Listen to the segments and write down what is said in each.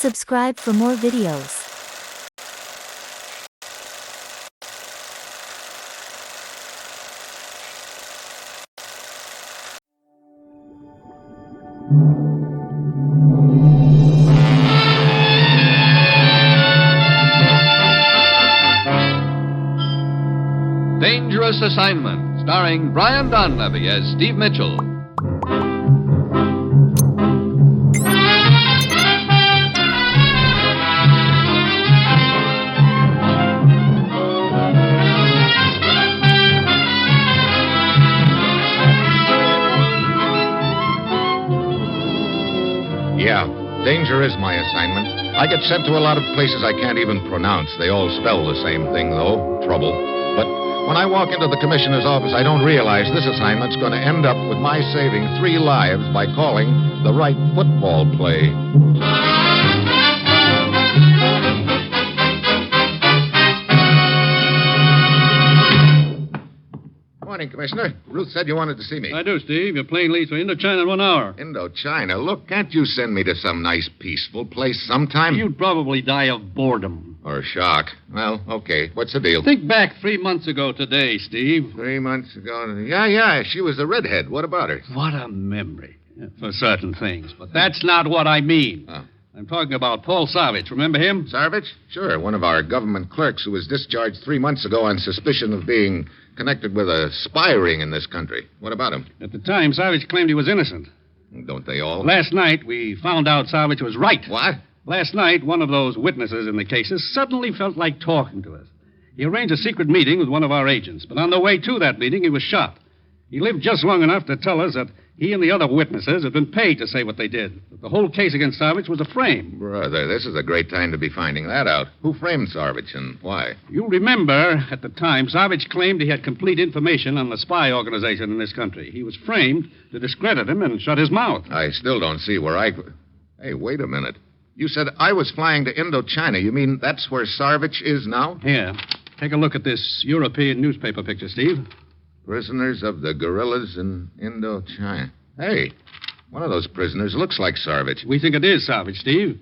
Subscribe for more videos. Dangerous Assignment, starring Brian Donlevy as Steve Mitchell. Yeah, danger is my assignment. I get sent to a lot of places I can't even pronounce. They all spell the same thing, though, trouble. But when I walk into the commissioner's office, I don't realize this assignment's going to end up with my saving 3 lives by calling the right football play. Morning, Commissioner. Ruth said you wanted to see me. I do, Steve. Your plane leaves for Indochina in 1 hour. Indochina? Look, can't you send me to some nice, peaceful place sometime? You'd probably die of boredom. Or shock. Well, okay. What's the deal? Think back 3 months ago today, Steve. 3 months ago. Yeah. She was a redhead. What about her? What a memory. For certain things. But that's not what I mean. Oh. I'm talking about Paul Savage. Remember him? Savage? Sure. One of our government clerks who was discharged 3 months ago on suspicion of being connected with a spy ring in this country. What about him? At the time, Savage claimed he was innocent. Don't they all? Last night, we found out Savage was right. What? Last night, one of those witnesses in the cases suddenly felt like talking to us. He arranged a secret meeting with one of our agents, but on the way to that meeting, he was shot. He lived just long enough to tell us that he and the other witnesses had been paid to say what they did. That the whole case against Savage was a frame. Brother, this is a great time to be finding that out. Who framed Savage and why? You remember, at the time, Savage claimed he had complete information on the spy organization in this country. He was framed to discredit him and shut his mouth. I still don't see where I... Hey, wait a minute. You said I was flying to Indochina. You mean that's where Savage is now? Here, take a look at this European newspaper picture, Steve. Prisoners of the guerrillas in Indochina. Hey, one of those prisoners looks like Savage. We think it is Savage, Steve.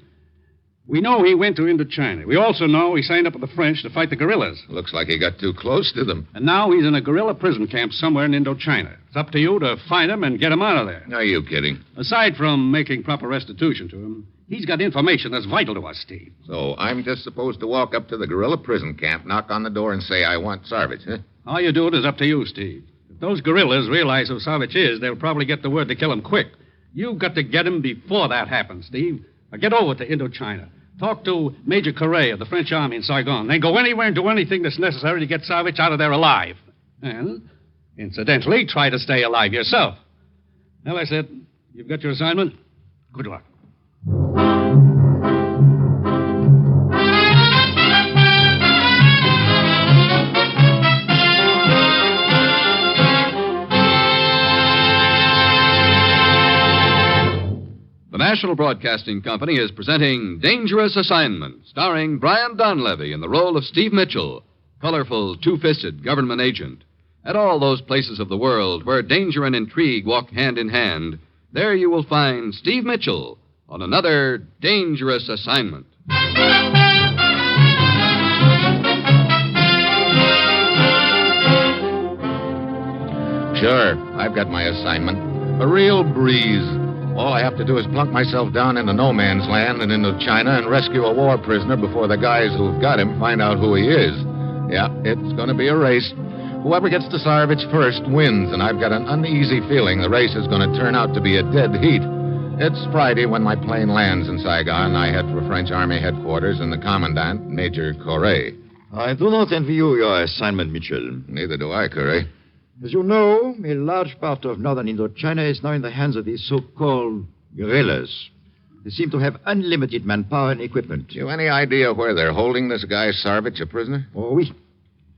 We know he went to Indochina. We also know he signed up with the French to fight the guerrillas. Looks like he got too close to them. And now he's in a guerrilla prison camp somewhere in Indochina. It's up to you to find him and get him out of there. Are you kidding? Aside from making proper restitution to him, he's got information that's vital to us, Steve. So I'm just supposed to walk up to the guerrilla prison camp, knock on the door, and say I want Savage, huh? How you do it is up to you, Steve. If those guerrillas realize who Savage is, they'll probably get the word to kill him quick. You've got to get him before that happens, Steve. Now get over to Indochina. Talk to Major Correa of the French Army in Saigon. Then go anywhere and do anything that's necessary to get Savage out of there alive. And, incidentally, try to stay alive yourself. Well, that's it. You've got your assignment. Good luck. The National Broadcasting Company is presenting Dangerous Assignment, starring Brian Donlevy in the role of Steve Mitchell, colorful, two-fisted government agent. At all those places of the world where danger and intrigue walk hand in hand, there you will find Steve Mitchell on another Dangerous Assignment. Sure, I've got my assignment. A real breeze. All I have to do is plunk myself down into no man's land and into China and rescue a war prisoner before the guys who've got him find out who he is. Yeah, it's going to be a race. Whoever gets to Savage first wins, and I've got an uneasy feeling the race is going to turn out to be a dead heat. It's Friday when my plane lands in Saigon. I head for French Army headquarters and the commandant, Major Correa. I do not envy you your assignment, Mitchell. Neither do I, Correa. As you know, a large part of northern Indochina is now in the hands of these so-called guerrillas. They seem to have unlimited manpower and equipment. You any idea where they're holding this guy Savage a prisoner? Oh, oui.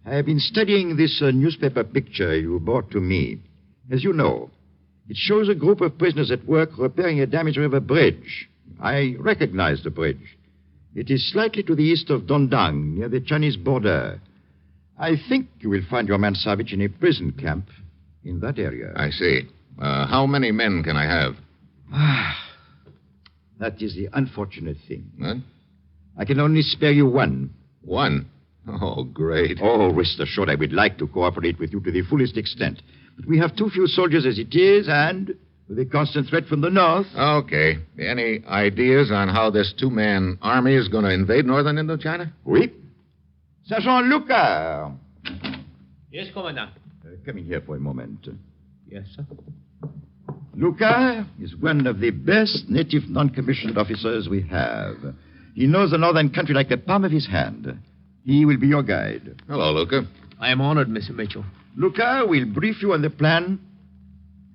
I have been studying this newspaper picture you brought to me. As you know, it shows a group of prisoners at work repairing a damaged river bridge. I recognize the bridge. It is slightly to the east of Dondang, near the Chinese border. I think you will find your man Savage in a prison camp in that area. I see. How many men can I have? That is the unfortunate thing. What? I can only spare you one. One? Oh, great. Oh, rest assured, I would like to cooperate with you to the fullest extent. But we have too few soldiers as it is, and with a constant threat from the north. Okay. Any ideas on how this two-man army is going to invade northern Indochina? Oui. Sergeant Luca. Yes, Commandant. Come in here for a moment. Yes, sir. Luca is one of the best native non-commissioned officers we have. He knows the northern country like the palm of his hand. He will be your guide. Hello, Luca. I am honored, Mr. Mitchell. Luca will brief you on the plan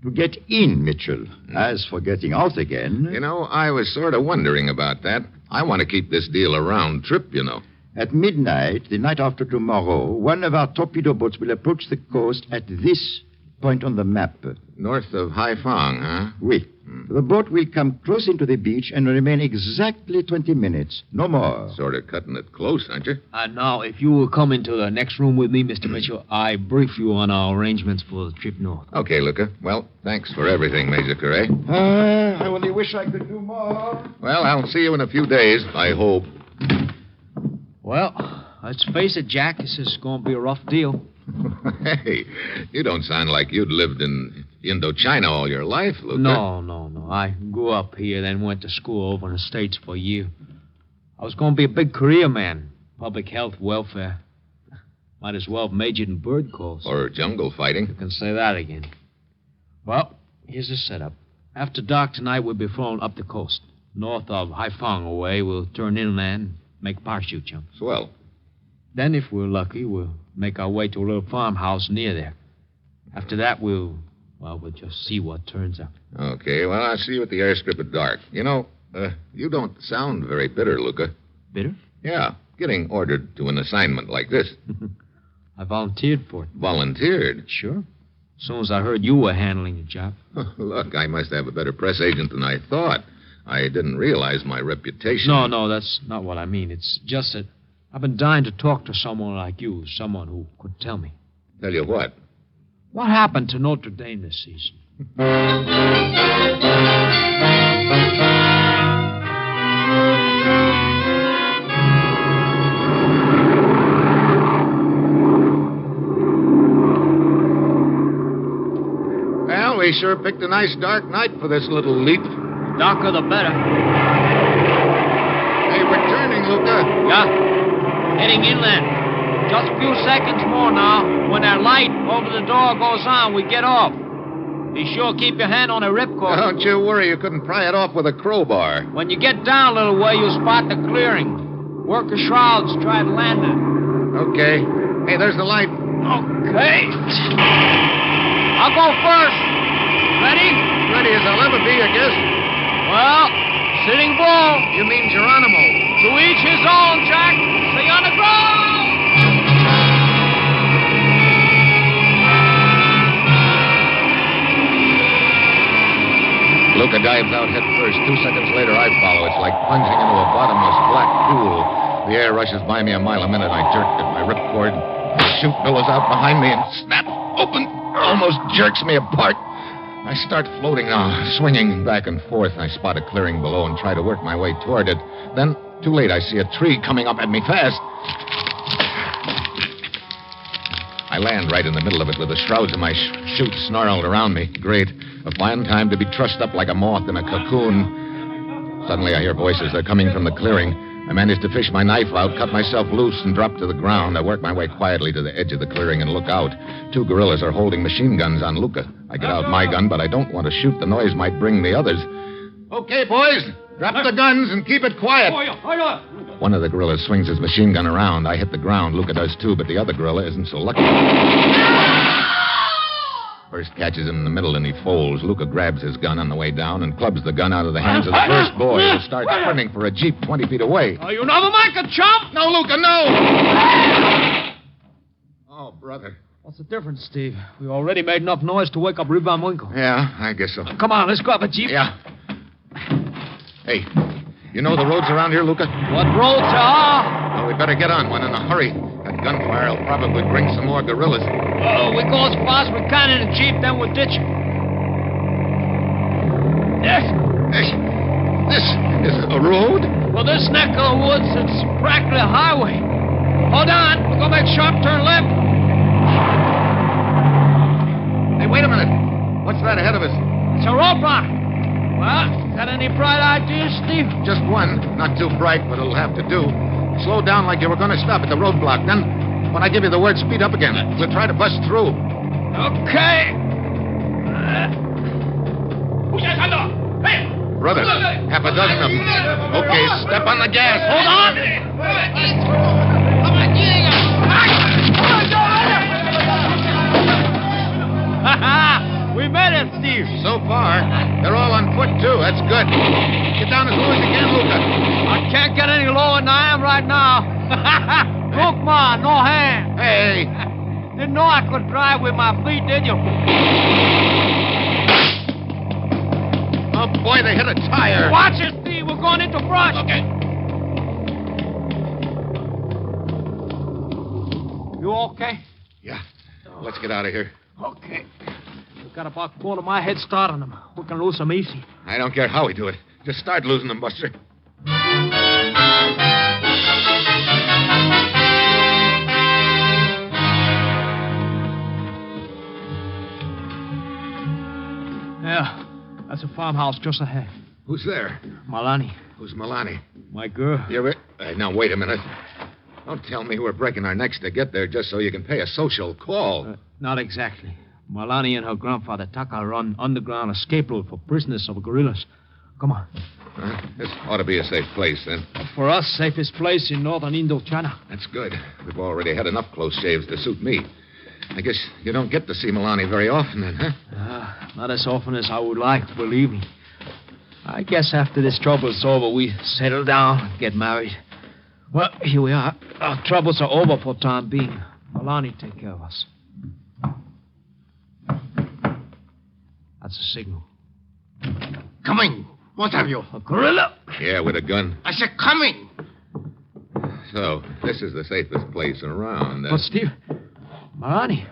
to get in, Mitchell. As for getting out again... You know, I was sort of wondering about that. I want to keep this deal a round trip, you know. At midnight, the night after tomorrow, one of our torpedo boats will approach the coast at this point on the map. North of Haiphong, huh? Oui. The boat will come close into the beach and remain exactly 20 minutes. No more. Sort of cutting it close, aren't you? Now, if you will come into the next room with me, Mr. Mitchell, I brief you on our arrangements for the trip north. Okay, Luca. Well, thanks for everything, Major Correa. I only wish I could do more. Well, I'll see you in a few days, I hope. Well, let's face it, Jack, this is going to be a rough deal. Hey, you don't sound like you'd lived in Indochina all your life, Luca. No. I grew up here, then went to school over in the States for a year. I was going to be a big career man. Public health, welfare. Might as well have majored in bird calls. Or jungle fighting. You can say that again. Well, here's the setup. After dark tonight, we'll be flown up the coast. North of Haiphong away, we'll turn inland, make parachute jumps. Swell. Then, if we're lucky, we'll make our way to a little farmhouse near there. After that, we'll just see what turns up. Okay, well, I'll see you at the airstrip at dark. You know, you don't sound very bitter, Luca. Bitter? Yeah, getting ordered to an assignment like this. I volunteered for it. Volunteered? Sure. As soon as I heard you were handling the job. Look, I must have a better press agent than I thought. I didn't realize my reputation. No, that's not what I mean. It's just that I've been dying to talk to someone like you, someone who could tell me. Tell you what? What happened to Notre Dame this season? Well, we sure picked a nice dark night for this little leap. Darker the better. Hey, we're turning, Luca. Yeah, heading inland. Just a few seconds more now. When that light over the door goes on, we get off. Be sure keep your hand on the ripcord. Don't you worry, you couldn't pry it off with a crowbar. When you get down a little way, you'll spot the clearing. Work the shrouds, try to land it. Okay. Hey, there's the light. Okay. I'll go first. Ready? Ready as I'll ever be, I guess. Well, sitting bull. You mean Geronimo. To each his own, Jack. See you on the ground. Luca dives out head first. 2 seconds later, I follow. It's like plunging into a bottomless black pool. The air rushes by me a mile a minute. I jerk at my ripcord. The chute billows out behind me and snap open. Almost jerks me apart. I start floating now, swinging back and forth. I spot a clearing below and try to work my way toward it. Then, too late, I see a tree coming up at me fast. I land right in the middle of it with the shrouds of my chute snarled around me. Great. A fine time to be trussed up like a moth in a cocoon. Suddenly I hear voices. They're coming from the clearing. I manage to fish my knife out, cut myself loose, and drop to the ground. I work my way quietly to the edge of the clearing and look out. 2 guerrillas are holding machine guns on Luca. I get out my gun, but I don't want to shoot. The noise might bring the others. Okay, boys. Drop the guns and keep it quiet. One of the guerrillas swings his machine gun around. I hit the ground. Luca does too, but the other gorilla isn't so lucky. First catches him in the middle and he folds. Luca grabs his gun on the way down and clubs the gun out of the hands of the first boy who starts sprinting for a jeep 20 feet away. Oh, you never make a chump! No, Luca, no! Oh, brother. What's the difference, Steve? We already made enough noise to wake up Rib Van Winkle. Yeah, I guess so. Come on, let's grab a jeep. Yeah. Hey, you know the roads around here, Luca? What roads are? Well, we better get on one in a hurry. That gunfire will probably bring some more guerrillas. Oh, we go as fast as we can in the jeep, then we'll ditch it. Yes. Hey, This is a road? Well, this neck of the woods, it's practically a highway. Hold on. We're going to make a sharp turn left. Hey, wait a minute. What's that ahead of us? It's a roadblock. Well, got any bright ideas, Steve? Just one. Not too bright, but it'll have to do. Slow down like you were going to stop at the roadblock. Then, when I give you the word, speed up again. We'll try to bust through. Okay. Brother, half a dozen of them. Okay, step on the gas. Hold on. We made it, Steve. So far, they're all on foot, too. That's good. Get down as low as you can, Luca. I can't get any lower than I am right now. Look, Ma, no hand. Hey. Didn't know I could drive with my feet, did you? Oh, boy, they hit a tire. Watch it, Steve. We're going into brush. Okay. You okay? Yeah. Let's get out of here. Okay. We've got about a quarter of my head start on them. We can lose them easy. I don't care how we do it. Just start losing them, Buster. Yeah, that's a farmhouse just ahead. Who's there? Malani, Who's Milani? my girl. You're it? Now, wait a minute. Don't tell me we're breaking our necks to get there just so you can pay a social call. Not exactly. Malani and her grandfather Taka run underground escape route for prisoners of guerrillas. Come on. This ought to be a safe place, then. For us, safest place in northern Indochina. That's good. We've already had enough close shaves to suit me. I guess you don't get to see Milani very often, then, huh? Not as often as I would like, believe me. I guess after this trouble's over, we settle down, get married. Well, here we are. Our troubles are over for the time being. Milani take care of us. That's a signal. Coming. What have you? A gorilla? Yeah, with a gun. I said coming. So, this is the safest place around, then. But, Steve, Milani,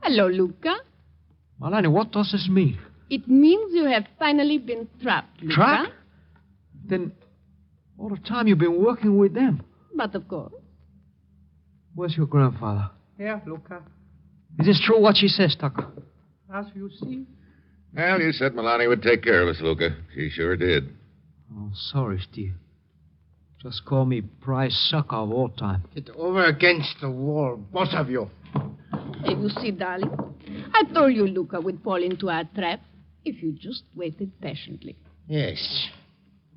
Hello, Luca. Milani, what does this mean? It means you have finally been trapped, Luca. Trapped? Then, all the time you've been working with them. But of course. Where's your grandfather? Here, Luca. Is this true what she says, Tucker? As you see. Well, you said Milani would take care of us, Luca. She sure did. Oh, sorry, Steve. Just call me prize sucker of all time. Get over against the wall, both of you. Hey, you see, darling, I told you Luca would fall into our trap if you just waited patiently. Yes.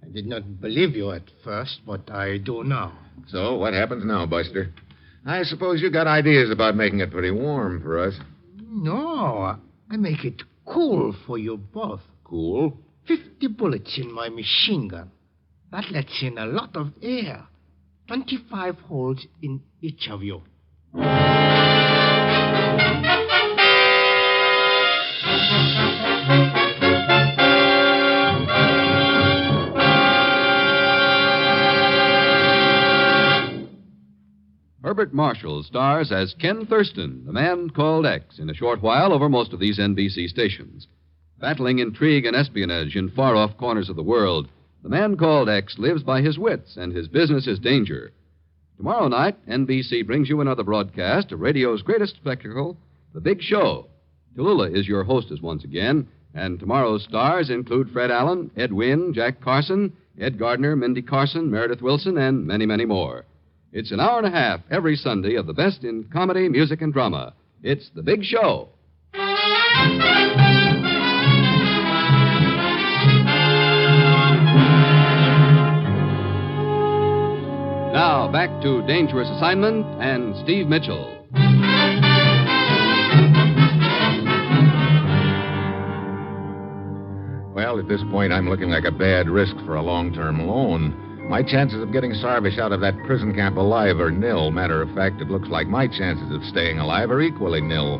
I did not believe you at first, but I do now. So, what happens now, Buster? I suppose you got ideas about making it pretty warm for us. No, I make it cool for you both. Cool? 50 bullets in my machine gun. That lets in a lot of air. 25 holes in each of you. Herbert Marshall stars as Ken Thurston, the man called X, in a short while over most of these NBC stations. Battling intrigue and espionage in far-off corners of the world, the man called X lives by his wits, and his business is danger. Tomorrow night, NBC brings you another broadcast of radio's greatest spectacle, The Big Show. Tallulah is your hostess once again, and tomorrow's stars include Fred Allen, Ed Wynn, Jack Carson, Ed Gardner, Mindy Carson, Meredith Wilson, and many, many more. It's an hour and a half every Sunday of the best in comedy, music, and drama. It's The Big Show. Now, back to Dangerous Assignment and Steve Mitchell. Well, at this point, I'm looking like a bad risk for a long-term loan. My chances of getting Sarvish out of that prison camp alive are nil. Matter of fact, it looks like my chances of staying alive are equally nil.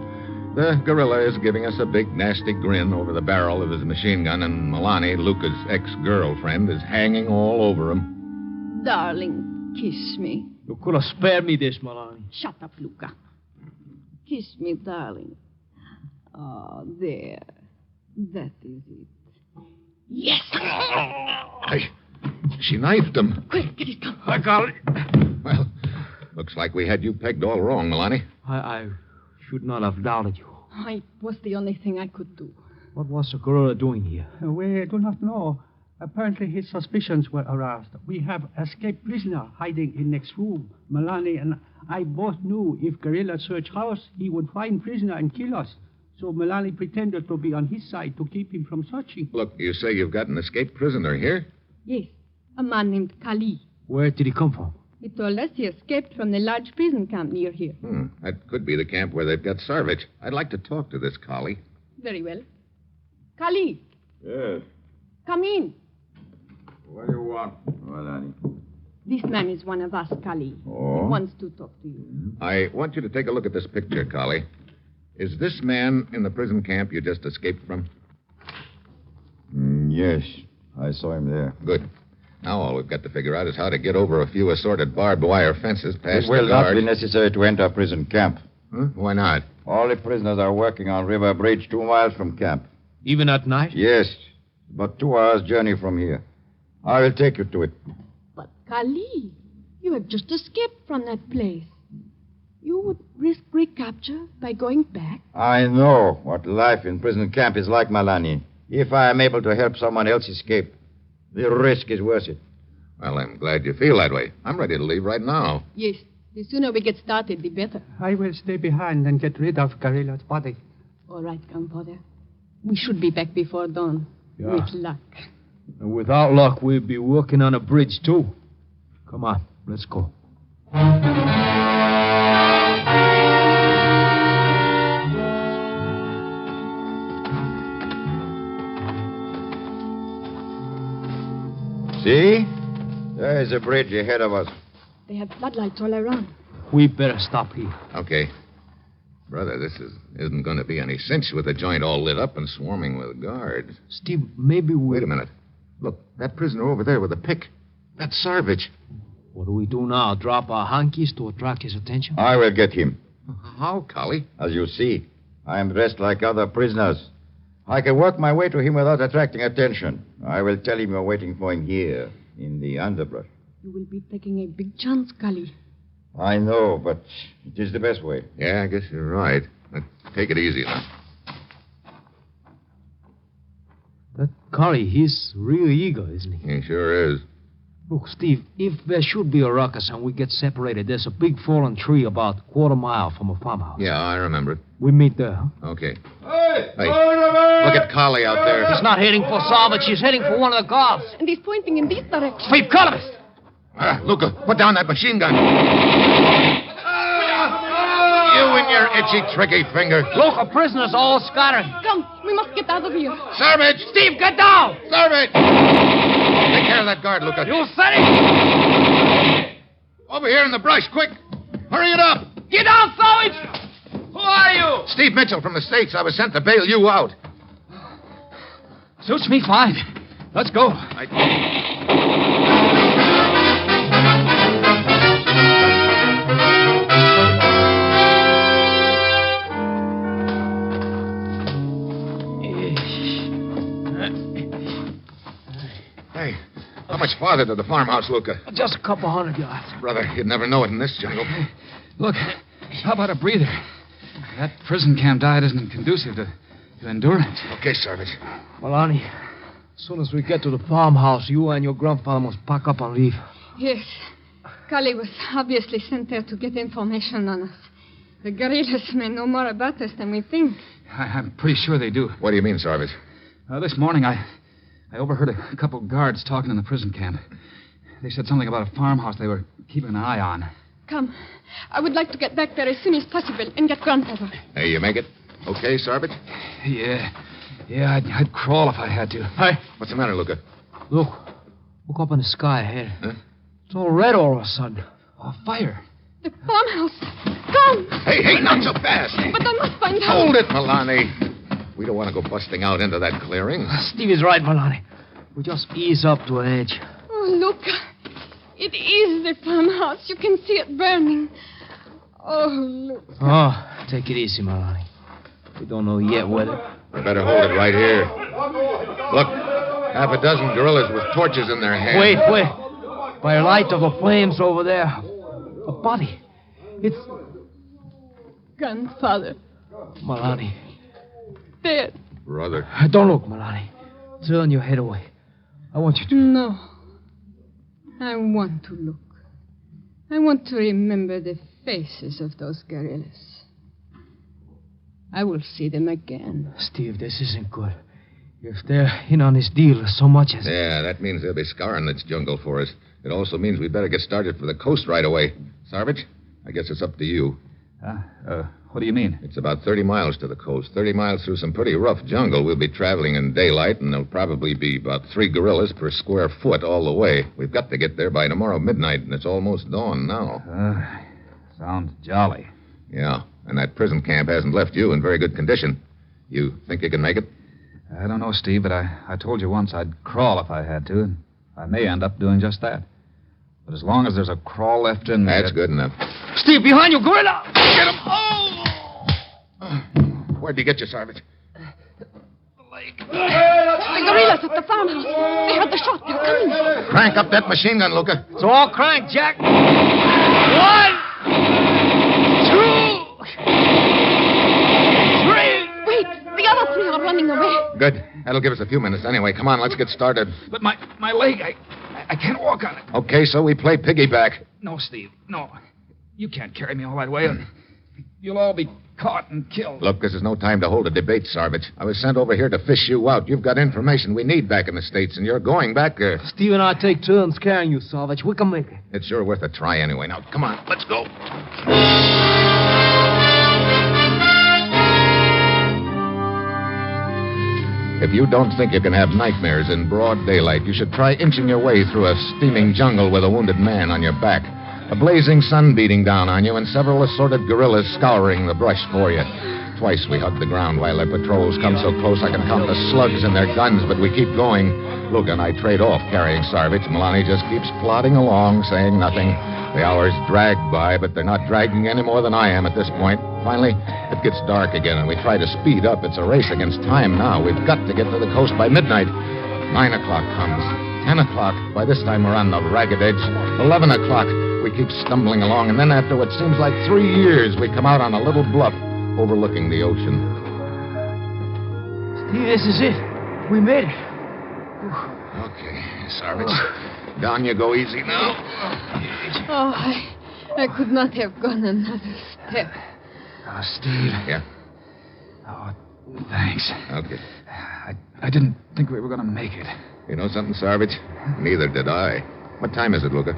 The gorilla is giving us a big, nasty grin over the barrel of his machine gun, and Milani, Luca's ex-girlfriend, is hanging all over him. Darling, kiss me. You could have spared me this, Milani. Shut up, Luca. Kiss me, darling. Oh, there. That is it. Yes. She knifed him. Quick, get it done. I got it. Well, looks like we had you pegged all wrong, Milani. I should not have doubted you. It was the only thing I could do. What was the gorilla doing here? We do not know. Apparently his suspicions were aroused. We have escaped prisoner hiding in next room. Milani and I both knew if guerrilla search house, he would find prisoner and kill us. So Milani pretended to be on his side to keep him from searching. Look, you say you've got an escaped prisoner here? Yes, a man named Kali. Where did he come from? He told us he escaped from the large prison camp near here. That could be the camp where they've got Sarvich. I'd like to talk to this collie. Very well. Kali, Yes. come in. What do you want, Milani? This man is one of us, Kali. Oh? He wants to talk to you. I want you to take a look at this picture, collie. Is this man in the prison camp you just escaped from? Yes, I saw him there. Good. Now all we've got to figure out is how to get over a few assorted barbed wire fences past It will the not guard. be necessary to enter prison camp. Huh? Why not? All the prisoners are working on River Bridge 2 miles from camp. Even at night? Yes, but 2 hours' journey from here. I will take you to it. But, Kali, you have just escaped from that place. You would risk recapture by going back? I know what life in prison camp is like, Milani. If I am able to help someone else escape, the risk is worth it. Well, I'm glad you feel that way. I'm ready to leave right now. Yes. The sooner we get started, the better. I will stay behind and get rid of Guerrilla's body. All right, grandfather. We should be back before dawn. Yeah. With luck. And without luck, we'd be working on a bridge, too. Come on, let's go. See? There is a bridge ahead of us. They have floodlights all around. We better stop here. Okay. Brother, this isn't going to be any cinch with the joint all lit up and swarming with guards. Steve, maybe we... Wait a minute. Look, that prisoner over there with the pick. That's Sarvich. What do we do now? Drop our hankies to attract his attention? I will get him. How, collie? As you see, I am dressed like other prisoners. I can work my way to him without attracting attention. I will tell him you're waiting for him here, in the underbrush. You will be taking a big chance, Kali. I know, but it is the best way. Yeah, I guess you're right. But take it easy now. That Curry, he's really eager, isn't he? He sure is. Look, Steve, if there should be a ruckus and we get separated, there's a big fallen tree about a quarter mile from a farmhouse. Yeah, I remember it. We meet there, huh? Okay. Hey, look at Collie out there. He's not heading for Salvage. He's heading for one of the guards. And he's pointing in this direction. Steve, columnist! Luca, put down that machine gun. You and your itchy, tricky finger. Local prisoners all scattered. Come, we must get out of here. Sarvich! Steve, get down! Sarvich! Take care of that guard, Luca. You said it! Over here in the brush, quick. Hurry it up. Get down, Salvage! Who are you? Steve Mitchell from the States. I was sent to bail you out. Suits me fine. Let's go. Hey, how much farther to the farmhouse, Luca? Just a couple 100 yards. Brother, you'd never know it in this jungle. Look, how about a breather? That prison camp diet isn't conducive to endurance. Okay, Sarvich. Malani, as soon as we get to the farmhouse, you and your grandfather must pack up and leave. Yes. Kali was obviously sent there to get information on us. The guerrillas may know more about us than we think. I'm pretty sure they do. What do you mean, Sarvich? This morning, I overheard a couple guards talking in the prison camp. They said something about a farmhouse they were keeping an eye on. Come. I would like to get back there as soon as possible and get grandfather. Hey, you make it? Okay, Sarvich? Yeah, I'd crawl if I had to. Hey. What's the matter, Luca? Look up in the sky ahead. Huh? It's all red all of a sudden. A fire. The farmhouse. Come. Hey, not so fast. But I must find out. Hold it, Milani. We don't want to go busting out into that clearing. Steve is right, Malani. We just ease up to an edge. Oh, look. It is the farmhouse. You can see it burning. Oh, look. Oh, take it easy, Malani. We don't know yet whether... I better hold it right here. Look, Half a dozen guerrillas with torches in their hands. Wait. By the light of the flames over there. A body. It's Grandfather. Malani. Dead. Brother. Don't look, Malani. Turn your head away. I want you to... No. I want to look. I want to remember the faces of those guerrillas. I will see them again. Steve, this isn't good. If they're in on this deal so much as... Yeah, that means they'll be scouring this jungle for us. It also means we'd better get started for the coast right away. Sarvich, I guess it's up to you. What do you mean? It's about 30 miles to the coast. 30 miles through some pretty rough jungle. We'll be traveling in daylight, and there'll probably be about 3 guerrillas per square foot all the way. We've got to get there by tomorrow midnight, and it's almost dawn now. Sounds jolly. Yeah, and that prison camp hasn't left you in very good condition. You think you can make it? I don't know, Steve, but I told you once I'd crawl if I had to, and I may end up doing just that. But as long as there's a crawl left in me... That's good enough. Steve, behind you, gorilla! Get him! Oh! Where'd you get you, Sarvich? The guerrillas at the farmhouse. They heard the shot. They're coming. Crank up that machine gun, Luca. It's all crank, Jack. 1, 2... Wait, the other 3 are running away. Good. That'll give us a few minutes anyway. Come on, let's get started. But my leg, I can't walk on it. Okay, so we play piggyback. No, Steve, no. You can't carry me all that way. You'll all be caught and killed. Look, this is no time to hold a debate, Sarvich. I was sent over here to fish you out. You've got information we need back in the States, and you're going back there. Steve and I take turns carrying you, Savage. We can make it. It's sure worth a try anyway. Now, come on, let's go. If you don't think you can have nightmares in broad daylight, you should try inching your way through a steaming jungle with a wounded man on your back, a blazing sun beating down on you, and several assorted guerrillas scouring the brush for you. Twice we hug the ground while their patrols come so close I can count the slugs in their guns, but we keep going. Luke and I trade off carrying Sarvich. Malani just keeps plodding along, saying nothing. The hours drag by, but they're not dragging any more than I am at this point. Finally, it gets dark again, and we try to speed up. It's a race against time now. We've got to get to the coast by midnight. 9 o'clock comes. 10 o'clock. By this time, we're on the ragged edge. 11 o'clock. We keep stumbling along, and then after what seems like 3 years, we come out on a little bluff overlooking the ocean. Steve, this is it. We made it. Okay, Sarvich. Down you go easy now. Oh, I could not have gone another step. Oh, Steve. Yeah? Oh, thanks. Okay. I didn't think we were going to make it. You know something, Sarvich? Neither did I. What time is it, Luca?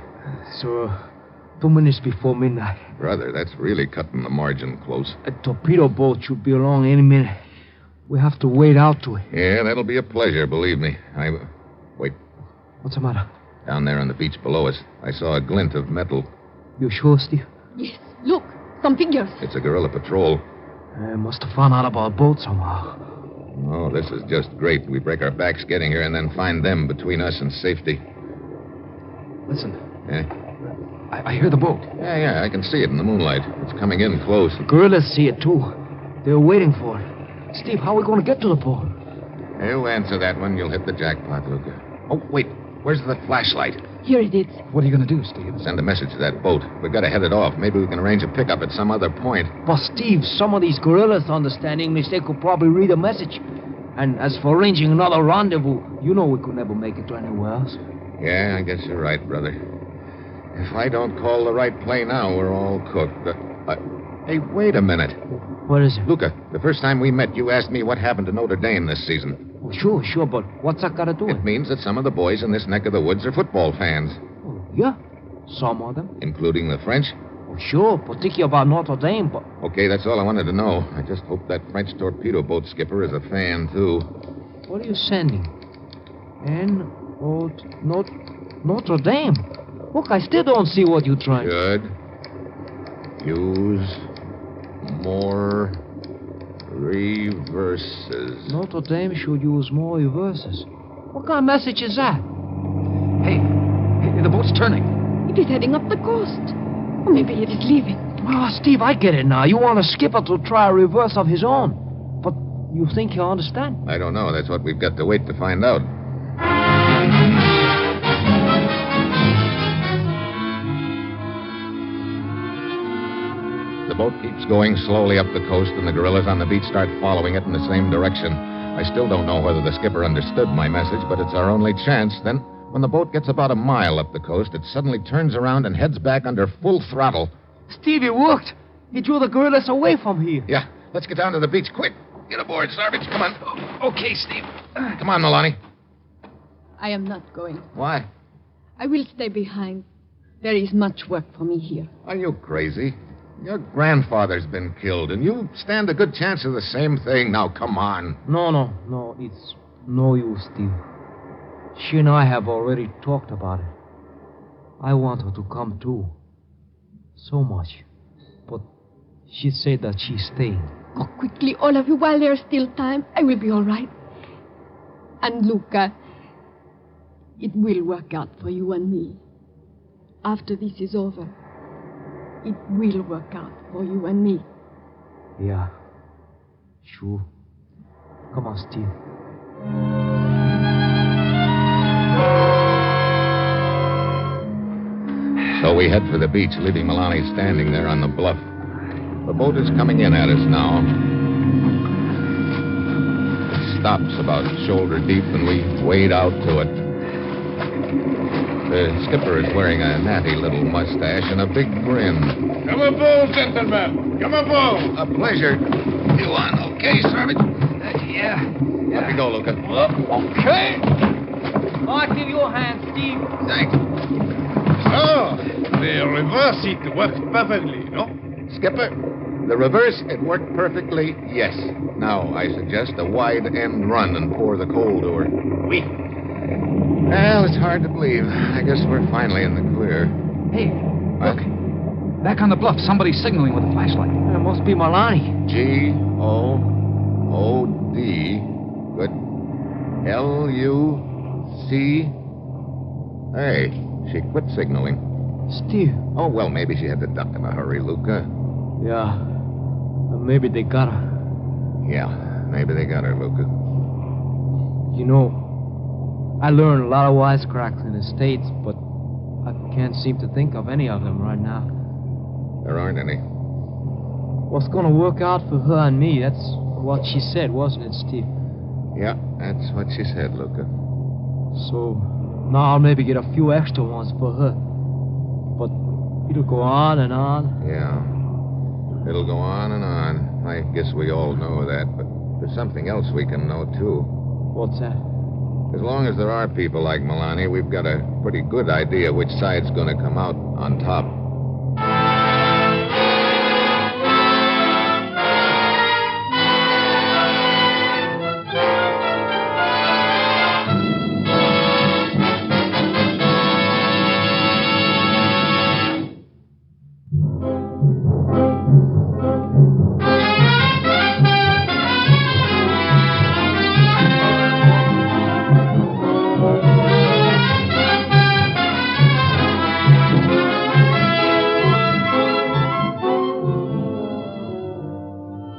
So, 2 minutes before midnight. Brother, that's really cutting the margin close. A torpedo boat should be along any minute. We have to wait out to it. Yeah, that'll be a pleasure, believe me. Wait. What's the matter? Down there on the beach below us, I saw a glint of metal. You sure, Steve? Yes, look, some figures. It's a guerrilla patrol. Must have found out about a boat somehow. Oh, this is just great. We break our backs getting here and then find them between us and safety. Listen. Yeah? I hear the boat. Yeah, I can see it in the moonlight. It's coming in close. The guerrillas see it, too. They're waiting for it. Steve, how are we going to get to the boat? You answer that one, you'll hit the jackpot, Luca. Oh, wait. Where's the flashlight? Here it is. What are you going to do, Steve? Send a message to that boat. We've got to head it off. Maybe we can arrange a pickup at some other point. But, Steve, some of these guerrillas understand English. They could probably read a message. And as for arranging another rendezvous, you know we could never make it to anywhere else. Yeah, I guess you're right, brother. If I don't call the right play now, we're all cooked. Hey, wait a minute. What is it? Luca, the first time we met, you asked me what happened to Notre Dame this season. Oh, sure, but what's that got to do with it? It means that some of the boys in this neck of the woods are football fans. Oh, yeah? Some of them? Including the French? Oh, sure, particularly about Notre Dame, but... Okay, that's all I wanted to know. I just hope that French torpedo boat skipper is a fan, too. What are you sending? Notre Dame? Look, I still don't see what you're trying. Good. Use more reverses. Notre Dame should use more reverses. What kind of message is that? Hey, the boat's turning. It is heading up the coast. Or maybe it is leaving. Oh, Steve, I get it now. You want a skipper to try a reverse of his own. But you think he'll understand? I don't know. That's what we've got to wait to find out. boat keeps going slowly up the coast, and the guerrillas on the beach start following it in the same direction. I still don't know whether the skipper understood my message, but it's our only chance. Then, when the boat gets about a mile up the coast, it suddenly turns around and heads back under full throttle. Steve, it worked. He drew the guerrillas away from here. Yeah, let's get down to the beach quick. Get aboard, Sarvich. Come on. Okay, Steve. Come on, Milani. I am not going. Why? I will stay behind. There is much work for me here. Are you crazy? Your grandfather's been killed, and you stand a good chance of the same thing. Now, come on. No. It's no use, Steve. She and I have already talked about it. I want her to come too. So much. But she said that she's staying. Go quickly, all of you, while there's still time. I will be all right. And Luca, it will work out for you and me. After this is over, it will work out for you and me. Yeah. Sure. Come on, Steve. So we head for the beach, leaving Milani standing there on the bluff. The boat is coming in at us now. It stops about shoulder deep, and we wade out to it. The skipper is wearing a natty little mustache and a big grin. Come aboard, gentlemen. Come aboard. A pleasure. You on okay, Sarvich? Yeah. Let me go, Luca. Okay. I'll give you a hand, Steve. Thanks. Oh, the reverse, it worked perfectly, no? Skipper, the reverse, it worked perfectly, yes. Now, I suggest a wide end run and pour the coal to her. Oui. Well, it's hard to believe. I guess we're finally in the clear. Hey, look. Back on the bluff, somebody's signaling with a flashlight. It must be Milani. G-O-O-D. Good. L-U-C. Hey, she quit signaling. Steve. Oh, well, maybe she had to duck in a hurry, Luca. Yeah. Maybe they got her. Yeah, maybe they got her, Luca. You know, I learned a lot of wisecracks in the States, but I can't seem to think of any of them right now. There aren't any. What's going to work out for her and me? That's what she said, wasn't it, Steve? Yeah, that's what she said, Luca. So now I'll maybe get a few extra ones for her. But it'll go on and on. Yeah. It'll go on and on. I guess we all know that, but there's something else we can know, too. What's that? As long as there are people like Milani, we've got a pretty good idea which side's going to come out on top.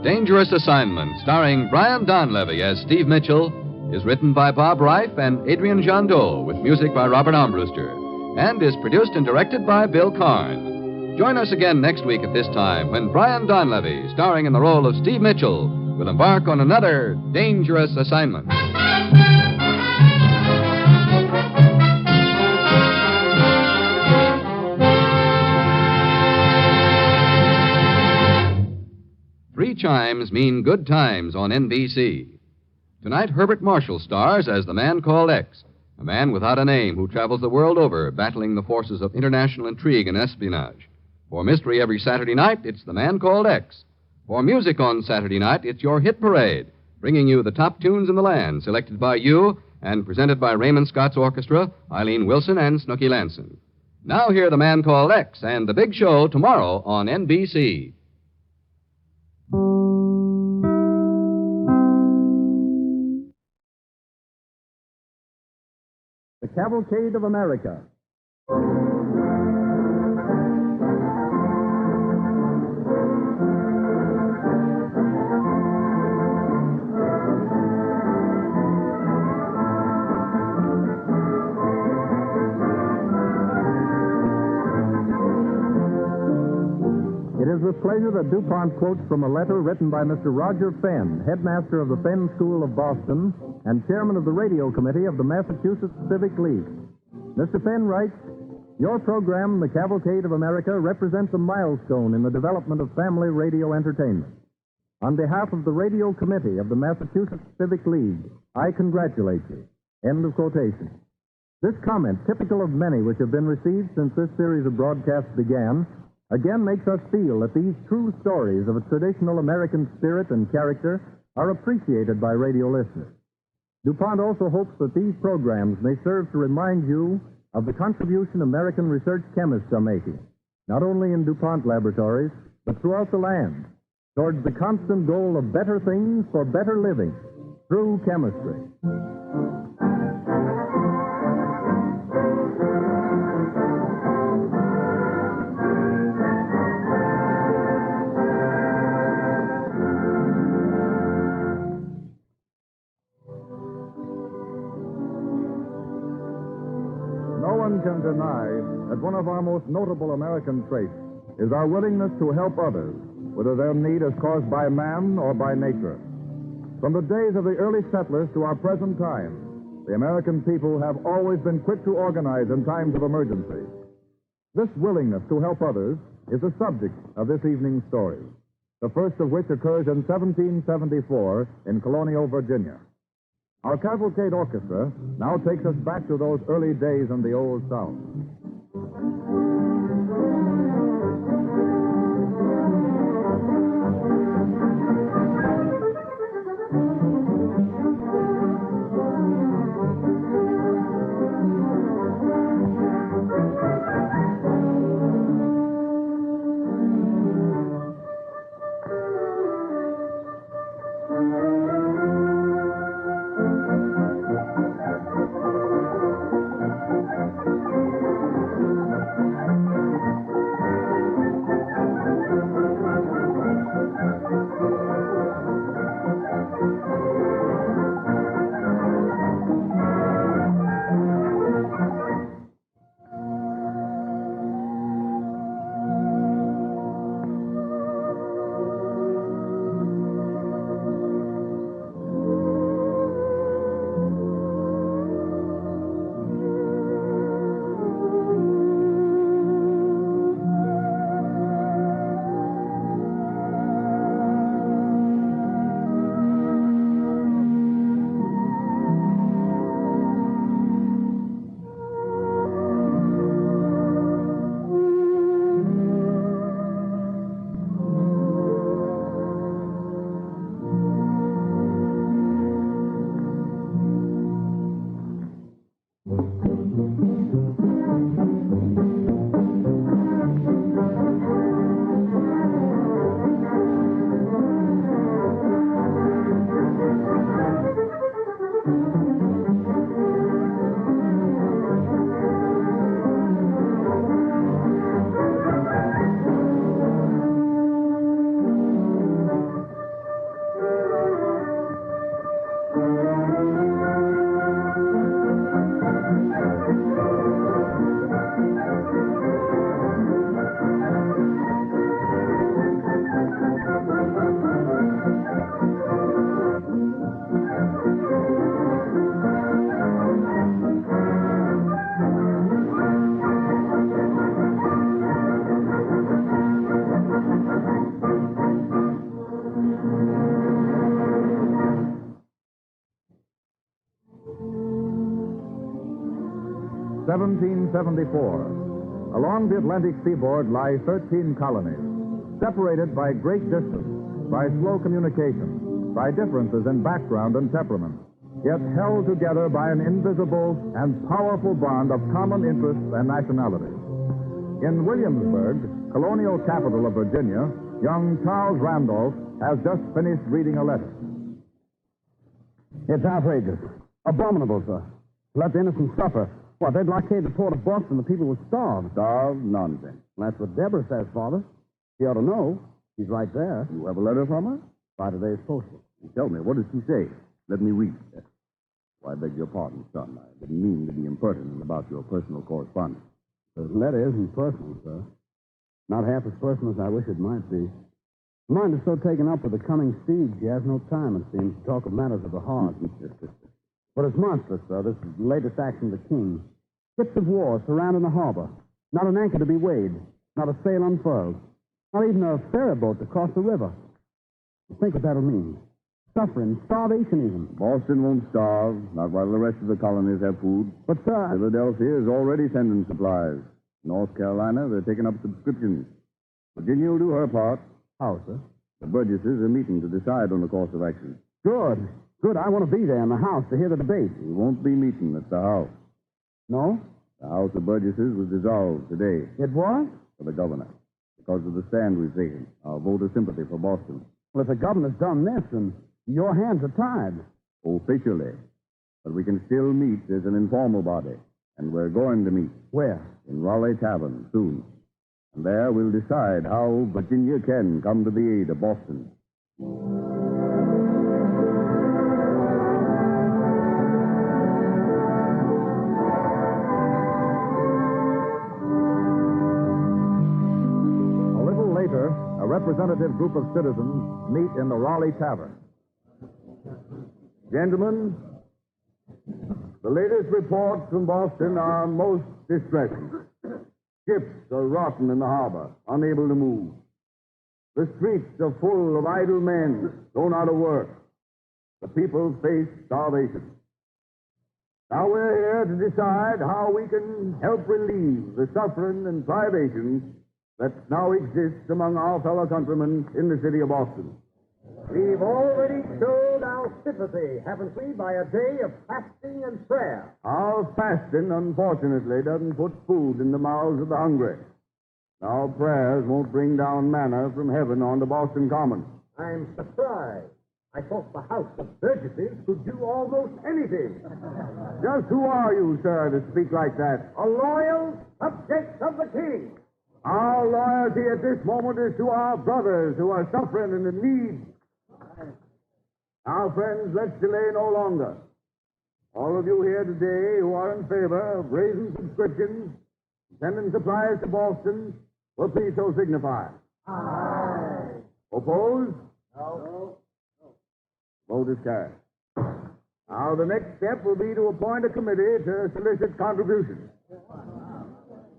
Dangerous Assignment, starring Brian Donlevy as Steve Mitchell, is written by Bob Reif and Adrian Jandot, with music by Robert Armbruster, and is produced and directed by Bill Karn. Join us again next week at this time when Brian Donlevy, starring in the role of Steve Mitchell, will embark on another Dangerous Assignment. Three chimes mean good times on NBC. Tonight, Herbert Marshall stars as the man called X, a man without a name who travels the world over battling the forces of international intrigue and espionage. For mystery every Saturday night, it's the man called X. For music on Saturday night, it's your hit parade, bringing you the top tunes in the land, selected by you and presented by Raymond Scott's orchestra, Eileen Wilson, and Snooky Lanson. Now hear the man called X and the big show tomorrow on NBC. The Cavalcade of America. It is with pleasure that DuPont quotes from a letter written by Mr. Roger Fenn, headmaster of the Fenn School of Boston and chairman of the radio committee of the Massachusetts Civic League. Mr. Fenn writes, "Your program, The Cavalcade of America, represents a milestone in the development of family radio entertainment. On behalf of the radio committee of the Massachusetts Civic League, I congratulate you." End of quotation. This comment, typical of many which have been received since this series of broadcasts began, again makes us feel that these true stories of a traditional American spirit and character are appreciated by radio listeners. DuPont also hopes that these programs may serve to remind you of the contribution American research chemists are making, not only in DuPont laboratories, but throughout the land, towards the constant goal of better things for better living through chemistry. No one can deny that one of our most notable American traits is our willingness to help others, whether their need is caused by man or by nature. From the days of the early settlers to our present time, the American people have always been quick to organize in times of emergency. This willingness to help others is the subject of this evening's story, the first of which occurs in 1774 in colonial Virginia. Our Cavalcade Orchestra now takes us back to those early days in the Old South. (1774). Along the Atlantic seaboard lie 13 colonies, separated by great distance, by slow communication, by differences in background and temperament, yet held together by an invisible and powerful bond of common interests and nationality. In Williamsburg, colonial capital of Virginia, young Charles Randolph has just finished reading a letter. It's outrageous. Abominable, sir. Let the innocent suffer. What, they'd blockade the port of Boston, the people would starve. Starve? Nonsense. That's what Deborah says, Father. She ought to know. She's right there. You have a letter from her? By today's post. Tell me, what does she say? Let me read. I beg your pardon, son. I didn't mean to be impertinent about your personal correspondence. The letter isn't personal, sir. Not half as personal as I wish it might be. Her mind is so taken up with the coming siege, she has no time, it seems, to talk of matters of the heart. But it's monstrous, sir. This is the latest action of the king. Ships of war surrounding the harbor. Not an anchor to be weighed. Not a sail unfurled. Not even a ferry boat to cross the river. Think what that'll mean. Suffering, starvation even. Boston won't starve, not while the rest of the colonies have food. But, sir... Philadelphia is already sending supplies. North Carolina, they're taking up subscriptions. Virginia will do her part. How, sir? The Burgesses are meeting to decide on the course of action. Good. Good. I want to be there in the House to hear the debate. We won't be meeting at the House. No? The House of Burgesses was dissolved today. It was? For the governor. Because of the stand we've taken. Our vote of sympathy for Boston. Well, if the governor's done this, then your hands are tied. Officially. But we can still meet as an informal body. And we're going to meet. Where? In Raleigh Tavern, soon. And there we'll decide how Virginia can come to the aid of Boston. A little later, a representative group of citizens meet in the Raleigh Tavern. Gentlemen, the latest reports from Boston are most distressing. Ships are rotten in the harbor, unable to move. The streets are full of idle men thrown out of work. The people face starvation. Now we're here to decide how we can help relieve the suffering and privation that now exists among our fellow countrymen in the city of Boston. We've already showed our sympathy, haven't we, by a day of fasting and prayer. Our fasting, unfortunately, doesn't put food in the mouths of the hungry. Our prayers won't bring down manna from heaven onto Boston Common. I'm surprised. I thought the House of Burgesses could do almost anything. Just who are you, sir, to speak like that? A loyal subject of the king. Our loyalty at this moment is to our brothers who are suffering and in need. Now, friends, let's delay no longer. All of you here today who are in favor of raising subscriptions, sending supplies to Boston, will please so signify. Aye. Opposed? No. Vote is cast. Now, the next step will be to appoint a committee to solicit contributions.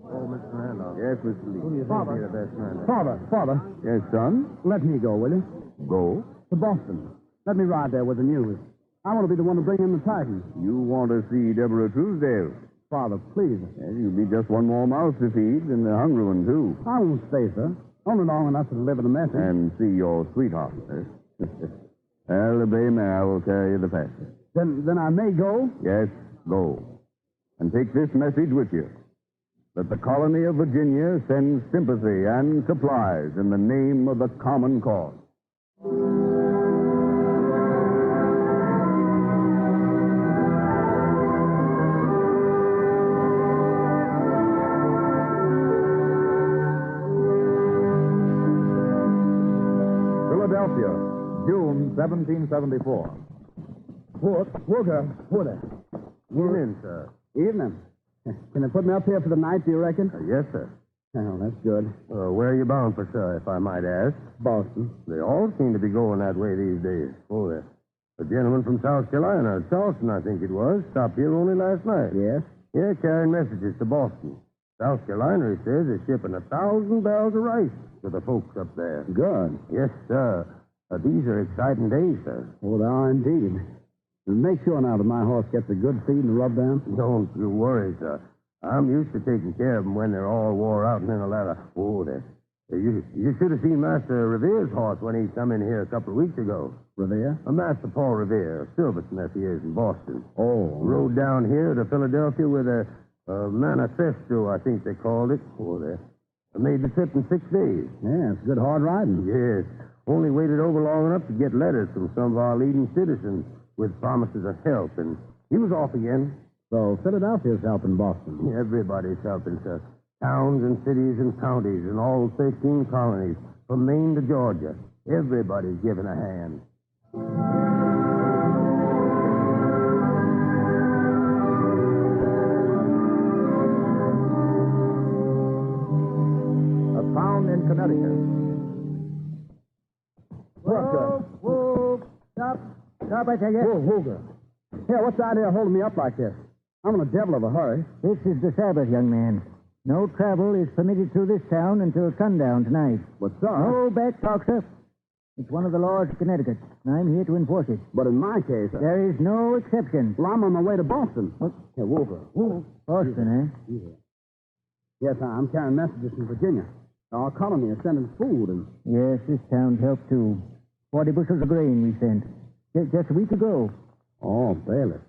Oh, Mr. Randolph. Yes, Mr. Lee. Who do you think be the best man? Father. Yes, son? Let me go, will you? Go. To Boston. Let me ride there with the news. I want to be the one to bring in the Titans. You want to see Deborah Truesdale? Father, please. Yes, you'll be just one more mouth to feed, and a hungry one, too. I won't stay, sir. Only long enough to deliver the message. And see your sweetheart. Well, the bay mare will carry you the fastest. Then I may go? Yes, go. And take this message with you. That the colony of Virginia sends sympathy and supplies in the name of the common cause. Philadelphia, June 1774. Walker. Evening, sir. Evening. Can they put me up here for the night, do you reckon? Yes, sir. Oh, that's good. Where are you bound for, sir, if I might ask? Boston. They all seem to be going that way these days. Oh, there. A gentleman from South Carolina, Charleston, I think it was, stopped here only last night. Yes? Yeah, carrying messages to Boston. South Carolina, he says, is shipping 1,000 barrels of rice to the folks up there. Good. Yes, sir. These are exciting days, sir. Oh, they are indeed. Make sure now that my horse gets a good feed and rub down. Don't you worry, sir. I'm used to taking care of them when they're all wore out and in a ladder. Oh, there. You should have seen Master Revere's horse when he come in here a couple of weeks ago. Revere? Master Paul Revere, silversmith he is in Boston. Oh. Rode down here to Philadelphia with a manifesto, I think they called it. Oh, there. Made the trip in 6 days. Yeah, it's good hard riding. Yes. Only waited over long enough to get letters from some of our leading citizens with promises of help, and he was off again. So Philadelphia's helping Boston. Everybody's helping, sir. Towns and cities and counties and all 13 colonies, from Maine to Georgia. Everybody's giving a hand. A town Boston, Connecticut. Whoa. Stop, I tell you. Whoa, girl. Here, what's the idea of holding me up like this? I'm in a devil of a hurry. This is the Sabbath, young man. No travel is permitted through this town until sundown tonight. What's up? No back talk, sir. It's one of the laws of Connecticut, and I'm here to enforce it. But in my case... There is no exception. Well, I'm on my way to Boston. What? Here, Whoa. Boston, eh? Yeah. Yes, I'm carrying messages from Virginia. Our colony is sending food and... Yes, this town's helped, too. 40 bushels of grain we sent. Just a week ago. Oh, bailiff.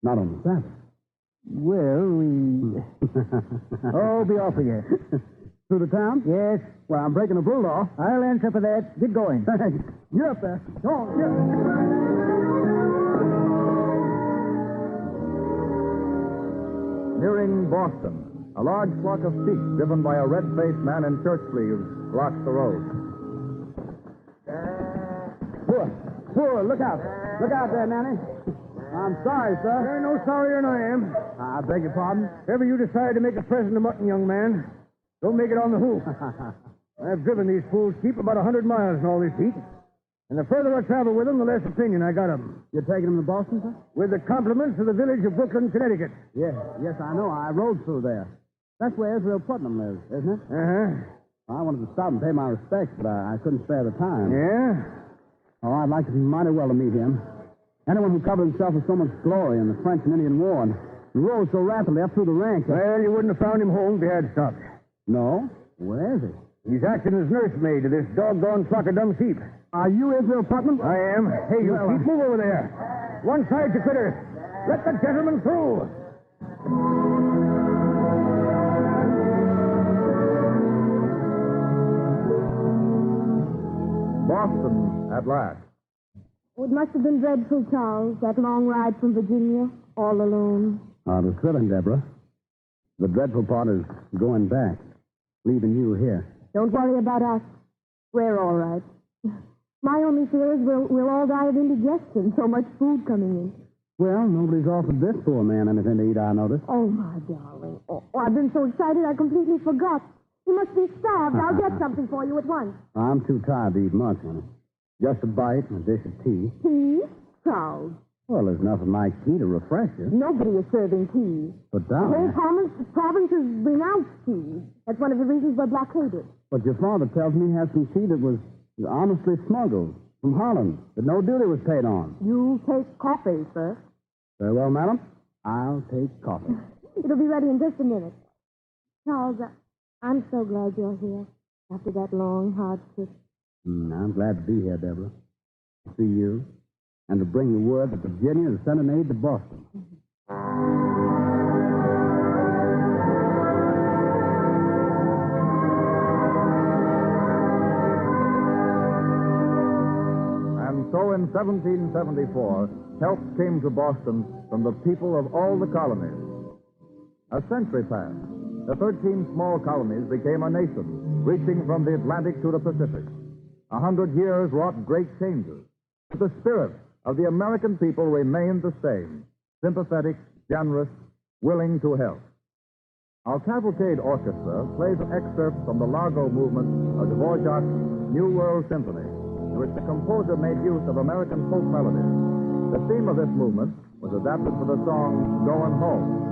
Not on the Sabbath. Well, we... Oh, be off with you. Through the town? Yes. Well, I'm breaking the blue law. I'll answer for that. Get going. You're up there. Go on. Nearing Boston, a large flock of sheep driven by a red-faced man in shirt sleeves blocks the road. Poor, look out. Look out there, Nanny. I'm sorry, sir. There ain't no sorrier than I am. I beg your pardon? If ever you decide to make a present of mutton, young man, don't make it on the hoof. I've driven these fools sheep about 100 miles in all this heat. And the further I travel with them, the less opinion I got of them. You're taking them to Boston, sir? With the compliments of the village of Brooklyn, Connecticut. Yes, I know. I rode through there. That's where Israel Putnam lives, isn't it? Uh-huh. I wanted to stop and pay my respects, but I couldn't spare the time. Yeah? Oh, I'd like mighty well to meet him. Anyone who covered himself with so much glory in the French and Indian War and rose so rapidly up through the ranks. Well, you wouldn't have found him home if you had stopped. No? Where is he? He's acting as nursemaid to this doggone flock of dumb sheep. Are you Israel Putnam? I am. Hey, you sheep, move over there. One side, you critter. Let the gentleman through. Boston at last. Oh, it must have been dreadful, Charles, that long ride from Virginia, all alone. It was thrilling, Deborah. The dreadful part is going back, leaving you here. Don't worry about us. We're all right. My only fear is we'll all die of indigestion, so much food coming in. Well, nobody's offered this poor man anything to eat, I noticed. Oh, my darling. Oh, I've been so excited I completely forgot. You must be starved. I'll get something for you at once. I'm too tired to eat much, honey. Just a bite and a dish of tea. Tea? Charles. Well, there's nothing like tea to refresh you. Nobody is serving tea. But, The darling... whole province has renounced tea. That's one of the reasons we're blockaded. But your father tells me he has some tea that was honestly smuggled from Holland, that no duty was paid on. You take coffee, sir. Very well, madam. I'll take coffee. It'll be ready in just a minute. Charles, I'm so glad you're here after that long, hard trip. I'm glad to be here, Deborah. To see you, and to bring the word that Virginia is sending aid to Boston. And so in 1774, help came to Boston from the people of all the colonies. A century passed. The 13 small colonies became a nation, reaching from the Atlantic to the Pacific. 100 years wrought great changes. But the spirit of the American people remained the same, sympathetic, generous, willing to help. Our Cavalcade Orchestra plays excerpts from the Largo movement of Dvorak's New World Symphony, in which the composer made use of American folk melodies. The theme of this movement was adapted for the song Going Home.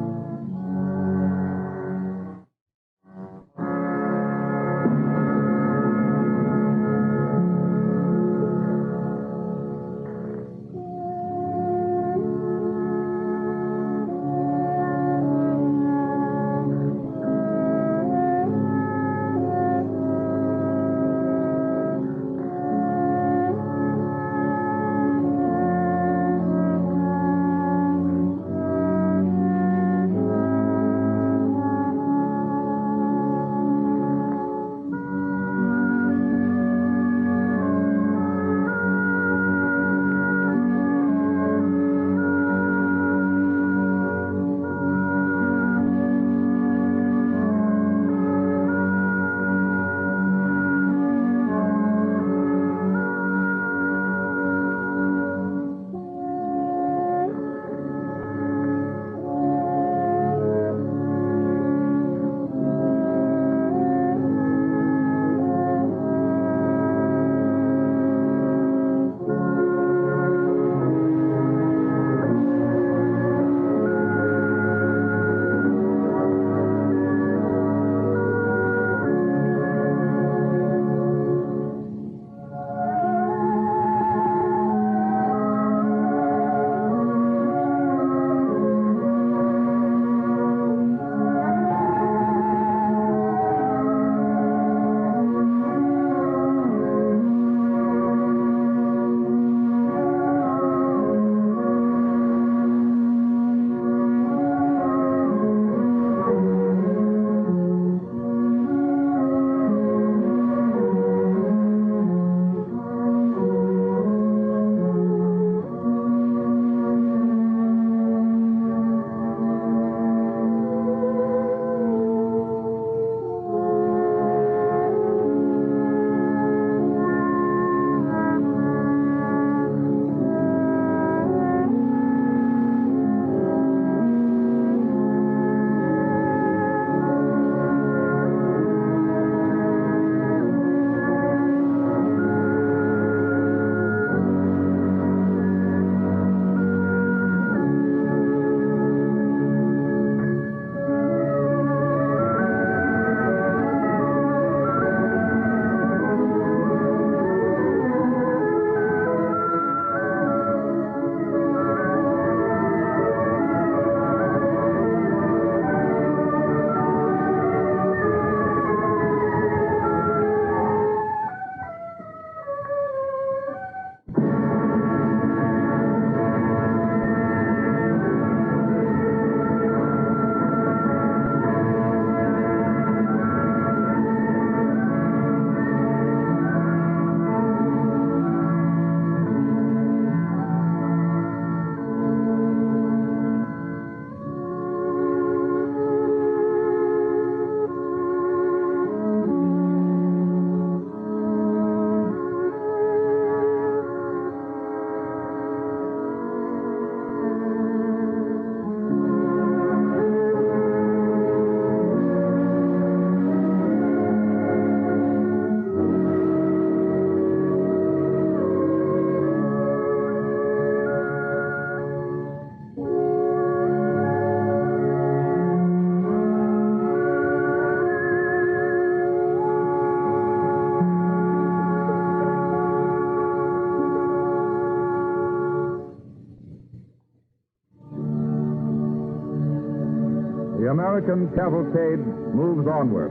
The American cavalcade moves onward.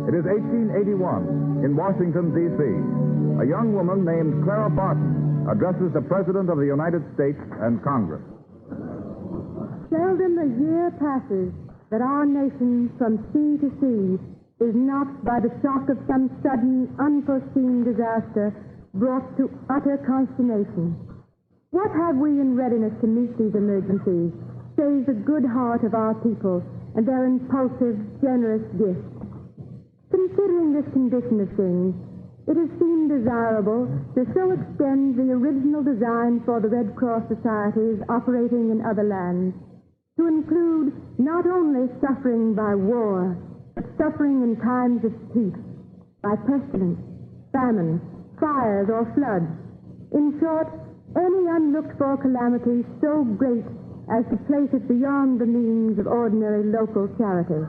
It is 1881 in Washington, D.C. A young woman named Clara Barton addresses the President of the United States and Congress. Seldom a year passes that our nation, from sea to sea, is knocked by the shock of some sudden, unforeseen disaster brought to utter consternation. What have we in readiness to meet these emergencies, save the good heart of our people and their impulsive, generous gifts? Considering this condition of things, it has seemed desirable to so extend the original design for the Red Cross societies operating in other lands to include not only suffering by war, but suffering in times of peace, by pestilence, famine, fires, or floods. In short, any unlooked-for calamity so great as to place it beyond the means of ordinary local charity.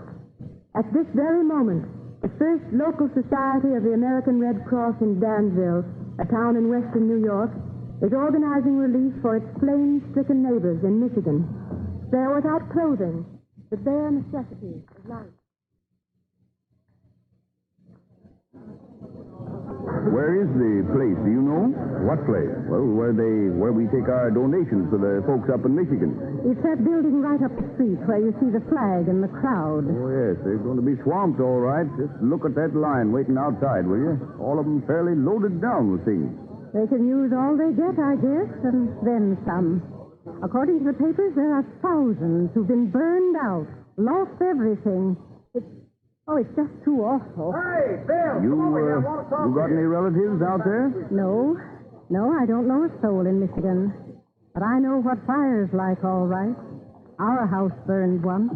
At this very moment, the first local society of the American Red Cross in Danville, a town in western New York, is organizing relief for its flame-stricken neighbors in Michigan. They are without clothing, the bare necessities of life. Where is the place? Do you know? What place? Well, where we take our donations for the folks up in Michigan. It's that building right up the street where you see the flag and the crowd. Oh, yes. They're going to be swamped, all right. Just look at that line waiting outside, will you? All of them fairly loaded down with things. They can use all they get, I guess, and then some. According to the papers, there are thousands who've been burned out, lost everything. It's just too awful. Hey, Bill! You got any relatives out there? No, I don't know a soul in Michigan. But I know what fire's like, all right. Our house burned once.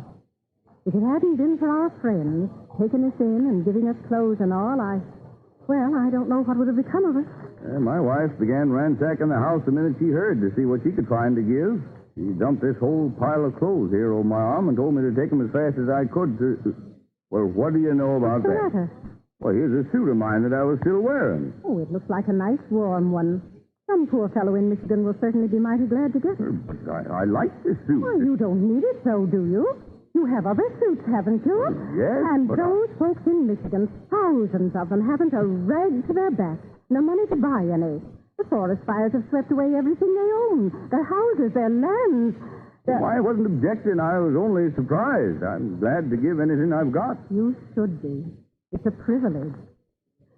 If it hadn't been for our friends taking us in and giving us clothes and all, I don't know what would have become of us. My wife began ransacking the house the minute she heard to see what she could find to give. She dumped this whole pile of clothes here over my arm and told me to take them as fast as I could to... Well, what do you know about What's the that? matter? Well, here's a suit of mine that I was still wearing. Oh, it looks like a nice warm one. Some poor fellow in Michigan will certainly be mighty glad to get it. But I like this suit. Well, you don't need it, so do you? You have other suits, haven't you? Yes, And but those folks in Michigan, thousands of them, haven't a rag to their backs, no money to buy any. The forest fires have swept away everything they own, their houses, their lands. Well, I wasn't objecting. I was only surprised. I'm glad to give anything I've got. You should be. It's a privilege.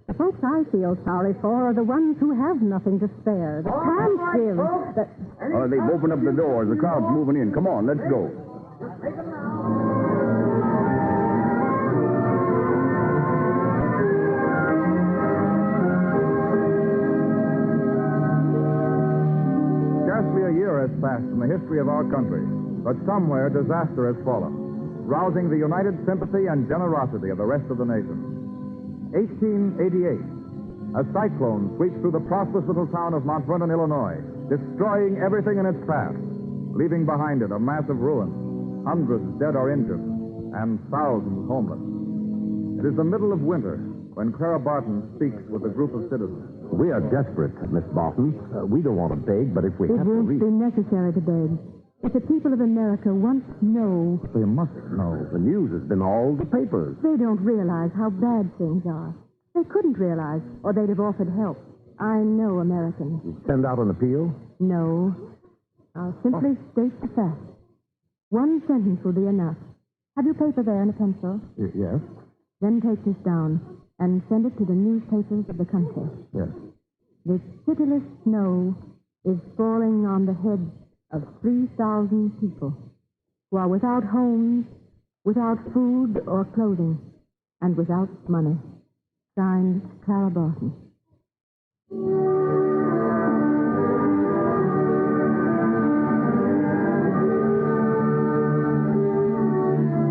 The folks I feel sorry for are the ones who have nothing to spare. The can't give. They've opened up the doors. The crowd's moving in. Come on, let's go. Scarcely a year has passed in the history of our country, but somewhere disaster has fallen, rousing the united sympathy and generosity of the rest of the nation. 1888, a cyclone sweeps through the prosperous little town of Mount Vernon, Illinois, destroying everything in its path, leaving behind it a mass of ruin, hundreds dead or injured, and thousands homeless. It is the middle of winter when Clara Barton speaks with a group of citizens. We are desperate, Miss Barton. We don't want to beg, but if we It have to won't reach... be necessary to beg. If the people of America once know... They must know. The news has been all the papers. They don't realize how bad things are. They couldn't realize, or they'd have offered help. I know Americans. Send out an appeal? No. I'll simply state the fact. One sentence will be enough. Have you paper there and a pencil? Yes. Then take this down and send it to the newspapers of the country. Yes. This pitiless snow is falling on the heads of 3,000 people who are without homes, without food or clothing, and without money. Signed, Clara Barton.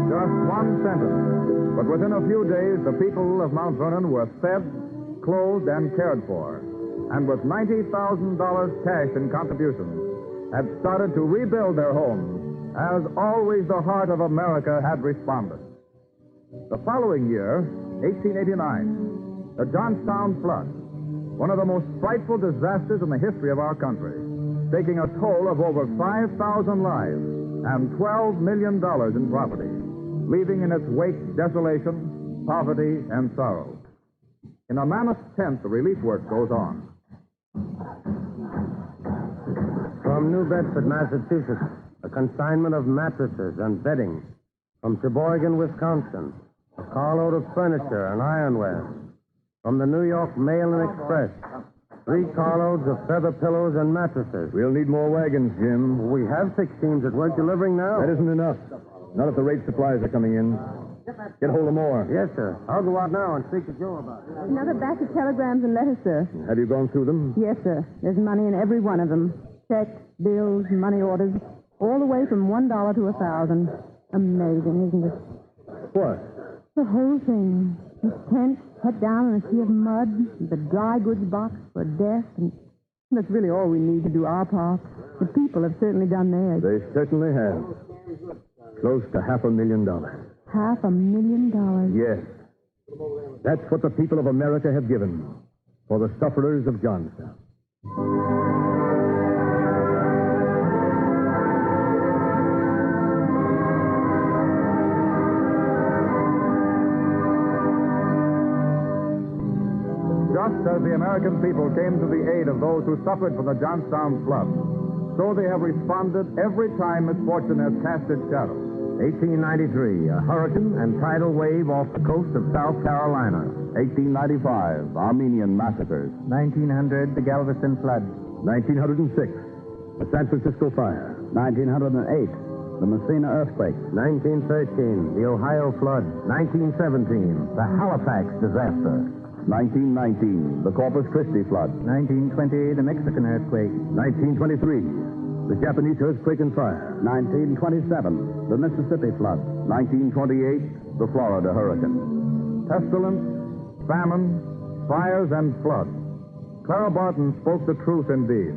Just one sentence. But within a few days, the people of Mount Vernon were fed, clothed, and cared for. And with $90,000 cash in contributions, had started to rebuild their homes, as always the heart of America had responded. The following year, 1889, the Johnstown flood, one of the most frightful disasters in the history of our country, taking a toll of over 5,000 lives and $12 million in property. leaving in its wake desolation, poverty, and sorrow. In a mammoth tent, the relief work goes on. From New Bedford, Massachusetts, a consignment of mattresses and bedding. From Sheboygan, Wisconsin, a carload of furniture and ironware. From the New York Mail and Express, 3 carloads of feather pillows and mattresses. We'll need more wagons, Jim. We have 6 teams at work delivering now. That isn't enough. Not if the rate supplies are coming in. Get hold of more. Yes, sir. I'll go out now and speak to Joe about it. Another batch of telegrams and letters, sir. Have you gone through them? Yes, sir. There's money in every one of them. Checks, bills, money orders, all the way from $1 to 1,000. Amazing, isn't it? What? The whole thing. His tent cut down in a sea of mud, the dry goods box for death, and that's really all we need to do our part. The people have certainly done theirs. They certainly have. Close to $500,000. $500,000. Yes. That's what the people of America have given for the sufferers of Johnstown. Just as the American people came to the aid of those who suffered from the Johnstown flood, so they have responded every time misfortune has cast its shadow. 1893, a hurricane and tidal wave off the coast of South Carolina. 1895, Armenian massacres. 1900, the Galveston flood. 1906, the San Francisco fire. 1908, the Messina earthquake. 1913, the Ohio flood. 1917, the Halifax disaster. 1919, the Corpus Christi flood. 1920, the Mexican earthquake. 1923, the Japanese earthquake and fire. 1927, the Mississippi flood. 1928, the Florida hurricane. Pestilence, famine, fires, and flood. Clara Barton spoke the truth indeed.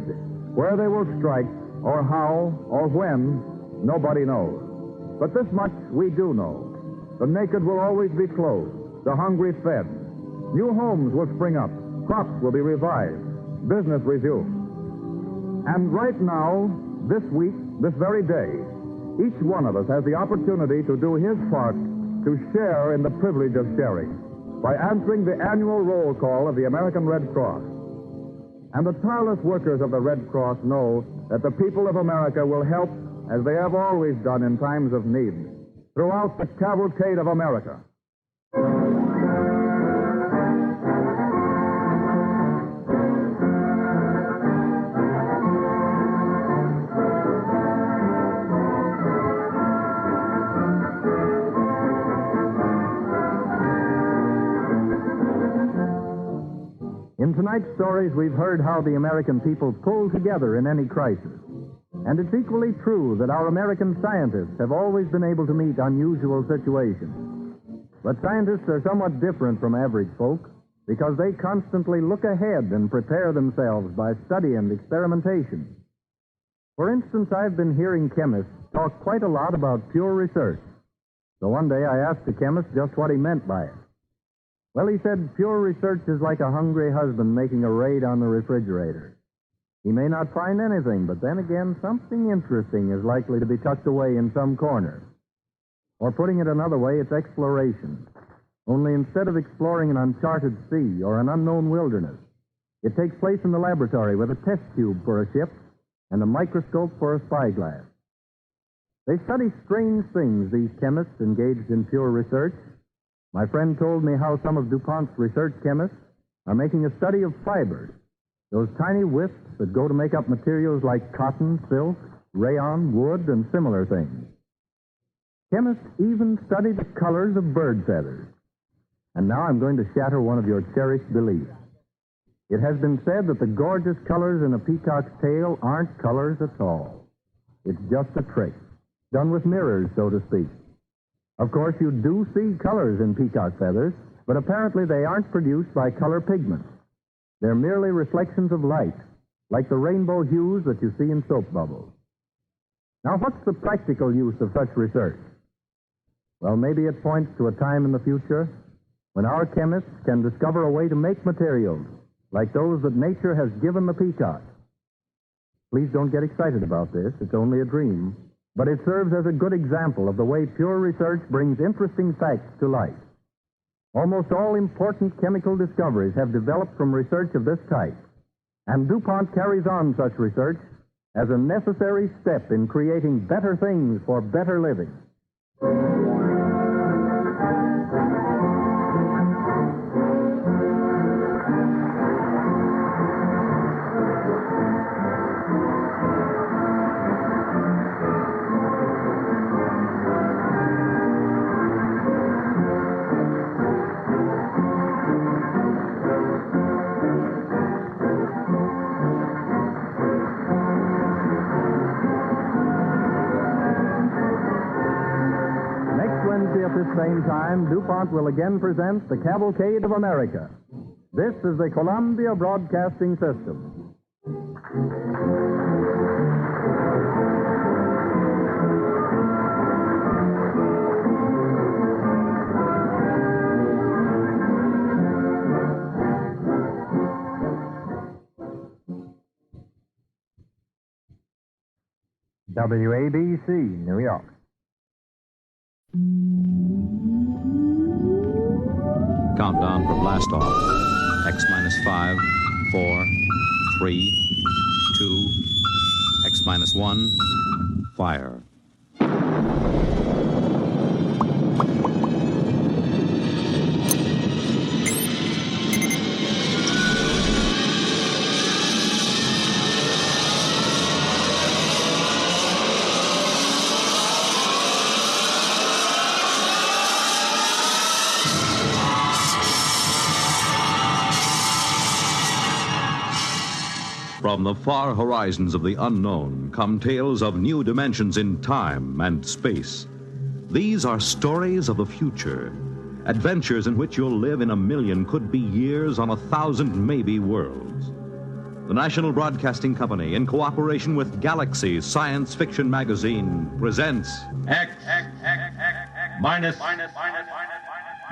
Where they will strike, or how, or when, nobody knows. But this much we do know. The naked will always be clothed, the hungry fed. New homes will spring up, crops will be revived, business resumed. And right now, this week, this very day, each one of us has the opportunity to do his part to share in the privilege of sharing by answering the annual roll call of the American Red Cross. And the tireless workers of the Red Cross know that the people of America will help as they have always done in times of need throughout the Cavalcade of America. In tonight's stories, we've heard how the American people pull together in any crisis. And it's equally true that our American scientists have always been able to meet unusual situations. But scientists are somewhat different from average folk because they constantly look ahead and prepare themselves by study and experimentation. For instance, I've been hearing chemists talk quite a lot about pure research. So one day I asked the chemist just what he meant by it. Well, he said pure research is like a hungry husband making a raid on the refrigerator. He may not find anything, but then again, something interesting is likely to be tucked away in some corner. Or putting it another way, it's exploration. Only instead of exploring an uncharted sea or an unknown wilderness, it takes place in the laboratory with a test tube for a ship and a microscope for a spyglass. They study strange things, these chemists engaged in pure research. My friend told me how some of DuPont's research chemists are making a study of fibers, those tiny wisps that go to make up materials like cotton, silk, rayon, wood, and similar things. Chemists even study the colors of bird feathers. And now I'm going to shatter one of your cherished beliefs. It has been said that the gorgeous colors in a peacock's tail aren't colors at all. It's just a trick, done with mirrors, so to speak. Of course, you do see colors in peacock feathers, but apparently they aren't produced by color pigments. They're merely reflections of light, like the rainbow hues that you see in soap bubbles. Now, what's the practical use of such research? Well, maybe it points to a time in the future when our chemists can discover a way to make materials like those that nature has given the peacock. Please don't get excited about this. It's only a dream. but it serves as a good example of the way pure research brings interesting facts to light. Almost all important chemical discoveries have developed from research of this type, and DuPont carries on such research as a necessary step in creating better things for better living. At this same time, DuPont will again present the Cavalcade of America. This is the Columbia Broadcasting System. WABC, New York. Countdown for blast off. X minus 5, 4, 3, 2, X minus 1, fire. From the far horizons of the unknown come tales of new dimensions in time and space. These are stories of the future, adventures in which you'll live in a million, could be years, on 1,000 maybe worlds. The National Broadcasting Company, in cooperation with Galaxy Science Fiction Magazine, presents X minus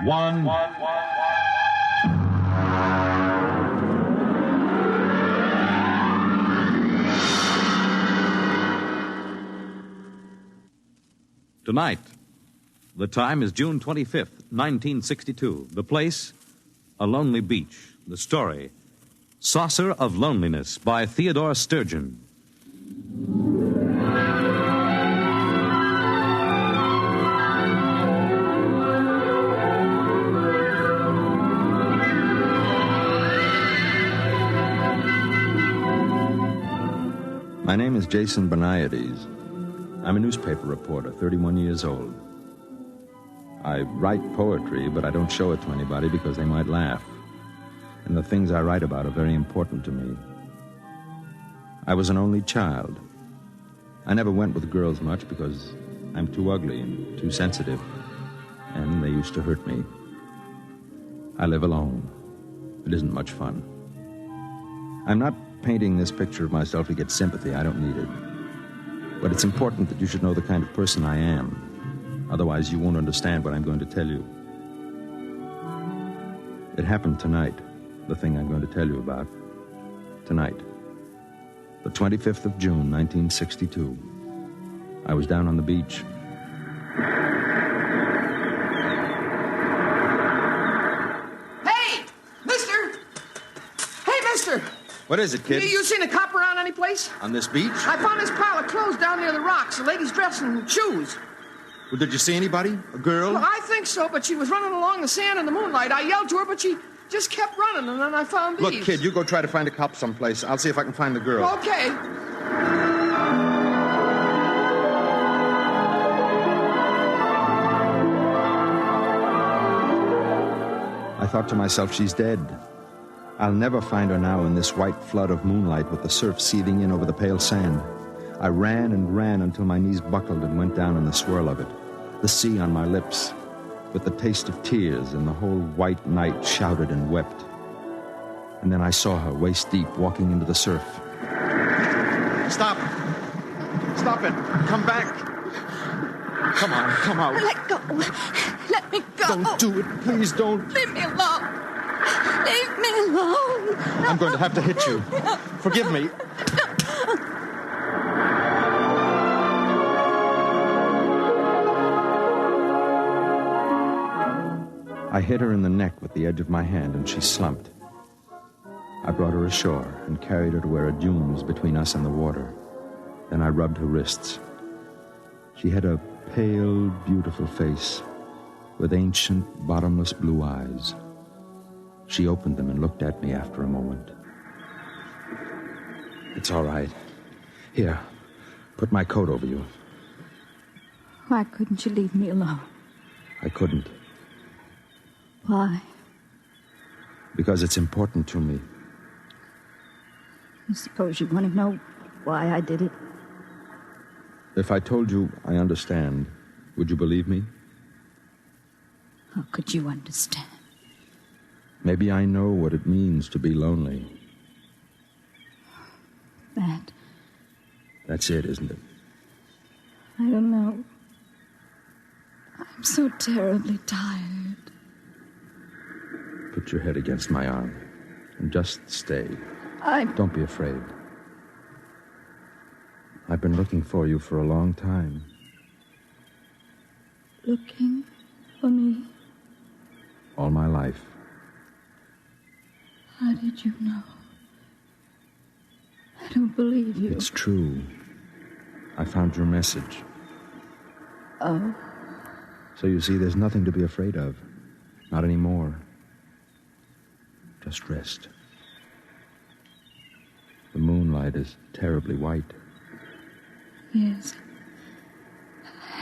1. Tonight, the time is June 25th, 1962. The place, a lonely beach. The story, Saucer of Loneliness by Theodore Sturgeon. My name is Jason Beniades. I'm a newspaper reporter, 31 years old. I write poetry, but I don't show it to anybody because they might laugh. And the things I write about are very important to me. I was an only child. I never went with girls much because I'm too ugly and too sensitive, and they used to hurt me. I live alone. It isn't much fun. I'm not painting this picture of myself to get sympathy. I don't need it. But it's important that you should know the kind of person I am. Otherwise, you won't understand what I'm going to tell you. It happened tonight, the thing I'm going to tell you about. Tonight. The 25th of June, 1962. I was down on the beach. Hey, mister! Hey, mister! What is it, kid? You seen a cop around any place? On this beach? I found this pile of clothes down near the rocks. The lady's dress and shoes. Well, did you see anybody? A girl? Well, I think so, but she was running along the sand in the moonlight. I yelled to her, but she just kept running, and then I found these. Look, kid, you go try to find a cop someplace. I'll see if I can find the girl. Okay. I thought to myself, she's dead. I'll never find her now in this white flood of moonlight with the surf seething in over the pale sand. I ran and ran until my knees buckled and went down in the swirl of it, the sea on my lips, with the taste of tears, and the whole white night shouted and wept. And then I saw her waist deep walking into the surf. Stop! Stop it! Come back! Come on, come out. Let go. Let me go. Don't do it. Please don't. Leave me alone. Leave me alone. I'm going to have to hit you. Forgive me. I hit her in the neck with the edge of my hand, and she slumped. I brought her ashore and carried her to where a dune was between us and the water. Then I rubbed her wrists. She had a pale, beautiful face with ancient, bottomless blue eyes. She opened them and looked at me after a moment. It's all right. Here, put my coat over you. Why couldn't you leave me alone? I couldn't. Why? Because it's important to me. I suppose you want to know why I did it. If I told you I understand, would you believe me? How could you understand? Maybe I know what it means to be lonely. That's it, isn't it? I don't know. I'm so terribly tired. Put your head against my arm and just stay. Don't be afraid. I've been looking for you for a long time. Looking for me? All my life. How did you know? I don't believe you. It's true. I found your message. Oh? So you see, there's nothing to be afraid of. Not anymore. Just rest. The moonlight is terribly white. Yes.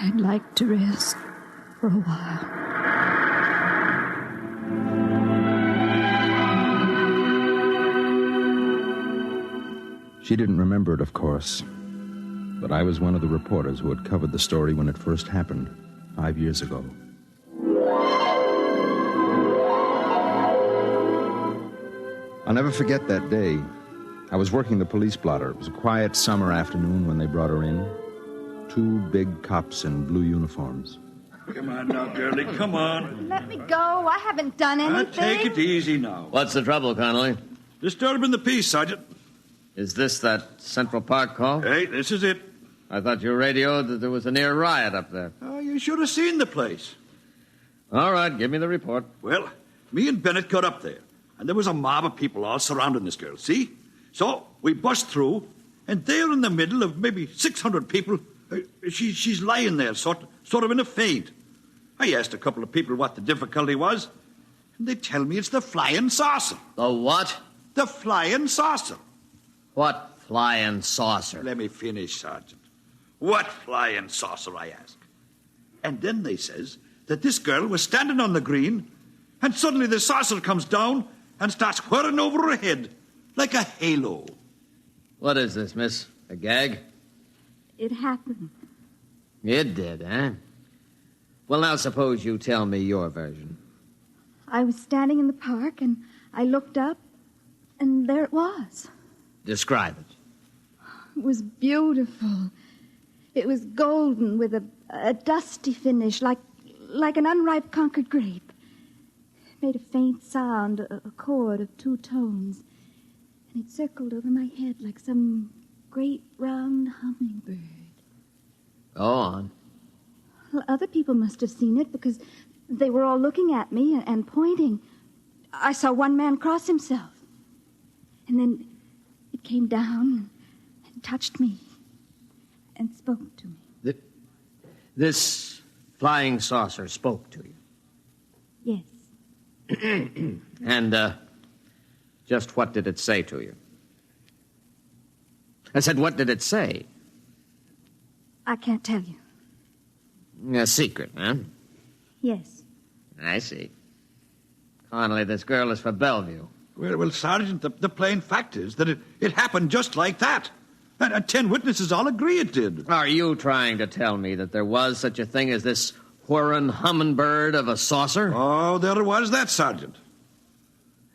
I'd like to rest for a while. She didn't remember it, of course. But I was one of the reporters who had covered the story when it first happened, 5 years ago. I'll never forget that day. I was working the police blotter. It was a quiet summer afternoon when they brought her in. 2 big cops in blue uniforms. Come on now, girlie, come on. Let me go. I haven't done anything. Take it easy now. What's the trouble, Connolly? Disturbing the peace, Sergeant. Is this that Central Park call? Hey, this is it. I thought you radioed that there was a near riot up there. Oh, you should have seen the place. All right, give me the report. Well, me and Bennett got up there, and there was a mob of people all surrounding this girl, see? So we bust through, and there in the middle of maybe 600 people, she's lying there, sort of in a faint. I asked a couple of people what the difficulty was, and they tell me it's the flying saucer. The what? The flying saucer. What flying saucer? Let me finish, Sergeant. What flying saucer, I ask. And then they says that this girl was standing on the green, and suddenly the saucer comes down and starts whirring over her head like a halo. What is this, miss? A gag? It happened. It did, eh? Well, now suppose you tell me your version. I was standing in the park, and I looked up, and there it was. Describe it. It was beautiful. It was golden with a dusty finish, like an unripe Concord grape. It made a faint sound, a chord of 2 tones. And it circled over my head like some great round hummingbird. Go on. Well, other people must have seen it because they were all looking at me and pointing. I saw one man cross himself. And then it came down and touched me and spoke to me. This flying saucer spoke to you? Yes. And, just what did it say to you? I said, what did it say? I can't tell you. A secret, huh? Yes. I see. Connolly, this girl is for Bellevue. Well, Sergeant, the plain fact is that it happened just like that. And 10 witnesses all agree it did. Are you trying to tell me that there was such a thing as this whirring hummingbird of a saucer? Oh, there was that, Sergeant.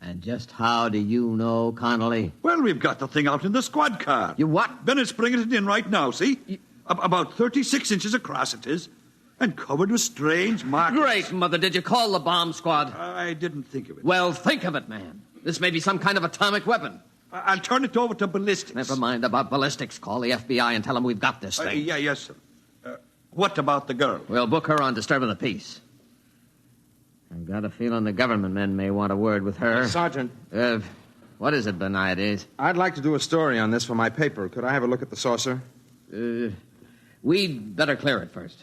And just how do you know, Connolly? Well, we've got the thing out in the squad car. You what? Bennett's bringing it in right now, see? About 36 inches across it is, and covered with strange markings. Great, Mother. Did you call the bomb squad? I didn't think of it. Well, think of it, man. This may be some kind of atomic weapon. I'll turn it over to ballistics. Never mind about ballistics. Call the FBI and tell them we've got this thing. Yes, sir. What about the girl? We'll book her on disturbing the peace. I've got a feeling the government men may want a word with her. Sergeant. What is it, Beniades? I'd like to do a story on this for my paper. Could I have a look at the saucer? We'd better clear it first.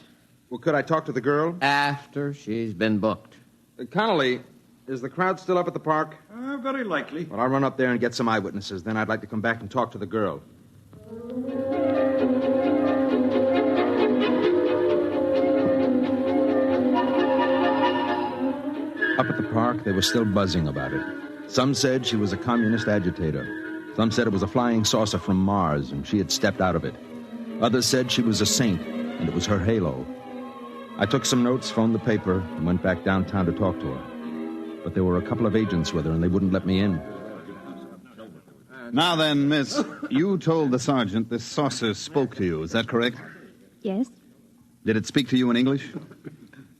Well, could I talk to the girl? After she's been booked. Connolly, is the crowd still up at the park? Very likely. Well, I'll run up there and get some eyewitnesses. Then I'd like to come back and talk to the girl. Up at the park, they were still buzzing about it. Some said she was a communist agitator. Some said it was a flying saucer from Mars, and she had stepped out of it. Others said she was a saint, and it was her halo. I took some notes, phoned the paper, and went back downtown to talk to her. But there were a couple of agents with her, and they wouldn't let me in. Now then, miss, you told the sergeant this saucer spoke to you. Is that correct? Yes? Did it speak to you in English?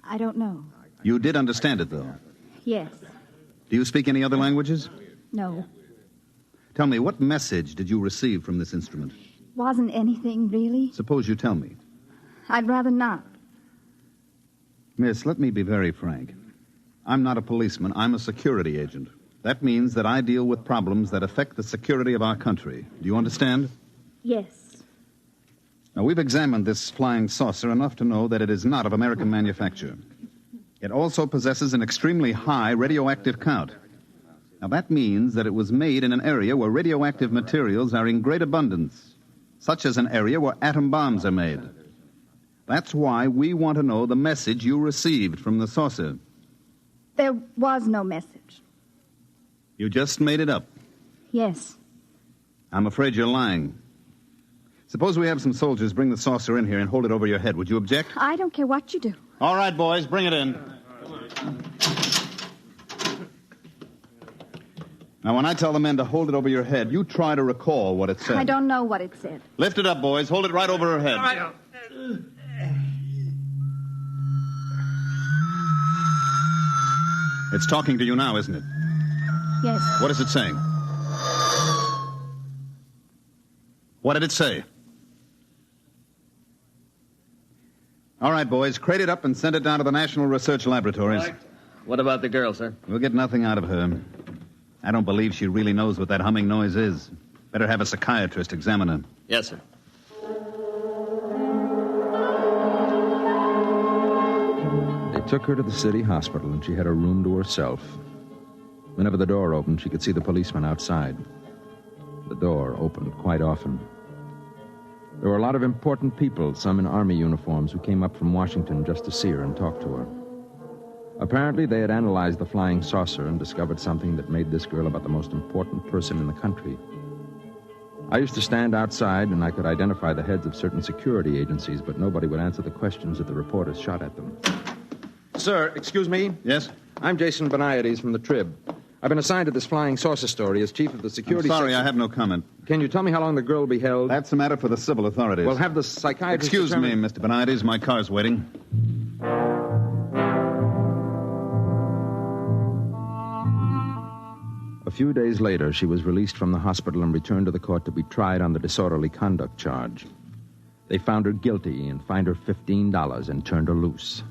I don't know. You did understand it, though. Yes. Do you speak any other languages? No. Tell me, what message did you receive from this instrument? Wasn't anything, really. Suppose you tell me. I'd rather not. Miss, let me be very frank. I'm not a policeman. I'm a security agent. That means that I deal with problems that affect the security of our country. Do you understand? Yes. Now, we've examined this flying saucer enough to know that it is not of American manufacture. It also possesses an extremely high radioactive count. Now, that means that it was made in an area where radioactive materials are in great abundance, such as an area where atom bombs are made. That's why we want to know the message you received from the saucer. There was no message. You just made it up. Yes. I'm afraid you're lying. Suppose we have some soldiers bring the saucer in here and hold it over your head. Would you object? I don't care what you do. All right, boys, bring it in. Now, when I tell the men to hold it over your head, you try to recall what it said. I don't know what it said. Lift it up, boys. Hold it right over her head. All right. It's talking to you now, isn't it? Yes. What is it saying? What did it say? All right, boys, crate it up and send it down to the National Research Laboratories. Right. What about the girl, sir? We'll get nothing out of her. I don't believe she really knows what that humming noise is. Better have a psychiatrist examine her. Yes, sir. They took her to the city hospital, and she had a room to herself. Whenever the door opened, she could see the policeman outside. The door opened quite often. There were a lot of important people, some in army uniforms, who came up from Washington just to see her and talk to her. Apparently, they had analyzed the flying saucer and discovered something that made this girl about the most important person in the country. I used to stand outside, and I could identify the heads of certain security agencies, but nobody would answer the questions that the reporters shot at them. Sir, excuse me? Yes? I'm Jason Beniades from the Trib. I've been assigned to this flying saucer story as chief of the security... I'm sorry, I have no comment. Can you tell me how long the girl will be held? That's a matter for the civil authorities. Well, have the psychiatrist... Excuse me, Mr. Beniades. My car's waiting. A few days later, she was released from the hospital and returned to the court to be tried on the disorderly conduct charge. They found her guilty and fined her $15 and turned her loose.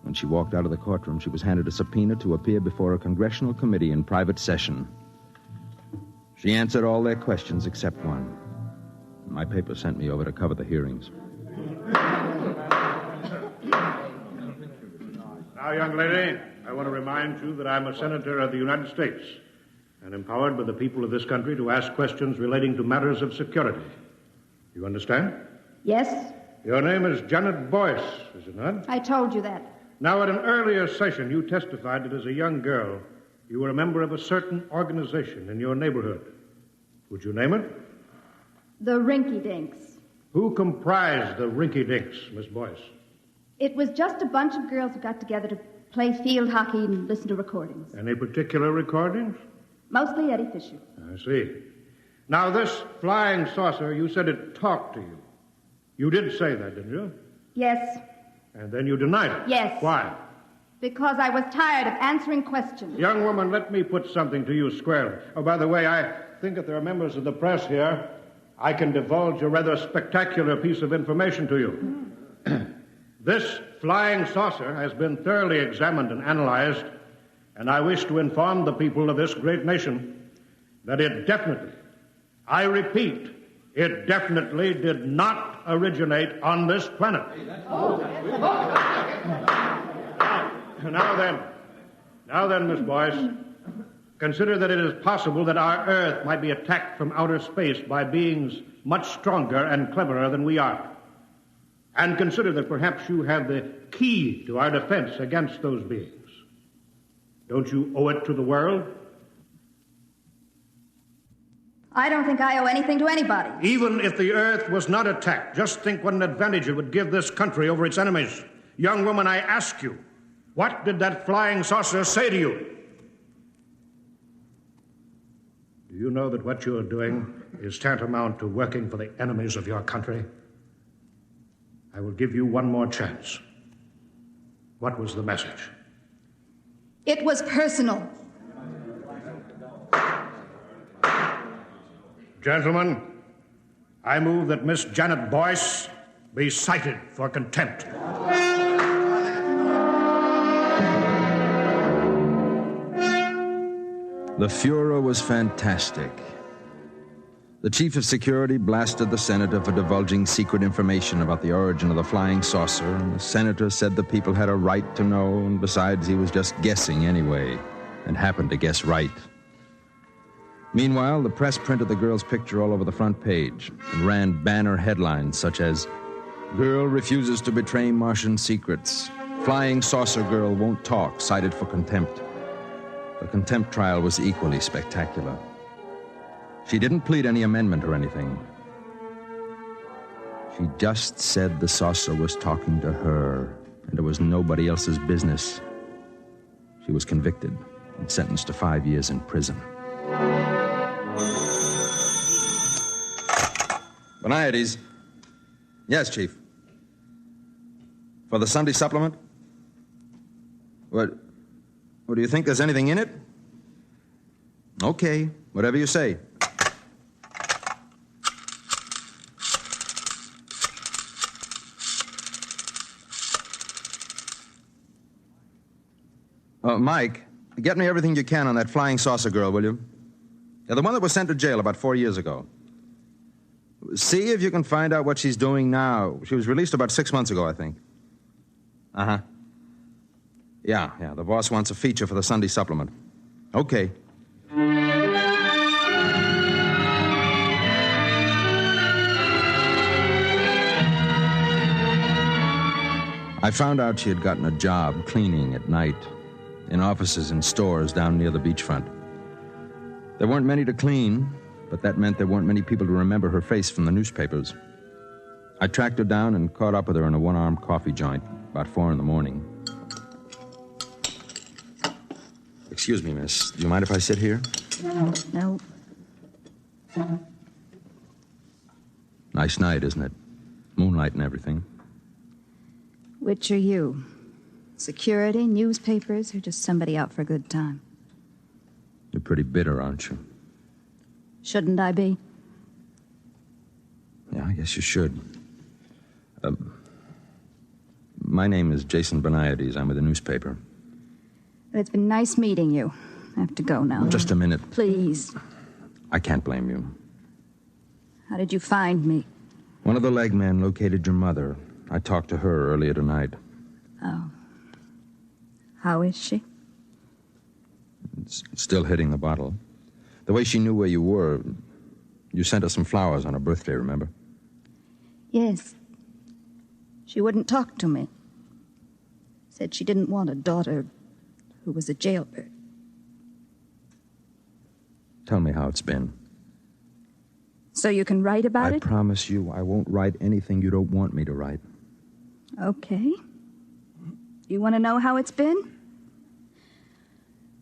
When she walked out of the courtroom, she was handed a subpoena to appear before a congressional committee in private session. She answered all their questions except one. My paper sent me over to cover the hearings. Now, young lady, I want to remind you that I'm a senator of the United States and empowered by the people of this country to ask questions relating to matters of security. You understand? Yes? Your name is Janet Boyce, is it not? I told you that. Now, at an earlier session, you testified that as a young girl, you were a member of a certain organization in your neighborhood. Would you name it? The Rinky Dinks. Who comprised the Rinky Dinks, Miss Boyce? It was just a bunch of girls who got together to play field hockey and listen to recordings. Any particular recordings? Mostly Eddie Fisher. I see. Now, this flying saucer, you said it talked to you. You did say that, didn't you? Yes. And then you denied it. Yes. Why? Because I was tired of answering questions. Young woman, let me put something to you squarely. Oh, by the way, I think that there are members of the press here. I can divulge a rather spectacular piece of information to you. This flying saucer has been thoroughly examined and analyzed, and I wish to inform the people of this great nation that it definitely, I repeat, it definitely did not originate on this planet. Now then, Miss Boyce, consider that it is possible that our Earth might be attacked from outer space by beings much stronger and cleverer than we are. And consider that perhaps you have the key to our defense against those beings. Don't you owe it to the world? I don't think I owe anything to anybody. Even if the Earth was not attacked, just think what an advantage it would give this country over its enemies. Young woman, I ask you, what did that flying saucer say to you? Do you know that what you are doing is tantamount to working for the enemies of your country? I will give you one more chance. What was the message? It was personal. Gentlemen, I move that Miss Janet Boyce be cited for contempt. The furor was fantastic. The chief of security blasted the senator for divulging secret information about the origin of the flying saucer, and the senator said the people had a right to know, and besides, he was just guessing anyway, and happened to guess right. Meanwhile, the press printed the girl's picture all over the front page and ran banner headlines such as, "Girl refuses to betray Martian secrets. Flying saucer girl won't talk, cited for contempt." The contempt trial was equally spectacular. She didn't plead any amendment or anything. She just said the saucer was talking to her, and it was nobody else's business. She was convicted and sentenced to 5 years in prison. Boniades. Yes, Chief. For the Sunday supplement? What do you think there's anything in it? Okay, whatever you say. Mike, get me everything you can on that flying saucer girl, will you? Yeah, the one that was sent to jail about 4 years ago. See if you can find out what she's doing now. She was released about 6 months ago, I think. Uh-huh. Yeah, the boss wants a feature for the Sunday supplement. Okay. I found out she had gotten a job cleaning at night in offices and stores down near the beachfront. There weren't many to clean, but that meant there weren't many people to remember her face from the newspapers. I tracked her down and caught up with her in a one-armed coffee joint about 4 a.m. Excuse me, miss. Do you mind if I sit here? No. Nice night, isn't it? Moonlight and everything. Which are you? Security, newspapers, or just somebody out for a good time? You're pretty bitter, aren't you? Shouldn't I be? Yeah, I guess you should. My name is Jason Boniades. I'm with the newspaper. Well, it's been nice meeting you. I have to go now. Just a minute. Please. I can't blame you. How did you find me? One of the leg men located your mother. I talked to her earlier tonight. Oh. How is she? Still hitting the bottle. The way she knew where you were, you sent her some flowers on her birthday, remember? Yes. She wouldn't talk to me. Said she didn't want a daughter who was a jailbird. Tell me how it's been. So you can write about it? I promise you I won't write anything you don't want me to write. Okay. You want to know how it's been?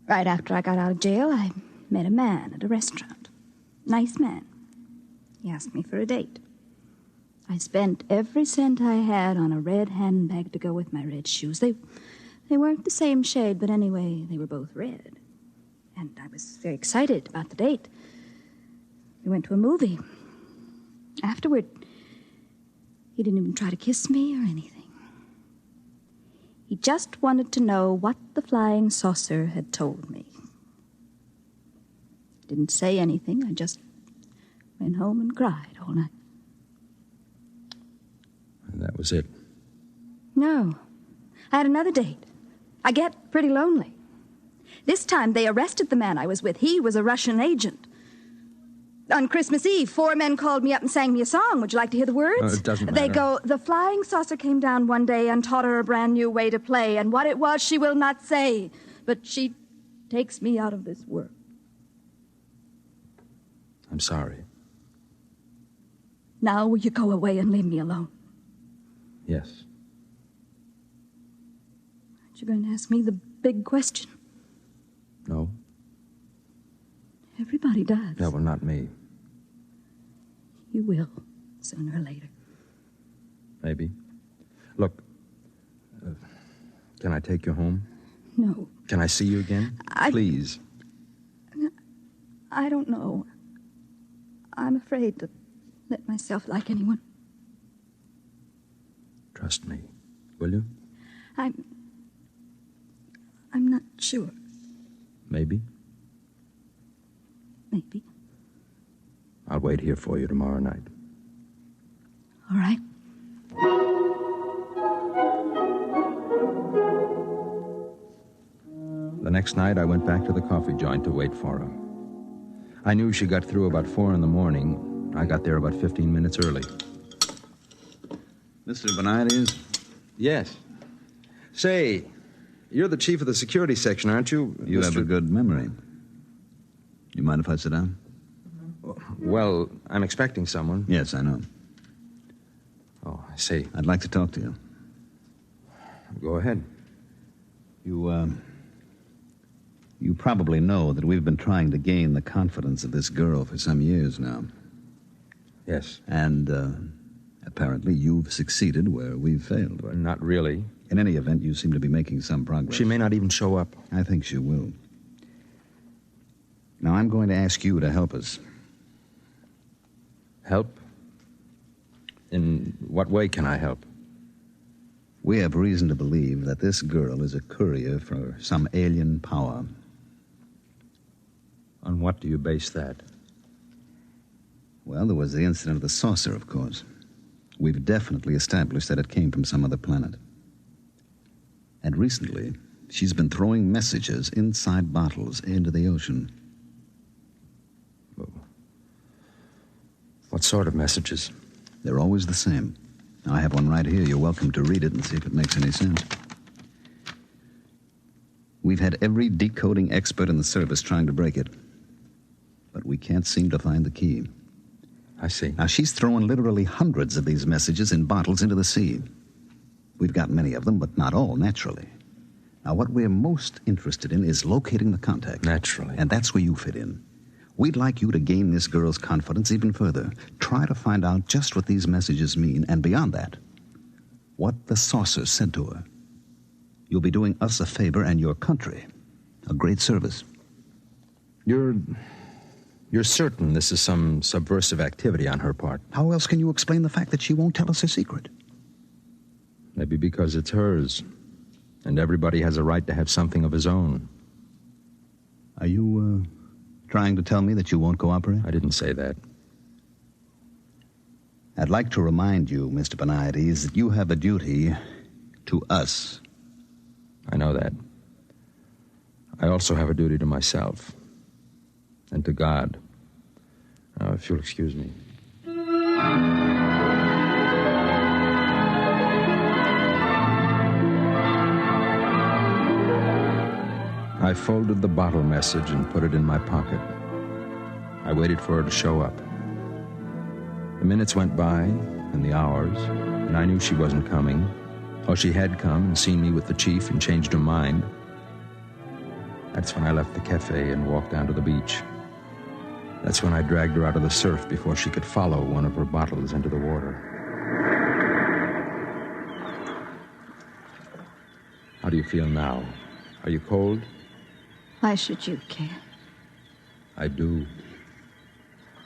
Right after I got out of jail, I met a man at a restaurant. Nice man. He asked me for a date. I spent every cent I had on a red handbag to go with my red shoes. They weren't the same shade, but anyway, they were both red. And I was very excited about the date. We went to a movie. Afterward, he didn't even try to kiss me or anything. He just wanted to know what the flying saucer had told me. Didn't say anything. I just went home and cried all night. And that was it. No. I had another date. I get pretty lonely. This time they arrested the man I was with. He was a Russian agent. On Christmas Eve, 4 men called me up and sang me a song. Would you like to hear the words? It doesn't matter. They go, the flying saucer came down one day and taught her a brand new way to play, and what it was she will not say, but she takes me out of this world. I'm sorry. Now will you go away and leave me alone? Yes. Aren't you going to ask me the big question? No. Everybody does. No, well, not me. You will, sooner or later. Maybe. Look, can I take you home? No. Can I see you again? Please. I don't know. I'm afraid to let myself like anyone. Trust me, will you? I'm not sure. Maybe. Maybe. I'll wait here for you tomorrow night. All right. The next night, I went back to the coffee joint to wait for her. I knew she got through about 4 in the morning. I got there about 15 minutes early. Mr. Benides? Yes. Say, you're the chief of the security section, aren't you? You have a good memory. You mind if I sit down? Well, I'm expecting someone. Yes, I know. Oh, I see. I'd like to talk to you. Go ahead. You probably know that we've been trying to gain the confidence of this girl for some years now. Yes. And, apparently you've succeeded where we've failed. Well, not really. In any event, you seem to be making some progress. She may not even show up. I think she will. Now, I'm going to ask you to help us. Help? In what way can I help? We have reason to believe that this girl is a courier for some alien power. On what do you base that? Well, there was the incident of the saucer, of course. We've definitely established that it came from some other planet. And recently, she's been throwing messages inside bottles into the ocean. What sort of messages? They're always the same. I have one right here. You're welcome to read it and see if it makes any sense. We've had every decoding expert in the service trying to break it. But we can't seem to find the key. I see. Now, she's throwing literally hundreds of these messages in bottles into the sea. We've got many of them, but not all, naturally. Now, what we're most interested in is locating the contact. Naturally. And that's where you fit in. We'd like you to gain this girl's confidence even further. Try to find out just what these messages mean, and beyond that, what the saucer said to her. You'll be doing us a favor and your country a great service. You're certain this is some subversive activity on her part? How else can you explain the fact that she won't tell us her secret? Maybe because it's hers, and everybody has a right to have something of his own. Are you, trying to tell me that you won't cooperate? I didn't say that. I'd like to remind you, Mr. Benides, that you have a duty to us. I know that. I also have a duty to myself and to God. Now, if you'll excuse me. I folded the bottle message and put it in my pocket. I waited for her to show up. The minutes went by, and the hours, and I knew she wasn't coming. Or she had come and seen me with the chief and changed her mind. That's when I left the cafe and walked down to the beach. That's when I dragged her out of the surf before she could follow one of her bottles into the water. How do you feel now? Are you cold? Why should you care? I do.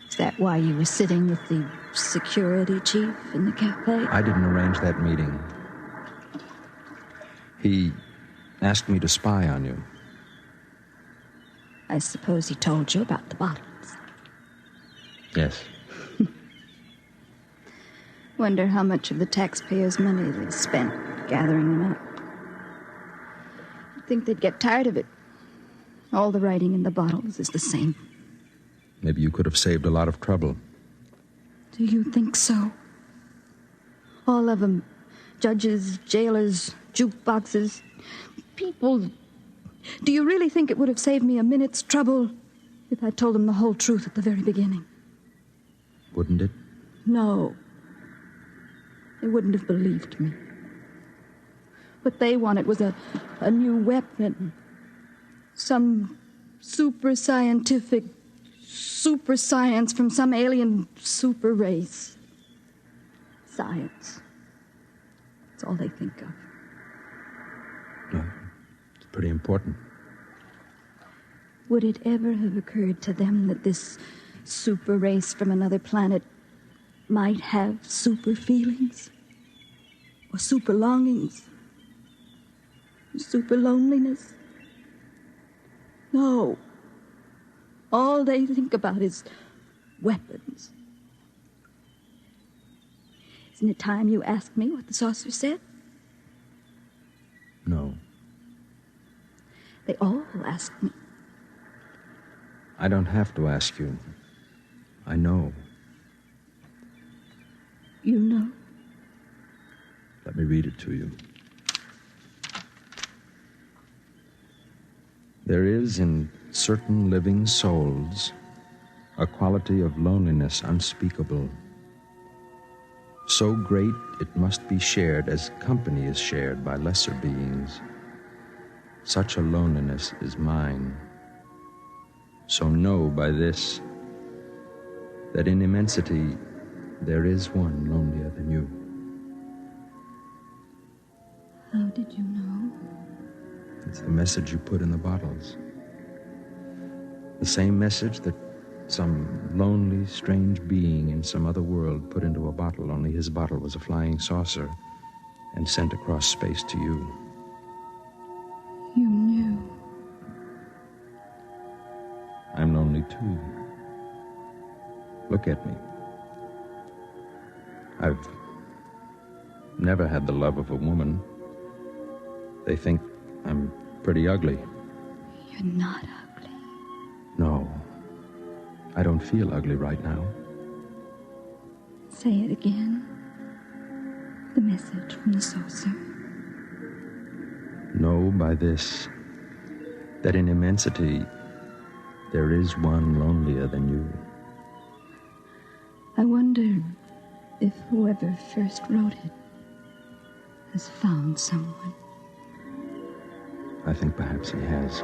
Is that why you were sitting with the security chief in the cafe? I didn't arrange that meeting. He asked me to spy on you. I suppose he told you about the bottles. Yes. Wonder how much of the taxpayers' money they spent gathering them up. You'd think they'd get tired of it. All the writing in the bottles is the same. Maybe you could have saved a lot of trouble. Do you think so? All of them. Judges, jailers, jukeboxes, people. Do you really think it would have saved me a minute's trouble if I told them the whole truth at the very beginning? Wouldn't it? No. They wouldn't have believed me. What they wanted was a new weapon. Some super scientific super science from some alien super race. Science. That's all they think of. No, it's pretty important. Would it ever have occurred to them that this super race from another planet might have super feelings? Or super longings? Super loneliness? No. All they think about is weapons. Isn't it time you asked me what the saucer said? No. They all ask me. I don't have to ask you. I know. You know? Let me read it to you. There is in certain living souls a quality of loneliness unspeakable, so great it must be shared as company is shared by lesser beings. Such a loneliness is mine. So know by this that in immensity there is one lonelier than you. How did you know? It's the message you put in the bottles. The same message that some lonely, strange being in some other world put into a bottle, only his bottle was a flying saucer and sent across space to you. You knew. I'm lonely too. Look at me. I've never had the love of a woman. They think I'm pretty ugly. You're not ugly. No. I don't feel ugly right now. Say it again. The message from the saucer. Know by this that in immensity there is one lonelier than you. I wonder if whoever first wrote it has found someone. I think perhaps he has.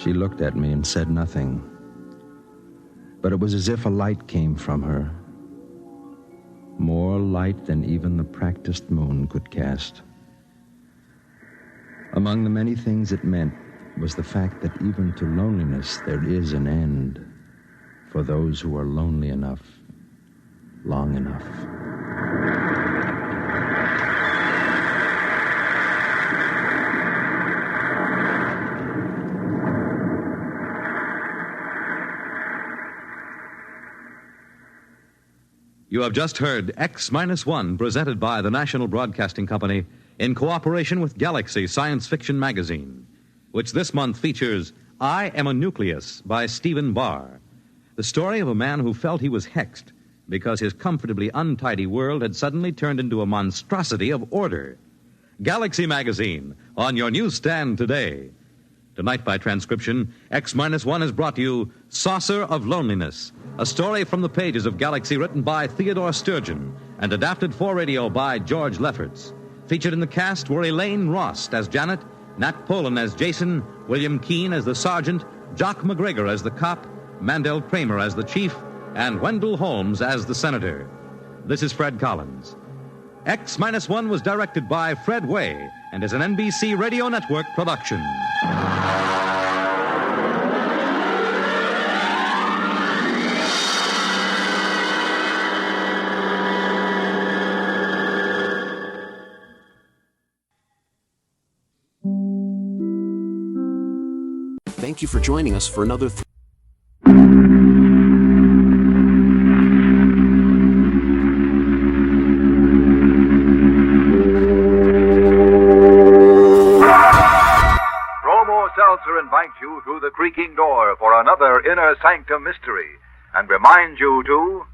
She looked at me and said nothing. But it was as if a light came from her. More light than even the practiced moon could cast. Among the many things it meant was the fact that even to loneliness there is an end for those who are lonely enough, long enough. You have just heard X-1, presented by the National Broadcasting Company in cooperation with Galaxy Science Fiction Magazine, which this month features I Am a Nucleus by Stephen Barr, the story of a man who felt he was hexed because his comfortably untidy world had suddenly turned into a monstrosity of order. Galaxy Magazine, on your newsstand today. Tonight, by transcription, X-1 has brought you Saucer of Loneliness, a story from the pages of Galaxy written by Theodore Sturgeon and adapted for radio by George Lefferts. Featured in the cast were Elaine Rost as Janet, Nat Polan as Jason, William Keane as the sergeant, Jock McGregor as the cop, Mandel Kramer as the chief, and Wendell Holmes as the senator. This is Fred Collins. X-1 was directed by Fred Way and is an NBC Radio Network production. thank you for joining us for another... Seltzer invites you through the creaking door for another Inner Sanctum mystery and reminds you to...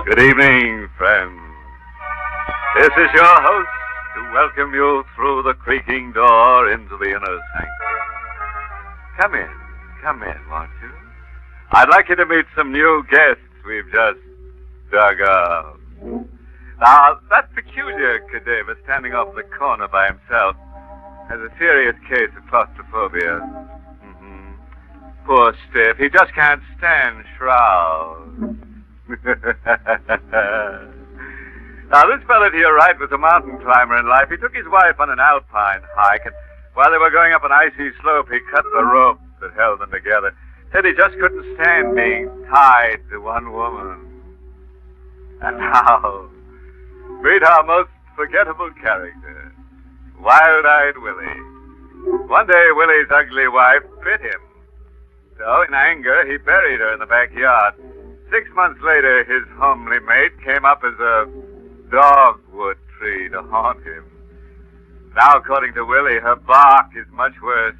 Good evening, friends. This is your host to welcome you through the creaking door into the inner sanctum. Come in, won't you? I'd like you to meet some new guests we've just dug up. Now, that peculiar cadaver standing off the corner by himself has a serious case of claustrophobia. Poor stiff. He just can't stand shrouds. Now, this fellow to your right was a mountain climber in life. He took his wife on an alpine hike, and while they were going up an icy slope, he cut the rope that held them together. Said he just couldn't stand being tied to one woman. And now, meet our most forgettable character, Wild-Eyed Willie. One day, Willie's ugly wife bit him. So, in anger, he buried her in the backyard. 6 months later, his homely mate came up as a dogwood tree to haunt him. Now, according to Willie, her bark is much worse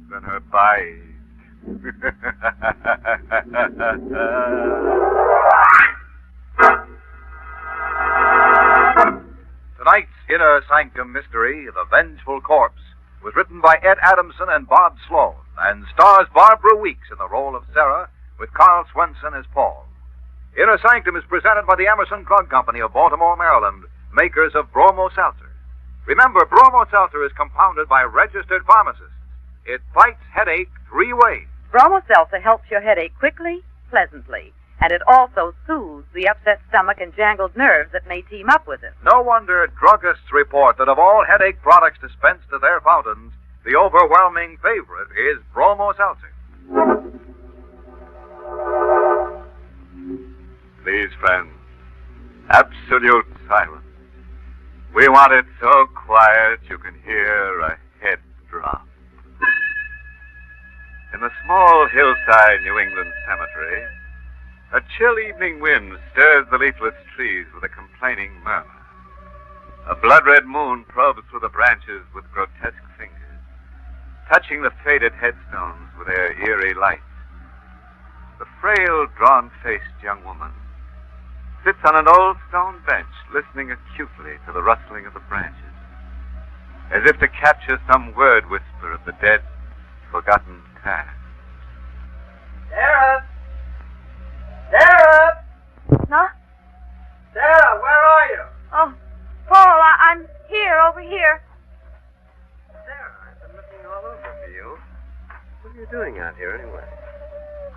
than her bite. Tonight's Inner Sanctum mystery, The Vengeful Corpse, was written by Ed Adamson and Bob Sloan, and stars Barbara Weeks in the role of Sarah, with Carl Swenson as Paul. Inner Sanctum is presented by the Emerson Drug Company of Baltimore, Maryland, makers of Bromo Seltzer. Remember, Bromo Seltzer is compounded by registered pharmacists. It fights headache 3 ways. Bromo Seltzer helps your headache quickly, pleasantly, and it also soothes the upset stomach and jangled nerves that may team up with it. No wonder druggists report that of all headache products dispensed to their fountains, the overwhelming favorite is Bromo Seltzer. Please, friends, absolute silence. We want it so quiet you can hear a head drop. In the small hillside New England cemetery, a chill evening wind stirs the leafless trees with a complaining murmur. A blood-red moon probes through the branches with grotesque fingers, touching the faded headstones with their eerie light. The frail, drawn-faced young woman sits on an old stone bench, listening acutely to the rustling of the branches, as if to capture some word whisper of the dead, forgotten past. Sarah! Sarah! Huh? Sarah, where are you? Oh, Paul, I'm here, over here. Sarah, I've been looking all over for you. What are you doing out here, anyway?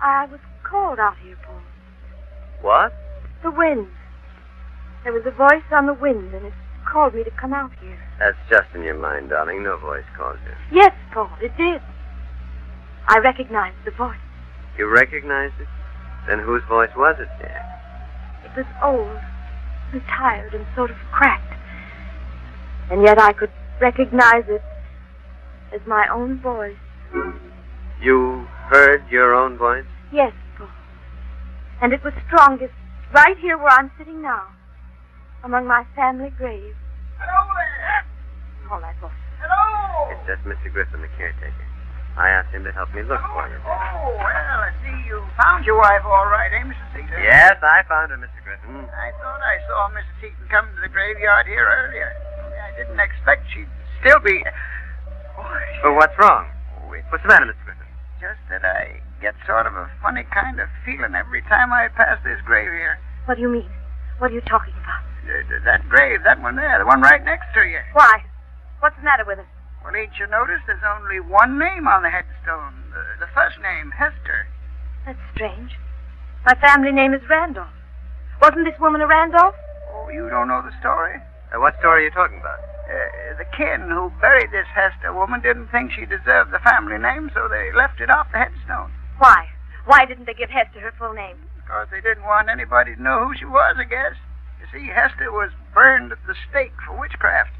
I was called out here, Paul. What? The wind. There was a voice on the wind, and it called me to come out here. That's just in your mind, darling. No voice calls you. Yes, Paul, it did. I recognized the voice. You recognized it? Then whose voice was it, dear? It was old, and tired, and sort of cracked. And yet I could recognize it as my own voice. You heard your own voice? Yes, Paul. And it was strongest right here where I'm sitting now, among my family graves. Hello there! All that voice. Hello! It's just Mr. Griffin, the caretaker. I asked him to help me look for you. Oh, well, I see you found your wife all right, eh, Mrs. Seaton? Yes, I found her, Mr. Griffin. I thought I saw Mrs. Seaton come to the graveyard here earlier. I didn't expect she'd still be... Well, what's wrong? What's the matter, Mr. Griffin? Just that I get sort of a funny kind of feeling every time I pass this grave here. What do you mean? What are you talking about? That grave, that one there, the one right next to you. Why? What's the matter with it? Well, ain't you noticed there's only one name on the headstone? The first name, Hester. That's strange. My family name is Randolph. Wasn't this woman a Randolph? Oh, you don't know the story? What story are you talking about? The kin who buried this Hester woman didn't think she deserved the family name, so they left it off the headstone. Why? Why didn't they give Hester her full name? Because they didn't want anybody to know who she was, I guess. You see, Hester was burned at the stake for witchcraft.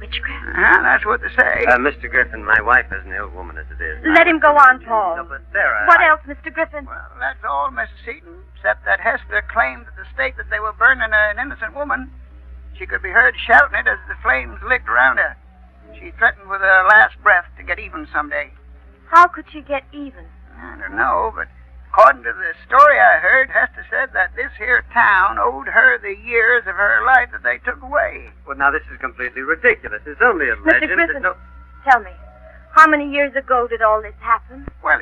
Witchcraft? That's what they say. Mr. Griffin, my wife is an ill woman as it is. Let him go on, Paul. No, but Sarah... What else, Mr. Griffin? Well, that's all, Mrs. Seaton, except that Hester claimed at the stake that they were burning an innocent woman. She could be heard shouting it as the flames licked around her. She threatened with her last breath to get even someday. How could she get even? I don't know, but according to the story I heard, Hester said that this here town owed her the years of her life that they took away. Well, now, this is completely ridiculous. It's only a legend. Mr. Griffin, No... tell me, how many years ago did all this happen? Well,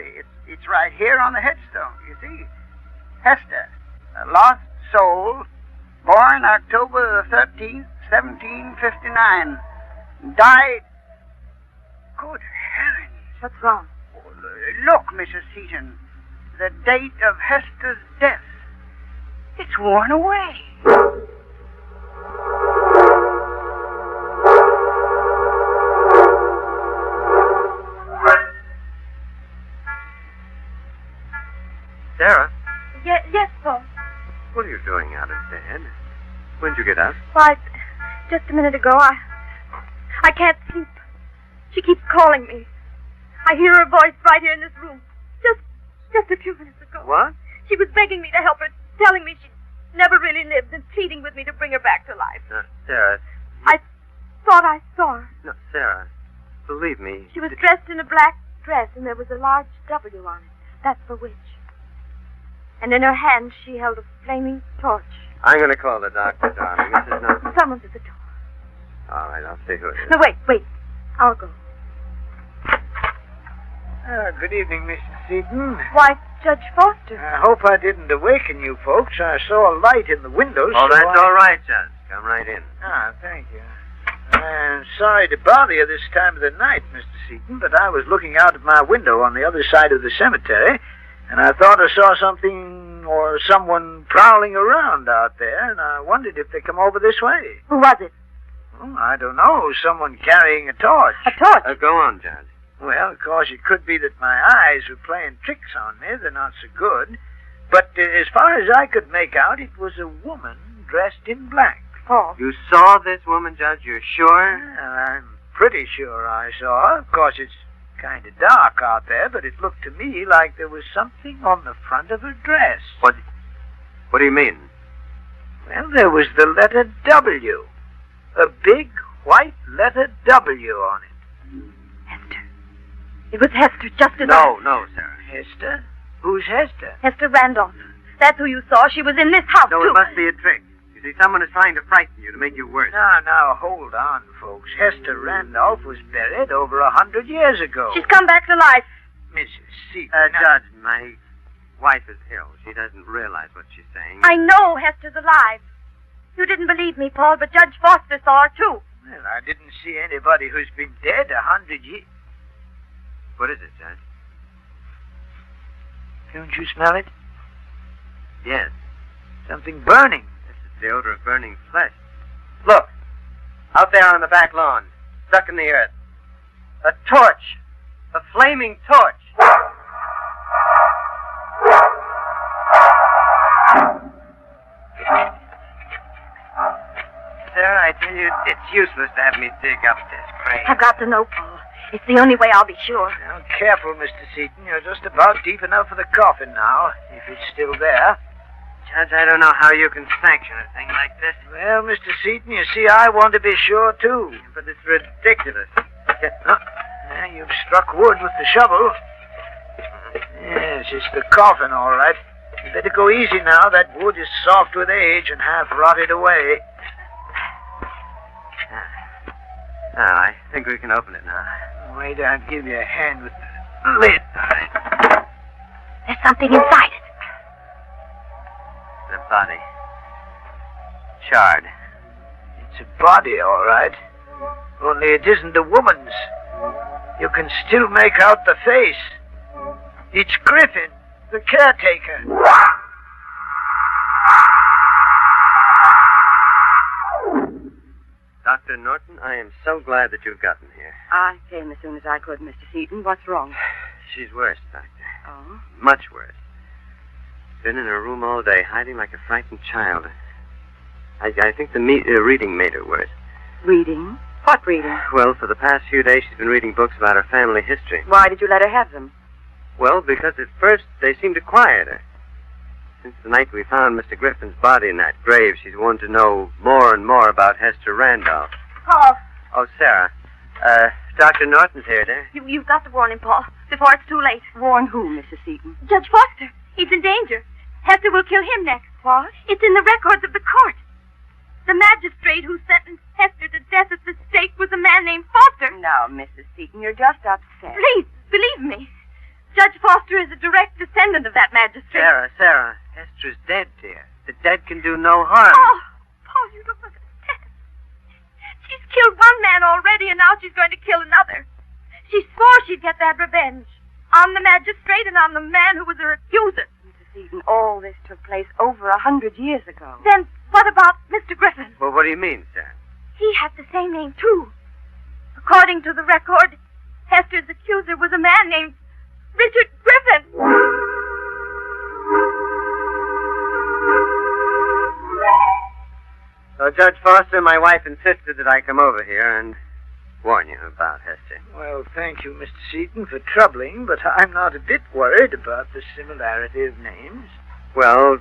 it's right here on the headstone, you see. Hester, a lost soul, born October the 13th, 1759. Died... Good heavens. What's wrong? Look, Mrs. Seaton. The date of Hester's death. It's worn away. Sarah? Yes, Paul. What are you doing out of bed? When'd you get up? Why, just a minute ago, I can't sleep. She keeps calling me. I hear her voice right here in this room. Just a few minutes ago. What? She was begging me to help her, telling me she never really lived and pleading with me to bring her back to life. Sarah. I thought I saw her. No, Sarah. Believe me. She was dressed in a black dress, and there was a large W on it. That's for witch. And in her hand, she held a flaming torch. I'm going to call the doctor, darling. This is not... Someone's at the door. All right, I'll see who it is. No, wait. I'll go. Good evening, Mrs. Seaton. Why, Judge Foster. I hope I didn't awaken you folks. I saw a light in the windows. Oh, that's all right, Judge. Come right in. Thank you. I'm sorry to bother you this time of the night, Mr. Seaton, but I was looking out of my window on the other side of the cemetery, and I thought I saw something or someone prowling around out there, and I wondered if they come over this way. Who was it? Oh, I don't know. Someone carrying a torch. A torch? Go on, Judge. Well, of course, it could be that my eyes were playing tricks on me. They're not so good. But as far as I could make out, it was a woman dressed in black. Paul. You saw this woman, Judge? You're sure? Well, I'm pretty sure I saw her. Of course, it's kind of dark out there, but it looked to me like there was something on the front of her dress. What do you mean? Well, there was the letter W. A big white letter W on it. Hester. It was Hester, just as No, Sarah. Hester? Who's Hester? Hester Randolph. That's who you saw. She was in this house, No, too. it must be a trick. You see, someone is trying to frighten you to make you worse. Now, hold on, folks. Hester Randolph was buried over 100 years ago. She's come back to life. Mrs. Seaton. Judge, my wife is ill. She doesn't realize what she's saying. I know Hester's alive. You didn't believe me, Paul, but Judge Foster saw her, too. Well, I didn't see anybody who's been dead 100 years. What is it, Judge? Don't you smell it? Yes. Something burning. It's the odor of burning flesh. Look! Out there on the back lawn, stuck in the earth. A torch! A flaming torch! Sarah, I tell you, it's useless to have me dig up this grave. I've got to know, Paul. It's the only way I'll be sure. Now, careful, Mr. Seaton. You're just about deep enough for the coffin now, if it's still there. Judge, I don't know how you can sanction a thing like this. Well, Mr. Seaton, you see, I want to be sure, too. But it's ridiculous. You've struck wood with the shovel. Yes, it's the coffin, all right. You better go easy now. That wood is soft with age and half rotted away. I think we can open it now. Wait, I'll give you a hand with the lid. There's something inside it. The body. Charred. It's a body, all right. Only it isn't a woman's. You can still make out the face. It's Griffin, the caretaker. Dr. Norton, I am so glad that you've gotten here. I came as soon as I could, Mr. Seaton. What's wrong? She's worse, Doctor. Oh? Much worse. Been in her room all day, hiding like a frightened child. I think the reading made her worse. Reading? What reading? Well, for the past few days, she's been reading books about her family history. Why did you let her have them? Well, because at first they seemed to quiet her. Since the night we found Mr. Griffin's body in that grave, she's wanted to know more and more about Hester Randolph. Paul, Oh, Sarah. Dr. Norton's here, dear. you've got to warn him, Paul, before it's too late. Warn who, Mrs. Seaton? Judge Foster. He's in danger. Hester will kill him next. What? It's in the records of the court. The magistrate who sentenced Hester to death at the stake was a man named Foster. Now, Mrs. Seaton, you're just upset. Please, believe me. Judge Foster is a direct descendant of that magistrate. Sarah. Hester's dead, dear. The dead can do no harm. Oh, Paul, you don't understand. She's killed one man already, and now she's going to kill another. She swore she'd get that revenge on the magistrate and on the man who was her accuser. Mrs. Seaton, all this took place over 100 years ago. Then what about Mr. Griffin? Well, what do you mean, Sarah? He had the same name, too. According to the record, Hester's accuser was a man named Richard Griffin. So, Judge Foster, my wife insisted that I come over here and warn you about Hester. Well, thank you, Mr. Seaton, for troubling, but I'm not a bit worried about the similarity of names. Well,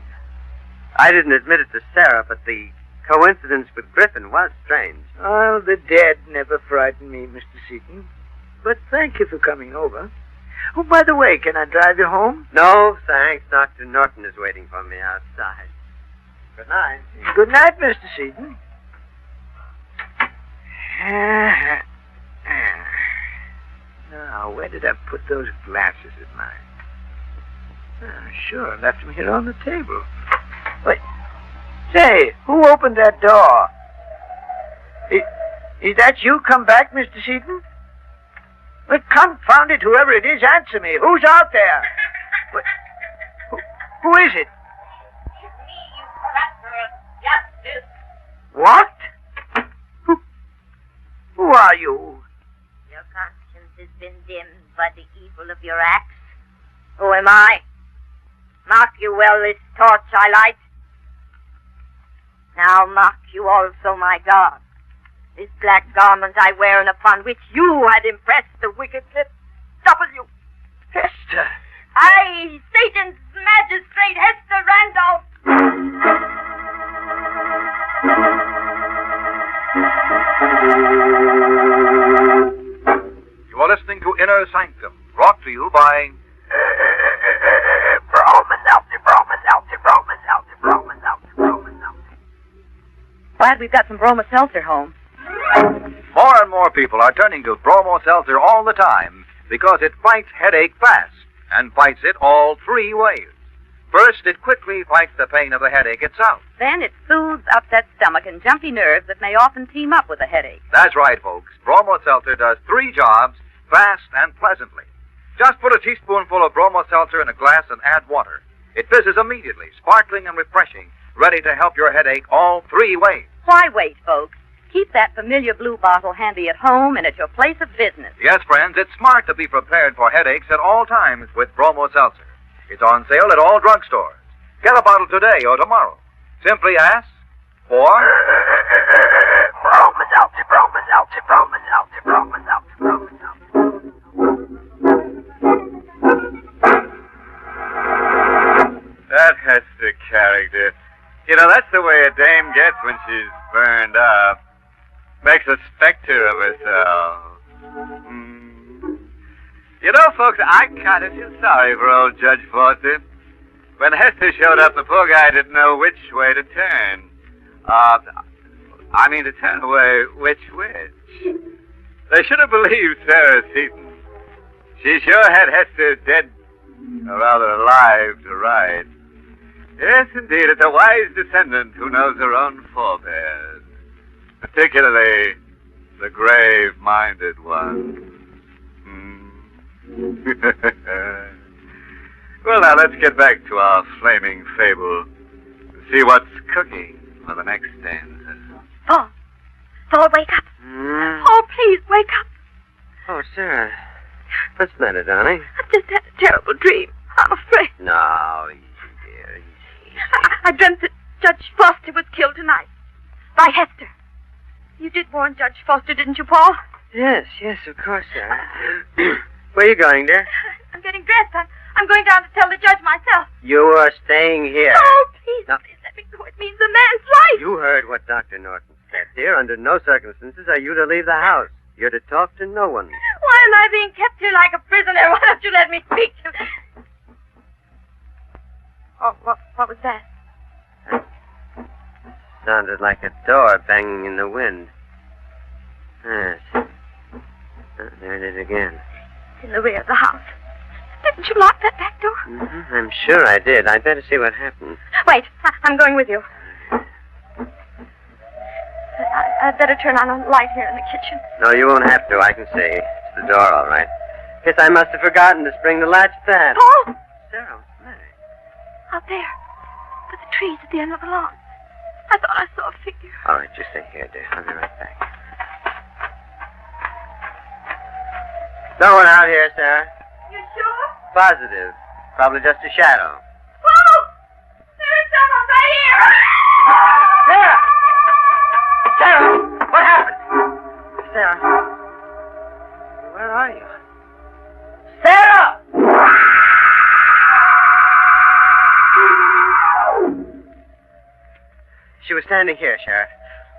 I didn't admit it to Sarah, but the coincidence with Griffin was strange. Well, the dead never frighten me, Mr. Seaton. But thank you for coming over. Oh, by the way, can I drive you home? No, thanks. Dr. Norton is waiting for me outside. Good night. Good night, Mr. Seaton. Now, where did I put those glasses of mine? Sure, I left them here on the table. Wait. Say, who opened that door? Is that you come back, Mr. Seaton? Well, confound it, whoever it is, answer me. Who's out there? Who is it? What? Who are you? Your conscience has been dimmed by the evil of your acts. Who am I? Mark you well this torch I light. Now mark you also my God. This black garment I wear and upon which you had impressed the wicked lips. W. Hester. I, Satan's magistrate, Hester Randolph. You are listening to Inner Sanctum, brought to you by... Glad we've got some Broma Seltzer home. More and more people are turning to Bromo Seltzer all the time because it fights headache fast and fights it all three ways. First, it quickly fights the pain of the headache itself. Then it soothes upset stomach and jumpy nerves that may often team up with a headache. That's right, folks. Bromo Seltzer does three jobs fast and pleasantly. Just put a teaspoonful of Bromo Seltzer in a glass and add water. It fizzes immediately, sparkling and refreshing, ready to help your headache all three ways. Why wait, folks? Keep that familiar blue bottle handy at home and at your place of business. Yes, friends, it's smart to be prepared for headaches at all times with Bromo Seltzer. It's on sale at all drugstores. Get a bottle today or tomorrow. Simply ask for... Broma Seltzer, Broma Seltzer, Broma Seltzer, Broma Seltzer, Broma Seltzer. That Hester character. You know, that's the way a dame gets when she's burned up. Makes a specter of herself. You know, folks, I kind of feel sorry for old Judge Foster. When Hester showed up, the poor guy didn't know which way to turn. To turn away which. They should have believed Sarah Seaton. She sure had Hester dead, or rather alive, to right. Yes, indeed, it's a wise descendant who knows her own forebears. Particularly the grave-minded one. Well, now, let's get back to our flaming fable and see what's cooking for the next stanza. Paul, Paul, wake up. Paul, please, wake up. Oh, Sarah. What's the matter, darling? I've just had a terrible dream. I'm afraid. No, easy, dear, easy. I dreamt that Judge Foster was killed tonight. By Hester. You did warn Judge Foster, didn't you, Paul? Yes, of course, Sarah. Where are you going, dear? I'm getting dressed. I'm going down to tell the judge myself. You are staying here. Oh, please, No. please let me go. It means a man's life. You heard what Dr. Norton said, dear. Under no circumstances are you to leave the house. You're to talk to no one. Why am I being kept here like a prisoner? Why don't you let me speak to... Oh, what was that? Sounded like a door banging in the wind. Yes. There it is again. It's in the rear of the house. Didn't you lock that back door? Mm-hmm. I'm sure I did. I'd better see what happened. Wait, I'm going with you. I'd better turn on a light here in the kitchen. No, you won't have to. I can see. It's the door, all right. Guess I must have forgotten to spring the latch back. Paul! Sarah, what's the matter? Out there. By the trees at the end of the lawn. I thought I saw a figure. All right, just stay here, dear. I'll be right back. No one out here, Sarah. You sure? Positive. Probably just a shadow. Paul! There's someone right here! Sarah! Sarah! What happened? Sarah? Where are you? Sarah! She was standing here, Sheriff.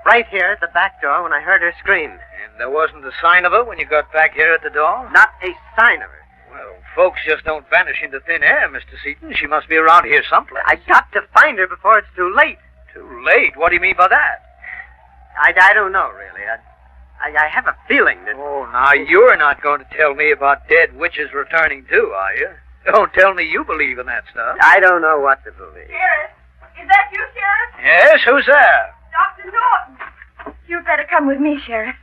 Right here at the back door when I heard her scream. And there wasn't a sign of her when you got back here at the door? Not a sign of her. Well, folks just don't vanish into thin air, Mr. Seaton. She must be around here someplace. I got to find her before it's too late. Too late? What do you mean by that? I don't know, really. I have a feeling that... Oh, now, you're not going to tell me about dead witches returning too, are you? Don't tell me you believe in that stuff. I don't know what to believe. Sheriff, is that you, Sheriff? Yes, who's there? Dr. Norton. You'd better come with me, Sheriff.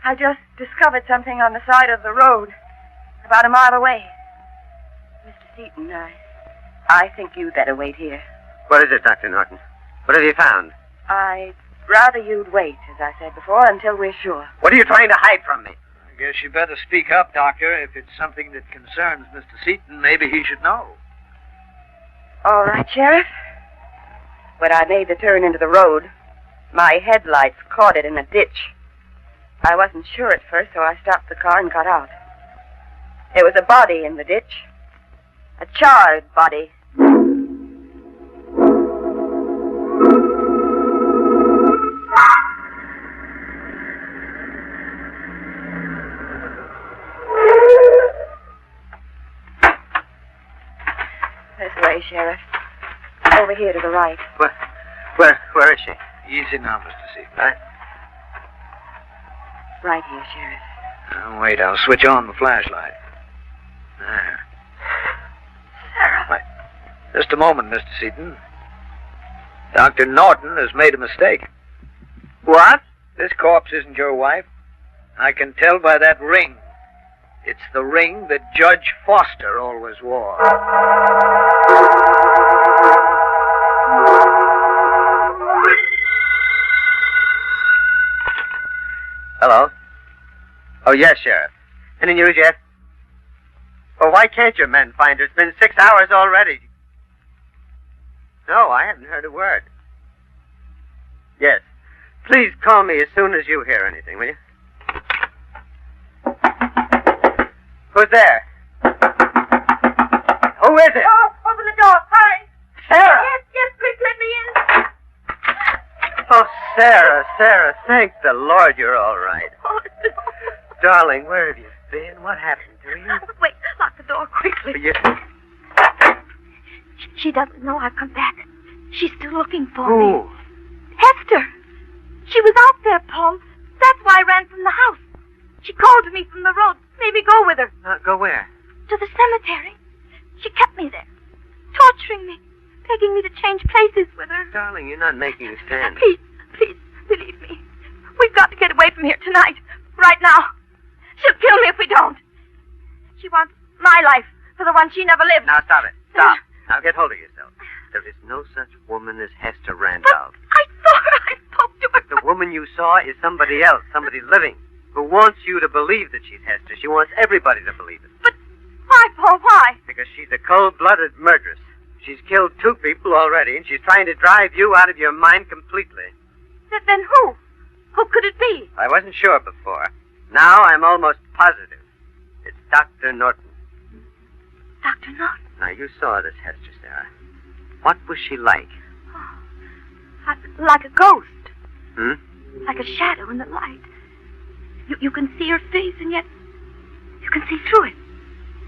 I just discovered something on the side of the road, about a mile away. Mr. Seaton, I think you'd better wait here. What is it, Dr. Norton? What have you found? I'd rather you'd wait, as I said before, until we're sure. What are you trying to hide from me? I guess you better speak up, Doctor. If it's something that concerns Mr. Seaton, maybe he should know. All right, Sheriff. When I made the turn into the road, my headlights caught it in a ditch. I wasn't sure at first, so I stopped the car and got out. There was a body in the ditch. A charred body. This way, Sheriff. Over here to the right. Where is she? Easy now, Mr. Seaton. Right here, Sheriff. Now, wait, I'll switch on the flashlight. There. Sarah. Wait. Just a moment, Mr. Seaton. Dr. Norton has made a mistake. What? This corpse isn't your wife. I can tell by that ring. It's the ring that Judge Foster always wore. Hello? Oh, yes, Sheriff. Any news yet? Well, why can't your men find her? It's been 6 hours already. No, I haven't heard a word. Yes. Please call me as soon as you hear anything, will you? Who's there? Who is it? Oh, open the door. Hurry. Sarah! Yes, quick, let me in. Oh, Sarah, thank the Lord you're all right. Oh, no. Darling, where have you been? What happened to you? Wait, lock the door quickly. She doesn't know I've come back. She's still looking for me. Hester. She was out there, Paul. That's why I ran from the house. She called to me from the road. Maybe go with her. Go where? To the cemetery. She kept me there, torturing me, begging me to change places with her. Darling, you're not making sense. Please, believe me. We've got to get away from here tonight. Right now. She'll kill me if we don't. She wants my life for the one she never lived. Now, stop it. Stop. Now, get hold of yourself. There is no such woman as Hester Randolph. I saw her. I spoke to her. The woman woman you saw is somebody else, somebody living, who wants you to believe that she's Hester. She wants everybody to believe it. Why, Paul, why? Because she's a cold-blooded murderess. She's killed 2 people already, and she's trying to drive you out of your mind completely. Then who? Who could it be? I wasn't sure before. Now I'm almost positive. It's Dr. Norton. Dr. Norton? Now, you saw this Hester, Sarah. What was she like? Like a ghost. Hmm? Like a shadow in the light. You can see her face, and yet you can see through it.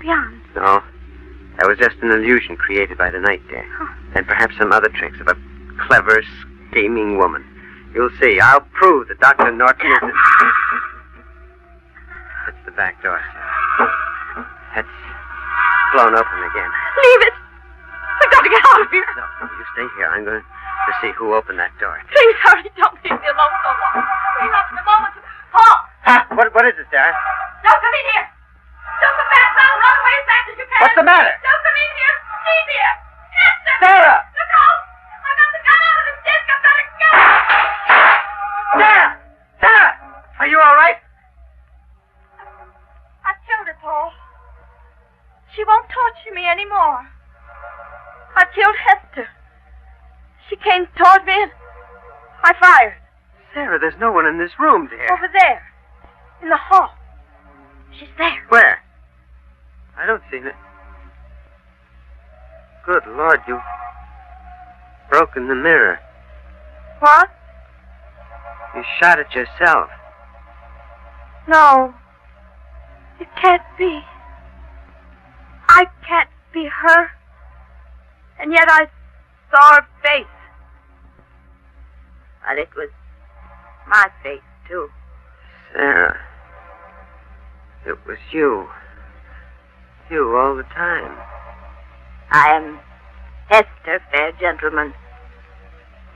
Beyond. No. That was just an illusion created by the night, dear. And perhaps some other tricks of a clever, scheming woman. You'll see. I'll prove that Dr. Norton is... That's the back door, Sarah. That's blown open again. Leave it. We've got to get out of here. No, you stay here. I'm going to see who opened that door. Please hurry. Don't leave me alone so long. We have a moment. Paul! What is it, Sarah? Don't come in here. Don't come back now. Run away as fast as you can. What's the matter? Don't come in here. Leave here. Hester! Sarah! Look out! I got the gun out of the disc. I've got a gun. Sarah! Sarah! Are you all right? I killed her, Paul. She won't torture me anymore. I killed Hester. She came toward me and I fired. Sarah, there's no one in this room, dear. Over there. In the hall. She's there. Where? I don't see her. Good Lord, you've broken the mirror. What? You shot it yourself. No. It can't be. I can't be her. And yet I saw her face. Well, it was my face, too. Sarah. It was you. You all the time. I am Hester, fair gentleman.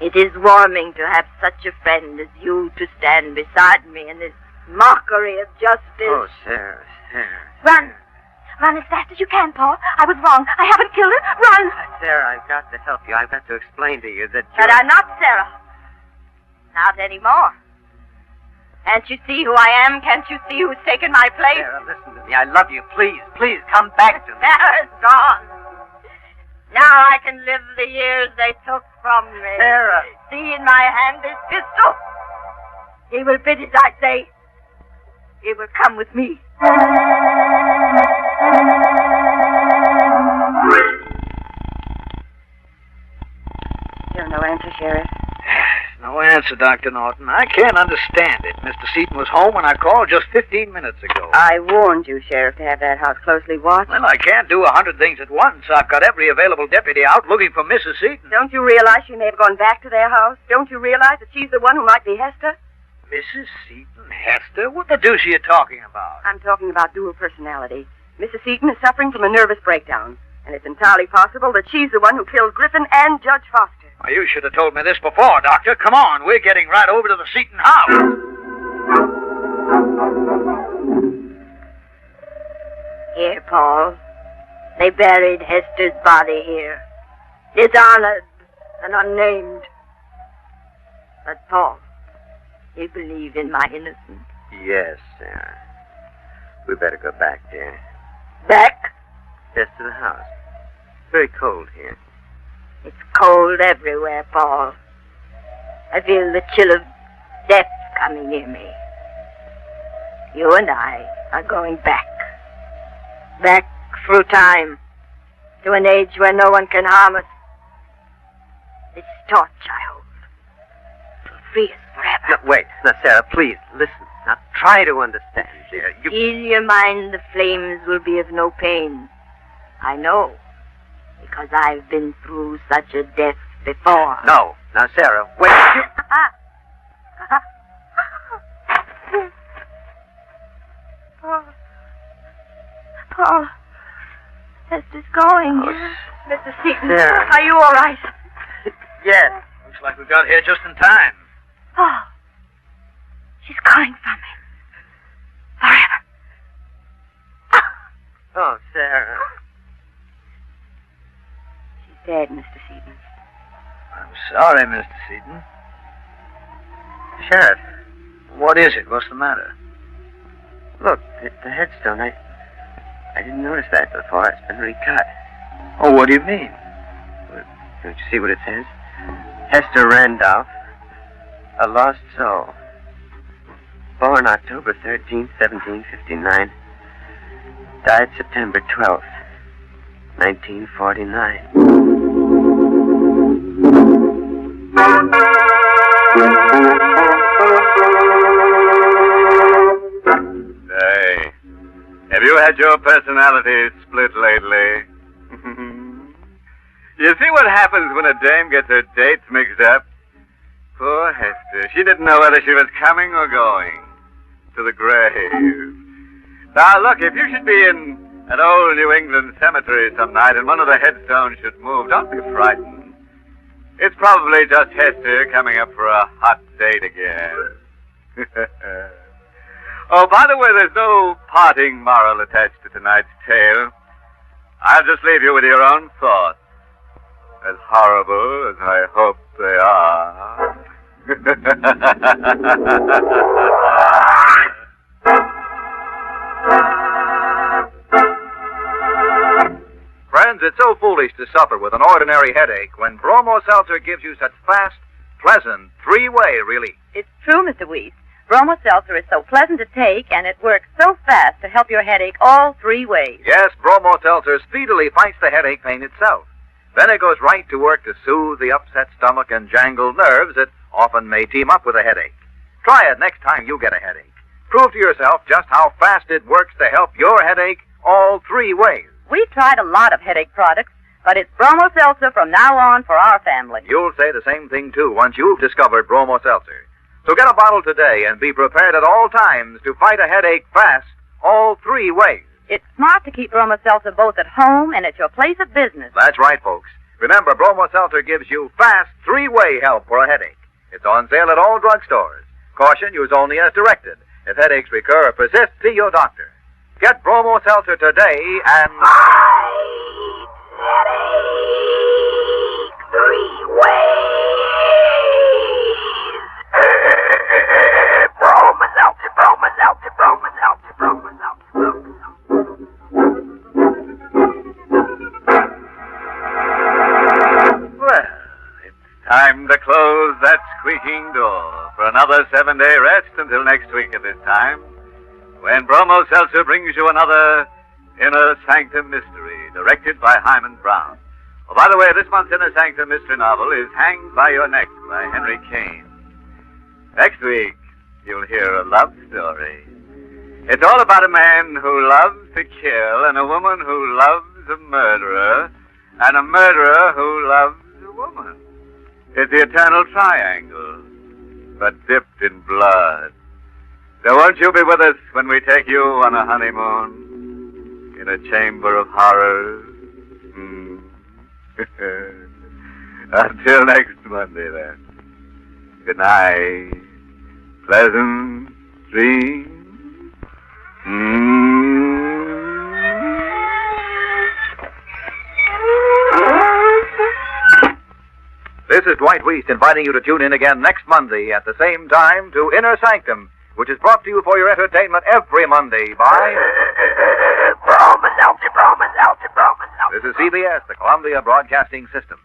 It is warming to have such a friend as you to stand beside me in this mockery of justice. Oh, Sarah, Sarah. Run. Run as fast as you can, Paul. I was wrong. I haven't killed her. Run. Sarah, I've got to help you. I've got to explain to you that But I'm not Sarah. Not anymore. Can't you see who I am? Can't you see who's taken my place? Sarah, listen to me. I love you. Please, please, come back to me. Sarah's gone. Now I can live the years they took from me. Sarah. See in my hand this pistol. He will bid as I say. He will come with me. Still no answer, Sheriff. No answer, Dr. Norton. I can't understand it. Mr. Seaton was home when I called just 15 minutes ago. I warned you, Sheriff, to have that house closely watched. Well, I can't do 100 things at once. I've got every available deputy out looking for Mrs. Seaton. Don't you realize she may have gone back to their house? Don't you realize that she's the one who might be Hester? Mrs. Seaton? Hester? What the deuce are you talking about? I'm talking about dual personality. Mrs. Seaton is suffering from a nervous breakdown, and it's entirely possible that she's the one who killed Griffin and Judge Foster. Well, you should have told me this before, Doctor. Come on, we're getting right over to the Seaton house. Here, Paul. They buried Hester's body here. Dishonored and unnamed. But, Paul, you believe in my innocence? Yes, Sarah. We better go back, dear. Back? Just to the house. Very cold here. It's cold everywhere, Paul. I feel the chill of death coming near me. You and I are going back. Back through time. To an age where no one can harm us. This torch I hold will free us forever. No, wait. Now, Sarah, please, listen. Now, try to understand, dear. In your mind, the flames will be of no pain. I know. Because I've been through such a death before. No. Now, Sarah, wait. Paul. Hester's going. Oh, Mr. Seaton, Sarah. are you all right? Yes. Looks like we got here just in time. Oh. She's going from me. Forever. Oh, Sarah. She's dead, Mr. Seaton. I'm sorry, Mr. Seaton. Sheriff. What is it? What's the matter? Look, the headstone. I didn't notice that before. It's been recut. Oh, what do you mean? Don't you see what it says? Hester Randolph, a lost soul. Born October 13th, 1759. Died September 12th, 1949. Say, have you had your personality split lately? You see what happens when a dame gets her dates mixed up? Poor Hester. She didn't know whether she was coming or going to the grave. Now, look, if you should be in an old New England cemetery some night and one of the headstones should move, don't be frightened. It's probably just Hester coming up for a hot date again. Oh, by the way, there's no parting moral attached to tonight's tale. I'll just leave you with your own thoughts. As horrible as I hope they are. Friends, it's so foolish to suffer with an ordinary headache when Bromo Seltzer gives you such fast, pleasant, three-way relief. It's true, Mr. Weiss. Bromo Seltzer is so pleasant to take, and it works so fast to help your headache all three ways. Yes, Bromo Seltzer speedily fights the headache pain itself. Then it goes right to work to soothe the upset stomach and jangled nerves that often may team up with a headache. Try it next time you get a headache. Prove to yourself just how fast it works to help your headache all three ways. We've tried a lot of headache products, but it's Bromo Seltzer from now on for our family. You'll say the same thing, too, once you've discovered Bromo Seltzer. So get a bottle today and be prepared at all times to fight a headache fast all three ways. It's smart to keep Bromo Seltzer both at home and at your place of business. That's right, folks. Remember, Bromo Seltzer gives you fast three-way help for a headache. It's on sale at all drugstores. Caution, use only as directed. If headaches recur or persist, see your doctor. Get Bromo Seltzer today and... Headache three ways. Bromo Seltzer, Bromo Seltzer, Bromo Seltzer, Bromo Seltzer, Bromo Seltzer. Well, it's time to close that squeaking door for another 7-day rest until next week at this time, when Bromo Seltzer brings you another Inner Sanctum Mystery, directed by Hyman Brown. Oh, by the way, this month's Inner Sanctum Mystery novel is Hanged by Your Neck by Henry Kane. Next week, you'll hear a love story. It's all about a man who loves to kill and a woman who loves a murderer and a murderer who loves a woman. It's the eternal triangle, but dipped in blood. So won't you be with us when we take you on a honeymoon in a chamber of horrors? Until next Monday, then. Good night. Pleasant dreams. This is Dwight Weist inviting you to tune in again next Monday at the same time to Inner Sanctum, which is brought to you for your entertainment every Monday by... Bromo Seltzer, Bromo Seltzer, Bromo Seltzer. This is CBS, the Columbia Broadcasting System.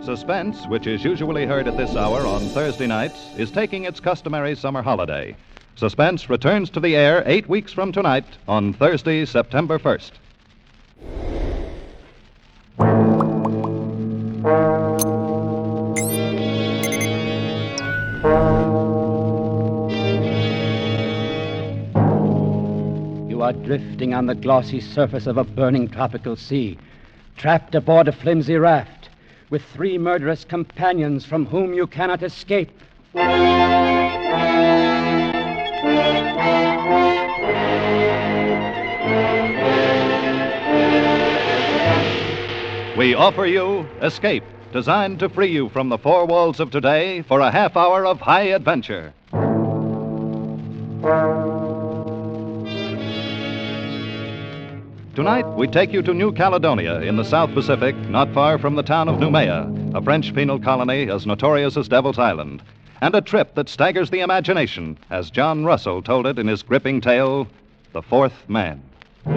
Suspense, which is usually heard at this hour on Thursday nights, is taking its customary summer holiday. Suspense returns to the air 8 weeks from tonight on Thursday, September 1st. You are drifting on the glossy surface of a burning tropical sea, trapped aboard a flimsy raft, with 3 murderous companions from whom you cannot escape. We offer you Escape, designed to free you from the 4 walls of today for a half hour of high adventure. Tonight, we take you to New Caledonia in the South Pacific, not far from the town of Noumea, a French penal colony as notorious as Devil's Island. And a trip that staggers the imagination, as John Russell told it in his gripping tale, The Fourth Man. The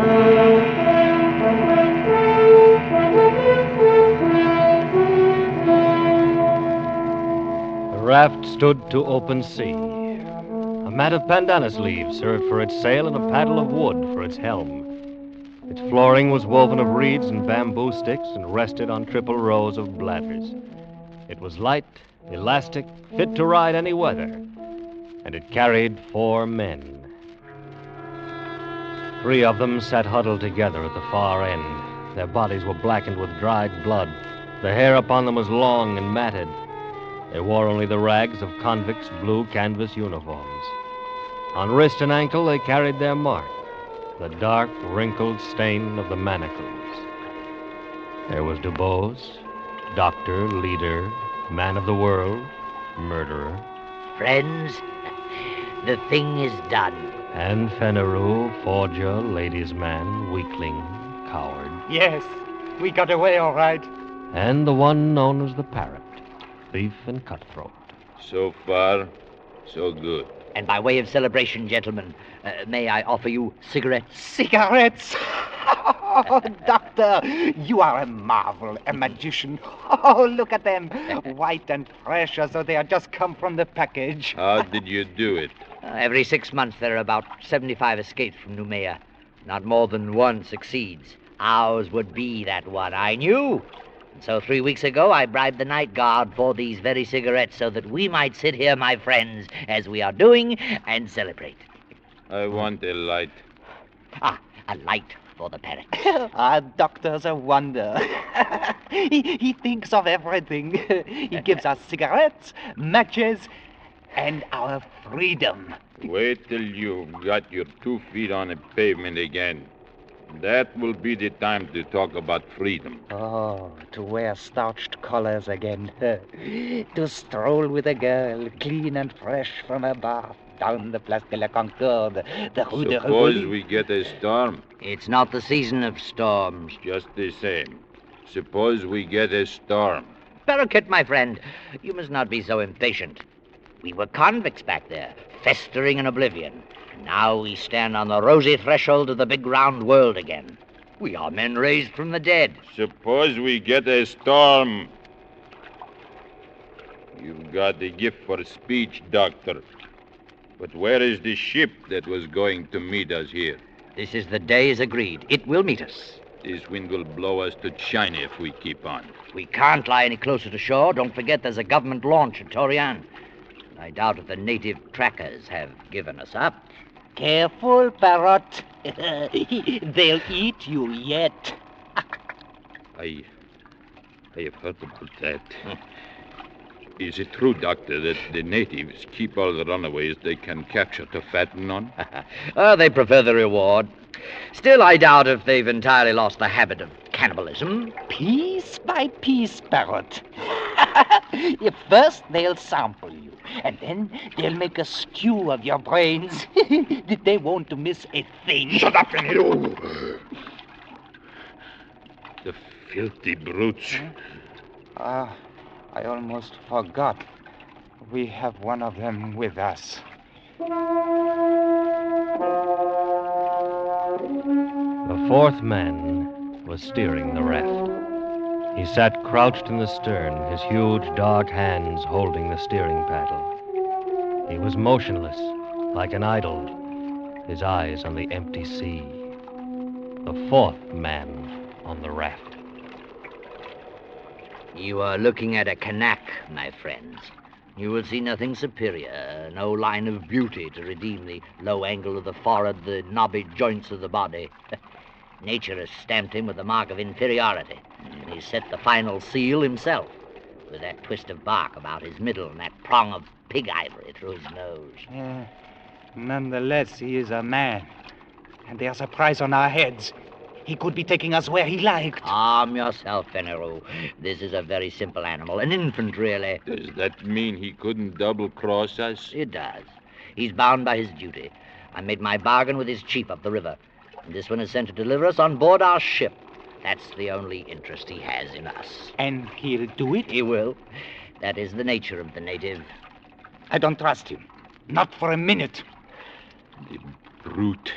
raft stood to open sea. A mat of pandanus leaves served for its sail and a paddle of wood for its helm. Its flooring was woven of reeds and bamboo sticks and rested on triple rows of bladders. It was light, elastic, fit to ride any weather, and it carried 4 men. 3 of them sat huddled together at the far end. Their bodies were blackened with dried blood. The hair upon them was long and matted. They wore only the rags of convicts' blue canvas uniforms. On wrist and ankle they carried their mark, the dark, wrinkled stain of the manacles. There was Dubose, doctor, leader, man of the world, murderer. Friends, the thing is done. And Fenneru, forger, ladies' man, weakling, coward. Yes, we got away all right. And the one known as the Parrot, thief and cutthroat. So far, so good. And by way of celebration, gentlemen, may I offer you cigarettes? Cigarettes? Oh, Doctor, you are a marvel, a magician. Oh, look at them, white and fresh as though they had just come from the package. How did you do it? Every 6 months there are about 75 escapes from Noumea. Not more than one succeeds. Ours would be that one, I knew. And so 3 weeks ago I bribed the night guard for these very cigarettes so that we might sit here, my friends, as we are doing, and celebrate. I want a light. Ah, a light for the Parrot. Our doctor's a wonder. He thinks of everything. He gives us cigarettes, matches, and our freedom. Wait till you've got your 2 feet on the pavement again. That will be the time to talk about freedom. Oh, to wear starched collars again. To stroll with a girl, clean and fresh from her bath, down the Place de la Concorde, the Rue de Suppose Rivoli. we get a storm. It's not the season of storms. Just the same. Suppose we get a storm. Parakeet, my friend, you must not be so impatient. We were convicts back there, festering in oblivion. Now we stand on the rosy threshold of the big round world again. We are men raised from the dead. Suppose we get a storm. You've got a gift for speech, Doctor. But where is the ship that was going to meet us here? This is the day as agreed. It will meet us. This wind will blow us to China if we keep on. We can't lie any closer to shore. Don't forget there's a government launch at Torian. I doubt if the native trackers have given us up. Careful, Parrot. They'll eat you yet. I have heard about that. Is it true, Doctor, that the natives keep all the runaways they can capture to fatten on? They prefer the reward. Still, I doubt if they've entirely lost the habit of cannibalism. Piece by piece, Parrot. First, they'll sample you, and then they'll make a stew of your brains. They won't miss a thing. Shut up, Fenneru! The filthy brutes. I almost forgot. We have one of them with us. The 4th man was steering the raft. He sat crouched in the stern, his huge dark hands holding the steering paddle. He was motionless, like an idol, his eyes on the empty sea. The 4th man on the raft. You are looking at a Kanak, my friends. You will see nothing superior, no line of beauty to redeem the low angle of the forehead, the knobby joints of the body. Nature has stamped him with the mark of inferiority, and he's set the final seal himself, with that twist of bark about his middle and that prong of pig ivory through his nose. Nonetheless, he is a man, and there's a price on our heads. He could be taking us where he liked. Calm yourself, Fenneru. This is a very simple animal, an infant, really. Does that mean he couldn't double-cross us? It does. He's bound by his duty. I made my bargain with his chief up the river. And this one is sent to deliver us on board our ship. That's the only interest he has in us. And he'll do it? He will. That is the nature of the native. I don't trust him. Not for a minute. The brute.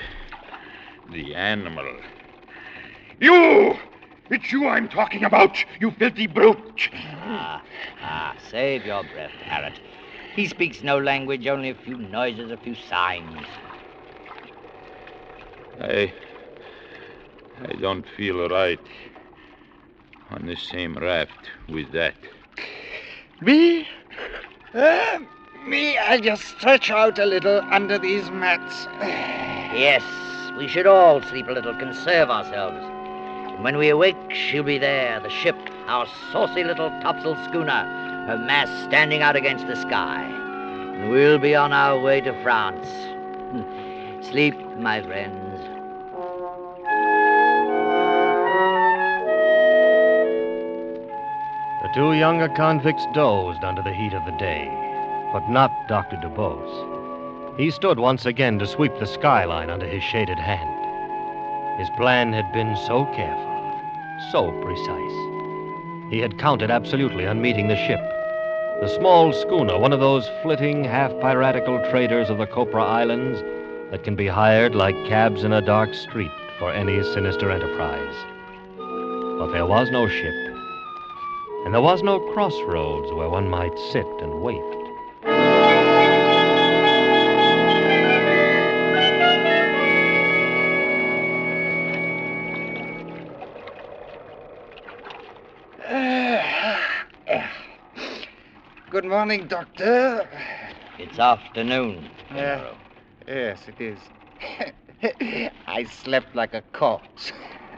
The animal. You! It's you I'm talking about, you filthy brute! Save your breath, parrot. He speaks no language, only a few noises, a few signs. I don't feel right on the same raft with that. Me? I'll just stretch out a little under these mats. Yes, we should all sleep a little, conserve ourselves. And when we awake, she'll be there, the ship, our saucy little topsail schooner, her mast standing out against the sky. And we'll be on our way to France. Sleep, my friends. The two younger convicts dozed under the heat of the day, but not Dr. DuBose. He stood once again to sweep the skyline under his shaded hand. His plan had been so careful, so precise. He had counted absolutely on meeting the ship. The small schooner, one of those flitting, half-piratical traders of the Copra Islands that can be hired like cabs in a dark street for any sinister enterprise. But there was no ship, and there was no crossroads where one might sit and wait. Good morning, Doctor. It's afternoon. Yes, it is. I slept like a corpse.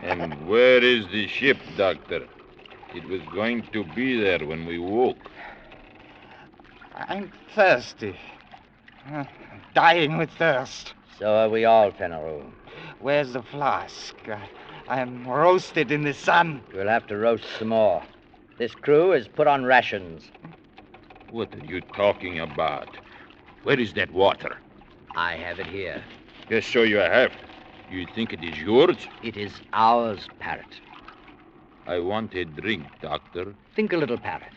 And where is the ship, Doctor? It was going to be there when we woke. I'm thirsty. Dying with thirst. So are we all, Fenneru. Where's the flask? I'm roasted in the sun. We'll have to roast some more. This crew is put on rations. What are you talking about? Where is that water? I have it here. Yes, so you have. You think it is yours? It is ours, Parrot. I want a drink, Doctor. Think a little, Parrot.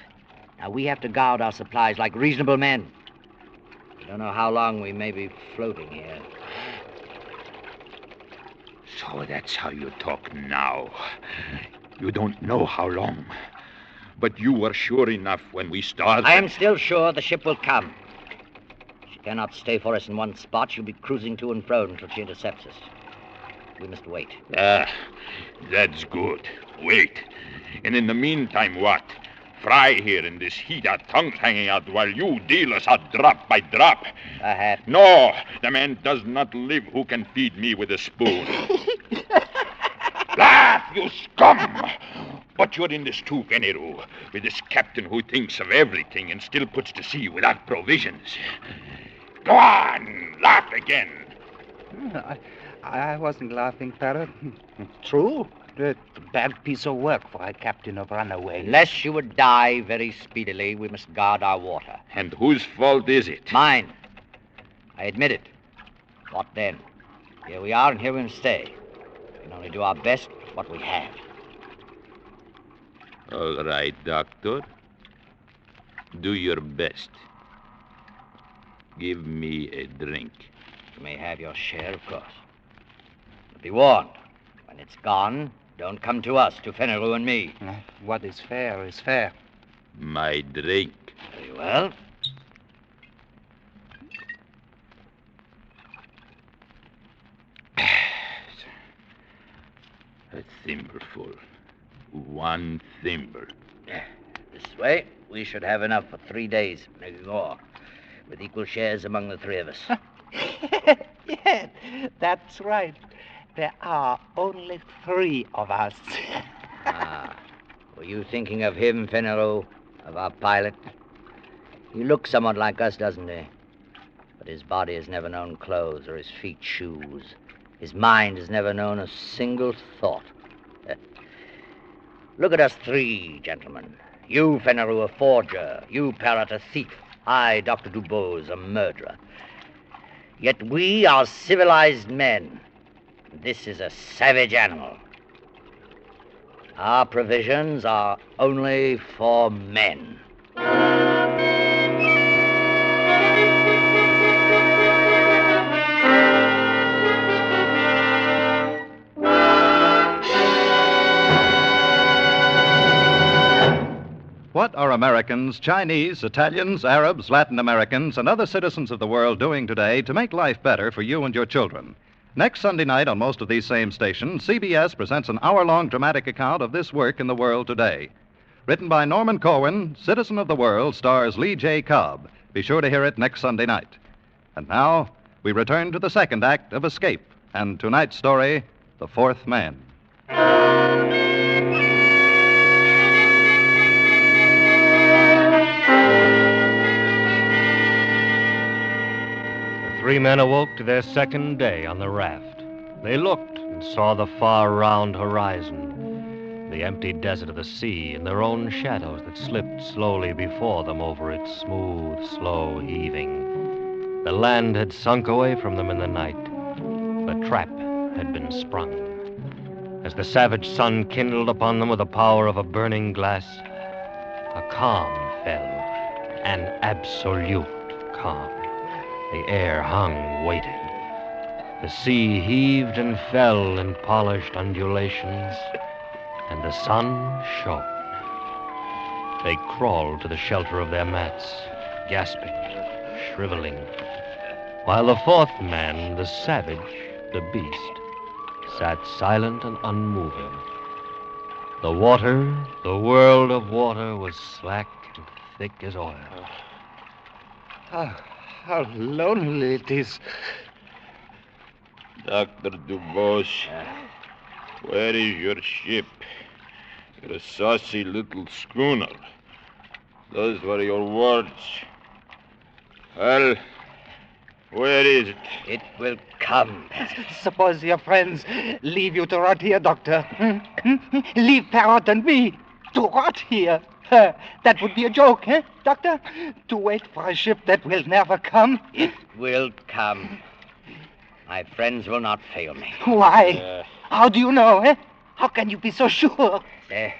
Now, we have to guard our supplies like reasonable men. We don't know how long we may be floating here. So that's how you talk now. You don't know how long. But you were sure enough when we started. I am still sure the ship will come. She cannot stay for us in one spot. She'll be cruising to and fro until she intercepts us. We must wait. That's good. Wait. And in the meantime, what? Fry here in this heat, our tongues hanging out, while you deal us out drop by drop. Perhaps. No, the man does not live who can feed me with a spoon. Laugh, you scum! But you're in this too, Fenneru, with this captain who thinks of everything and still puts to sea without provisions. Go on, laugh again. I wasn't laughing, Parrot. True. A bad piece of work for a captain of runaways. Unless you would die very speedily, we must guard our water. And whose fault is it? Mine. I admit it. What then? Here we are, and here we must stay. We can only do our best with what we have. All right, Doctor. Do your best. Give me a drink. You may have your share, of course. But be warned. When it's gone, don't come to us, to Fenneru and me. What is fair is fair. My drink. Very well. A thimbleful. One thimble. This way, we should have enough for 3 days, maybe more, with equal shares among the three of us. Yes, that's right. There are only 3 of us. Were you thinking of him, Fenneru, of our pilot? He looks somewhat like us, doesn't he? But his body has never known clothes or his feet shoes. His mind has never known a single thought. Look at us 3, gentlemen. You, Fenneru, a forger. You, Parrot, a thief. I, Dr. DuBose, a murderer. Yet we are civilized men. This is a savage animal. Our provisions are only for men. What are Americans, Chinese, Italians, Arabs, Latin Americans, and other citizens of the world doing today to make life better for you and your children? Next Sunday night on most of these same stations, CBS presents an hour-long dramatic account of this work in the world today. Written by Norman Corwin, Citizen of the World stars Lee J. Cobb. Be sure to hear it next Sunday night. And now, we return to the second act of Escape, and tonight's story, The Fourth Man. Three men awoke to their second day on the raft. They looked and saw the far round horizon, the empty desert of the sea, and their own shadows that slipped slowly before them over its smooth, slow heaving. The land had sunk away from them in the night. The trap had been sprung. As the savage sun kindled upon them with the power of a burning glass, a calm fell, an absolute calm. The air hung, waited. The sea heaved and fell in polished undulations, and the sun shone. They crawled to the shelter of their mats, gasping, shriveling, while the fourth man, the savage, the beast, sat silent and unmoving. The water, the world of water, was slack and thick as oil. How lonely it is. Dr. Dubose, where is your ship? Your saucy little schooner. Those were your words. Well, where is it? It will come. Suppose your friends leave you to rot here, Doctor. Leave Parrot and me to rot here. That would be a joke, eh, Doctor? To wait for a ship that will never come? It will come. My friends will not fail me. Why? How do you know, eh? How can you be so sure? There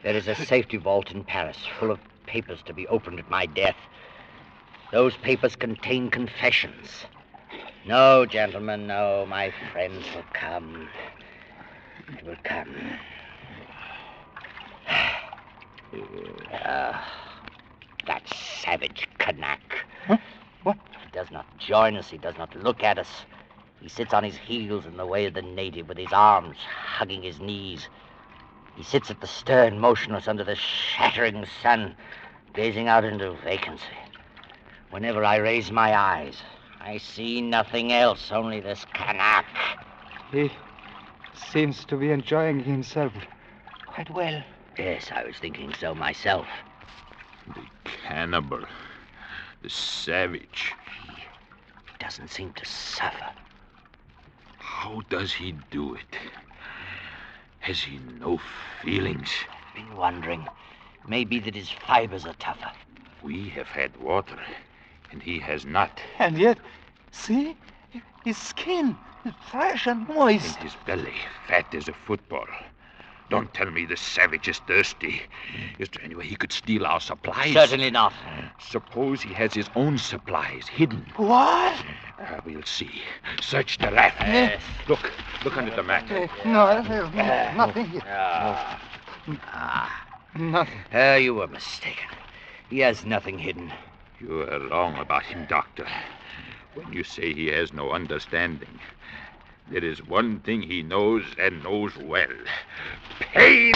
is a safety vault in Paris full of papers to be opened at my death. Those papers contain confessions. No, gentlemen, no. My friends will come. They will come. That savage Kanak. Huh? What? He does not join us. He does not look at us. He sits on his heels in the way of the native with his arms hugging his knees. He sits at the stern, motionless under the shattering sun, gazing out into vacancy. Whenever I raise my eyes, I see nothing else, only this Kanak. He seems to be enjoying himself quite well. Yes, I was thinking so myself. The cannibal. The savage. He doesn't seem to suffer. How does he do it? Has he no feelings? Been wondering. Maybe that his fibers are tougher. We have had water, and he has not. And yet, see? His skin is fresh and moist. And his belly fat as a football. Don't tell me the savage is thirsty. Is there any way he could steal our supplies? Certainly not. Suppose he has his own supplies hidden. What? We'll see. Search the raft. Yes. Look under the mat. No, there's nothing here. Nothing. You were mistaken. He has nothing hidden. You are wrong about him, Doctor. When you say he has no understanding, there is one thing he knows and knows well. Pain!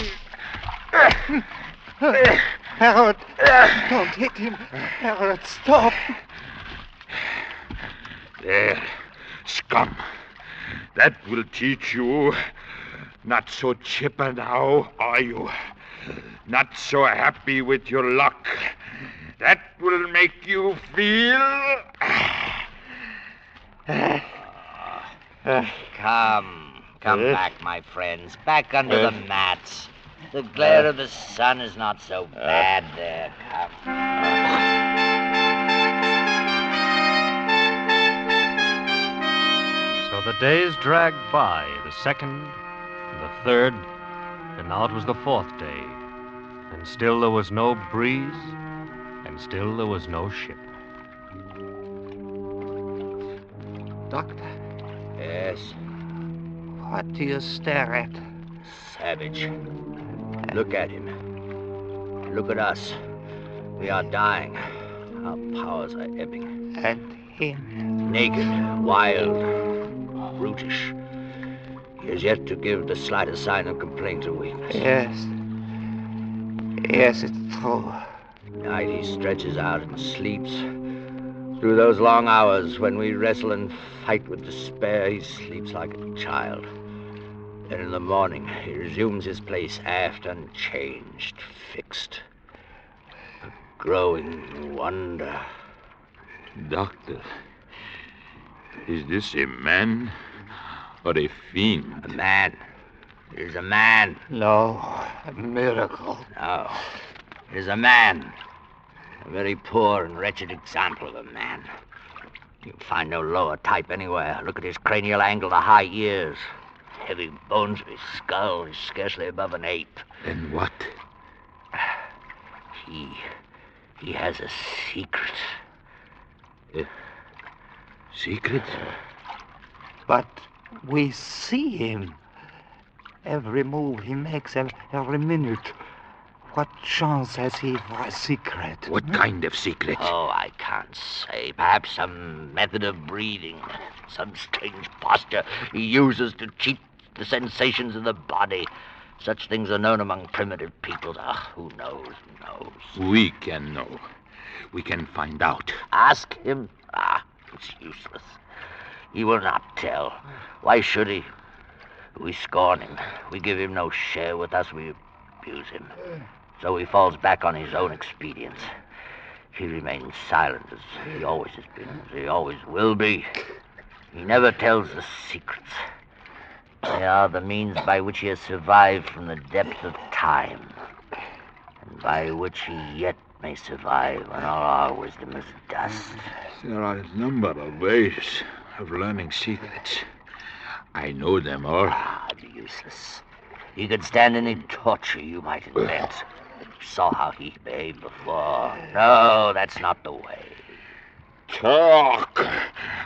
Harold, don't hit him. Harold, stop. There, scum. That will teach you. Not so chipper now, are you? Not so happy with your luck. That will make you feel... Come back, my friends. Back under the mats. The glare of the sun is not so bad there. Come. So the days dragged by, the second, the third, and now it was the fourth day. And still there was no breeze, and still there was no ship. Doctor, Yes, what do you stare at? savage. Look at him. Look at us. We are dying. Our powers are ebbing. And him? Naked, wild, brutish. He has yet to give the slightest sign of complaint or weakness. Yes. Yes, it's true. Night he stretches out and sleeps. Through those long hours when we wrestle and fight with despair, he sleeps like a child. Then in the morning, he resumes his place aft unchanged, fixed. A growing wonder. Doctor, is this a man or a fiend? A man. It is a man. No, a miracle. No, it is a man. A very poor and wretched example of a man. You'll find no lower type anywhere. Look at his cranial angle, the high ears. Heavy bones of his skull is scarcely above an ape. Then what? He has a secret. Secret? But we see him. Every move he makes, every minute. What chance has he for a secret? What kind of secret? Oh, I can't say. Perhaps some method of breathing, some strange posture he uses to cheat the sensations of the body. Such things are known among primitive peoples. Who knows? We can know. We can find out. Ask him? It's useless. He will not tell. Why should he? We scorn him. We give him no share with us. We abuse him. So he falls back on his own expedients. He remains silent as he always has been, as he always will be. He never tells the secrets. They are the means by which he has survived from the depth of time, and by which he yet may survive when all our wisdom is dust. There are a number of ways of learning secrets. I know them all. Useless. He could stand any torture you might invent. You saw how he behaved before. No, that's not the way. Talk.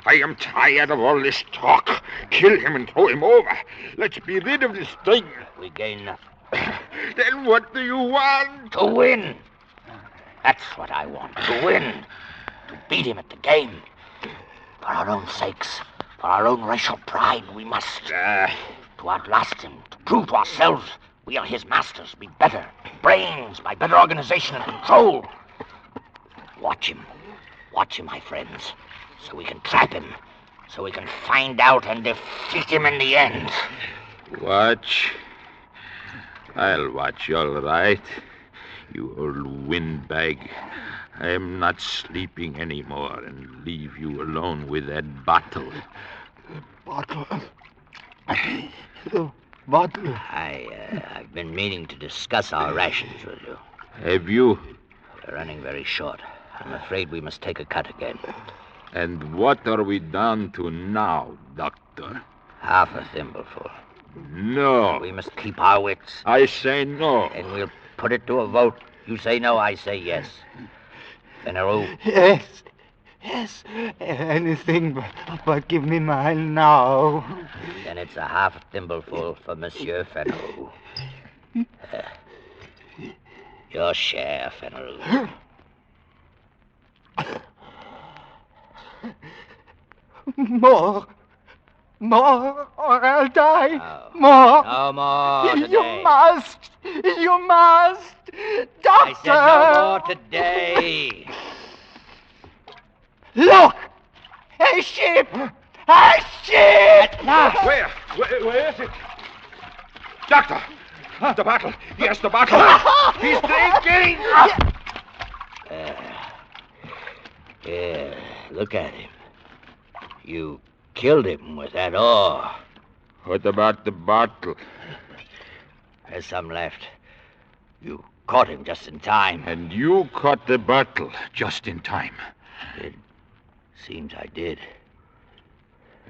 I am tired of all this talk. Kill him and throw him over. Let's be rid of this thing. We gain nothing. Then what do you want? To win. That's what I want. To win. To beat him at the game. For our own sakes. For our own racial pride, we must. To outlast him. To prove to ourselves we are his masters. Be better. Brains by better organization and control. Watch him. Watch him, my friends. So we can trap him. So we can find out and defeat him in the end. Watch. I'll watch, all right. You old windbag. I am not sleeping anymore and leave you alone with that bottle. Bottle. The bottle. I've been meaning to discuss our rations with you. Have you? We're running very short. I'm afraid we must take a cut again. And what are we down to now, Doctor? Half a thimbleful. No. We must keep our wits. I say no. And we'll put it to a vote. You say no, I say yes. Fenneru. Yes. Yes. Anything but give me mine now. Then it's a half thimbleful for Monsieur Fenneru. Your share, Fenneru. More, or I'll die. No. More. No more today. You must, Doctor. I said no more today. Look, a ship, a ship. Where is it? Doctor, the bottle. Yes, the bottle. He's drinking. Yeah, look at him. You killed him with that oar. What about the bottle? There's some left. You caught him just in time. And you caught the bottle just in time. It seems I did.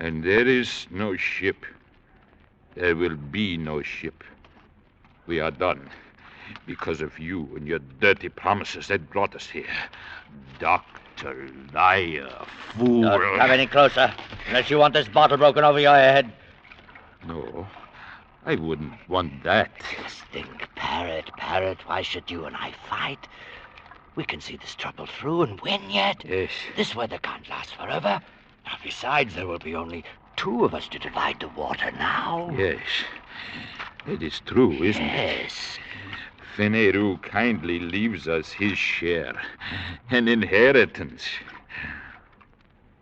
And there is no ship. There will be no ship. We are done. Because of you and your dirty promises that brought us here. Doctor, liar, fool. Don't come any closer, unless you want this bottle broken over your head. No, I wouldn't want that. Just think, Parrot, why should you and I fight? We can see this trouble through and win yet. Yes. This weather can't last forever. Now, besides, there will be only 2 of us to divide the water now. Yes, it is true, isn't it? Yes. Feneru kindly leaves us his share, an inheritance.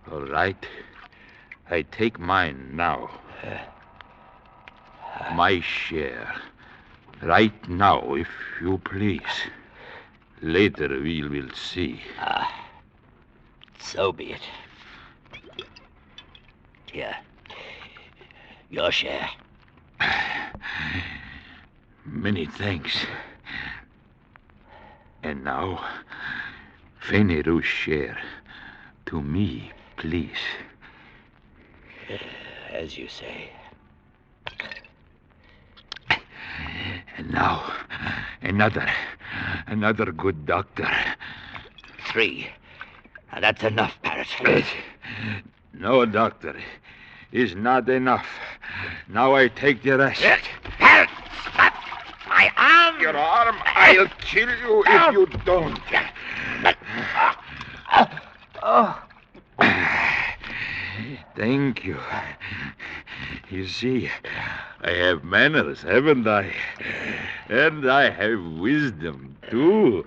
All right, I take mine now. My share. Right now, if you please. Later we will see. So be it. Here. Your share. Many thanks. And now, Feneru's share. To me, please. As you say. And now, another good doctor. 3. Now, that's enough, Parrot. No, doctor, is not enough. Now I take the rest. Parrot, stop my arm. Your arm, I'll kill you if you don't. Thank you. You see, I have manners, haven't I? And I have wisdom, too,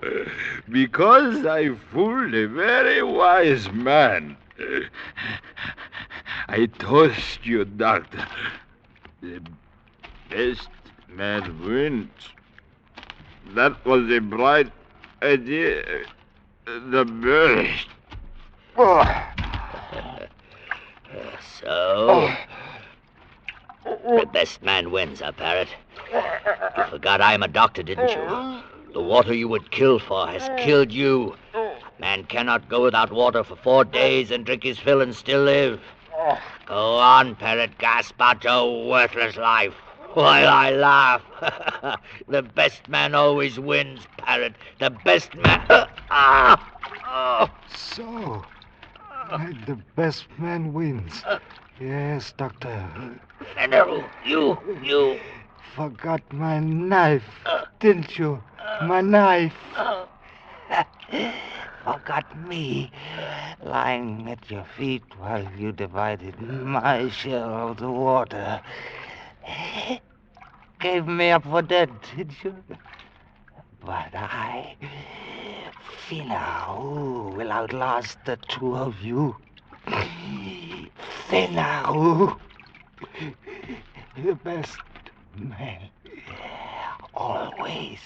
because I fooled a very wise man. I toast you, Doctor. The best man wins. That was a bright idea. The best. So, the best man wins, huh, Parrot? You forgot I am a doctor, didn't you? The water you would kill for has killed you. Man cannot go without water for 4 days and drink his fill and still live. Go on, Parrot, gasp out your worthless life while I laugh. The best man always wins, Parrot. The best man... So, the best man wins. Yes, Doctor. Feneru, you... Forgot my knife, didn't you? My knife. Forgot me, lying at your feet while you divided my share of the water. Gave me up for dead, did you? But I, Feneru, will outlast the 2 of you. Feneru, the best man, always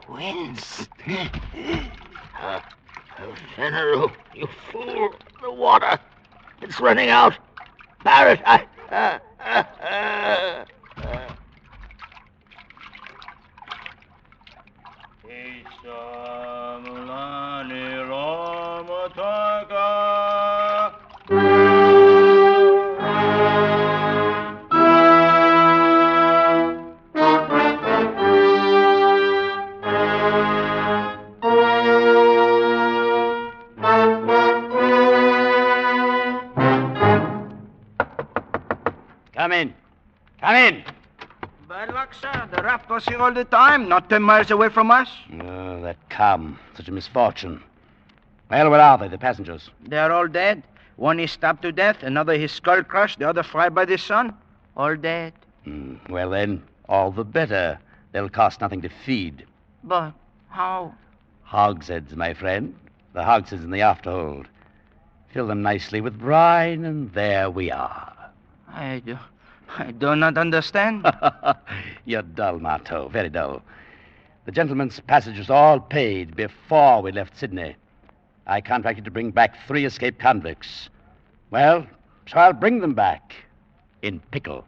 wins. Feneru, you fool. The water. It's running out. Parrot, Come in. Come in. Bad luck, sir. The raft was here all the time, not 10 miles away from us. Oh, that calm. Such a misfortune. Well, where are they, the passengers? They're all dead. One is stabbed to death, another his skull crushed, the other fried by the sun. All dead. Well, then, all the better. They'll cost nothing to feed. But how? Hogsheads, my friend. The hogsheads in the afterhold. Fill them nicely with brine, and there we are. I do not understand. You're dull, Marteau, very dull. The gentleman's passage was all paid before we left Sydney. I contracted to bring back 3 escaped convicts. Well, so I'll bring them back in pickle.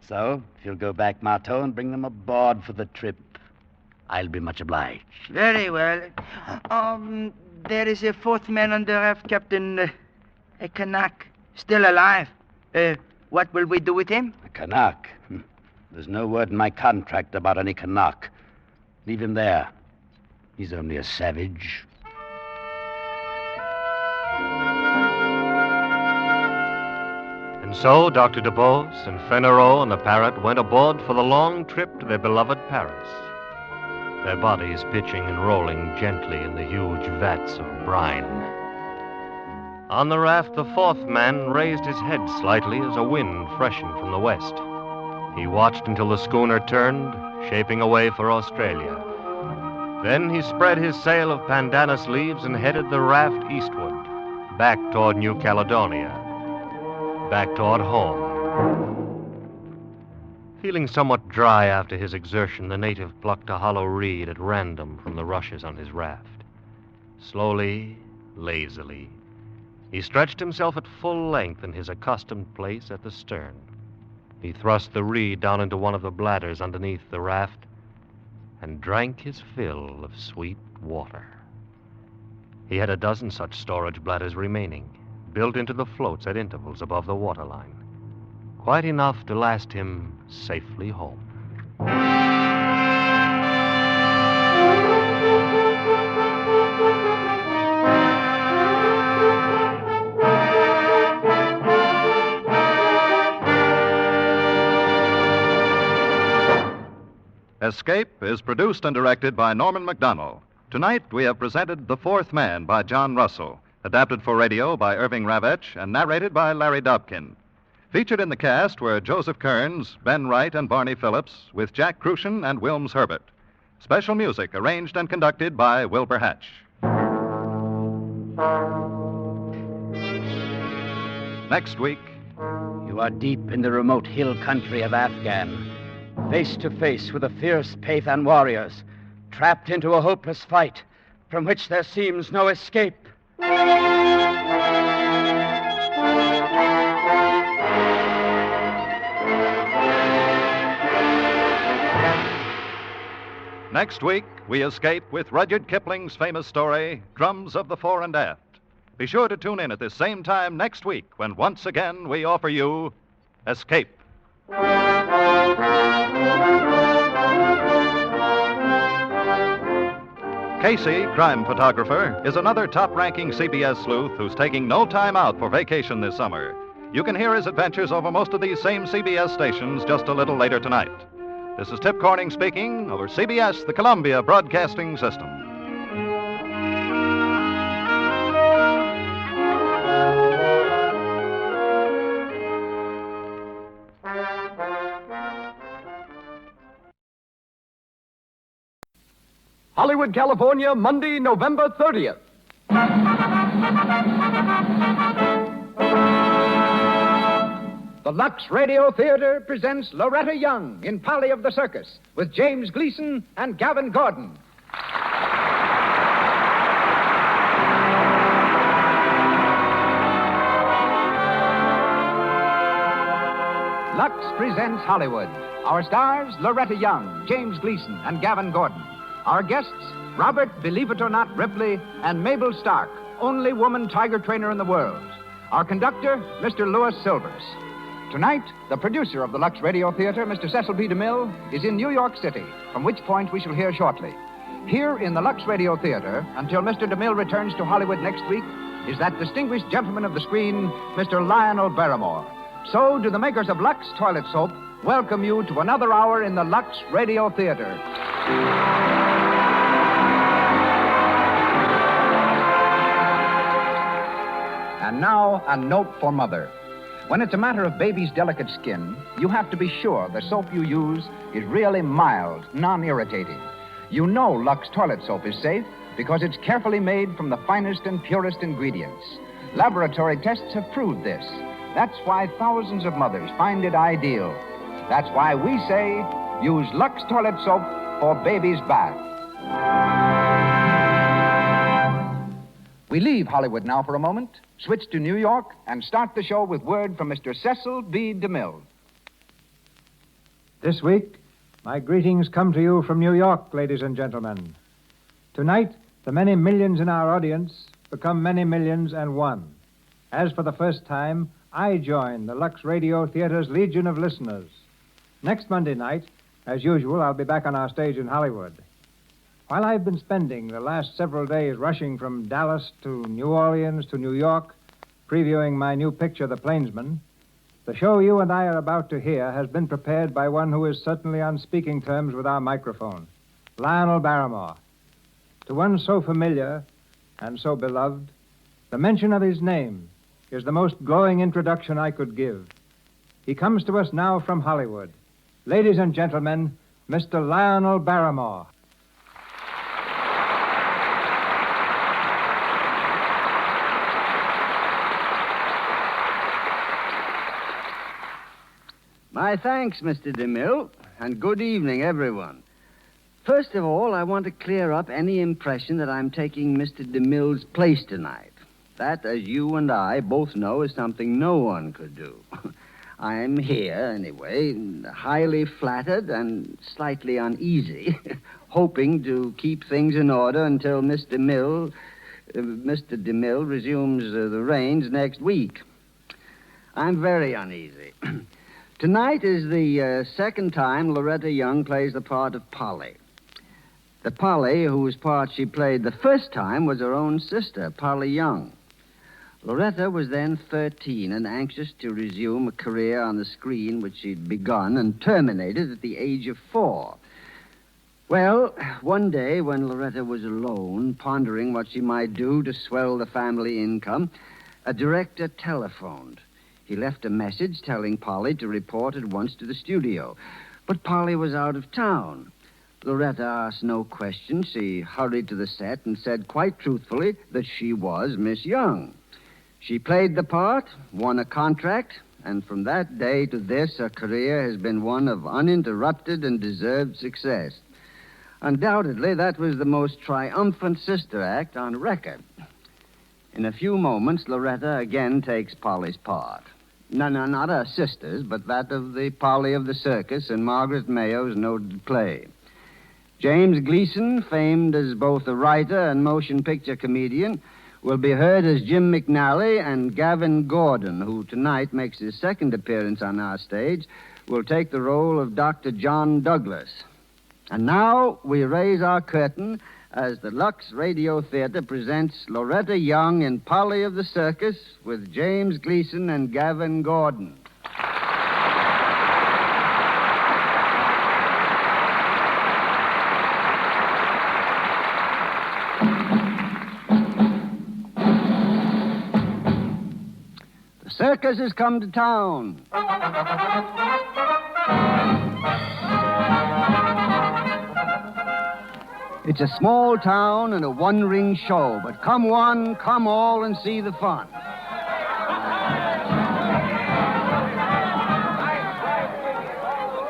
So, if you'll go back, Marteau, and bring them aboard for the trip, I'll be much obliged. Very well. There is a 4th man on the raft, Captain. A Kanak. Still alive. What will we do with him? A Canuck. There's no word in my contract about any Canuck. Leave him there. He's only a savage. And so Dr. DeBose and Fennereau and the parrot went aboard for the long trip to their beloved Paris, their bodies pitching and rolling gently in the huge vats of brine. On the raft, the fourth man raised his head slightly as a wind freshened from the west. He watched until the schooner turned, shaping away for Australia. Then he spread his sail of pandanus leaves and headed the raft eastward, back toward New Caledonia, back toward home. Feeling somewhat dry after his exertion, the native plucked a hollow reed at random from the rushes on his raft. Slowly, lazily, he stretched himself at full length in his accustomed place at the stern. He thrust the reed down into one of the bladders underneath the raft and drank his fill of sweet water. He had a dozen such storage bladders remaining, built into the floats at intervals above the waterline, quite enough to last him safely home. Escape is produced and directed by Norman MacDonald. Tonight we have presented The Fourth Man by John Russell, adapted for radio by Irving Ravetch and narrated by Larry Dobkin. Featured in the cast were Joseph Kearns, Ben Wright, and Barney Phillips, with Jack Crucian and Wilms Herbert. Special music arranged and conducted by Wilbur Hatch. Next week. You are deep in the remote hill country of Afghan, face to face with the fierce Pathan warriors, trapped into a hopeless fight from which there seems no escape. Next week, we escape with Rudyard Kipling's famous story, Drums of the Fore and Aft. Be sure to tune in at this same time next week when once again we offer you Escape. Casey, crime photographer, is another top-ranking CBS sleuth who's taking no time out for vacation this summer. You can hear his adventures over most of these same CBS stations just a little later tonight. This is Tip Corning speaking over CBS, the Columbia Broadcasting System. Hollywood, California, Monday, November 30th. The Lux Radio Theater presents Loretta Young in Polly of the Circus with James Gleason and Gavin Gordon. Lux presents Hollywood. Our stars, Loretta Young, James Gleason, and Gavin Gordon. Our guests, Robert, believe it or not, Ripley, and Mabel Stark, only woman tiger trainer in the world. Our conductor, Mr. Louis Silvers. Tonight, the producer of the Lux Radio Theater, Mr. Cecil B. DeMille, is in New York City, from which point we shall hear shortly. Here in the Lux Radio Theater, until Mr. DeMille returns to Hollywood next week, is that distinguished gentleman of the screen, Mr. Lionel Barrymore. So do the makers of Lux Toilet Soap welcome you to another hour in the Lux Radio Theater. And now, a note for Mother. When it's a matter of baby's delicate skin, you have to be sure the soap you use is really mild, non-irritating. You know Lux Toilet Soap is safe because it's carefully made from the finest and purest ingredients. Laboratory tests have proved this. That's why thousands of mothers find it ideal. That's why we say, use Lux Toilet Soap for baby's bath. We leave Hollywood now for a moment, switch to New York, and start the show with word from Mr. Cecil B. DeMille. This week, my greetings come to you from New York, ladies and gentlemen. Tonight, the many millions in our audience become many millions and one. As for the first time, I join the Lux Radio Theater's legion of listeners. Next Monday night, as usual, I'll be back on our stage in Hollywood. While I've been spending the last several days rushing from Dallas to New Orleans to New York, previewing my new picture, The Plainsman, the show you and I are about to hear has been prepared by one who is certainly on speaking terms with our microphone, Lionel Barrymore. To one so familiar and so beloved, the mention of his name is the most glowing introduction I could give. He comes to us now from Hollywood. Ladies and gentlemen, Mr. Lionel Barrymore. My thanks, Mr. DeMille, and good evening, everyone. First of all, I want to clear up any impression that I'm taking Mr. DeMille's place tonight. That, as you and I both know, is something no one could do. I'm here, anyway, highly flattered and slightly uneasy, hoping to keep things in order until Mr. DeMille resumes the reins next week. I'm very uneasy. Tonight is the second time Loretta Young plays the part of Polly. The Polly whose part she played the first time was her own sister, Polly Young. Loretta was then 13 and anxious to resume a career on the screen which she'd begun and terminated at the age of 4. Well, one day when Loretta was alone, pondering what she might do to swell the family income, a director telephoned. He left a message telling Polly to report at once to the studio. But Polly was out of town. Loretta asked no questions. She hurried to the set and said quite truthfully that she was Miss Young. She played the part, won a contract, and from that day to this, her career has been one of uninterrupted and deserved success. Undoubtedly, that was the most triumphant sister act on record. In a few moments, Loretta again takes Polly's part. No, not her sister's, but that of the Polly of the circus in Margaret Mayo's noted play. James Gleason, famed as both a writer and motion picture comedian, will be heard as Jim McNally, and Gavin Gordon, who tonight makes his second appearance on our stage, will take the role of Dr. John Douglas. And now we raise our curtain as the Lux Radio Theater presents Loretta Young in Polly of the Circus with James Gleason and Gavin Gordon. The circus has come to town. It's a small town and a one-ring show, but come one, come all, and see the fun.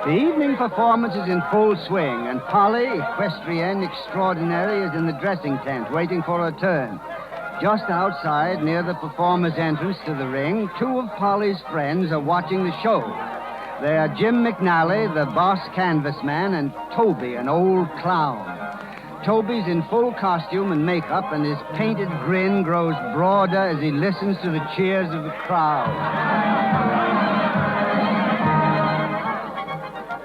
The evening performance is in full swing, and Polly, equestrienne extraordinary, is in the dressing tent waiting for her turn. Just outside, near the performer's entrance to the ring, two of Polly's friends are watching the show. They are Jim McNally, the boss canvas man, and Toby, an old clown. Toby's in full costume and makeup, and his painted grin grows broader as he listens to the cheers of the crowd.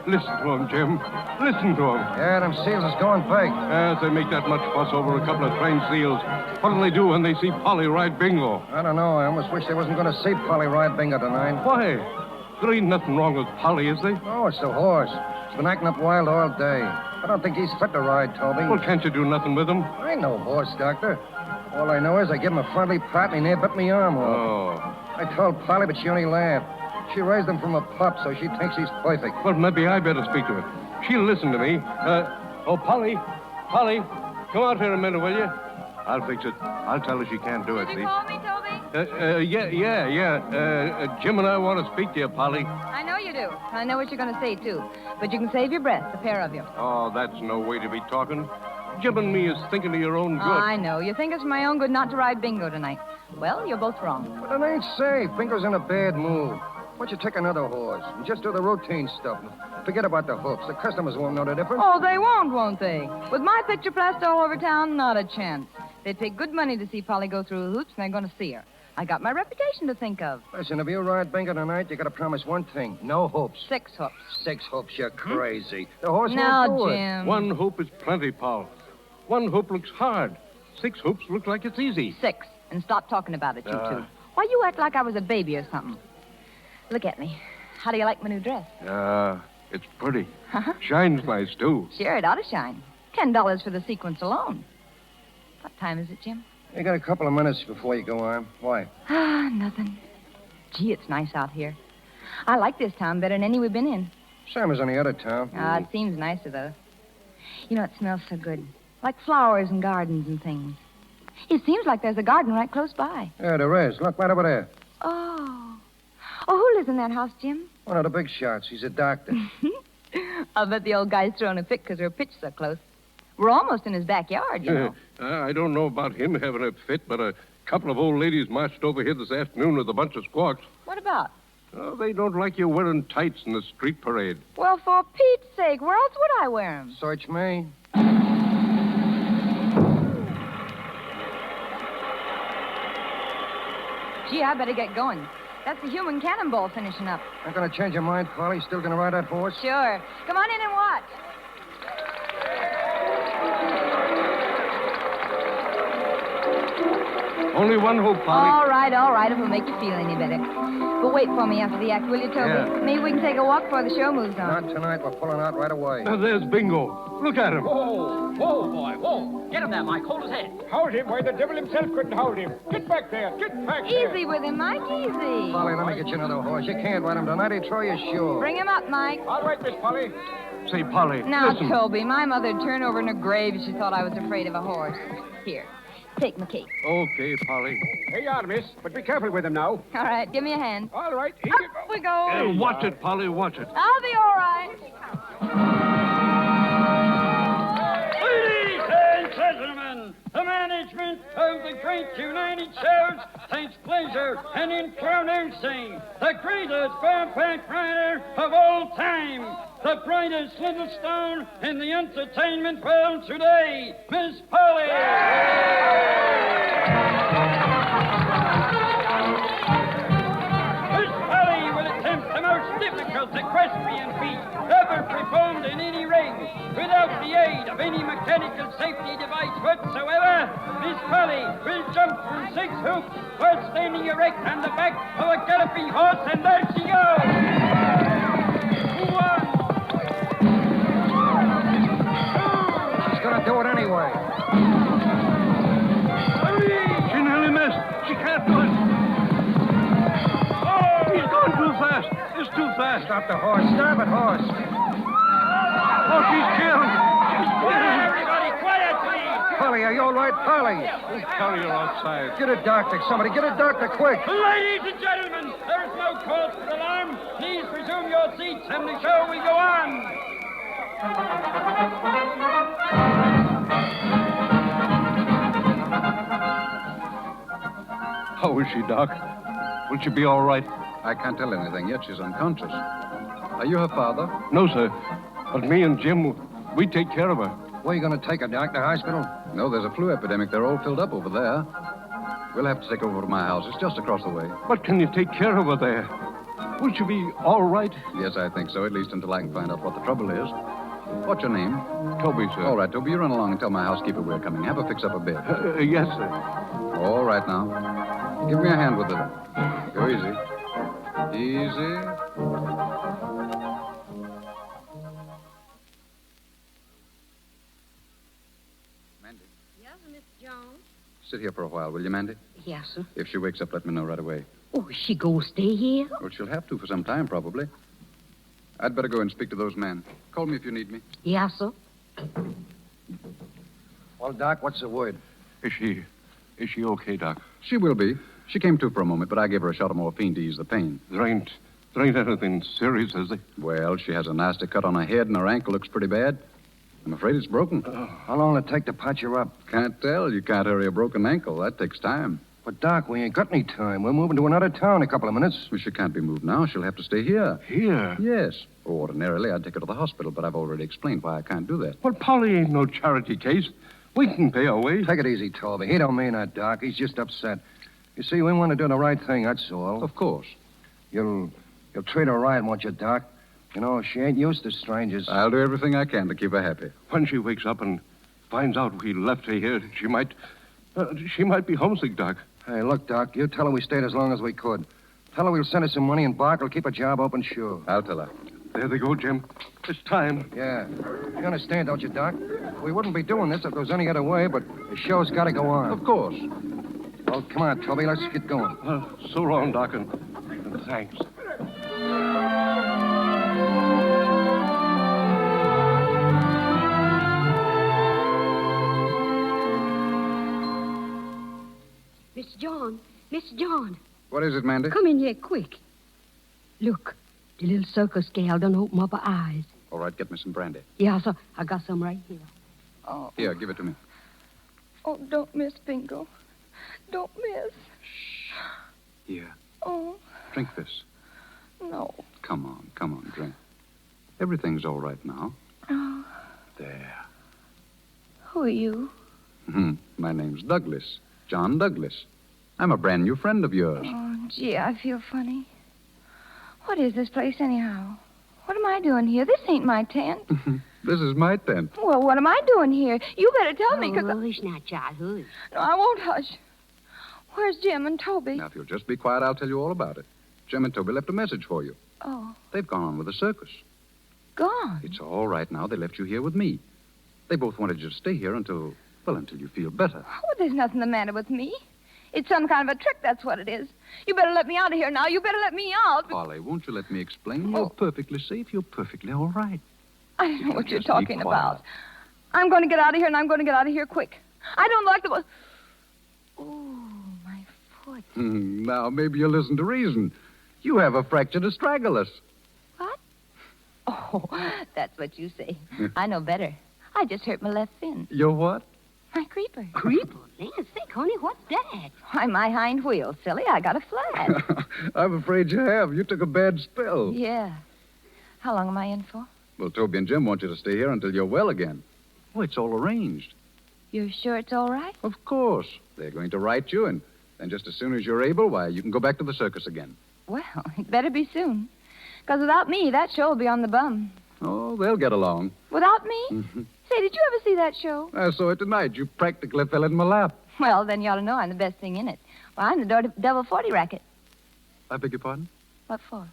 Listen to him, Jim. Listen to him. Yeah, them seals is going big. As they make that much fuss over a couple of trained seals, what'll they do when they see Polly ride bingo? I don't know. I almost wish they wasn't going to see Polly ride bingo tonight. Why? There ain't nothing wrong with Polly, is there? Oh, it's the horse. He's been acting up wild all day. I don't think he's fit to ride, Toby. Well, can't you do nothing with him? I ain't no horse doctor. All I know is I give him a friendly pat and he near bit me arm off. Oh. I told Polly, but she only laughed. She raised him from a pup, so she thinks he's perfect. Well, maybe I better speak to her. She'll listen to me. Polly, come out here a minute, will you? I'll fix it. I'll tell her she can't do it, Did see? you call me, Toby? Yeah. Jim and I want to speak to you, Polly. I know you do. I know what you're going to say, too. But you can save your breath, the pair of you. Oh, that's no way to be talking. Jim and me is thinking of your own good. I know. You think it's for my own good not to ride bingo tonight. Well, you're both wrong. But it ain't safe. Bingo's in a bad mood. Why don't you take another horse and just do the routine stuff? Forget about the hooks. The customers won't know the difference. Oh, they won't they? With my picture plastered all over town, not a chance. They'd pay good money to see Polly go through the hoops, and they're going to see her. I got my reputation to think of. Listen, if you ride bingo tonight, you got to promise one thing. No hoops. 6 hoops. 6 hoops, you're crazy. The horse Now, won't do it. Jim. 1 hoop is plenty, Paul. 1 hoop looks hard. 6 hoops look like it's easy. 6. And stop talking about it, you two. Why, you act like I was a baby or something. Look at me. How do you like my new dress? It's pretty. Shines nice, too. Sure, it ought to shine. $10 for the sequence alone. What time is it, Jim? You got a couple of minutes before you go on. Why? Ah, nothing. Gee, it's nice out here. I like this town better than any we've been in. Same as any other town. Ah, it seems nicer, though. You know, it smells so good. Like flowers and gardens and things. It seems like there's a garden right close by. Yeah, there is. Look, right over there. Oh. Oh, who lives in that house, Jim? One of the big shots. He's a doctor. I'll bet the old guy's throwing a fit because her pitch so close. We're almost in his backyard, you know. I don't know about him having a fit, but a couple of old ladies marched over here this afternoon with a bunch of squawks. What about? Oh, they don't like you wearing tights in the street parade. Well, for Pete's sake, where else would I wear them? Search me. Gee, I better get going. That's the human cannonball finishing up. Not gonna change your mind, Polly? Still gonna ride that horse? Sure. Come on in and watch. Only 1 hoop, Polly. All right, if it'll make you feel any better. But wait for me after the act, will you, Toby? Yeah. Maybe we can take a walk before the show moves on. Not tonight. We're pulling out right away. Now, there's Bingo. Look at him. Whoa, boy, whoa. Get him there, Mike. Hold his head. Hold him. Why, the devil himself couldn't hold him. Get back there. Get back there. Easy with him, Mike, easy. Polly, let me get you another horse. You can't ride him tonight. He'll throw you sure. Bring him up, Mike. All right, Miss Polly. Say, Polly, Now, listen. Toby, my mother'd turn over in her grave if she thought I was afraid of a horse. Here, take my cape. Okay, Polly. Here you are, miss. But be careful with him now. All right, give me a hand. All right. Here you Up we go. Watch it, Polly, watch it. I'll be all right. Ladies and gentlemen, the management of the Great United Shows takes pleasure in introducing the greatest bareback rider of all time, the brightest little stone in the entertainment world today, Miss Polly. Miss Polly will attempt the most difficult equestrian feat ever performed in any ring without the aid of any mechanical safety device whatsoever. Miss Polly will jump through 6 hoops while standing erect on the back of a galloping horse, and there she goes. 1. She's gonna do it anyway. She nearly missed. She can't do it. He's going too fast. It's too fast. Stop the horse. Stop it, horse. Oh, she's killed. She's killed. Everybody, quiet, please. Polly, are you all right, Polly? We'll carry her outside. Get a doctor. Somebody, get a doctor quick. Ladies and gentlemen, there is no cause for alarm. Please resume your seats and the show will go on. How is she, Doc? Will she be all right? I can't tell anything yet. She's unconscious. Are you her father? No, sir. But me and Jim, we take care of her. Where are you going to take her, Doc? The hospital? No, there's a flu epidemic. They're all filled up over there. We'll have to take her over to my house. It's just across the way. But can you take care of her there? Will she be all right? Yes, I think so, at least until I can find out what the trouble is. What's your name? Toby, sir. All right, Toby, you run along and tell my housekeeper we're coming. Have her fix up a bed. Yes, sir. All right, now. Give me a hand with it. Go easy. Easy. Mandy, Yes, Miss Jones? sit here for a while, will you, Mandy? Yes, sir. If she wakes up, let me know right away. Oh, she go stay here? Well, she'll have to for some time, probably. I'd better go and speak to those men. Call me if you need me. Yes, sir. Well, Doc, what's the word? Is she okay, Doc? She will be. She came to for a moment, but I gave her a shot of morphine to ease the pain. There ain't anything serious, is there? Well, she has a nasty cut on her head, and her ankle looks pretty bad. I'm afraid it's broken. How long will it take to patch her up? Can't tell. You can't hurry a broken ankle. That takes time. But, Doc, we ain't got any time. We're moving to another town in a couple of minutes. Well, she can't be moved now. She'll have to stay here. Here? Yes. Ordinarily, I'd take her to the hospital, but I've already explained why I can't do that. Well, Polly ain't no charity case. We can pay our way. Take it easy, Toby. He don't mean that, Doc. He's just upset. You see, we want to do the right thing, that's all. Of course. You'll treat her right, won't you, Doc? You know, she ain't used to strangers. I'll do everything I can to keep her happy. When she wakes up and finds out we left her here, she might be homesick, Doc. Hey, look, Doc, you tell her we stayed as long as we could. Tell her we'll send her some money and Bark will keep a job open, sure. I'll tell her. There they go, Jim. It's time. Yeah. You understand, don't you, Doc? We wouldn't be doing this if there was any other way, but the show's got to go on. Of course. Well, come on, Toby, let's get going. So long, Doc, and thanks. Mr. John. What is it, Mandy? Come in here quick. Look, the little circus gal done open up her eyes. All right, get me some brandy. Yeah, so I got some right here. Oh. Here, give it to me. Oh, don't miss, Bingo. Don't miss. Here, Oh, drink this. no. Come on, drink. Everything's all right now. Oh, There. who are you? My name's Douglas. John Douglas. I'm a brand new friend of yours. Oh, gee, I feel funny. What is this place, anyhow? What am I doing here? This ain't my tent. This is my tent. Well, what am I doing here? You better tell me, because... Hush now, child, hush. No, I won't hush. Where's Jim and Toby? Now, if you'll just be quiet, I'll tell you all about it. Jim and Toby left a message for you. Oh, They've gone on with the circus. gone. It's all right now. They left you here with me. They both wanted you to stay here until you feel better. Oh, there's nothing the matter with me. It's some kind of a trick, that's what it is. You better let me out of here now. You better let me out. Polly, won't you let me explain? You're perfectly safe. You're perfectly all right. I don't know what you're Just be talking quiet. about. I'm going to get out of here, and I'm going to get out of here quick. I don't like the... Oh, my foot. Now, maybe you'll listen to reason. You have a fractured astragalus. What? Oh, that's what you say. I know better. I just hurt my left fin. Your what? My creeper. Creeper? Land's sake, honey, what's that? Why, my hind wheel, silly. I got a flat. I'm afraid you have. You took a bad spill. Yeah. How long am I in for? Well, Toby and Jim want you to stay here until you're well again. Oh, it's all arranged. You're sure it's all right? Of course. They're going to write you, and then just as soon as you're able, why, you can go back to the circus again. Well, it better be soon. Because without me, that show will be on the bum. Oh, they'll get along. Without me? Say, did you ever see that show? I saw it tonight. You practically fell in my lap. Well, then you ought to know I'm the best thing in it. Well, I'm the Devil 40 racket. I beg your pardon? What for?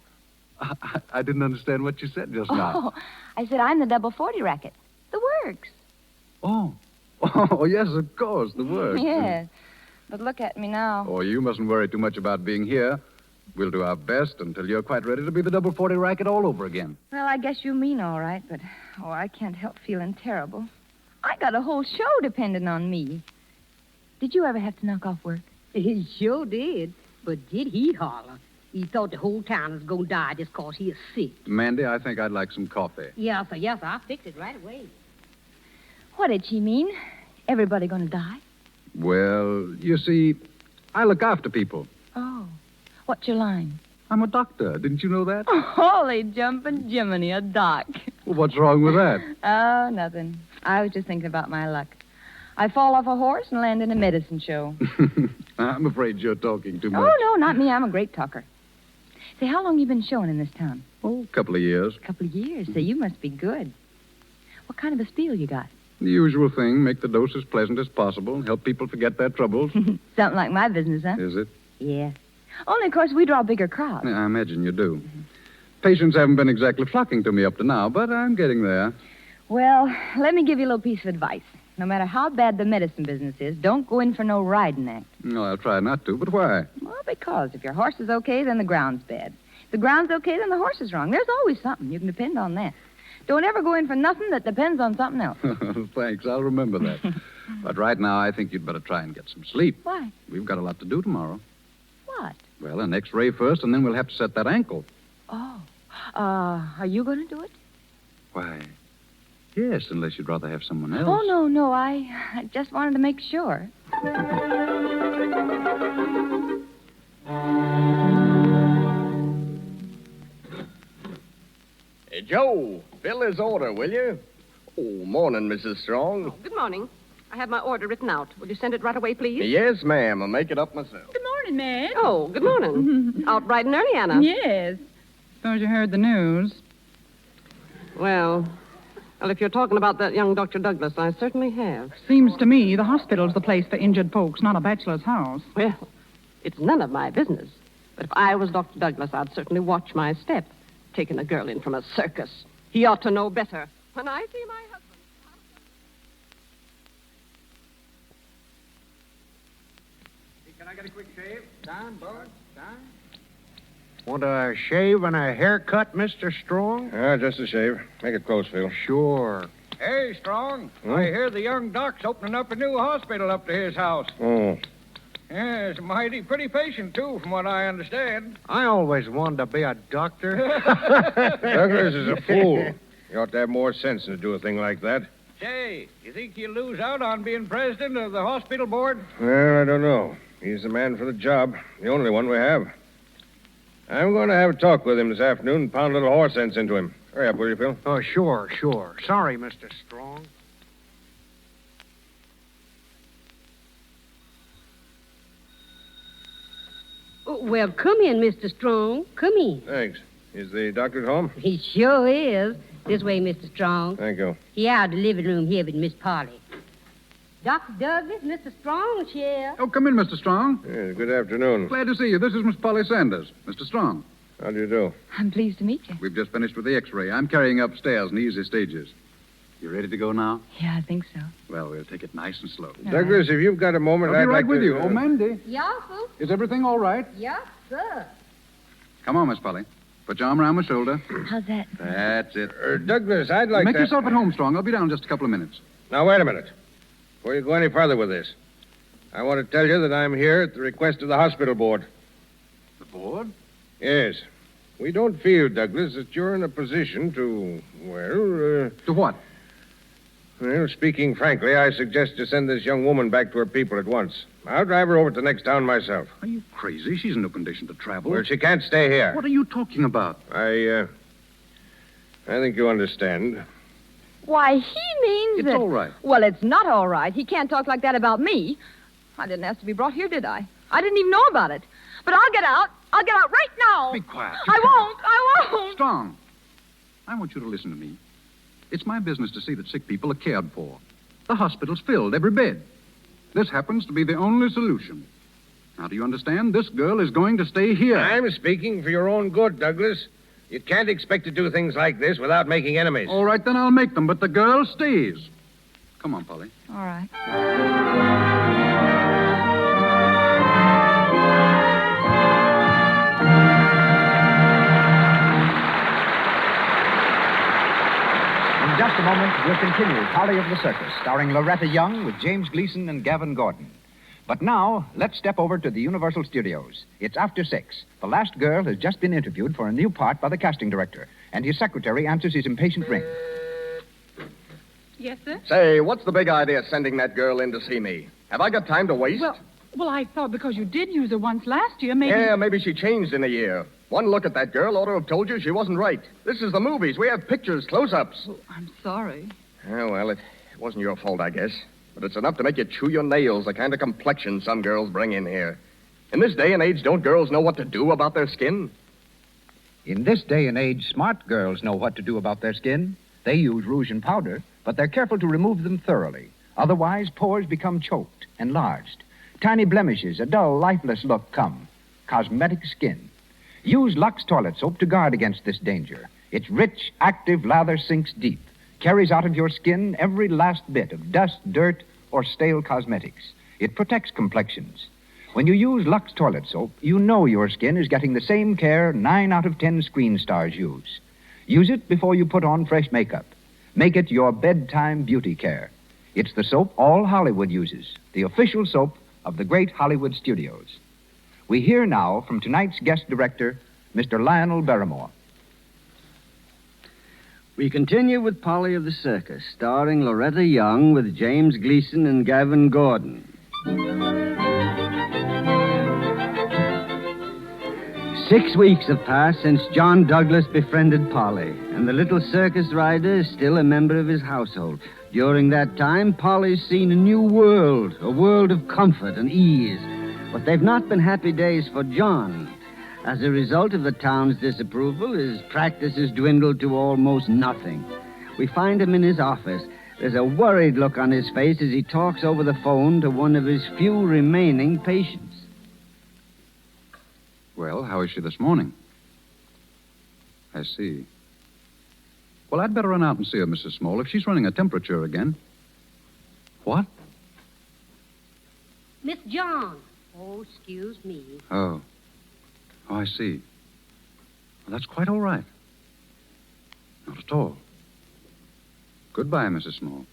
I didn't understand what you said just now. Oh, I said I'm the Double 40 racket. The works. Oh, yes, of course, the works. Yes. But look at me now. Oh, you mustn't worry too much about being here. We'll do our best until you're quite ready to be the Double 40 racket all over again. Well, I guess you mean all right, but, I can't help feeling terrible. I got a whole show depending on me. Did you ever have to knock off work? He sure did. But did he holler? He thought the whole town was going to die just 'cause he is sick. Mandy, I think I'd like some coffee. Yes, sir, I'll fix it right away. What did she mean? Everybody going to die? Well, you see, I look after people. Oh. What's your line? I'm a doctor. Didn't you know that? Holy jumping Jiminy, a doc. Well, what's wrong with that? Oh, nothing. I was just thinking about my luck. I fall off a horse and land in a medicine show. I'm afraid you're talking too much. Oh, no, not me. I'm a great talker. Say, how long you been showing in this town? Oh, a couple of years. A couple of years. Say, you must be good. What kind of a spiel you got? The usual thing. Make the dose as pleasant as possible. Help people forget their troubles. Something like my business, huh? Is it? Yeah. Only, of course, we draw bigger crowds. Yeah, I imagine you do. Patients haven't been exactly flocking to me up to now, but I'm getting there. Well, let me give you a little piece of advice. No matter how bad the medicine business is, don't go in for no riding act. No, I'll try not to, but why? Well, because if your horse is okay, then the ground's bad. If the ground's okay, then the horse is wrong. There's always something. You can depend on that. Don't ever go in for nothing that depends on something else. Thanks, I'll remember that. But right now, I think you'd better try and get some sleep. Why? We've got a lot to do tomorrow. What? Well, an X-ray first, and then we'll have to set that ankle. Oh. Are you going to do it? Why, yes, unless you'd rather have someone else. Oh, no. I just wanted to make sure. Hey, Joe, fill this order, will you? Oh, morning, Mrs. Strong. Good morning. I have my order written out. Will you send it right away, please? Yes, ma'am. I'll make it up myself. Good morning. morning, Madge. Oh, good morning. Out bright and early, Anna. Yes. Suppose you heard the news. Well, if you're talking about that young Dr. Douglas, I certainly have. Seems to me the hospital's the place for injured folks, not a bachelor's house. Well, it's none of my business. But if I was Dr. Douglas, I'd certainly watch my step. Taking a girl in from a circus. He ought to know better. When I see my husband... Can I get a quick shave? Down, Bud? Down? Want a shave and a haircut, Mr. Strong? Just a shave. Make it close, Phil. Sure. Hey, Strong. I hear the young doc's opening up a new hospital up to his house. Oh. Yeah, it's mighty pretty patient, too, from what I understand. I always wanted to be a doctor. Douglas is a fool. He ought to have more sense than to do a thing like that. Say, you think he'll lose out on being president of the hospital board? Well, I don't know. He's the man for the job. The only one we have. I'm going to have a talk with him this afternoon and pound a little horse sense into him. Hurry up, will you, Phil? Oh, sure. Sorry, Mr. Strong. Oh, well, come in, Mr. Strong. Come in. Thanks. Is the doctor at home? He sure is. This way, Mr. Strong. Thank you. He out of the living room here with Miss Polly. Dr. Douglas, Mr. Strong's here. Oh, come in, Mr. Strong. Yes, good afternoon. Glad to see you. This is Miss Polly Sanders. Mr. Strong. How do you do? I'm pleased to meet you. We've just finished with the x-ray. I'm carrying upstairs in easy stages. You ready to go now? Yeah, I think so. Well, we'll take it nice and slow. Douglas, if you've got a moment, I'll be I'd right like with to... you. Oh, Mandy. Yes, sir. Is everything all right? Yes, sir. Come on, Miss Polly. Put your arm around my shoulder. How's that? That's it. Douglas, I'd like Make to... yourself at home, Strong. I'll be down in just a couple of minutes. Now, wait a minute. Before you go any further with this, I want to tell you that I'm here at the request of the hospital board. The board? Yes. We don't feel, Douglas, that you're in a position to, well... To what? Well, speaking frankly, I suggest you send this young woman back to her people at once. I'll drive her over to the next town myself. Are you crazy? She's in no condition to travel. Well, she can't stay here. What are you talking about? I think you understand. Why, he means It's that... all right. Well, it's not all right. He can't talk like that about me. I didn't ask to be brought here, did I? I didn't even know about it. But I'll get out. I'll get out right now. Be quiet. I won't. Strong, I want you to listen to me. It's my business to see that sick people are cared for. The hospital's filled, every bed. This happens to be the only solution. Now, do you understand? This girl is going to stay here. I'm speaking for your own good, Douglas. You can't expect to do things like this without making enemies. All right, then I'll make them, but the girl stays. Come on, Polly. All right. In just a moment, we'll continue Polly of the Circus, starring Loretta Young with James Gleason and Gavin Gordon. But now, let's step over to the Universal Studios. It's after 6. The last girl has just been interviewed for a new part by the casting director, and his secretary answers his impatient ring. Yes, sir? Say, what's the big idea of sending that girl in to see me? Have I got time to waste? Well, I thought because you did use her once last year, maybe... Yeah, maybe she changed in a year. One look at that girl ought to have told you she wasn't right. This is the movies. We have pictures, close-ups. Oh, I'm sorry. Oh, well, it wasn't your fault, I guess. But it's enough to make you chew your nails, the kind of complexion some girls bring in here. In this day and age, don't girls know what to do about their skin? In this day and age, smart girls know what to do about their skin. They use rouge and powder, but they're careful to remove them thoroughly. Otherwise, pores become choked, enlarged. Tiny blemishes, a dull, lifeless look come. Cosmetic skin. Use Lux toilet soap to guard against this danger. Its rich, active lather sinks deep, carries out of your skin every last bit of dust, dirt, or stale cosmetics. It protects complexions. When you use Lux toilet soap, you know your skin is getting the same care 9 out of 10 screen stars use. Use it before you put on fresh makeup. Make it your bedtime beauty care. It's the soap all Hollywood uses, the official soap of the great Hollywood studios. We hear now from tonight's guest director, Mr. Lionel Barrymore. We continue with Polly of the Circus, starring Loretta Young with James Gleason and Gavin Gordon. 6 weeks have passed since John Douglas befriended Polly, and the little circus rider is still a member of his household. During that time, Polly's seen a new world, a world of comfort and ease, But they've not been happy days for John. As a result of the town's disapproval, his practice has dwindled to almost nothing. We find him in his office. There's a worried look on his face as he talks over the phone to one of his few remaining patients. Well, how is she this morning? I see. Well, I'd better run out and see her, Mrs. Small, if she's running a temperature again. What? Miss John. Oh, excuse me. Oh, I see. Well, that's quite all right. Not at all. Goodbye, Mrs. Small.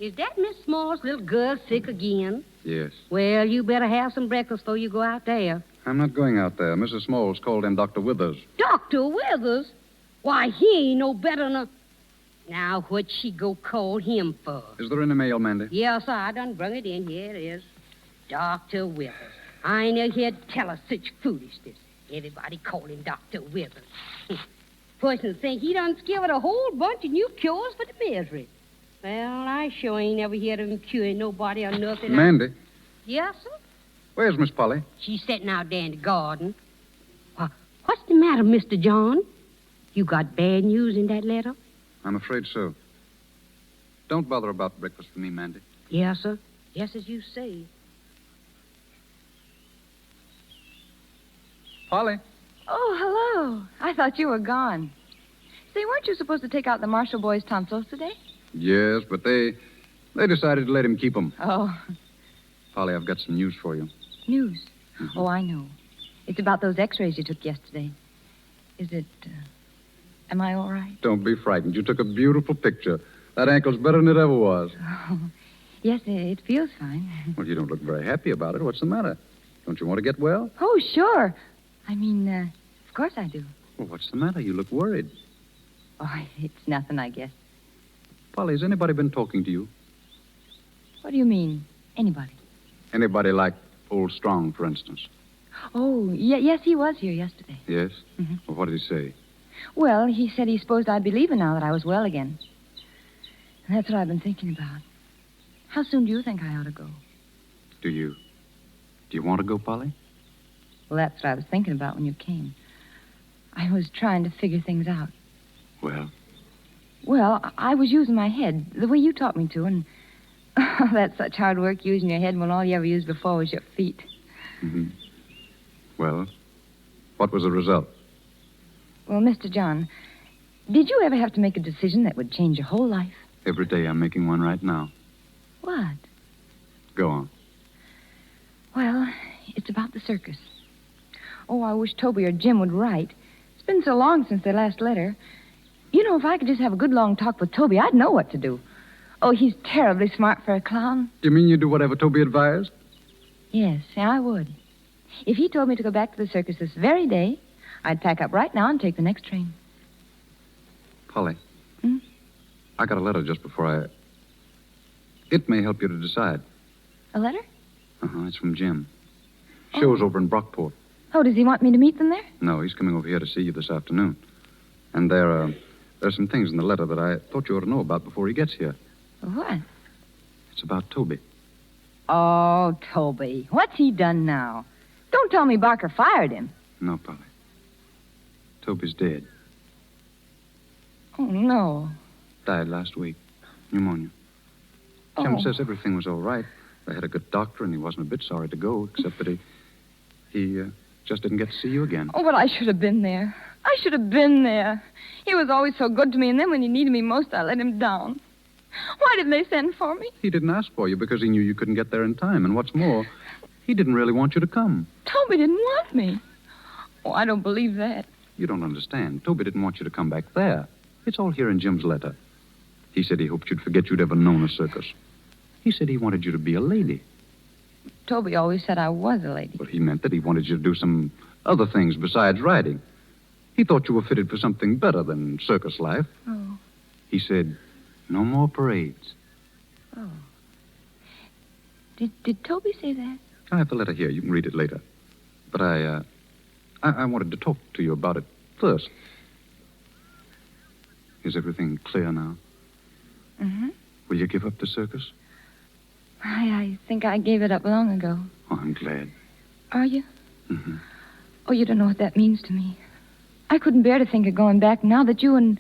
Is that Miss Small's little girl sick again? Yes. Well, you better have some breakfast before you go out there. I'm not going out there. Mrs. Small's called in Dr. Withers. Dr. Withers? Why, he ain't no better than a... Now, what'd she go call him for? Is there any mail, Mandy? Yes, sir, I done brung it in. Here it is. Dr. Withers. I ain't never heard tell of such foolishness. Everybody call him Dr. Withers. Person think he done discovered a whole bunch of new cures for the misery. Well, I sure ain't never heard of him curing nobody or nothing. Mandy, Yes, sir? where's Miss Polly? She's sitting out there in the garden. What's the matter, Mr. John? You got bad news in that letter? I'm afraid so. Don't bother about breakfast for me, Mandy. Yes, sir. Yes, as you say. Polly. Oh, hello. I thought you were gone. Say, weren't you supposed to take out the Marshall boys' tonsils today? Yes, but they decided to let him keep them. Oh, Polly, I've got some news for you. news. Oh, I know. It's about those x-rays you took yesterday. Is it, am I all right? Don't be frightened. You took a beautiful picture. That ankle's better than it ever was. Oh, yes, it feels fine. Well, you don't look very happy about it. What's the matter? Don't you want to get well? Oh, sure. I mean, of course I do. Well, what's the matter? You look worried. Oh, it's nothing, I guess. Polly, has anybody been talking to you? What do you mean, anybody? Anybody like Old Strong, for instance? Oh, yes, he was here yesterday. Yes? Mhm. Well, what did he say? Well, he said he supposed I'd be leaving now that I was well again. And that's what I've been thinking about. How soon do you think I ought to go? Do you want to go, Polly? Well, that's what I was thinking about when you came. I was trying to figure things out. Well? Well, I was using my head the way you taught me to, and that's such hard work using your head when all you ever used before was your feet. Mm-hmm. Well, what was the result? Well, Mr. John, did you ever have to make a decision that would change your whole life? Every day I'm making one right now. What? Go on. Well, it's about the circus. Oh, I wish Toby or Jim would write. It's been so long since their last letter. You know, if I could just have a good long talk with Toby, I'd know what to do. Oh, he's terribly smart for a clown. You mean you do whatever Toby advised? Yes, I would. If he told me to go back to the circus this very day, I'd pack up right now and take the next train. Polly. Hmm? I got a letter just before It may help you to decide. A letter? Uh-huh, it's from Jim. Show's over in Brockport. Oh, does he want me to meet them there? No, he's coming over here to see you this afternoon. And there's some things in the letter that I thought you ought to know about before he gets here. What? It's about Toby. Oh, Toby. What's he done now? Don't tell me Barker fired him. No, Polly. Toby's dead. Oh, no. Died last week. Pneumonia. Jim Oh. says everything was all right. They had a good doctor, and he wasn't a bit sorry to go, except that he just didn't get to see you again. Oh, but I should have been there. I should have been there. He was always so good to me, and then when he needed me most, I let him down. Why didn't they send for me? He didn't ask for you because he knew you couldn't get there in time. And what's more, he didn't really want you to come. Toby didn't want me. Oh, I don't believe that. You don't understand. Toby didn't want you to come back there. It's all here in Jim's letter. He said he hoped you'd forget you'd ever known a circus. He said he wanted you to be a lady. Toby always said I was a lady. But he meant that he wanted you to do some other things besides riding. He thought you were fitted for something better than circus life. Oh. He said, no more parades. Oh. Did Toby say that? I have the letter here. You can read it later. But I wanted to talk to you about it first. Is everything clear now? Mm-hmm. Will you give up the circus? I think I gave it up long ago. Oh, I'm glad. Are you? Mm-hmm. Oh, you don't know what that means to me. I couldn't bear to think of going back now that you and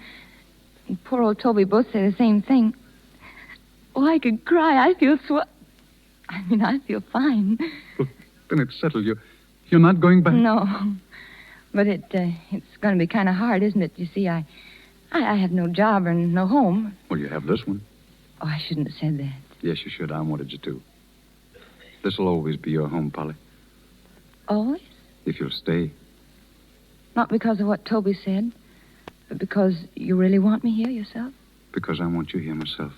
poor old Toby both say the same thing. Oh, I could cry. I feel I feel fine. Well, then it's settled. You're not going back? No. But it's going to be kind of hard, isn't it? You see, I have no job or no home. Well, you have this one. Oh, I shouldn't have said that. Yes, you should. I wanted you to. This'll always be your home, Polly. Always? If you'll stay. Not because of what Toby said, but because you really want me here yourself? Because I want you here myself.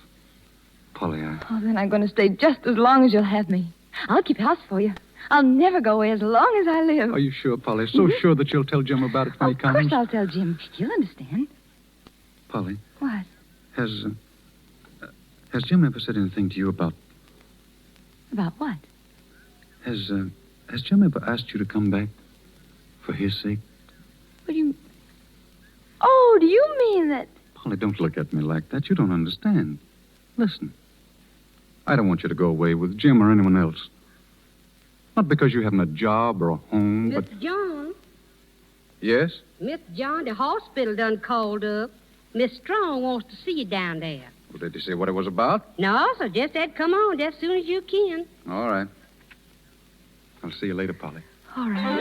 Polly, Oh, then I'm going to stay just as long as you'll have me. I'll keep house for you. I'll never go away as long as I live. Are you sure, Polly? So sure that you'll tell Jim about it when he comes? Of course I'll tell Jim. He'll understand. Polly. What? Has Jim ever said anything to you about... About what? Has Jim ever asked you to come back for his sake? What do you... Oh, do you mean that... Polly, don't look at me like that. You don't understand. Listen. I don't want you to go away with Jim or anyone else. Not because you haven't a job or a home, but... Mr. John. Yes? Mr. John, the hospital done called up. Miss Strong wants to see you down there. Well, did you say what it was about? No, so just said come on just as soon as you can. All right. I'll see you later, Polly. All right.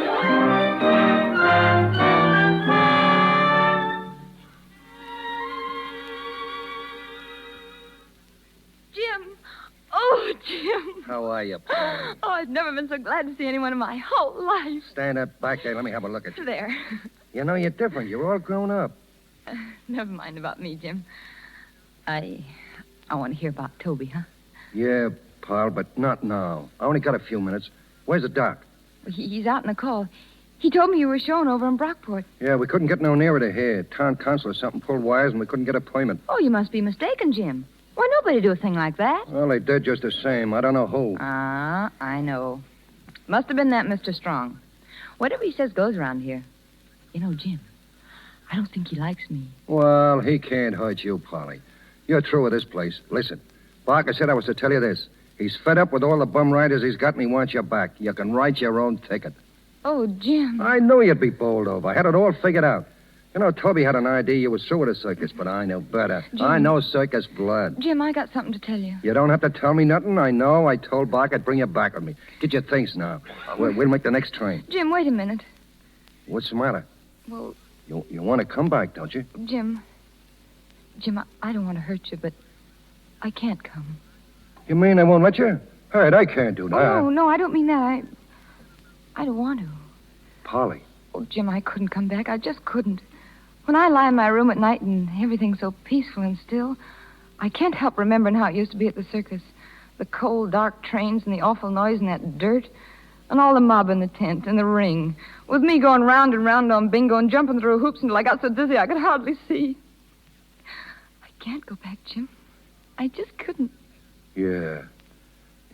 Jim. Oh, Jim. How are you, Polly? Oh, I've never been so glad to see anyone in my whole life. Stand up back there. Let me have a look at you. There. You know, you're different. You're all grown up. Never mind about me, Jim. I want to hear about Toby, huh? Yeah, Paul, but not now. I only got a few minutes. Where's the doc? He's out in a call. He told me you were shown over in Brockport. Yeah, we couldn't get no nearer to here. Town council or something pulled wires and we couldn't get an appointment. Oh, you must be mistaken, Jim. Why, nobody do a thing like that. Well, they did just the same. I don't know who. I know. Must have been that Mr. Strong. Whatever he says goes around here. You know, Jim, I don't think he likes me. Well, he can't hurt you, Polly. You're through with this place. Listen, Barker said I was to tell you this. He's fed up with all the bum riders he's got and he wants you back. You can write your own ticket. Oh, Jim. I knew you'd be bowled over. I had it all figured out. You know, Toby had an idea you was through with the circus, but I know better. Jim. I know circus blood. Jim, I got something to tell you. You don't have to tell me nothing. I know. I told Barker I'd bring you back with me. Get your things now. We'll make the next train. Jim, wait a minute. What's the matter? Well... You want to come back, don't you? Jim, I don't want to hurt you, but I can't come. You mean I won't let you? All right, I can't do that. Oh, no, I don't mean that. I don't want to. Polly. Oh, Jim, I couldn't come back. I just couldn't. When I lie in my room at night and everything's so peaceful and still, I can't help remembering how it used to be at the circus. The cold, dark trains and the awful noise and that dirt. And all the mob in the tent and the ring. With me going round and round on bingo and jumping through hoops until I got so dizzy I could hardly see. I can't go back, Jim. I just couldn't. Yeah.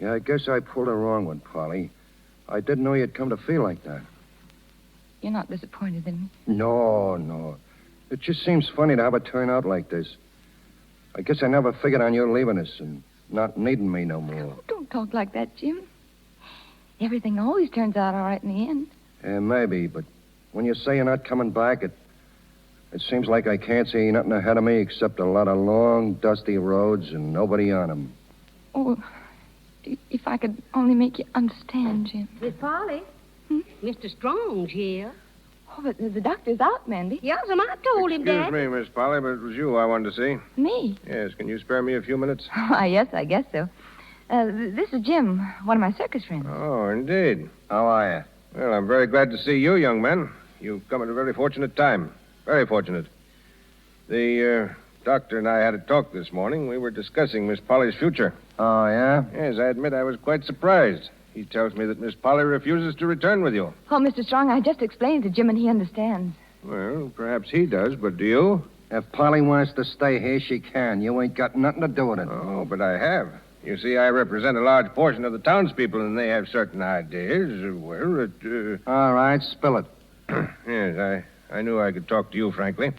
Yeah, I guess I pulled a wrong one, Polly. I didn't know you'd come to feel like that. You're not disappointed in me? No. It just seems funny to have it turn out like this. I guess I never figured on you leaving us and not needing me no more. Oh, don't talk like that, Jim. Everything always turns out all right in the end. Yeah, maybe, but when you say you're not coming back, it seems like I can't see nothing ahead of me except a lot of long, dusty roads and nobody on them. Oh, if I could only make you understand, Jim. Miss Polly, Mr. Strong's here. Oh, but the doctor's out, Mandy. Yes, I told him that. Excuse me, Miss Polly, but it was you I wanted to see. Me? Yes, can you spare me a few minutes? Why, yes, I guess so. This is Jim, one of my circus friends. Oh, indeed. How are you? Well, I'm very glad to see you, young man. You've come at a very fortunate time. Very fortunate. The doctor and I had a talk this morning. We were discussing Miss Polly's future. Oh, yeah? Yes, I admit I was quite surprised. He tells me that Miss Polly refuses to return with you. Oh, Mr. Strong, I just explained to Jim and he understands. Well, perhaps he does, but do you? If Polly wants to stay here, she can. You ain't got nothing to do with it. Oh, but I have. You see, I represent a large portion of the townspeople, and they have certain ideas. All right, spill it. Yes, I knew I could talk to you, frankly.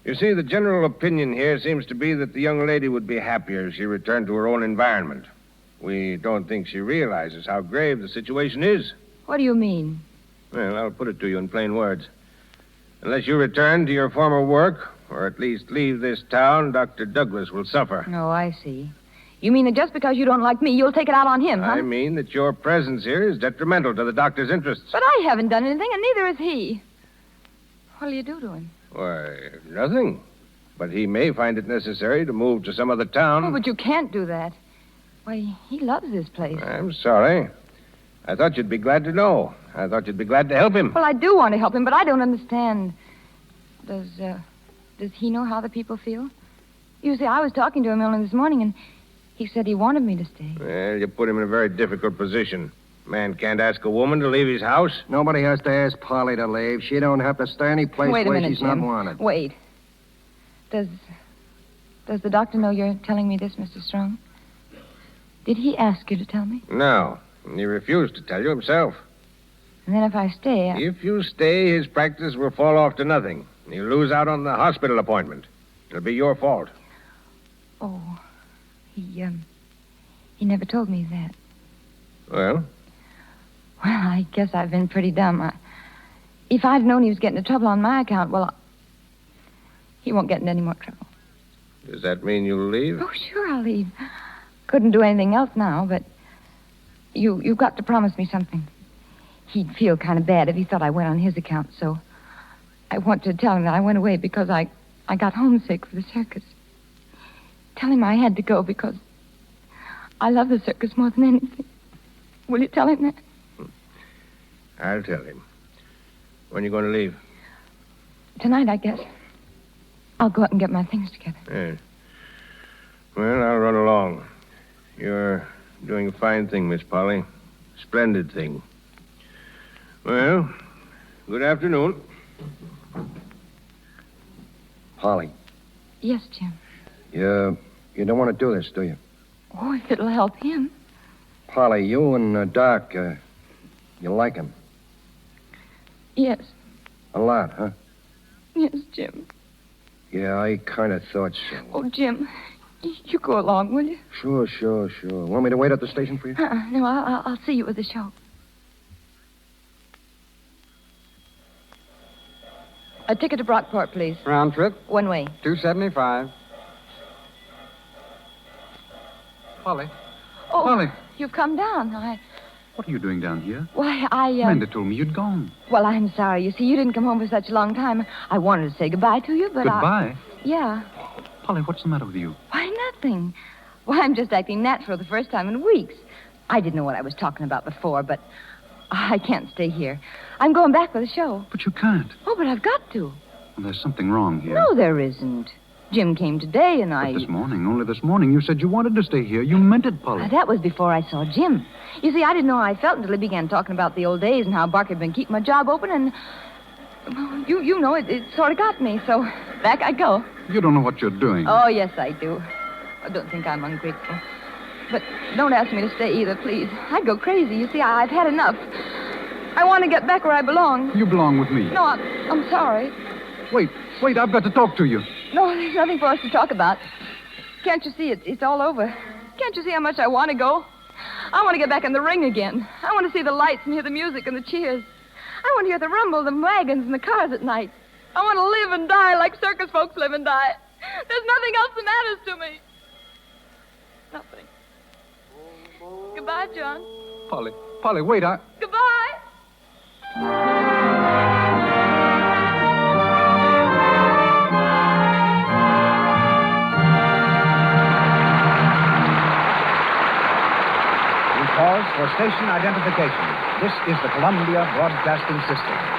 You see, the general opinion here seems to be that the young lady would be happier if she returned to her own environment. We don't think she realizes how grave the situation is. What do you mean? Well, I'll put it to you in plain words. Unless you return to your former work, or at least leave this town, Dr. Douglas will suffer. Oh, I see. You mean that just because you don't like me, you'll take it out on him, huh? I mean that your presence here is detrimental to the doctor's interests. But I haven't done anything, and neither has he. What'll you do to him? Why, nothing. But he may find it necessary to move to some other town. Oh, but you can't do that. Why, he loves this place. I'm sorry. I thought you'd be glad to know. I thought you'd be glad to help him. Well, I do want to help him, but I don't understand. Does he know how the people feel? You see, I was talking to him only this morning, and he said he wanted me to stay. Well, you put him in a very difficult position. Man can't ask a woman to leave his house. Nobody has to ask Polly to leave. She don't have to stay any place Wait a where minute, she's Jim. not wanted. Wait. Does the doctor know you're telling me this, Mr. Strong? Did he ask you to tell me? No. He refused to tell you himself. And then if I stay... If you stay, his practice will fall off to nothing. You'll lose out on the hospital appointment. It'll be your fault. Oh, he never told me that. Well? Well, I guess I've been pretty dumb. If I'd known he was getting into trouble on my account, well, he won't get in any more trouble. Does that mean you'll leave? Oh, sure, I'll leave. Couldn't do anything else now, but you've got to promise me something. He'd feel kind of bad if he thought I went on his account, so I want to tell him that I went away because I got homesick for the circus. Tell him I had to go because I love the circus more than anything. Will you tell him that? I'll tell him. When are you going to leave? Tonight, I guess. I'll go out and get my things together. Yes. Well, I'll run along. You're doing a fine thing, Miss Polly. Splendid thing. Well, good afternoon. Polly, Yes, Jim. you don't want to do this, do you? Oh, if it'll help him. Polly, you and Doc, you like him? Yes. A lot, huh? Yes, Jim. Yeah, I kind of thought so. Oh, Jim, you go along, will you? Sure. Want me to wait at the station for you? No, I'll see you at the show. A ticket to Brockport, please. Round trip? One way. $2.75. Polly. Oh, Polly. You've come down. What are you doing down here? Why, Amanda told me you'd gone. Well, I'm sorry. You see, you didn't come home for such a long time. I wanted to say goodbye to you, but Goodbye? Yeah. Polly, what's the matter with you? Why, nothing. Well, I'm just acting natural the first time in weeks. I didn't know what I was talking about before, but I can't stay here. I'm going back for the show. But you can't. Oh, but I've got to. Well, there's something wrong here. No, there isn't. Jim came today, and But only this morning, you said you wanted to stay here. You meant it, Polly. That was before I saw Jim. You see, I didn't know how I felt until he began talking about the old days and how Barker had been keeping my job open, and well, you know, it sort of got me, so back I go. You don't know what you're doing. Oh, yes, I do. I don't think I'm ungrateful. But don't ask me to stay either, please. I'd go crazy. You see, I've had enough. I want to get back where I belong. You belong with me. No, I'm sorry. Wait, I've got to talk to you. No, there's nothing for us to talk about. Can't you see it's all over? Can't you see how much I want to go? I want to get back in the ring again. I want to see the lights and hear the music and the cheers. I want to hear the rumble of the wagons and the cars at night. I want to live and die like circus folks live and die. There's nothing else that matters to me. Nothing. Goodbye, John. Polly, wait, Goodbye. Pause for station identification. This is the Columbia Broadcasting System.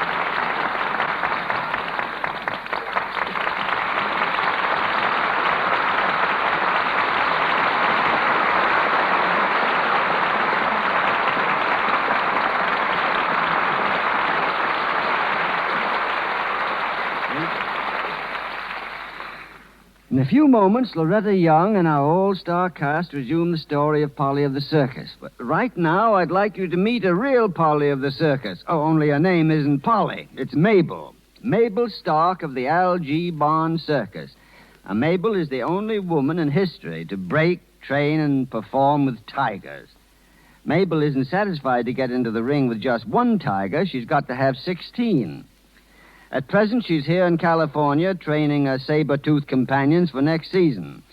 In a few moments, Loretta Young and our all-star cast resume the story of Polly of the Circus. But right now, I'd like you to meet a real Polly of the Circus. Oh, only her name isn't Polly. It's Mabel. Mabel Stark of the L.G. Barn Circus. Now, Mabel is the only woman in history to break, train, and perform with tigers. Mabel isn't satisfied to get into the ring with just one tiger. She's got to have 16. At present, she's here in California training saber-toothed companions for next season.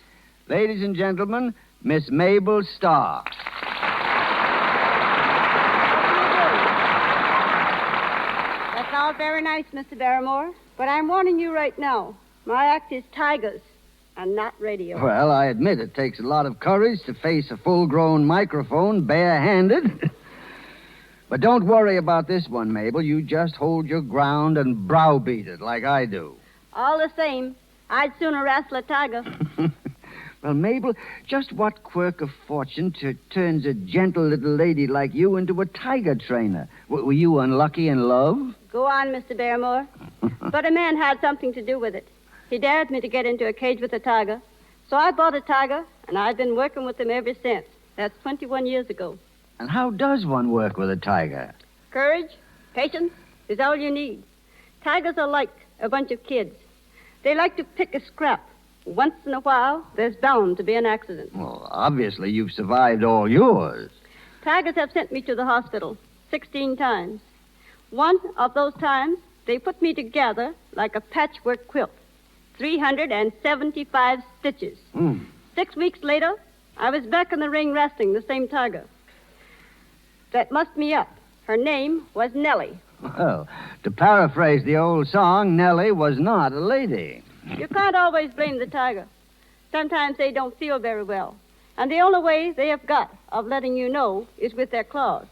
Ladies and gentlemen, Miss Mabel Starr. That's all very nice, Mr. Barrymore, but I'm warning you right now. My act is tigers and not radio. Well, I admit it takes a lot of courage to face a full-grown microphone barehanded. But don't worry about this one, Mabel. You just hold your ground and browbeat it like I do. All the same, I'd sooner wrestle a tiger. Well, Mabel, just what quirk of fortune turns a gentle little lady like you into a tiger trainer? Were you unlucky in love? Go on, Mr. Barrymore. But a man had something to do with it. He dared me to get into a cage with a tiger. So I bought a tiger, and I've been working with him ever since. That's 21 years ago. And how does one work with a tiger? Courage, patience is all you need. Tigers are like a bunch of kids. They like to pick a scrap. Once in a while, there's bound to be an accident. Well, obviously you've survived all yours. Tigers have sent me to the hospital 16 times. One of those times, they put me together like a patchwork quilt. 375 stitches. 6 weeks later, I was back in the ring wrestling the same tiger. That mussed me up. Her name was Nellie. Well, to paraphrase the old song, Nellie was not a lady. You can't always blame the tiger. Sometimes they don't feel very well. And the only way they have got of letting you know is with their claws.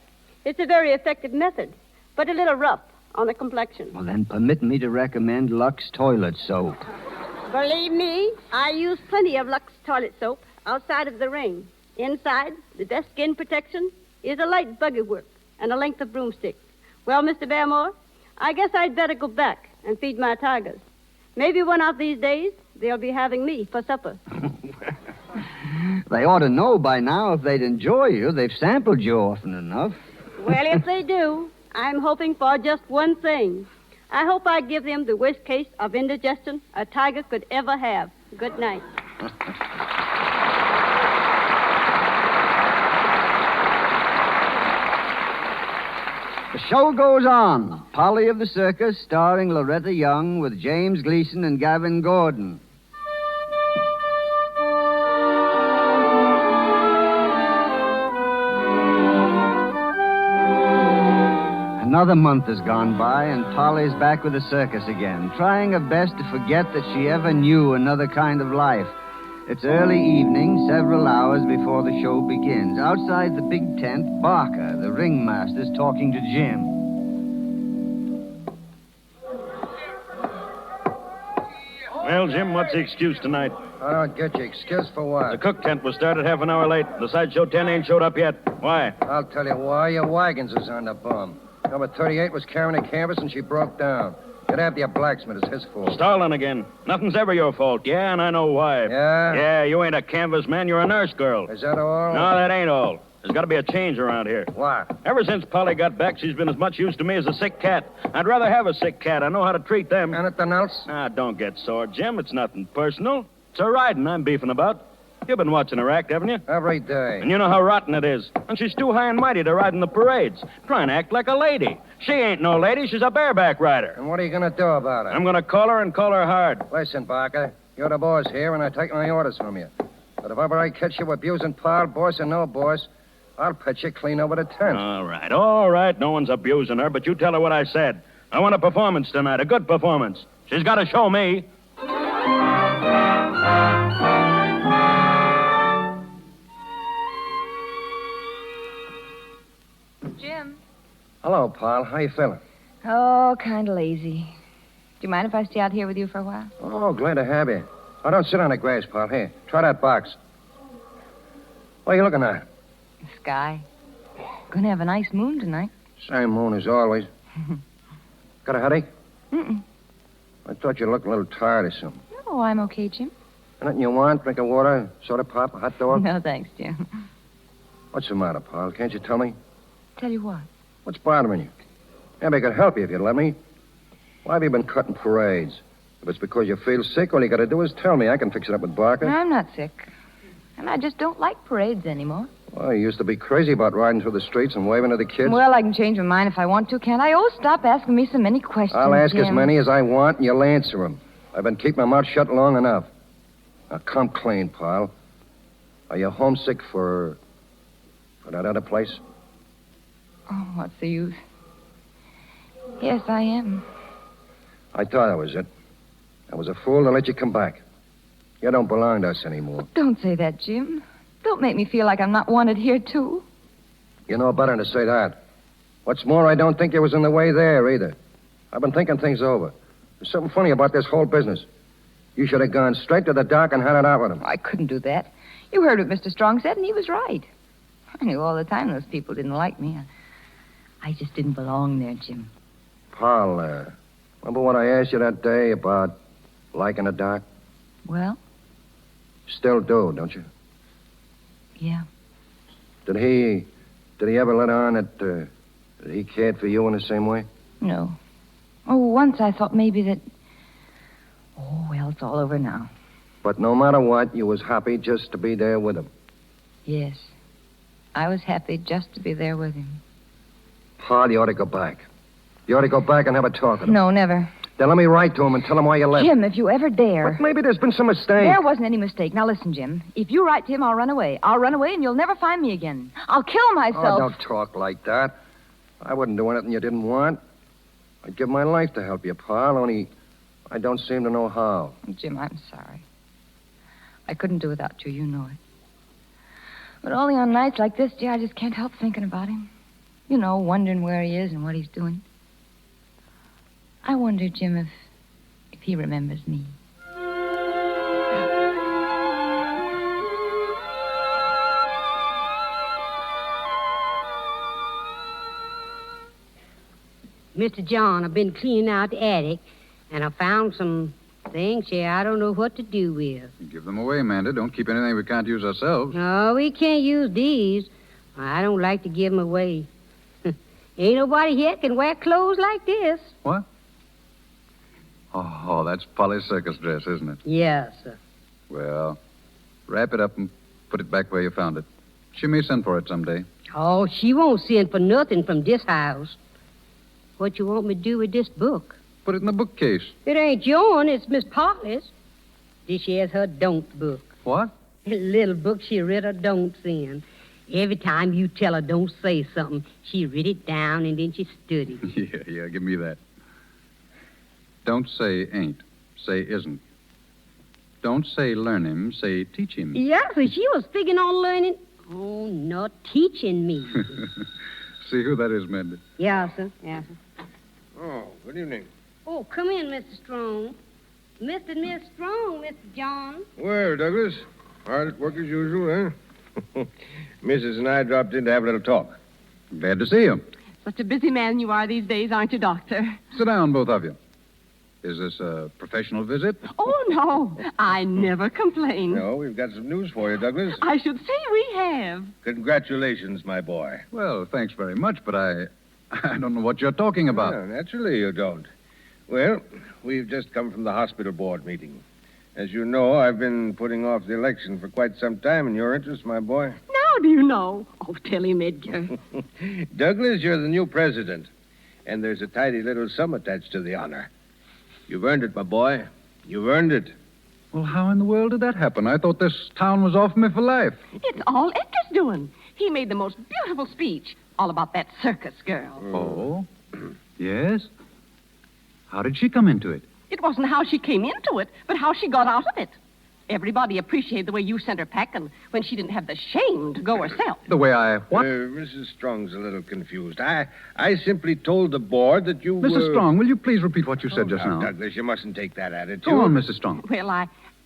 It's a very effective method, but a little rough on the complexion. Well, then permit me to recommend Lux toilet soap. Believe me, I use plenty of Lux toilet soap outside of the ring. Inside, the best skin protection is a light buggy whip and a length of broomstick. Well, Mr. Barrymore, I guess I'd better go back and feed my tigers. Maybe one of these days, they'll be having me for supper. They ought to know by now if they'd enjoy you. They've sampled you often enough. Well, if they do, I'm hoping for just one thing. I hope I give them the worst case of indigestion a tiger could ever have. Good night. The show goes on. Polly of the Circus, starring Loretta Young with James Gleason and Gavin Gordon. Another month has gone by, and Polly's back with the circus again, trying her best to forget that she ever knew another kind of life. It's early evening, several hours before the show begins. Outside the big tent, Barker, the ringmaster's talking to Jim. Well, Jim, what's the excuse tonight? I don't get you. Excuse for what? The cook tent was started half an hour late. The sideshow 10 ain't showed up yet. Why? I'll tell you why. Your wagons is on the bum. Number 38 was carrying a canvas and she broke down. Get after your blacksmith. It's his fault. Stalling again. Nothing's ever your fault. Yeah, and I know why. Yeah? Yeah, you ain't a canvas man. You're a nurse girl. Is that all? No, that ain't all. There's got to be a change around here. What? Ever since Polly got back, she's been as much use to me as a sick cat. I'd rather have a sick cat. I know how to treat them. Anything else? Ah, don't get sore, Jim. It's nothing personal. It's her riding I'm beefing about. You've been watching her act, haven't you? Every day. And you know how rotten it is. And she's too high and mighty to ride in the parades. Trying to act like a lady. She ain't no lady. She's a bareback rider. And what are you going to do about it? I'm going to call her and call her hard. Listen, Barker. You're the boss here, and I take my orders from you. But if ever I catch you abusing Paul, boss or no boss, I'll put you clean over the tent. All right. No one's abusing her, but you tell her what I said. I want a performance tonight, a good performance. She's got to show me. Jim. Hello, Paul. How you feeling? Oh, kind of lazy. Do you mind if I stay out here with you for a while? Oh, glad to have you. Oh, don't sit on the grass, Paul. Here, try that box. What are you looking at? The sky. Gonna have a nice moon tonight. Same moon as always. Got a headache? Mm-mm. I thought you looked a little tired or something. No, I'm okay, Jim. Anything you want? Drink of water, soda pop, a hot dog? No, thanks, Jim. What's the matter, Paul? Can't you tell me? Tell you what? What's bothering you? Maybe I could help you if you'd let me. Why have you been cutting parades? If it's because you feel sick, all you got to do is tell me. I can fix it up with Barker. I'm not sick. And I just don't like parades anymore. Well, you used to be crazy about riding through the streets and waving at the kids. Well, I can change my mind if I want to, can't I? Oh, stop asking me so many questions, I'll ask Jim. as many as I want, and you'll answer them. I've been keeping my mouth shut long enough. Now, come clean, pal. Are you homesick for that other place? Oh, what's the use? Yes, I am. I thought I was it. I was a fool to let you come back. You don't belong to us anymore. Don't say that, Jim. Don't make me feel like I'm not wanted here, too. You know better than to say that. What's more, I don't think you was in the way there, either. I've been thinking things over. There's something funny about this whole business. You should have gone straight to the dock and had it out with him. I couldn't do that. You heard what Mr. Strong said, and he was right. I knew all the time those people didn't like me. I just didn't belong there, Jim. Paul, remember what I asked you that day about liking the doc? Well? Still do, don't you? Yeah. Did he ever let on that he cared for you in the same way? No. Oh, once I thought maybe that... Oh, well, it's all over now. But no matter what, you was happy just to be there with him. Yes. I was happy just to be there with him. Paul, you ought to go back. You ought to go back and have a talk with him. No, never. Then let me write to him and tell him why you left. Jim, if you ever dare... But maybe there's been some mistake. There wasn't any mistake. Now, listen, Jim. If you write to him, I'll run away. I'll run away, and you'll never find me again. I'll kill myself. Oh, don't talk like that. I wouldn't do anything you didn't want. I'd give my life to help you, Paul, only I don't seem to know how. Jim, I'm sorry. I couldn't do without you. You know it. But only on nights like this, dear, I just can't help thinking about him. You know, wondering where he is and what he's doing. I wonder, Jim, if he remembers me. Mr. John, I've been cleaning out the attic, and I found some things here I don't know what to do with. Give them away, Amanda. Don't keep anything we can't use ourselves. No, we can't use these. I don't like to give them away. Ain't nobody here can wear clothes like this. What? Oh, that's Polly's circus dress, isn't it? Yes, sir. Well, wrap it up and put it back where you found it. She may send for it someday. Oh, she won't send for nothing from this house. What you want me to do with this book? Put it in the bookcase. It ain't yourn, it's Miss Polly's. This here's her don't book. What? A little book she read her don'ts in. Every time you tell her don't say something, she read it down and then she studied it. Yeah, give me that. Don't say ain't. Say isn't. Don't say learn him. Say teach him. Yeah, so she was figuring on learning. Oh, not teaching me. See who that is, Mandy. Yeah, sir. Yeah, sir. Oh, good evening. Oh, come in, Mr. Strong. Mr. and Miss Strong, Mr. John. Well, Douglas, hard at work as usual, huh? Mrs. and I dropped in to have a little talk. Glad to see you. Such a busy man you are these days, aren't you, Doctor? Sit down, both of you. Is this a professional visit? Oh, no. I never complain. No, we've got some news for you, Douglas. I should say we have. Congratulations, my boy. Well, thanks very much, but I don't know what you're talking about. Well, naturally you don't. Well, we've just come from the hospital board meeting. As you know, I've been putting off the election for quite some time in your interest, my boy. Now do you know? Oh, tell him, Edgar. Douglas, you're the new president, and there's a tidy little sum attached to the honor. You've earned it, my boy. You've earned it. Well, how in the world did that happen? I thought this town was off me for life. It's all Edgar's doing. He made the most beautiful speech all about that circus girl. Oh? Yes? How did she come into it? It wasn't how she came into it, but how she got out of it. Everybody appreciated the way you sent her packing when she didn't have the shame to go herself. The way I... What? Mrs. Strong's a little confused. I simply told the board that you Mrs. Strong, will you please repeat what you said just now? Douglas, you mustn't take that attitude. Go on, Mrs. Strong. Well,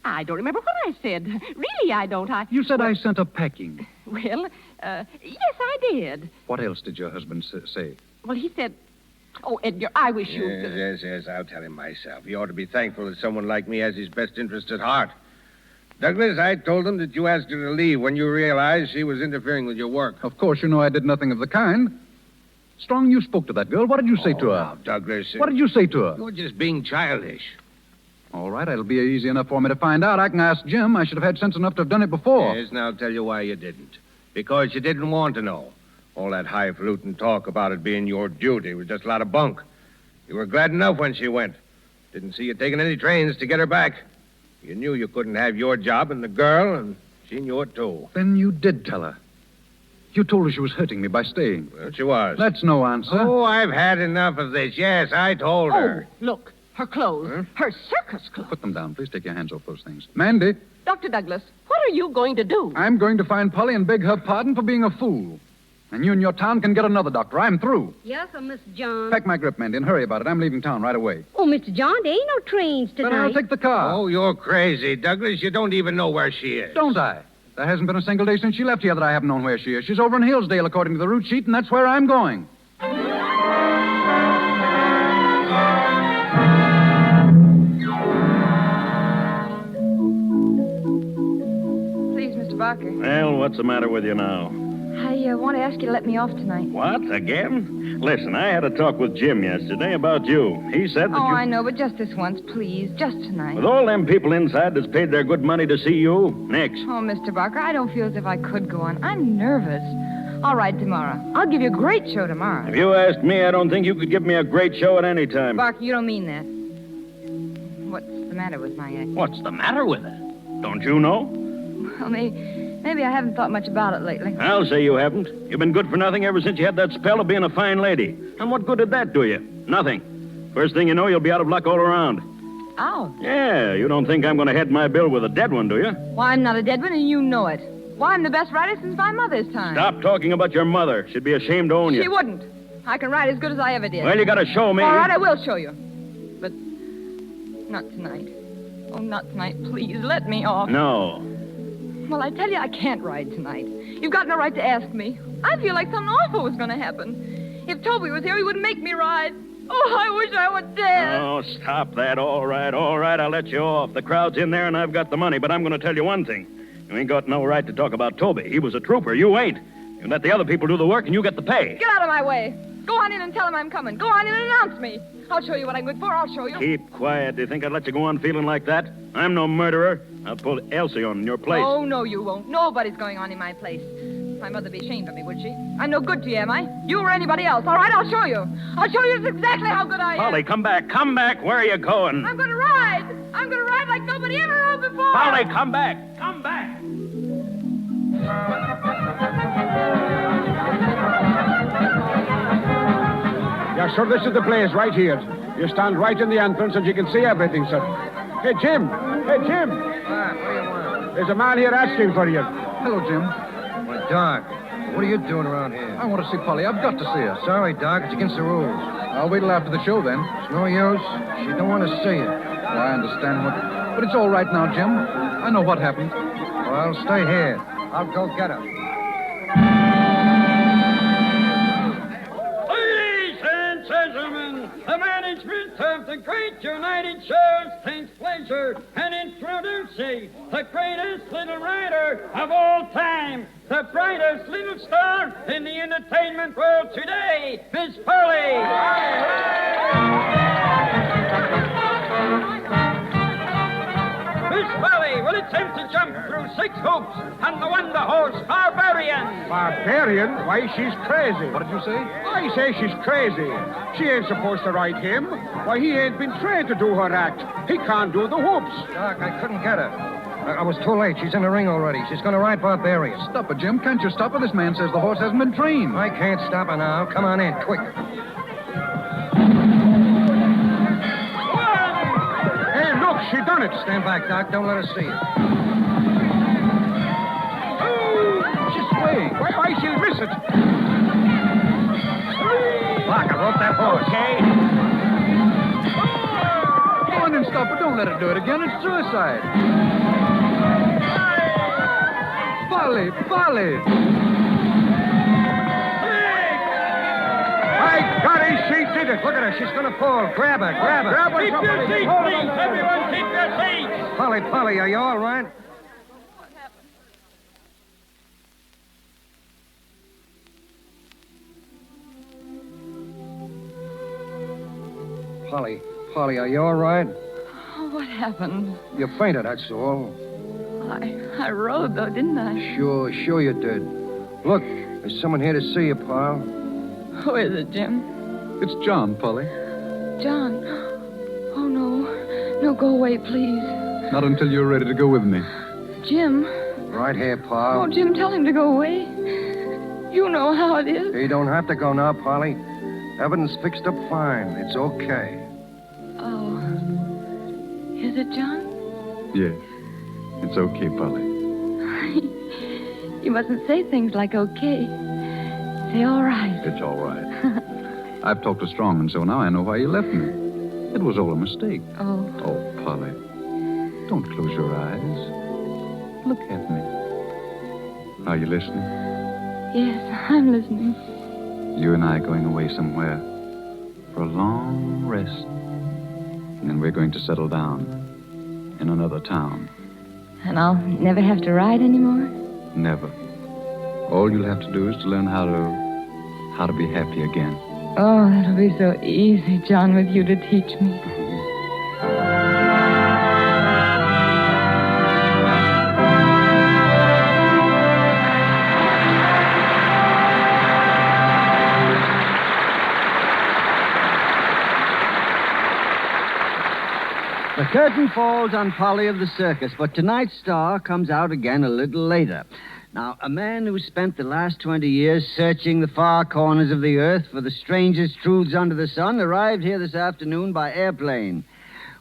I don't remember what I said. Really, I don't. You said I sent her packing. Well, yes, I did. What else did your husband say? Well, he said... Oh, Edgar, I wish you... Yes, I'll tell him myself. He ought to be thankful that someone like me has his best interest at heart. Douglas, I told him that you asked her to leave when you realized she was interfering with your work. Of course, you know I did nothing of the kind. Strong, you spoke to that girl. What did you say to her? Now, Douglas... What did you say to her? You're just being childish. All right, it'll be easy enough for me to find out. I can ask Jim. I should have had sense enough to have done it before. Yes, now I'll tell you why you didn't. Because you didn't want to know. All that highfalutin talk about it being your duty was just a lot of bunk. You were glad enough when she went. Didn't see you taking any trains to get her back. You knew you couldn't have your job and the girl, and she knew it, too. Then you did tell her. You told her she was hurting me by staying. Well, she was. That's no answer. Oh, I've had enough of this. Yes, I told her. Look, her clothes. Her circus clothes. Put them down. Please take your hands off those things. Mandy, Dr. Douglas, what are you going to do? I'm going to find Polly and beg her pardon for being a fool. And you and your town can get another doctor. I'm through. Yes, sir, Mr. John. Pack my grip, Mandy, and hurry about it. I'm leaving town right away. Oh, Mr. John, there ain't no trains tonight. Then I'll take the car. Oh, you're crazy, Douglas. You don't even know where she is. Don't I? There hasn't been a single day since she left here that I haven't known where she is. She's over in Hillsdale, according to the route sheet, and that's where I'm going. Please, Mr. Barker. Well, what's the matter with you now? I want to ask you to let me off tonight. What, again? Listen, I had a talk with Jim yesterday about you. He said that Oh, you... I know, but just this once, please. Just tonight. With all them people inside that's paid their good money to see you, Nix. Oh, Mr. Barker, I don't feel as if I could go on. I'm nervous. I'll ride tomorrow. I'll give you a great show tomorrow. If you asked me, I don't think you could give me a great show at any time. Barker, you don't mean that. What's the matter with my act? What's the matter with it? Don't you know? Well, maybe I haven't thought much about it lately. I'll say you haven't. You've been good for nothing ever since you had that spell of being a fine lady. And what good did that do you? Nothing. First thing you know, you'll be out of luck all around. Ow. Yeah, you don't think I'm going to head my bill with a dead one, do you? Why, I'm not a dead one, and you know it. Why, I'm the best rider since my mother's time. Stop talking about your mother. She'd be ashamed to own you. She wouldn't. I can ride as good as I ever did. Well, you got to show me. All right, I will show you. But not tonight. Oh, not tonight. Please, let me off. No. Well, I tell you, I can't ride tonight. You've got no right to ask me. I feel like something awful was going to happen. If Toby was here, he wouldn't make me ride. Oh, I wish I were dead. Oh, stop that. All right, I'll let you off. The crowd's in there and I've got the money, but I'm going to tell you one thing. You ain't got no right to talk about Toby. He was a trooper. You ain't. You let the other people do the work and you get the pay. Get out of my way. Go on in and tell him I'm coming. Go on in and announce me. I'll show you what I'm good for. I'll show you. Keep quiet. Do you think I'd let you go on feeling like that? I'm no murderer. I'll pull Elsie on in your place. Oh, no, you won't. Nobody's going on in my place. My mother'd be ashamed of me, would she? I'm no good to you, am I? You or anybody else. All right, I'll show you. I'll show you exactly how good I am. Polly, come back. Come back. Where are you going? I'm going to ride. I'm going to ride like nobody ever rode before. Polly, come back. Come back. Yes, sir, this is the place right here. You stand right in the entrance and you can see everything, sir. Hey, Jim. Hey, Jim. What do you want? There's a man here asking for you. Hello, Jim. Well, Doc, what are you doing around here? I want to see Polly. I've got to see her. Sorry, Doc. It's against the rules. I'll wait till after the show, then. It's no use. She don't want to see you. Well, I understand what... But it's all right now, Jim. I know what happened. Well, stay here. I'll go get her. Ladies and gentlemen, the management of the Great United Shows takes pleasure in introducing the greatest little rider of all time, the brightest little star in the entertainment world today, Miss Polly. Miss Polly will attempt to jump through 6 hoops on the Wonder Horse Barbarian. Barbarian? Why, she's crazy. What did you say? I say she's crazy. She ain't supposed to ride him. Why, he ain't been trained to do her act. He can't do the whoops. Doc, I couldn't get her. I was too late. She's in the ring already. She's going to ride Barbarian. Stop her, Jim. Can't you stop her? This man says the horse hasn't been trained. I can't stop her now. Come on in, quick. Hey, look, she done it. Stand back, Doc. Don't let her see it. She's swaying. Why, she'll miss it. Lock her. Rope that horse. Okay. Go on and stop her. Don't let her do it again. It's suicide. Polly, Polly. By golly, she did it. Look at her. She's going to fall. Grab her. Grab her. Grab her. Keep your seats, please. Everyone, keep your seats. Polly, are you all right? Polly, are you all right? Oh, what happened? You fainted, that's all. I rode, though, didn't I? Sure you did. Look, there's someone here to see you, pal. Who is it, Jim? It's John, Polly. John. Oh, no. No, go away, please. Not until you're ready to go with me. Jim. Right here, pal. Oh, Jim, tell him to go away. You know how it is. You don't have to go now, Polly. Everything's fixed up fine. It's okay. Oh. Is it, John? Yes. It's okay, Polly. You mustn't say things like okay. Say all right. It's all right. I've talked to Strongman, so now I know why you left me. It was all a mistake. Oh. Oh, Polly. Don't close your eyes. Look at me. Are you listening? Yes, I'm listening. You and I going away somewhere for a long rest. And then we're going to settle down in another town. And I'll never have to ride anymore? Never. All you'll have to do is to learn how to be happy again. Oh, that'll be so easy, John, with you to teach me. The curtain falls on Polly of the Circus, but tonight's star comes out again a little later. Now, a man who spent the last 20 years searching the far corners of the earth for the strangest truths under the sun arrived here this afternoon by airplane.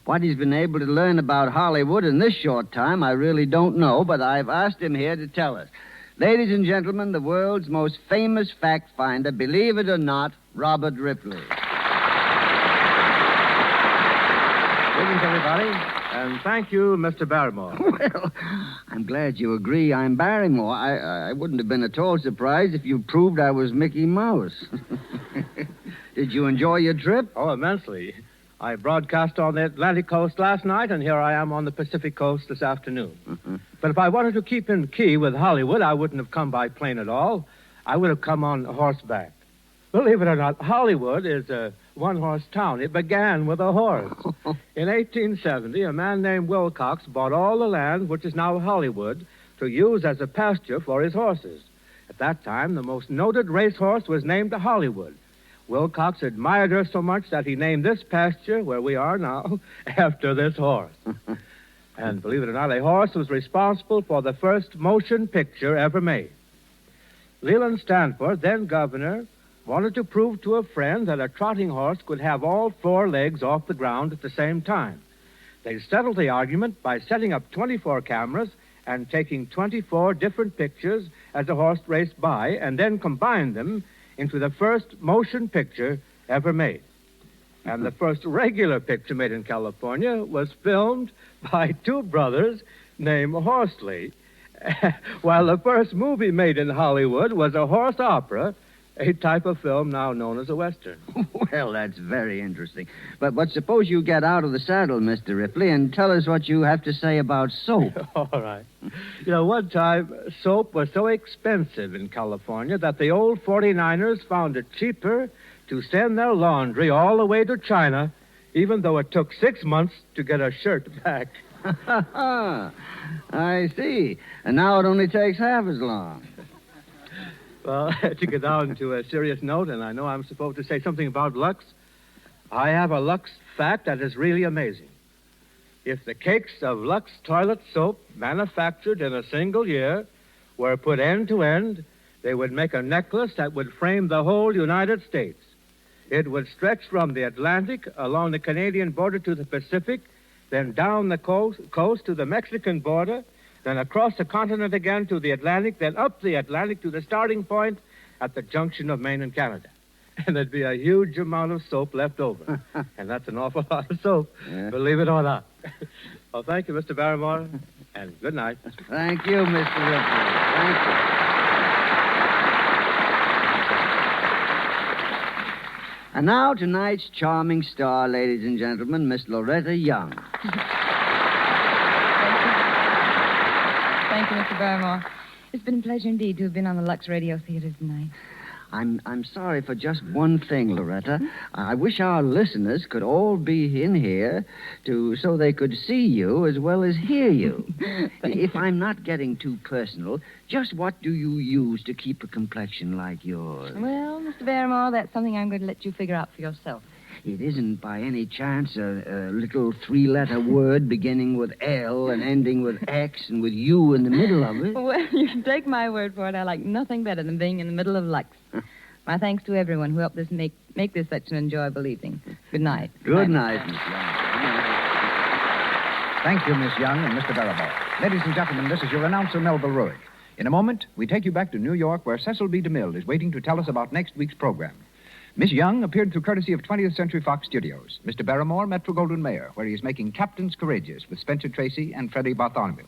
What he's been able to learn about Hollywood in this short time, I really don't know, but I've asked him here to tell us. Ladies and gentlemen, the world's most famous fact finder, believe it or not, Robert Ripley. Greetings, everybody, and thank you, Mr. Barrymore. Well, I'm glad you agree I'm Barrymore. I wouldn't have been at all surprised if you proved I was Mickey Mouse. Did you enjoy your trip? Oh, immensely. I broadcast on the Atlantic coast last night, and here I am on the Pacific coast this afternoon. Mm-hmm. But if I wanted to keep in key with Hollywood, I wouldn't have come by plane at all. I would have come on horseback. Believe it or not, Hollywood is a one-horse town. It began with a horse. In 1870, a man named Wilcox bought all the land, which is now Hollywood, to use as a pasture for his horses. At that time, the most noted racehorse was named Hollywood. Wilcox admired her so much that he named this pasture, where we are now, after this horse. And believe it or not, a horse was responsible for the first motion picture ever made. Leland Stanford, then governor, wanted to prove to a friend that a trotting horse could have all four legs off the ground at the same time. They settled the argument by setting up 24 cameras and taking 24 different pictures as the horse raced by, and then combined them into the first motion picture ever made. And the first regular picture made in California was filmed by two brothers named Horsley, while the first movie made in Hollywood was a horse opera, a type of film now known as a Western. Well, that's very interesting. But suppose you get out of the saddle, Mr. Ripley, and tell us what you have to say about soap. All right. You know, one time, soap was so expensive in California that the old 49ers found it cheaper to send their laundry all the way to China, even though it took 6 months to get a shirt back. I see. And now it only takes half as long. Well, to get down to a serious note, and I know I'm supposed to say something about Lux, I have a Lux fact that is really amazing. If the cakes of Lux toilet soap manufactured in a single year were put end to end, they would make a necklace that would frame the whole United States. It would stretch from the Atlantic along the Canadian border to the Pacific, then down the coast to the Mexican border, then across the continent again to the Atlantic, then up the Atlantic to the starting point at the junction of Maine and Canada. And there'd be a huge amount of soap left over. And that's an awful lot of soap, believe it or not. Well, thank you, Mr. Barrymore, and good night. Thank you, Mr. Ripley. Thank you. And now, tonight's charming star, ladies and gentlemen, Miss Loretta Young. Thank you, Mr. Barrymore. It's been a pleasure indeed to have been on the Lux Radio Theater tonight. I'm sorry for just one thing, Loretta. I wish our listeners could all be in here so they could see you as well as hear you. If I'm not getting too personal, just what do you use to keep a complexion like yours? Well, Mr. Barrymore, that's something I'm going to let you figure out for yourself. It isn't by any chance a little three-letter word beginning with L and ending with X and with U in the middle of it? Well, you can take my word for it. I like nothing better than being in the middle of Lux. My thanks to everyone who helped us make this such an enjoyable evening. Good night. Good night, Miss Young. Thank you, Miss Young and Mr. Barrymore. Ladies and gentlemen, this is your announcer, Melville Ruick. In a moment, we take you back to New York, where Cecil B. DeMille is waiting to tell us about next week's program. Miss Young appeared through courtesy of 20th Century Fox Studios. Mr. Barrymore, Metro-Goldwyn-Mayer, where he is making Captains Courageous with Spencer Tracy and Freddie Bartholomew.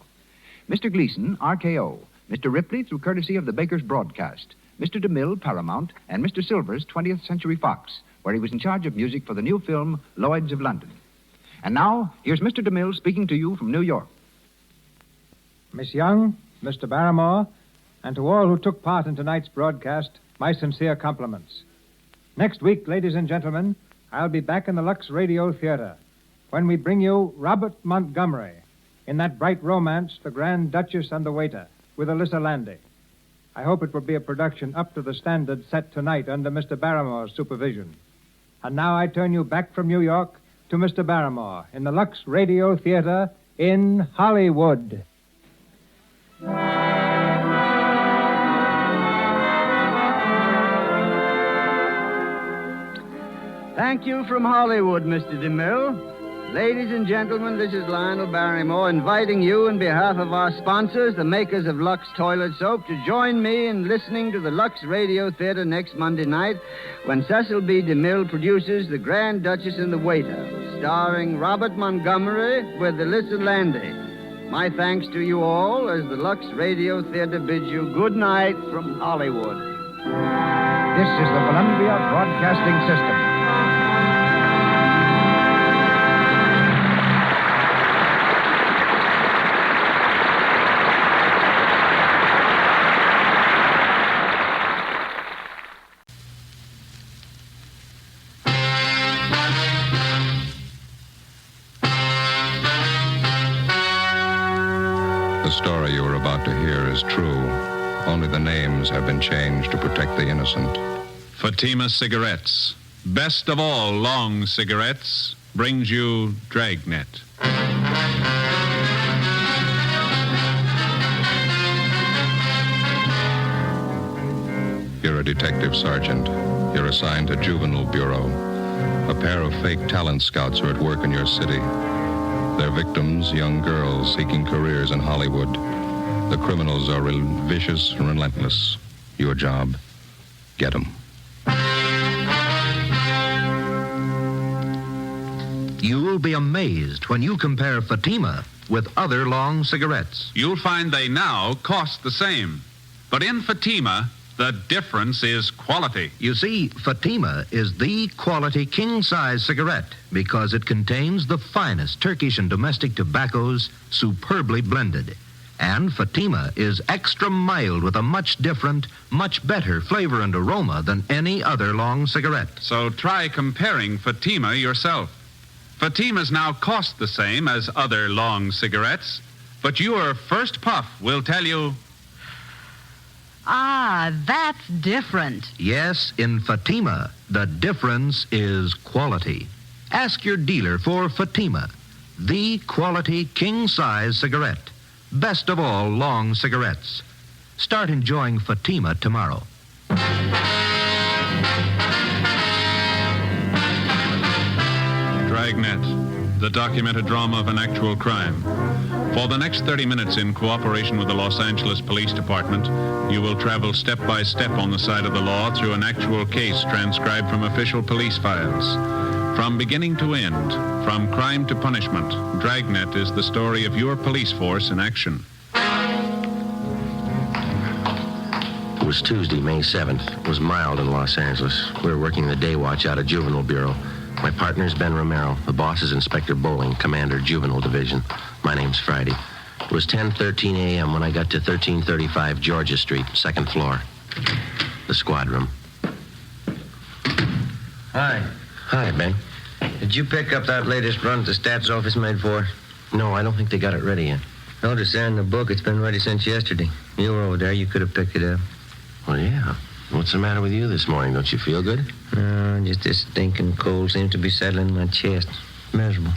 Mr. Gleason, RKO. Mr. Ripley, through courtesy of the Baker's Broadcast. Mr. DeMille, Paramount. And Mr. Silvers, 20th Century Fox, where he was in charge of music for the new film Lloyds of London. And now, here's Mr. DeMille speaking to you from New York. Miss Young, Mr. Barrymore, and to all who took part in tonight's broadcast, my sincere compliments. Next week, ladies and gentlemen, I'll be back in the Lux Radio Theater when we bring you Robert Montgomery in that bright romance, The Grand Duchess and the Waiter, with Alyssa Landy. I hope it will be a production up to the standard set tonight under Mr. Barrymore's supervision. And now I turn you back from New York to Mr. Barrymore in the Lux Radio Theater in Hollywood. Thank you from Hollywood, Mr. DeMille. Ladies and gentlemen, this is Lionel Barrymore inviting you on behalf of our sponsors, the makers of Lux Toilet Soap, to join me in listening to the Lux Radio Theater next Monday night when Cecil B. DeMille produces The Grand Duchess and the Waiter, starring Robert Montgomery with Alyssa Landy. My thanks to you all as the Lux Radio Theater bids you good night from Hollywood. This is the Columbia Broadcasting System. The story you are about to hear is true. Only the names have been changed to protect the innocent. Fatima Cigarettes, best of all long cigarettes, brings you Dragnet. You're a detective sergeant. You're assigned to Juvenile Bureau. A pair of fake talent scouts are at work in your city. Their victims, young girls seeking careers in Hollywood. The criminals are vicious and relentless. Your job, get them. You'll be amazed when you compare Fatima with other long cigarettes. You'll find they now cost the same. But in Fatima, the difference is quality. You see, Fatima is the quality king-size cigarette because it contains the finest Turkish and domestic tobaccos superbly blended. And Fatima is extra mild with a much different, much better flavor and aroma than any other long cigarette. So try comparing Fatima yourself. Fatimas now cost the same as other long cigarettes, but your first puff will tell you... Ah, that's different. Yes, in Fatima, the difference is quality. Ask your dealer for Fatima, the quality king-size cigarette. Best of all long cigarettes. Start enjoying Fatima tomorrow. Dragnet, the documented drama of an actual crime. For the next 30 minutes, in cooperation with the Los Angeles Police Department, you will travel step by step on the side of the law through an actual case transcribed from official police files. From beginning to end, from crime to punishment, Dragnet is the story of your police force in action. It was Tuesday, May 7th. It was mild in Los Angeles. We were working the day watch out of Juvenile Bureau. My partner's Ben Romero. The boss is Inspector Bowling, Commander, Juvenile Division. My name's Friday. It was 10:13 a.m. when I got to 1335 Georgia Street, second floor. The squad room. Hi. Hi, Ben. Did you pick up that latest run the stats office made for us? No, I don't think they got it ready yet. Notice there in the book it's been ready since yesterday. You were over there. You could have picked it up. Well, yeah. What's the matter with you this morning? Don't you feel good? No, just this stinking cold seems to be settling in my chest. Miserable.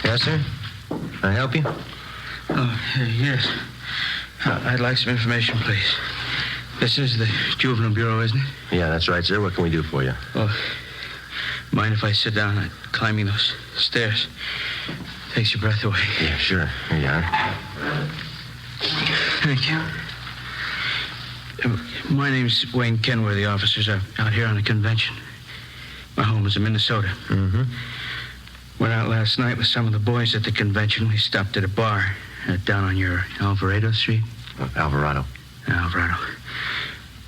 Yes, sir? Can I help you? Oh, yes. I'd like some information, please. This is the Juvenile Bureau, isn't it? Yeah, that's right, sir. What can we do for you? Oh, mind if I sit down? I'm climbing those stairs. Takes your breath away. Yeah, sure. Here you are. Thank you. My name's Wayne Kenworthy, officers. I'm out here on a convention. My home is in Minnesota. Mm-hmm. Went out last night with some of the boys at the convention. We stopped at a bar down on your Alvarado Street. Alvarado. Alvarado.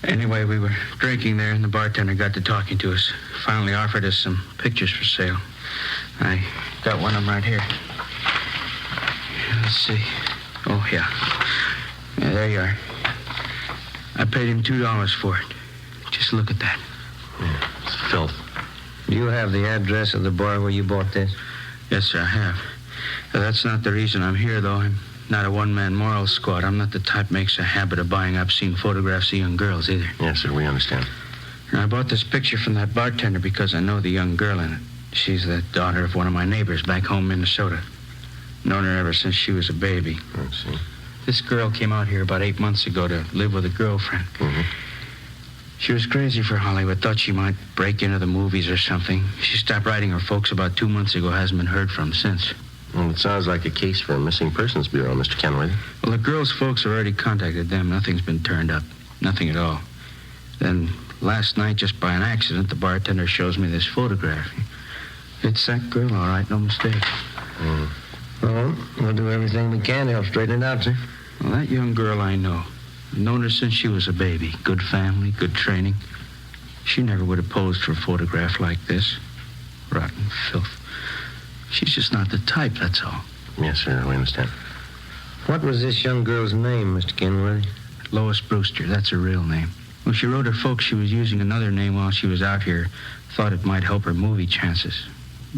Anyway, we were drinking there, and the bartender got to talking to us. Finally offered us some pictures for sale. I got one of them right here. Let's see. Oh, yeah. Yeah, there you are. I paid him $2 for it. Just look at that. Yeah, it's filth. Do you have the address of the bar where you bought this? Yes, sir, I have. That's not the reason I'm here, though. I'm not a one-man moral squad. I'm not the type makes a habit of buying obscene photographs of young girls, either. Yes, sir, we understand. I bought this picture from that bartender because I know the young girl in it. She's the daughter of one of my neighbors back home in Minnesota. Known her ever since she was a baby. I see. This girl came out here about 8 months ago to live with a girlfriend. Mm-hmm. She was crazy for Hollywood, thought she might break into the movies or something. She stopped writing her folks about 2 months ago, hasn't been heard from since. Well, it sounds like a case for a missing persons bureau, Mr. Kenworthy. Well, the girl's folks have already contacted them. Nothing's been turned up. Nothing at all. Then last night, just by an accident, the bartender shows me this photograph. It's that girl, all right, no mistake. Mm. Well, we'll do everything we can to help straighten it out, sir. Well, that young girl I know. I've known her since she was a baby. Good family, good training. She never would have posed for a photograph like this. Rotten filth. She's just not the type, that's all. Yes, sir, we understand. What was this young girl's name, Mr. Kenworthy? Lois Brewster, that's her real name. When she wrote her folks, she was using another name while she was out here. Thought it might help her movie chances.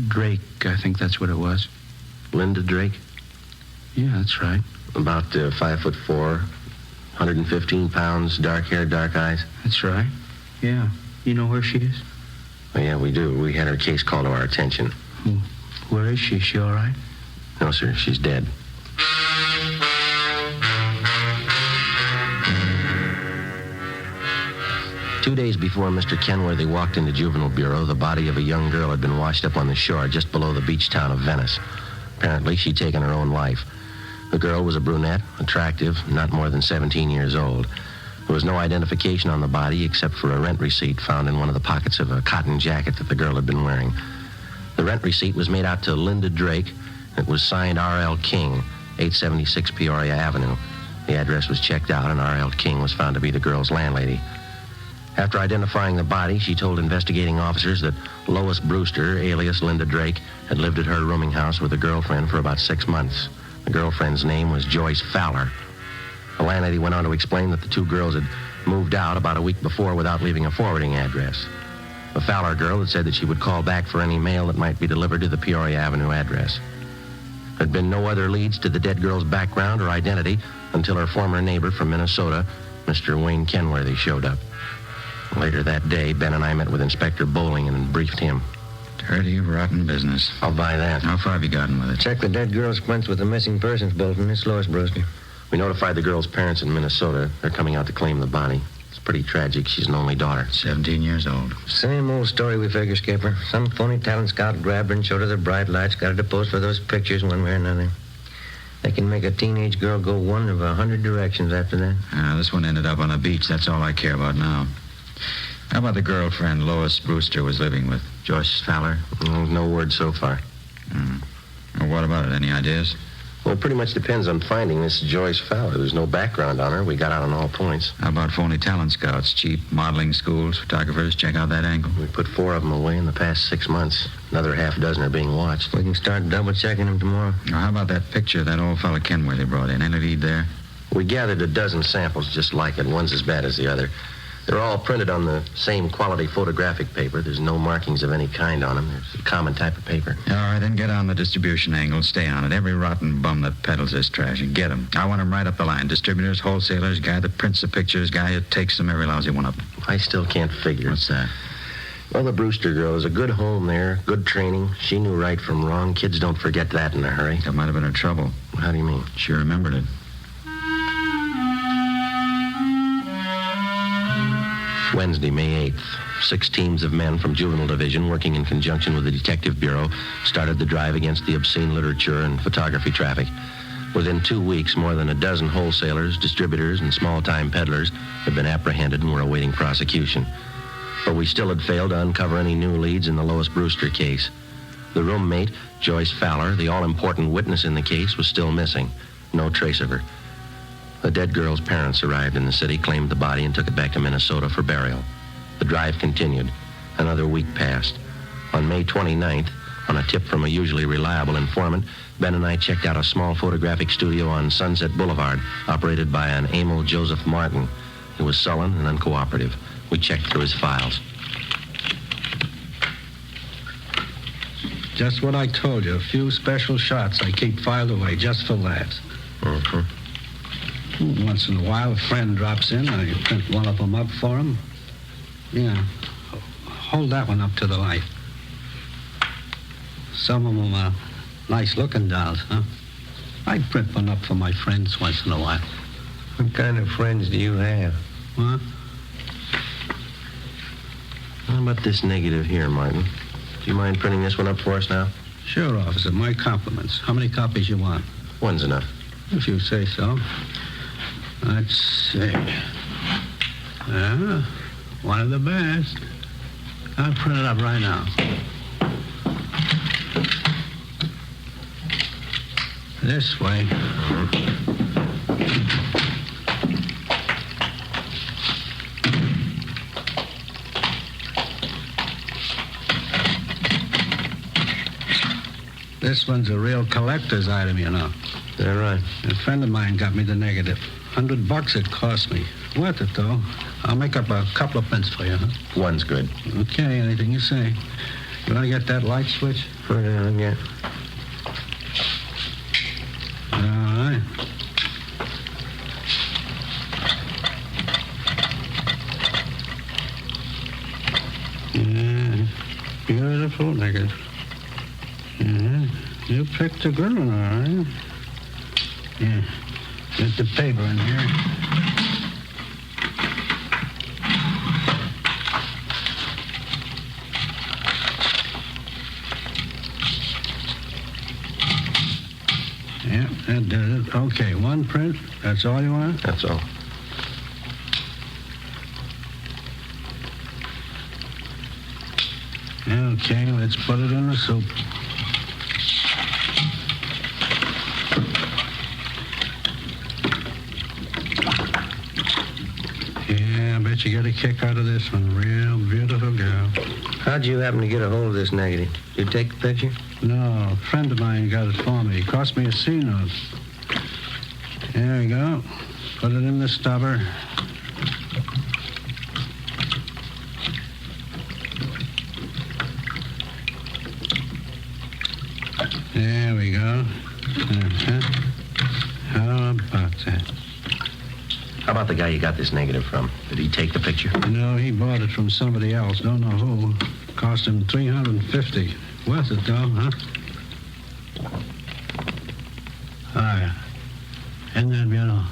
Drake, I think that's what it was. Linda Drake? Yeah, that's right. About 5'4", 115 pounds, dark hair, dark eyes? That's right. Yeah. You know where she is? Oh, yeah, we do. We had her case called to our attention. Where is she? Is she all right? No, sir. She's dead. Two days before Mr. Kenworthy walked into Juvenile Bureau, the body of a young girl had been washed up on the shore just below the beach town of Venice. Apparently, she'd taken her own life. The girl was a brunette, attractive, not more than 17 years old. There was no identification on the body except for a rent receipt found in one of the pockets of a cotton jacket that the girl had been wearing. The rent receipt was made out to Linda Drake. It was signed R.L. King, 876 Peoria Avenue. The address was checked out, and R.L. King was found to be the girl's landlady. After identifying the body, she told investigating officers that Lois Brewster, alias Linda Drake, had lived at her rooming house with a girlfriend for about 6 months. The girlfriend's name was Joyce Fowler. The landlady went on to explain that the two girls had moved out about a week before without leaving a forwarding address. The Fowler girl had said that she would call back for any mail that might be delivered to the Peoria Avenue address. There had been no other leads to the dead girl's background or identity until her former neighbor from Minnesota, Mr. Wayne Kenworthy, showed up. Later that day, Ben and I met with Inspector Bowling and briefed him. Dirty, rotten business. I'll buy that. How far have you gotten with it? Check the dead girl's quints with the missing persons bulletin. It's Lois Brewster. We notified the girl's parents in Minnesota. They're coming out to claim the body. It's pretty tragic. She's an only daughter. 17 years old. Same old story, we figure, Skipper. Some phony talent scout grabbed her and showed her the bright lights, got her to pose for those pictures one way or another. They can make a teenage girl go one of 100 directions after that. This one ended up on a beach. That's all I care about now. How about the girlfriend Lois Brewster was living with? Joyce Fowler? No word so far. Well, what about it? Any ideas? Well, it pretty much depends on finding this Joyce Fowler. There's no background on her. We got out on all points. How about phony talent scouts? Cheap modeling schools, photographers? Check out that angle. We put 4 of them away in the past 6 months. Another half dozen are being watched. We can start double-checking them tomorrow. Now, how about that picture that old fella Kenworthy brought in? Any lead there? We gathered a dozen samples just like it. One's as bad as the other. They're all printed on the same quality photographic paper. There's no markings of any kind on them. There's a common type of paper. All right, then get on the distribution angle. Stay on it. Every rotten bum that peddles this trash, and get them. I want them right up the line. Distributors, wholesalers, guy that prints the pictures, guy who takes them, every lousy one of them. I still can't figure. What's that? Well, the Brewster girl is a good home there, good training. She knew right from wrong. Kids don't forget that in a hurry. That might have been her trouble. How do you mean? She remembered it. Wednesday, May 8th. 6 teams of men from Juvenile Division, working in conjunction with the Detective Bureau, started the drive against the obscene literature and photography traffic. Within 2 weeks, more than a dozen wholesalers, distributors, and small-time peddlers had been apprehended and were awaiting prosecution. But we still had failed to uncover any new leads in the Lois Brewster case. The roommate, Joyce Fowler, the all-important witness in the case, was still missing. No trace of her. The dead girl's parents arrived in the city, claimed the body, and took it back to Minnesota for burial. The drive continued. Another week passed. On May 29th, on a tip from a usually reliable informant, Ben and I checked out a small photographic studio on Sunset Boulevard, operated by an Emil Joseph Martin. He was sullen and uncooperative. We checked through his files. Just what I told you. A few special shots I keep filed away just for laughs. Mm-hmm. Once in a while, a friend drops in. I print one of them up for him. Yeah. Hold that one up to the light. Some of them are nice-looking dolls, huh? I print one up for my friends once in a while. What kind of friends do you have? Huh? How about this negative here, Martin? Do you mind printing this one up for us now? Sure, officer. My compliments. How many copies you want? One's enough. If you say so. Let's see. Yeah, one of the best. I'll print it up right now. This way. This one's a real collector's item, you know. Is that right? A friend of mine got me the negative. $100 it cost me. Worth it, though. I'll make up a couple of prints for you, huh? One's good. Okay, anything you say. You want to get that light switch? Yeah. All right. Yeah, beautiful negative. Yeah, you picked a good one, all right. Yeah, get the paper in here. Yeah, that does it. Okay, one print. That's all you want? That's all. Okay, let's put it in the soup. Yeah, I bet you get a kick out of this one. Real beautiful girl. How'd you happen to get a hold of this negative? Did you take the picture? No, a friend of mine got it for me. It cost me a C-note. There we go. Put it in the stubber. There we go. How about that? How about the guy you got this negative from? Did he take the picture? No, he bought it from somebody else. Don't know who. Cost him $350. Worth it, though, huh? Ah, isn't that beautiful?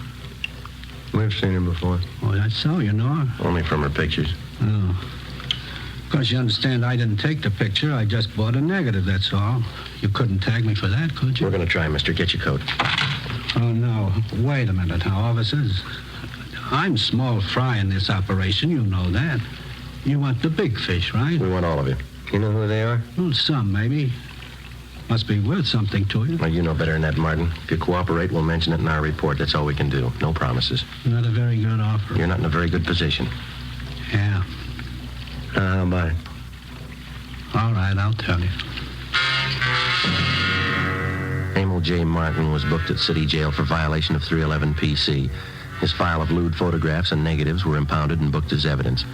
We've seen her before. Oh, that's so, you know her? Only from her pictures. Oh. Of course, you understand I didn't take the picture. I just bought a negative, that's all. You couldn't tag me for that, could you? We're going to try, mister. Get your coat. Oh, no. Wait a minute now, officers. I'm small fry in this operation. You know that. You want the big fish, right? We want all of you. You know who they are? Well, some, maybe. Must be worth something to you. Well, you know better than that, Martin. If you cooperate, we'll mention it in our report. That's all we can do. No promises. Not a very good offer. You're not in a very good position. Yeah. How about it? All right, I'll tell you. Emil J. Martin was booked at City Jail for violation of 311 PC. His file of lewd photographs and negatives were impounded and booked as evidence.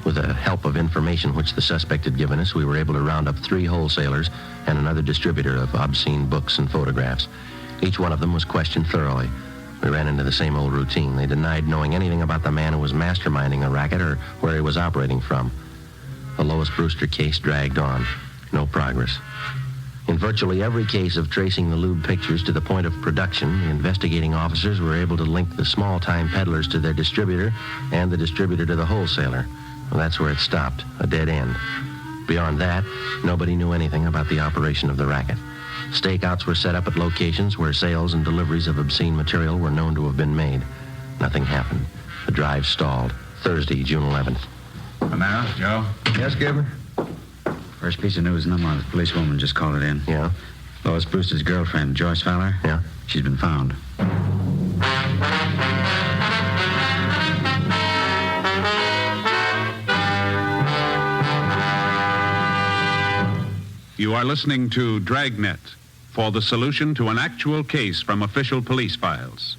With the help of information which the suspect had given us, we were able to round up 3 wholesalers and another distributor of obscene books and photographs. Each one of them was questioned thoroughly. We ran into the same old routine. They denied knowing anything about the man who was masterminding the racket or where he was operating from. The Lois Brewster case dragged on. No progress. In virtually every case of tracing the lewd pictures to the point of production, the investigating officers were able to link the small-time peddlers to their distributor and the distributor to the wholesaler. Well, that's where it stopped, a dead end. Beyond that, nobody knew anything about the operation of the racket. Stakeouts were set up at locations where sales and deliveries of obscene material were known to have been made. Nothing happened. The drive stalled. Thursday, June 11th. And now, Joe? Yes, Gilbert? First piece of news in the month. Policewoman just called it in. Yeah? Lois Brewster's girlfriend, Joyce Fowler. Yeah? She's been found. You are listening to Dragnet for the solution to an actual case from official police files.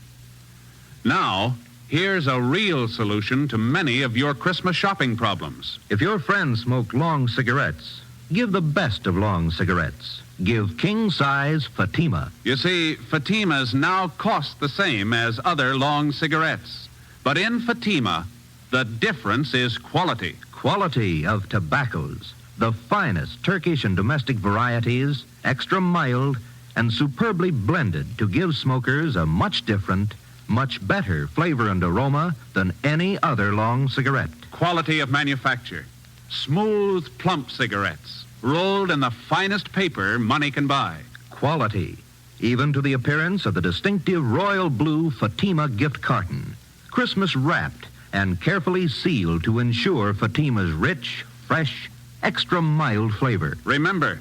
Now, here's a real solution to many of your Christmas shopping problems. If your friends smoke long cigarettes, give the best of long cigarettes. Give king-size Fatima. You see, Fatimas now cost the same as other long cigarettes. But in Fatima, the difference is quality. Quality of tobaccos. The finest Turkish and domestic varieties, extra mild and superbly blended to give smokers a much different, much better flavor and aroma than any other long cigarette. Quality of manufacture. Smooth, plump cigarettes, rolled in the finest paper money can buy. Quality, even to the appearance of the distinctive royal blue Fatima gift carton. Christmas wrapped and carefully sealed to ensure Fatima's rich, fresh, extra mild flavor. Remember,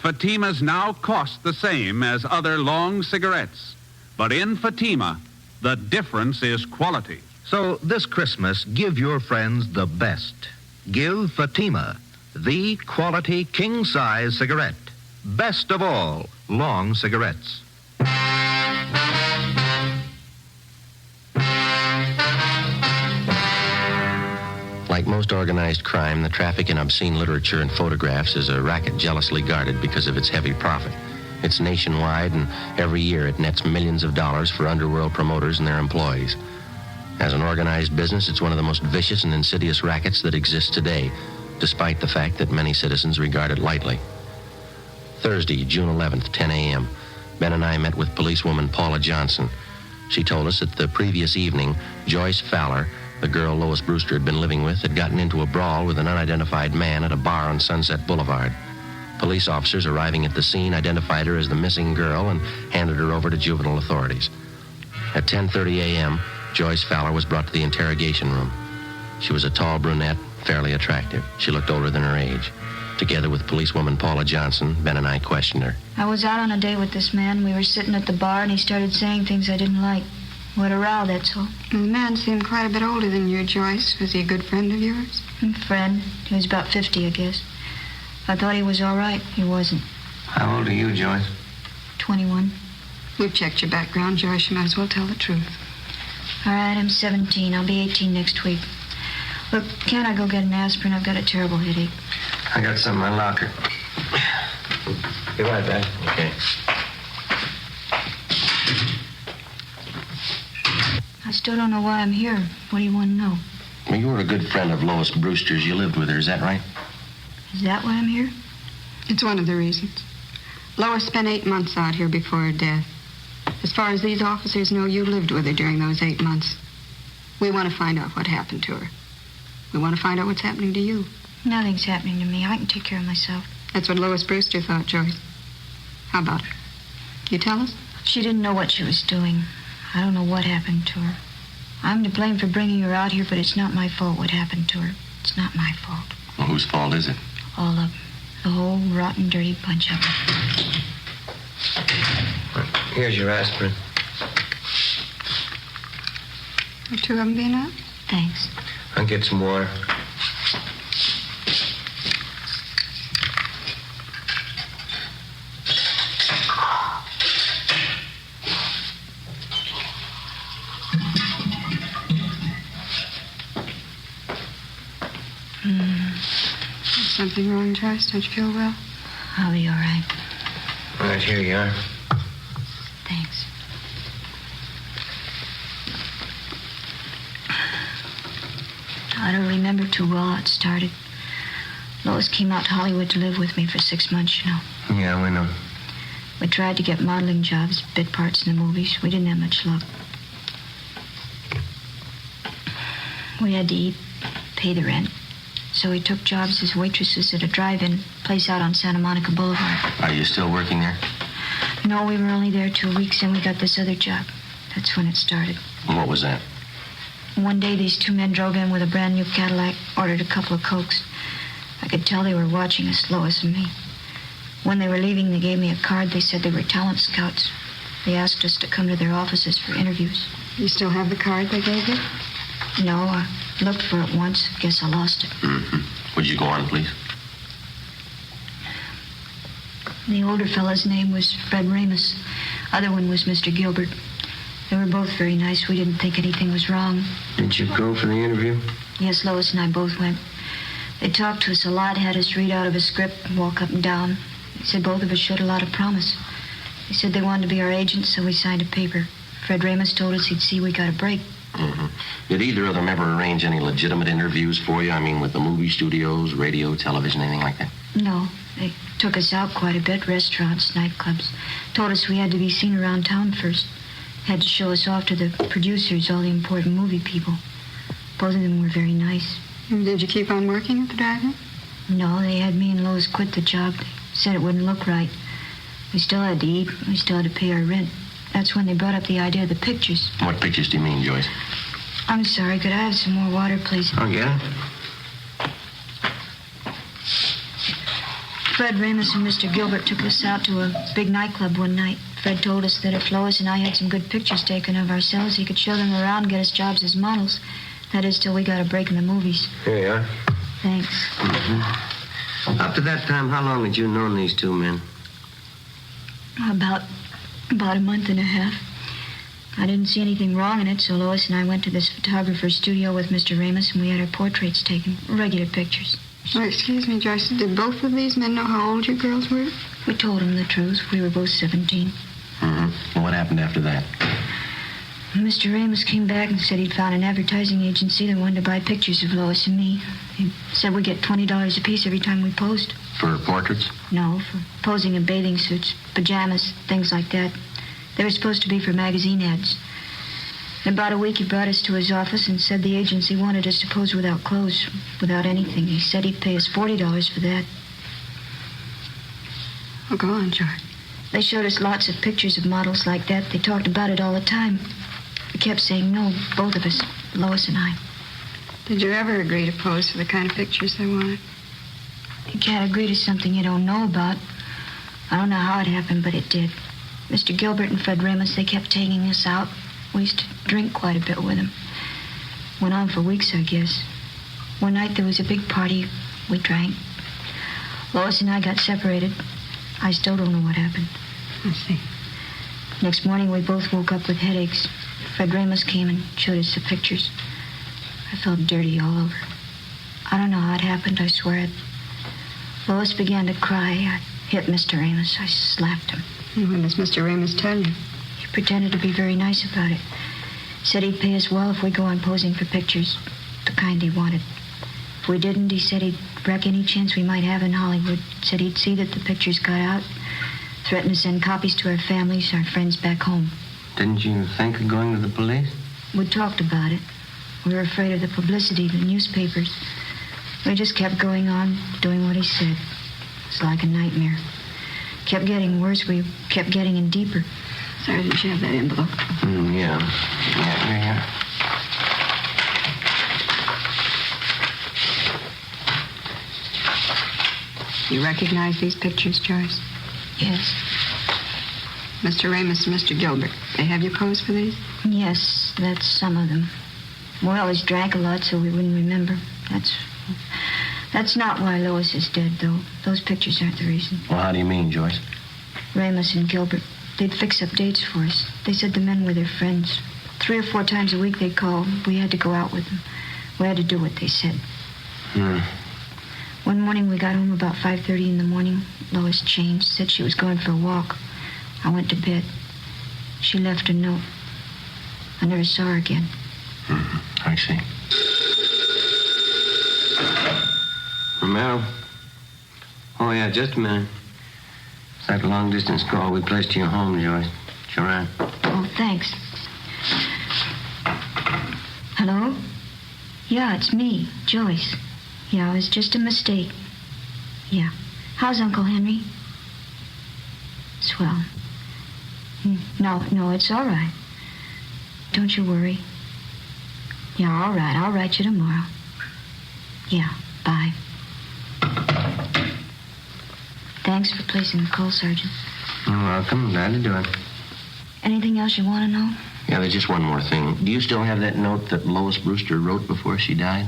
Fatimas now cost the same as other long cigarettes. But in Fatima, the difference is quality. So this Christmas, give your friends the best. Give Fatima, the quality king-size cigarette. Best of all long cigarettes. Like most organized crime, the traffic in obscene literature and photographs is a racket jealously guarded because of its heavy profit. It's nationwide, and every year it nets millions of dollars for underworld promoters and their employees. As an organized business, it's one of the most vicious and insidious rackets that exists today, despite the fact that many citizens regard it lightly. Thursday, June 11th, 10 a.m., Ben and I met with policewoman Paula Johnson. She told us that the previous evening, Joyce Fowler, the girl Lois Brewster had been living with, had gotten into a brawl with an unidentified man at a bar on Sunset Boulevard. Police officers arriving at the scene identified her as the missing girl and handed her over to juvenile authorities. At 10:30 a.m., Joyce Fowler was brought to the interrogation room. She was a tall brunette, fairly attractive. She looked older than her age. Together with policewoman Paula Johnson, Ben and I questioned her. I was out on a date with this man. We were sitting at the bar, and he started saying things I didn't like. What a row, that's all. The man seemed quite a bit older than you, Joyce. Was he a good friend of yours? Friend. He was about 50, I guess. I thought he was all right. He wasn't. How old are you, Joyce? 21. We've checked your background, Joyce. You might as well tell the truth. All right, I'm 17. I'll be 18 next week. Look, can't I go get an aspirin? I've got a terrible headache. I got some in my locker. Be right back. Okay. I still don't know why I'm here. What do you want to know? Well, you were a good friend of Lois Brewster's. You lived with her, is that right? Is that why I'm here? It's one of the reasons. Lois spent 8 months out here before her death. As far as these officers know, you lived with her during those 8 months. We want to find out what happened to her. We want to find out what's happening to you. Nothing's happening to me. I can take care of myself. That's what Lois Brewster thought, Joyce. How about her? You tell us? She didn't know what she was doing. I don't know what happened to her. I'm to blame for bringing her out here, but it's not my fault what happened to her. It's not my fault. Well, whose fault is it? All of them. The whole rotten, dirty bunch of them. Here's your aspirin. Are 2 of them be enough? Thanks. I'll get some water. something wrong, Joyce? Don't you feel well? I'll be all right. All right, here you are. Thanks. I don't remember too well how it started. Lois came out to Hollywood to live with me for 6 months, you know. Yeah, we know. We tried to get modeling jobs, bit parts in the movies. We didn't have much luck. We had to eat, pay the rent. So we took jobs as waitresses at a drive-in place out on Santa Monica Boulevard. Are you still working there? No, we were only there 2 weeks, and we got this other job. That's when it started. And what was that? One day, these two men drove in with a brand new Cadillac, ordered a couple of Cokes. I could tell they were watching us, Lois and me. When they were leaving, they gave me a card. They said they were talent scouts. They asked us to come to their offices for interviews. You still have the card they gave you? No, I looked for it once. Guess I lost it. Mm-hmm. Would you go on, please? The older fellow's name was Fred Ramus. Other one was Mr. Gilbert. They were both very nice. We didn't think anything was wrong. Didn't you go for the interview? Yes, Lois and I both went. They talked to us a lot, had us read out of a script and walk up and down. They said both of us showed a lot of promise. They said they wanted to be our agents, so we signed a paper. Fred Ramus told us he'd see we got a break. Mm-hmm. Did either of them ever arrange any legitimate interviews for you? I mean, with the movie studios, radio, television, anything like that? No. They took us out quite a bit, restaurants, nightclubs. Told us we had to be seen around town first. Had to show us off to the producers, all the important movie people. Both of them were very nice. Did you keep on working at the drive-in? No, they had me and Lois quit the job. They said it wouldn't look right. We still had to eat. We still had to pay our rent. That's when they brought up the idea of the pictures. What pictures do you mean, Joyce? I'm sorry. Could I have some more water, please? Oh, yeah? Fred Ramus and Mr. Gilbert took us out to a big nightclub one night. Fred told us that if Lois and I had some good pictures taken of ourselves, he could show them around and get us jobs as models. That is, till we got a break in the movies. Here you are. Thanks. Mm-hmm. Up to that time, how long had you known these two men? About a month and a half. I didn't see anything wrong in it, so Lois and I went to this photographer's studio with Mr. Ramus, and we had our portraits taken, regular pictures. Oh, excuse me, Joyce. Did both of these men know how old you girls were? We told them the truth. We were both 17. Mm-hmm. Well, what happened after that? Mr. Ramus came back and said he'd found an advertising agency that wanted to buy pictures of Lois and me. He said we get $20 apiece every time we posed. For portraits? No, for posing in bathing suits, pajamas, things like that. They were supposed to be for magazine ads. In about a week, he brought us to his office and said the agency wanted us to pose without clothes, without anything. He said he'd pay us $40 for that. Oh, go on, George. They showed us lots of pictures of models like that. They talked about it all the time. We kept saying no, both of us, Lois and I. Did you ever agree to pose for the kind of pictures they wanted? You can't agree to something you don't know about. I don't know how it happened, but it did. Mr. Gilbert and Fred Ramus, they kept taking us out. We used to drink quite a bit with them. Went on for weeks, I guess. One night there was a big party. We drank. Lois and I got separated. I still don't know what happened. I see. Next morning, we both woke up with headaches. Fred Ramus came and showed us the pictures. I felt dirty all over. I don't know how it happened, I swear it. Lois began to cry. I hit Mr. Ramus. I slapped him. And what does Mr. Ramus tell you? He pretended to be very nice about it. Said he'd pay us well if we go on posing for pictures, the kind he wanted. If we didn't, he said he'd wreck any chance we might have in Hollywood. Said he'd see that the pictures got out. Threatened to send copies to our families, our friends back home. Didn't you think of going to the police? We talked about it. We were afraid of the publicity, the newspapers. We just kept going on, doing what he said. It's like a nightmare. Kept getting worse. We kept getting in deeper. Sorry, did you have that envelope? Yeah. Yeah. You recognize these pictures, Joyce? Yes. Mr. Ramus and Mr. Gilbert, they have you pose for these? Yes, that's some of them. We always drank a lot, so we wouldn't remember. That's not why Lois is dead, though. Those pictures aren't the reason. Well, how do you mean, Joyce? Ramus and Gilbert, they'd fix up dates for us. They said the men were their friends. 3 or 4 times a week they'd call. We had to go out with them. We had to do what they said. One morning we got home about 5:30 in the morning. Lois changed, said she was going for a walk. I went to bed. She left a note. I never saw her again. I see. Romero? Oh, yeah, just a minute. It's that long-distance call we placed to your home, Joyce. Sure am. Oh, thanks. Hello? Yeah, it's me, Joyce. Yeah, it was just a mistake. Yeah. How's Uncle Henry? Swell. No, it's all right. Don't you worry. Yeah, all right. I'll write you tomorrow. Yeah, bye. Thanks for placing the call, Sergeant. You're welcome. Glad to do it. Anything else you want to know? Yeah, there's just one more thing. Do you still have that note that Lois Brewster wrote before she died?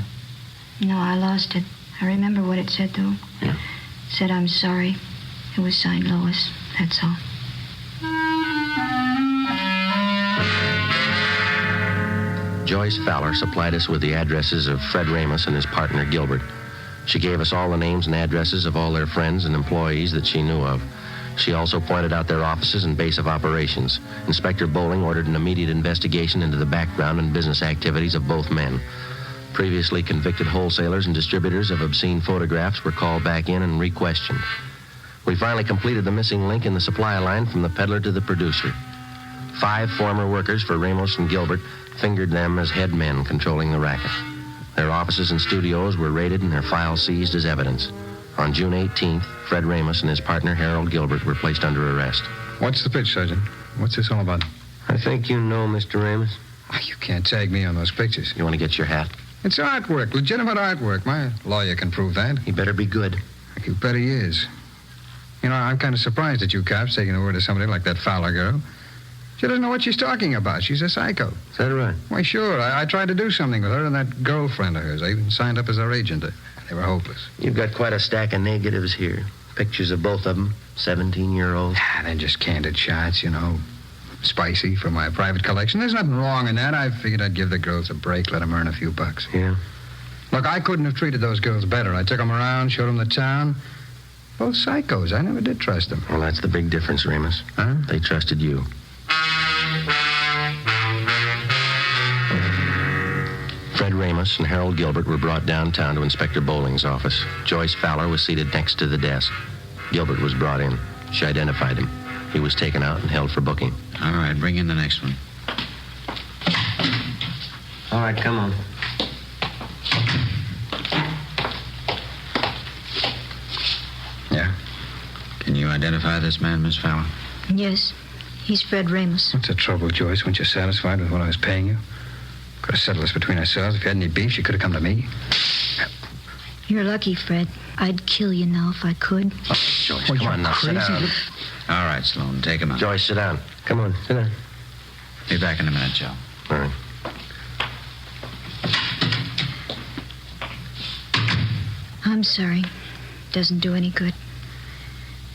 No, I lost it. I remember what it said, though. Yeah. It said, I'm sorry. It was signed Lois. That's all. Joyce Fowler supplied us with the addresses of Fred Ramos and his partner, Gilbert. She gave us all the names and addresses of all their friends and employees that she knew of. She also pointed out their offices and base of operations. Inspector Bowling ordered an immediate investigation into the background and business activities of both men. Previously convicted wholesalers and distributors of obscene photographs were called back in and re-questioned. We finally completed the missing link in the supply line from the peddler to the producer. 5 former workers for Ramos and Gilbert fingered them as head men controlling the racket. Their offices and studios were raided and their files seized as evidence. On June 18th, Fred Ramos and his partner, Harold Gilbert, were placed under arrest. What's the pitch, Sergeant? What's this all about? I think you know Mr. Ramos. You can't tag me on those pictures. You want to get your hat? It's artwork, legitimate artwork. My lawyer can prove that. He better be good. You bet he is. You know, I'm kind of surprised at you cops taking the word of somebody like that Fowler girl. She doesn't know what she's talking about. She's a psycho. Is that right? Why, sure. I tried to do something with her and that girlfriend of hers. I even signed up as her agent. They were hopeless. You've got quite a stack of negatives here. Pictures of both of them, 17-year-olds. They're just candid shots, you know. Spicy for my private collection. There's nothing wrong in that. I figured I'd give the girls a break, let them earn a few bucks. Yeah? Look, I couldn't have treated those girls better. I took them around, showed them the town. Both psychos. I never did trust them. Well, that's the big difference, Ramos. Huh? They trusted you. Fred Ramos and Harold Gilbert were brought downtown to Inspector Bowling's office. Joyce Fowler was seated next to the desk. Gilbert was brought in. She identified him. He was taken out and held for booking. All right, bring in the next one. All right, come on. Yeah? Can you identify this man, Miss Fowler? Yes, he's Fred Ramos. What's the trouble, Joyce? Weren't you satisfied with what I was paying you? Could have settled this between ourselves. If you had any beef, you could have come to me. You're lucky, Fred. I'd kill you now if I could. Oh, Joyce, come on now, sit down. All right, Sloan, take him out. Joyce, sit down. Come on, sit down. Be back in a minute, Joe. All right. I'm sorry. Doesn't do any good.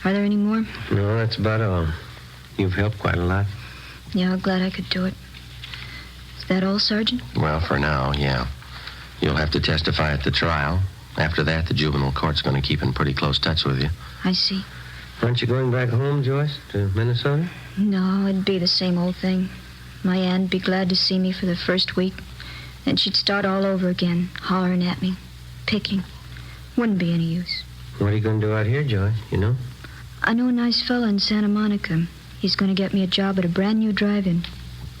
Are there any more? No, that's about all. You've helped quite a lot. Yeah, I'm glad I could do it. Is that all, Sergeant? Well, for now, yeah. You'll have to testify at the trial. After that, the juvenile court's going to keep in pretty close touch with you. I see. Aren't you going back home, Joyce, to Minnesota? No, it'd be the same old thing. My aunt'd be glad to see me for the first week. Then she'd start all over again, hollering at me, picking. Wouldn't be any use. What are you going to do out here, Joyce, you know? I know a nice fella in Santa Monica. He's going to get me a job at a brand new drive-in.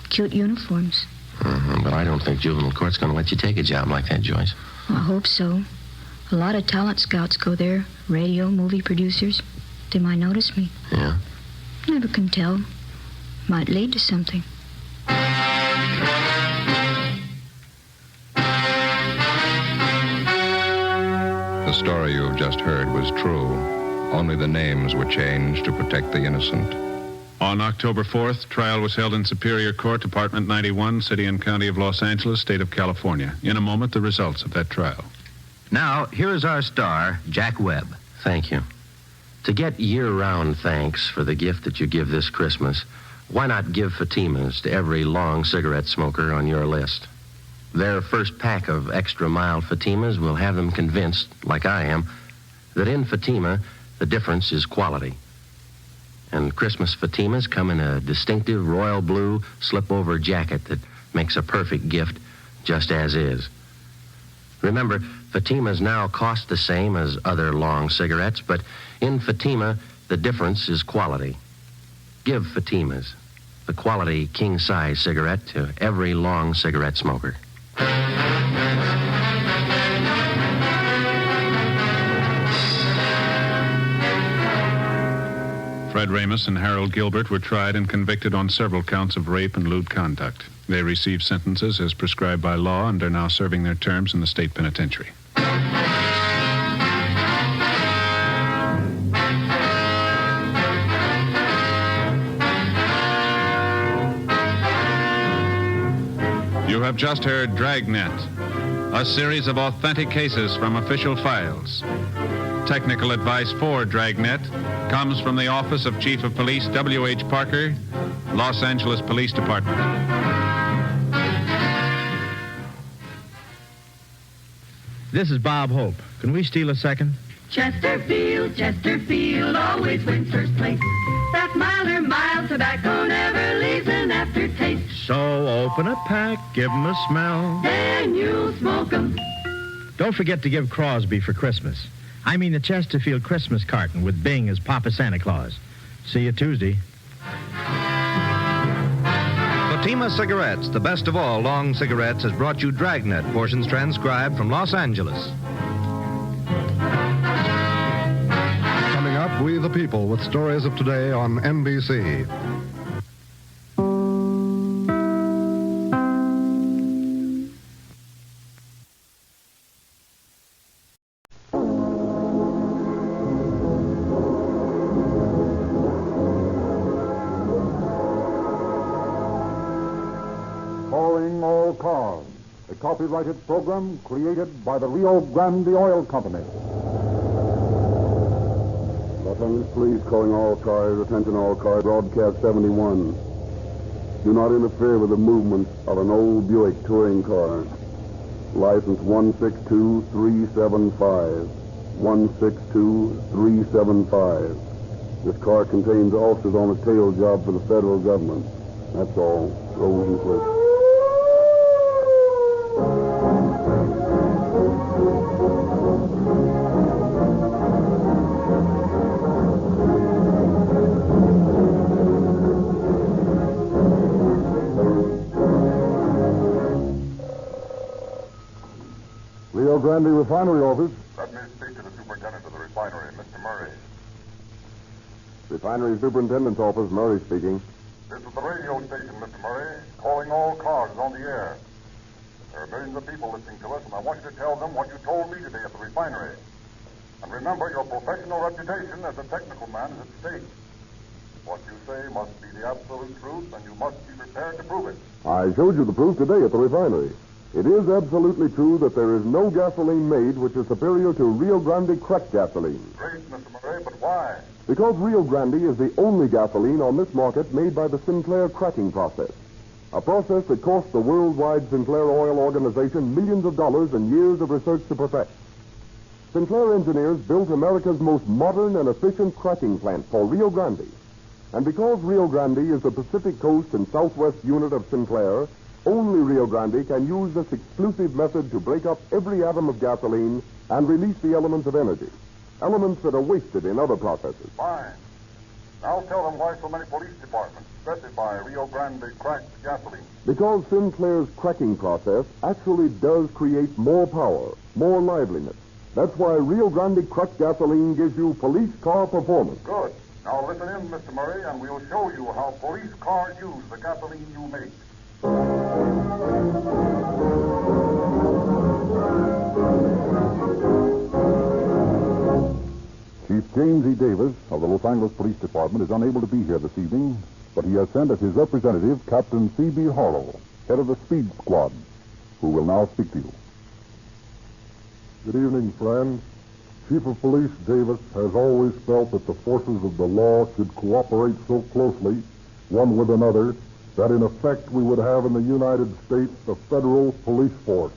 Cute uniforms. But I don't think juvenile court's going to let you take a job like that, Joyce. I hope so. A lot of talent scouts go there. Radio, movie producers. They might notice me. Yeah? Never can tell. Might lead to something. The story you have just heard was true. Only the names were changed to protect the innocent. On October 4th, trial was held in Superior Court, Department 91, City and County of Los Angeles, State of California. In a moment, the results of that trial. Now, here is our star, Jack Webb. Thank you. To get year-round thanks for the gift that you give this Christmas, why not give Fatimas to every long cigarette smoker on your list? Their first pack of extra mild Fatimas will have them convinced, like I am, that in Fatima, the difference is quality. And Christmas Fatimas come in a distinctive royal blue slip-over jacket that makes a perfect gift just as is. Remember, Fatimas now cost the same as other long cigarettes, but in Fatima, the difference is quality. Give Fatimas, the quality king-size cigarette, to every long cigarette smoker. Fred Ramus and Harold Gilbert were tried and convicted on several counts of rape and lewd conduct. They received sentences as prescribed by law and are now serving their terms in the state penitentiary. You have just heard Dragnet, a series of authentic cases from official files. Technical advice for Dragnet comes from the Office of Chief of Police W.H. Parker, Los Angeles Police Department. This is Bob Hope. Can we steal a second? Chesterfield, Chesterfield always wins first place. That mild tobacco never leaves an aftertaste. So open a pack, give 'em a smell. Then you'll smoke 'em. Don't forget to give Crosby for Christmas. I mean the Chesterfield Christmas carton with Bing as Papa Santa Claus. See you Tuesday. Fatima Cigarettes, the best of all long cigarettes, has brought you Dragnet, portions transcribed from Los Angeles. Coming up, We the People with stories of today on NBC. Copyrighted program created by the Rio Grande Oil Company. Los Angeles Police calling all cars, attention all cars, broadcast 71. Do not interfere with the movement of an old Buick touring car. License 162375. 162375. This car contains officers on a tail job for the federal government. That's all. Rose and Cliff. Rio Grande Refinery Office. Let me speak to the superintendent of the refinery, Mr. Murray. Refinery Superintendent's Office, Murray speaking. This is the radio station, Mr. Murray, calling all cars on the air. There are millions of people listening to us, and I want you to tell them what you told me today at the refinery. And remember, your professional reputation as a technical man is at stake. What you say must be the absolute truth, and you must be prepared to prove it. I showed you the proof today at the refinery. It is absolutely true that there is no gasoline made which is superior to Rio Grande cracked gasoline. Great, Mr. Murray, but why? Because Rio Grande is the only gasoline on this market made by the Sinclair cracking process. A process that cost the worldwide Sinclair Oil Organization millions of dollars and years of research to perfect. Sinclair engineers built America's most modern and efficient cracking plant for Rio Grande. And because Rio Grande is the Pacific Coast and Southwest unit of Sinclair, only Rio Grande can use this exclusive method to break up every atom of gasoline and release the elements of energy. Elements that are wasted in other processes. Fine. Now tell them why so many police departments specify Rio Grande cracked gasoline. Because Sinclair's cracking process actually does create more power, more liveliness. That's why Rio Grande cracked gasoline gives you police car performance. Good. Now listen in, Mr. Murray, and we'll show you how police cars use the gasoline you make. Chief James E. Davis of the Los Angeles Police Department is unable to be here this evening, but he has sent as his representative Captain C.B. Harlow, head of the Speed Squad, who will now speak to you. Good evening, friends. Chief of Police Davis has always felt that the forces of the law should cooperate so closely, one with another, that in effect we would have in the United States a federal police force.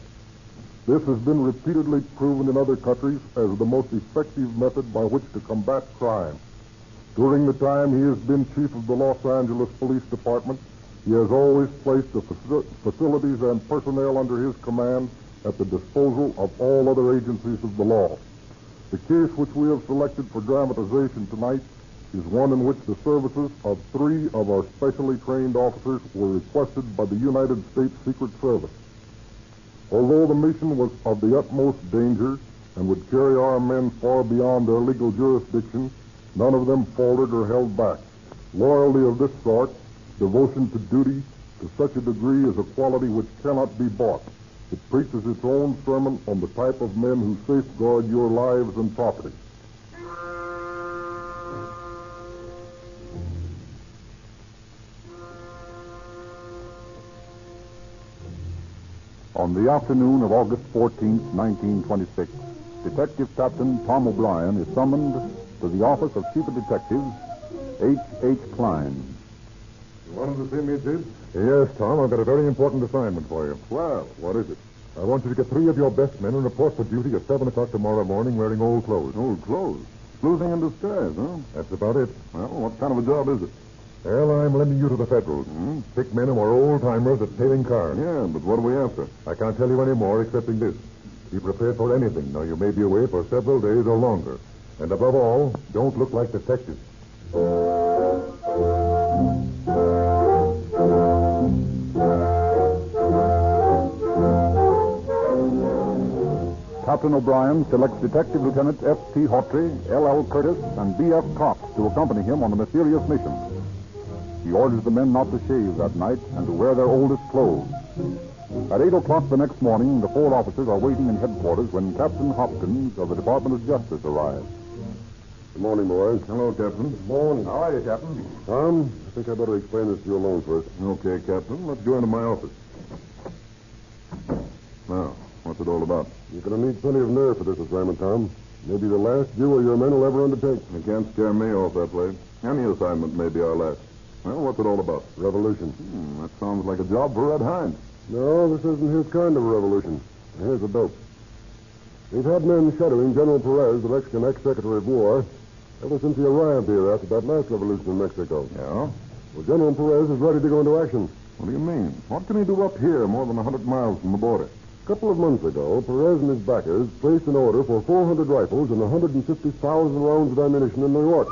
This has been repeatedly proven in other countries as the most effective method by which to combat crime. During the time he has been chief of the Los Angeles Police Department, he has always placed the facilities and personnel under his command at the disposal of all other agencies of the law. The case which we have selected for dramatization tonight is one in which the services of 3 of our specially trained officers were requested by the United States Secret Service. Although the mission was of the utmost danger and would carry our men far beyond their legal jurisdiction, none of them faltered or held back. Loyalty of this sort, devotion to duty, to such a degree is a quality which cannot be bought. It preaches its own sermon on the type of men who safeguard your lives and property. On the afternoon of August 14th, 1926, Detective Captain Tom O'Brien is summoned to the office of Chief of Detectives H.H. Klein. You wanted to see me, Chief? Yes, Tom. I've got a very important assignment for you. Well, what is it? I want you to get 3 of your best men and report for duty at 7 o'clock tomorrow morning wearing old clothes. Old clothes? Sleuthing in disguise, huh? That's about it. Well, what kind of a job is it? Well, I'm lending you to the Federals. Pick men who are old-timers at tailing cars. Yeah, but what are we after? I can't tell you any more excepting this. Be prepared for anything. Now, you may be away for several days or longer. And above all, don't look like detectives. Captain O'Brien selects Detective Lieutenant F.T. Hawtrey, L.L. Curtis, and B.F. Cox to accompany him on a mysterious mission. He orders the men not to shave that night and to wear their oldest clothes. At 8 o'clock the next morning, the 4 officers are waiting in headquarters when Captain Hopkins of the Department of Justice arrives. Good morning, boys. Hello, Captain. Good morning. How are you, Captain? Tom, I think I'd better explain this to you alone first. Okay, Captain. Let's go into my office. Now, what's it all about? You're going to need plenty of nerve for this assignment, Tom. Maybe the last you or your men will ever undertake. You can't scare me off that way. Any assignment may be our last. Well, what's it all about? Revolution. That sounds like a job for Red Hind. No, this isn't his kind of a revolution. Here's the dope. We've had men shadowing General Perez, the Mexican ex-secretary of war, ever since he arrived here after that last revolution in Mexico. Yeah? Well, General Perez is ready to go into action. What do you mean? What can he do up here more than 100 miles from the border? A couple of months ago, Perez and his backers placed an order for 400 rifles and 150,000 rounds of ammunition in New York.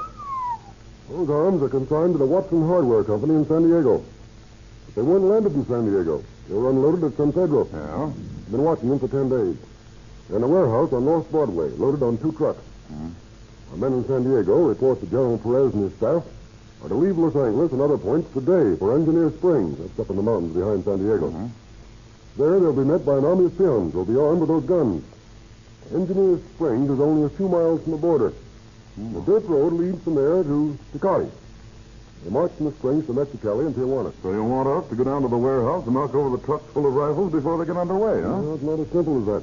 Those arms are consigned to the Watson Hardware Company in San Diego. But they weren't landed in San Diego. They were unloaded at San Pedro. Yeah? I've been watching them for 10 days. They're in a warehouse on North Broadway, loaded on 2 trucks. Our men in San Diego report that General Perez and his staff are to leave Los Angeles and other points today for Engineer Springs. That's up in the mountains behind San Diego. There, they'll be met by an army of peons who'll be armed with those guns. Engineer Springs is only a few miles from the border. The dirt road leads from there to Tecate. They march from the Springs to Mexicali and Tijuana. So you want us to go down to the warehouse and knock over the trucks full of rifles before they get underway, huh? No, it's not as simple as that.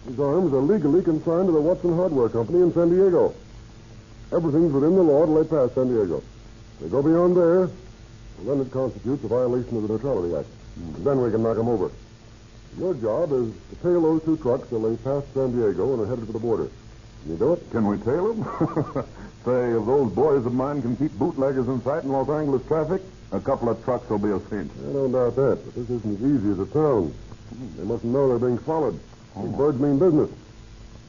These arms are legally consigned to the Watson Hardware Company in San Diego. Everything's within the law till they pass San Diego. They go beyond there, well, then it constitutes a violation of the Neutrality Act. Then we can knock them over. Your job is to tail those 2 trucks till they pass San Diego and are headed for the border. Can you do it? Can we tail them? Say, if those boys of mine can keep bootleggers in sight in Los Angeles traffic, a couple of trucks will be a cinch. I don't doubt that, but this isn't as easy as it sounds. They mustn't know they're being followed. These birds mean business.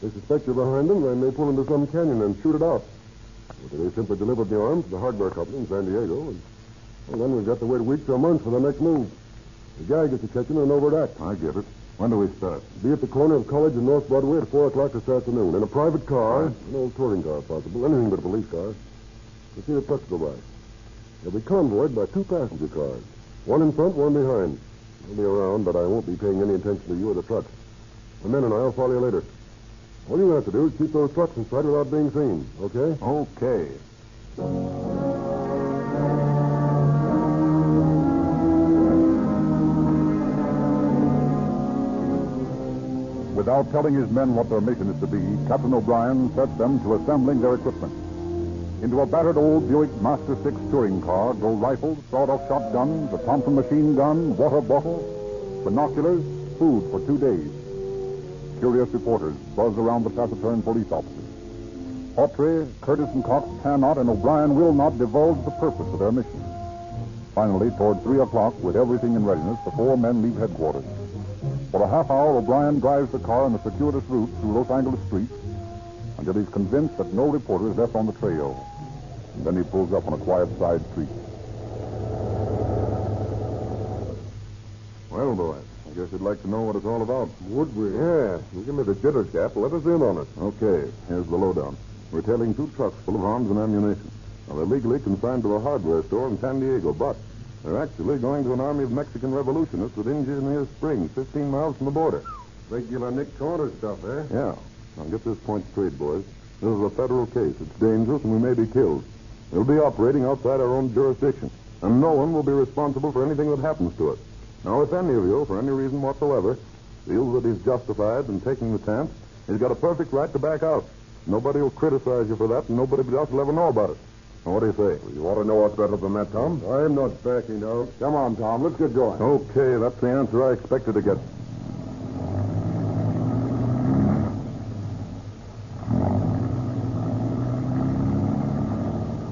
They suspect you're behind them, they may pull into some canyon and shoot it out. Or they simply delivered the arms to the hardware company in San Diego, and well, then we've got to wait weeks or months for the next move. The guy gets to catching an overt act. I get it. When do we start? Be at the corner of College and North Broadway at 4 o'clock this afternoon. In a private car, an old touring car if possible, anything but a police car. You'll see the trucks go by. They'll be convoyed by 2 passenger cars. One in front, one behind. I'll be around, but I won't be paying any attention to you or the trucks. The men and I'll follow you later. All you have to do is keep those trucks in sight without being seen, okay? Okay. Without telling his men what their mission is to be, Captain O'Brien sets them to assembling their equipment. Into a battered old Buick Master 6 touring car go rifles, sawed-off shotguns, a Thompson machine gun, water bottles, binoculars, food for 2 days. curious reporters buzz around the taciturn police officers. Hawtrey, Curtis, and Cox cannot and O'Brien will not divulge the purpose of their mission. Finally, toward 3 o'clock, with everything in readiness, the four men leave headquarters. For a half hour, O'Brien drives the car on a circuitous route through Los Angeles streets until he's convinced that no reporter is left on the trail. And then he pulls up on a quiet side street. Well, boys, I guess you'd like to know what it's all about. Would we? Yeah. You give me the jitter cap. Let us in on it. Okay. Here's the lowdown. We're tailing 2 trucks full of arms and ammunition. Now, they're legally consigned to a hardware store in San Diego, but they're actually going to an army of Mexican revolutionists at Engineer Springs, 15 miles from the border. Regular Nick Carter stuff, eh? Yeah. Now, get this point straight, boys. This is a federal case. It's dangerous, and we may be killed. We'll be operating outside our own jurisdiction, and no one will be responsible for anything that happens to us. Now, if any of you, for any reason whatsoever, feels that he's justified in taking the chance, he's got a perfect right to back out. Nobody will criticize you for that, and nobody else will ever know about it. Now, what do you say? Well, you ought to know us better than that, Tom. I'm not backing out. Come on, Tom. Let's get going. Okay, that's the answer I expected to get.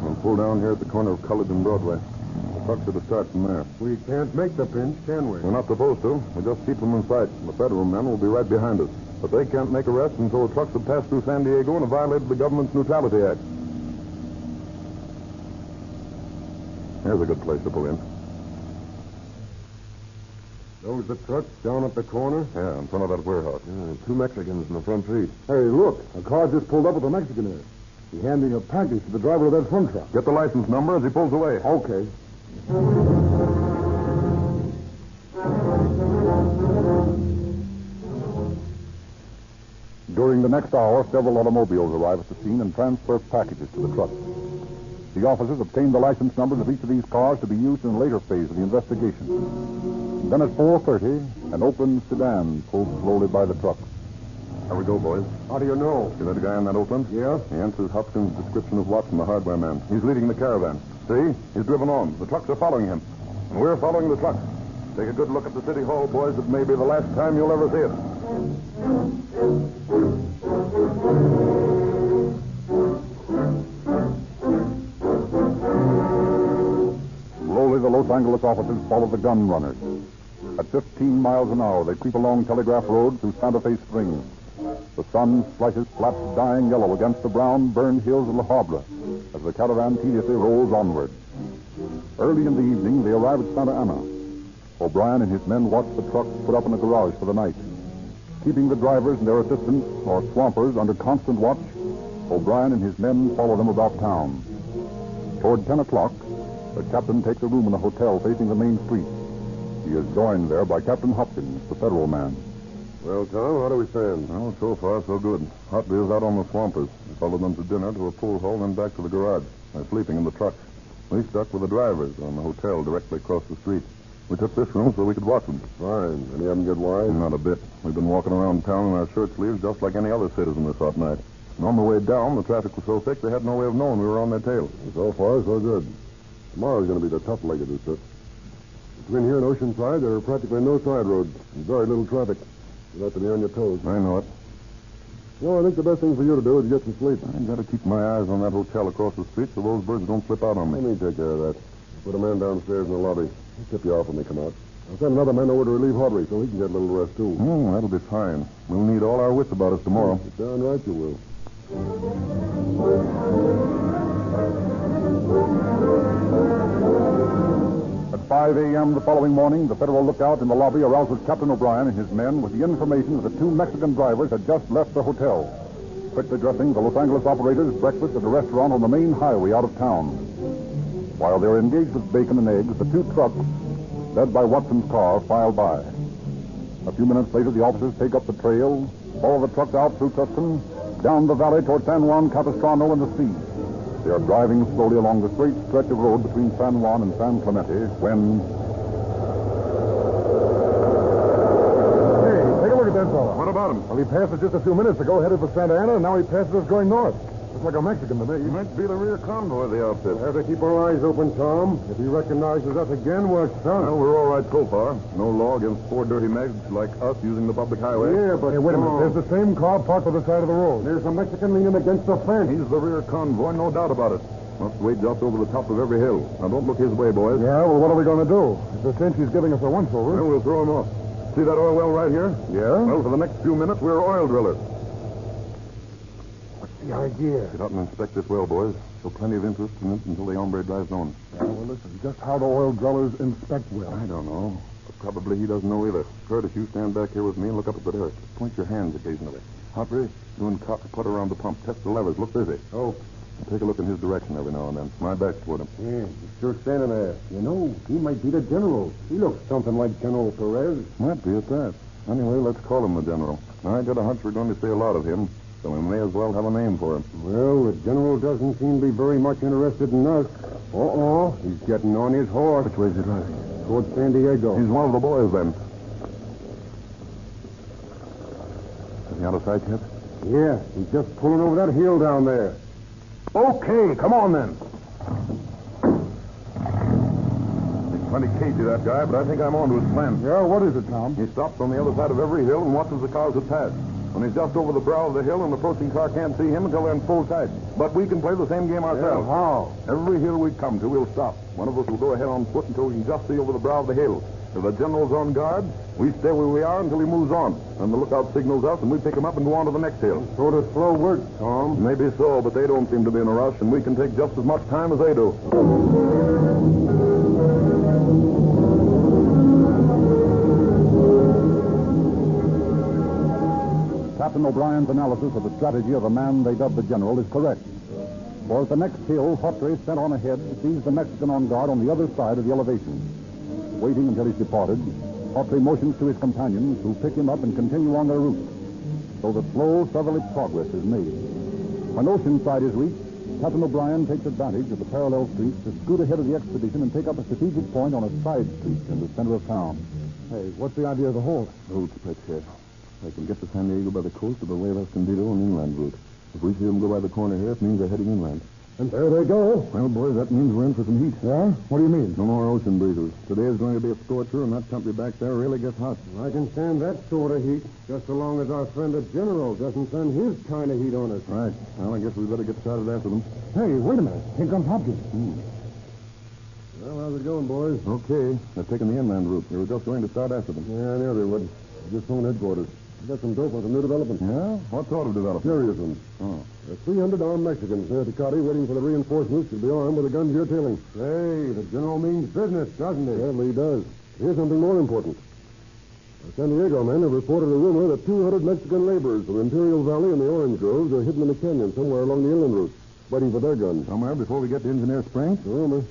We'll pull down here at the corner of College and Broadway. The trucks are to start from there. We can't make the pinch, can we? We're not supposed to. We just keep them in sight. The federal men will be right behind us. But they can't make arrests until the trucks have passed through San Diego and have violated the government's Neutrality Act. Here's a good place to pull in. Those the trucks down at the corner? Yeah, in front of that warehouse. Yeah, 2 Mexicans in the front seat. Hey, look. A car just pulled up with a Mexican in it. He's handing a package to the driver of that front truck. Get the license number as he pulls away. Okay. During the next hour, several automobiles arrive at the scene and transfer packages to the trucks. The officers obtain the license numbers of each of these cars to be used in a later phase of the investigation. Then at 4:30, an open sedan pulls slowly by the truck. Here we go, boys. How do you know? See that guy in that Oakland? Yeah. He answers Hopkins' description of Watson, the hardware man. He's leading the caravan. See? He's driven on. The trucks are following him. And we're following the trucks. Take a good look at the city hall, boys. It may be the last time you'll ever see it. Slowly, the Los Angeles officers follow the gun runners. At 15 miles an hour, they creep along Telegraph Road through Santa Fe Springs. The sun splashes flat, dying yellow against the brown, burned hills of La Habra as the caravan tediously rolls onward. Early in the evening, they arrive at Santa Ana. O'Brien and his men watch the trucks put up in a garage for the night. Keeping the drivers and their assistants, or swampers, under constant watch, O'Brien and his men follow them about town. Toward 10 o'clock, the captain takes a room in a hotel facing the main street. He is joined there by Captain Hopkins, the federal man. Well, Tom, how do we stand? Well, so far, so good. Hotley is out on the swampers. We followed them to dinner to a pool hall, then back to the garage. They're sleeping in the trucks. We stuck with the drivers on the hotel directly across the street. We took this room so we could watch them. Fine. Any of them get wise? Not a bit. We've been walking around town in our shirt sleeves just like any other citizen this hot night. And on the way down, the traffic was so thick they had no way of knowing we were on their tail. So far, so good. Tomorrow's going to be the tough leg of this trip. Between here and Oceanside, there are practically no side roads and very little traffic. You'll have to be on your toes. I know it. Well, I think the best thing for you to do is get some sleep. I got to keep my eyes on that hotel across the street so those birds don't slip out on me. Let me take care of that. Put a man downstairs in the lobby. He'll tip you off when they come out. I'll send another man over to relieve Hawtrey so he can get a little rest, too. Oh, that'll be fine. We'll need all our wits about us tomorrow. You're darn right you will. At 5 a.m. the following morning, the federal lookout in the lobby arouses Captain O'Brien and his men with the information that the 2 Mexican drivers had just left the hotel. Quickly dressing, the Los Angeles operators breakfast at a restaurant on the main highway out of town. While they're engaged with bacon and eggs, the 2 trucks, led by Watson's car, file by. A few minutes later, the officers take up the trail, follow the trucks out through Tuscan, down the valley toward San Juan Capistrano and the sea. They are driving slowly along the straight stretch of road between San Juan and San Clemente when... Hey, take a look at that fellow. What about him? Well, he passed us just a few minutes ago, headed for Santa Ana, and now he passes us going north. Looks like a Mexican to me. He might be the rear convoy of the outfit. Have to keep our eyes open, Tom. If he recognizes us again, we're sunk. Well, we're all right so far. No law against four dirty Megs like us using the public highway. Yeah, but... Hey, wait a minute. There's the same car parked by the side of the road. There's a Mexican leaning against the fence. He's the rear convoy, no doubt about it. Must wait just over the top of every hill. Now, don't look his way, boys. Yeah, well, what are we going to do? It's a cinch he's giving us a once-over. Well, we'll throw him off. See that oil well right here? Yeah? Well, for the next few minutes, we're oil drillers. What's the idea? Get out and inspect this well, boys. Show plenty of interest in it until the hombre drives on. Yeah, well, listen, just how do oil drillers inspect wells? I don't know. But probably he doesn't know either. Curtis, you stand back here with me and look up at the derrick. Point your hands occasionally. Hopper, you and Cop put around the pump. Test the levers. Look busy. Oh. Take a look in his direction every now and then. My back's toward him. Yeah, he's sure standing there. You know, he might be the general. He looks something like General Perez. Might be at that. Anyway, let's call him the general. I got a hunch we're going to see a lot of him, so we may as well have a name for him. Well, the general doesn't seem to be very much interested in us. He's getting on his horse. Which way's he driving? Towards San Diego. He's one of the boys, then. Is he out of sight yet? Yeah, he's just pulling over that hill down there. Okay, come on, then. He's plenty cagey, that guy, but I think I'm on to his plan. Yeah, what is it, Tom? He stops on the other side of every hill and watches the cars that pass. When he's just over the brow of the hill, an approaching car can't see him until they're in full sight. But we can play the same game ourselves. Yeah, how? Every hill we come to, we'll stop. One of us will go ahead on foot until we can just see over the brow of the hill. If the general's on guard, we stay where we are until he moves on. Then the lookout signals us, and we pick him up and go on to the next hill. Sort of slow work, Tom. Maybe so, but they don't seem to be in a rush, and we can take just as much time as they do. Captain O'Brien's analysis of the strategy of the man they dubbed the general is correct. For at the next hill, Hotray, sent on ahead, sees the Mexican on guard on the other side of the elevation. Waiting until he's departed, Hotray motions to his companions, who pick him up and continue on their route. So the slow southerly progress is made. When Oceanside is reached, Captain O'Brien takes advantage of the parallel streets to scoot ahead of the expedition and take up a strategic point on a side street in the center of town. Hey, what's the idea of the halt? Road split, Sheriff. They can get to San Diego by the coast or the way of Escondido on inland route. If we see them go by the corner here, it means they're heading inland. And there they go. Well, boys, that means we're in for some heat. Yeah? What do you mean? No more ocean breezes. Today is going to be a scorcher, and that country back there really gets hot. I can stand that sort of heat, just so long as our friend the general doesn't send his kind of heat on us. Right. Well, I guess we better get started after them. Hey, wait a minute. Here comes Hopkins. Well, how's it going, boys? Okay. They're taking the inland route. They were just going to start after them. Yeah, I knew they would. Just phone headquarters. Got some dope on some new development. Yeah? What sort of development? Serious one. Oh. There's 300 armed Mexicans there at Tecate waiting for the reinforcements to be armed with the guns you're tailing. Hey, the general means business, doesn't he? Certainly does. Here's something more important. The San Diego men have reported a rumor that 200 Mexican laborers from Imperial Valley and the Orange Groves are hidden in a canyon somewhere along the inland route, waiting for their guns. Somewhere before we get to Engineer Springs? The rumor.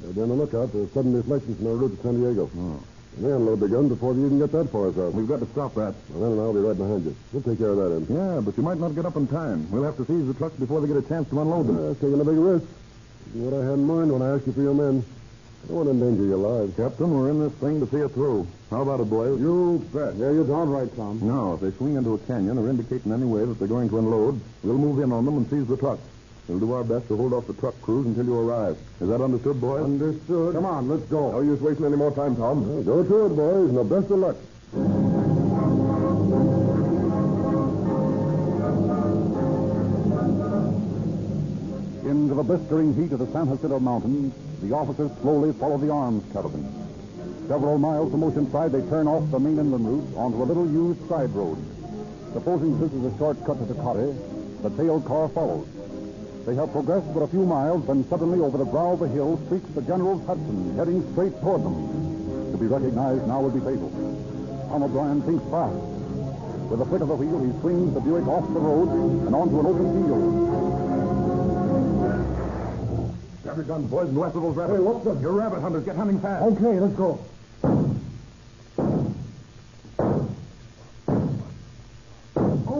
They'll be on the lookout for sudden deflections from our route to San Diego. Oh. They unload the gun before they even get that far south. We've got to stop that. Well, then I'll be right behind you. We'll take care of that end. Yeah, but you might not get up in time. We'll have to seize the trucks before they get a chance to unload them. Taking a big risk. What I had in mind when I asked you for your men. I don't want to endanger your lives. Captain, we're in this thing to see it through. How about it, boys? You bet. Yeah, you're darn right, Tom. Now, if they swing into a canyon or indicate in any way that they're going to unload, we'll move in on them and seize the trucks. We'll do our best to hold off the truck crews until you arrive. Is that understood, boys? Understood. Come on, let's go. No use wasting any more time, Tom. Well, go to it, boys. Now, best of luck. Into the blistering heat of the San Jacinto Mountains, the officers slowly follow the arms caravan. Several miles from Oceanside, they turn off the main inland route onto a little used side road. Supposing this is a shortcut to Tecate, the tail car follows. They have progressed but a few miles, then suddenly over the brow of the hill streaks the General's Hudson, heading straight toward them. To be recognized now would be fatal. Tom O'Brien thinks fast. With a flick of the wheel, he swings the Buick off the road and onto an open field. Grab your guns, boys, and go after those rabbits. Hey, what's up? You're rabbit hunters. Get hunting fast. Okay, let's go.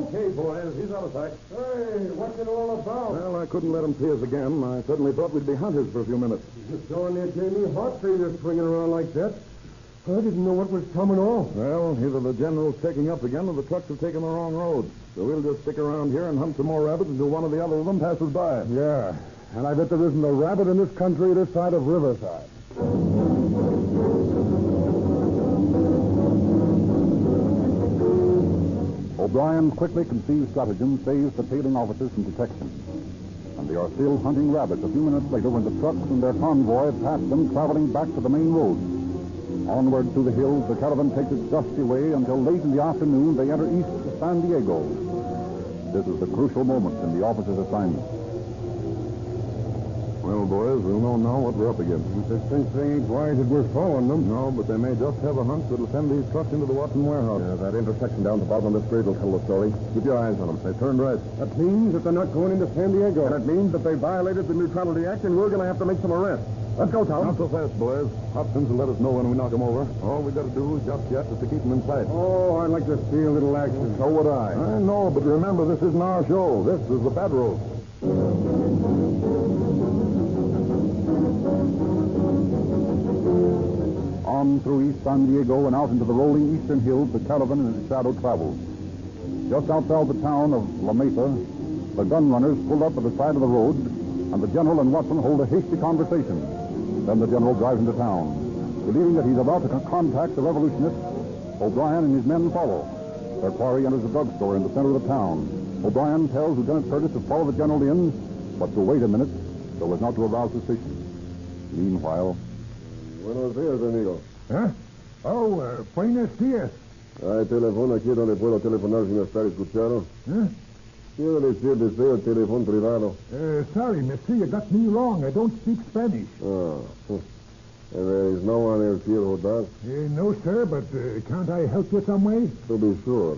Okay, boys, he's out of sight. Hey, what's it all about? Well, I couldn't let him see us again. I suddenly thought we'd be hunters for a few minutes. It's darn near getting me hot for you swinging around like that. I didn't know what was coming off. Well, either the general's taking up again or the trucks have taken the wrong road. So we'll just stick around here and hunt some more rabbits until one or the other of them passes by. Yeah, and I bet there isn't a rabbit in this country this side of Riverside. O'Brien quickly conceived stratagem saves the tailing officers from detection. And they are still hunting rabbits a few minutes later when the trucks and their convoy pass them traveling back to the main road. Onward through the hills, the caravan takes its dusty way until late in the afternoon they enter east to San Diego. This is the crucial moment in the officer's assignment. Well, boys, we'll know now what we're up against. They think they ain't wise that we're following them. No, but they may just have a hunch that'll send these trucks into the Watson warehouse. Yeah, that intersection down the bottom of this grade will tell the story. Keep your eyes on them. They turned right. That means that they're not going into San Diego. And it means that they violated the Neutrality Act, and we're going to have to make some arrests. Let's go, Tom. Not so fast, boys. Hopkins will let us know when we knock them over. All we got to do just yet is to keep them in sight. Oh, I'd like to see a little action. So would I. I know, but remember, this isn't our show. This is the Federals. On through East San Diego and out into the rolling eastern hills, the caravan in its shadow travels. Just outside the town of La Mesa, the gun runners pull up at the side of the road, and the general and Watson hold a hasty conversation. Then the general drives into town. Believing that he's about to contact the revolutionists, O'Brien and his men follow. Their quarry enters a drugstore in the center of the town. O'Brien tells Lieutenant Curtis to follow the general in, but to wait a minute so as not to arouse suspicion. Meanwhile... Buenos días, amigo. ¿Eh? Oh, buenos días. Hay teléfono aquí donde puedo telefonar sin estar escuchado. ¿Eh? Quiero decir, deseo teléfono privado. Sorry, mister, you got me wrong. I don't speak Spanish. Oh. There is no one else here who does? No, sir, but can't I help you some way? To be sure.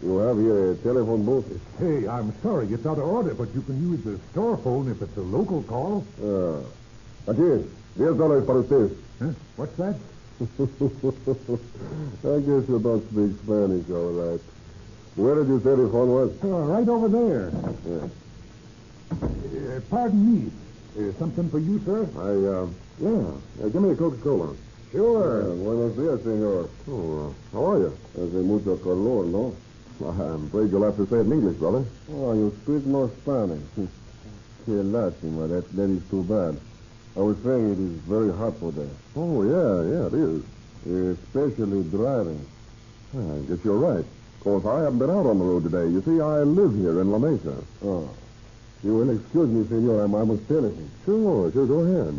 You have here a telephone booth? Hey, I'm sorry, it's out of order, but you can use the store phone if it's a local call. Aquí, $10 para usted. Huh? What's that? I guess you don't speak Spanish, all right. Where did you say the phone was? Right over there. Yeah. Pardon me. Something for you, sir? Give me a Coca-Cola. Sure. Buenos días, senor. Oh, how are you? Hace mucho calor, no? I'm afraid you'll have to say it in English, brother. Oh, you speak no Spanish. Que lástima. That is too bad. I was saying it is very hot for there. Oh, yeah, it is. Especially driving. I guess you're right. Of course, I haven't been out on the road today. You see, I live here in La Mesa. Oh. You will excuse me, senor. I must tell you. Sure, go ahead.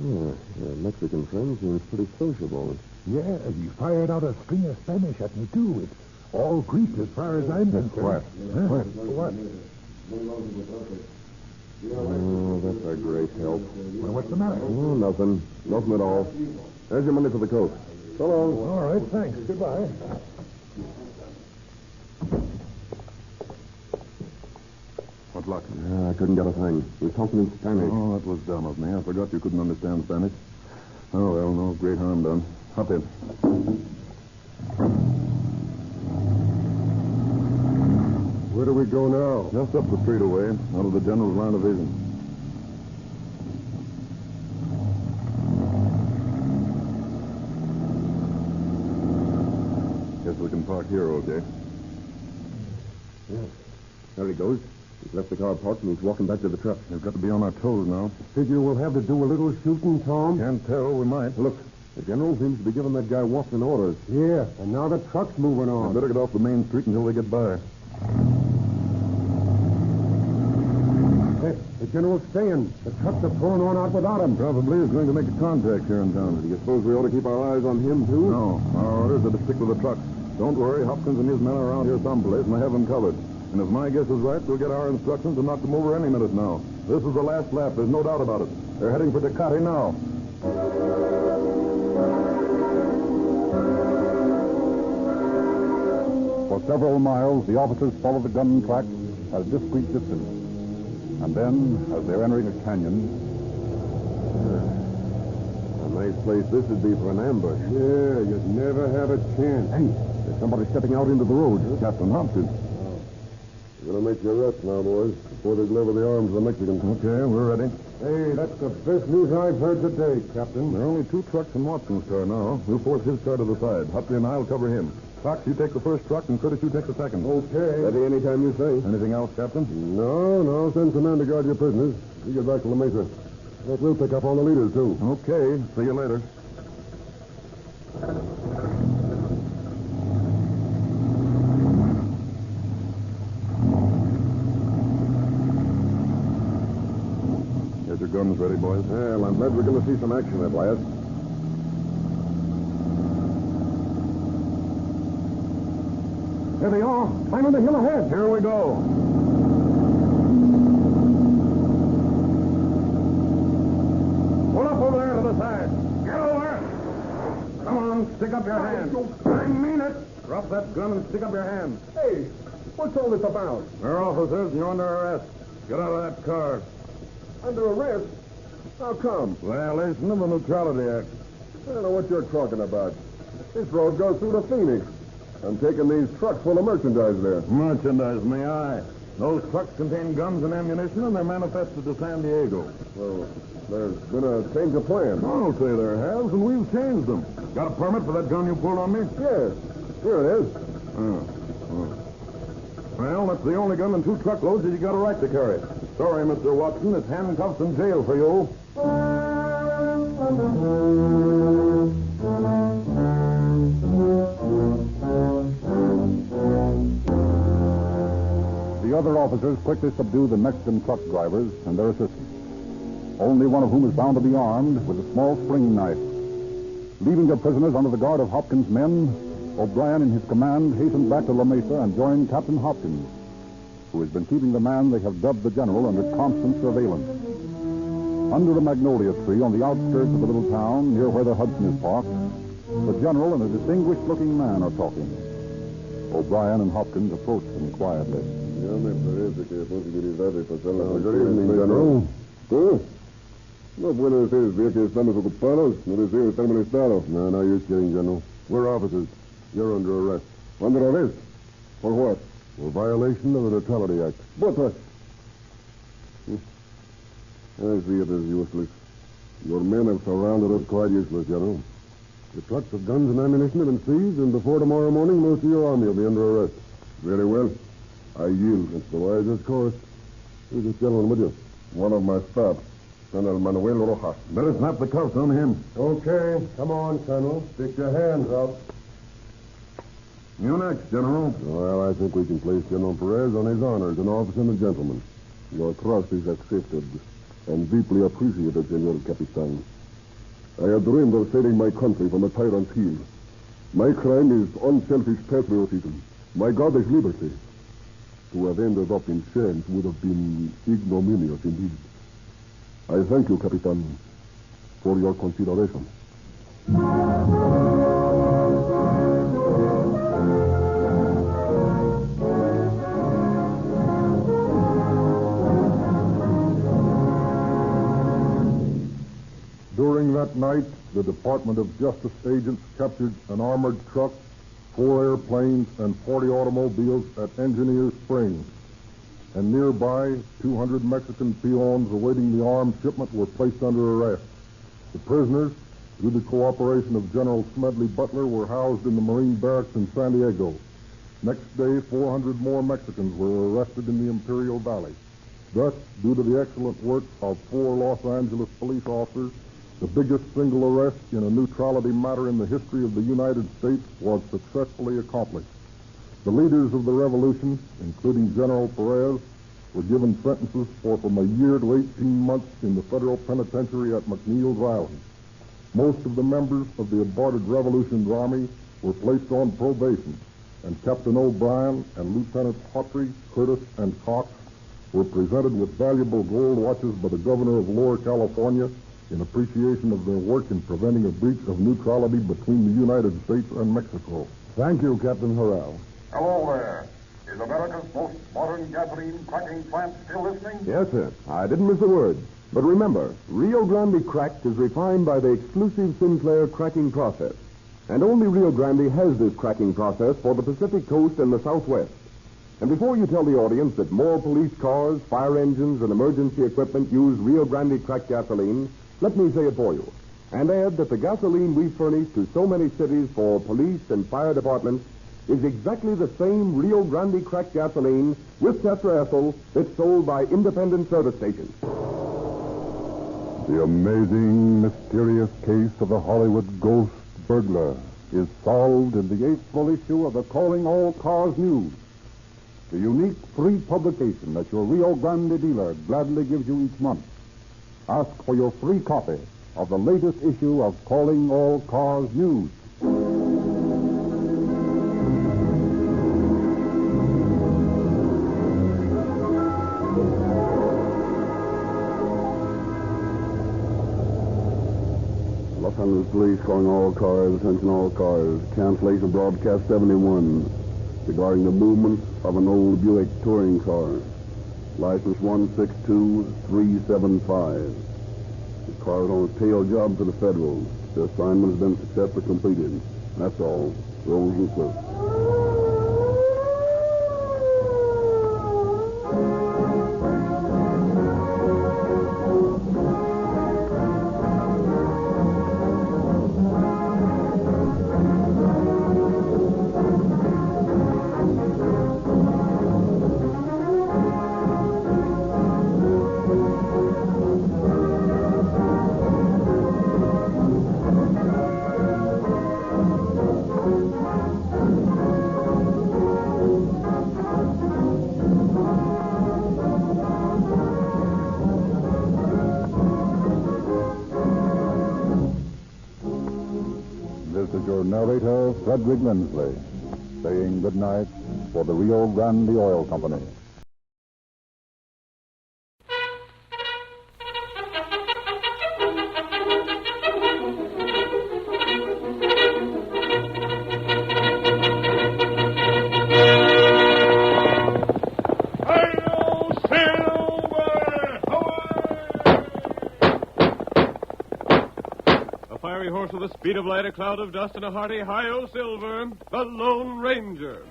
Your Mexican friend seems pretty sociable. Yeah, he fired out a string of Spanish at me, too. It's all Greek as far as I'm concerned. What? Oh, that's a great help. Well, what's the matter? Oh, nothing. Nothing at all. There's your money for the coat. So long. All right, thanks. Goodbye. What luck? I couldn't get a thing. We were talking in Spanish. Oh, that was dumb of me. I forgot you couldn't understand Spanish. Oh, well, no great harm done. Hop in. Where do we go now? Just up the street away, out of the general's line of vision. Guess we can park here, okay? Yeah. There he goes. He's left the car parked and he's walking back to the truck. We've got to be on our toes now. Figure we'll have to do a little shooting, Tom? Can't tell. We might. Look, the general seems to be giving that guy Watson orders. Yeah, and now the truck's moving on. I better get off the main street until they get by. Hey, the general's staying. The trucks are pulling on out without him. Probably is going to make a contact here in town. Do you suppose we ought to keep our eyes on him, too? No. Our orders are to stick with the trucks. Don't worry. Hopkins and his men are around here someplace, and I have them covered. And if my guess is right, we'll get our instructions to knock them over any minute now. This is the last lap. There's no doubt about it. They're heading for Tecate now. For several miles, the officers follow the gun track at a discreet distance. And then, as they're entering a canyon... A nice place this would be for an ambush. Yeah, you'd never have a chance. Hey, there's somebody stepping out into the road. Captain Hopkins. We're going to make your arrest now, boys, before they deliver the arms to the Mexicans. Okay, we're ready. Hey, that's the best news I've heard today, Captain. There are only 2 trucks in Watson's car now. We'll force his car to the side. Hutley and I'll cover him. Fox, you take the first truck, and Curtis, you take the second. Okay. Ready anytime you say. Anything else, Captain? No. Send some men to guard your prisoners. You get back to La Mesa. But we'll pick up all the leaders, too. Okay. See you later. Get your guns ready, boys. Well, I'm glad we're going to see some action at last. Here they are. Climbing the hill ahead. Here we go. Pull up over there to the side. Get over. Come on, stick up your hand. I mean it. Drop that gun and stick up your hand. Hey, what's all this about? They're officers, and you're under arrest. Get out of that car. Under arrest? How come? Violation of the Neutrality Act. I don't know what you're talking about. This road goes through to Phoenix. I'm taking these trucks full of merchandise there. Merchandise, may I? Those trucks contain guns and ammunition, and they're manifested to San Diego. Well, there's been a change of plans. I'll say there has, and we've changed them. Got a permit for that gun you pulled on me? Yes. Here it is. Well, that's the only gun and 2 truckloads that you got a right to carry. Sorry, Mr. Watson. It's handcuffs and jail for you. The other officers quickly subdue the Mexican truck drivers and their assistants, only one of whom is found to be armed with a small spring knife. Leaving their prisoners under the guard of Hopkins' men, O'Brien and his command hastened back to La Mesa and joined Captain Hopkins, who has been keeping the man they have dubbed the General under constant surveillance. Under a magnolia tree on the outskirts of the little town, near where the Hudson is parked, the General and a distinguished-looking man are talking. O'Brien and Hopkins approach them quietly. Good evening, General. No puede decir bien que estamos ocupados. No decir estar molestados. No, you're kidding, General. We're officers. You're under arrest. Under arrest? For what? For violation of the Neutrality Act. What? I see it as useless. Your men have surrounded us quite useless, General. The trucks of guns and ammunition have been seized, and before tomorrow morning, most of your army will be under arrest. Very well. I yield. That's the wisest course. Who's this gentleman with you? One of my staff, Colonel Manuel Rojas. Better snap the cuffs on him. Okay. Come on, Colonel. Stick your hands up. You next, General. Well, I think we can place General Perez on his honor as an officer and a gentleman. Your trust is accepted and deeply appreciated, Senor Capitan. I have dreamed of saving my country from a tyrant's heel. My crime is unselfish patriotism. My God is liberty. To have ended up in chains would have been ignominious indeed. I thank you, Capitan, for your consideration. During that night, the Department of Justice agents captured an armored truck, 4 airplanes, and 40 automobiles at Engineer Springs. And nearby, 200 Mexican peons awaiting the armed shipment were placed under arrest. The prisoners, through the cooperation of General Smedley Butler, were housed in the Marine Barracks in San Diego. Next day, 400 more Mexicans were arrested in the Imperial Valley. Thus, due to the excellent work of 4 Los Angeles police officers, the biggest single arrest in a neutrality matter in the history of the United States was successfully accomplished. The leaders of the revolution, including General Perez, were given sentences for from a year to 18 months in the federal penitentiary at McNeil's Island. Most of the members of the aborted revolution's army were placed on probation, and Captain O'Brien and Lieutenant Hawtrey, Curtis, and Cox were presented with valuable gold watches by the governor of Lower California in appreciation of their work in preventing a breach of neutrality between the United States and Mexico. Thank you, Captain Harrell. Hello there. Is America's most modern gasoline cracking plant still listening? Yes, sir. I didn't miss a word. But remember, Rio Grande cracked is refined by the exclusive Sinclair cracking process. And only Rio Grande has this cracking process for the Pacific Coast and the Southwest. And before you tell the audience that more police cars, fire engines, and emergency equipment use Rio Grande cracked gasoline, let me say it for you. And add that the gasoline we furnish to so many cities for police and fire departments is exactly the same Rio Grande cracked gasoline with tetraethyl that's sold by independent service stations. The amazing, mysterious case of the Hollywood ghost burglar is solved in the 8th full issue of the Calling All Cars News, the unique free publication that your Rio Grande dealer gladly gives you each month. Ask for your free copy of the latest issue of Calling All Cars News. Los Angeles Police calling all cars, attention all cars. Cancellation broadcast 71 regarding the movement of an old Buick touring car. License 162375. The car is on a tail job to the Federals. The assignment has been successfully completed. That's all. Rolls and clips. Narrator Frederick Lindsley, saying goodnight for the Rio Grande Oil Company. Horse with the speed of light, a cloud of dust, and a hearty hi-yo silver, the Lone Ranger.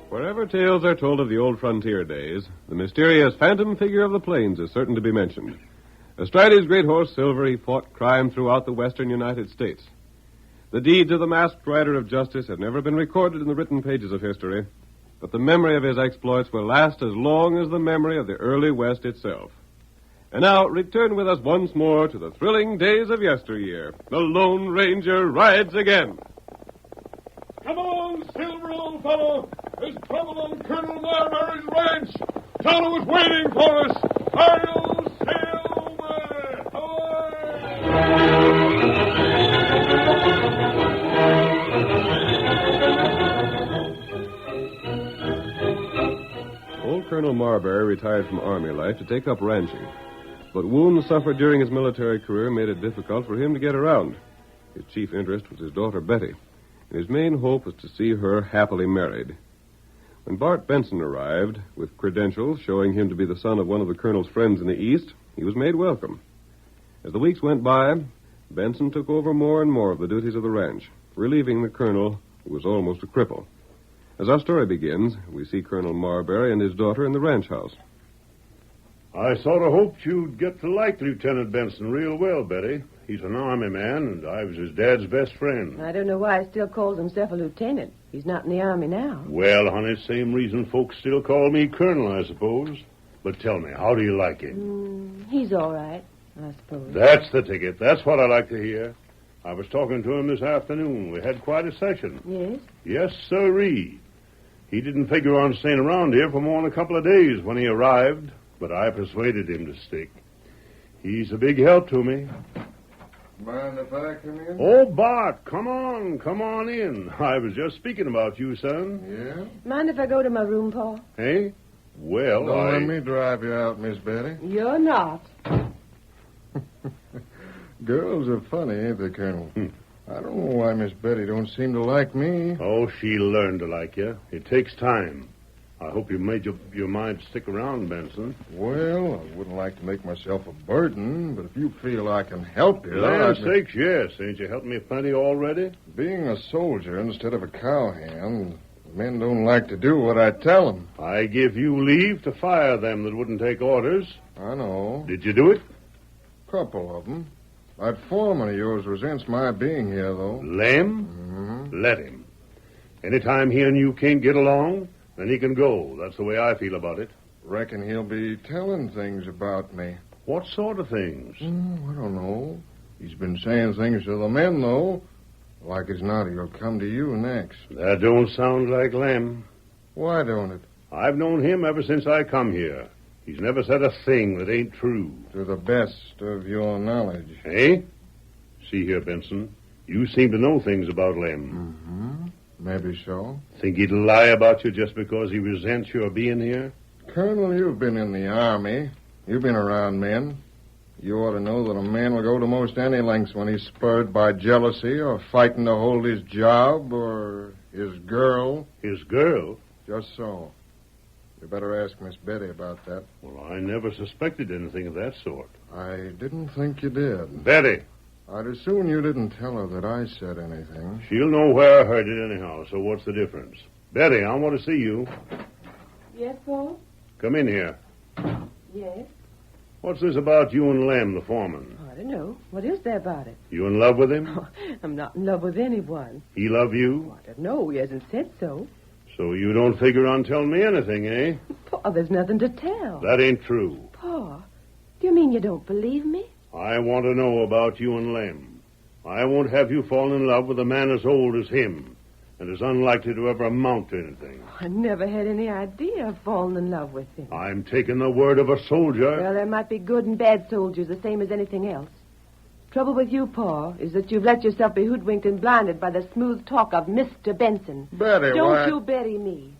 Wherever tales are told of the old frontier days, the mysterious phantom figure of the plains is certain to be mentioned. Astride his great horse, Silver, he fought crime throughout the western United States. The deeds of the masked rider of justice have never been recorded in the written pages of history, but the memory of his exploits will last as long as the memory of the early West itself. And now, return with us once more to the thrilling days of yesteryear. The Lone Ranger rides again. Come on, Silver, old fellow. There's trouble on Colonel Marbury's ranch. Tonto is waiting for us. I'll Silver! Old Colonel Marbury retired from Army life to take up ranching. But wounds suffered during his military career made it difficult for him to get around. His chief interest was his daughter, Betty, and his main hope was to see her happily married. When Bart Benson arrived, with credentials showing him to be the son of one of the colonel's friends in the East, he was made welcome. As the weeks went by, Benson took over more and more of the duties of the ranch, relieving the colonel, who was almost a cripple. As our story begins, we see Colonel Marbury and his daughter in the ranch house. I sort of hoped you'd get to like Lieutenant Benson real well, Betty. He's an Army man, and I was his dad's best friend. I don't know why he still calls himself a lieutenant. He's not in the Army now. Well, honey, same reason folks still call me Colonel, I suppose. But tell me, how do you like him? He's all right, I suppose. That's the ticket. That's what I like to hear. I was talking to him this afternoon. We had quite a session. Yes? Yes, sirree. He didn't figure on staying around here for more than a couple of days when he arrived, but I persuaded him to stick. He's a big help to me. Mind if I come in? Oh, Bart, come on in. I was just speaking about you, son. Yeah? Mind if I go to my room, Paul? Hey? Well, Don't let me drive you out, Miss Betty. You're not. Girls are funny, ain't they, Colonel? I don't know why Miss Betty don't seem to like me. Oh, she'll learn to like you. It takes time. I hope you made your mind stick around, Benson. Well, I wouldn't like to make myself a burden, but if you feel I can help you... Land's sakes, yes. Ain't you helped me plenty already? Being a soldier instead of a cowhand, men don't like to do what I tell them. I give you leave to fire them that wouldn't take orders. I know. Did you do it? Couple of them. That foreman of yours resents my being here, though. Lem? Mm-hmm. Let him. Anytime he and you can't get along, then he can go. That's the way I feel about it. Reckon he'll be telling things about me. What sort of things? I don't know. He's been saying things to the men, though. Like as not, he'll come to you next. That don't sound like Lem. Why don't it? I've known him ever since I come here. He's never said a thing that ain't true. To the best of your knowledge. Eh? See here, Benson. You seem to know things about Lem. Mm-hmm. Maybe so. Think he'd lie about you just because he resents your being here? Colonel, you've been in the Army. You've been around men. You ought to know that a man will go to most any lengths when he's spurred by jealousy or fighting to hold his job or his girl. His girl? Just so. You better ask Miss Betty about that. Well, I never suspected anything of that sort. I didn't think you did. Betty! I'd as soon you didn't tell her that I said anything. She'll know where I heard it anyhow, so what's the difference? Betty, I want to see you. Yes, Paul? Come in here. Yes? What's this about you and Lem, the foreman? I don't know. What is there about it? You in love with him? Oh, I'm not in love with anyone. He love you? Oh, I don't know. He hasn't said so. So you don't figure on telling me anything, eh? Paul, there's nothing to tell. That ain't true. Paul, do you mean you don't believe me? I want to know about you and Lem. I won't have you fall in love with a man as old as him and as unlikely to ever amount to anything. I never had any idea of falling in love with him. I'm taking the word of a soldier. Well, there might be good and bad soldiers the same as anything else. Trouble with you, Paul, is that you've let yourself be hoodwinked and blinded by the smooth talk of Mr. Benson. Betty, Don't you bury me.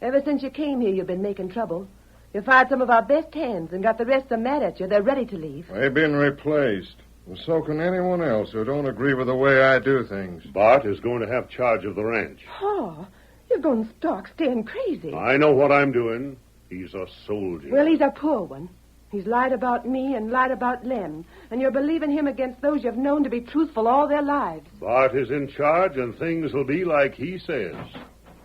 Ever since you came here, you've been making trouble. You fired some of our best hands and got the rest of them mad at you. They're ready to leave. They've been replaced. And so can anyone else who don't agree with the way I do things. Bart is going to have charge of the ranch. Paul, you're going stark, staying crazy. I know what I'm doing. He's a soldier. Well, he's a poor one. He's lied about me and lied about Lem. And you're believing him against those you've known to be truthful all their lives. Bart is in charge, and things will be like he says.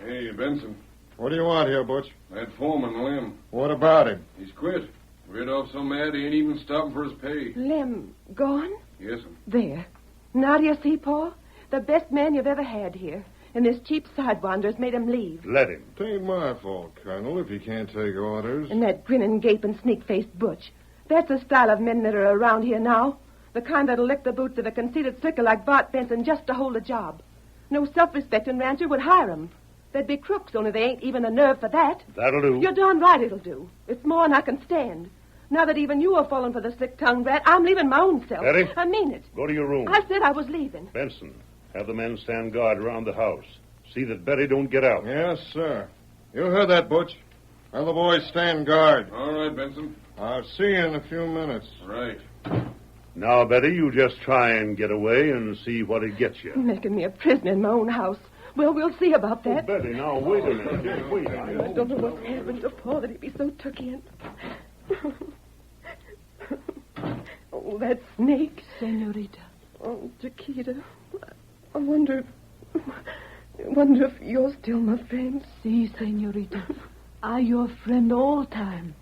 Hey, Benson. What do you want here, Butch? That foreman, Lem. What about him? He's quit. Rid off so mad he ain't even stopping for his pay. Lem, gone? Yes, sir. There. Now do you see, Paul? The best man you've ever had here. And this cheap sidewander's made him leave. Let him. It ain't my fault, Colonel, if he can't take orders. And that grinning, gaping, sneak-faced Butch. That's the style of men that are around here now. The kind that'll lick the boots of a conceited slicker like Bart Benson just to hold a job. No self-respecting rancher would hire 'em. They'd be crooks, only they ain't even a nerve for that. That'll do. You're darn right it'll do. It's more than I can stand. Now that even you are falling for the slick-tongued rat, I'm leaving my own self. Betty? I mean it. Go to your room. I said I was leaving. Benson, have the men stand guard around the house. See that Betty don't get out. Yes, sir. You heard that, Butch. Have the boys stand guard. All right, Benson. I'll see you in a few minutes. Right. Now, Betty, you just try and get away and see what it gets you. Making me a prisoner in my own house. Well, we'll see about that. Oh, Betty, now, wait a minute. Just wait. I don't know what's happened to Paul that he'd be so took in. Oh, that snake. Senorita. Oh, Chiquita. I wonder if you're still my friend. Si, senorita. I your friend all time.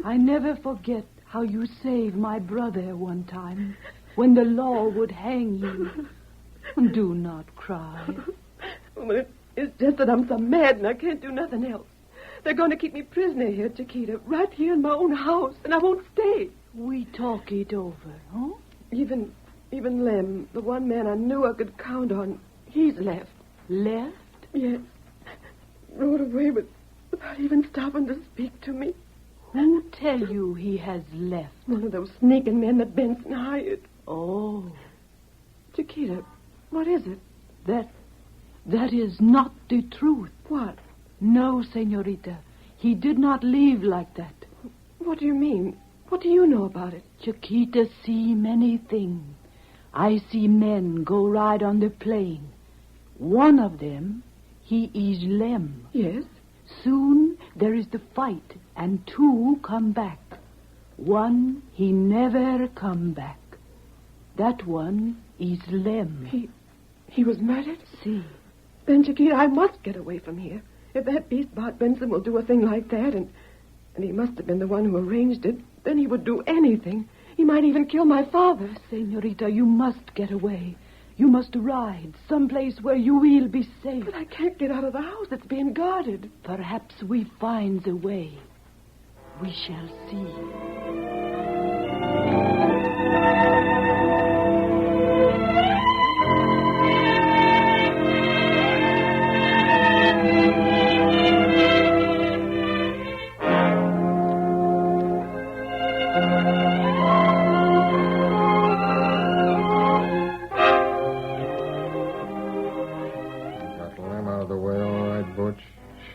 I never forget how you saved my brother one time when the law would hang you. Do not cry. Well, it's just that I'm so mad and I can't do nothing else. They're going to keep me prisoner here, Chiquita, right here in my own house, and I won't stay. We talk it over, huh? Even Lem, the one man I knew I could count on, he's left. Left? Yes. Rode away without even stopping to speak to me. Who tell you he has left? One of those sneaking men that Benson hired. Oh. Chiquita, what is it? That is not the truth. What? No, senorita. He did not leave like that. What do you mean? What do you know about it? Chiquita see many things. I see men go ride on the plain. One of them, he is Lem. Yes? Soon there is the fight, and two come back. One, he never come back. That one is Lem. He was murdered? Si. Then, Chiquita, I must get away from here. If that beast Bart Benson will do a thing like that, and he must have been the one who arranged it, then he would do anything. He might even kill my father. Senorita, you must get away. You must ride someplace where you will be safe. But I can't get out of the house. It's being guarded. Perhaps we find a way. We shall see.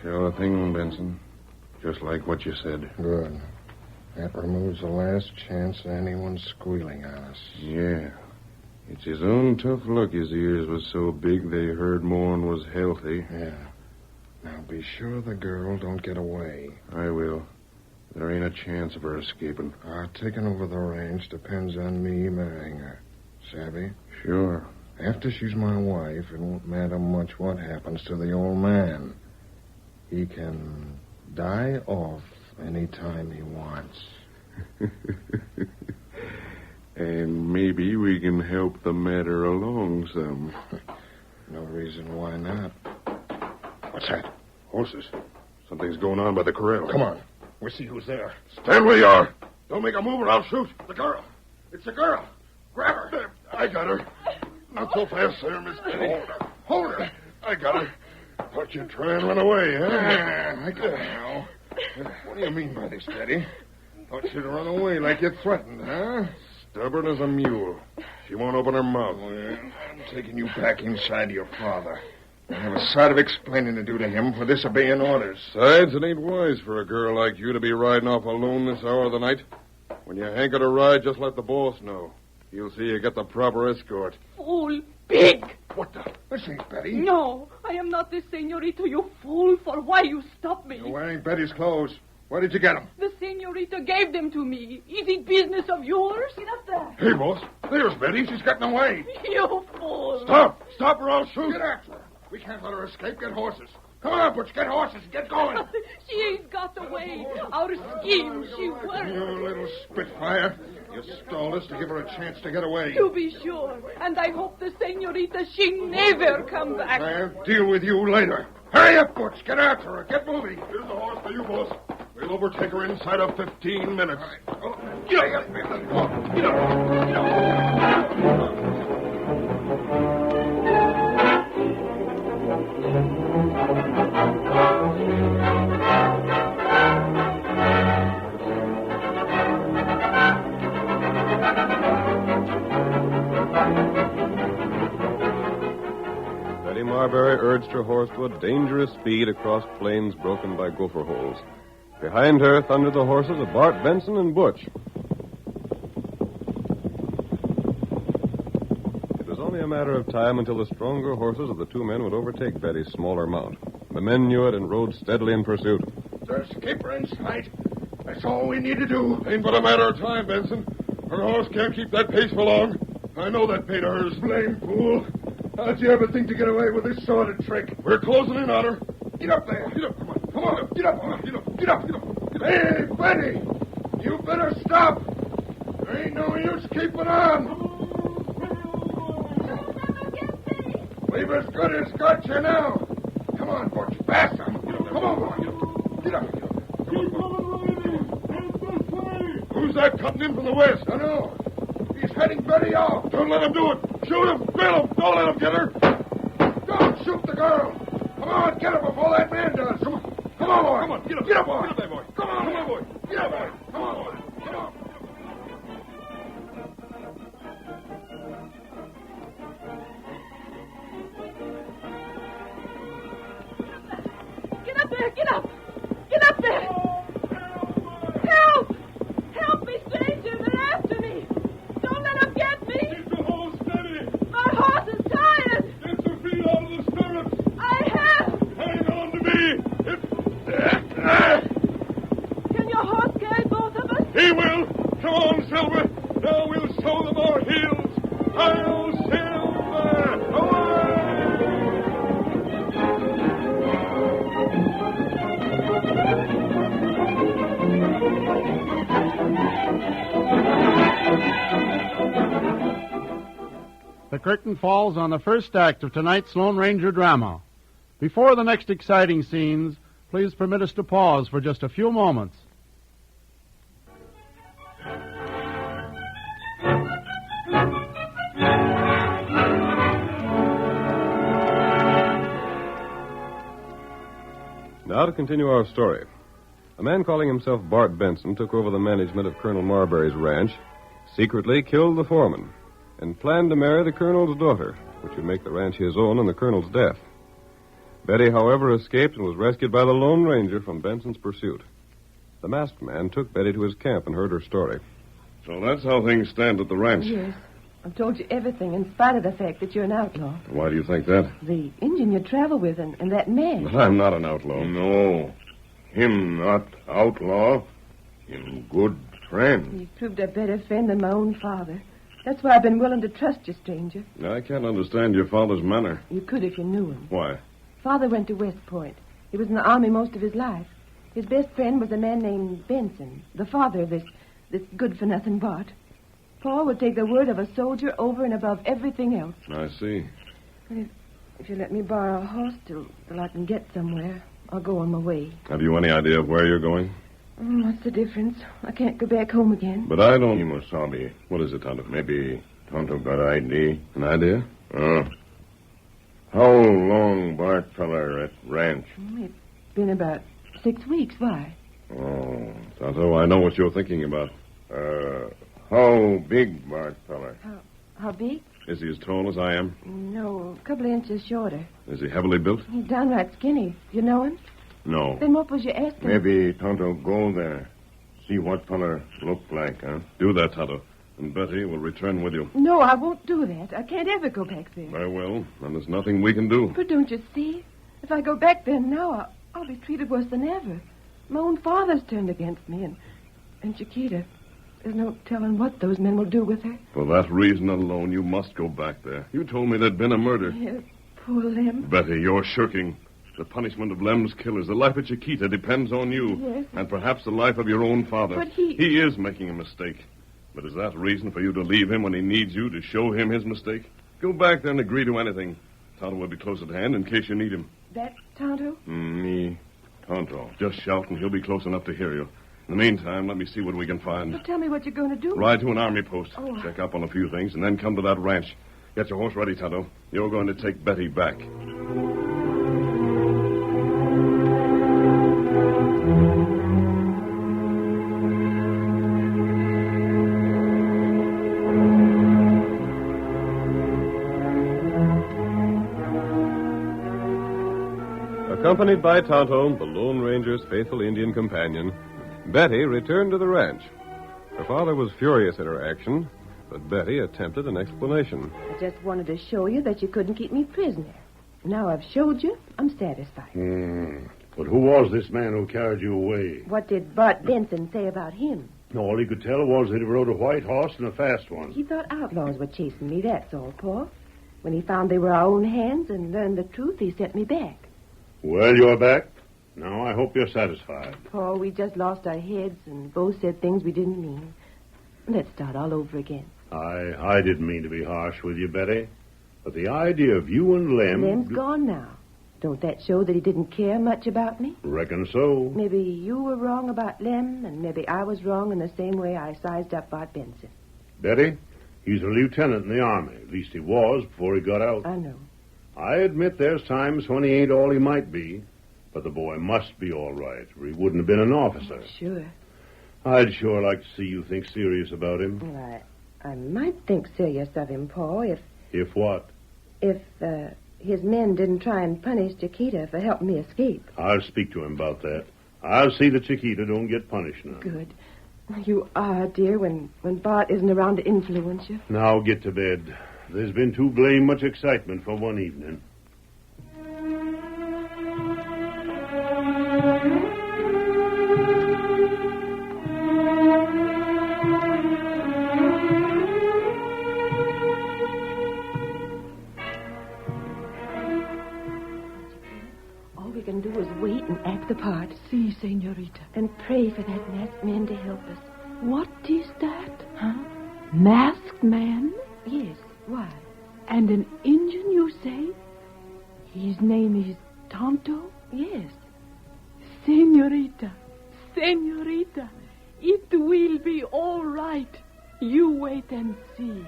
Sure thing, Benson. Just like what you said. Good. That removes the last chance of anyone squealing on us. Yeah. It's his own tough luck his ears was so big they heard more'n was healthy. Yeah. Now be sure the girl don't get away. I will. There ain't a chance of her escaping. Taking over the ranch depends on me marrying her. Savvy? Sure. After she's my wife, it won't matter much what happens to the old man. He can die off any time he wants. And maybe we can help the matter along some. No reason why not. What's that? Horses. Something's going on by the corral. Come on. We'll see who's there. Stand where you are. Don't make a move or I'll shoot. The girl. It's the girl. Grab her. There. I got her. Not so fast, sir, Miss Betty. Hold her. I got her. Thought you'd try and run away, huh? I got her now. What do you mean by this, Betty? Thought you'd run away like you threatened, huh? Stubborn as a mule. She won't open her mouth. Well, I'm taking you back inside to your father. I have a sight of explaining to do to him for disobeying orders. Besides, it ain't wise for a girl like you to be riding off alone this hour of the night. When you hanker to ride, just let the boss know. He'll see you get the proper escort. Fool, pig! What the? This ain't Betty. No, I am not the senorita, you fool. For why you stopped me? You're wearing Betty's clothes. Where did you get them? The senorita gave them to me. Is it business of yours? Get up there. Hey, boss. There's Betty. She's getting away. You fool. Stop. Stop or I'll shoot. Get after her. We can't let her escape. Get horses. Come on, Butch. Get horses. Get going. She ain't got away. Our scheme, she worked. You little spitfire. You stalled us to give her a chance to get away. To be sure. And I hope the senorita, she never come back. I'll deal with you later. Hurry up, Butch. Get after her. Get moving. Here's the horse for you, boss. We'll overtake her inside of 15 minutes. All right. Get up. Get up. Betty Marbury urged her horse to a dangerous speed across plains broken by gopher holes. Behind her thundered the horses of Bart Benson and Butch. It was only a matter of time until the stronger horses of the two men would overtake Betty's smaller mount. The men knew it and rode steadily in pursuit. There's a skipper in sight. That's all we need to do. Ain't but a matter of time, Benson. Her horse can't keep that pace for long. I know that paid hers. Blame fool. How'd you ever think to get away with this sort of trick? We're closing in on her. Get up there. Get up. Come on. Come on. Get up. Get up. Get up. Get up. Hey, Betty. You better stop. There ain't no use keeping on. We've as good as got you now. Come on, Butch. Faster. Come on, boy. Get up. Who's that coming in from the west? I know. He's heading Betty off. Don't let him do it. Shoot him. Drill him. Don't let him get her. Don't shoot the girl. Come on, get her before that man does. Come on. Come on, boy. Come on. Get up. Get up, boy. Get up there, boy. Come on. Come on, boy. Get up, boy. Come on, boy. Get up. Get up there. Get up. Get up there. Help. Help me, stranger. They're after me. Don't let them get me. Keep the horse steady. My horse is tired. Get your feet out of the stirrups. I have. Hang on to me. Can your horse carry both of us? He will. Come on, Silver. Now we'll show them our heels. I'll Silver. Away! The curtain falls on the first act of tonight's Lone Ranger drama. Before the next exciting scenes, please permit us to pause for just a few moments. Now to continue our story. A man calling himself Bart Benson took over the management of Colonel Marbury's ranch, secretly killed the foreman, and planned to marry the colonel's daughter, which would make the ranch his own on the colonel's death. Betty, however, escaped and was rescued by the Lone Ranger from Benson's pursuit. The masked man took Betty to his camp and heard her story. So that's how things stand at the ranch. Yes. I've told you everything in spite of the fact that you're an outlaw. Why do you think that? The Indian you travel with and that man. But I'm not an outlaw. No. Him not outlaw. Him good friend. You've proved a better friend than my own father. That's why I've been willing to trust you, stranger. I can't understand your father's manner. You could if you knew him. Why? Father went to West Point. He was in the army most of his life. His best friend was a man named Benson, the father of this good-for-nothing Bart. Paul would take the word of a soldier over and above everything else. I see. If you let me borrow a horse till I can get somewhere, I'll go on my way. Have you any idea of where you're going? What's the difference? I can't go back home again. But I don't... Imosabi. What is it, Tonto? Maybe Tonto got ID. An idea? How long Bart feller at ranch? It's been about 6 weeks. Why? Oh, Tonto, I know what you're thinking about. How big Bart feller? How big? Is he as tall as I am? No, a couple of inches shorter. Is he heavily built? He's downright skinny. You know him? No. Then what was you asking? Maybe Tonto go there. See what feller look like, huh? Do that, Tonto. And Betty will return with you. No, I won't do that. I can't ever go back there. Very well. And there's nothing we can do. But don't you see? If I go back there now, I'll be treated worse than ever. My own father's turned against me, and Chiquita. There's no telling what those men will do with her. For that reason alone, you must go back there. You told me there'd been a murder. Yes, poor Lem. Betty, you're shirking. The punishment of Lem's killers, the life of Chiquita, depends on you. Yes. And perhaps the life of your own father. But he is making a mistake. But is that reason for you to leave him when he needs you to show him his mistake? Go back there and agree to anything. Tonto will be close at hand in case you need him. That Tonto? Me, Tonto. Just shout and he'll be close enough to hear you. In the meantime, let me see what we can find. Well, tell me what you're going to do. Ride to an army post. Oh. Check up on a few things, and then come to that ranch. Get your horse ready, Tonto. You're going to take Betty back. A Accompanied by Tonto, the Lone Ranger's faithful Indian companion, Betty returned to the ranch. Her father was furious at her action, but Betty attempted an explanation. I just wanted to show you that you couldn't keep me prisoner. Now I've showed you, I'm satisfied. But who was this man who carried you away? What did Bart Benson say about him? All he could tell was that he rode a white horse and a fast one. He thought outlaws were chasing me, that's all, Paul. When he found they were our own hands and learned the truth, he sent me back. Well, you're back. Now I hope you're satisfied. Paul, we just lost our heads and both said things we didn't mean. Let's start all over again. I didn't mean to be harsh with you, Betty. But the idea of you and Lem... Lem's gone now. Don't that show that he didn't care much about me? Reckon so. Maybe you were wrong about Lem, and maybe I was wrong in the same way I sized up Bart Benson. Betty, he's a lieutenant in the Army. At least he was before he got out. I know. I admit there's times when he ain't all he might be. But the boy must be all right, or he wouldn't have been an officer. Sure. I'd sure like to see you think serious about him. Well, I might think serious of him, Paul, if... If what? If, his men didn't try and punish Chiquita for helping me escape. I'll speak to him about that. I'll see that Chiquita don't get punished now. Good. You are, dear, when Bart isn't around to influence you. Now get to bed. There's been too blame much excitement for one evening. Act the part. Si, senorita. And pray for that masked man to help us. What is that? Huh? Masked man? Yes. Why? And an Indian, you say? His name is Tonto? Yes. Senorita. Senorita. It will be all right. You wait and see.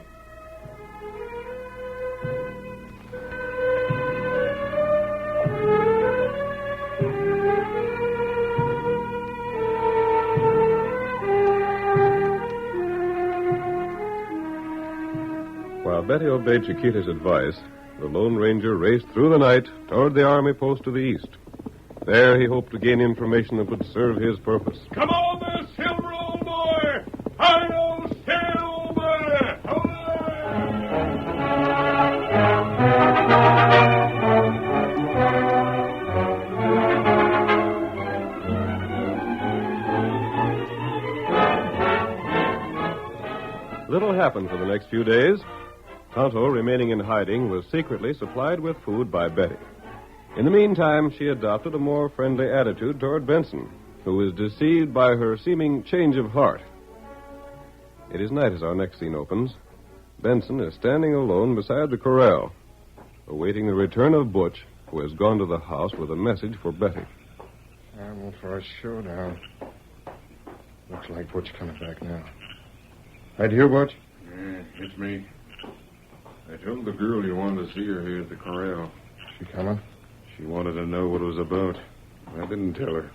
While Betty obeyed Chiquita's advice, the Lone Ranger raced through the night toward the army post to the east. There he hoped to gain information that would serve his purpose. Come on there, Silver, old boy! I know Silver! Little happened for the next few days. Tonto, remaining in hiding, was secretly supplied with food by Betty. In the meantime, she adopted a more friendly attitude toward Benson, who was deceived by her seeming change of heart. It is night as our next scene opens. Benson is standing alone beside the corral, awaiting the return of Butch, who has gone to the house with a message for Betty. I'm for a showdown. Looks like Butch coming back now. Right here, Butch? Yeah, it's me. I told the girl you wanted to see her here at the corral. She coming? She wanted to know what it was about. I didn't tell her.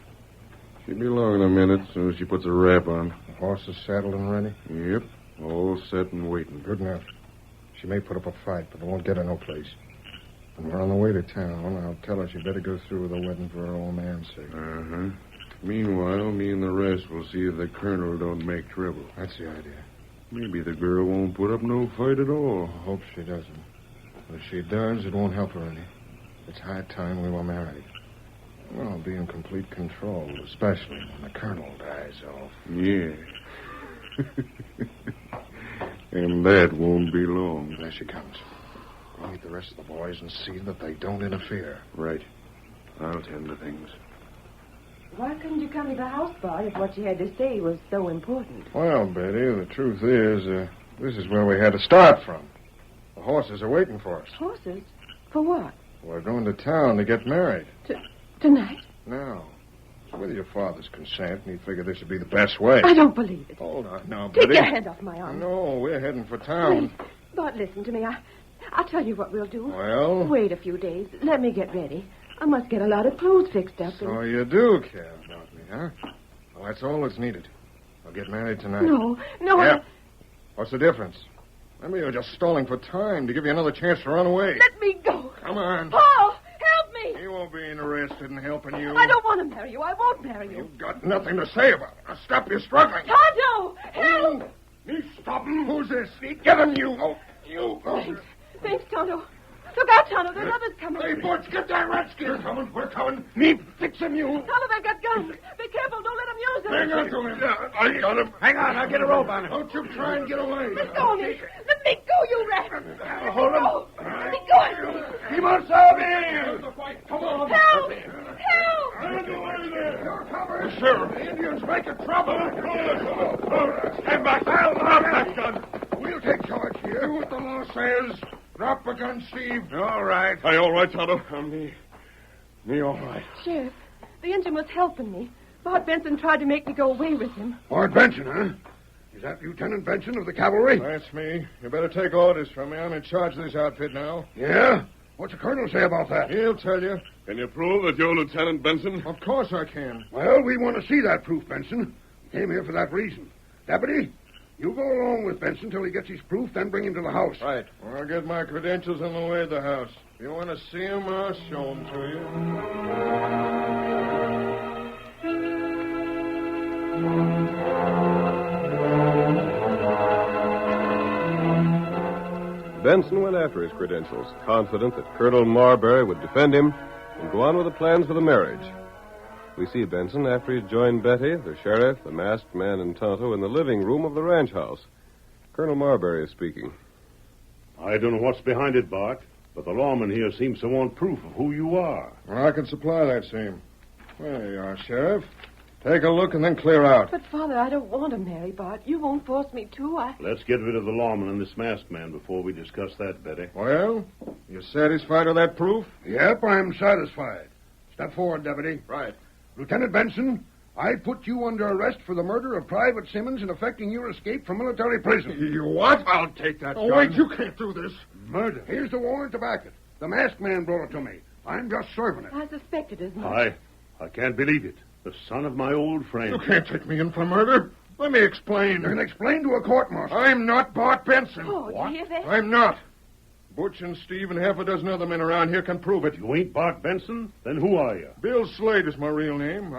She'll be along in a minute, as soon as she puts a wrap on. The horse is saddled and ready? Yep, all set and waiting. Good enough. She may put up a fight, but it won't get her no place. When we're on the way to town, I'll tell her she better go through with the wedding for her old man's sake. Uh-huh. Meanwhile, me and the rest will see if the colonel don't make trouble. That's the idea. Maybe the girl won't put up no fight at all. I hope she doesn't. But if she does, it won't help her any. It's high time we were married. Well, I'll be in complete control, especially when the colonel dies off. Yeah. And that won't be long. There she comes. I'll meet the rest of the boys and see that they don't interfere. Right. I'll tend to things. Why couldn't you come to the house, Bart, if what you had to say was so important? Well, Betty, the truth is, this is where we had to start from. The horses are waiting for us. Horses? For what? We're going to town to get married. Tonight? No. It's with your father's consent, and he figured this would be the best way. I don't believe it. Hold on now, Take Betty. your hand off my arm. No, we're heading for town. Please. Bart, listen to me. I'll tell you what we'll do. Well? Wait a few days. Let me get ready. I must get a lot of clothes fixed up. So you do care about me, huh? Well, that's all that's needed. I'll get married tonight. No. Yeah. What's the difference? Maybe you're just stalling for time to give you another chance to run away. Let me go. Come on. Paul, help me. He won't no being arrested and helping you. I don't want to marry you. I won't marry you. You've got nothing to say about it. Now stop your struggling. Tonto! Help! Me stop him. Who's this? Get him, you. Oh, you. Oh. Thanks, Tonto. Look out, Tonto. There's others coming. Hey, Butch, get that redskin. We're coming. Me fix him, you. Tonto, they've got guns. Be careful. Don't let them use them. Hang on to him. Yeah, I got him. Hang on. I'll get a rope on him. Don't you try and get away. Let go of me. Let me go, you rat. Hold him. Let me go. He must have me. Come on. Help! Help! You're covered. Sheriff, the Indians making trouble. Stand back. I'll drop that gun. We'll take charge here. Do what the law says. Drop a gun, Steve. All right. Are you all right, Tonto? Me all right. Sheriff, the engine was helping me. Bart Benson tried to make me go away with him. Bart Benson, huh? Is that Lieutenant Benson of the cavalry? That's me. You better take orders from me. I'm in charge of this outfit now. Yeah? What's the colonel say about that? He'll tell you. Can you prove that you're Lieutenant Benson? Of course I can. Well, we want to see that proof, Benson. We came here for that reason. Deputy, you go along with Benson till he gets his proof, then bring him to the house. Right. I'll get my credentials on the way to the house. If you want to see him, I'll show him to you. Benson went after his credentials, confident that Colonel Marbury would defend him and go on with the plans for the marriage. We see Benson after he's joined Betty, the sheriff, the masked man, and Tonto in the living room of the ranch house. Colonel Marbury is speaking. I don't know what's behind it, Bart, but the lawman here seems to want proof of who you are. Well, I can supply that same. There you are, Sheriff. Take a look and then clear out. But, Father, I don't want to marry Bart. You won't force me to. Let's get rid of the lawman and this masked man before we discuss that, Betty. Well, you satisfied with that proof? Yep, I'm satisfied. Step forward, Deputy. Right. Lieutenant Benson, I put you under arrest for the murder of Private Simmons and effecting your escape from military prison. You what? I'll take that gun. Wait, you can't do this. Murder. Here's the warrant to back it. The masked man brought it to me. I'm just serving it. I suspected as much. I can't believe it. The son of my old friend. You can't take me in for murder. Let me explain. You can explain to a court-martial. I'm not Bart Benson. Oh, what? Do you hear that? I'm not. Butch and Steve and half a dozen other men around here can prove it. You ain't Bart Benson? Then who are you? Bill Slade is my real name.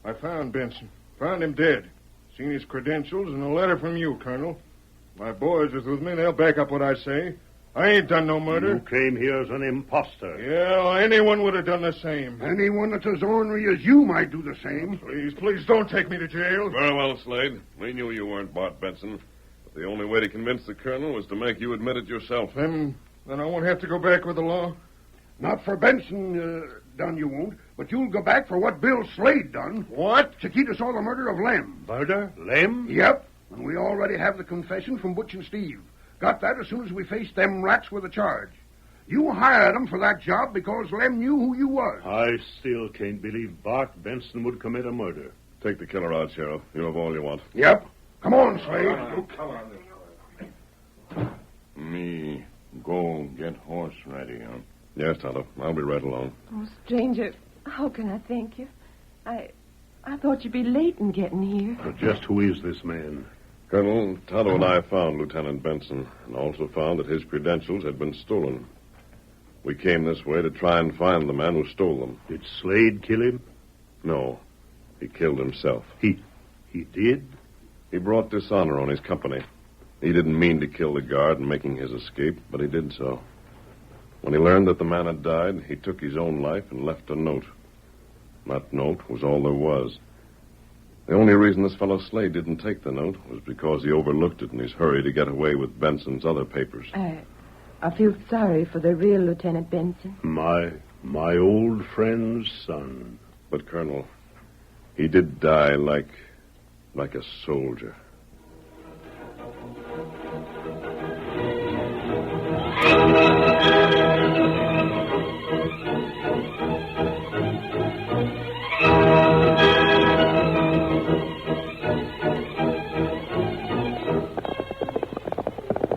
I found Benson. Found him dead. Seen his credentials and a letter from you, Colonel. My boys is with me. They'll back up what I say. I ain't done no murder. You came here as an imposter. Yeah, well, anyone would have done the same. Anyone that's as ornery as you might do the same. Please don't take me to jail. Very well, Slade. We knew you weren't Bart Benson. But the only way to convince the colonel was to make you admit it yourself. Then I won't have to go back with the law? Not for Benson done, you won't. But you'll go back for what Bill Slade done. What? Chiquita saw the murder of Lem. Murder? Lem? Yep. And we already have the confession from Butch and Steve. Got that as soon as we faced them rats with a charge. You hired them for that job because Lem knew who you was. I still can't believe Bart Benson would commit a murder. Take the killer out, Sheriff. You have all you want. Yep. Come on, Slade. Come on. Me go get horse ready, huh? Yes, Tonto. I'll be right along. Oh, stranger, how can I thank you? I thought you'd be late in getting here. But just who is this man? Colonel, Tonto and I found Lieutenant Benson and also found that his credentials had been stolen. We came this way to try and find the man who stole them. Did Slade kill him? No. He killed himself. He did? He brought dishonor on his company. He didn't mean to kill the guard in making his escape, but he did so. When he learned that the man had died, he took his own life and left a note. That note was all there was. The only reason this fellow Slade didn't take the note was because he overlooked it in his hurry to get away with Benson's other papers. I feel sorry for the real Lieutenant Benson. My old friend's son. But, Colonel, he did die like a soldier.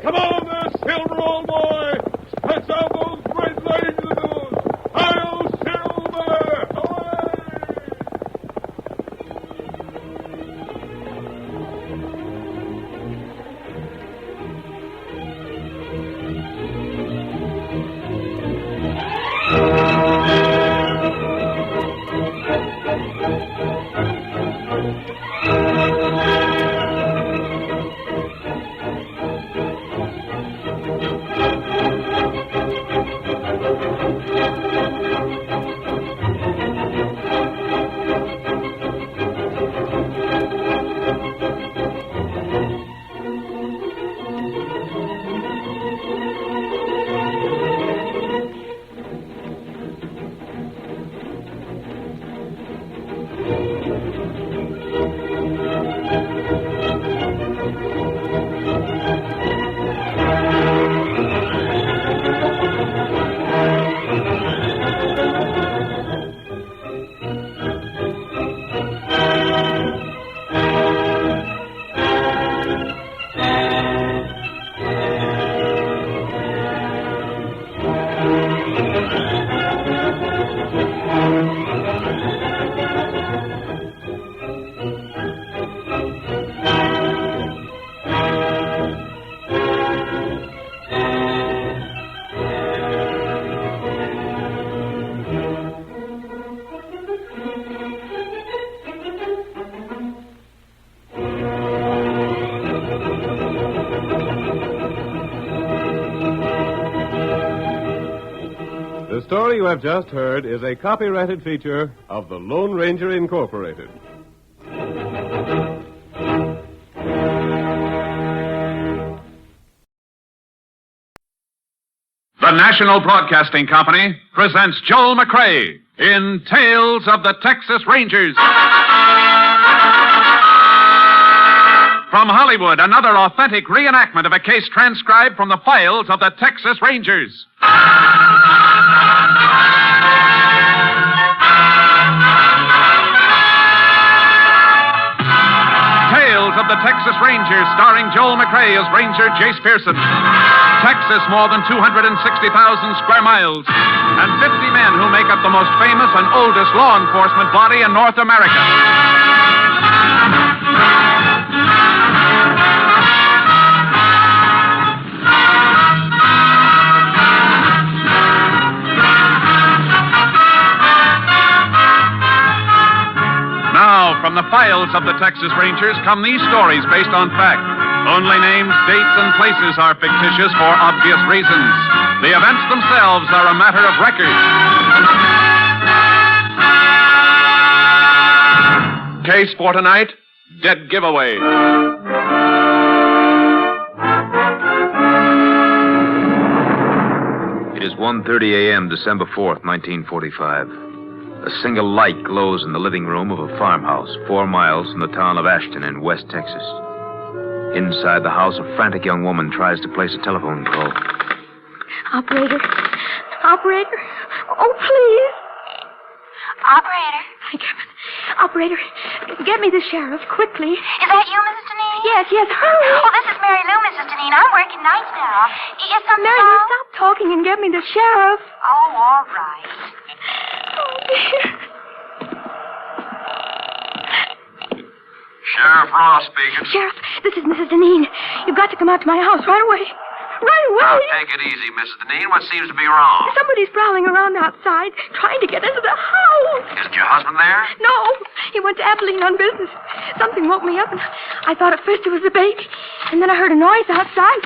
Come on there, Silver, old boy! Stretch out those great legs of yours! Hail, Silver! Away! The story you have just heard is a copyrighted feature of the Lone Ranger Incorporated. The National Broadcasting Company presents Joel McRae in Tales of the Texas Rangers. From Hollywood, another authentic reenactment of a case transcribed from the files of the Texas Rangers. Tales of the Texas Rangers, starring Joel McRae as Ranger Jace Pearson. Texas, more than 260,000 square miles, and 50 men who make up the most famous and oldest law enforcement body in North America. Now, from the files of the Texas Rangers come these stories based on fact. Only names, dates, and places are fictitious for obvious reasons. The events themselves are a matter of record. Case for tonight, Dead Giveaway. It is 1:30 a.m., December 4th, 1945. A single light glows in the living room of a farmhouse 4 miles from the town of Ashton in West Texas. Inside the house, a frantic young woman tries to place a telephone call. Operator. Operator. Oh, please. Operator. Thank heaven. Operator, get me the sheriff, quickly. Is that you, Mrs. Deneen? Yes, hurry. Oh, this is Mary Lou, Mrs. Deneen. I'm working nights now. Is something Mary, wrong? stop talking and get me the sheriff. Oh, all right. Oh, dear. Sheriff Ross speaking. Sheriff, this is Mrs. Deneen. You've got to come out to my house right away. Right away. Now, take it easy, Mrs. Deneen. What seems to be wrong? Somebody's prowling around outside, trying to get into the house. Isn't your husband there? No, he went to Abilene on business. Something woke me up, and I thought at first it was the baby. And then I heard a noise outside.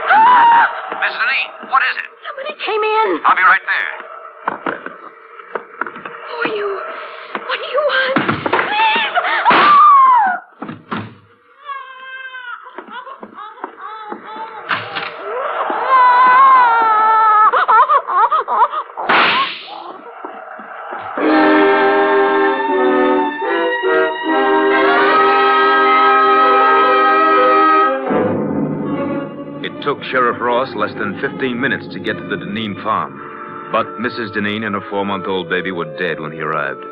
Ah! Mrs. Deneen, what is it? Somebody came in. I'll be right there. Who are you? What do you want? Please! Ah! It took Sheriff Ross less than 15 minutes to get to the Deneen farm. But Mrs. Deneen and her 4-month-old baby were dead when he arrived.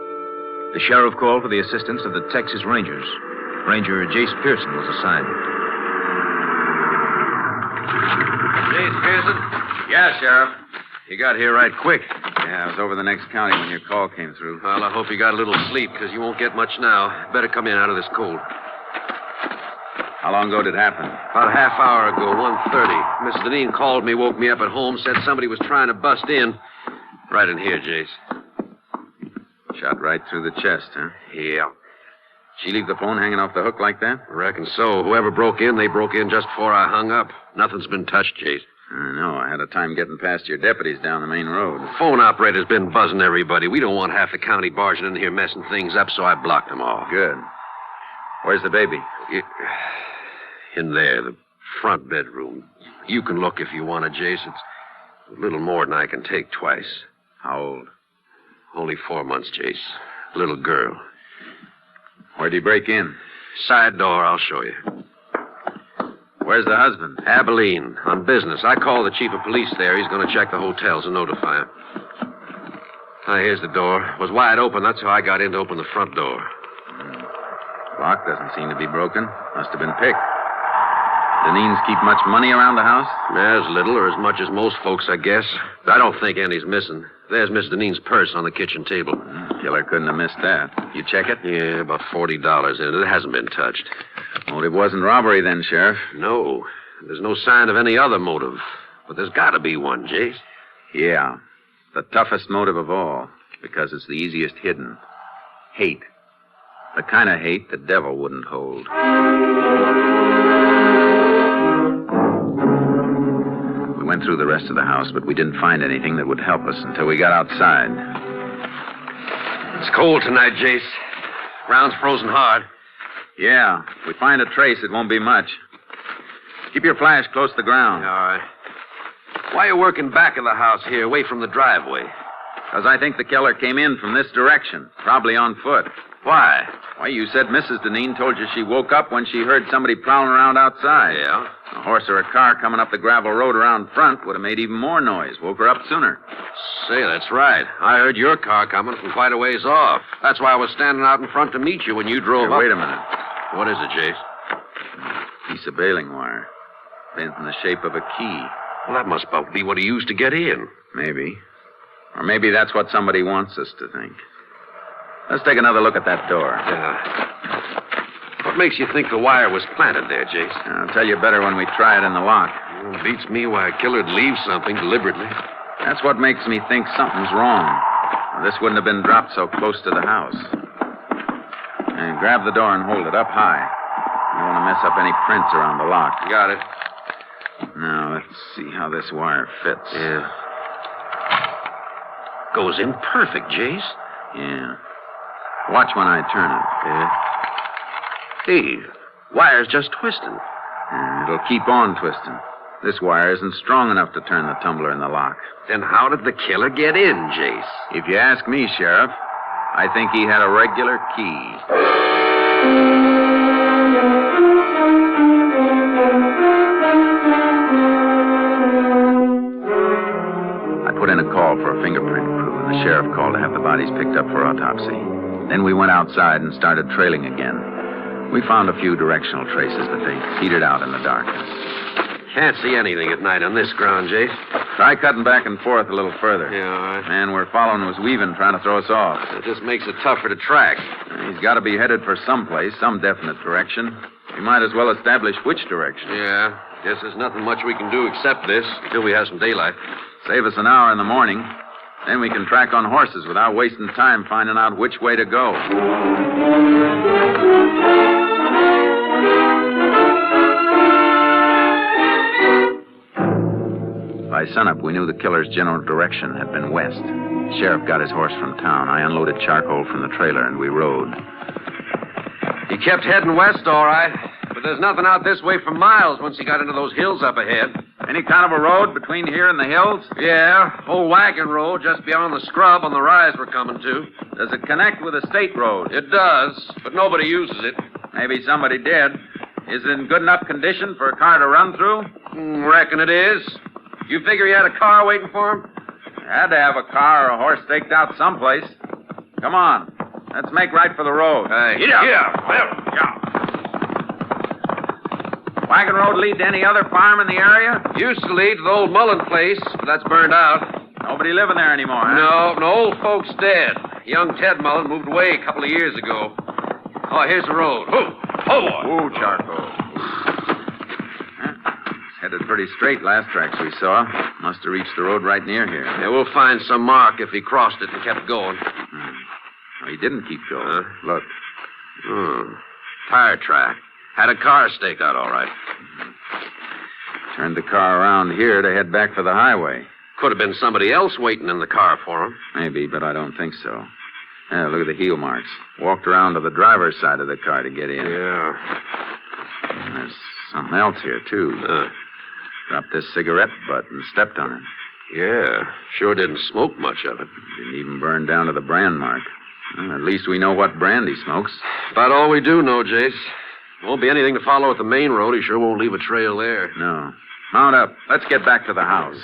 The sheriff called for the assistance of the Texas Rangers. Ranger Jace Pearson was assigned. Jace Pearson? Yeah, Sheriff. You got here right quick. Yeah, I was over the next county when your call came through. Well, I hope you got a little sleep, because you won't get much now. Better come in out of this cold. How long ago did it happen? About a half hour ago, 1:30. Mrs. Deneen called me, woke me up at home, said somebody was trying to bust in. Right in here, Jace. Shot right through the chest, huh? Yeah. She leave the phone hanging off the hook like that? I reckon so. Whoever broke in, they broke in just before I hung up. Nothing's been touched, Jace. I know. I had a time getting past your deputies down the main road. The phone operator's been buzzing everybody. We don't want half the county barging in here messing things up, so I blocked them all. Good. Where's the baby? In there, the front bedroom. You can look if you want to, Jace. It's a little more than I can take twice. How old? Only 4 months, Jace. Little girl. Where'd he break in? Side door, I'll show you. Where's the husband? Abilene, on business. I called the chief of police there. He's going to check the hotels and notify him. Ah, here's the door. It was wide open. That's how I got in to open the front door. Lock doesn't seem to be broken. Must have been picked. Deneens keep much money around the house? As little or as much as most folks, I guess. I don't think any's missing. There's Miss Deneen's purse on the kitchen table. Killer couldn't have missed that. You check it? Yeah, about $40 in it. It hasn't been touched. Motive wasn't robbery then, Sheriff. No. There's no sign of any other motive. But there's got to be one, Jace. Yeah. The toughest motive of all, because it's the easiest hidden. Hate. The kind of hate the devil wouldn't hold. We went through the rest of the house, but we didn't find anything that would help us until we got outside. It's cold tonight, Jace. Ground's frozen hard. Yeah. If we find a trace, it won't be much. Keep your flash close to the ground. All right. Why are you working back of the house here, away from the driveway? Because I think the killer came in from this direction, probably on foot. Why? Why, you said Mrs. Deneen told you she woke up when she heard somebody prowling around outside. Yeah? A horse or a car coming up the gravel road around front would have made even more noise. Woke her up sooner. Say, that's right. I heard your car coming from quite a ways off. That's why I was standing out in front to meet you when you drove up. Wait a minute. What is it, Jace? Piece of baling wire. Bent in the shape of a key. Well, that must be what he used to get in. Maybe. Or maybe that's what somebody wants us to think. Let's take another look at that door. Yeah. What makes you think the wire was planted there, Jace? I'll tell you better when we try it in the lock. It beats me why a killer'd leave something deliberately. That's what makes me think something's wrong. This wouldn't have been dropped so close to the house. And grab the door and hold it up high. You don't want to mess up any prints around the lock. Got it. Now, let's see how this wire fits. Yeah. Goes in perfect, Jace. Yeah. Watch when I turn it. Yeah. Hey, wire's just twisting. Yeah, it'll keep on twisting. This wire isn't strong enough to turn the tumbler in the lock. Then how did the killer get in, Jace? If you ask me, Sheriff, I think he had a regular key. I put in a call for a fingerprint crew, and the sheriff called to have the bodies picked up for autopsy. Then we went outside and started trailing again. We found a few directional traces, but they petered out in the darkness. Can't see anything at night on this ground, Jace. Try cutting back and forth a little further. Yeah, all right. Man we're following was weaving, trying to throw us off. It just makes it tougher to track. He's got to be headed for someplace, some definite direction. We might as well establish which direction. Yeah, guess there's nothing much we can do except this until we have some daylight. Save us an hour in the morning. Then we can track on horses without wasting time finding out which way to go. By sunup, we knew the killer's general direction had been west. The sheriff got his horse from town. I unloaded charcoal from the trailer, and we rode. He kept heading west, all right. But there's nothing out this way for miles once he got into those hills up ahead. Any kind of a road between here and the hills? Yeah, old wagon road just beyond the scrub on the rise we're coming to. Does it connect with a state road? It does, but nobody uses it. Maybe somebody did. Is it in good enough condition for a car to run through? Reckon it is. You figure he had a car waiting for him? Had to have a car or a horse staked out someplace. Come on. Let's make right for the road. Hey, get up. Yeah. Wagon road lead to any other farm in the area? Used to lead to the old Mullen place, but that's burned out. Nobody living there anymore, huh? No, old folks dead. Young Ted Mullen moved away a couple of years ago. Oh, here's the road. Oh, boy. Ooh, charcoal. Headed pretty straight last tracks we saw. Must have reached the road right near here. Yeah, we'll find some mark if he crossed it and kept going. No, he didn't keep going. Look. Tire track. Had a car stake out, all right. Turned the car around here to head back for the highway. Could have been somebody else waiting in the car for him. Maybe, but I don't think so. Yeah, look at the heel marks. Walked around to the driver's side of the car to get in. Yeah. And there's something else here, too. Dropped this cigarette butt and stepped on it. Yeah, sure didn't smoke much of it. Didn't even burn down to the brand mark. Well, at least we know what brand he smokes. About all we do know, Jace. Won't be anything to follow at the main road. He sure won't leave a trail there. No. Mount up. Let's get back to the house.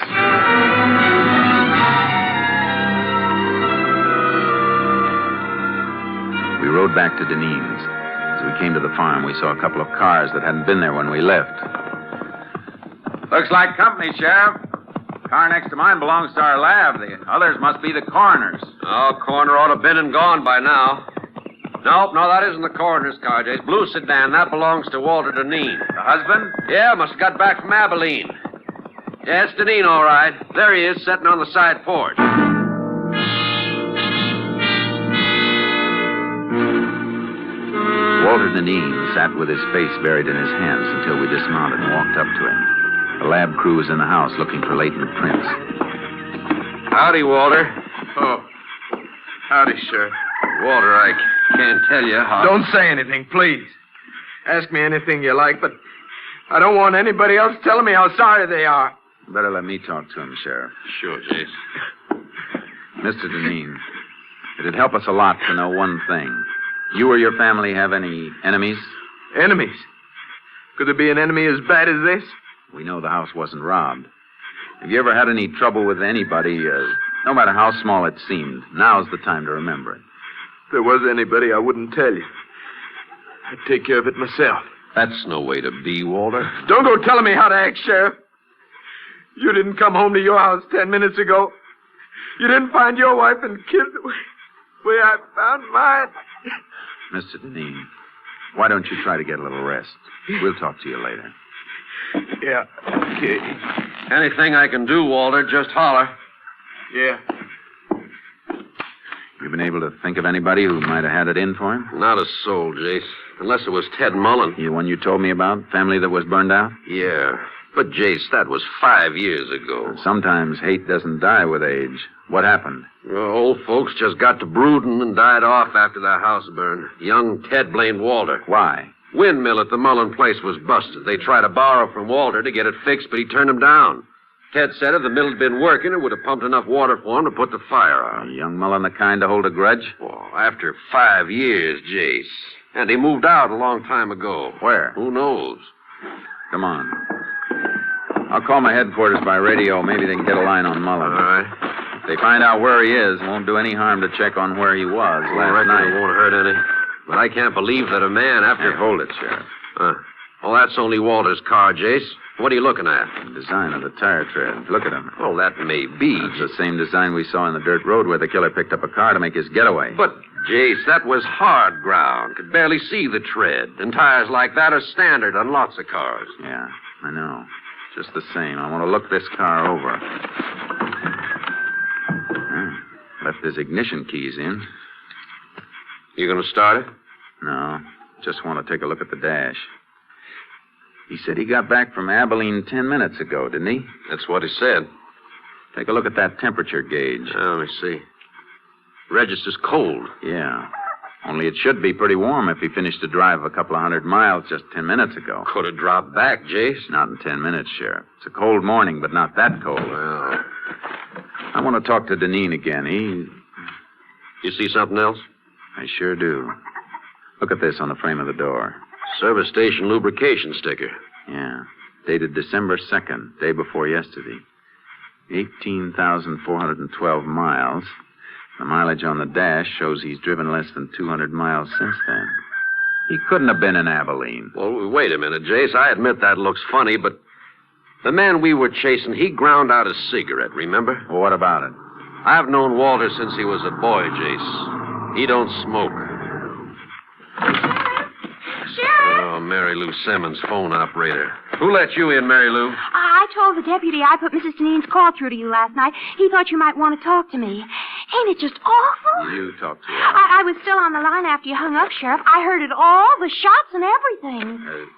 We rode back to Deneen's. As we came to the farm, we saw a couple of cars that hadn't been there when we left. Looks like company, Sheriff. car next to mine belongs to our lab. The others must be the coroner's. Oh, coroner ought to have been and gone by now. Nope, no, that isn't the coroner's car, Jace. Blue sedan, that belongs to Walter Deneen. The husband? Yeah, must have got back from Abilene. Yeah, it's Deneen, all right. There he is, sitting on the side porch. Walter Deneen sat with his face buried in his hands until we dismounted and walked up to him. The lab crew was in the house looking for latent prints. Howdy, Walter. Oh, howdy, Sheriff. Walter, I can't tell you how... Don't say anything, please. Ask me anything you like, but I don't want anybody else telling me how sorry they are. Better let me talk to him, Sheriff. Sure, Jace. Mr. Deneen, it'd help us a lot to know one thing. You or your family have any enemies? Enemies? Could there be an enemy as bad as this? We know the house wasn't robbed. Have you ever had any trouble with anybody, no matter how small it seemed? Now's the time to remember it. If there was anybody, I wouldn't tell you. I'd take care of it myself. That's no way to be, Walter. Don't go telling me how to act, Sheriff. You didn't come home to your house 10 minutes ago. You didn't find your wife and kid the way I found mine. Mr. Deneen, why don't you try to get a little rest? We'll talk to you later. Yeah, okay. Anything I can do, Walter, just holler. Yeah. You been able to think of anybody who might have had it in for him? Not a soul, Jace. Unless it was Ted Mullen. The one you told me about? Family that was burned out? Yeah. But, Jace, that was 5 years ago. Sometimes hate doesn't die with age. What happened? Well, old folks just got to brooding and died off after their house burned. Young Ted blamed Walter. Why? Windmill at the Mullen place was busted. They tried to borrow from Walter to get it fixed, but he turned them down. Ted said if the mill had been working, it would have pumped enough water for him to put the fire out. Young Mullen the kind to hold a grudge? Well, after 5 years, Jace. And he moved out a long time ago. Where? Who knows? Come on. I'll call my headquarters by radio. Maybe they can get a line on Mullen. All right. If they find out where he is, it won't do any harm to check on where he was last night. It won't hurt any. But I can't believe that a man after... Hey, hold it, Sheriff. Well, that's only Walter's car, Jace. What are you looking at? The design of the tire tread. Look at him. Well, that may be. It's the same design we saw in the dirt road where the killer picked up a car to make his getaway. But, Jace, that was hard ground. Could barely see the tread. And tires like that are standard on lots of cars. Yeah, I know. Just the same, I want to look this car over. Left his ignition keys in. You going to start it? No, just want to take a look at the dash. He said he got back from Abilene 10 minutes ago, didn't he? That's what he said. Take a look at that temperature gauge. Let me see. Register's cold. Yeah. Only it should be pretty warm if he finished the drive a couple of 100 miles just 10 minutes ago. Could have dropped back, Jace. Not in 10 minutes, Sheriff. It's a cold morning, but not that cold. Well... I want to talk to Deneen again. You see something else? I sure do. Look at this on the frame of the door. Service station lubrication sticker. Yeah. Dated December 2nd, day before yesterday. 18,412 miles. The mileage on the dash shows he's driven less than 200 miles since then. He couldn't have been in Abilene. Well, wait a minute, Jace. I admit that looks funny, but the man we were chasing, he ground out a cigarette, remember? Well, what about it? I've known Walter since he was a boy, Jace. He don't smoke. Sheriff! Oh, Mary Lou Simmons, phone operator. Who let you in, Mary Lou? I told the deputy I put Mrs. Deneen's call through to you last night. He thought you might want to talk to me. Ain't it just awful? You talk to her. I was still on the line after you hung up, Sheriff. I heard it all, the shots and everything.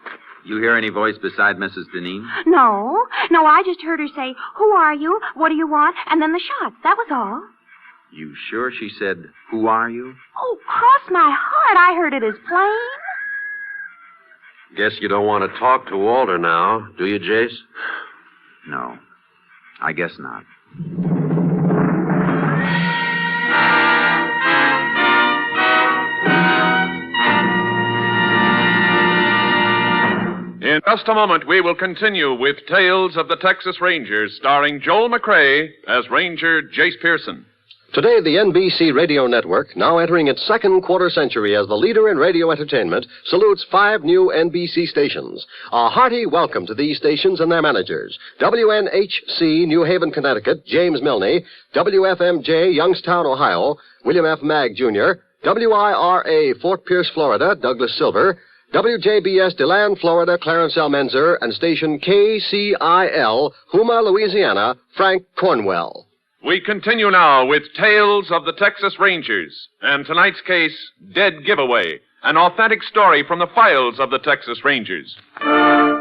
You hear any voice beside Mrs. Deneen? No, I just heard her say, "Who are you? What do you want?" And then the shots. That was all. You sure she said, "Who are you"? Oh, cross my heart. I heard it as plain. Guess you don't want to talk to Walter now, do you, Jace? No, I guess not. In just a moment, we will continue with Tales of the Texas Rangers, starring Joel McCrea as Ranger Jace Pearson. Today, the NBC Radio Network, now entering its second quarter century as the leader in radio entertainment, salutes 5 new NBC stations. A hearty welcome to these stations and their managers. WNHC, New Haven, Connecticut, James Milne. WFMJ, Youngstown, Ohio, William F. Magg, Jr. WIRA, Fort Pierce, Florida, Douglas Silver. WJBS, DeLand, Florida, Clarence L. Menzer. And station KCIL, Houma, Louisiana, Frank Cornwell. We continue now with Tales of the Texas Rangers, and tonight's case, Dead Giveaway, an authentic story from the files of the Texas Rangers. I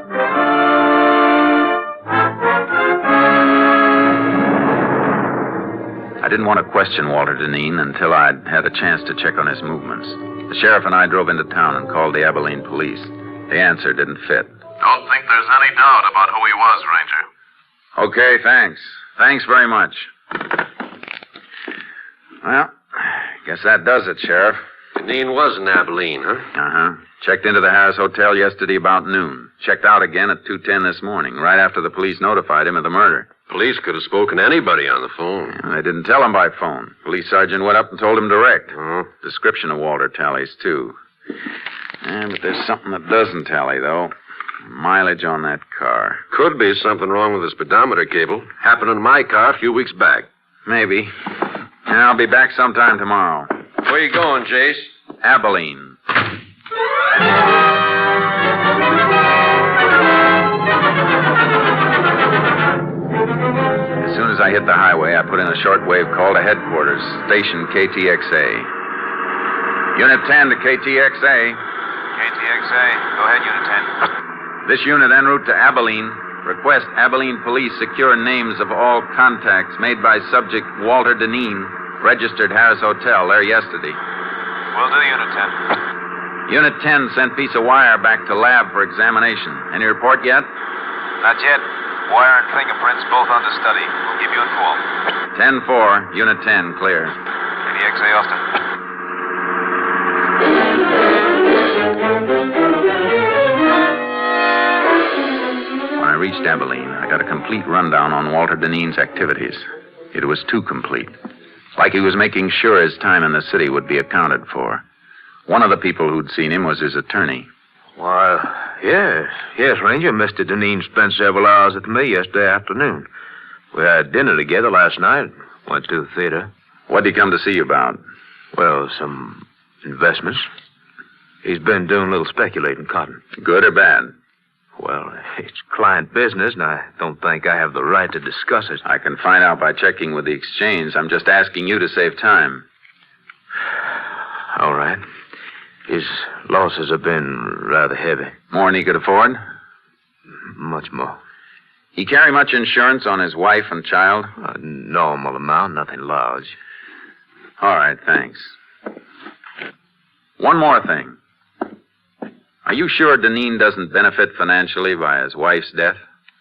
didn't want to question Walter Deneen until I'd had a chance to check on his movements. The sheriff and I drove into town and called the Abilene police. The answer didn't fit. Don't think there's any doubt about who he was, Ranger. Okay, thanks. Thanks very much. Well, guess that does it, Sheriff. Deneen was in Abilene, huh? Uh-huh. Checked into the Harris Hotel yesterday about noon. Checked out again at 2:10 this morning, right after the police notified him of the murder. Police could have spoken to anybody on the phone. Yeah, they didn't tell him by phone. Police sergeant went up and told him direct. Description of Walter tallies, too. But there's something that doesn't tally, though. Mileage on that car. Could be something wrong with the speedometer cable. Happened in my car a few weeks back. Maybe. Yeah, I'll be back sometime tomorrow. Where you going, Jace? Abilene. As soon as I hit the highway, I put in a shortwave call to headquarters, station KTXA. Unit 10 to KTXA. KTXA. Go ahead, Unit 10. This unit en route to Abilene. Request Abilene police secure names of all contacts made by subject Walter Deneen, registered Harris Hotel there yesterday. Will do, Unit 10. Unit 10 sent piece of wire back to lab for examination. Any report yet? Not yet. Wire and fingerprints both under study. We'll give you a call. 10-4, Unit 10, clear. KTXA, Austin. When I reached Abilene, I got a complete rundown on Walter Deneen's activities. It was too complete. Like he was making sure his time in the city would be accounted for. One of the people who'd seen him was his attorney. Why, yes, Ranger. Mr. Deneen spent several hours with me yesterday afternoon. We had dinner together last night. Went to the theater. What'd he come to see you about? Well, some investments. He's been doing a little speculating cotton. Good or bad? Well, it's client business, and I don't think I have the right to discuss it. I can find out by checking with the exchange. I'm just asking you to save time. All right. His losses have been rather heavy. More than he could afford? Much more. He carry much insurance on his wife and child? A normal amount, nothing large. All right, thanks. One more thing. Are you sure Deneen doesn't benefit financially by his wife's death?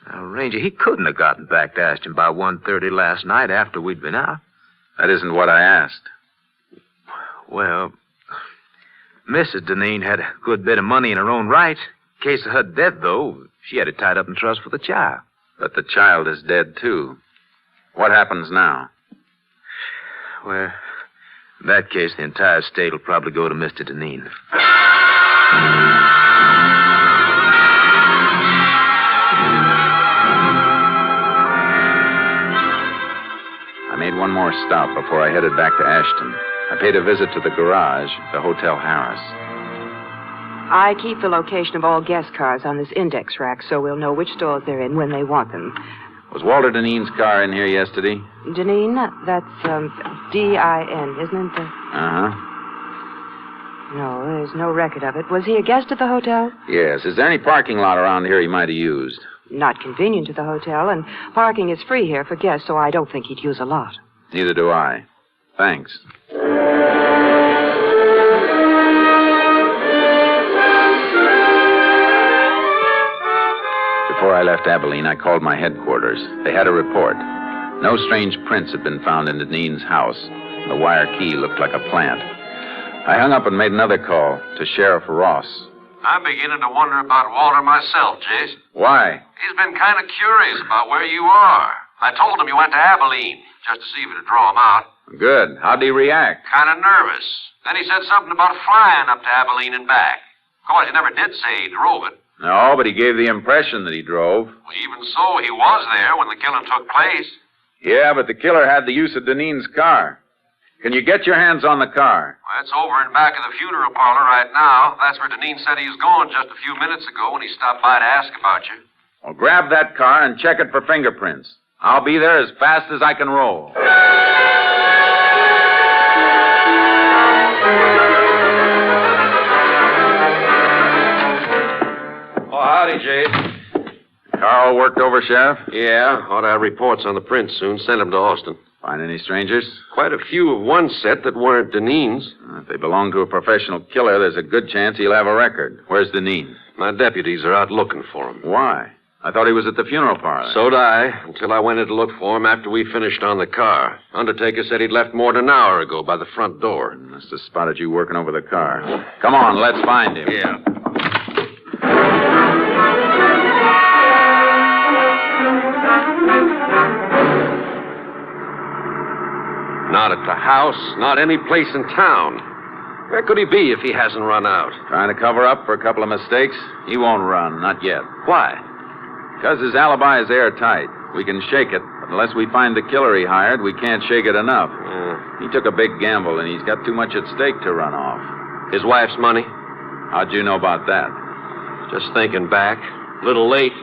Now, Ranger, he couldn't have gotten back to Ashton by 1:30 last night after we'd been out. That isn't what I asked. Well, Mrs. Deneen had a good bit of money in her own right. In case of her death, though, she had it tied up in trust for the child. But the child is dead, too. What happens now? Well, in that case, the entire estate will probably go to Mr. Deneen. I made one more stop before I headed back to Ashton. I paid a visit to the garage, the Hotel Harris. I keep the location of all guest cars on this index rack so we'll know which stores they're in when they want them. Was Walter Deneen's car in here yesterday? Deneen? That's, D-I-N, isn't it? Uh-huh. No, there's no record of it. Was he a guest at the hotel? Yes. Is there any parking lot around here he might have used? Not convenient to the hotel, and parking is free here for guests, so I don't think he'd use a lot. Neither do I. Thanks. Before I left Abilene, I called my headquarters. They had a report. No strange prints had been found in Deneen's house. The wire key looked like a plant. I hung up and made another call to Sheriff Ross. I'm beginning to wonder about Walter myself, Jace. Why? He's been kind of curious about where you are. I told him you went to Abilene, just to see if it'd draw him out. Good. How'd he react? Kind of nervous. Then he said something about flying up to Abilene and back. Of course, he never did say he drove it. No, but he gave the impression that he drove. Well, even so, he was there when the killing took place. Yeah, but the killer had the use of Deneen's car. Can you get your hands on the car? Well, it's over in back of the funeral parlor right now. That's where Deneen said he was going just a few minutes ago when he stopped by to ask about you. Well, grab that car and check it for fingerprints. I'll be there as fast as I can roll. Oh, howdy, Jay. Carl worked over, Sheriff? Yeah, ought to have reports on the prints soon. Send them to Austin. Find any strangers? Quite a few of one set that weren't Deneen's. If they belong to a professional killer, there's a good chance he'll have a record. Where's Deneen? My deputies are out looking for him. Why? I thought he was at the funeral parlor. So'd I, until I went in to look for him after we finished on the car. Undertaker said he'd left more than an hour ago by the front door. Must have spotted you working over the car. Come on, let's find him. Yeah. Not at the house, not any place in town. Where could he be if he hasn't run out? Trying to cover up for a couple of mistakes? He won't run, not yet. Why? Because his alibi is airtight. We can shake it, but unless we find the killer he hired, we can't shake it enough. He took a big gamble, and he's got too much at stake to run off. His wife's money? How'd you know about that? Just thinking back. A little late.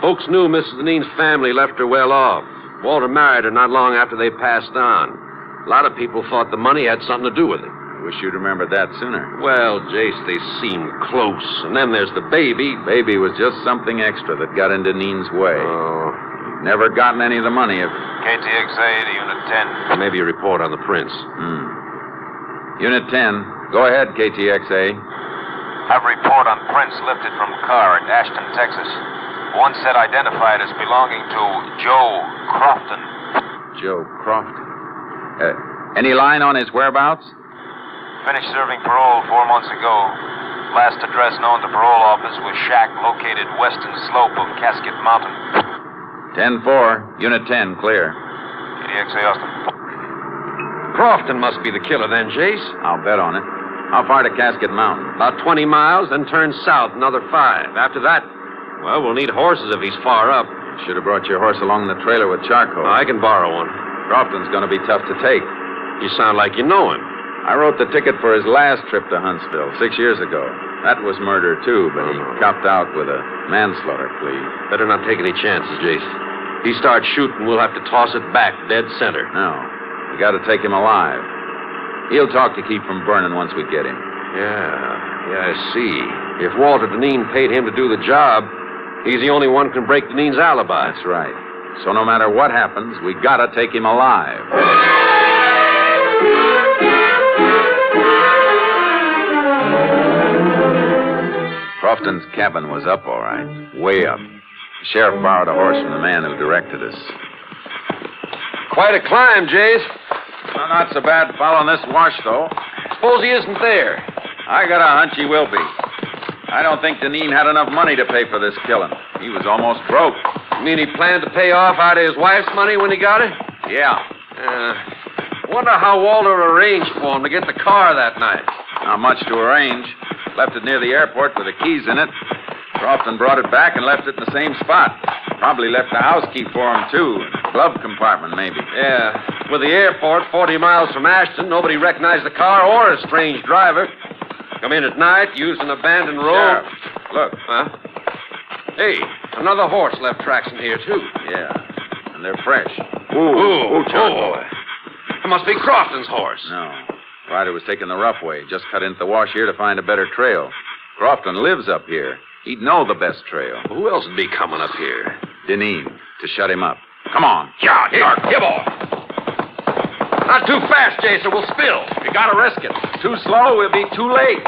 Folks knew Mrs. Deneen's family left her well off. Walter married her not long after they passed on. A lot of people thought the money had something to do with it. I wish you'd remembered that sooner. Well, Jace, they seemed close. And then there's the baby. Baby was just something extra that got in Deneen's way. Oh. He'd never gotten any of the money if... KTXA to Unit 10. Maybe a report on the prints. Unit 10. Go ahead, KTXA. Have report on prints lifted from car at Ashton, Texas. One set identified as belonging to Joe Crofton. Joe Crofton. Any line on his whereabouts? Finished serving parole 4 months ago. Last address known to parole office was shack located western slope of Casket Mountain. 10-4. Unit 10, clear. KDXA Austin. Crofton must be the killer then, Jace. I'll bet on it. How far to Casket Mountain? About 20 miles, then turn south another 5. After that, well, we'll need horses if he's far up. Should have brought your horse along the trailer with charcoal. I can borrow one. Crofton's going to be tough to take. You sound like you know him. I wrote the ticket for his last trip to Huntsville 6 years ago. That was murder, too, but he copped out with a manslaughter plea. Better not take any chances, Jace. If he starts shooting, we'll have to toss it back dead center. No. We got to take him alive. He'll talk to keep from burning once we get him. Yeah, I see. If Walter Deneen paid him to do the job, he's the only one who can break Deneen's alibi. That's right. So no matter what happens, we got to take him alive. Crofton's cabin was up all right. Way up. The sheriff borrowed a horse from the man who directed us. Quite a climb, Jace. Well, not so bad following this wash, though. Suppose he isn't there. I got a hunch he will be. I don't think Deneen had enough money to pay for this killing. He was almost broke. You mean he planned to pay off out of his wife's money when he got it? Yeah. Wonder how Walter arranged for him to get the car that night. Not much to arrange. Left it near the airport with the keys in it. Crofton brought it back and left it in the same spot. Probably left the house key for him, too. Glove compartment, maybe. Yeah. With the airport 40 miles from Ashton, nobody recognized the car or a strange driver. Come in at night, used an abandoned road. Sheriff, look. Huh? Hey, another horse left tracks in here, too. Yeah. And they're fresh. Ooh, boy. It must be Crofton's horse. No. Rider was taking the rough way. Just cut into the wash here to find a better trail. Crofton lives up here. He'd know the best trail. Well, who else would be coming up here? Deneen, to shut him up. Come on. Yeah, here, boy. Not too fast, Jason. We'll spill. You gotta risk it. Too slow, we'll be too late.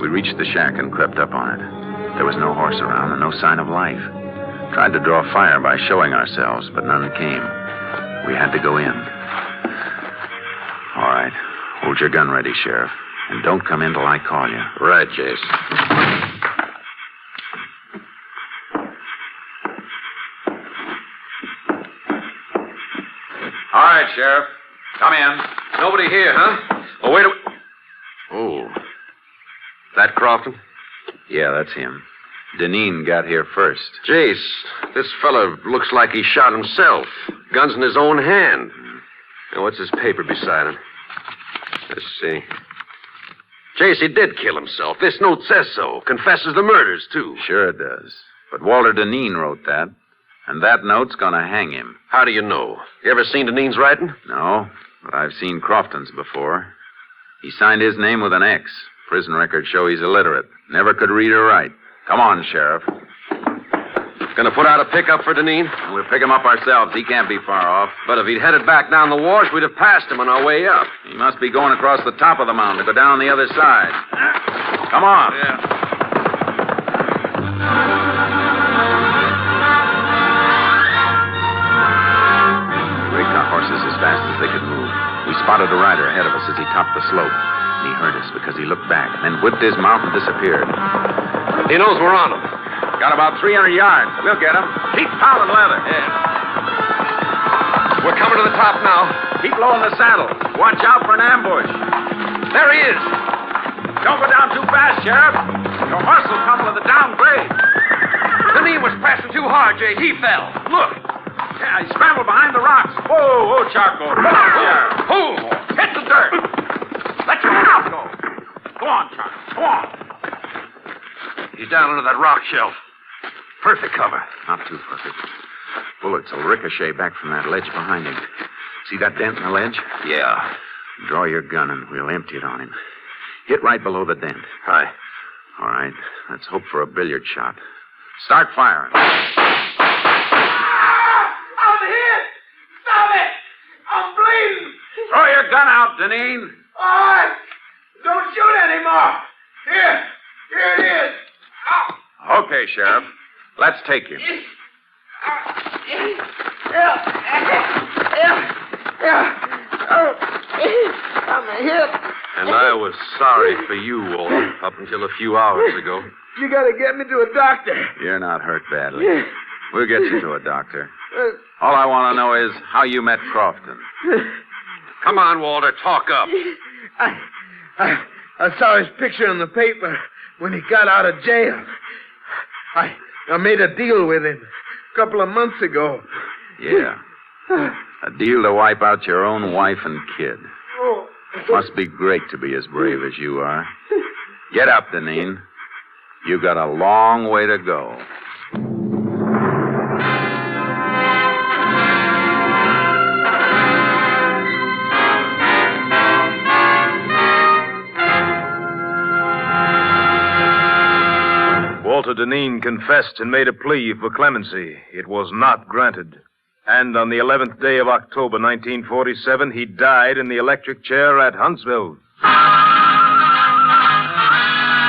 We reached the shack and crept up on it. There was no horse around and no sign of life. Tried to draw fire by showing ourselves, but none came. We had to go in. Hold your gun ready, Sheriff. And don't come in till I call you. Right, Jace. All right, Sheriff. Come in. Nobody here, huh? Oh, wait a... Oh. That Crofton? Yeah, that's him. Deneen got here first. Jace, this fella looks like he shot himself. Gun's in his own hand. Now, what's his paper beside him? Let's see. Jace, he did kill himself. This note says so. Confesses the murders, too. Sure it does. But Walter Deneen wrote that. And that note's gonna hang him. How do you know? You ever seen Deneen's writing? No, but I've seen Crofton's before. He signed his name with an X. Prison records show he's illiterate. Never could read or write. Come on, Sheriff. Gonna put out a pickup for Deneen? We'll pick him up ourselves. He can't be far off. But if he'd headed back down the wash, we'd have passed him on our way up. He must be going across the top of the mountain to go down the other side. Come on. Yeah. As fast as they could move. We spotted a rider ahead of us as he topped the slope. He heard us because he looked back and then whipped his mount and disappeared. He knows we're on him. Got about 300 yards. We'll get him. Keep pounding leather. Yeah. We're coming to the top now. Keep low in the saddle. Watch out for an ambush. There he is. Don't go down too fast, Sheriff. Your horse will tumble at the downgrade. Deneen was pressing too hard, Jay. He fell. Look. Yeah, he scrambled behind the rocks. Whoa, Charcoal. Come on, Sheriff. Pull. Hit the dirt. Let your mouth go. Go on, Charcoal. Go on. He's down under that rock shelf. Perfect cover. Not too perfect. Bullets will ricochet back from that ledge behind him. See that dent in the ledge? Yeah. Draw your gun and we'll empty it on him. Hit right below the dent. Aye. All right. Let's hope for a billiard shot. Start firing. Throw your gun out, Deneen. All right. Don't shoot anymore. Here it is. Okay, Sheriff. Let's take him. On the hip. And I was sorry for you, Walter, up until a few hours ago. You gotta get me to a doctor. You're not hurt badly. We'll get you to a doctor. All I want to know is how you met Crofton. Come on, Walter, talk up. I saw his picture in the paper when he got out of jail. I made a deal with him a couple of months ago. Yeah. A deal to wipe out your own wife and kid. Oh. Must be great to be as brave as you are. Get up, Deneen. You got a long way to go. Walter Deneen confessed and made a plea for clemency. It was not granted. And on the 11th day of October, 1947, he died in the electric chair at Huntsville.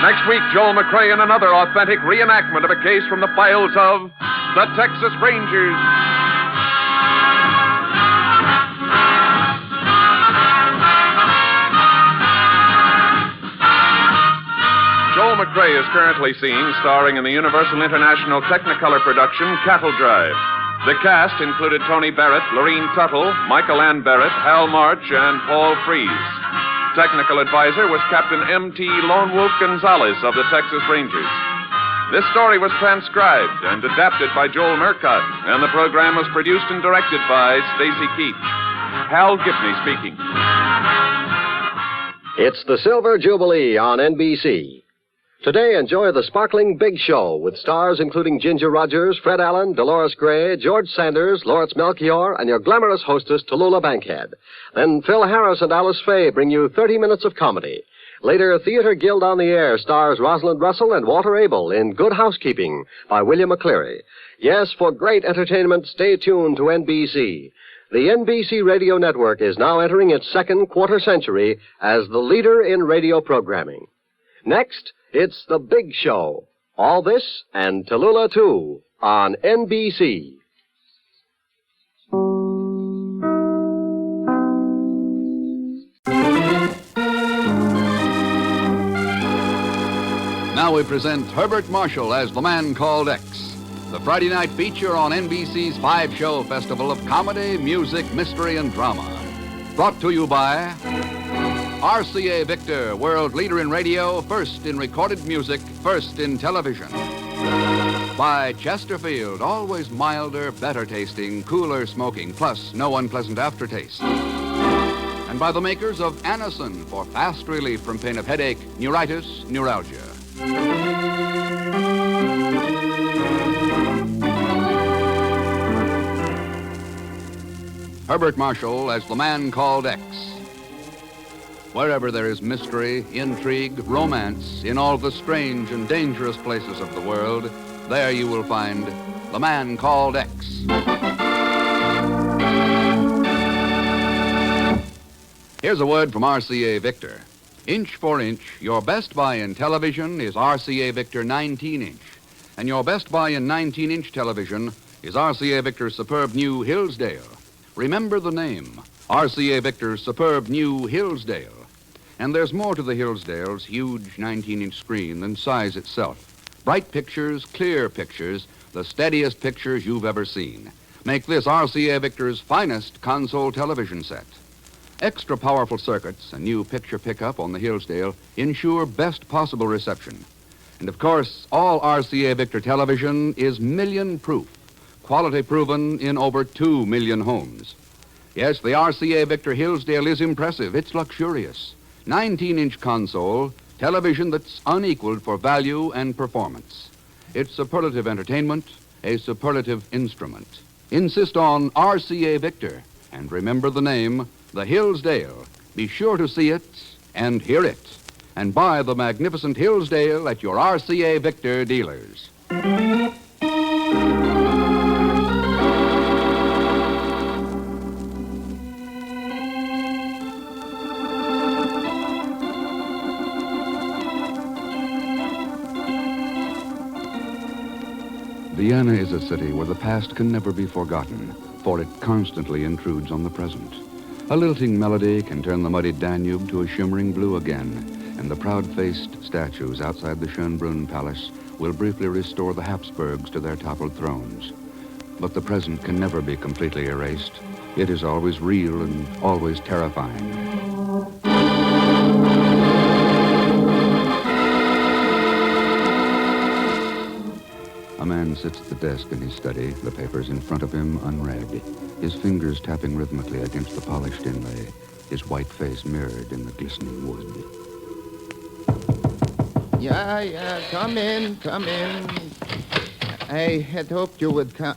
Next week, Joel McCrea in another authentic reenactment of a case from the files of the Texas Rangers. Joel McCrea is currently seen starring in the Universal International Technicolor production Cattle Drive. The cast included Tony Barrett, Lorene Tuttle, Michael Ann Barrett, Hal March, and Paul Freese. Technical advisor was Captain M.T. Lone Wolf Gonzalez of the Texas Rangers. This story was transcribed and adapted by Joel Murcott, and the program was produced and directed by Stacy Keach. Hal Gibney speaking. It's the Silver Jubilee on NBC. Today, enjoy the sparkling Big Show with stars including Ginger Rogers, Fred Allen, Dolores Gray, George Sanders, Lawrence Melchior, and your glamorous hostess, Tallulah Bankhead. Then Phil Harris and Alice Faye bring you 30 minutes of comedy. Later, Theater Guild on the Air stars Rosalind Russell and Walter Abel in Good Housekeeping by William McCleary. Yes, for great entertainment, stay tuned to NBC. The NBC Radio Network is now entering its second quarter century as the leader in radio programming. Next, it's The Big Show. All this and Tallulah, too, on NBC. Now we present Herbert Marshall as the man called X, the Friday night feature on NBC's 5-show festival of comedy, music, mystery, and drama. Brought to you by RCA Victor, world leader in radio, first in recorded music, first in television. By Chesterfield, always milder, better tasting, cooler smoking, plus no unpleasant aftertaste. And by the makers of Anacin for fast relief from pain of headache, neuritis, neuralgia. Herbert Marshall as the man called X. Wherever there is mystery, intrigue, romance, in all the strange and dangerous places of the world, there you will find the man called X. Here's a word from RCA Victor. Inch for inch, your best buy in television is RCA Victor 19-inch. And your best buy in 19-inch television is RCA Victor's superb new Hillsdale. Remember the name, RCA Victor's superb new Hillsdale. And there's more to the Hillsdale's huge 19-inch screen than size itself. Bright pictures, clear pictures, the steadiest pictures you've ever seen. Make this RCA Victor's finest console television set. Extra powerful circuits and new picture pickup on the Hillsdale ensure best possible reception. And of course, all RCA Victor television is million-proof, quality proven in over 2 million homes. Yes, the RCA Victor Hillsdale is impressive. It's luxurious. 19-inch console, television that's unequaled for value and performance. It's superlative entertainment, a superlative instrument. Insist on RCA Victor, and remember the name, the Hillsdale. Be sure to see it and hear it, and buy the magnificent Hillsdale at your RCA Victor dealers. Vienna is a city where the past can never be forgotten, for it constantly intrudes on the present. A lilting melody can turn the muddy Danube to a shimmering blue again, and the proud-faced statues outside the Schönbrunn Palace will briefly restore the Habsburgs to their toppled thrones. But the present can never be completely erased. It is always real and always terrifying. A man sits at the desk in his study, the papers in front of him unread, his fingers tapping rhythmically against the polished inlay, his white face mirrored in the glistening wood. Yeah, come in. I had hoped you would come.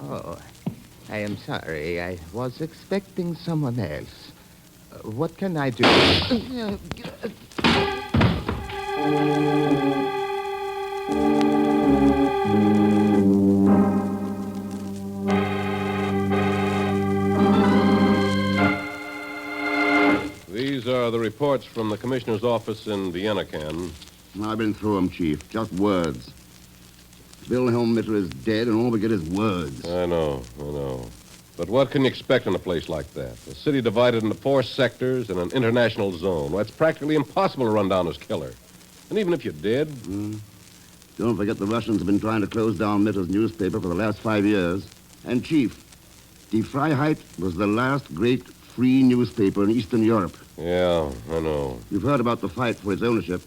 Oh, I am sorry. I was expecting someone else. What can I do? These are the reports from the commissioner's office in Vienna, Ken. I've been through them, Chief. Just words. Wilhelm Mitter is dead, and all we get is words. I know. But what can you expect in a place like that? A city divided into 4 sectors and an international zone. Well, it's practically impossible to run down his killer. And even if you did... Don't forget the Russians have been trying to close down Mitter's newspaper for the last 5 years. And, Chief, Die Freiheit was the last great free newspaper in Eastern Europe. Yeah, I know. You've heard about the fight for its ownership.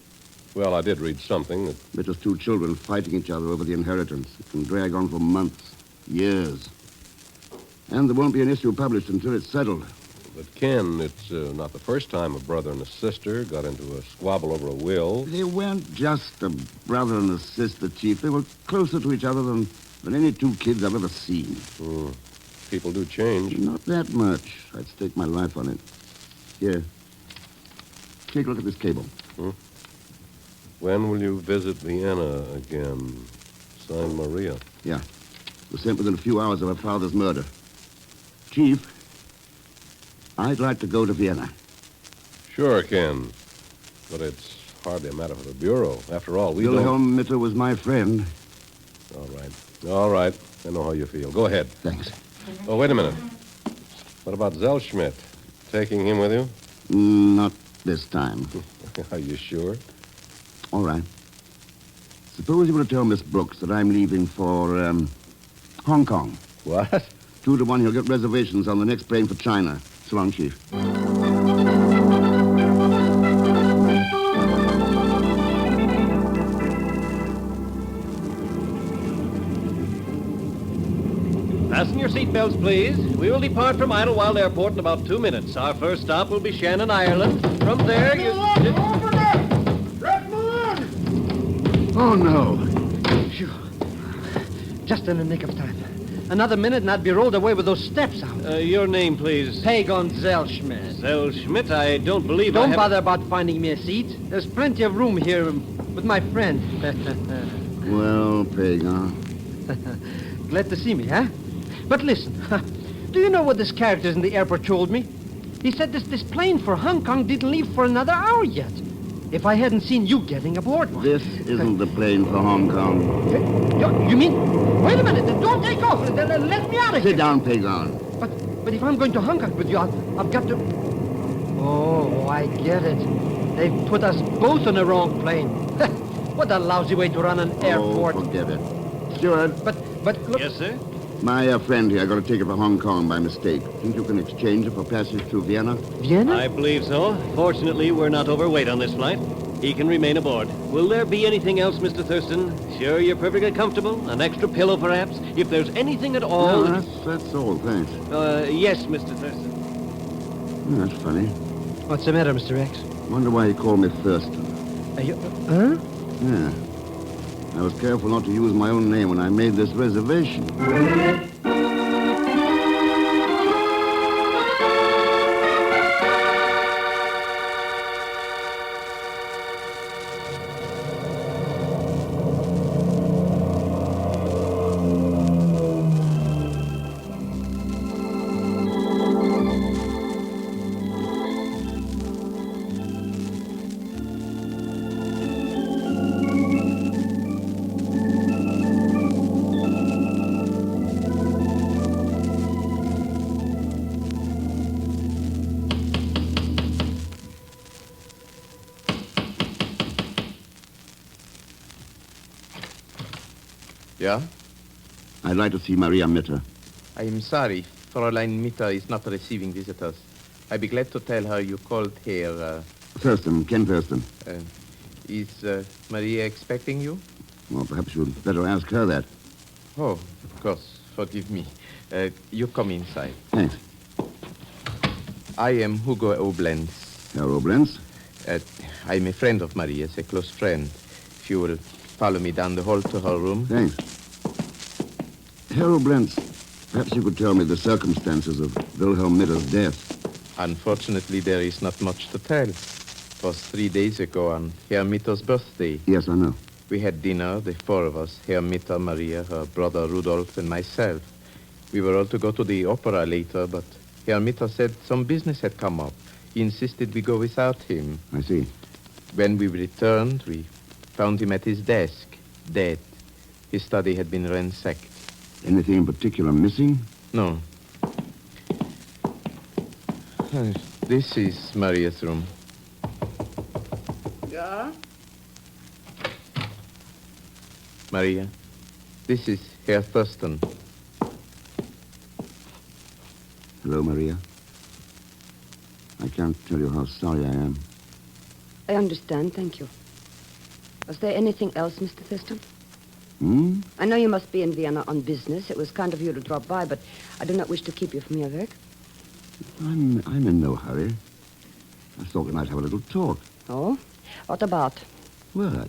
Well, I did read something that... Mitter's 2 children fighting each other over the inheritance. It can drag on for months, years. And there won't be an issue published until it's settled. But, Ken, it's not the first time a brother and a sister got into a squabble over a will. They weren't just a brother and a sister, Chief. They were closer to each other than any 2 kids I've ever seen. People do change. Not that much. I'd stake my life on it. Here. Take a look at this cable. When will you visit Vienna again? Signed, Maria. Yeah. It was sent within a few hours of her father's murder. Chief, I'd like to go to Vienna. Sure, Ken. But it's hardly a matter for the Bureau. After all, we Wilhelm Mitter was my friend. All right. I know how you feel. Go ahead. Thanks. Oh, wait a minute. What about Zellschmidt? Taking him with you? Not this time. Are you sure? All right. Suppose you were to tell Miss Brooks that I'm leaving for, Hong Kong. What? 2 to 1, he'll get reservations on the next plane for China. So long, Chief. Fasten your seatbelts, please. We will depart from Idlewild Airport in about 2 minutes. Our first stop will be Shannon, Ireland. From there, you... Oh, no. Phew. Just in the nick of time. Another minute and I'd be rolled away with those steps out. Your name, please. Pagon Zellschmidt. Zellschmidt? I don't believe Don't I bother about finding me a seat. There's plenty of room here with my friend. Well, Pagan. Glad to see me, huh? But listen, do you know what this character in the airport told me? He said this plane for Hong Kong didn't leave for another hour yet. If I hadn't seen you getting aboard one. This isn't the plane for Hong Kong. You mean... Wait a minute, then don't take off. Then let me out of here. Sit down, Pagan. But if I'm going to Hong Kong with you, I've got to... Oh, I get it. They've put us both on the wrong plane. What a lousy way to run an airport. Oh, forget it. Steward. But look... Yes, sir? My friend here got a ticket for Hong Kong by mistake. Think you can exchange it for passage to Vienna? Vienna? I believe so. Fortunately, we're not overweight on this flight. He can remain aboard. Will there be anything else, Mr. Thurston? Sure you're perfectly comfortable? An extra pillow, perhaps? If there's anything at all... No, that's all, thanks. Yes, Mr. Thurston. That's funny. What's the matter, Mr. X? Wonder why he called me Thurston. Are you... Huh? Yeah. I was careful not to use my own name when I made this reservation. Yeah? I'd like to see Maria Mitter. I am sorry. Fräulein Mitter is not receiving visitors. I'd be glad to tell her you called here. Thurston, Ken Thurston. Is Maria expecting you? Well, perhaps you'd better ask her that. Oh, of course. Forgive me. You come inside. Thanks. I am Hugo Oblenz. Herr Oblenz? I'm a friend of Maria's, a close friend. If you will follow me down the hall to her room. Thanks. Herr Oblenz, perhaps you could tell me the circumstances of Wilhelm Mitter's death. Unfortunately, there is not much to tell. It was 3 days ago on Herr Mitter's birthday. Yes, I know. We had dinner, the 4 of us, Herr Mitter, Maria, her brother Rudolf, and myself. We were all to go to the opera later, but Herr Mitter said some business had come up. He insisted we go without him. I see. When we returned, we found him at his desk, dead. His study had been ransacked. Anything in particular missing? No. This is Maria's room. Yeah? Maria, this is Herr Thurston. Hello, Maria. I can't tell you how sorry I am. I understand, thank you. Was there anything else, Mr. Thurston? I know you must be in Vienna on business. It was kind of you to drop by, but I do not wish to keep you from your work. I'm in no hurry. I thought we might have a little talk. Oh? What about? Well,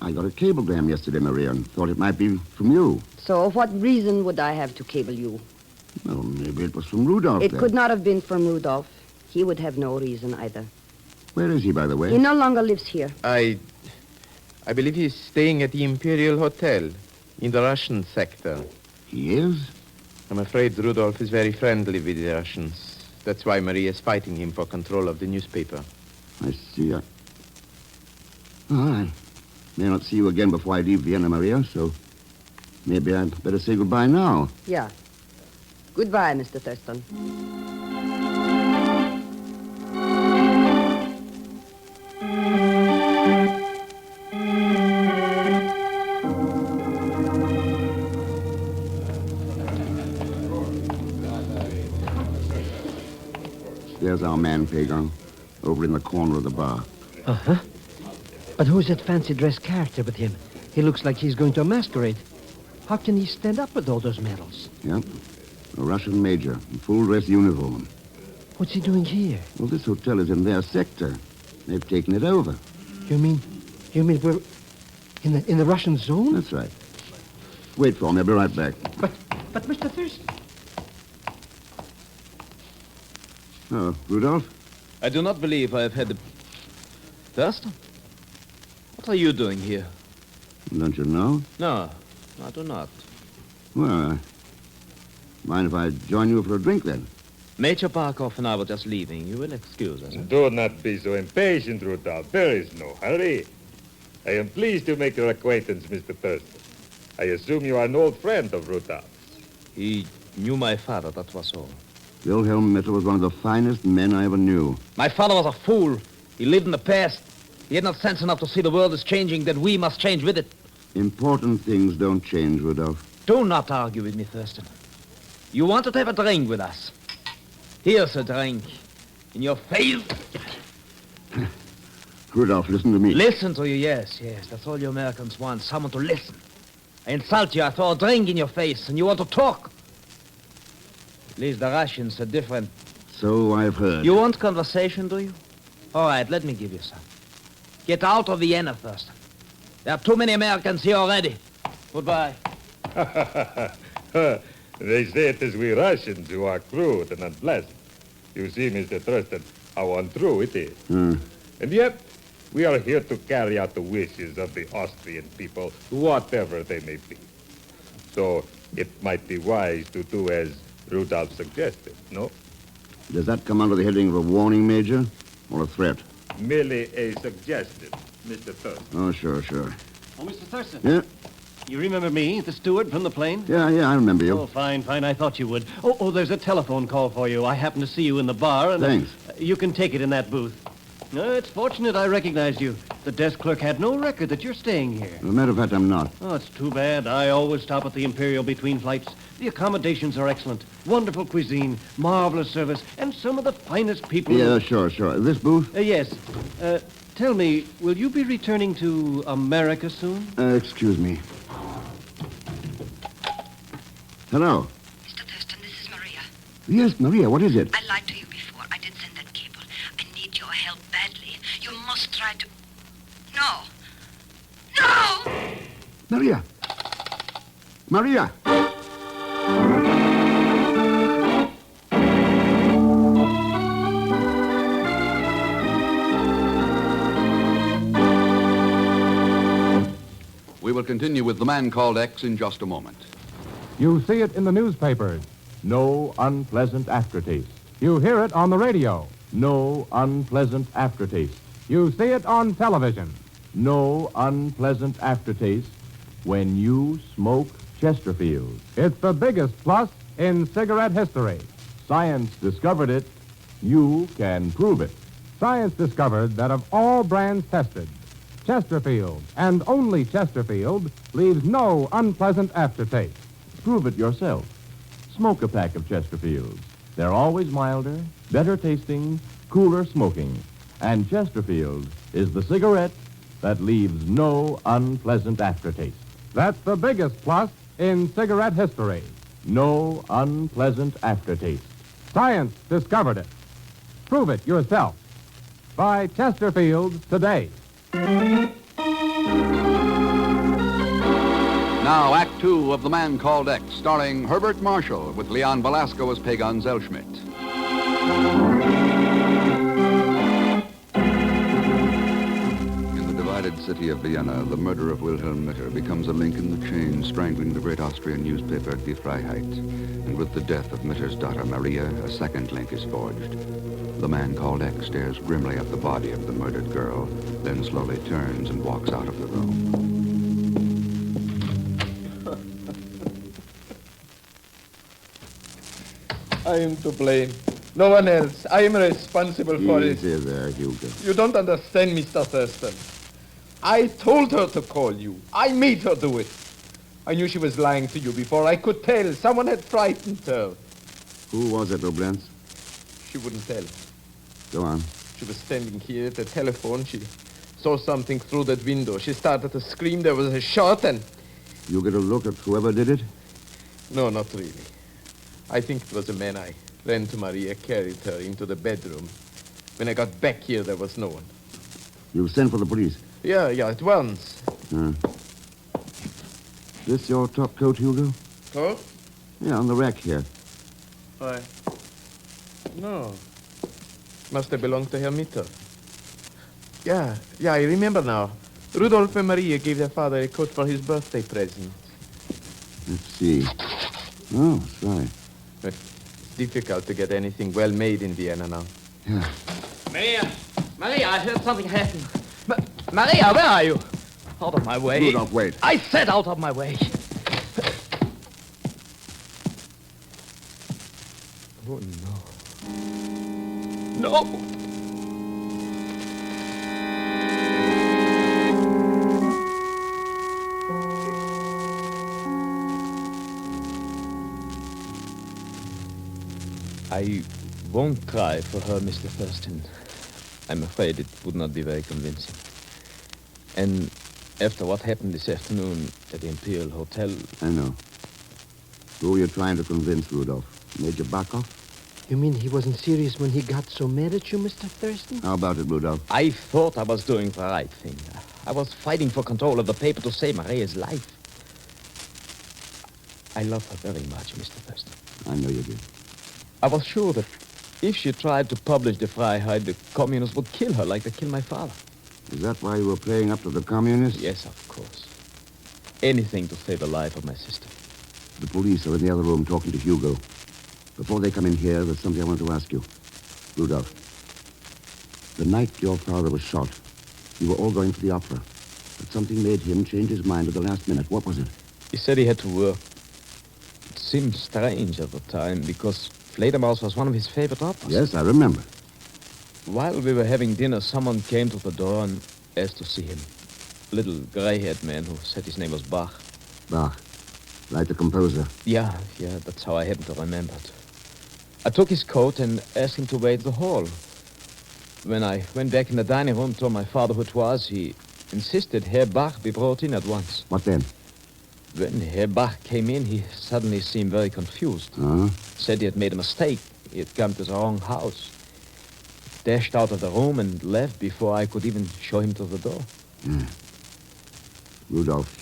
I got a cablegram yesterday, Maria, and thought it might be from you. So, what reason would I have to cable you? Well, maybe it was from Rudolph. It could not have been from Rudolph. He would have no reason either. Where is he, by the way? He no longer lives here. I believe he's staying at the Imperial Hotel in the Russian sector. He is? I'm afraid Rudolph is very friendly with the Russians. That's why Maria is fighting him for control of the newspaper. I see. All right. May not see you again before I leave Vienna, Maria, so maybe I'd better say goodbye now. Yeah. Goodbye, Mr. Thurston. There's our man, Pagan, over in the corner of the bar. Uh-huh. But who's that fancy dress character with him? He looks like he's going to a masquerade. How can he stand up with all those medals? Yep. A Russian major in full dress uniform. What's he doing here? Well, this hotel is in their sector. They've taken it over. You mean we're in the Russian zone? That's right. Wait for me. I'll be right back. But Mr. Thurston. Oh, Rudolph? I do not believe I have had the... Thurston? What are you doing here? Don't you know? No, I do not. Well, mind if I join you for a drink, then? Major Barkov and I were just leaving. You will excuse us. Do not be so impatient, Rudolph. There is no hurry. I am pleased to make your acquaintance, Mr. Thurston. I assume you are an old friend of Rudolph's. He knew my father, that was all. Wilhelm Mitter was one of the finest men I ever knew. My father was a fool. He lived in the past. He had not sense enough to see the world is changing, that we must change with it. Important things don't change, Rudolph. Do not argue with me, Thurston. You wanted to have a drink with us. Here's a drink. In your face. Rudolph, listen to me. Listen to you, yes. That's all you Americans want, someone to listen. I insult you, I throw a drink in your face, and you want to talk. At least the Russians are different. So I've heard. You want conversation, do you? All right, let me give you some. Get out of Vienna, Thurston. There are too many Americans here already. Goodbye. They say it is we Russians who are crude and unpleasant. You see, Mr. Thurston, how untrue it is. And yet, we are here to carry out the wishes of the Austrian people, whatever they may be. So, it might be wise to do as Rudolph suggested, no? Does that come under the heading of a warning, Major, or a threat? Merely a suggestion, Mr. Thurston. Oh, sure. Oh, Mr. Thurston. Yeah? You remember me, the steward from the plane? Yeah, I remember you. Oh, fine. I thought you would. Oh, there's a telephone call for you. I happened to see you in the bar, and... Thanks. You can take it in that booth. No, it's fortunate I recognized you. The desk clerk had no record that you're staying here. As a matter of fact, I'm not. Oh, it's too bad. I always stop at the Imperial between flights. The accommodations are excellent. Wonderful cuisine, marvelous service, and some of the finest people... Yeah, sure. This booth? Yes. Tell me, will you be returning to America soon? Excuse me. Hello? Mr. Thurston, this is Maria. Yes, Maria, what is it? I lied to you before. I did send that cable. I need your help badly. You must try to... No! Maria! We will continue with The Man Called X in just a moment. You see it in the newspapers. No unpleasant aftertaste. You hear it on the radio. No unpleasant aftertaste. You see it on television. No unpleasant aftertaste when you smoke Chesterfield. It's the biggest plus in cigarette history. Science discovered it. You can prove it. Science discovered that of all brands tested, Chesterfield, and only Chesterfield, leaves no unpleasant aftertaste. Prove it yourself. Smoke a pack of Chesterfields. They're always milder, better tasting, cooler smoking. And Chesterfield is the cigarette that leaves no unpleasant aftertaste. That's the biggest plus in cigarette history. No unpleasant aftertaste. Science discovered it. Prove it yourself. Buy Chesterfield today. Now, Act Two of The Man Called X, starring Herbert Marshall with Leon Velasco as Pagan Zellschmidt. In the divided city of Vienna, the murder of Wilhelm Mitter becomes a link in the chain strangling the great Austrian newspaper Die Freiheit. And with the death of Mitter's daughter Maria, a second link is forged. The Man Called X stares grimly at the body of the murdered girl, then slowly turns and walks out of the room. I am to blame. No one else. I am responsible for it. Easy there, Hugo. You don't understand, Mr. Thurston. I told her to call you. I made her do it. I knew she was lying to you before I could tell. Someone had frightened her. Who was it, Oblens? She wouldn't tell. Go on. She was standing here at the telephone. She saw something through that window. She started to scream. There was a shot and... You get a look at whoever did it? No, not really. I think it was a man. I ran to Maria, carried her into the bedroom. When I got back here, there was no one. You sent for the police? Yeah, at once. This your top coat, Hugo? Coat? Yeah, on the rack here. Why? No. Must have belonged to Hermita. Yeah, I remember now. Rudolph and Maria gave their father a coat for his birthday present. Let's see. Oh, that's right. It's difficult to get anything well made in Vienna now. Yeah. Maria, I heard something happen. Maria, where are you? Out of my way. Rudolph, wait. I said out of my way. Oh, no. No! I won't cry for her, Mr. Thurston. I'm afraid it would not be very convincing. And after what happened this afternoon at the Imperial Hotel... I know. Who are you trying to convince, Rudolph? Major Barkov? You mean he wasn't serious when he got so mad at you, Mr. Thurston? How about it, Rudolph? I thought I was doing the right thing. I was fighting for control of the paper to save Maria's life. I love her very much, Mr. Thurston. I know you did. I was sure that if she tried to publish the Freiheit, the communists would kill her like they killed my father. Is that why you were playing up to the communists? Yes, of course. Anything to save the life of my sister. The police are in the other room talking to Hugo. Before they come in here, there's something I want to ask you. Rudolph, the night your father was shot, you were all going to the opera. But something made him change his mind at the last minute. What was it? He said he had to work. It seemed strange at the time because Fledermaus was one of his favorite operas. Yes, I remember. While we were having dinner, someone came to the door and asked to see him. A little gray-haired man who said his name was Bach. Bach, like the composer. Yeah, that's how I happen to remember it. I took his coat and asked him to wait in the hall. When I went back in the dining room, told my father who it was, he insisted Herr Bach be brought in at once. What then? When Herr Bach came in, he suddenly seemed very confused. Said he had made a mistake. He had come to the wrong house. Dashed out of the room and left before I could even show him to the door. Rudolph,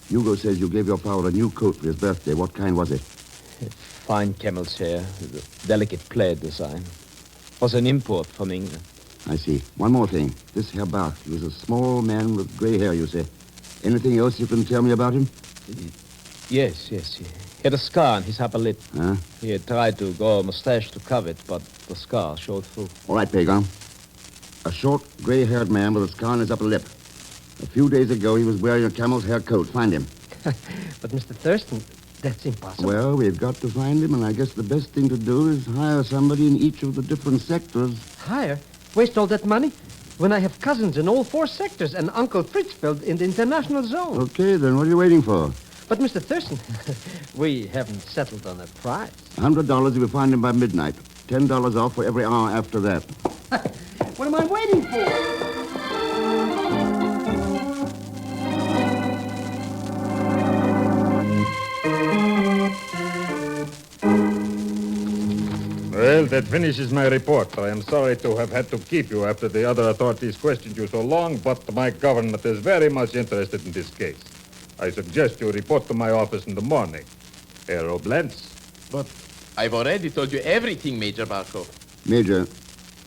Hugo says you gave your father a new coat for his birthday. What kind was it? Fine camel's hair, with a delicate plaid design. Was an import from England. I see. One more thing. This Herr Bach, he was a small man with gray hair, you say. Anything else you can tell me about him? Yes. He had a scar on his upper lip. Huh? He had tried to grow a mustache to cover it, but the scar showed through. All right, Pagan. A short, gray-haired man with a scar on his upper lip. A few days ago, he was wearing a camel's hair coat. Find him. But, Mr. Thurston, that's impossible. Well, we've got to find him, and I guess the best thing to do is hire somebody in each of the different sectors. Hire? Waste all that money? When I have cousins in all 4 sectors and Uncle Fritzfeld in the international zone. Okay, then what are you waiting for? But, Mr. Thurston, we haven't settled on a price. $100 if you find him by midnight. $10 off for every hour after that. What am I waiting for? Well, that finishes my report. I am sorry to have had to keep you after the other authorities questioned you so long, but my government is very much interested in this case. I suggest you report to my office in the morning. Herr Oblentz. But I've already told you everything, Major Barkov. Major,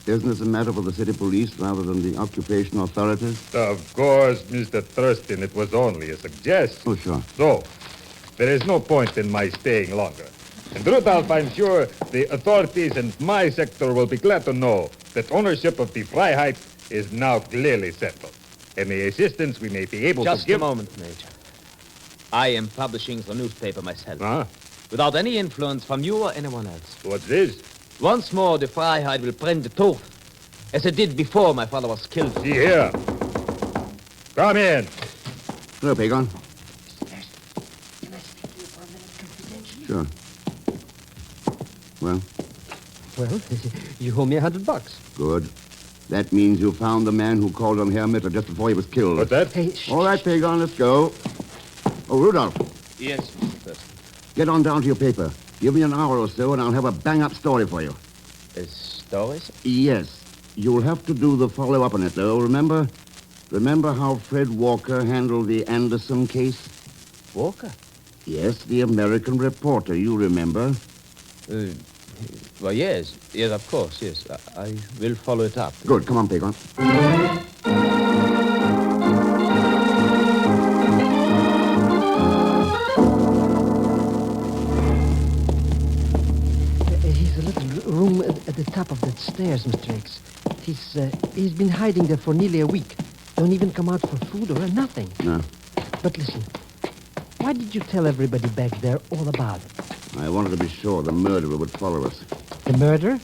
isn't this a matter for the city police rather than the occupation authorities? Of course, Mr. Thurston, it was only a suggestion. Oh, sure. So, there is no point in my staying longer. And Rudolph, I'm sure the authorities in my sector will be glad to know that ownership of the Freiheit is now clearly settled. Any assistance we may be able to give... Just a moment, Major. I am publishing the newspaper myself. Huh? Without any influence from you or anyone else. What's this? Once more, the Freiheit will print the truth, as it did before my father was killed. See here. Come in. Hello, Pagan. Can I speak to you for a minute confidentially? Sure. Well? Well, you owe me $100. Good. That means you found the man who called on Herr Mitter just before he was killed. What's that? Hey, All right, Pagon, let's go. Oh, Rudolph. Yes, Mr. Thurston. Get on down to your paper. Give me an hour or so, and I'll have a bang-up story for you. A story, sir? Yes. You'll have to do the follow-up on it, though. Remember how Fred Walker handled the Anderson case? Walker? Yes, the American reporter. You remember? Well, yes. Yes, of course, yes. I will follow it up. Good. Come on, Pagon. He's a little room at the top of that stairs, Mr. X. He's been hiding there for nearly a week. Don't even come out for food or nothing. No. But listen, why did you tell everybody back there all about it? I wanted to be sure the murderer would follow us. The murder?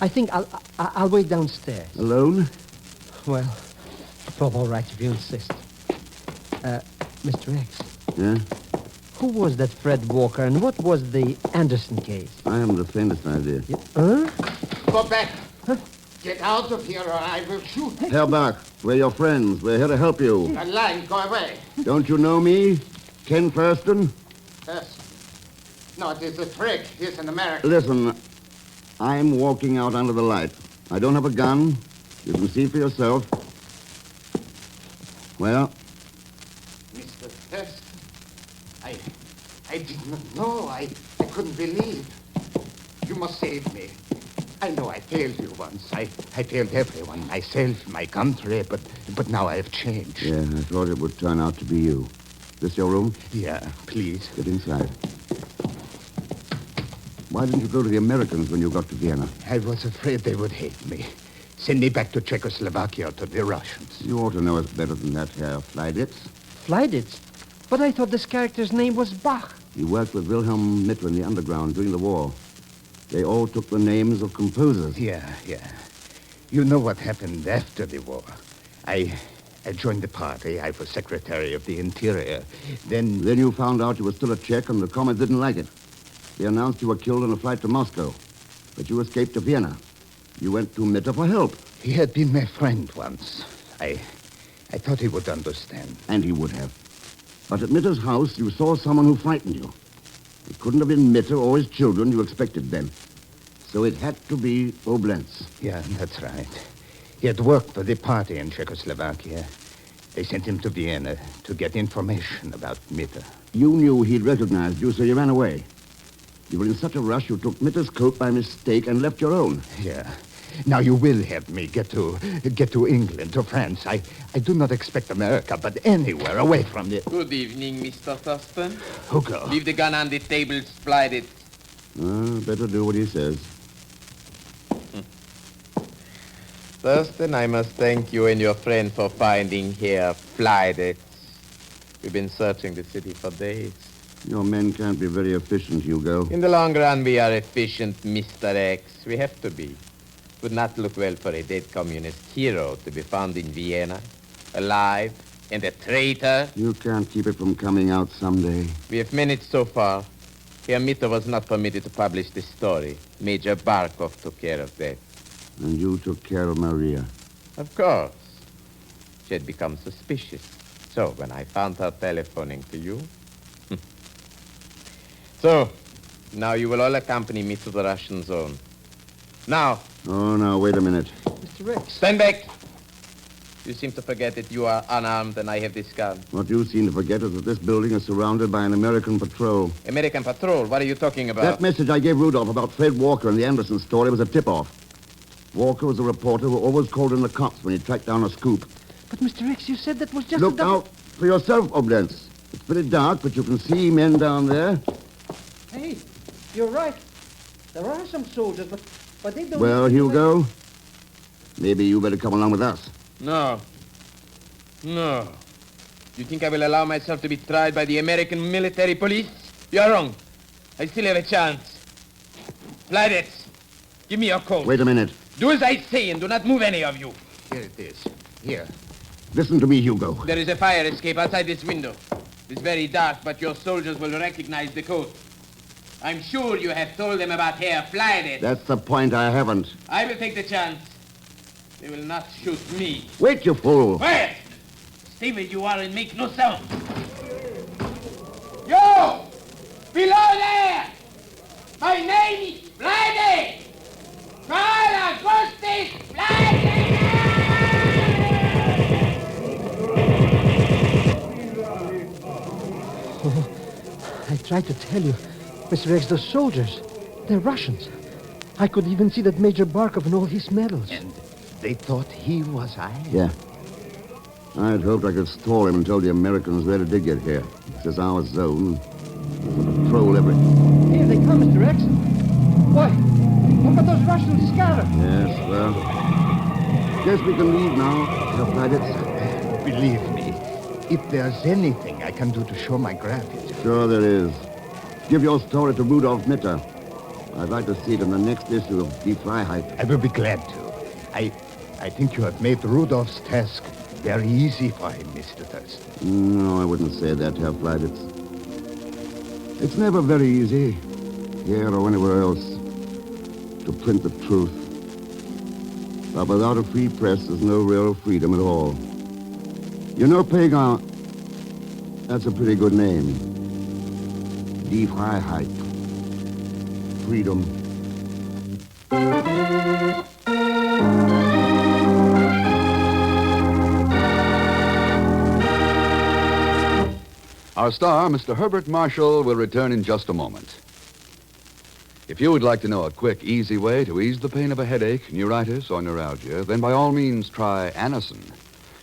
I think I'll wait downstairs. Alone? Well, all right, if you insist. Mr. X. Yeah? Who was that Fred Walker, and what was the Anderson case? I haven't the faintest idea. Huh? Go back. Get out of here or I will shoot. Herr Bach, we're your friends. We're here to help you. A line, go away. Don't you know me? Ken Thurston? Yes. No, it is a trick. He's an American. Listen, I'm walking out under the light. I don't have a gun. You can see for yourself. Well? Mr. Thurston, I did not know. I couldn't believe. You must save me. I know I failed you once. I failed everyone, myself, my country, but now I have changed. Yeah, I thought it would turn out to be you. This your room? Yeah, please. Get inside. Why didn't you go to the Americans when you got to Vienna? I was afraid they would hate me. Send me back to Czechoslovakia, to the Russians. You ought to know us better than that, Herr Fleiditz. Fleiditz? But I thought this character's name was Bach. He worked with Wilhelm Mitter in the underground during the war. They all took the names of composers. Yeah. You know what happened after the war. I joined the party. I was Secretary of the Interior. Then you found out you were still a Czech and the Comets didn't like it. They announced you were killed on a flight to Moscow. But you escaped to Vienna. You went to Mitter for help. He had been my friend once. I thought he would understand. And he would have. But at Mitter's house, you saw someone who frightened you. It couldn't have been Mitter or his children you expected then. So it had to be Oblenz. Yeah, that's right. He had worked for the party in Czechoslovakia. They sent him to Vienna to get information about Mitter. You knew he'd recognized you, so you ran away. You were in such a rush, you took Mitter's coat by mistake and left your own. Yeah. Now you will help me get to England, to France. I do not expect America, but anywhere away from it. Good evening, Mr. Thurston. Hugo. Leave the gun on the table, slide it. Better do what he says. Thurston, I must thank you and your friend for finding Herr Fleiditz. We've been searching the city for days. Your men can't be very efficient, Hugo. In the long run, we are efficient, Mr. X. We have to be. It would not look well for a dead communist hero to be found in Vienna, alive, and a traitor. You can't keep it from coming out someday. We have managed so far. Herr Mitter was not permitted to publish the story. Major Barkov took care of that. And you took care of Maria. Of course. She had become suspicious. So when I found her telephoning to you... So, now you will all accompany me to the Russian zone. Now. Oh, now, wait a minute. Mr. Rex. Stand back. You seem to forget that you are unarmed and I have this gun. What you seem to forget is that this building is surrounded by an American patrol. American patrol? What are you talking about? That message I gave Rudolph about Fred Walker and the Anderson story was a tip-off. Walker was a reporter who always called in the cops when he tracked down a scoop. But, Mr. X, you said that was just Look out for yourself, Oblenz. It's pretty dark, but you can see men down there. Hey, you're right. There are some soldiers, but they don't... Well, Hugo, maybe you better come along with us. No. You think I will allow myself to be tried by the American military police? You're wrong. I still have a chance. Fleiditz, give me your coat. Wait a minute. Do as I say and do not move any of you. Here it is. Here. Listen to me, Hugo. There is a fire escape outside this window. It's very dark, but your soldiers will recognize the coat. I'm sure you have told them about Herr Flydett. That's the point. I haven't. I will take the chance. They will not shoot me. Wait, you fool. Quiet! Stay where you are and make no sound. You! Below there! My name is Flydett! Carla Gustis Flydett! Oh, I tried to tell you, Mr. X, those soldiers, they're Russians. I could even see that Major Barkov in all his medals. And they thought he was I? Yeah. I'd hoped I could stall him until the Americans really did get here. This is our zone. We'll patrol everything. Here they come, Mr. X. Why, look at those Russians scattered. Yes, well, guess we can leave now. Herr Flydett. Believe me, if there's anything I can do to show my gratitude. Sure there is. Give your story to Rudolf Mitter. I'd like to see it in the next issue of Die Freiheit. I will be glad to. I think you have made Rudolf's task very easy for him, Mr. Thurston. No, I wouldn't say that, Herr Flydett. It's never very easy, here or anywhere else, to print the truth. But without a free press, there's no real freedom at all. You know, Pagan, that's a pretty good name. Die Freiheit. Freedom. Our star, Mr. Herbert Marshall, will return in just a moment. If you would like to know a quick, easy way to ease the pain of a headache, neuritis, or neuralgia, then by all means try Anacin.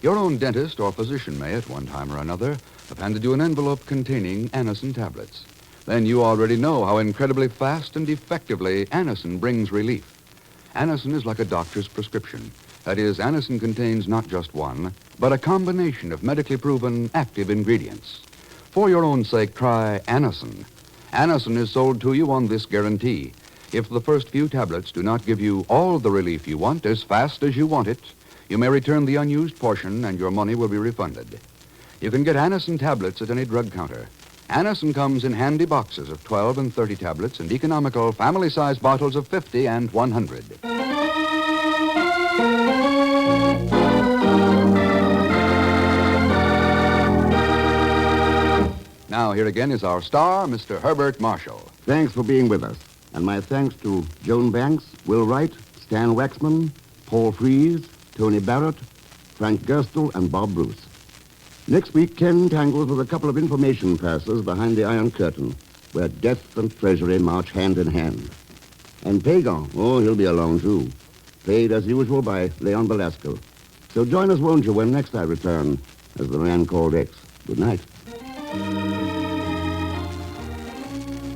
Your own dentist or physician may, at one time or another, have handed you an envelope containing Anacin tablets. Then you already know how incredibly fast and effectively Anacin brings relief. Anacin is like a doctor's prescription. That is, Anacin contains not just one, but a combination of medically proven active ingredients. For your own sake, try Anacin. Anacin is sold to you on this guarantee. If the first few tablets do not give you all the relief you want as fast as you want it, you may return the unused portion and your money will be refunded. You can get Anacin tablets at any drug counter. Anacin comes in handy boxes of 12 and 30 tablets and economical family-sized bottles of 50 and 100. Now, here again is our star, Mr. Herbert Marshall. Thanks for being with us. And my thanks to Joan Banks, Will Wright, Stan Waxman, Paul Fries, Tony Barrett, Frank Gerstle, and Bob Bruce. Next week, Ken tangles with a couple of information passers behind the Iron Curtain, where death and treasury march hand in hand. And Pagan, oh, he'll be along, too. Played, as usual, by Leon Velasco. So join us, won't you, when next I return as the man called X. Good night.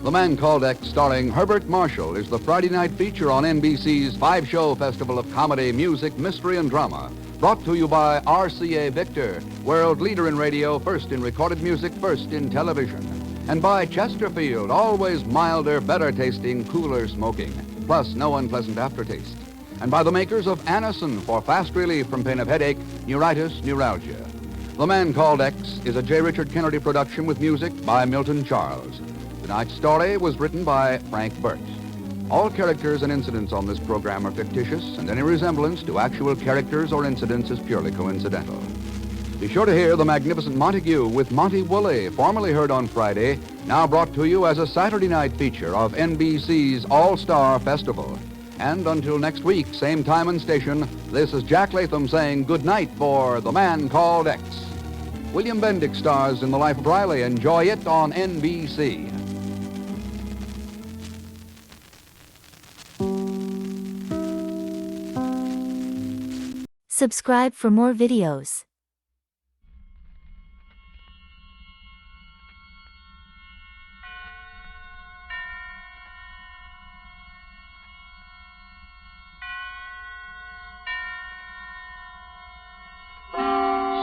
The Man Called X, starring Herbert Marshall, is the Friday night feature on NBC's 5-show festival of comedy, music, mystery, and drama. Brought to you by RCA Victor, world leader in radio, first in recorded music, first in television. And by Chesterfield, always milder, better tasting, cooler smoking, plus no unpleasant aftertaste. And by the makers of Anacin for fast relief from pain of headache, neuritis, neuralgia. The Man Called X is a J. Richard Kennedy production with music by Milton Charles. Tonight's story was written by Frank Burt. All characters and incidents on this program are fictitious, and any resemblance to actual characters or incidents is purely coincidental. Be sure to hear the magnificent Montague with Monty Woolley, formerly heard on Friday, now brought to you as a Saturday night feature of NBC's All-Star Festival. And until next week, same time and station, this is Jack Latham saying good night for The Man Called X. William Bendix stars in The Life of Riley. Enjoy it on NBC. Subscribe for more videos.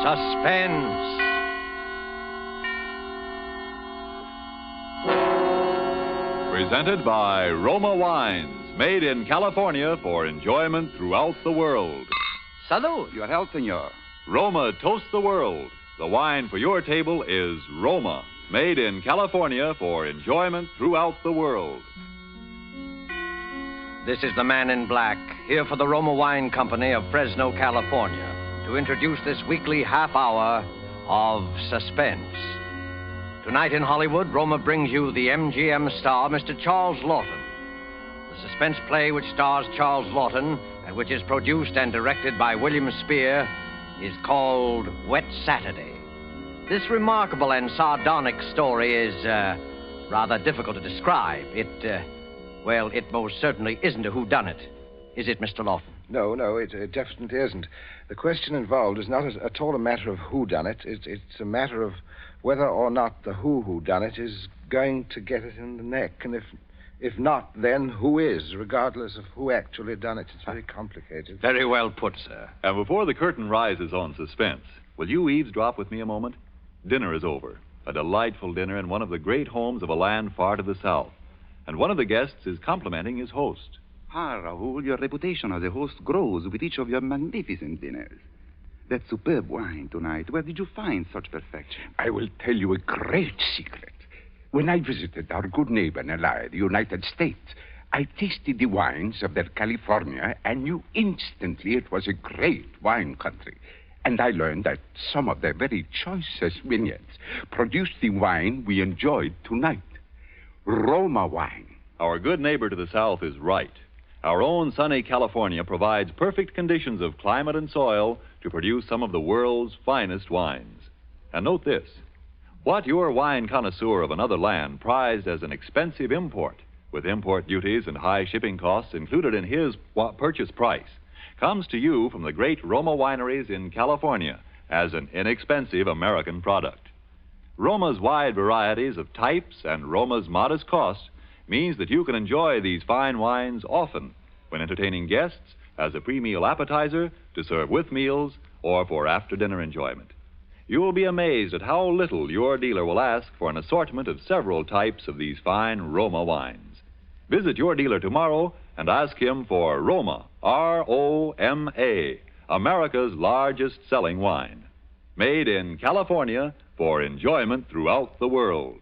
Suspense. Presented by Roma Wines, made in California for enjoyment throughout the world. Salud. Your health, senor. Roma toasts the world. The wine for your table is Roma, made in California for enjoyment throughout the world. This is the Man in Black, here for the Roma Wine Company of Fresno, California, to introduce this weekly half hour of suspense. Tonight in Hollywood, Roma brings you the MGM star, Mr. Charles Lawton. The suspense play which stars Charles Lawton and which is produced and directed by William Spear is called Wet Saturday. This remarkable and sardonic story is rather difficult to describe. It most certainly isn't a whodunit. Is it, Mr. Lawton? No, it definitely isn't. The question involved is not at all a matter of who done it. It's a matter of whether or not the who done it is going to get it in the neck. And if not, then who is, regardless of who actually done it. It's very complicated. Very well put, sir. And before the curtain rises on suspense, will you eavesdrop with me a moment? Dinner is over. A delightful dinner in one of the great homes of a land far to the south. And one of the guests is complimenting his host. Ah, Raoul, your reputation as a host grows with each of your magnificent dinners. That superb wine tonight, where did you find such perfection? I will tell you a great secret. When I visited our good neighbor and ally, the United States, I tasted the wines of their California and knew instantly it was a great wine country. And I learned that some of their very choicest vineyards produced the wine we enjoyed tonight. Roma wine. Our good neighbor to the south is right. Our own sunny California provides perfect conditions of climate and soil to produce some of the world's finest wines. And note this. What your wine connoisseur of another land prized as an expensive import, with import duties and high shipping costs included in his purchase price, comes to you from the great Roma wineries in California as an inexpensive American product. Roma's wide varieties of types and Roma's modest cost means that you can enjoy these fine wines often when entertaining guests as a pre-meal appetizer to serve with meals or for after-dinner enjoyment. You will be amazed at how little your dealer will ask for an assortment of several types of these fine Roma wines. Visit your dealer tomorrow and ask him for Roma, R-O-M-A, America's largest selling wine. Made in California for enjoyment throughout the world.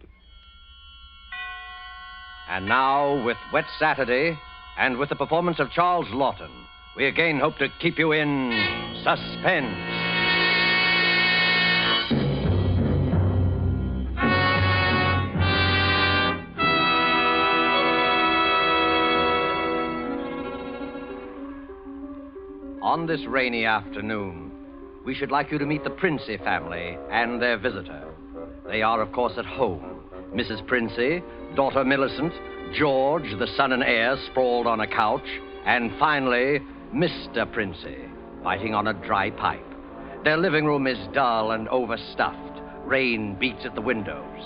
And now, with Wet Saturday, and with the performance of Charles Lawton, we again hope to keep you in suspense. On this rainy afternoon, we should like you to meet the Princey family and their visitor. They are, of course, at home. Mrs. Princey, daughter Millicent, George, the son and heir, sprawled on a couch, and finally, Mr. Princey, biting on a dry pipe. Their living room is dull and overstuffed. Rain beats at the windows.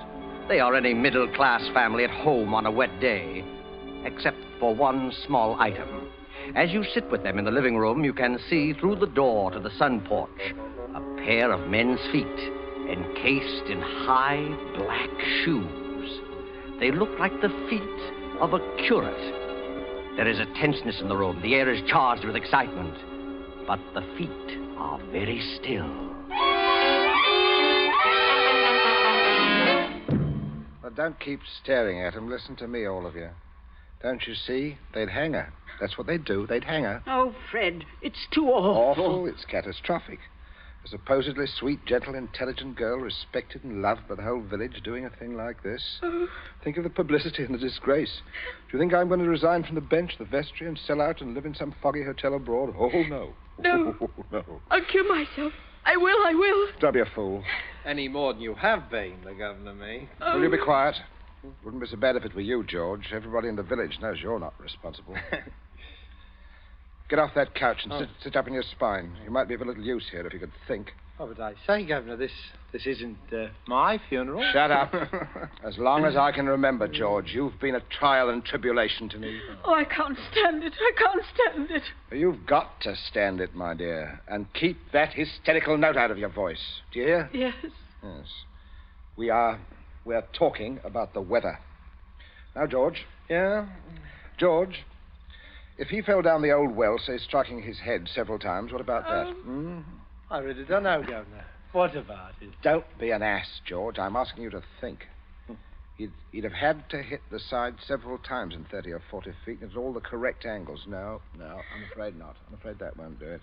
They are any middle-class family at home on a wet day, except for one small item. As you sit with them in the living room, you can see through the door to the sun porch a pair of men's feet encased in high black shoes. They look like the feet of a curate. There is a tenseness in the room. The air is charged with excitement. But the feet are very still. Well, don't keep staring at them. Listen to me, all of you. Don't you see? They'd hang her. That's what they'd do. They'd hang her. Oh, Fred, it's too awful. Awful? It's catastrophic. A supposedly sweet, gentle, intelligent girl, respected and loved by the whole village, doing a thing like this. Think of the publicity and the disgrace. Do you think I'm going to resign from the bench, the vestry, and sell out and live in some foggy hotel abroad? Oh, no. No. Oh, no. I'll kill myself. I will. Don't be a fool. Any more than you have been, the governor may. Will you be quiet? Wouldn't be so bad if it were you, George. Everybody in the village knows you're not responsible. Get off that couch and sit up in your spine. You might be of a little use here if you could think. Oh, but I say, Governor, this isn't my funeral. Shut up. As long as I can remember, George, you've been a trial and tribulation to me. Oh, I can't stand it. I can't stand it. You've got to stand it, my dear, and keep that hysterical note out of your voice. Do you hear? Yes. Yes. We're talking about the weather. Now, George. Yeah? George, if he fell down the old well, say, striking his head several times, what about that? I really don't know, Governor. What about it? Don't be an ass, George. I'm asking you to think. He'd have had to hit the side several times in 30 or 40 feet at all the correct angles. No, I'm afraid not. I'm afraid that won't do it.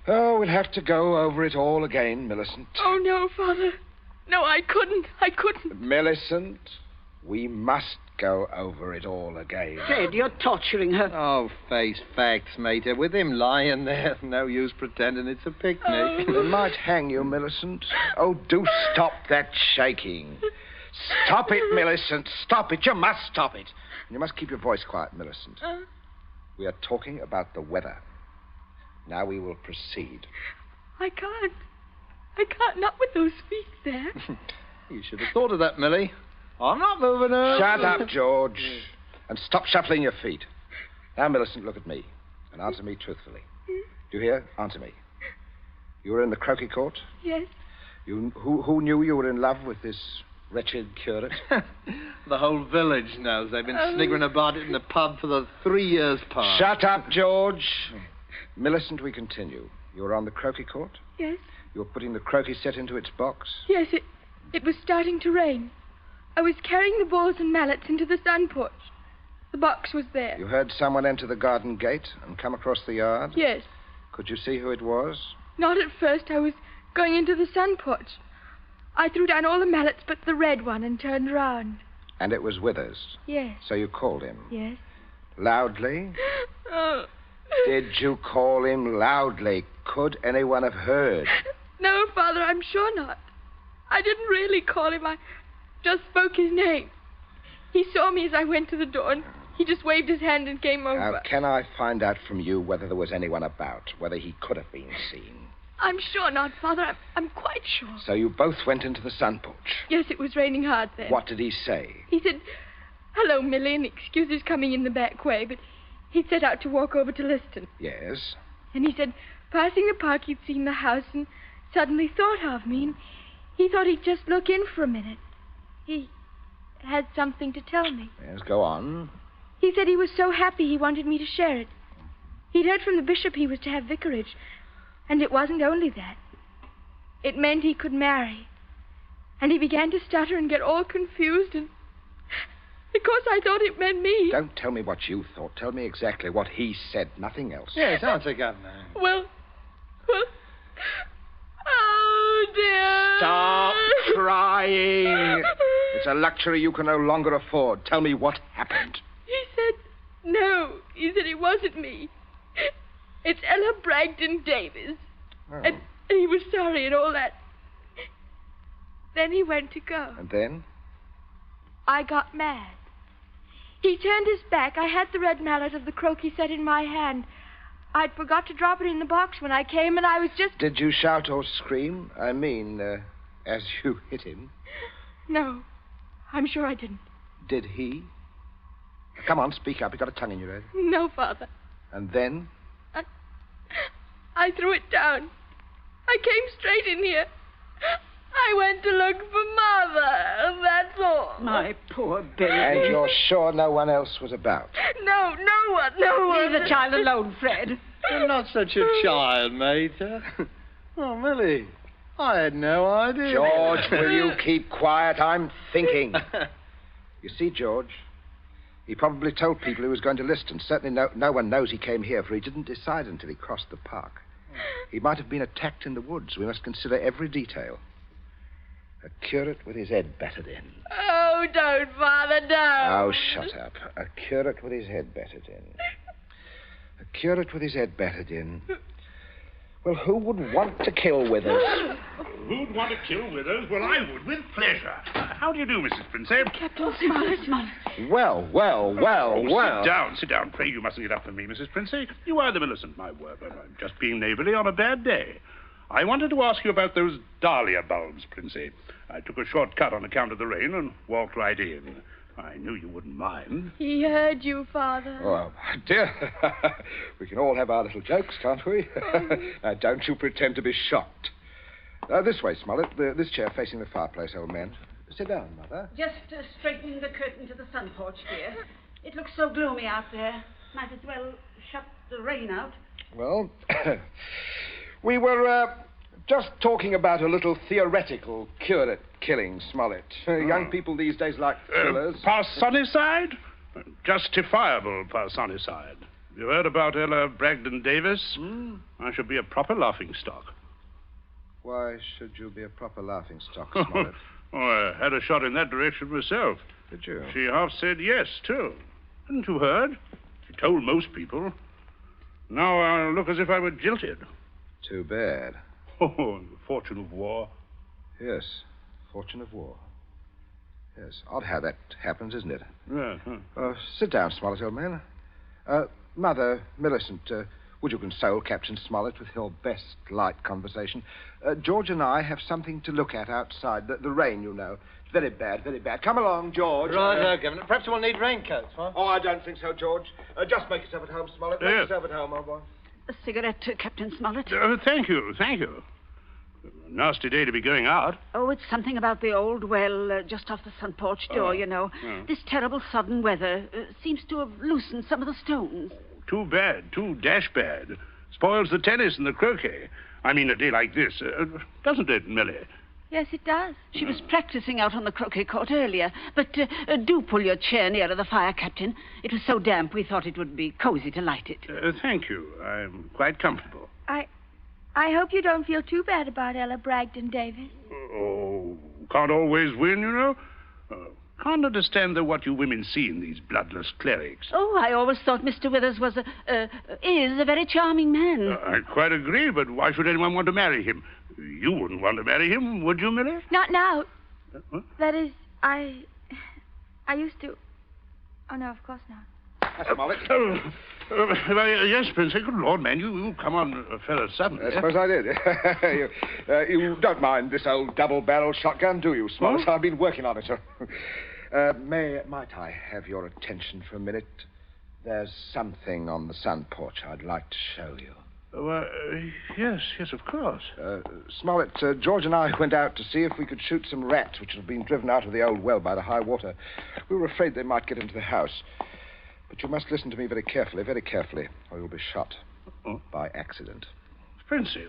Oh, we'll have to go over it all again, Millicent. Oh, no, Father. No, I couldn't. Millicent, we must go over it all again. Fred, you're torturing her. Oh, face facts, mater. With him lying there, no use pretending it's a picnic. They might hang you, Millicent. Oh, do stop that shaking. Stop it, Millicent. Stop it. You must stop it. You must keep your voice quiet, Millicent. We are talking about the weather. Now we will proceed. I can't, not with those feet there. You should have thought of that, Millie. I'm not moving her. Shut up, George. And stop shuffling your feet. Now, Millicent, look at me and answer me truthfully. Do you hear? Answer me. You were in the croquet court? Yes. Who knew you were in love with this wretched curate? The whole village knows. They've been sniggering about it in the pub for the 3 years past. Shut up, George. Millicent, we continue. You were on the croquet court? Yes. You were putting the croquet set into its box? Yes, it was starting to rain. I was carrying the balls and mallets into the sun porch. The box was there. You heard someone enter the garden gate and come across the yard? Yes. Could you see who it was? Not at first. I was going into the sun porch. I threw down all the mallets but the red one and turned round. And it was Withers? Yes. So you called him? Yes. Loudly? Oh. Did you call him loudly? Could anyone have heard? No, Father, I'm sure not. I didn't really call him. I just spoke his name. He saw me as I went to the door, and he just waved his hand and came over. Now, can I find out from you whether there was anyone about, whether he could have been seen? I'm sure not, Father. I'm quite sure. So you both went into the sun porch? Yes, it was raining hard then. What did he say? He said, "Hello, Millie," and excuse his coming in the back way, but he'd set out to walk over to Liston. Yes? And he said, passing the park, he'd seen the house and suddenly thought of me, and he thought he'd just look in for a minute. He had something to tell me. Yes, go on. He said he was so happy he wanted me to share it. He'd heard from the bishop he was to have vicarage, and it wasn't only that. It meant he could marry. And he began to stutter and get all confused, and of course I thought it meant me. Don't tell me what you thought. Tell me exactly what he said, nothing else. Yes, answer, Governor. Well, oh, dear. Stop crying. It's a luxury you can no longer afford. Tell me what happened. He said no. He said it wasn't me. It's Ella Bragdon Davis. Oh. And he was sorry and all that. Then he went to go. And then? I got mad. He turned his back. I had the red mallet of the croquet set in my hand. I'd forgot to drop it in the box when I came, and I was just... Did you shout or scream? I mean, as you hit him? No, I'm sure I didn't. Did he? Come on, speak up. You've got a tongue in your head. No, Father. And then? I threw it down. I came straight in here. I went to look for Mother, that's all. My poor baby. And you're sure no one else was about? No one. Leave the child alone, Fred. You're not such a child, mater. Oh, Millie, I had no idea. George, will you keep quiet? I'm thinking. You see, George, he probably told people he was going to Liston. Certainly no one knows he came here, for he didn't decide until he crossed the park. He might have been attacked in the woods. We must consider every detail. A curate with his head battered in. Oh, don't, Father, don't. Oh, shut up. A curate with his head battered in. A curate with his head battered in. Well, who would want to kill Withers? Who'd want to kill Withers? Well, I would, with pleasure. How do you do, Mrs. Princey? Captain Smollett. Well. Sit down. Pray, you mustn't get up for me, Mrs. Princey. You are the Millicent, my word. I'm just being neighbourly on a bad day. I wanted to ask you about those dahlia bulbs, Princey. I took a short cut on account of the rain and walked right in. I knew you wouldn't mind. He heard you, Father. Oh, dear. We can all have our little jokes, can't we? Don't you pretend to be shocked. This way, Smollett. This chair facing the fireplace, old man. Sit down, Mother. Just straightening the curtain to the sun porch, dear. It looks so gloomy out there. Might as well shut the rain out. Well, we were Just talking about a little theoretical cure at killing, Smollett. Young people these days like thrillers. Parsonicide? Justifiable parsonicide. You heard about Ella Bragdon Davis? I should be a proper laughingstock. Why should you be a proper laughingstock, Smollett? Oh, I had a shot in that direction myself. Did you? She half said yes, too. Hadn't you heard? She told most people. Now I look as if I were jilted. Too bad. Oh, the fortune of war. Yes, fortune of war. Yes, odd how that happens, isn't it? Yeah. Sit down, Smollett, old man. Mother, Millicent, would you console Captain Smollett with your best light conversation? George and I have something to look at outside. The rain, you know. It's very bad, very bad. Come along, George. Right, Governor. Perhaps we'll need raincoats, huh? Oh, I don't think so, George. Just make yourself at home, Smollett. Make yourself at home, old boy. A cigarette, Captain Smollett? Thank you. Nasty day to be going out. Oh, it's something about the old well just off the front porch door, you know. This terrible sudden weather seems to have loosened some of the stones. Too bad. Too dash bad. Spoils the tennis and the croquet. I mean, a day like this. Doesn't it, Millie? Yes, it does. She was practicing out on the croquet court earlier. But do pull your chair nearer the fire, Captain. It was so damp we thought it would be cozy to light it. Thank you. I'm quite comfortable. I hope you don't feel too bad about Ella Bragdon Davis. Oh, can't always win, you know. Can't understand what you women see in these bloodless clerics. Oh, I always thought Mr. Withers was is a very charming man. I quite agree, but why should anyone want to marry him? You wouldn't want to marry him, would you, Millie? Not now. That is, I used to. Oh, no, of course not. Smollett. Yes, Prince. Good Lord, man, you come on a fellow suddenly. I suppose I did. You don't mind this old double-barreled shotgun, do you, Smollett? I've been working on it. Might I have your attention for a minute? There's something on the sun porch I'd like to show you. Yes, of course. Smollett, George and I went out to see if we could shoot some rats which had been driven out of the old well by the high water. We were afraid they might get into the house. But you must listen to me very carefully, or you'll be shot. By accident. Princey,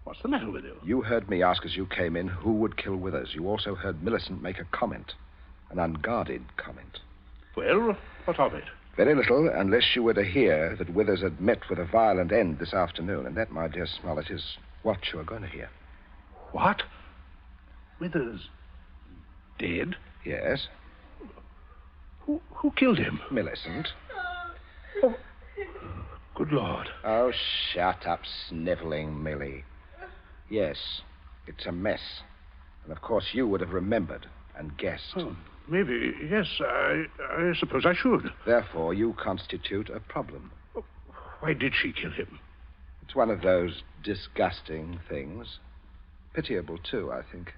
what's the matter with you? You heard me ask as you came in who would kill Withers. You also heard Millicent make a comment. An unguarded comment. Well, what of it? Very little, unless you were to hear that Withers had met with a violent end this afternoon. And that, my dear Smollett, is what you are going to hear. What? Withers dead? Yes. Who killed him? Millicent. Oh. Good Lord. Oh, shut up, sniveling Millie. Yes, it's a mess. And of course you would have remembered and guessed. Oh, maybe, yes, I suppose I should. Therefore, you constitute a problem. Why did she kill him? It's one of those disgusting things. Pitiable, too, I think.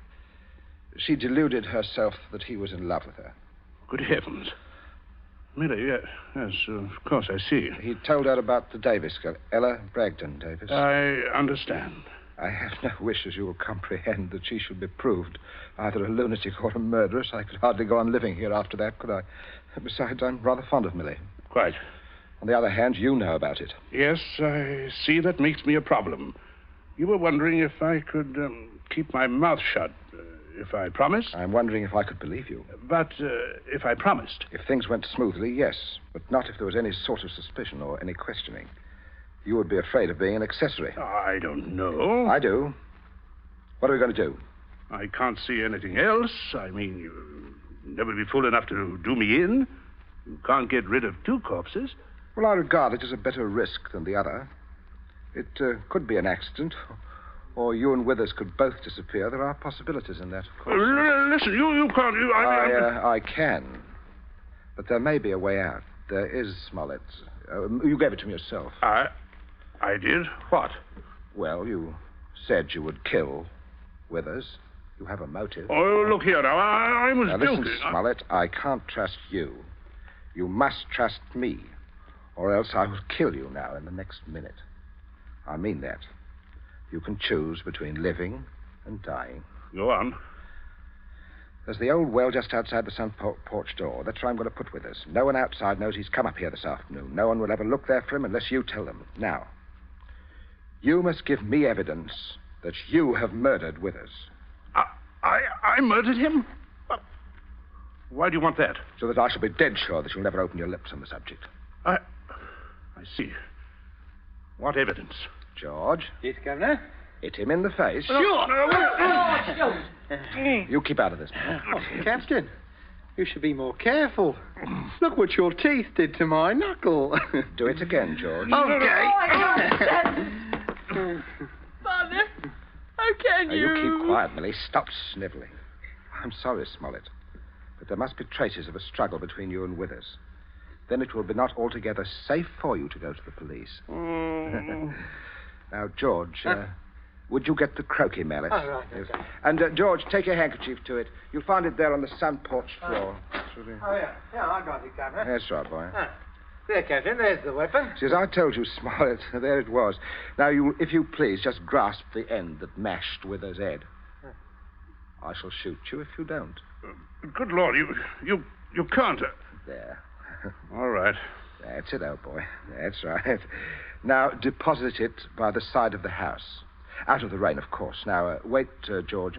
She deluded herself that he was in love with her. Good heavens. Millie, yes, of course, I see. He told her about the Davis girl, Ella Bragdon Davis. I understand. I have no wish, as you will comprehend, that she should be proved either a lunatic or a murderess. I could hardly go on living here after that, could I? Besides, I'm rather fond of Millie. Quite. On the other hand, you know about it. Yes, I see that makes me a problem. You were wondering if I could keep my mouth shut. If I promised? I'm wondering if I could believe you. But if I promised? If things went smoothly, yes. But not if there was any sort of suspicion or any questioning. You would be afraid of being an accessory. I don't know. I do. What are we going to do? I can't see anything else. I mean, you'll never be fool enough to do me in. You can't get rid of two corpses. Well, I regard it as a better risk than the other. It could be an accident, or you and Withers could both disappear. There are possibilities in that, of course. Listen, you can't... I can. But there may be a way out. There is, Smollett. You gave it to me yourself. I did? What? Well, you said you would kill Withers. You have a motive. Oh, look here now. I was guilty. Listen, Smollett, I can't trust you. You must trust me, or else I will kill you now in the next minute. I mean that. You can choose between living and dying. Go on. There's the old well just outside the sun porch door. That's where I'm going to put Withers. No one outside knows he's come up here this afternoon. No one will ever look there for him unless you tell them. Now, you must give me evidence that you have murdered Withers. I murdered him? Why do you want that? So that I shall be dead sure that you'll never open your lips on the subject. I see. What evidence? George. Yes, Governor? Hit him in the face. Sure. You keep out of this, man. Oh, Captain, you should be more careful. Look what your teeth did to my knuckle. Do it again, George. Okay. Father, how can Now, you? you keep quiet, Millie. Stop sniveling. I'm sorry, Smollett, but there must be traces of a struggle between you and Withers. Then it will be not altogether safe for you to go to the police. Now, George, would you get the croquet mallet? Oh, right, Yes. okay. And, George, take your handkerchief to it. You'll find it there on the sun porch floor. Oh, yeah. Yeah, I got it, Governor. That's right, boy. There, Captain, there's the weapon. See, as I told you, Smollett, there it was. Now, you, if you please, just grasp the end that mashed Withers' head. I shall shoot you if you don't. Good Lord, you can't. There. All right. That's it, old boy. That's right. Now, deposit it by the side of the house. Out of the rain, of course. Now, wait, George.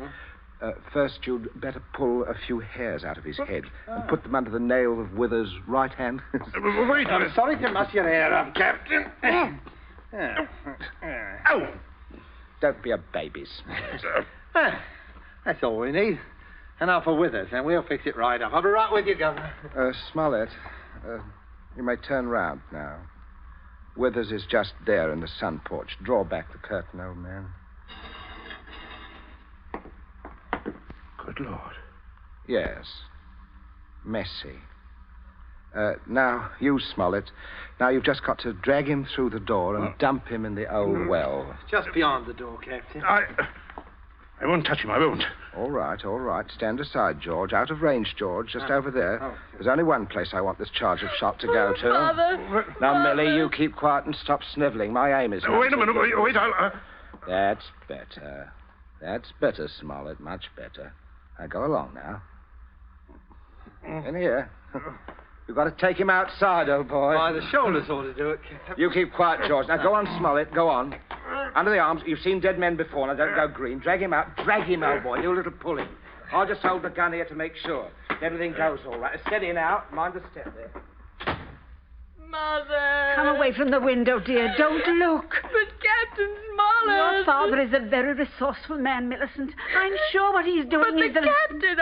First, you'd better pull a few hairs out of his head and put them under the nail of Withers' right hand. Wait, I'm sorry to mess your hair up, Captain. Oh! Don't be a baby, Smollett. That's all we need. And now for Withers, and we'll fix it right up. I'll be right with you, Governor. Smollett, you may turn round now. Withers is just there in the sun porch. Draw back the curtain, old man. Good Lord. Yes. Messy. Now, you, Smollett. Now, you've just got to drag him through the door and dump him in the old well. Just beyond the door, Captain. I won't touch him, I won't. All right, all right. Stand aside, George. Out of range, George. Just over there. There's only one place I want this charge of shot to go to. Father. Now, Millie, you keep quiet and stop sniveling. My aim is... Wait a minute. Wait, I'll... That's better. That's better, Smollett. Much better. Now, go along now. In here. You've got to take him outside, old boy. By the shoulders ought to do it, Captain. You keep quiet, George. Now, go on, Smollett. Go on. Under the arms. You've seen dead men before. Now, don't go green. Drag him out. Drag him, old boy. Do a little pulling. I'll just hold the gun here to make sure. Everything goes all right. Steady now. Mind the step there. Mother. Come away from the window, dear. Don't look. But Captain Smollett. Your father is a very resourceful man, Millicent. I'm sure what he's doing But is the Captain,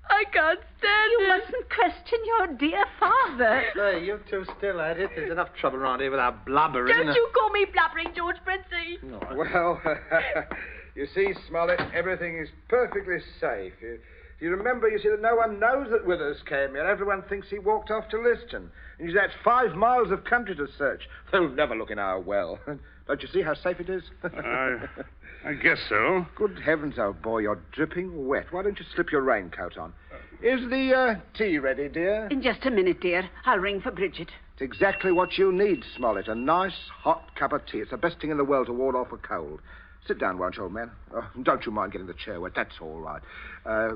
I can't stand You it. mustn't question your dear father. Say, you two still at it. There's enough trouble around here without blubbering. Don't you call me blubbering, George Princey. No. Well, you see, Smollett, everything is perfectly safe. You remember, you see, that no one knows that Withers came here. Everyone thinks he walked off to Liston. And that's 5 miles of country to search. They'll never look in our well. Don't you see how safe it is? I guess so. Good heavens, old boy, you're dripping wet. Why don't you slip your raincoat on? Is the tea ready, dear? In just a minute, dear. I'll ring for Bridget. It's exactly what you need, Smollett. A nice, hot cup of tea. It's the best thing in the world to ward off a cold. Sit down, won't you, old man? Don't you mind getting the chair wet. That's all right.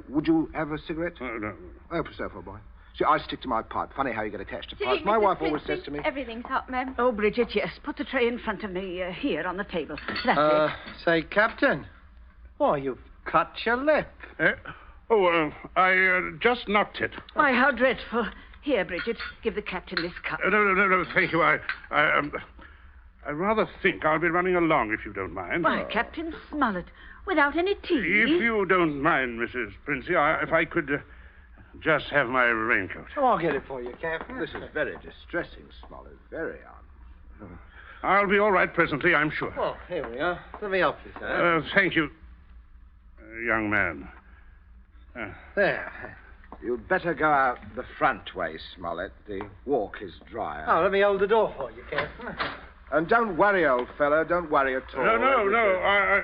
Would you have a cigarette? No. Oh, so, boy. See, I stick to my pipe. Funny how you get attached to Gee, pipes. My Mrs. wife always Princey, says to me... Everything's hot, ma'am. Oh, Bridget, yes. Put the tray in front of me here on the table. That's it. Say, Captain. Why, you've cut your lip. I just knocked it. Why, how dreadful. Here, Bridget, give the captain this cup. No, thank you. I rather think I'll be running along, if you don't mind. Why, Captain Smollett, without any tea. If you don't mind, Mrs. Princey, if I could just have my raincoat. Oh, I'll get it for you, Captain. This is very distressing, Smollett. Very odd. I'll be all right presently, I'm sure. Oh, here we are. Let me help you, sir. Thank you, young man. There. You'd better go out the front way, Smollett. The walk is drier. Oh, let me hold the door for you, Captain. And don't worry, old fellow. Don't worry at all. No.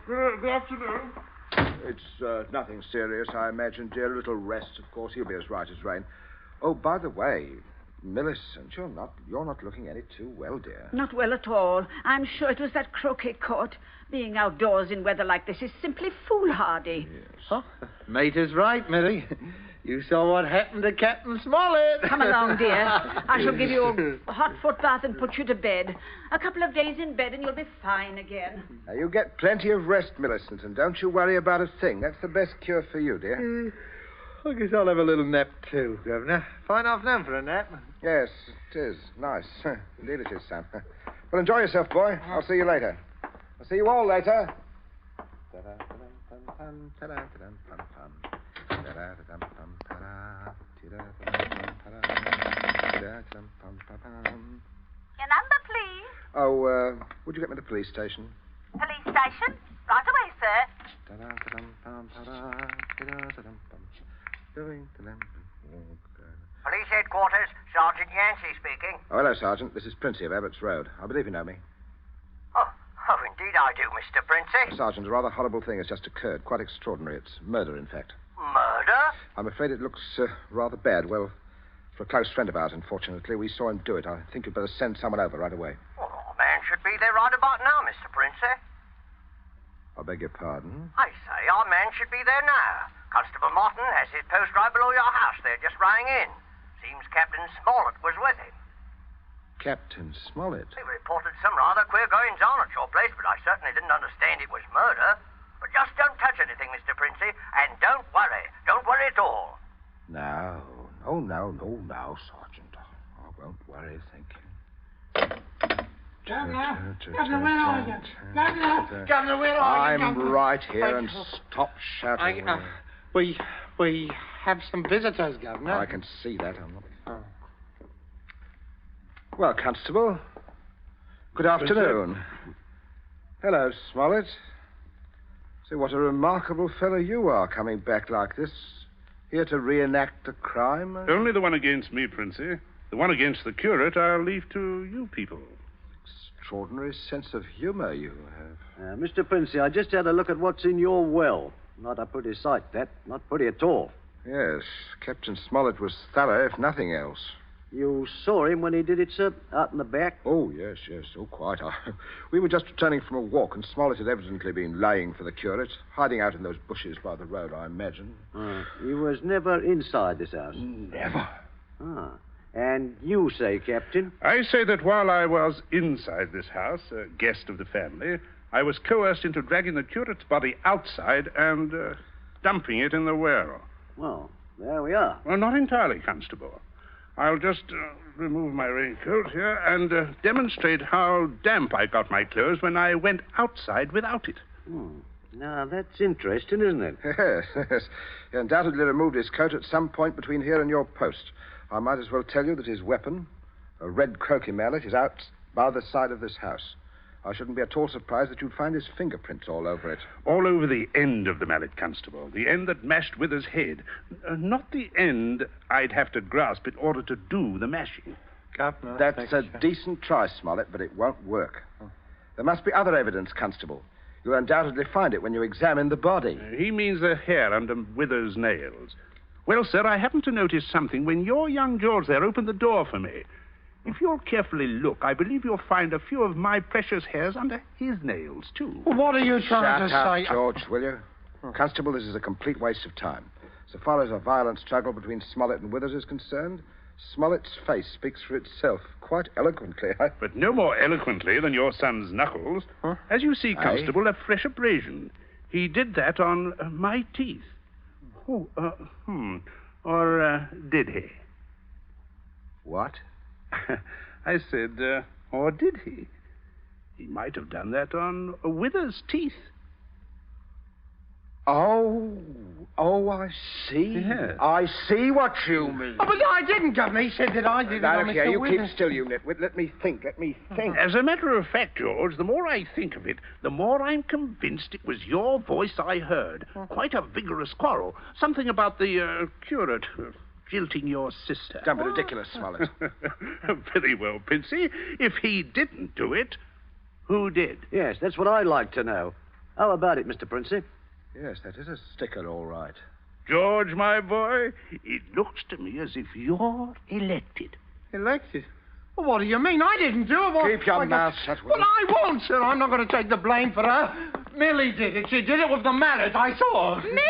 Good afternoon. It's nothing serious, I imagine, dear. A little rest, of course. He'll be as right as rain. Oh, by the way, Millicent, you're not looking any too well, dear. Not well at all. I'm sure it was that croquet court. Being outdoors in weather like this is simply foolhardy. Yes. Oh, mate is right, Millie. You saw what happened to Captain Smollett. Come along, dear. I shall give you a hot foot bath and put you to bed. A couple of days in bed and you'll be fine again. Now, you get plenty of rest, Millicent, and don't you worry about a thing. That's the best cure for you, dear. I guess I'll have a little nap too, Governor. Fine afternoon for a nap. Yes, it is. Nice. Indeed it is, Sam. Well, enjoy yourself, boy. I'll see you later. I'll see you all later. Your number, please. Oh, would you get me to the police station? Police station? Right away, sir. Police headquarters, Sergeant Yancey speaking. Oh, hello, Sergeant. This is Princey of Abbott's Road. I believe you know me. Oh, indeed I do, Mr. Princey. Sergeant, a rather horrible thing has just occurred. Quite extraordinary. It's murder, in fact. Murder? I'm afraid it looks rather bad. Well, for a close friend of ours, unfortunately. We saw him do it. I think you'd better send someone over right away. Well, a man should be there right about now, Mr. Princey. I beg your pardon? I say our man should be there now. Constable Martin has his post right below your house there, just rang in. Seems Captain Smollett was with him. Captain Smollett? He reported some rather queer goings-on at your place, but I certainly didn't understand it was murder. But just don't touch anything, Mr. Princey, and don't worry. Don't worry at all. No, Sergeant. I won't worry, thank you. Governor, where are you? Governor, where are you? I'm right here, and stop shouting. We have some visitors, Governor. I can see that. I'm not... Well, Constable, good afternoon. Hello, Smollett. See, what a remarkable fellow you are, coming back like this. Here to reenact a crime. Only the one against me, Princey. The one against the curate I'll leave to you people. Extraordinary sense of humor you have. Mr. Princey, I just had a look at what's in your well. Not a pretty sight, that. Not pretty at all. Yes, Captain Smollett was thorough, if nothing else. You saw him when he did it, sir, out in the back? Oh, yes. Oh, quite. We were just returning from a walk, and Smollett had evidently been laying for the curate, hiding out in those bushes by the road, I imagine. He was never inside this house? Never. And you say, Captain? I say that while I was inside this house, a guest of the family, I was coerced into dragging the curate's body outside and dumping it in the well. Well, there we are. Well, not entirely, Constable. I'll just remove my raincoat here and demonstrate how damp I got my clothes when I went outside without it. Now, that's interesting, isn't it? Yes. He undoubtedly removed his coat at some point between here and your post. I might as well tell you that his weapon, a red croquet mallet, is out by the side of this house. I shouldn't be at all surprised that you'd find his fingerprints all over it. All over the end of the mallet, Constable. The end that mashed Withers' head. Not the end I'd have to grasp in order to do the mashing. Governor, that's a decent try, Smollett, but it won't work. There must be other evidence, Constable. You'll undoubtedly find it when you examine the body. He means the hair under Withers' nails. Well, sir, I happened to notice something when your young George there opened the door for me. If you'll carefully look, I believe you'll find a few of my precious hairs under his nails, too. Well, what are you trying to Shut up, say? George, will you? Constable, this is a complete waste of time. So far as a violent struggle between Smollett and Withers is concerned, Smollett's face speaks for itself quite eloquently. But no more eloquently than your son's knuckles. As you see, Constable, a fresh abrasion. He did that on my teeth. Or did he? What? I said, or did he? He might have done that on Withers' teeth. Oh, I see. Yes. I see what you mean. Oh, but I didn't, Governor. He said that I did it on Now, Mr. you Withers. keep still, you nitwit. Let me think. As a matter of fact, George, the more I think of it, the more I'm convinced it was your voice I heard. Quite a vigorous quarrel. Something about the curate jilting your sister. Don't be ridiculous, Smollett. Very well, Princey. If he didn't do it, who did? Yes, that's what I'd like to know. How about it, Mr. Princey? Yes, that is a sticker, all right. George, my boy, it looks to me as if you're elected. Elected? Well, what do you mean? I didn't do it. Keep your mouth shut, will Well, you? I won't, sir. I'm not going to take the blame for her. Millie did it. She did it with the mallet. I saw her. Me?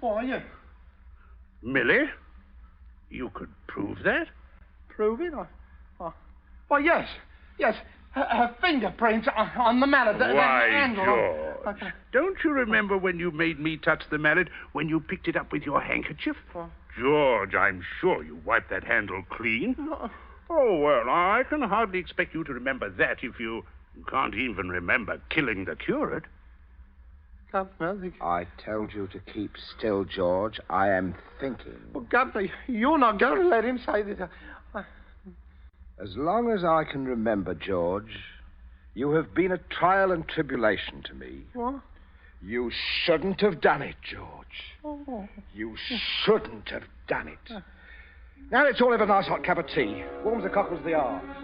Why, yeah. Millie? You could prove that? Prove it? Why, yes. Yes. Her fingerprints on the mallet. Why, the handle. George, don't you remember when you made me touch the mallet when you picked it up with your handkerchief? George, I'm sure you wiped that handle clean. Oh, well, I can hardly expect you to remember that if you can't even remember killing the curate. I told you to keep still, George. I am thinking. Well, Governor, you're not going to let him say that. As long as I can remember, George, you have been a trial and tribulation to me. What? You shouldn't have done it, George. Oh. You shouldn't have done it. Now let's all have a nice hot cup of tea. Warms the cockles of the arms.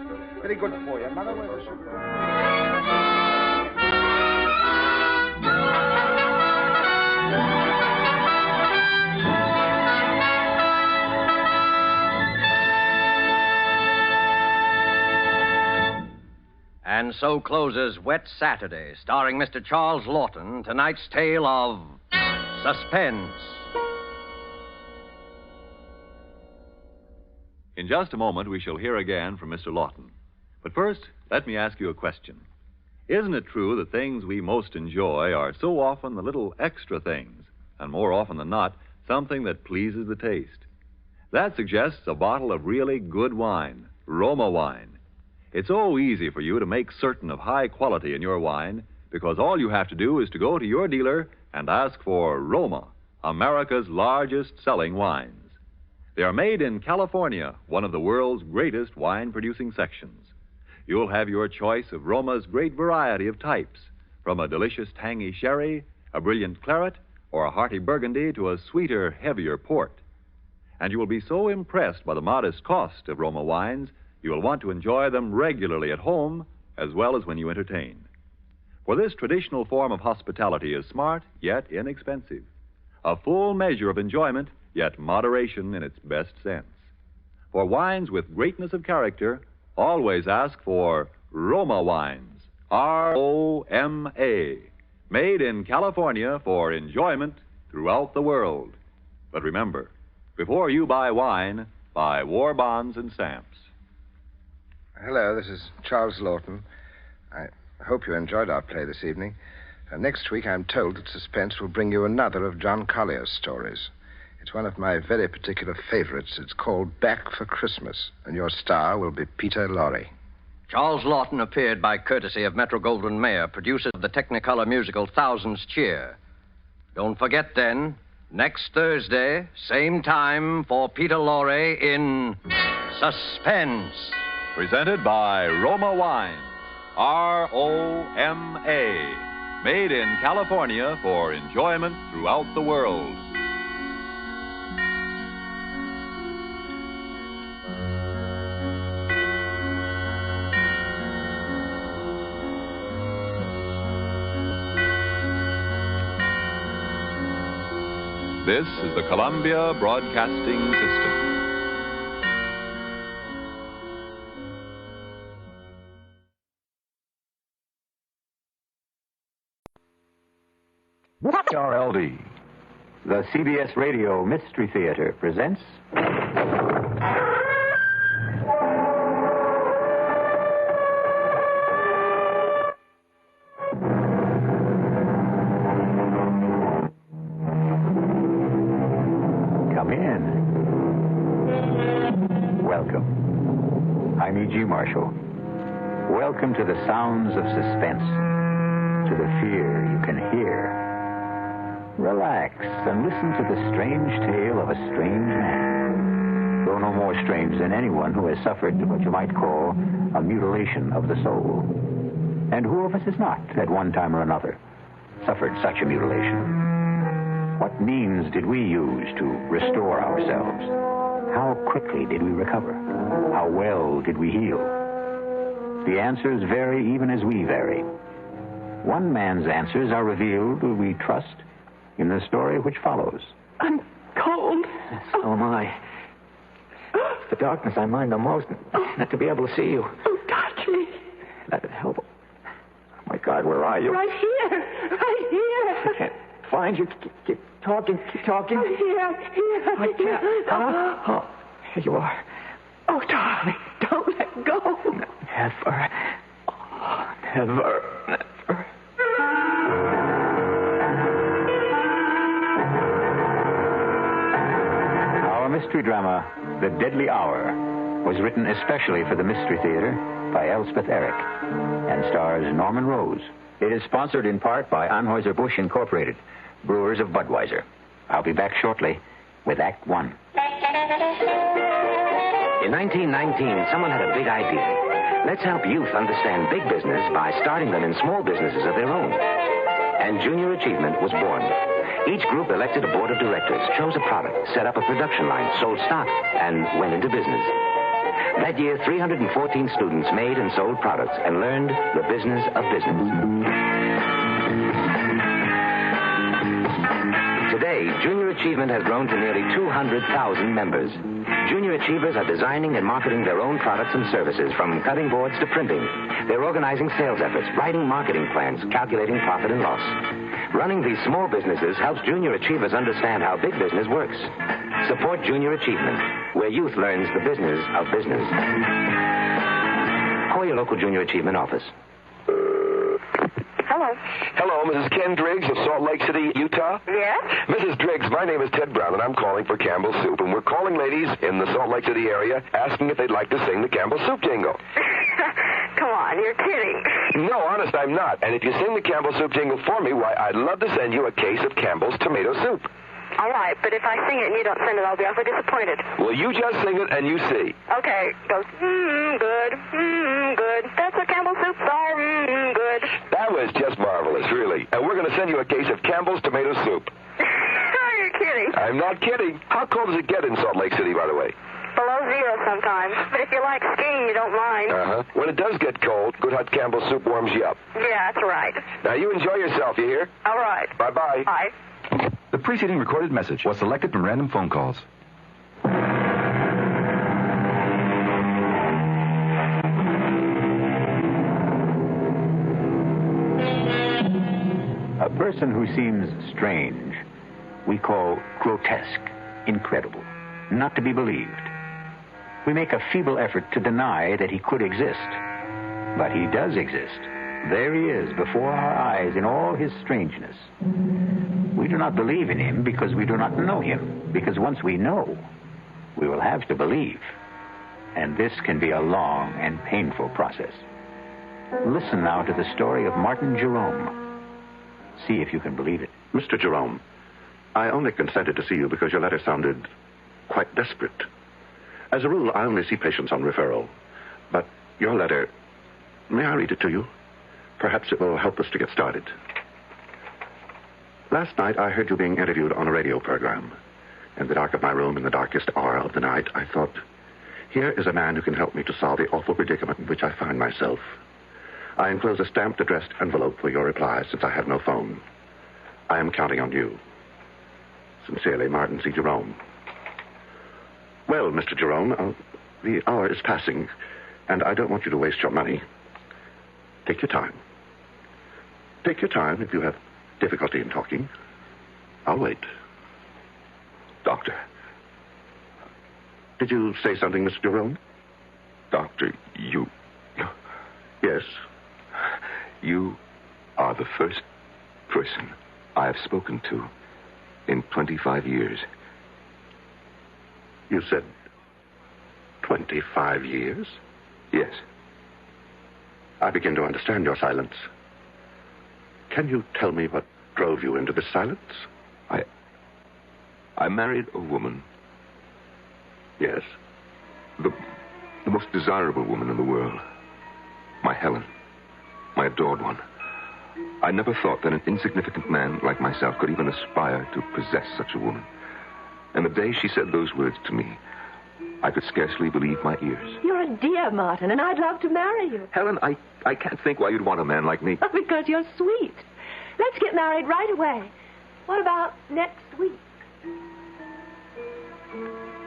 Very good for you. Mother, where's the sugar? And so closes Wet Saturday, starring Mr. Charles Lawton, tonight's tale of suspense. In just a moment, we shall hear again from Mr. Lawton. But first, let me ask you a question. Isn't it true that things we most enjoy are so often the little extra things, and more often than not, something that pleases the taste? That suggests a bottle of really good wine, Roma wine. It's so easy for you to make certain of high quality in your wine because all you have to do is to go to your dealer and ask for Roma, America's largest selling wines. They are made in California, one of the world's greatest wine-producing sections. You'll have your choice of Roma's great variety of types, from a delicious tangy sherry, a brilliant claret, or a hearty burgundy to a sweeter, heavier port. And you will be so impressed by the modest cost of Roma wines, you will want to enjoy them regularly at home as well as when you entertain. For this traditional form of hospitality is smart, yet inexpensive. A full measure of enjoyment, yet moderation in its best sense. For wines with greatness of character, always ask for Roma wines, R-O-M-A, made in California for enjoyment throughout the world. But remember, before you buy wine, buy war bonds and stamps. Hello, this is Charles Lawton. I hope you enjoyed our play this evening. Next week, I'm told that Suspense will bring you another of John Collier's stories. It's one of my very particular favorites. It's called Back for Christmas, and your star will be Peter Lorre. Charles Lawton appeared by courtesy of Metro-Goldwyn-Mayer, producer of the Technicolor musical Thousands Cheer. Don't forget, then, next Thursday, same time, for Peter Lorre in Suspense. Presented by Roma Wines, R-O-M-A, made in California for enjoyment throughout the world. This is the Columbia Broadcasting System. RLD, the CBS Radio Mystery Theater presents... Come in. Welcome. I'm E.G. Marshall. Welcome to the sounds of suspense, to the fear you can hear. Relax and listen to the strange tale of a strange man. Though no more strange than anyone who has suffered what you might call a mutilation of the soul. And who of us has not, at one time or another, suffered such a mutilation? What means did we use to restore ourselves? How quickly did we recover? How well did we heal? The answers vary even as we vary. One man's answers are revealed, we trust, in the story which follows. I'm cold. So am I. It's the darkness I mind the most, not to be able to see you. Oh, touch me. That'd help. Oh, my God, where are you? Right here. Right here. I can't find you. Keep talking. I'm here. I can't. Here you are. Oh, darling, don't let go. Never. Oh, never. Our mystery drama, The Deadly Hour, was written especially for the Mystery Theater by Elspeth Eric and stars Norman Rose. It is sponsored in part by Anheuser-Busch Incorporated, brewers of Budweiser. I'll be back shortly with Act One. In 1919, someone had a big idea. Let's help youth understand big business by starting them in small businesses of their own. And Junior Achievement was born. Each group elected a board of directors, chose a product, set up a production line, sold stock, and went into business. That year, 314 students made and sold products and learned the business of business. Today, Junior Achievement has grown to nearly 200,000 members. Junior Achievers are designing and marketing their own products and services, from cutting boards to printing. They're organizing sales efforts, writing marketing plans, calculating profit and loss. Running these small businesses helps Junior Achievers understand how big business works. Support Junior Achievement, where youth learns the business of business. Call your local Junior Achievement office. Hello. Hello, Mrs. Ken Driggs of Salt Lake City, Utah? Yes? Mrs. Driggs, my name is Ted Brown, and I'm calling for Campbell's Soup. And we're calling ladies in the Salt Lake City area asking if they'd like to sing the Campbell's Soup jingle. Come on, you're kidding. No, honest, I'm not. And if you sing the Campbell's Soup jingle for me, why, I'd love to send you a case of Campbell's tomato soup. All right, but if I sing it and you don't send it, I'll be awfully disappointed. Well, you just sing it and you see. Okay, goes, good, good. That's what Campbell's soups are, good. That was just marvelous, really. And we're going to send you a case of Campbell's tomato soup. You're kidding. I'm not kidding. How cold does it get in Salt Lake City, by the way? Below zero sometimes. But if you like skiing, you don't mind. Uh-huh. When it does get cold, good hot Campbell's soup warms you up. Yeah, that's right. Now, you enjoy yourself, you hear? All right. Bye-bye. Bye. The preceding recorded message was selected from random phone calls. A person who seems strange, we call grotesque, incredible, not to be believed. We make a feeble effort to deny that he could exist. But he does exist. There he is before our eyes in all his strangeness. We do not believe in him because we do not know him, because once we know, we will have to believe. And this can be a long and painful process. Listen now to the story of Martin Jerome. See if you can believe it. Mr. Jerome, I only consented to see you because your letter sounded quite desperate. As a rule, I only see patients on referral. But your letter, may I read it to you? Perhaps it will help us to get started. Last night, I heard you being interviewed on a radio program. In the dark of my room, in the darkest hour of the night, I thought, here is a man who can help me to solve the awful predicament in which I find myself. I enclose a stamped, addressed envelope for your reply, since I have no phone. I am counting on you. Sincerely, Martin C. Jerome. Well, Mr. Jerome, the hour is passing, and I don't want you to waste your money. Take your time. Take your time if you have difficulty in talking. I'll wait. Doctor. Did you say something, Mr. Jerome? Doctor, you... Yes. You are the first person I have spoken to in 25 years. You said 25 years? Yes. I begin to understand your silence. Can you tell me what drove you into this silence? I married a woman. Yes. The most desirable woman in the world. My Helen. My adored one. I never thought that an insignificant man like myself could even aspire to possess such a woman. And the day she said those words to me, I could scarcely believe my ears. You're a dear, Martin, and I'd love to marry you. Helen, I can't think why you'd want a man like me. Because you're sweet. Let's get married right away. What about next week?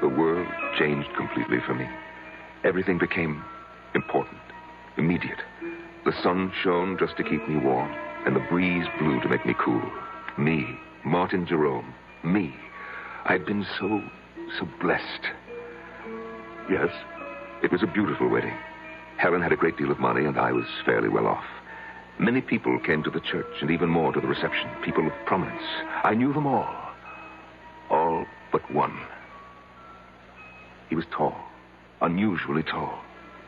The world changed completely for me. Everything became important, immediate. The sun shone just to keep me warm, and the breeze blew to make me cool. Me, Martin Jerome, me. I'd been so blessed. Yes? It was a beautiful wedding. Helen had a great deal of money, and I was fairly well off. Many people came to the church, and even more to the reception. People of prominence. I knew them all. All but one. He was tall. Unusually tall.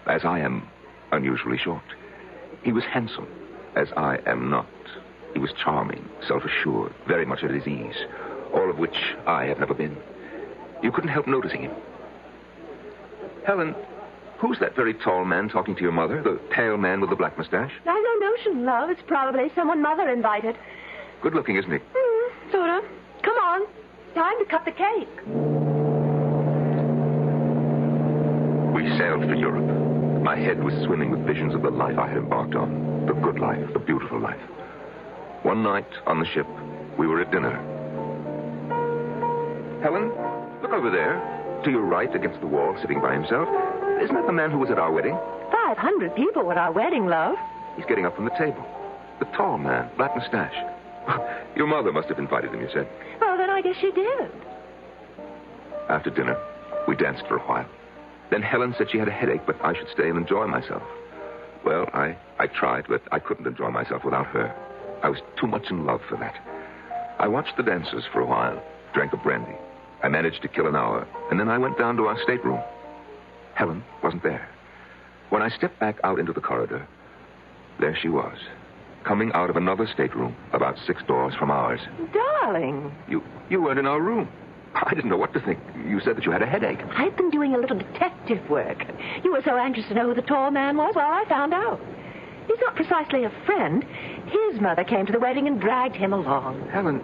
As I am unusually short. He was handsome, as I am not. He was charming, self-assured, very much at his ease. All of which I have never been. You couldn't help noticing him. Helen, who's that very tall man talking to your mother? The pale man with the black mustache? I've no notion, love. It's probably someone Mother invited. Good looking, isn't he? Sort of. Come on. Time to cut the cake. We sailed for Europe. My head was swimming with visions of the life I had embarked on. The good life, the beautiful life. One night on the ship, we were at dinner. Helen, look over there. To your right, against the wall, sitting by himself. Isn't that the man who was at our wedding? 500 people at our wedding, love. He's getting up from the table. The tall man, black mustache. Your mother must have invited him, you said. Well, then I guess she did. After dinner, we danced for a while. Then Helen said she had a headache, but I should stay and enjoy myself. Well, I tried, but I couldn't enjoy myself without her. I was too much in love for that. I watched the dancers for a while, drank a brandy. I managed to kill an hour, and then I went down to our stateroom. Helen wasn't there. When I stepped back out into the corridor, there she was, coming out of another stateroom about 6 doors from ours. Darling. You weren't in our room. I didn't know what to think. You said that you had a headache. I've been doing a little detective work. You were so anxious to know who the tall man was. Well, I found out. He's not precisely a friend. His mother came to the wedding and dragged him along. Helen,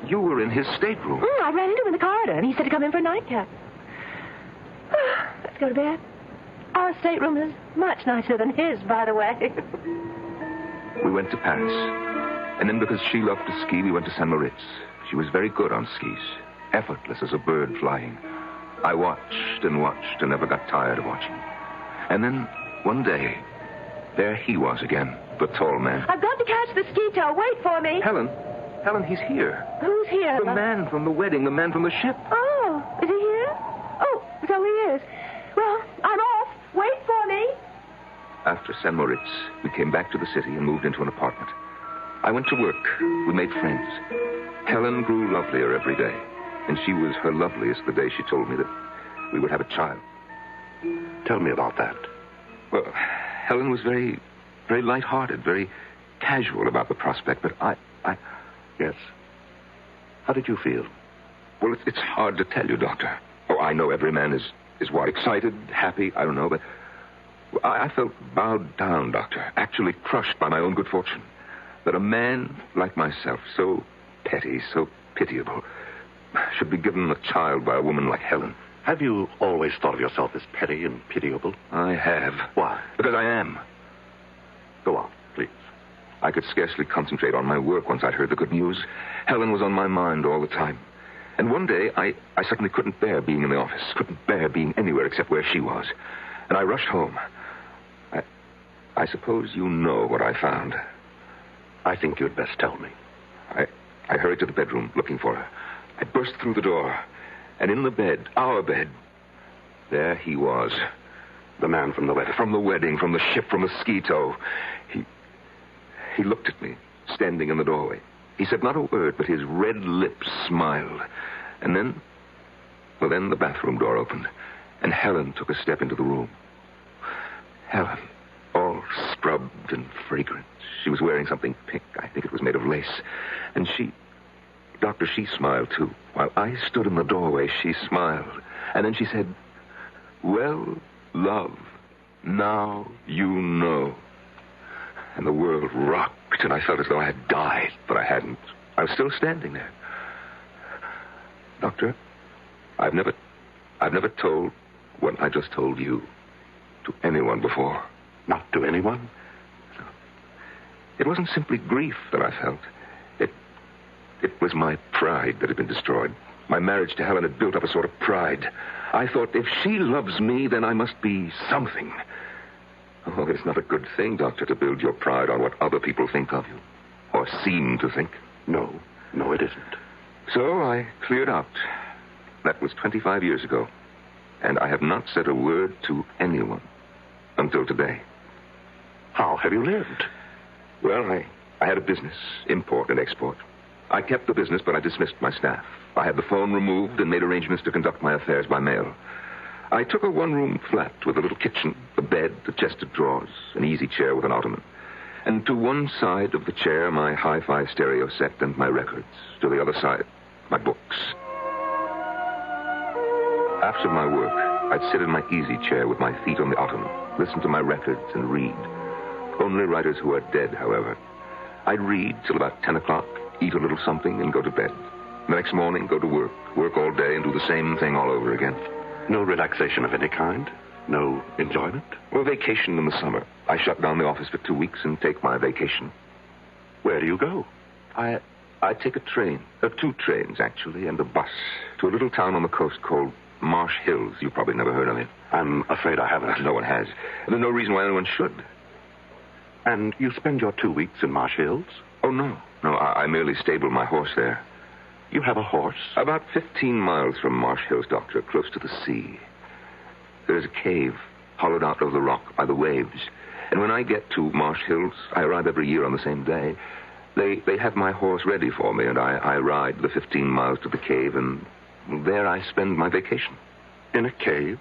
you were in his stateroom. I ran into him in the corridor, and he said to come in for a nightcap. Let's go to bed. Our stateroom is much nicer than his, by the way. We went to Paris. And then because she loved to ski, we went to St. Moritz. She was very good on skis. Effortless as a bird flying. I watched and watched and never got tired of watching. And then, one day, there he was again, the tall man. I've got to catch the ski tow. Wait for me. Helen, he's here. Who's here? The man from the wedding, the man from the ship. Oh, is he here? Oh, so he is. Well, I'm off. Wait for me. After St. Moritz, we came back to the city and moved into an apartment. I went to work. We made friends. Helen grew lovelier every day. And she was her loveliest the day she told me that we would have a child. Tell me about that. Well, Helen was very, very light-hearted, very casual about the prospect, but I... Yes. How did you feel? Well, it's hard to tell you, Doctor. Oh, I know every man is what, excited, happy, I don't know, but I felt bowed down, Doctor, actually crushed by my own good fortune. That a man like myself, so petty, so pitiable, should be given a child by a woman like Helen. Have you always thought of yourself as petty and pitiable? I have. Why? Because I am. Go on, please. I could scarcely concentrate on my work once I'd heard the good news. Helen was on my mind all the time. And one day, I suddenly couldn't bear being in the office, couldn't bear being anywhere except where she was. And I rushed home. I suppose you know what I found. I think you'd best tell me. I hurried to the bedroom looking for her. I burst through the door, and in the bed, our bed, there he was. The man from the wedding. From the wedding, from the ship, from the ski tow. He looked at me, standing in the doorway. He said not a word, but his red lips smiled. And then the bathroom door opened, and Helen took a step into the room. Helen, all scrubbed and fragrant. She was wearing something pink. I think it was made of lace. And Doctor, she smiled, too. While I stood in the doorway, she smiled. And then she said, "Well, love, now you know." And the world rocked, and I felt as though I had died, but I hadn't. I was still standing there. Doctor, I've never told what I just told you to anyone before. Not to anyone? No. It wasn't simply grief that I felt. It was my pride that had been destroyed. My marriage to Helen had built up a sort of pride. I thought, if she loves me, then I must be something. Oh, it's not a good thing, Doctor, to build your pride on what other people think of you. Or seem to think. No, it isn't. So I cleared out. That was 25 years ago. And I have not said a word to anyone until today. How have you lived? Well, I had a business, import and export. I kept the business, but I dismissed my staff. I had the phone removed and made arrangements to conduct my affairs by mail. I took a one-room flat with a little kitchen, a bed, a chest of drawers, an easy chair with an ottoman. And to one side of the chair, my hi-fi stereo set and my records. To the other side, my books. After my work, I'd sit in my easy chair with my feet on the ottoman, listen to my records and read. Only writers who are dead, however. I'd read till about 10 o'clock, eat a little something, and go to bed. The next morning, go to work all day, and do the same thing all over again. No relaxation of any kind? No enjoyment? Well, vacation in the summer. I shut down the office for 2 weeks and take my vacation. Where do you go? I take a train. 2 trains, actually, and a bus to a little town on the coast called Marsh Hills. You've probably never heard of it. I'm afraid I haven't. No one has. There's no reason why anyone should. And you spend your 2 weeks in Marsh Hills? Oh, no. No, I merely stable my horse there. You have a horse? About 15 miles from Marsh Hills, Doctor, close to the sea. There's a cave hollowed out of the rock by the waves. And when I get to Marsh Hills, I arrive every year on the same day. They have my horse ready for me, and I ride the 15 miles to the cave, and there I spend my vacation. In a cave?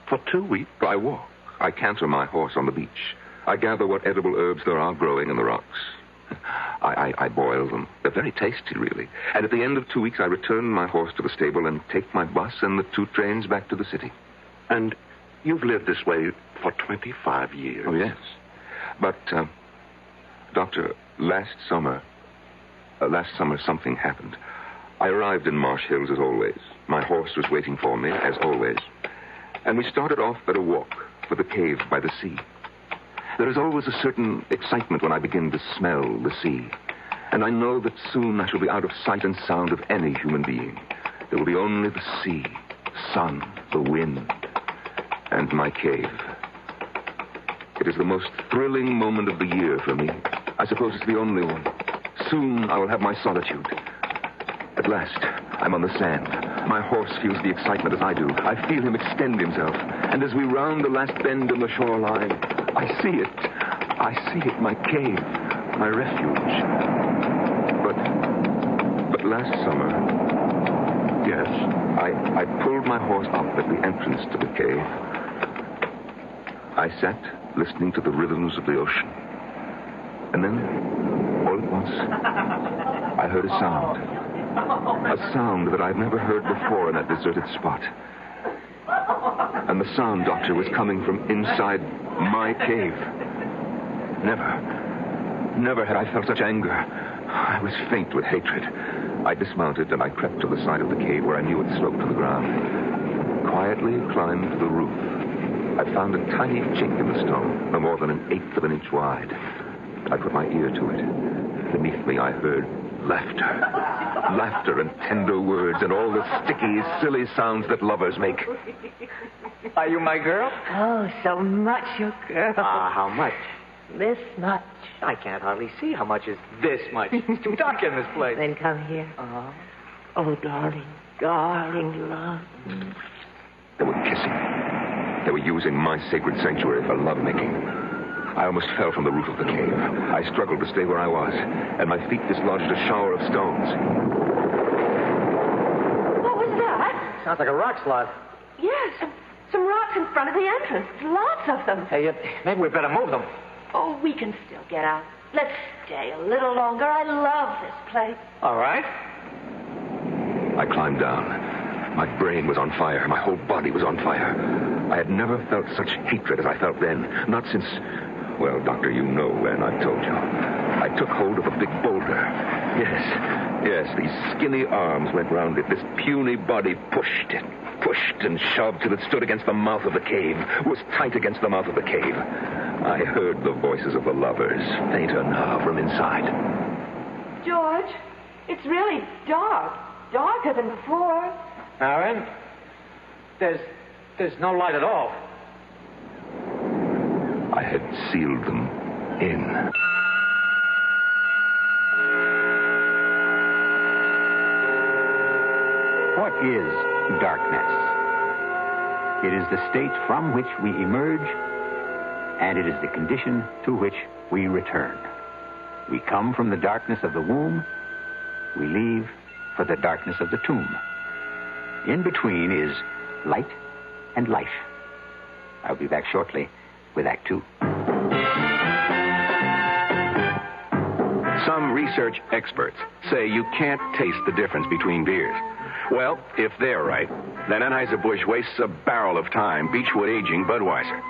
For 2 weeks? I walk. I canter my horse on the beach. I gather what edible herbs there are growing in the rocks. I boil them. They're very tasty, really. And at the end of 2 weeks, I return my horse to the stable and take my bus and the 2 trains back to the city. And you've lived this way for 25 years. Oh, yes. But, Doctor, last summer something happened. I arrived in Marsh Hills as always. My horse was waiting for me, as always. And we started off at a walk for the cave by the sea. There is always a certain excitement when I begin to smell the sea. And I know that soon I shall be out of sight and sound of any human being. There will be only the sea, the sun, the wind, and my cave. It is the most thrilling moment of the year for me. I suppose it's the only one. Soon I will have my solitude. At last, I'm on the sand. My horse feels the excitement as I do. I feel him extend himself. And as we round the last bend in the shoreline, I see it. I see it, my cave, my refuge. But last summer, yes, I pulled my horse up at the entrance to the cave. I sat listening to the rhythms of the ocean. And then, all at once, I heard a sound. A sound that I've never heard before in that deserted spot. And the sound, Doctor, was coming from inside my cave. Never had I felt such anger. I was faint with hatred. I dismounted and I crept to the side of the cave where I knew it sloped to the ground. Quietly climbed to the roof. I found a tiny chink in the stone, no more than 1/8 of an inch wide. I put my ear to it. Beneath me, I heard laughter and tender words and all the sticky, silly sounds that lovers make. Are you my girl? Oh, so much your girl. How much? This much. I can't hardly see how much is this much. It's too dark in this place. Then come here. Oh, darling, darling love. They were kissing. They were using my sacred sanctuary for lovemaking. I almost fell from the roof of the cave. I struggled to stay where I was, and my feet dislodged a shower of stones. What was that? Sounds like a rock slide. Yes, some rocks in front of the entrance. Lots of them. Hey, maybe we better move them. Oh, we can still get out. Let's stay a little longer. I love this place. All right. I climbed down. My brain was on fire. My whole body was on fire. I had never felt such hatred as I felt then. Not since... Well, Doctor, you know when, I've told you. I took hold of a big boulder. Yes, these skinny arms went round it. This puny body pushed and shoved till it stood against the mouth of the cave, was tight against the mouth of the cave. I heard the voices of the lovers, fainter now from inside. George, it's really dark. Darker than before. Aaron, there's no light at all. I had sealed them in. What is darkness? It is the state from which we emerge, and it is the condition to which we return. We come from the darkness of the womb. We leave for the darkness of the tomb. In between is light and life. I'll be back shortly with Act Two. Some research experts say you can't taste the difference between beers. Well, if they're right, then Anheuser-Busch wastes a barrel of time Beechwood aging Budweiser.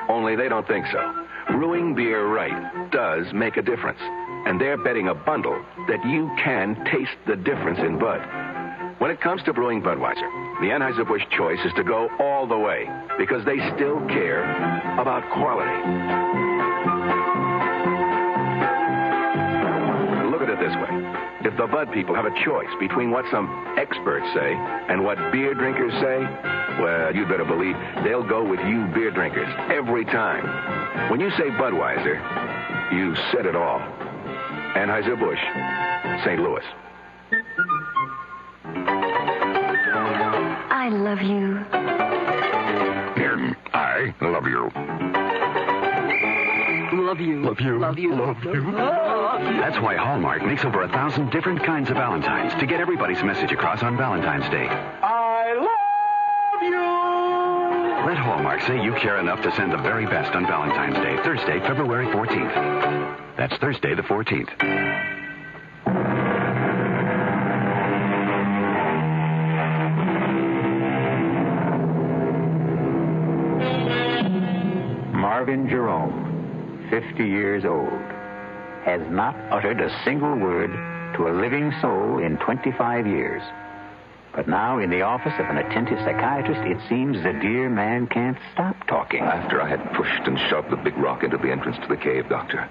Only they don't think so. Brewing beer right does make a difference. And they're betting a bundle that you can taste the difference in Bud. When it comes to brewing Budweiser, the Anheuser-Busch choice is to go all the way because they still care about quality. Look at it this way. If the Bud people have a choice between what some experts say and what beer drinkers say, well, you better believe they'll go with you beer drinkers every time. When you say Budweiser, you said it all. Anheuser-Busch, St. Louis. I love you. I love you. Love you. Love you. Love you. Love you. Love you. That's why Hallmark makes over 1,000 different kinds of Valentines to get everybody's message across on Valentine's Day. I love you. Let Hallmark say you care enough to send the very best on Valentine's Day, Thursday, February 14th. That's Thursday the 14th. Marvin Jerome, 50 years old, has not uttered a single word to a living soul in 25 years. But now, in the office of an attentive psychiatrist, it seems the dear man can't stop talking. After I had pushed and shoved the big rock into the entrance to the cave, Doctor,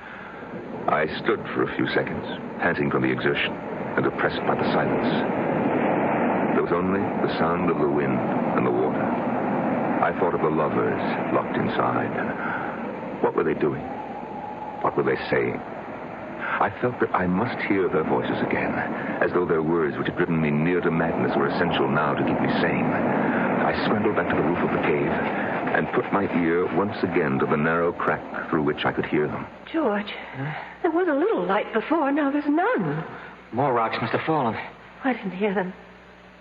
I stood for a few seconds, panting from the exertion and oppressed by the silence. There was only the sound of the wind and the water. I thought of the lovers locked inside. What were they doing? What were they saying? I felt that I must hear their voices again, as though their words which had driven me near to madness were essential now to keep me sane. I scrambled back to the roof of the cave and put my ear once again to the narrow crack through which I could hear them. George, there was a little light before, now there's none. More rocks must have fallen. I didn't hear them.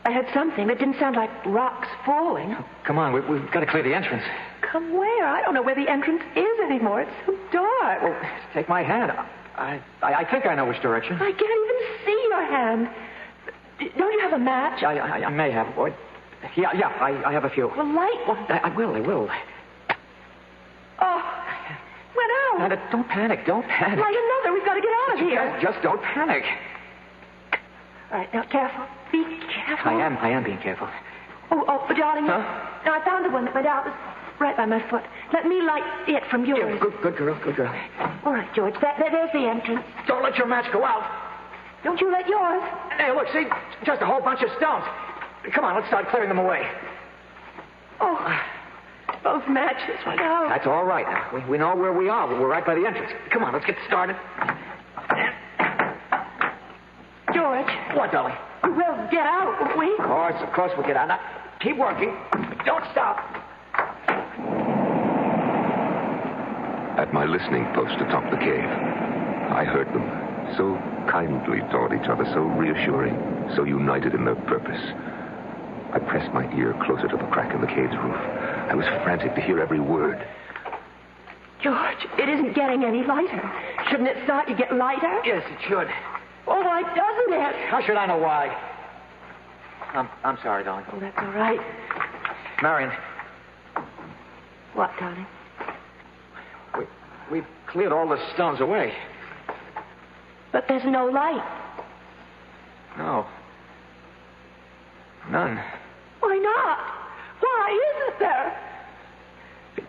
I heard something that didn't sound like rocks falling. Come on, we've got to clear the entrance. Come where? I don't know where the entrance is anymore. It's so dark. Well, take my hand. I think I know which direction. I can't even see your hand. Don't you have a match? I may have, boy. Yeah, I have a few. Well, light one. I will. Oh, went out. Don't panic. Light another. We've got to get out of here. Just don't panic. All right, now, careful. Be careful. I am being careful. Oh, darling. Huh? No, I found the one that went out. It was right by my foot. Let me light it from yours. Yeah, good girl. All right, George. There's the entrance. Don't let your match go out. Don't you let yours. Hey, look, see? Just a whole bunch of stones. Come on, let's start clearing them away. Oh, both matches went out. That's all right now. We know where we are. We're right by the entrance. Come on, let's get started. George. What, darling? We'll get out, won't we? Of course we'll get out. Now, keep working. Don't stop. At my listening post atop the cave, I heard them, so kindly toward each other, so reassuring, so united in their purpose. I pressed my ear closer to the crack in the cave's roof. I was frantic to hear every word. George, it isn't getting any lighter. Shouldn't it start to get lighter? Yes, it should. Oh, why doesn't it? How should I know why? I'm sorry, darling. Oh, that's all right. Marion. What, darling? We've cleared all the stones away. But there's no light. No. None. Why not? Why isn't there?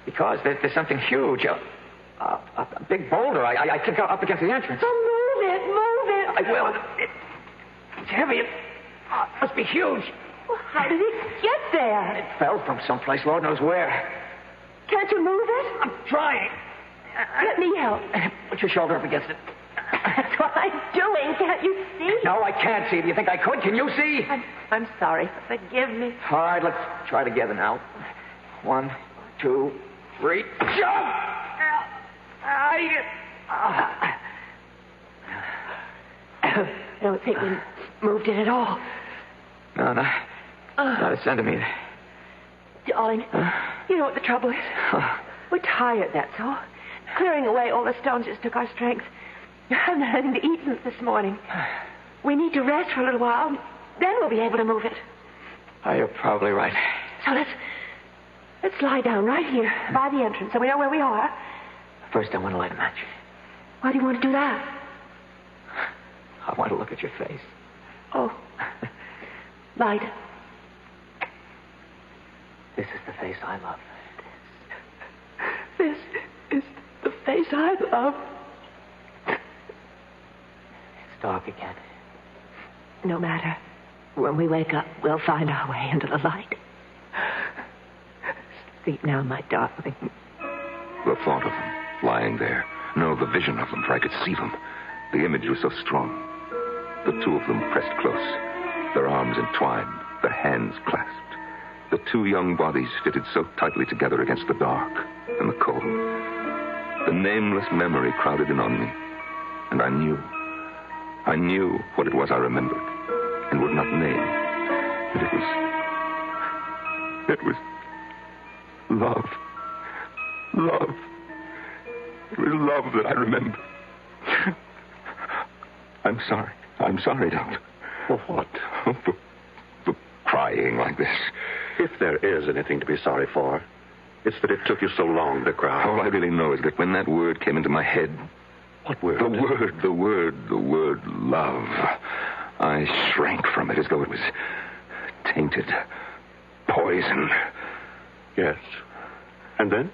Because there's something huge. A big boulder, I think, up against the entrance. Oh, move it. I will. It's heavy. It must be huge. Well, how did it get there? It fell from someplace, Lord knows where. Can't you move it? I'm trying. Let me help. Put your shoulder up against it. That's what I'm doing. Can't you see? No, I can't see. Do you think I could? Can you see? I'm sorry. Forgive me. All right, let's try together now. 1, 2, 3. Jump! I don't think we moved it at all. No, not a centimeter. Darling, you know what the trouble is? We're tired, that's all. Clearing away all the stones just took our strength. I haven't had anything to eat since this morning. We need to rest for a little while. Then we'll be able to move it. Oh, you're probably right. So let's lie down right here by the entrance so we know where we are. First, I want to light a match. Why do you want to do that? I want to look at your face. Oh. Light it. This is the face I love. This is the face I love. It's dark again. No matter. When we wake up, we'll find our way into the light. Sleep now, my darling. The thought of them lying there. No, the vision of them, for I could see them. The image was so strong. The two of them pressed close, their arms entwined, their hands clasped. The two young bodies fitted so tightly together against the dark and the cold. The nameless memory crowded in on me, and I knew what it was I remembered and would not name. And it was love. Love. It was love that I remember. I'm sorry, Doctor. For what? For crying like this. If there is anything to be sorry for, it's that it took you so long to cry. All I really know is that when that word came into my head... What word? The word love. I shrank from it as though it was tainted. Poison. Yes. And then?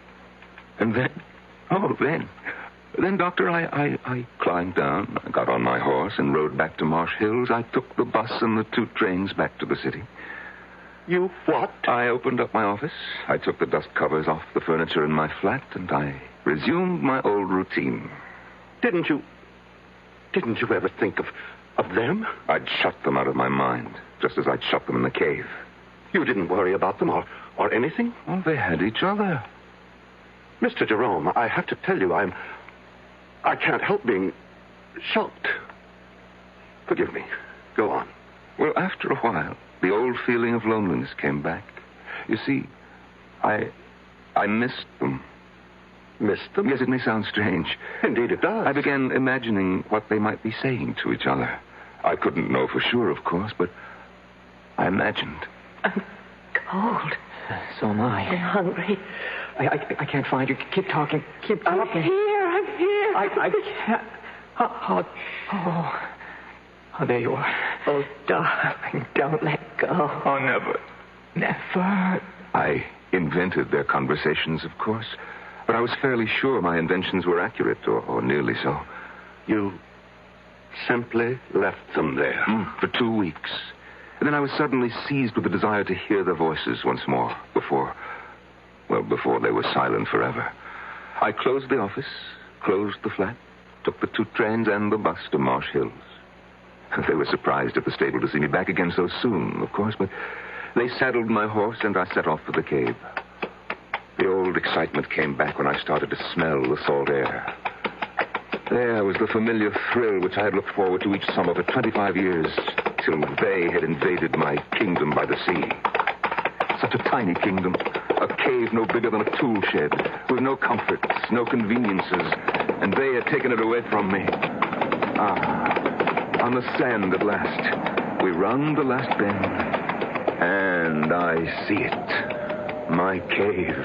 Then, Doctor, I climbed down, I got on my horse and rode back to Marsh Hills. I took the bus and the 2 trains back to the city. You what? I opened up my office. I took the dust covers off the furniture in my flat, and I resumed my old routine. Didn't you ever think of them? I'd shut them out of my mind, just as I'd shut them in the cave. You didn't worry about them or anything? Well, they had each other. Mr. Jerome, I have to tell you, I can't help being shocked. Forgive me. Go on. Well, after a while, the old feeling of loneliness came back. You see, I missed them. Missed them? Yes, it may sound strange. Indeed it does. I began imagining what they might be saying to each other. I couldn't know for sure, of course, but I imagined. I'm cold. So am I. I'm hungry. I can't find you. Keep talking. Keep talking. I'm here. I can't. Oh, there you are. Oh, darling, don't let go. Oh, never. Never. I invented their conversations, of course, but I was fairly sure my inventions were accurate, or nearly so. You simply left them there? For 2 weeks. And then I was suddenly seized with the desire to hear their voices once more, before they were silent forever. I closed the office, closed the flat, took the 2 trains and the bus to Marsh Hills. They were surprised at the stable to see me back again so soon, of course, but they saddled my horse and I set off for the cave. The old excitement came back when I started to smell the salt air. There was the familiar thrill which I had looked forward to each summer for 25 years, till they had invaded my kingdom by the sea. Such a tiny kingdom, a cave no bigger than a tool shed, with no comforts, no conveniences, and they had taken it away from me. On the sand at last, we round the last bend, and I see it. My cave,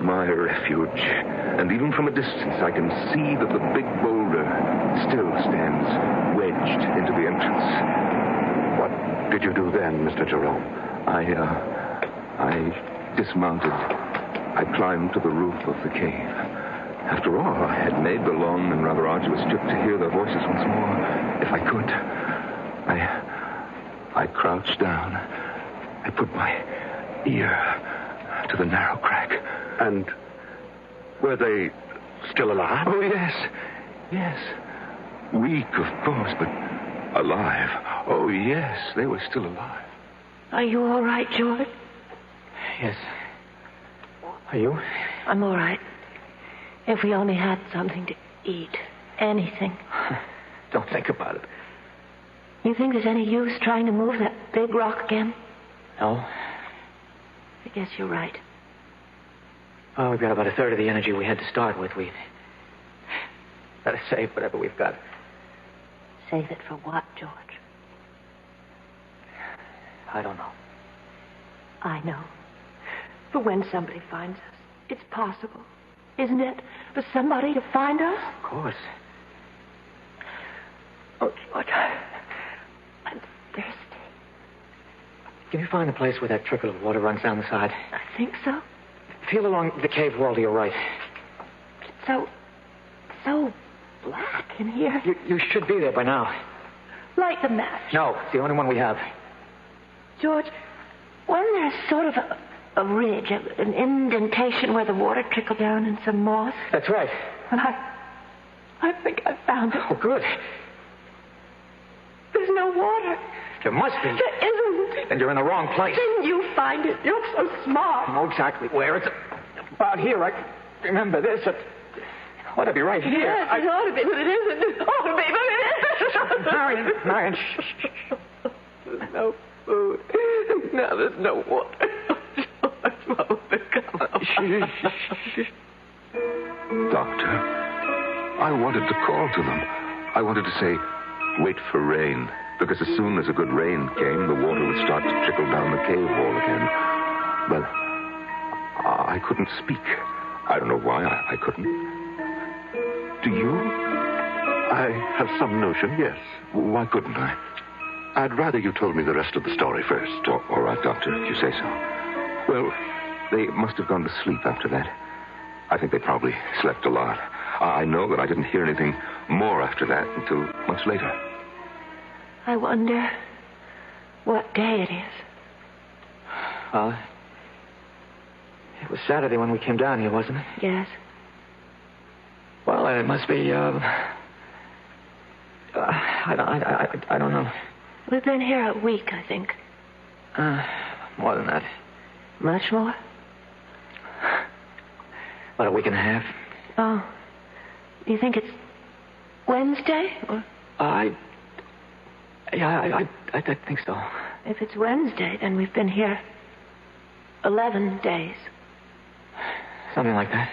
my refuge. And even from a distance, I can see that the big boulder still stands wedged into the entrance. What did you do then, Mr. Jerome? I dismounted. I climbed to the roof of the cave. After all, I had made the long and rather arduous trip to hear their voices once more, if I could. I crouched down. I put my ear to the narrow crack. And were they still alive? Oh, yes. Yes. Weak, of course, but alive. Oh, yes, they were still alive. Are you all right, George? Yes. Are you? I'm all right. If we only had something to eat. Anything. Don't think about it. You think there's any use trying to move that big rock again? No. I guess you're right. Well, we've got about a third of the energy we had to start with. We better save whatever we've got. Save it for what, George? I don't know. I know. For when somebody finds us. It's possible, isn't it? For somebody to find us? Of course. Oh, George. I'm thirsty. Can you find the place where that trickle of water runs down the side? I think so. Feel along the cave wall to your right. It's so black in here. You should be there by now. Light the match. No, it's the only one we have. George, wasn't there sort of a ridge, an indentation where the water trickled down in some moss? That's right. And I think I found it. Oh, good. There's no water. There must be. There isn't. Then you're in the wrong place. Then you find it. You're so smart. I know exactly where. It's about here. I remember this. It ought to be right here. Yes, it ought to be, but it isn't. It ought to be, but it isn't. Marion, shh. There's no food. Now there's no water. Doctor, I wanted to call to them. I wanted to say, wait for rain. Because as soon as a good rain came, the water would start to trickle down the cave wall again. Well, I couldn't speak. I don't know why I couldn't. Do you? I have some notion, yes. Why couldn't I? I'd rather you told me the rest of the story first. All right, Doctor, if you say so. Well, they must have gone to sleep after that. I think they probably slept a lot. I know that I didn't hear anything more after that until much later. I wonder what day it is. Well, it was Saturday when we came down here, wasn't it? Yes. Well, it must be, I don't know. We've been here a week, I think. More than that. Much more? About a week and a half. Oh. You think it's Wednesday? Or? I think so. If it's Wednesday, then we've been here 11 days. Something like that.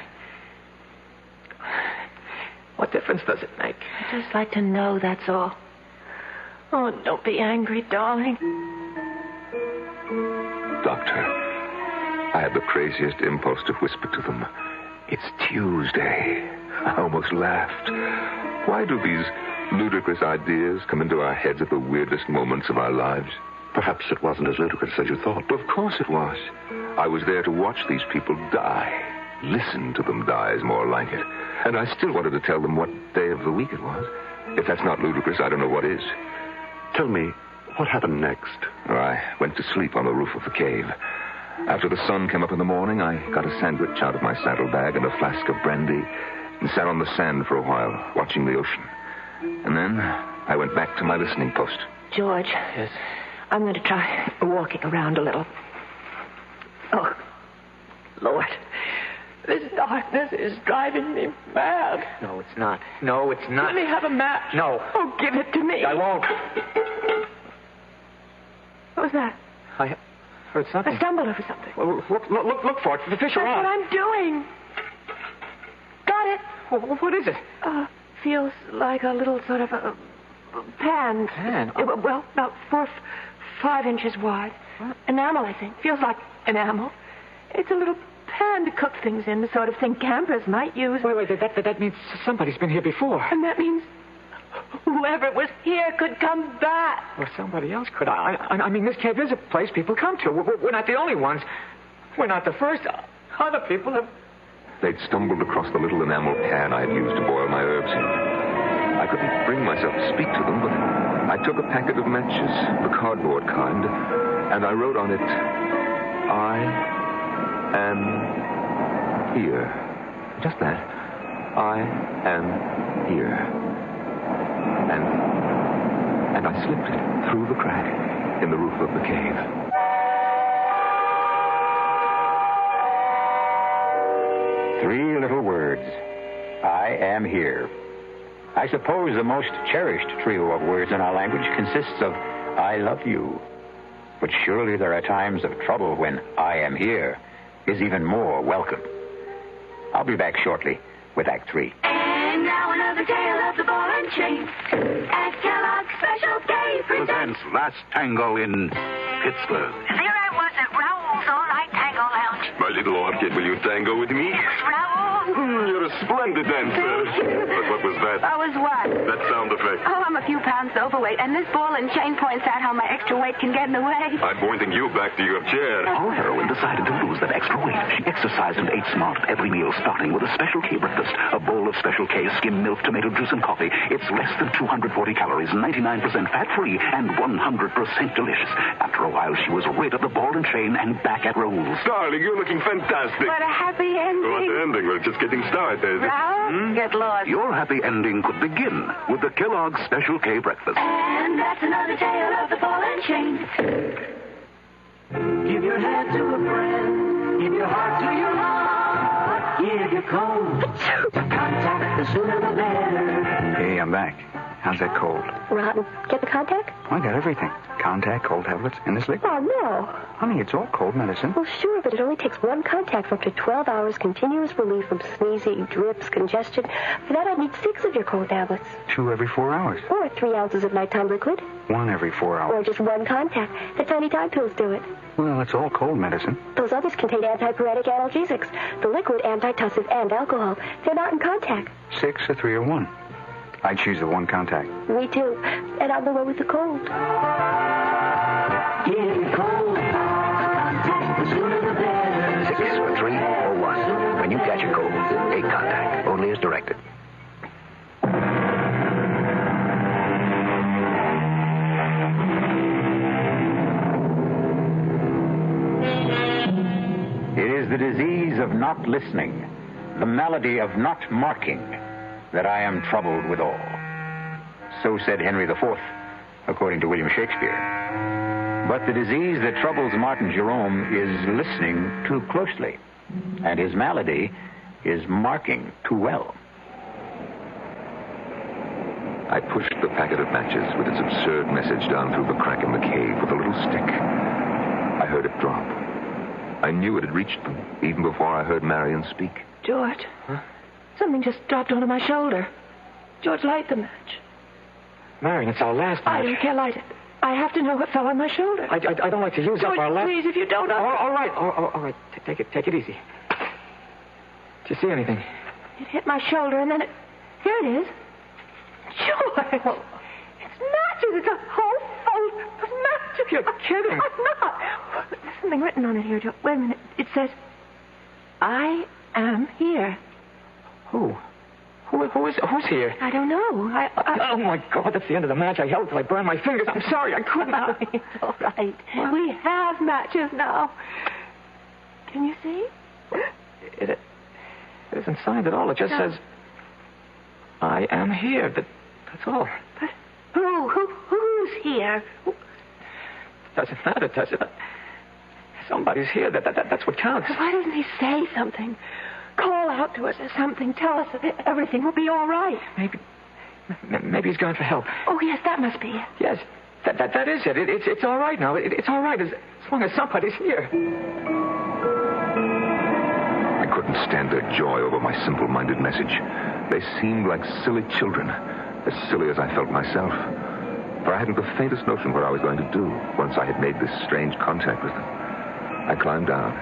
What difference does it make? I'd just like to know, that's all. Oh, don't be angry, darling. Doctor, I had the craziest impulse to whisper to them, it's Tuesday. I almost laughed. Why do these ludicrous ideas come into our heads at the weirdest moments of our lives? Perhaps it wasn't as ludicrous as you thought. Of course it was. I was there to watch these people die. Listen to them die is more like it. And I still wanted to tell them what day of the week it was. If that's not ludicrous, I don't know what is. Tell me, what happened next? I went to sleep on the roof of the cave. After the sun came up in the morning, I got a sandwich out of my saddlebag and a flask of brandy and sat on the sand for a while, watching the ocean. And then I went back to my listening post. George. Yes? I'm going to try walking around a little. Oh, Lord. This darkness is driving me mad. No, it's not. No, it's not. Let me have a match. No. Oh, give it to me. I won't. What was that? I heard something. I stumbled over something. Well, look for it. The fish are That's on. what I'm doing. Got it. Well, what is it? Feels like a little sort of a pan. Pan? Well, about 5 inches wide. What? Enamel, I think. Feels like enamel. It's a little pan to cook things in, the sort of thing campers might use. Wait, that means somebody's been here before. And that means whoever was here could come back. Or somebody else could. I mean, this cave is a place people come to. We're not the only ones. We're not the first. Other people have... They'd stumbled across the little enamel pan I had used to boil my herbs in. I couldn't bring myself to speak to them, but I took a packet of matches, the cardboard kind, and I wrote on it, I am here. Just that. I am here. And I slipped it through the crack in the roof of the cave. 3 little words. I am here. I suppose the most cherished trio of words in our language consists of I love you. But surely there are times of trouble when I am here is even more welcome. I'll be back shortly with Act 3. And now another tale of the ball and chain. At Kellogg's Special K presents Last Tango in Pittsburgh. There I was at Raoul's all-night tango lounge. My little orchid, will you tango with me? Raoul. You're a splendid dancer. But what was that? I was what? That sound effect. Oh, I'm a few pounds overweight, and this ball and chain points out how my extra weight can get in the way. I'm pointing you back to your chair. Our heroine decided to lose that extra weight. She exercised and ate smart at every meal, starting with a Special K breakfast. A bowl of Special K, skim milk, tomato juice, and coffee. It's less than 240 calories, 99% fat-free, and 100% delicious. After a while, she was rid of the ball and chain and back at Raoul's. Darling, you're looking fantastic. What a happy ending. What ending? We're just getting started. Raoul, get lost. Your happy ending could begin with the Kellogg's Special K breakfast. And that's another tale of the ball and chain. Give your head to a friend. Give your heart to your heart. Give your cold to contact, the sooner the better. Hey, I'm back. How's that cold? Rotten. Get the contact? I got everything. Contact, cold tablets, and this liquid. Oh, no. Honey, it's all cold medicine. Well, sure, but it only takes one contact for up to 12 hours continuous relief from sneezing, drips, congestion. For that, I'd need 6 of your cold tablets. 2 every 4 hours. Or 3 ounces of nighttime liquid. 1 every 4 hours. Or just 1 contact. The tiny time pills do it. Well, it's all cold medicine. Those others contain antipyretic analgesics. The liquid, antitussive, and alcohol. They're not in contact. 6 or 3 or 1. I choose the 1 contact. Me too. And I'm the one with the cold. Give your cold contact, the sooner the better. 6 or 3 or 1. When you catch a cold, take contact. Only as directed. It is the disease of not listening, the malady of not marking, that I am troubled withal. So said Henry IV, according to William Shakespeare. But the disease that troubles Martin Jerome is listening too closely, and his malady is marking too well. I pushed the packet of matches with its absurd message down through the crack in the cave with a little stick. I heard it drop. I knew it had reached them even before I heard Marion speak. George. Huh? Something just dropped onto my shoulder. George, light the match. Marion, it's our last match. I don't care, light it. I have to know what fell on my shoulder. I don't like to use George, up our last... please, if you don't... All right. All right. Take it easy. Did you see anything? It hit my shoulder, and then it... Here it is. George! It's matches. It's a whole fold of matches. You're kidding. I'm not. There's something written on it here, George. Wait a minute. It says, I am here. Who? Who's here? I don't know. Oh, my God, that's the end of the match. I held till I burned my fingers. I'm sorry, I couldn't. It's all right. What? We have matches now. Can you see? It isn't signed at all. It just says, I am here. That's all. But who's here? Doesn't matter, does it? Somebody's here. That's what counts. Why doesn't he say something? Call out to us or something. Tell us that everything will be all right. Maybe he's going for help. Oh, yes, that must be it. Yes, that is it. It's all right now. It's all right as long as somebody's here. I couldn't stand their joy over my simple-minded message. They seemed like silly children, as silly as I felt myself. For I hadn't the faintest notion what I was going to do once I had made this strange contact with them. I climbed down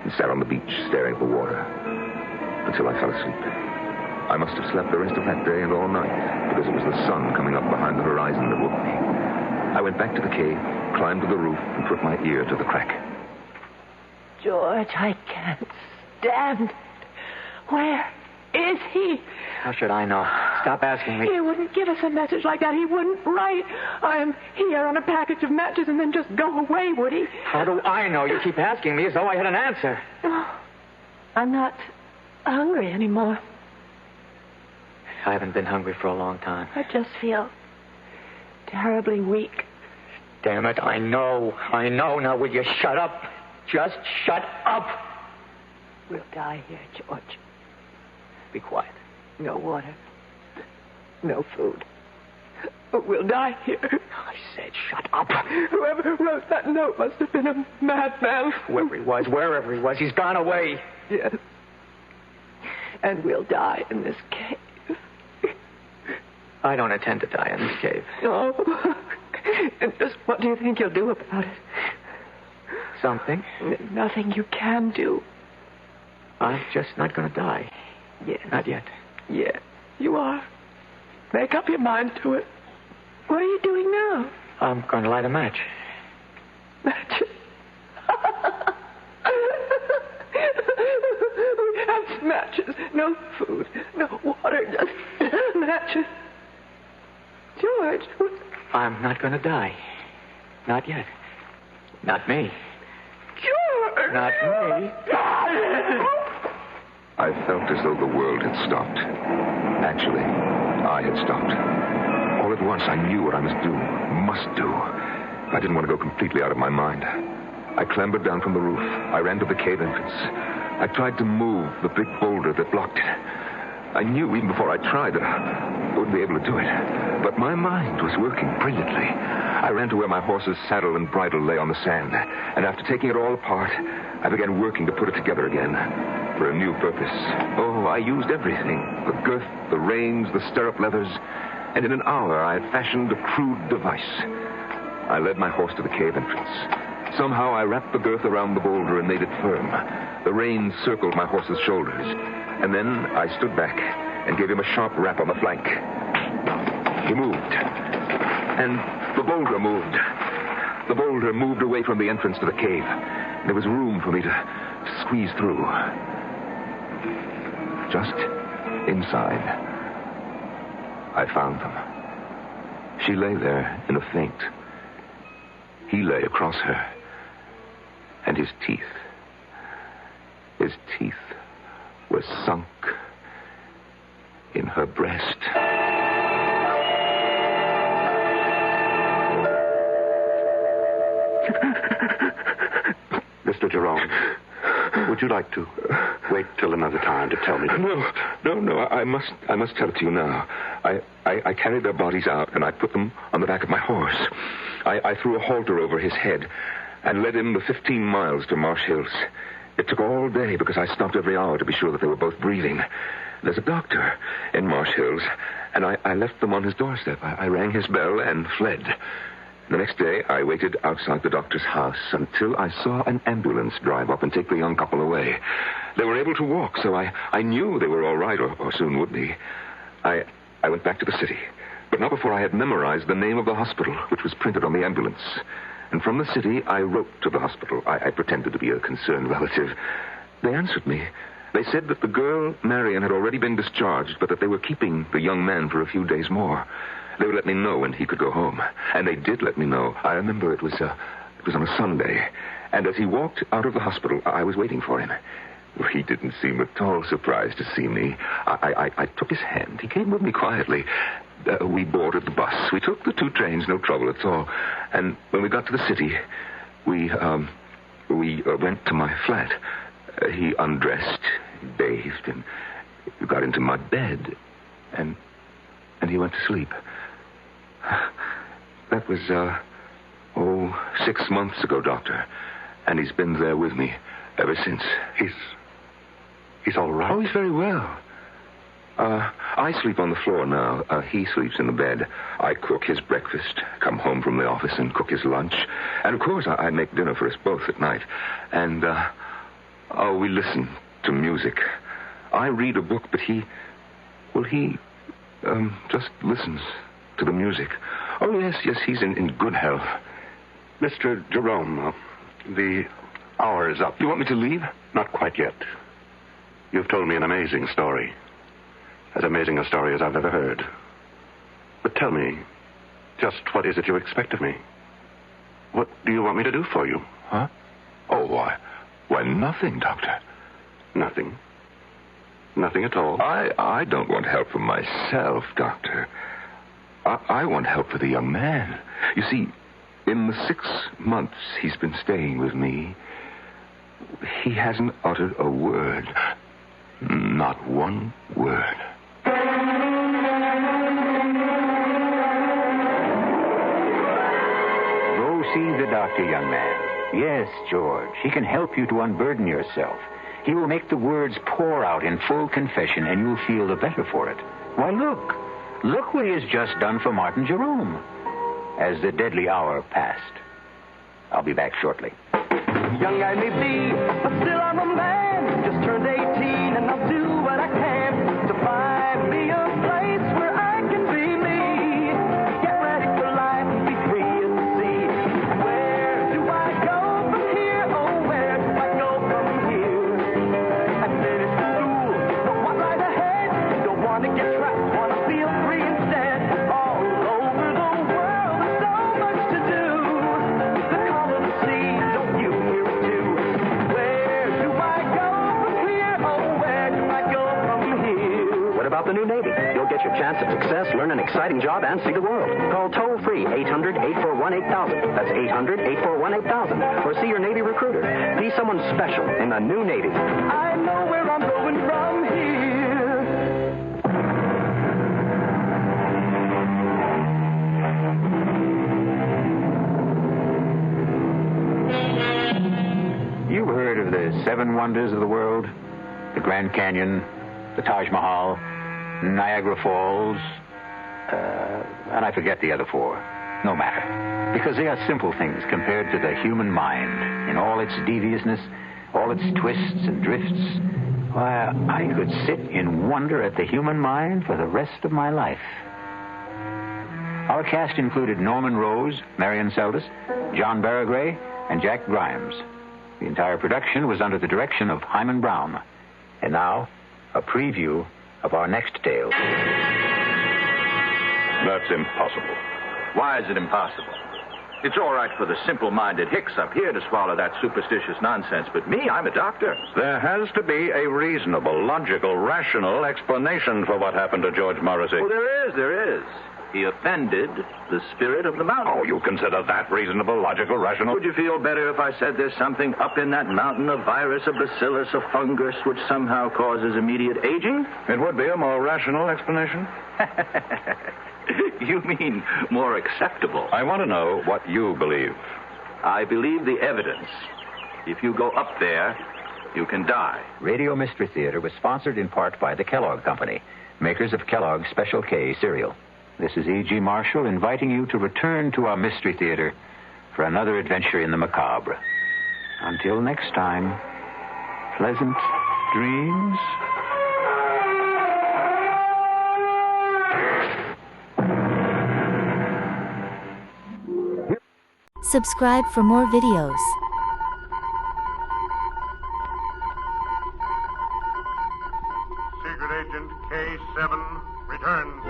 and sat on the beach staring at the water until I fell asleep. I must have slept the rest of that day and all night because it was the sun coming up behind the horizon that woke me. I went back to the cave, climbed to the roof, and put my ear to the crack. George, I can't stand it. Where is he? How should I know? Stop asking me. He wouldn't give us a message like that. He wouldn't write, I am here on a package of matches and then just go away, would he? How do I know? You keep asking me as though I had an answer. Oh, I'm not hungry anymore. I haven't been hungry for a long time. I just feel terribly weak. Damn it, I know. Now, will you shut up? Just shut up. We'll die here, George. be quiet. No water. No food. We'll die here. I said shut up. Whoever wrote that note must have been a madman. Wherever he was, he's gone away. Yes. And we'll die in this cave. I don't intend to die in this cave. Oh. And just what do you think you'll do about it? Something? Nothing you can do. I'm just not going to die. Yes. Not yet. Yes, you are. Make up your mind to it. What are you doing now? I'm going to light a match. Matches. We have matches. No food. No water. Just matches. George. I'm not going to die. Not yet. Not me. George. Not me. I felt as though the world had stopped. Actually, I had stopped. All at once, I knew what I must do. I didn't want to go completely out of my mind. I clambered down from the roof. I ran to the cave entrance. I tried to move the big boulder that blocked it. I knew even before I tried that I wouldn't be able to do it. But my mind was working brilliantly. I ran to where my horse's saddle and bridle lay on the sand. And after taking it all apart, I began working to put it together again for a new purpose. Oh, I used everything. The girth, the reins, the stirrup leathers. And in an hour, I had fashioned a crude device. I led my horse to the cave entrance. Somehow, I wrapped the girth around the boulder and made it firm. The reins circled my horse's shoulders. And then I stood back and gave him a sharp rap on the flank. He moved. And the boulder moved. The boulder moved away from the entrance to the cave. There was room for me to squeeze through. Just inside, I found them. She lay there in a faint. He lay across her. And his teeth were sunk in her breast. Mr. Jerome, would you like to wait till another time to tell me? No. I must tell it to you now. I carried their bodies out, and I put them on the back of my horse. I threw a halter over his head and led him the 15 miles to Marsh Hills. It took all day because I stopped every hour to be sure that they were both breathing. There's a doctor in Marsh Hills, and I left them on his doorstep. I rang his bell and fled. The next day, I waited outside the doctor's house until I saw an ambulance drive up and take the young couple away. They were able to walk, so I knew they were all right, or soon would be. I went back to the city, but not before I had memorized the name of the hospital, which was printed on the ambulance. And from the city, I wrote to the hospital. I pretended to be a concerned relative. They answered me. They said that the girl, Marion, had already been discharged, but that they were keeping the young man for a few days more. They would let me know when he could go home. And they did let me know. I remember it was on a Sunday. And as he walked out of the hospital, I was waiting for him. Well, he didn't seem at all surprised to see me. I took his hand. He came with me quietly. We boarded the bus. We took the 2 trains, no trouble at all. And when we got to the city, we went to my flat. He undressed, bathed, and got into my bed. And he went to sleep. That was, 6 months ago, Doctor. And he's been there with me ever since. He's all right? Oh, he's very well. I sleep on the floor now. He sleeps in the bed. I cook his breakfast, come home from the office and cook his lunch. And, of course, I make dinner for us both at night. And, we listen to music. I read a book, but he just listens to the music. Oh, yes, he's in good health. Mr. Jerome, the hour is up. You want me to leave? Not quite yet. You've told me an amazing story. As amazing a story as I've ever heard. But tell me, just what is it you expect of me? What do you want me to do for you? Huh? Oh, why, nothing, Doctor. Nothing? Nothing at all? I don't want help for myself, Doctor. I want help for the young man. You see, in the 6 months he's been staying with me, he hasn't uttered a word. Not one word. Go see the doctor, young man. Yes, George. He can help you to unburden yourself. He will make the words pour out in full confession, and you'll feel the better for it. Why, look. Look what he has just done for Martin Jerome. As the deadly hour passed. I'll be back shortly. Young I may be, but still I'm a man. Just turned 18 and I'll do what I can to find me a place where I can be me. Get ready for life and be free as the sea. Where do I go from here? Oh, where do I go from here? I finished school, but what lies ahead? Don't want to get trapped, want to feel free instead. All over the world, there's so much to do. The call of the sea, don't you hear it too? Where do I go from here? Oh, where do I go from here? What about the new Navy? You'll get your chance at success, learn an exciting job, and see the world. Call toll-free 800-841-8000. That's 800-841-8000. Or see your Navy recruiter. Be someone special in the new Navy. I know where I'm going from here. You've heard of the 7 wonders of the world? The Grand Canyon, the Taj Mahal, Niagara Falls, and I forget the other 4. No matter. Because they are simple things compared to the human mind in all its deviousness, all its twists and drifts. Why, I could sit in wonder at the human mind for the rest of my life. Our cast included Norman Rose, Marion Seldes, John Barragray, and Jack Grimes. The entire production was under the direction of Hyman Brown. And now, a preview of our next tale. That's impossible. Why is it impossible? It's all right for the simple-minded hicks up here to swallow that superstitious nonsense, but me, I'm a doctor. There has to be a reasonable, logical, rational explanation for what happened to George Morrissey. Oh, there is. He offended the spirit of the mountain. Oh, you consider that reasonable, logical, rational? Would you feel better if I said there's something up in that mountain, a virus, a bacillus, a fungus, which somehow causes immediate aging? It would be a more rational explanation. You mean more acceptable? I want to know what you believe. I believe the evidence. If you go up there, you can die. Radio Mystery Theater was sponsored in part by the Kellogg Company, makers of Kellogg's Special K cereal. This is E.G. Marshall inviting you to return to our Mystery Theater for another adventure in the macabre. Until next time, pleasant dreams. Subscribe for more videos. Secret Agent K7 returns.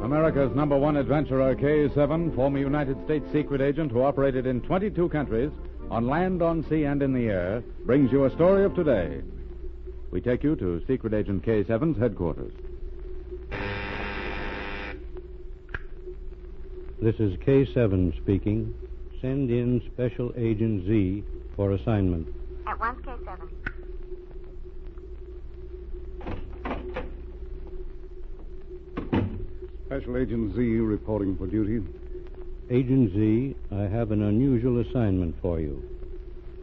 America's #1 adventurer, K7, former United States secret agent who operated in 22 countries, on land, on sea, and in the air, brings you a story of today. We take you to Secret Agent K7's headquarters. This is K7 speaking. Send in Special Agent Z for assignment. At once, K7. Special Agent Z reporting for duty. Agent Z, I have an unusual assignment for you.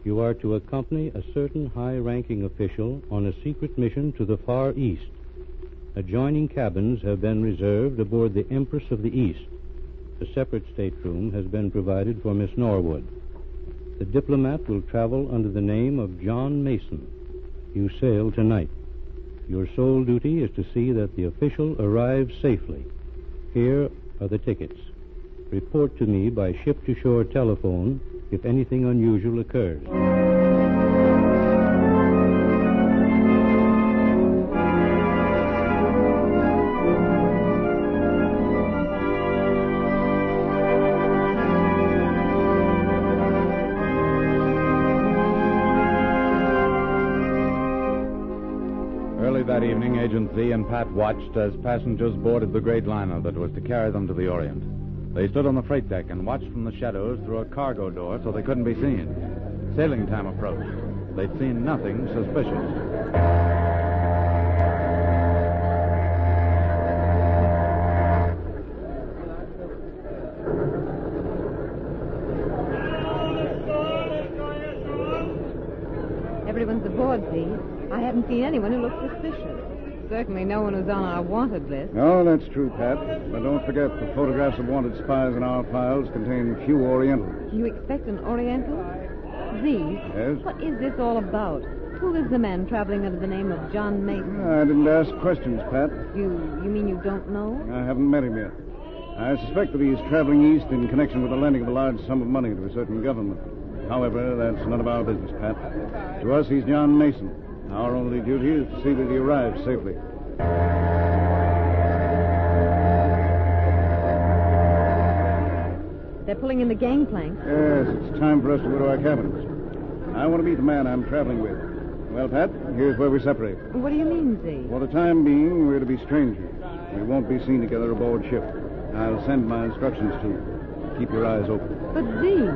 You are to accompany a certain high-ranking official on a secret mission to the Far East. Adjoining cabins have been reserved aboard the Empress of the East. A separate stateroom has been provided for Miss Norwood. The diplomat will travel under the name of John Mason. You sail tonight. Your sole duty is to see that the official arrives safely. Here are the tickets. Report to me by ship-to-shore telephone if anything unusual occurs. Early that evening, Agent Z and Pat watched as passengers boarded the great liner that was to carry them to the Orient. They stood on the freight deck and watched from the shadows through a cargo door so they couldn't be seen. Sailing time approached. They'd seen nothing suspicious. Everyone's aboard, Z. I haven't seen anyone who looks suspicious. Certainly no one who's on our wanted list. No, that's true, Pat. But don't forget, the photographs of wanted spies in our files contain few Orientals. You expect an Oriental? Z? Yes? What is this all about? Who is the man traveling under the name of John Mason? I didn't ask questions, Pat. You mean you don't know? I haven't met him yet. I suspect that he's traveling east in connection with the lending of a large sum of money to a certain government. However, that's none of our business, Pat. To us, he's John Mason. Our only duty is to see that he arrives safely. They're pulling in the gangplank. Yes, it's time for us to go to our cabins. I want to meet the man I'm traveling with. Well, Pat, here's where we separate. What do you mean, Z? For the time being, we're to be strangers. We won't be seen together aboard ship. I'll send my instructions to you. Keep your eyes open. But, Z,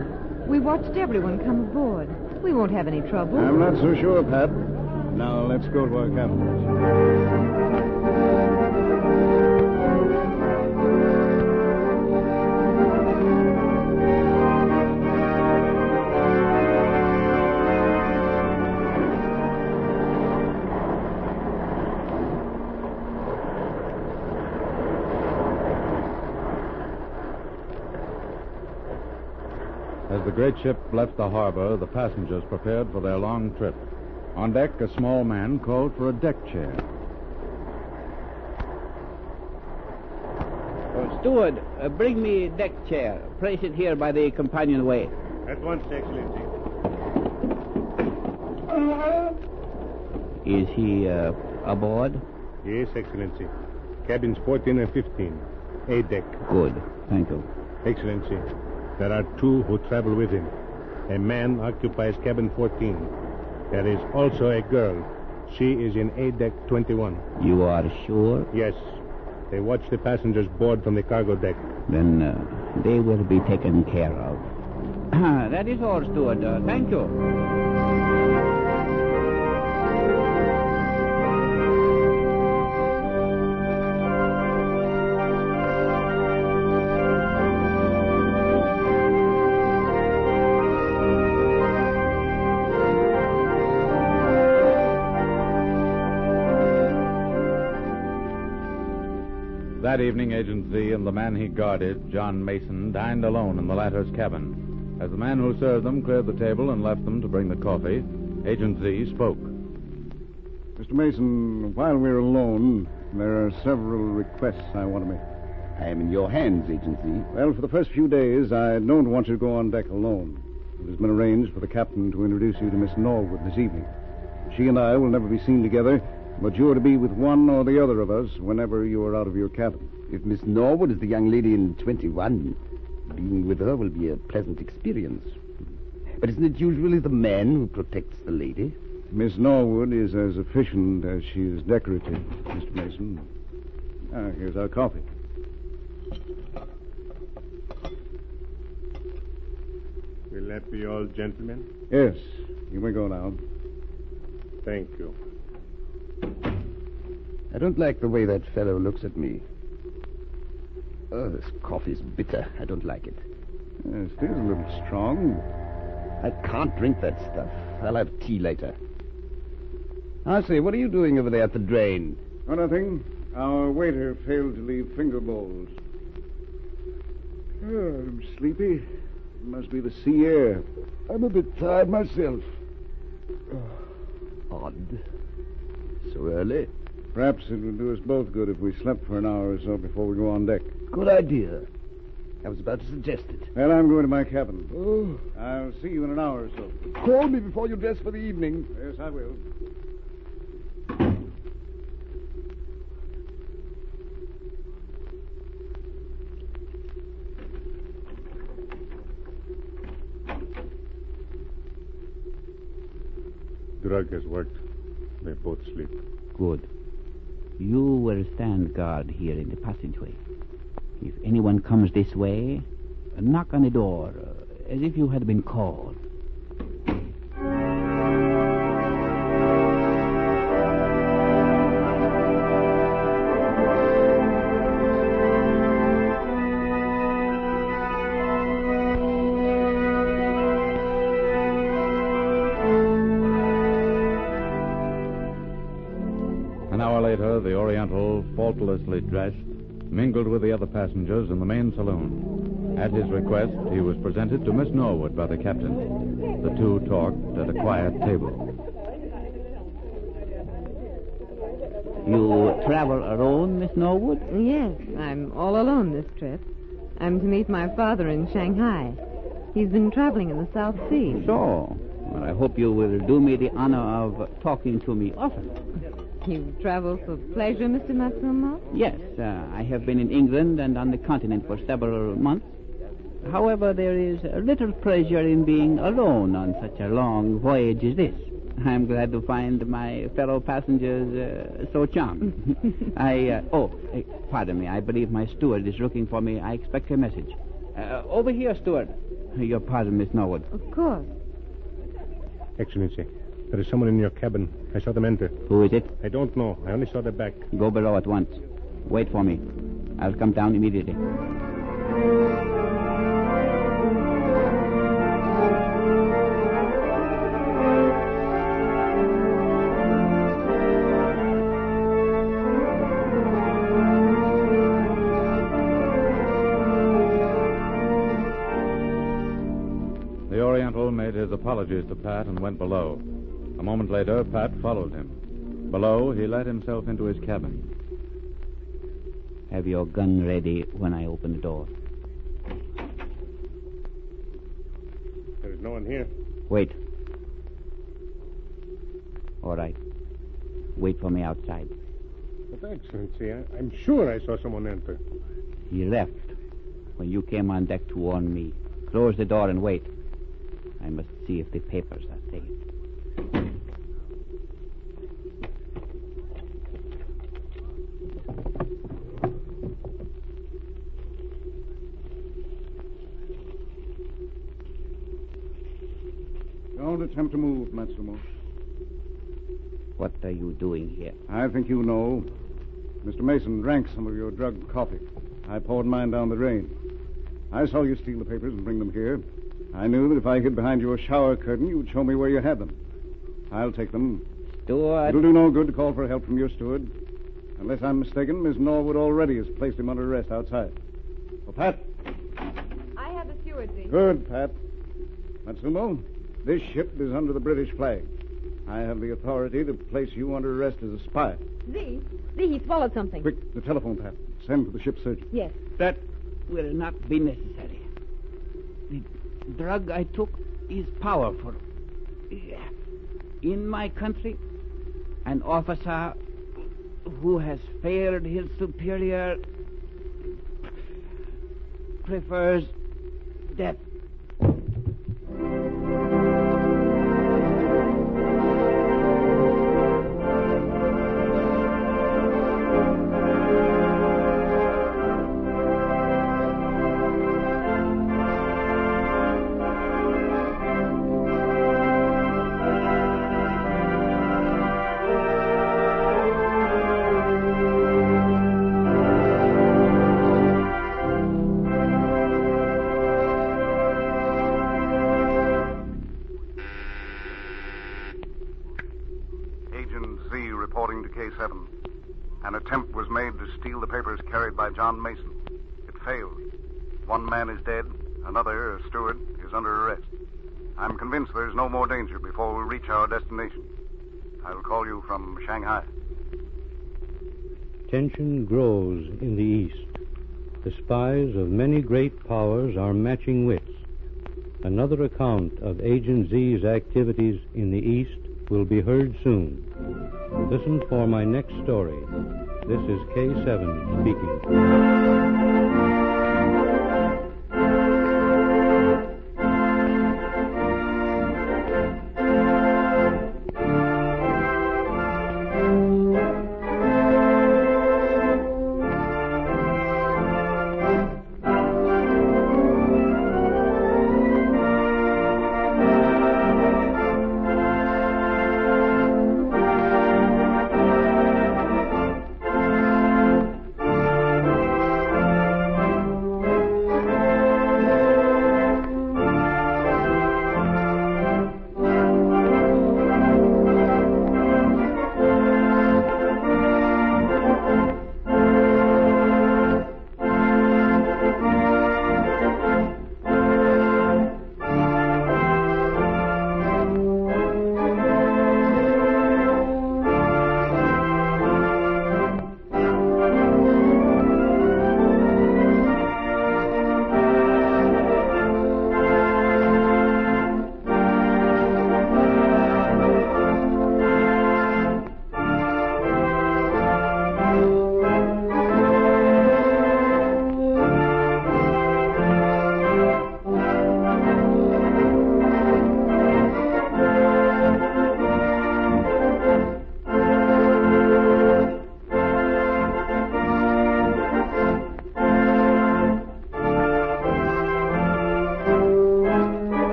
we watched everyone come aboard. We won't have any trouble. I'm not so sure, Pat. Now, let's go to our cabins. As the great ship left the harbor, the passengers prepared for their long trip. On deck, a small man called for a deck chair. Steward, bring me a deck chair. Place it here by the companionway. At once, Excellency. Is he aboard? Yes, Excellency. Cabins 14 and 15. A deck. Good. Thank you. Excellency, there are two who travel with him. A man occupies cabin 14. There is also a girl. She is in A deck 21. You are sure? Yes. They watch the passengers board from the cargo deck. Then they will be taken care of. That is all, Steward. Thank you. That evening, Agent Z and the man he guarded, John Mason, dined alone in the latter's cabin. As the man who served them cleared the table and left them to bring the coffee, Agent Z spoke. Mr. Mason, while we're alone, there are several requests I want to make. I am in your hands, Agent Z. Well, for the first few days, I don't want you to go on deck alone. It has been arranged for the captain to introduce you to Miss Norwood this evening. She and I will never be seen together, but you are to be with one or the other of us whenever you are out of your cabin. If Miss Norwood is the young lady in 21, being with her will be a pleasant experience. But isn't it usually the man who protects the lady? Miss Norwood is as efficient as she is decorative, Mr. Mason. Here's our coffee. Will that be all, gentlemen? Yes. You may go now. Thank you. I don't like the way that fellow looks at me. Oh, this coffee's bitter. I don't like it. It is a little strong. I can't drink that stuff. I'll have tea later. I say, what are you doing over there at the drain? Oh, nothing. Our waiter failed to leave finger bowls. Oh, I'm sleepy. It must be the sea air. I'm a bit tired myself. Odd. So early? Perhaps it would do us both good if we slept for an hour or so before we go on deck. Good idea. I was about to suggest it. Well, I'm going to my cabin. Oh. I'll see you in an hour or so. Call me before you dress for the evening. Yes, I will. Drug has worked. They both sleep. Good. You will stand guard here in the passageway. If anyone comes this way, knock on the door as if you had been called. An hour later, the Oriental, faultlessly dressed, mingled with the other passengers in the main saloon. At his request, he was presented to Miss Norwood by the captain. The two talked at a quiet table. You travel alone, Miss Norwood? Yes, I'm all alone this trip. I'm to meet my father in Shanghai. He's been traveling in the South Sea. So, well, I hope you will do me the honor of talking to me often. You travel for pleasure, Mr. Matsumo? Yes, I have been in England and on the continent for several months. However, there is a little pleasure in being alone on such a long voyage as this. I'm glad to find my fellow passengers so charming. Pardon me. I believe my steward is looking for me. I expect a message. Over here, steward. Your pardon, Miss Norwood. Of course. Excellency, there is someone in your cabin. I saw them enter. Who is it? I don't know. I only saw their back. Go below at once. Wait for me. I'll come down immediately. The Oriental made his apologies to Pat and went below. A moment later, Pat followed him. Below, he let himself into his cabin. Have your gun ready when I open the door. There is no one here. Wait. All right. Wait for me outside. But, Excellency, I'm sure I saw someone enter. He left when you came on deck to warn me. Close the door and wait. I must see if the papers are safe. Don't attempt to move, Matsumo. What are you doing here? I think you know. Mr. Mason drank some of your drugged coffee. I poured mine down the drain. I saw you steal the papers and bring them here. I knew that if I hid behind your shower curtain, you'd show me where you had them. I'll take them. Steward. It'll do no good to call for help from your steward. Unless I'm mistaken, Miss Norwood already has placed him under arrest outside. Well, Pat? I have the stewardship. Good, Pat. Matsumo, this ship is under the British flag. I have the authority to place you under arrest as a spy. Z, he swallowed something. Quick, the telephone, Pat. Send for the ship's surgeon. Yes. That will not be necessary. The drug I took is powerful. In my country, an officer who has failed his superior prefers death. An attempt was made to steal the papers carried by John Mason. It failed. One man is dead. Another, a steward, is under arrest. I'm convinced there's no more danger before we reach our destination. I'll call you from Shanghai. Tension grows in the East. The spies of many great powers are matching wits. Another account of Agent Z's activities in the East will be heard soon. Listen for my next story. This is K7 speaking.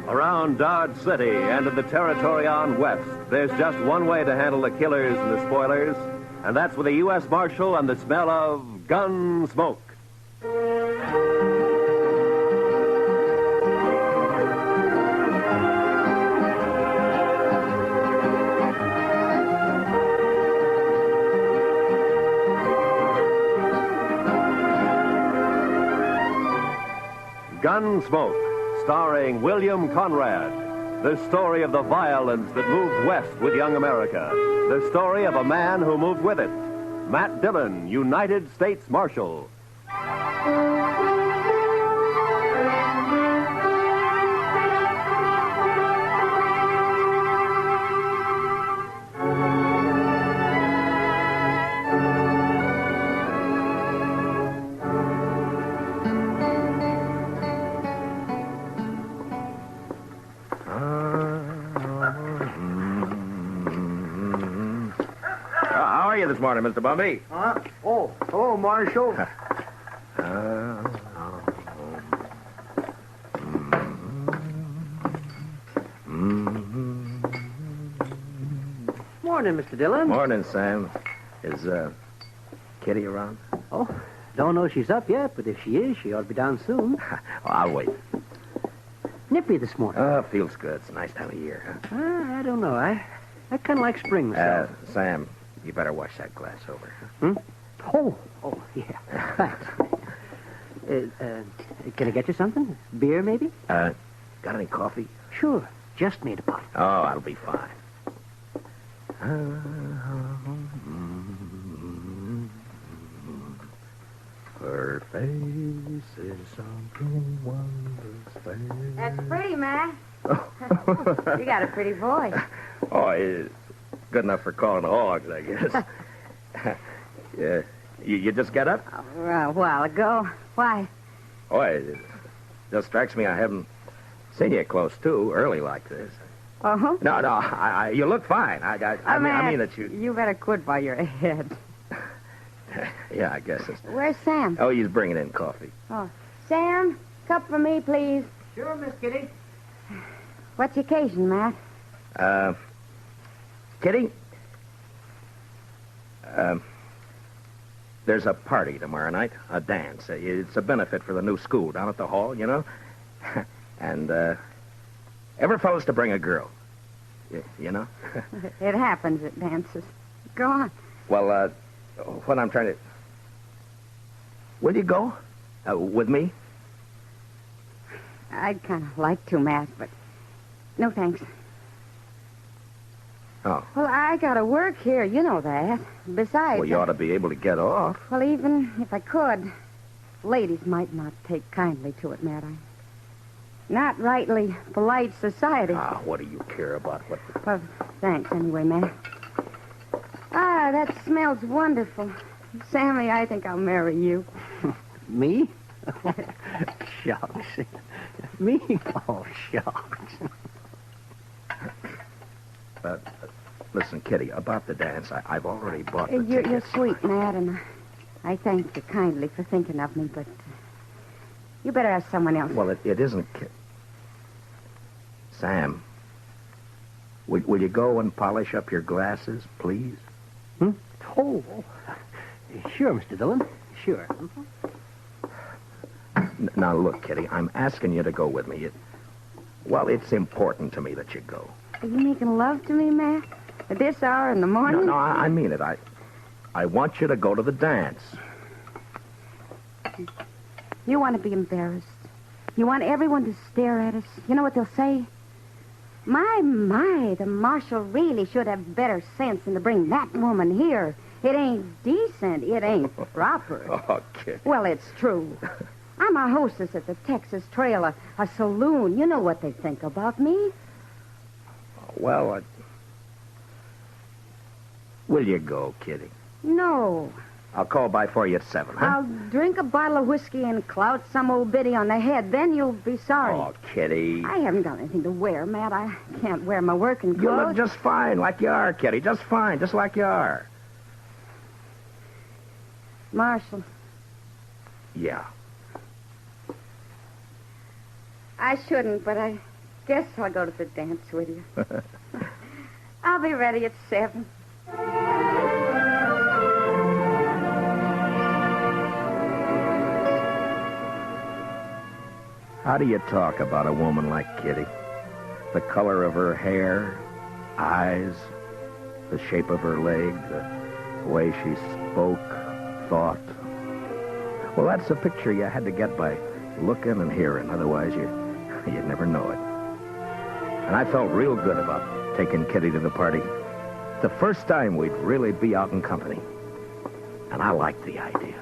Around Dodge City and in the territory on west, there's just one way to handle the killers and the spoilers, and that's with a U.S. Marshal and the smell of Gunsmoke. Gunsmoke, starring William Conrad. The story of the violence that moved west with young America. The story of a man who moved with it. Matt Dillon, United States Marshal. This morning, Mr. Bumby. Oh, Marshal. Morning, Mr. Dillon. Morning, Sam. Is Kitty around? Oh, don't know she's up yet, but if she is, she ought to be down soon. I'll wait. Nippy this morning. Feels good. It's a nice time of year, huh? I don't know. I kind of like spring myself. Sam, you better wash that glass over. Oh, yeah. Thanks. Can I get you something? Beer, maybe? Got any coffee? Sure. Just made a pot. Oh, that'll be fine. Her face is something wondrous. That's pretty, man. You got a pretty voice. Oh, it's good enough for calling hogs, I guess. Yeah. You just got up? A while ago. Why? Oh, it just strikes me I haven't seen you close too early like this. Uh-huh. No, you look fine. I mean that you... You better quit while you're ahead. Yeah, I guess it's... Where's Sam? Oh, he's bringing in coffee. Oh, Sam, cup for me, please. Sure, Miss Kitty. What's the occasion, Matt? Kitty? There's a party tomorrow night, a dance. It's a benefit for the new school down at the hall, you know? And, every fellow's to bring a girl. You know? It happens at dances. Go on. Well, what I'm trying to... Will you go? With me? I'd kind of like to, Matt, but no thanks. Oh. Well, I gotta work here, you know that. Besides... Well, you ought to be able to get off. Well, even if I could, ladies might not take kindly to it, Matt. I'm not rightly polite society. Ah, what do you care about what... Well, thanks anyway, Matt. Ah, that smells wonderful. Sammy, I think I'll marry you. Me? Shucks. Me? Oh, shucks. Listen, Kitty, about the dance, I've already bought the You're tickets. sweet, Matt, and I thank you kindly for thinking of me, but you better ask someone else. Well, it isn't... Sam, will you go and polish up your glasses, please? Oh, sure, Mr. Dillon. Sure. Now, look, Kitty, I'm asking you to go with me. It's important to me that you go. Are you making love to me, Matt? At this hour in the morning? No, I mean it. I want you to go to the dance. You want to be embarrassed. You want everyone to stare at us. You know what they'll say? My, the marshal really should have better sense than to bring that woman here. It ain't decent. It ain't proper. Oh, Kitty. Well, it's true. I'm a hostess at the Texas Trail, a saloon. You know what they think about me. Well, will you go, Kitty? No. I'll call by for you at 7, huh? I'll drink a bottle of whiskey and clout some old biddy on the head. Then you'll be sorry. Oh, Kitty. I haven't got anything to wear, Matt. I can't wear my working clothes. You look just fine, like you are, Kitty. Just fine, just like you are. Marshal. Yeah. I shouldn't, but I guess I'll go to the dance with you. I'll be ready at 7. How do you talk about a woman like Kitty? The color of her hair, eyes, the shape of her leg, the way she spoke, thought. Well, that's a picture you had to get by looking and hearing. Otherwise, you'd never know it. And I felt real good about taking Kitty to the party. The first time we'd really be out in company. And I liked the idea.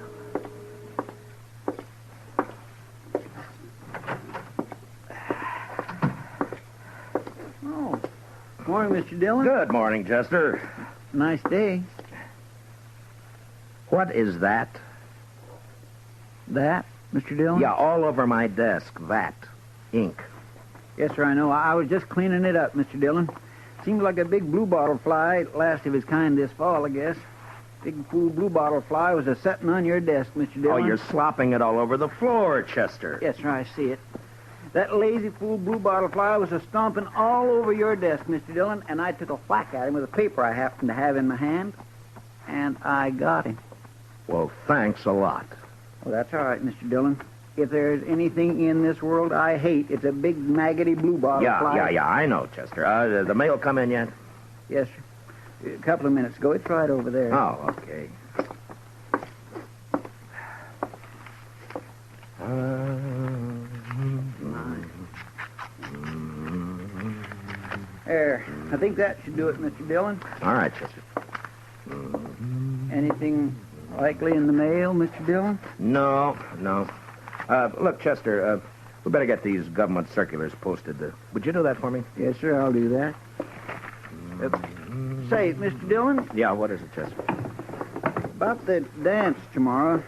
Oh, morning, Mr. Dillon. Good morning, Chester. Nice day. What is that? That, Mr. Dillon? Yeah, all over my desk. That. Ink. Yes, sir, I know. I was just cleaning it up, Mr. Dillon. Seems like a big bluebottle fly, last of his kind this fall, I guess. Big fool bluebottle fly was a-setting on your desk, Mr. Dillon. Oh, you're slopping it all over the floor, Chester. Yes, sir, I see it. That lazy fool bluebottle fly was a-stomping all over your desk, Mr. Dillon, and I took a whack at him with a paper I happened to have in my hand, and I got him. Well, thanks a lot. Oh, that's all right, Mr. Dillon. If there's anything in this world I hate, it's a big, maggoty bluebottle fly. Yeah, I know, Chester. The mail come in yet? Yes, sir. A couple of minutes ago. It's right over there. Oh, okay. There. I think that should do it, Mr. Dillon. All right, Chester. Anything likely in the mail, Mr. Dillon? No. Look, Chester, we better get these government circulars posted. Would you do that for me? Yes, sir, I'll do that. Say, Mr. Dillon? Yeah, what is it, Chester? About the dance tomorrow.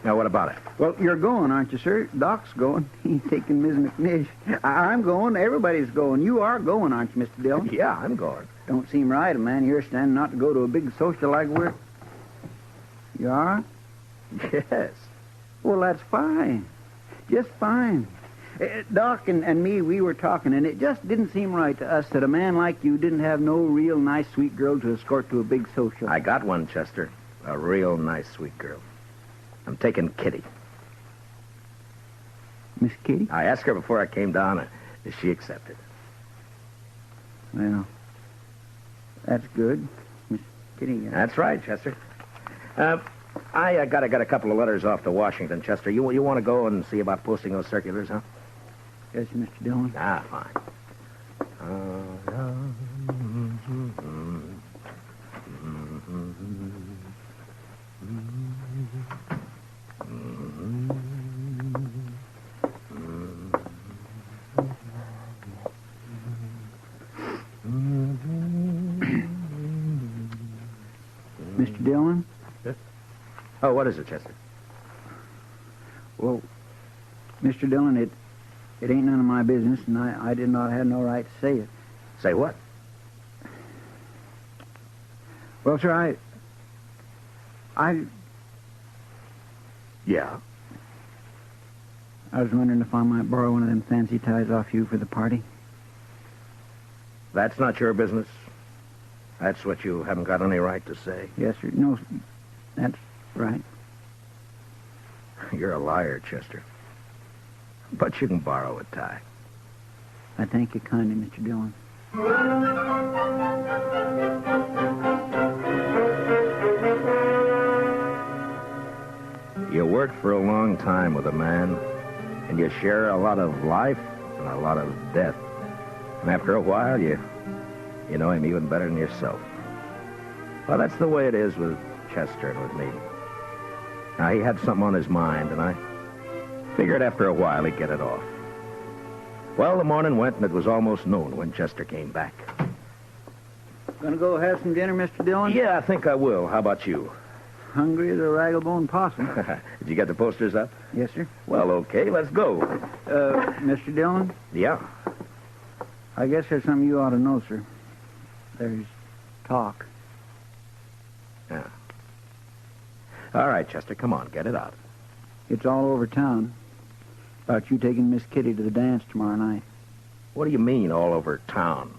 Now, what about it? Well, you're going, aren't you, sir? Doc's going. He's taking Ms. McNish. I'm going. Everybody's going. You are going, aren't you, Mr. Dillon? Yeah, I'm going. Don't seem right, a man here standing not to go to a big social like we're... You are? Yes. Well, that's fine. Just fine. Doc and me, we were talking, and it just didn't seem right to us that a man like you didn't have no real nice, sweet girl to escort to a big social. I got one, Chester. A real nice, sweet girl. I'm taking Kitty. Miss Kitty? I asked her before I came down, and she accepted. Well, that's good. Miss Kitty. That's right, Chester. I got a couple of letters off to Washington, Chester. You want to go and see about posting those circulars, huh? Yes, Mr. Dillon. Ah, fine. Mr. Dillon? Oh, what is it, Chester? Well, Mr. Dillon, it ain't none of my business, and I did not have no right to say it. Say what? Well, sir, Yeah? I was wondering if I might borrow one of them fancy ties off you for the party. That's not your business. That's what you haven't got any right to say. Yes, sir. No, that's right. You're a liar, Chester. But you can borrow a tie. I thank you kindly, Mr. Dillon. You work for a long time with a man, and you share a lot of life and a lot of death. And after a while, you know him even better than yourself. Well, that's the way it is with Chester and with me. Now, he had something on his mind, and I figured after a while he'd get it off. Well, the morning went, and it was almost noon when Chester came back. Gonna go have some dinner, Mr. Dillon? Yeah, I think I will. How about you? Hungry as a raggle-bone possum. Did you get the posters up? Yes, sir. Well, okay, let's go. Mr. Dillon? Yeah? I guess there's something you ought to know, sir. There's talk. Yeah. All right, Chester, come on, get it out. It's all over town about you taking Miss Kitty to the dance tomorrow night. What do you mean, all over town?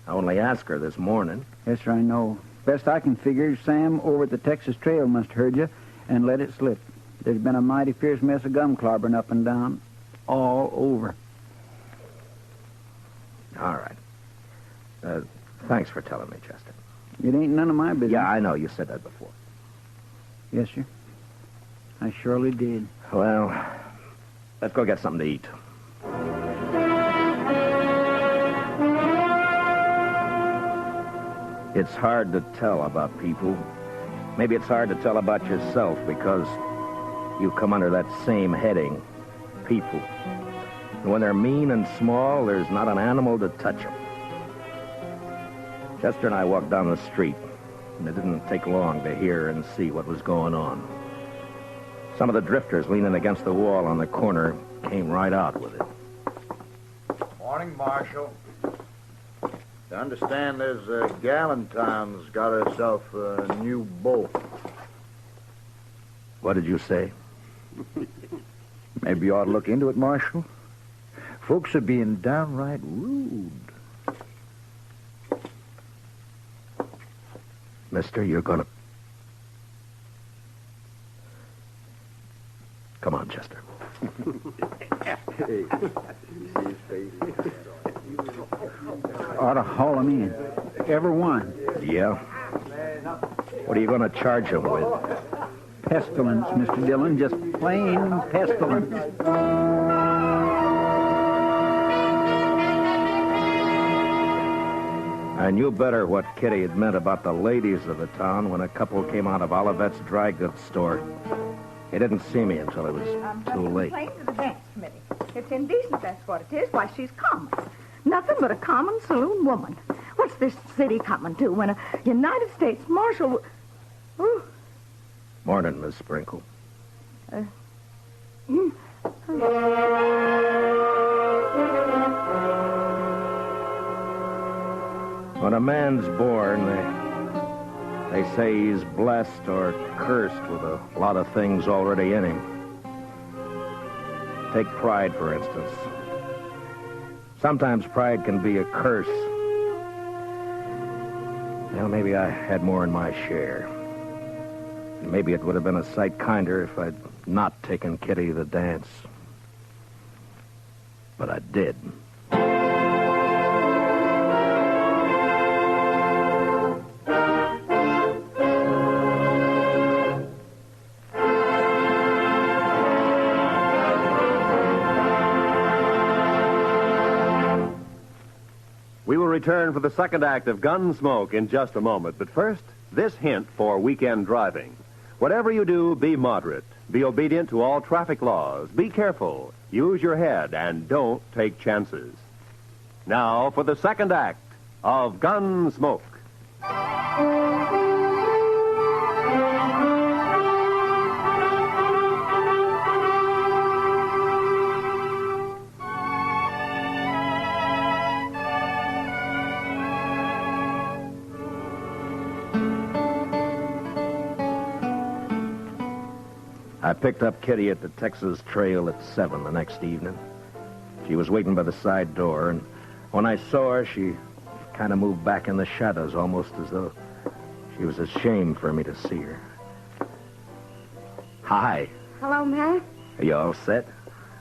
I only asked her this morning. Yes, sir, I know. Best I can figure, Sam over at the Texas Trail must have heard you and let it slip. There's been a mighty fierce mess of gum clobbering up and down. All over. All right. Thanks for telling me, Chester. It ain't none of my business. Yeah, I know. You said that before. Yes, sir. I surely did. Well, let's go get something to eat. It's hard to tell about people. Maybe it's hard to tell about yourself because you come under that same heading, people. And when they're mean and small, there's not an animal to touch them. Chester and I walked down the street, and it didn't take long to hear and see what was going on. Some of the drifters leaning against the wall on the corner came right out with it. Morning, Marshal. I understand there's a gal in town's got herself a new beau. What did you say? Maybe you ought to look into it, Marshal. Folks are being downright rude. Mister, you're gonna... Come on, Chester. Ought to haul them in. Every one. Yeah? What are you going to charge them with? Pestilence, Mr. Dillon. Just plain pestilence. I knew better what Kitty had meant about the ladies of the town when a couple came out of Olivet's dry goods store. He didn't see me until it was too late. Complain to the dance committee. It's indecent, that's what it is. Why, she's common. Nothing but a common saloon woman. What's this city coming to when a United States Marshal... Ooh. Morning, Miss Sprinkle. When a man's born, they say he's blessed or cursed with a lot of things already in him. Take pride, for instance. Sometimes pride can be a curse. Well, maybe I had more in my share. Maybe it would have been a sight kinder if I'd not taken Kitty to the dance. But I did. We will return for the second act of Gunsmoke in just a moment. But first, this hint for weekend driving. Whatever you do, be moderate. Be obedient to all traffic laws. Be careful. Use your head and don't take chances. Now for the second act of Gunsmoke. I picked up Kitty at the Texas Trail at 7 the next evening. She was waiting by the side door, and when I saw her, she kind of moved back in the shadows, almost as though she was ashamed for me to see her. Hi. Hello, Matt. Are you all set?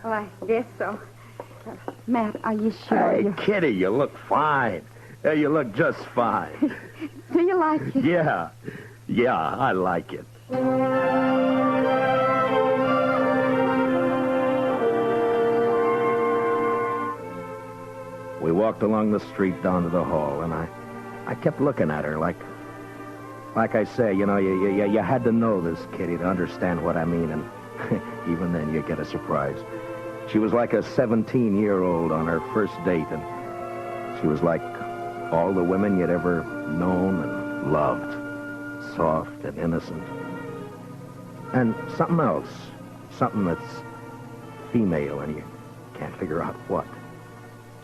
Well, I guess so. Matt, are you sure? Hey, Kitty, you look fine. Yeah, you look just fine. Do you like it? Yeah, I like it. We walked along the street down to the hall, and I kept looking at her like I say, you know, you had to know this, Kitty, to understand what I mean, and even then you get a surprise. She was like a 17-year-old on her first date, and she was like all the women you'd ever known and loved, soft and innocent. And something else, something that's female, and you can't figure out what.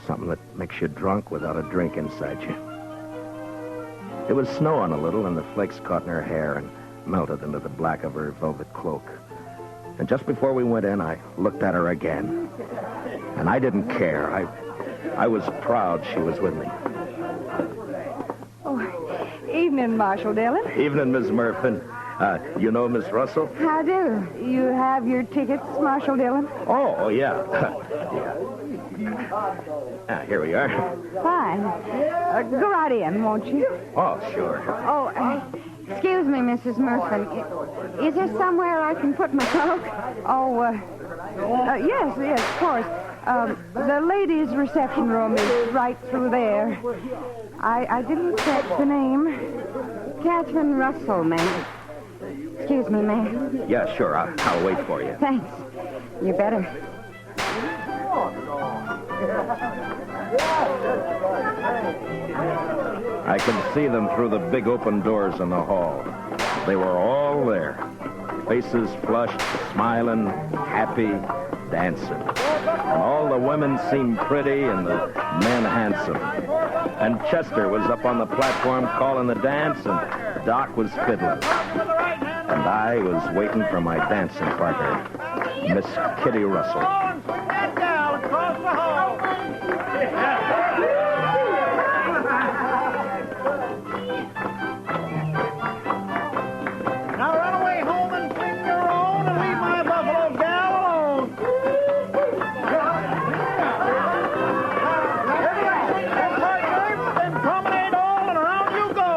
Something that makes you drunk without a drink inside you. It was snowing a little, and the flakes caught in her hair and melted into the black of her velvet cloak. And just before we went in, I looked at her again. And I didn't care. I was proud she was with me. Oh, evening, Marshal Dillon. Evening, Miss Murphy. You know Miss Russell? How do? You have your tickets, Marshal Dillon? Oh, yeah. Here we are. Fine. Go right in, won't you? Oh, sure. Oh, excuse me, Mrs. Murphy. Is there somewhere I can put my cloak? Oh, yes, of course. The ladies' reception room is right through there. I didn't catch the name. Catherine Russell, ma'am. Excuse me, ma'am. Yeah, sure. I'll wait for you. Thanks. You better. I could see them through the big open doors in the hall. They were all there. Faces flushed, smiling, happy, dancing. And all the women seemed pretty and the men handsome. And Chester was up on the platform calling the dance, and Doc was fiddling. And I was waiting for my dancing partner, Miss Kitty Russell. Now run away home and sing your own and leave my buffalo gal alone. Then promenade all and around you go.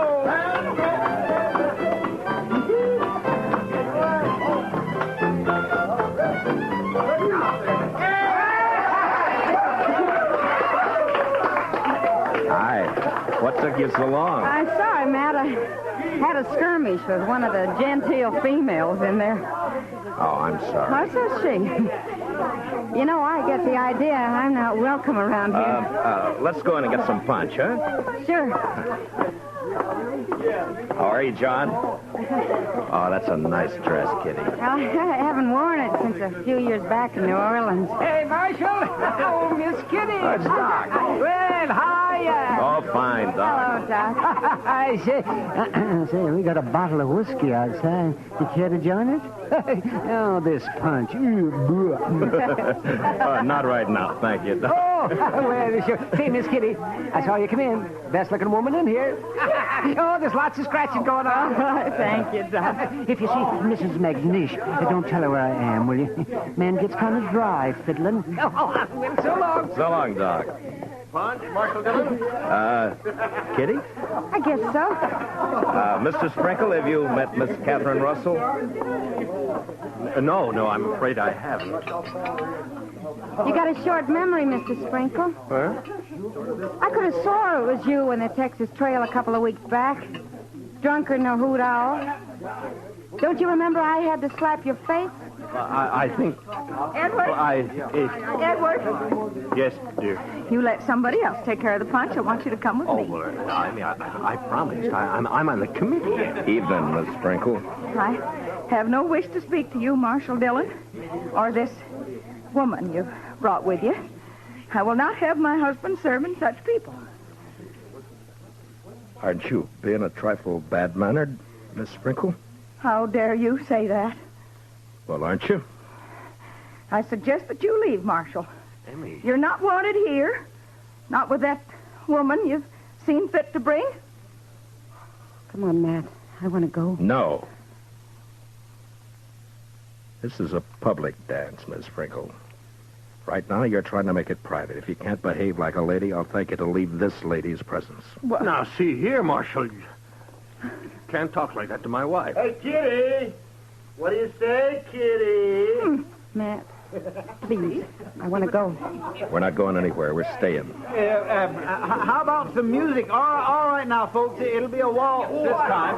took you so long? I'm sorry, Matt. I had a skirmish with one of the genteel females in there. Oh, I'm sorry. What's that she? You know, I get the idea I'm not welcome around here. Let's go in and get some punch, huh? Sure. How are you, John? Oh, that's a nice dress, Kitty. I haven't worn it since a few years back in New Orleans. Hey, Marshal. Oh, Miss Kitty. It's Doc. Well, hiya. Oh, fine, Doc. Hello, Doc. I say, say, we got a bottle of whiskey outside. You care to join us? Oh, this punch. Not right now, thank you, Doc. Oh, well, sure. Say, Miss Kitty, I saw you come in. Best-looking woman in here. Oh, there's lots of scratching going on. Thank you, Doc. If you see Mrs. McNish, don't tell her where I am, will you? Man gets kind of dry fiddling. Oh, well, so long. So long, Doc. Punch, Marshal Dillon? Kitty? I guess so. Mr. Sprinkle, have you met Miss Catherine Russell? No, I'm afraid I haven't. You got a short memory, Mr. Sprinkle. Huh? I could have swore it was you in the Texas Trail a couple of weeks back. Drunker than a hoot owl. Don't you remember I had to slap your face? I think... Edward? Edward? Yes, dear. You let somebody else take care of the punch. I want you to come with me. Well, I promised. I'm on the committee. Evening, Miss Sprinkle. I have no wish to speak to you, Marshal Dillon, or this woman you've brought with you. I will not have my husband serving such people. Aren't you being a trifle bad-mannered, Miss Sprinkle? How dare you say that? Well, aren't you? I suggest that you leave, Marshal. Emmy. You're not wanted here. Not with that woman you've seen fit to bring. Come on, Matt. I want to go. No. This is a public dance, Miss Sprinkle. Right now, you're trying to make it private. If you can't behave like a lady, I'll thank you to leave this lady's presence. Well, now, see here, Marshal. You can't talk like that to my wife. Hey, Kitty! What do you say, Kitty? Matt, please. I want to go. We're not going anywhere. We're staying. How about some music? All right now, folks. It'll be a waltz this time.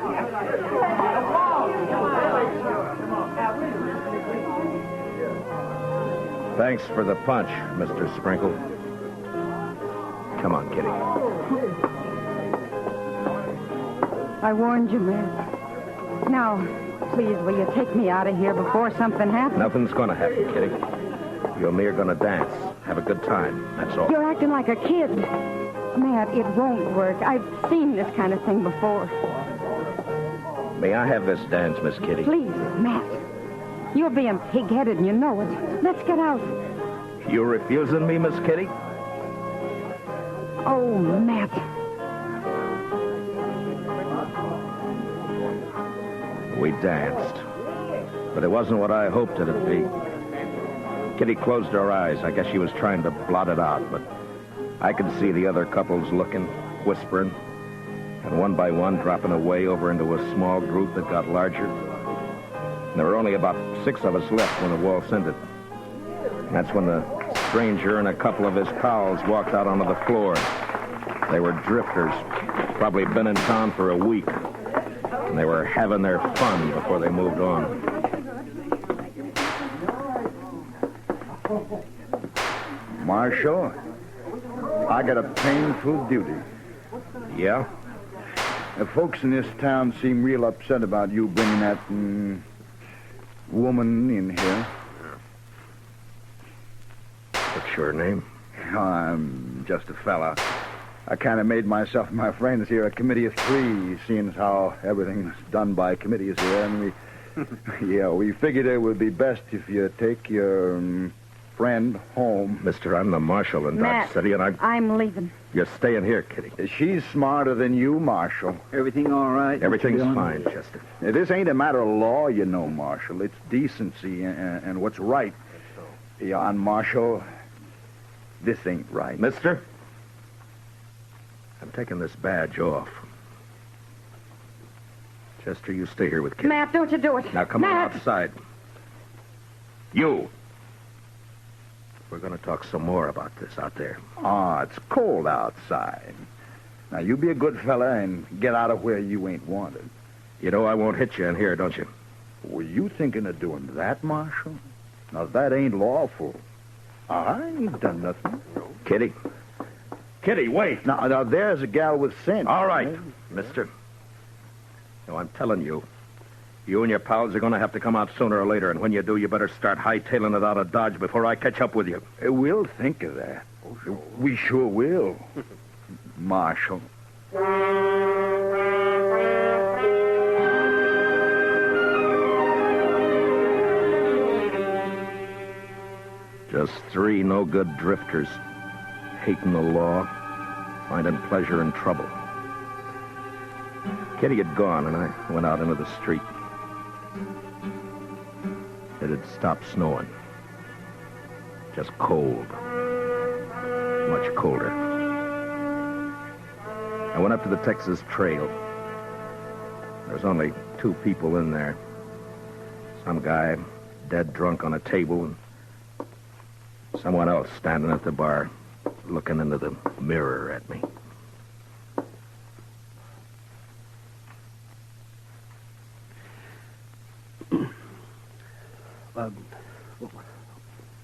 Thanks for the punch, Mr. Sprinkle. Come on, Kitty. I warned you, Matt. Now, please, will you take me out of here before something happens? Nothing's going to happen, Kitty. You and me are going to dance. Have a good time. That's all. You're acting like a kid. Matt, it won't work. I've seen this kind of thing before. May I have this dance, Miss Kitty? Please, Matt. You're being pig-headed and you know it. Let's get out. You refusing me, Miss Kitty? Oh, Matt. We danced. But it wasn't what I hoped it'd be. Kitty closed her eyes. I guess she was trying to blot it out, but I could see the other couples looking, whispering, and one by one dropping away over into a small group that got larger. And there were only about 6 of us left when the waltz ended. And that's when the stranger and a couple of his pals walked out onto the floor. They were drifters, probably been in town for a week. And they were having their fun before they moved on. Marshal, I got a painful duty. Yeah? The folks in this town seem real upset about you bringing that woman in here. What's your name? I'm just a fella. I kind of made myself and my friends here a committee of 3, seeing as how everything's done by committees here. And we figured it would be best if you take your friend home. Mister, I'm the marshal in Matt, Dodge City, and I'm leaving. You're staying here, Kitty. She's smarter than you, Marshal. Everything all right? Everything's fine, Chester. This ain't a matter of law, you know, Marshal. It's decency and what's right. Yeah, and Marshal, this ain't right. Mister, I'm taking this badge off. Chester, you stay here with Kitty. Matt, don't you do it. Now come Matt. on outside. You. We're going to talk some more about this out there. Ah, it's cold outside. Now, you be a good fella and get out of where you ain't wanted. You know I won't hit you in here, don't you? Were you thinking of doing that, Marshal? Now, that ain't lawful. I ain't done nothing. Kitty. Kitty, wait. Now, there's a gal with sense. All right, mister. Now, I'm telling you, you and your pals are going to have to come out sooner or later, and when you do, you better start hightailing it out of Dodge before I catch up with you. We'll think of that. We sure will. Marshal. Just three no-good drifters, hating the law, finding pleasure in trouble. Kitty had gone, and I went out into the street. It had stopped snowing. Just cold. Much colder. I went up to the Texas Trail. There was only 2 people in there. Some guy dead drunk on a table, and someone else standing at the bar, looking into the mirror at me.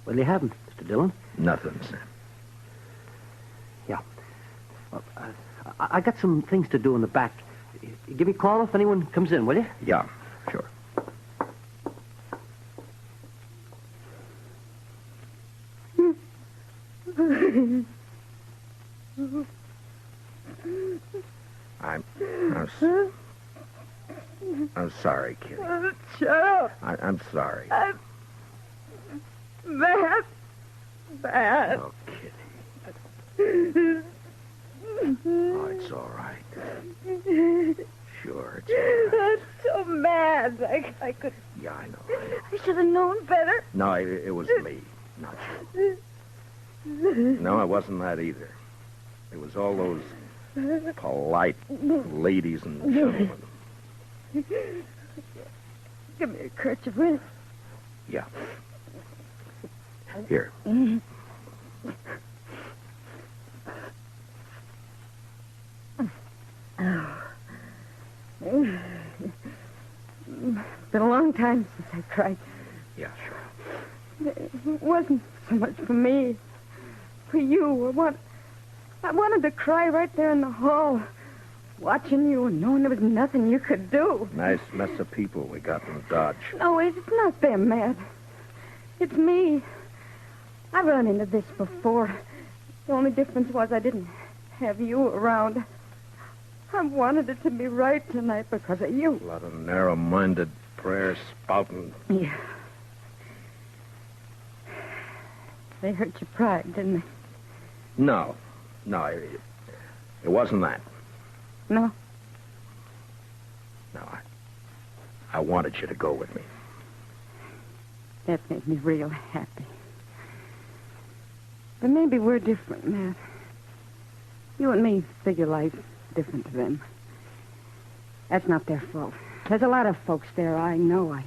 What do you have, Mr. Dillon? Nothing, Sam. Yeah. Well, I got some things to do in the back. Give me a call if anyone comes in, will you? Yeah, sure. I'm sorry, Kitty. Shut up. I'm sorry. I'm bad. Bad. Oh, Kitty. Oh, it's all right. Sure, it's all right. I'm so mad. I could... Yeah, I know. I should have known better. No, it was me, not you. No, it wasn't that either. It was all those polite ladies and gentlemen. Give me a kerchief, will you? Yeah. Here. Been a long time since I cried. Yeah, sure. It wasn't so much for me. For you. I wanted to cry right there in the hall, watching you and knowing there was nothing you could do. Nice mess of people we got in Dodge. No, it's not them, Matt. It's me. I've run into this before. The only difference was I didn't have you around. I wanted it to be right tonight because of you. A lot of narrow-minded prayer spouting. Yeah. They hurt your pride, didn't they? No, it wasn't that. No? No, I wanted you to go with me. That made me real happy. But maybe we're different, Matt. You and me figure life different to them. That's not their fault. There's a lot of folks there I know.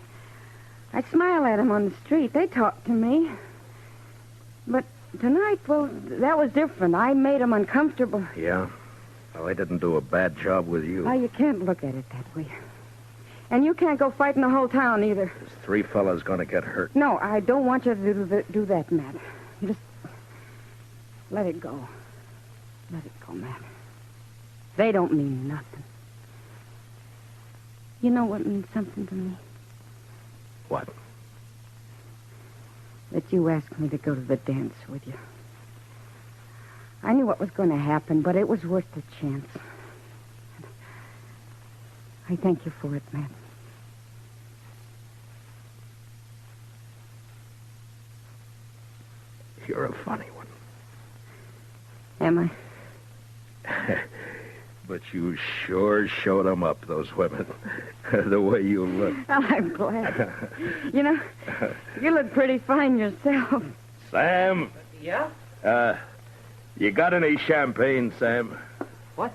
I smile at them on the street. They talk to me. But tonight, well, that was different. I made them uncomfortable. Yeah? Well, I didn't do a bad job with you. Oh, you can't look at it that way. And you can't go fighting the whole town either. There's 3 fellas going to get hurt. No, I don't want you to do that, Matt. Just let it go. Let it go, Matt. They don't mean nothing. You know what means something to me? What? That you asked me to go to the dance with you. I knew what was going to happen, but it was worth the chance. I thank you for it, Matt. You're a funny one. Am I? But you sure showed them up, those women. The way you look. Well, I'm glad. You know, you look pretty fine yourself. Sam? Yeah? You got any champagne, Sam? What?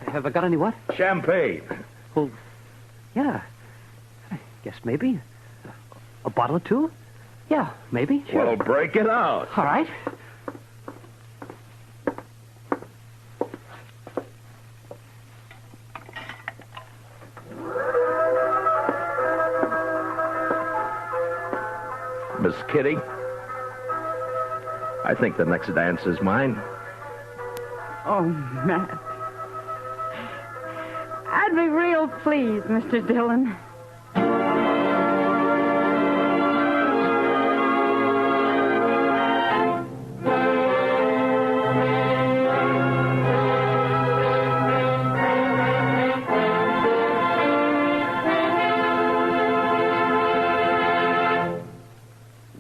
Have I got any what? Champagne. Well, yeah. I guess maybe. A bottle or 2? Yeah, maybe. Sure. Well, break it out. All right. Miss Kitty, I think the next dance is mine. Oh, Matt. I'd be real pleased, Mr. Dillon.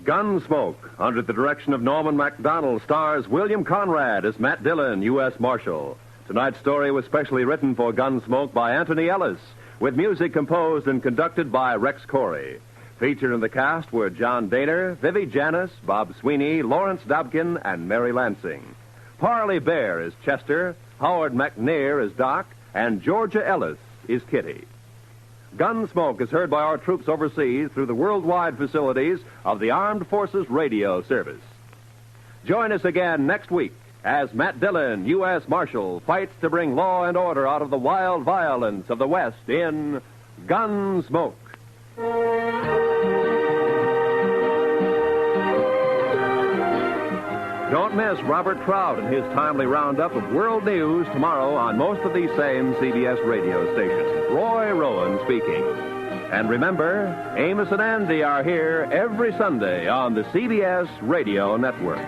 Gunsmoke, under the direction of Norman MacDonald, stars William Conrad as Matt Dillon, U.S. Marshal. Tonight's story was specially written for Gunsmoke by Anthony Ellis, with music composed and conducted by Rex Corey. Featured in the cast were John Daner, Vivi Janis, Bob Sweeney, Lawrence Dobkin, and Mary Lansing. Parley Bear is Chester, Howard McNair is Doc, and Georgia Ellis is Kitty. Gunsmoke is heard by our troops overseas through the worldwide facilities of the Armed Forces Radio Service. Join us again next week as Matt Dillon, U.S. Marshal, fights to bring law and order out of the wild violence of the West in Gunsmoke. Don't miss Robert Trout and his timely roundup of world news tomorrow on most of these same CBS radio stations. Roy Rowan speaking. And remember, Amos and Andy are here every Sunday on the CBS Radio Network.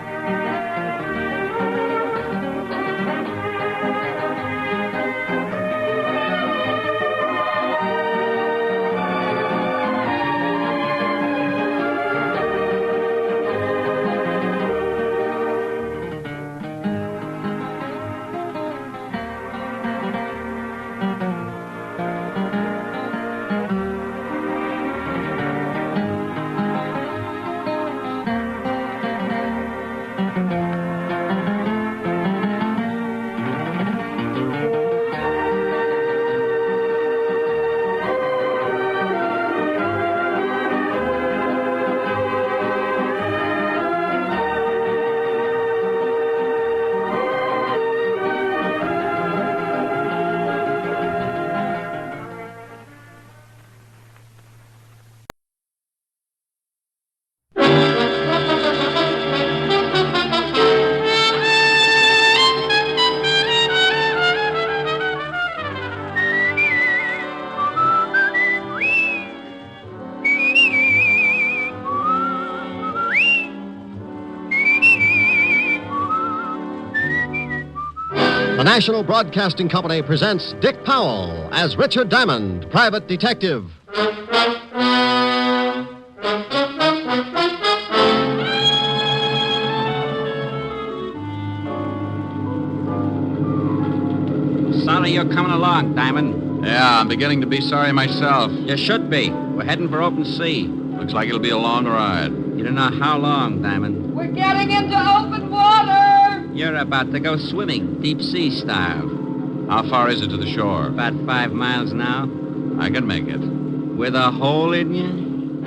The National Broadcasting Company presents Dick Powell as Richard Diamond, private detective. Sorry you're coming along, Diamond. Yeah, I'm beginning to be sorry myself. You should be. We're heading for open sea. Looks like it'll be a long ride. You don't know how long, Diamond. We're getting into open water! You're about to go swimming, deep sea style. How far is it to the shore? About 5 miles now. I can make it. With a hole in you?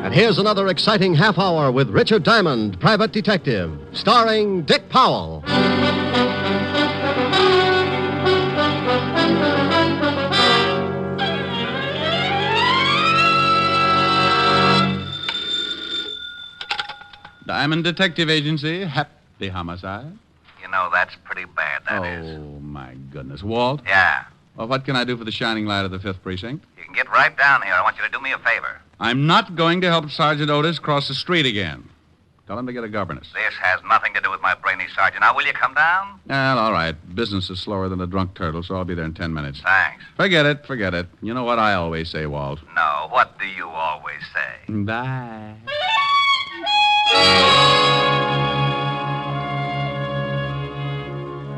And here's another exciting half hour with Richard Diamond, private detective, starring Dick Powell. Diamond Detective Agency, happy homicide. You know, that's pretty bad, that is. Oh, my goodness. Walt? Yeah. Well, what can I do for the shining light of the 5th Precinct? You can get right down here. I want you to do me a favor. I'm not going to help Sergeant Otis cross the street again. Tell him to get a governess. This has nothing to do with my brainy sergeant. Now, will you come down? Well, all right. Business is slower than a drunk turtle, so I'll be there in 10 minutes. Thanks. Forget it. You know what I always say, Walt. No, what do you always say? Bye.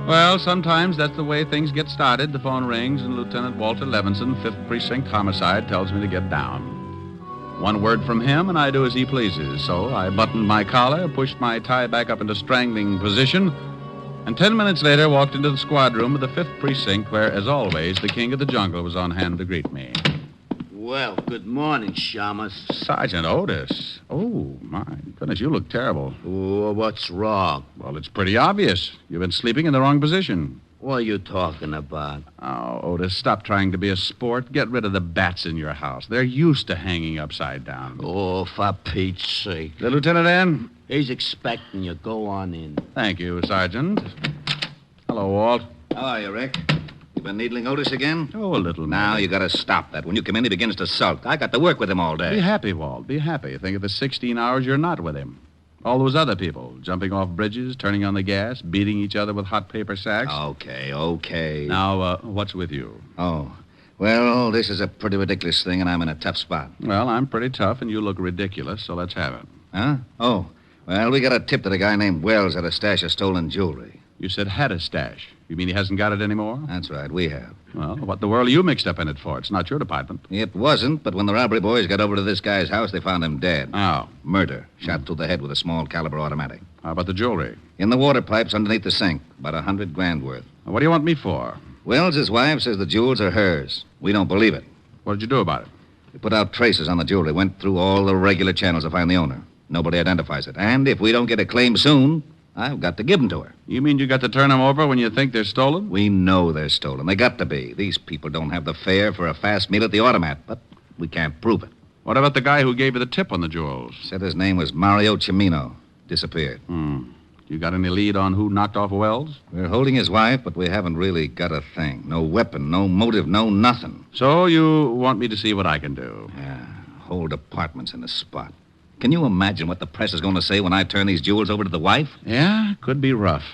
Well, sometimes that's the way things get started. The phone rings, and Lieutenant Walter Levinson, 5th Precinct Homicide, tells me to get down. One word from him, and I do as he pleases. So I buttoned my collar, pushed my tie back up into strangling position, and 10 minutes later walked into the squad room of the 5th Precinct, where, as always, the king of the jungle was on hand to greet me. Well, good morning, Shamus. Sergeant Otis. Oh, my goodness, you look terrible. Oh, what's wrong? Well, it's pretty obvious. You've been sleeping in the wrong position. What are you talking about? Oh, Otis, stop trying to be a sport. Get rid of the bats in your house. They're used to hanging upside down. Oh, for Pete's sake. The lieutenant in? He's expecting you. Go on in. Thank you, Sergeant. Hello, Walt. How are you, Rick? You been needling Otis again? Oh, a little. Now you got to stop that. When you come in, he begins to sulk. I got to work with him all day. Be happy, Walt. Be happy. Think of the 16 hours you're not with him. All those other people, jumping off bridges, turning on the gas, beating each other with hot paper sacks. Okay. Now, what's with you? Oh, well, this is a pretty ridiculous thing, and I'm in a tough spot. Well, I'm pretty tough, and you look ridiculous, so let's have it. Huh? Oh, well, we got a tip that a guy named Wells had a stash of stolen jewelry. You said had a stash. You mean he hasn't got it anymore? That's right, we have. Well, what in the world are you mixed up in it for? It's not your department. It wasn't, but when the robbery boys got over to this guy's house, they found him dead. Oh. Murder. Shot through the head with a small caliber automatic. How about the jewelry? In the water pipes underneath the sink. About $100,000 worth. What do you want me for? Wells' wife says the jewels are hers. We don't believe it. What did you do about it? We put out traces on the jewelry. Went through all the regular channels to find the owner. Nobody identifies it. And if we don't get a claim soon, I've got to give them to her. You mean you got to turn them over when you think they're stolen? We know they're stolen. They got to be. These people don't have the fare for a fast meal at the automat, but we can't prove it. What about the guy who gave you the tip on the jewels? Said his name was Mario Cimino. Disappeared. You got any lead on who knocked off Wells? We're holding his wife, but we haven't really got a thing. No weapon, no motive, no nothing. So you want me to see what I can do? Yeah, whole department's in the spot. Can you imagine what the press is going to say when I turn these jewels over to the wife? Yeah, could be rough.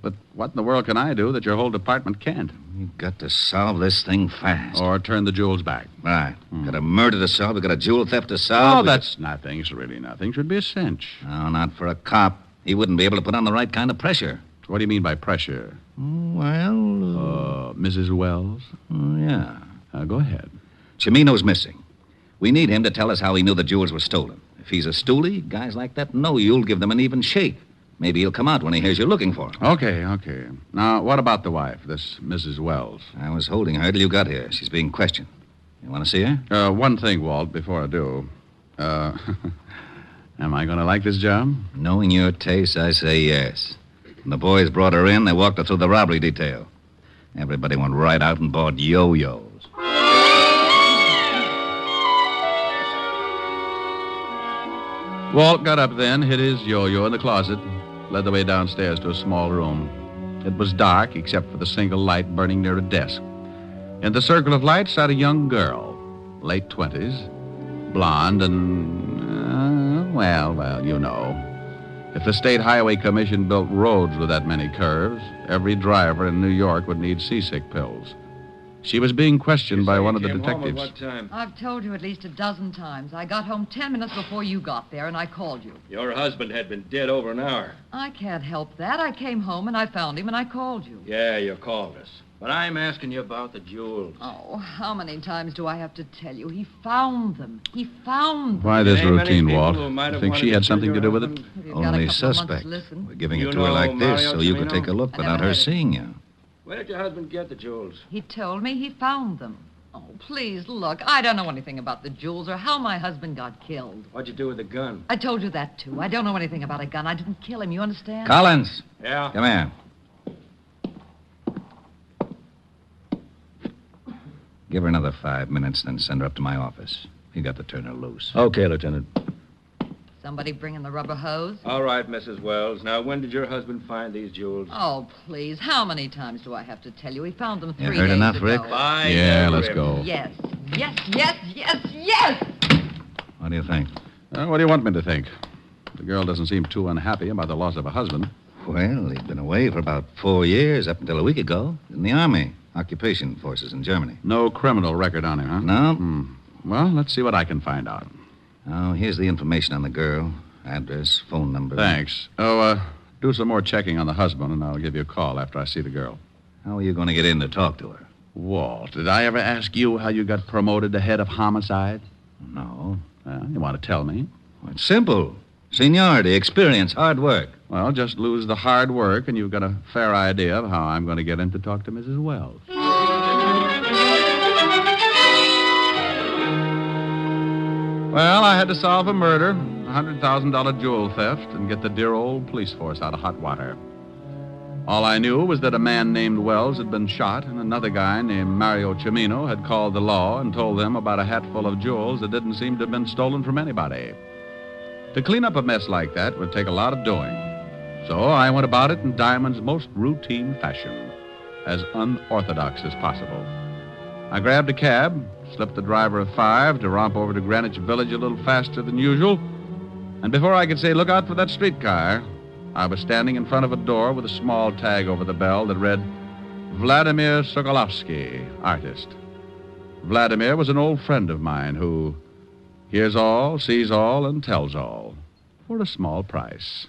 But what in the world can I do that your whole department can't? We've got to solve this thing fast. Or turn the jewels back. Right. Got a murder to solve. We've got a jewel theft to solve. Oh, that's nothing. It's really nothing. Should be a cinch. No, not for a cop. He wouldn't be able to put on the right kind of pressure. What do you mean by pressure? Well... Mrs. Wells? Yeah. Go ahead. Cimino's missing. We need him to tell us how he knew the jewels were stolen. If he's a stoolie, guys like that know you'll give them an even shake. Maybe he'll come out when he hears you're looking for him. Okay. Now, what about the wife, this Mrs. Wells? I was holding her till you got here. She's being questioned. You want to see her? One thing, Walt, before I do. Am I going to like this job? Knowing your taste, I say yes. When the boys brought her in, they walked her through the robbery detail. Everybody went right out and bought yo-yos. Walt got up then, hid his yo-yo in the closet, led the way downstairs to a small room. It was dark, except for the single light burning near a desk. In the circle of light sat a young girl, late 20s, blonde and, well, you know. If the State Highway Commission built roads with that many curves, every driver in New York would need seasick pills. She was being questioned by one of the detectives. What time? I've told you at least a dozen times. I got home 10 minutes before you got there, and I called you. Your husband had been dead over an hour. I can't help that. I came home, and I found him, and I called you. Yeah, you called us. But I'm asking you about the jewels. Oh, how many times do I have to tell you? He found them. He found them. Why this routine, Walt? You think she had something to do with it? Only suspect. We're giving it to her like this so you could take a look without her seeing you. Where did your husband get the jewels? He told me he found them. Oh, please, look. I don't know anything about the jewels or how my husband got killed. What'd you do with the gun? I told you that, too. I don't know anything about a gun. I didn't kill him, you understand? Collins! Yeah? Come here. Give her another 5 minutes, then send her up to my office. You got to turn her loose. Okay, Lieutenant. Somebody bringing the rubber hose? All right, Mrs. Wells. Now, when did your husband find these jewels? Oh, please. How many times do I have to tell you? He found them 3 You days heard enough, ago. Rick? Yeah, let's go. Yes. Yes. What do you think? What do you want me to think? The girl doesn't seem too unhappy about the loss of a husband. Well, he'd been away for about 4 years, up until a week ago, in the Army. Occupation forces in Germany. No criminal record on him, huh? No. Well, let's see what I can find out. Oh, here's the information on the girl. Address, phone number. Thanks. Do some more checking on the husband, and I'll give you a call after I see the girl. How are you going to get in to talk to her? Walt, did I ever ask you how you got promoted to head of homicide? No. You want to tell me? Well, it's simple. Seniority, experience, hard work. Well, just lose the hard work, and you've got a fair idea of how I'm going to get in to talk to Mrs. Wells. Well, I had to solve a murder, $100,000 jewel theft, and get the dear old police force out of hot water. All I knew was that a man named Wells had been shot, and another guy named Mario Cimino had called the law and told them about a hatful of jewels that didn't seem to have been stolen from anybody. To clean up a mess like that would take a lot of doing. So I went about it in Diamond's most routine fashion, as unorthodox as possible. I grabbed a cab, slipped the driver a $5 to romp over to Greenwich Village a little faster than usual, and before I could say, "Look out for that streetcar," I was standing in front of a door with a small tag over the bell that read, "Vladimir Sokolovsky, artist." Vladimir was an old friend of mine who hears all, sees all, and tells all for a small price.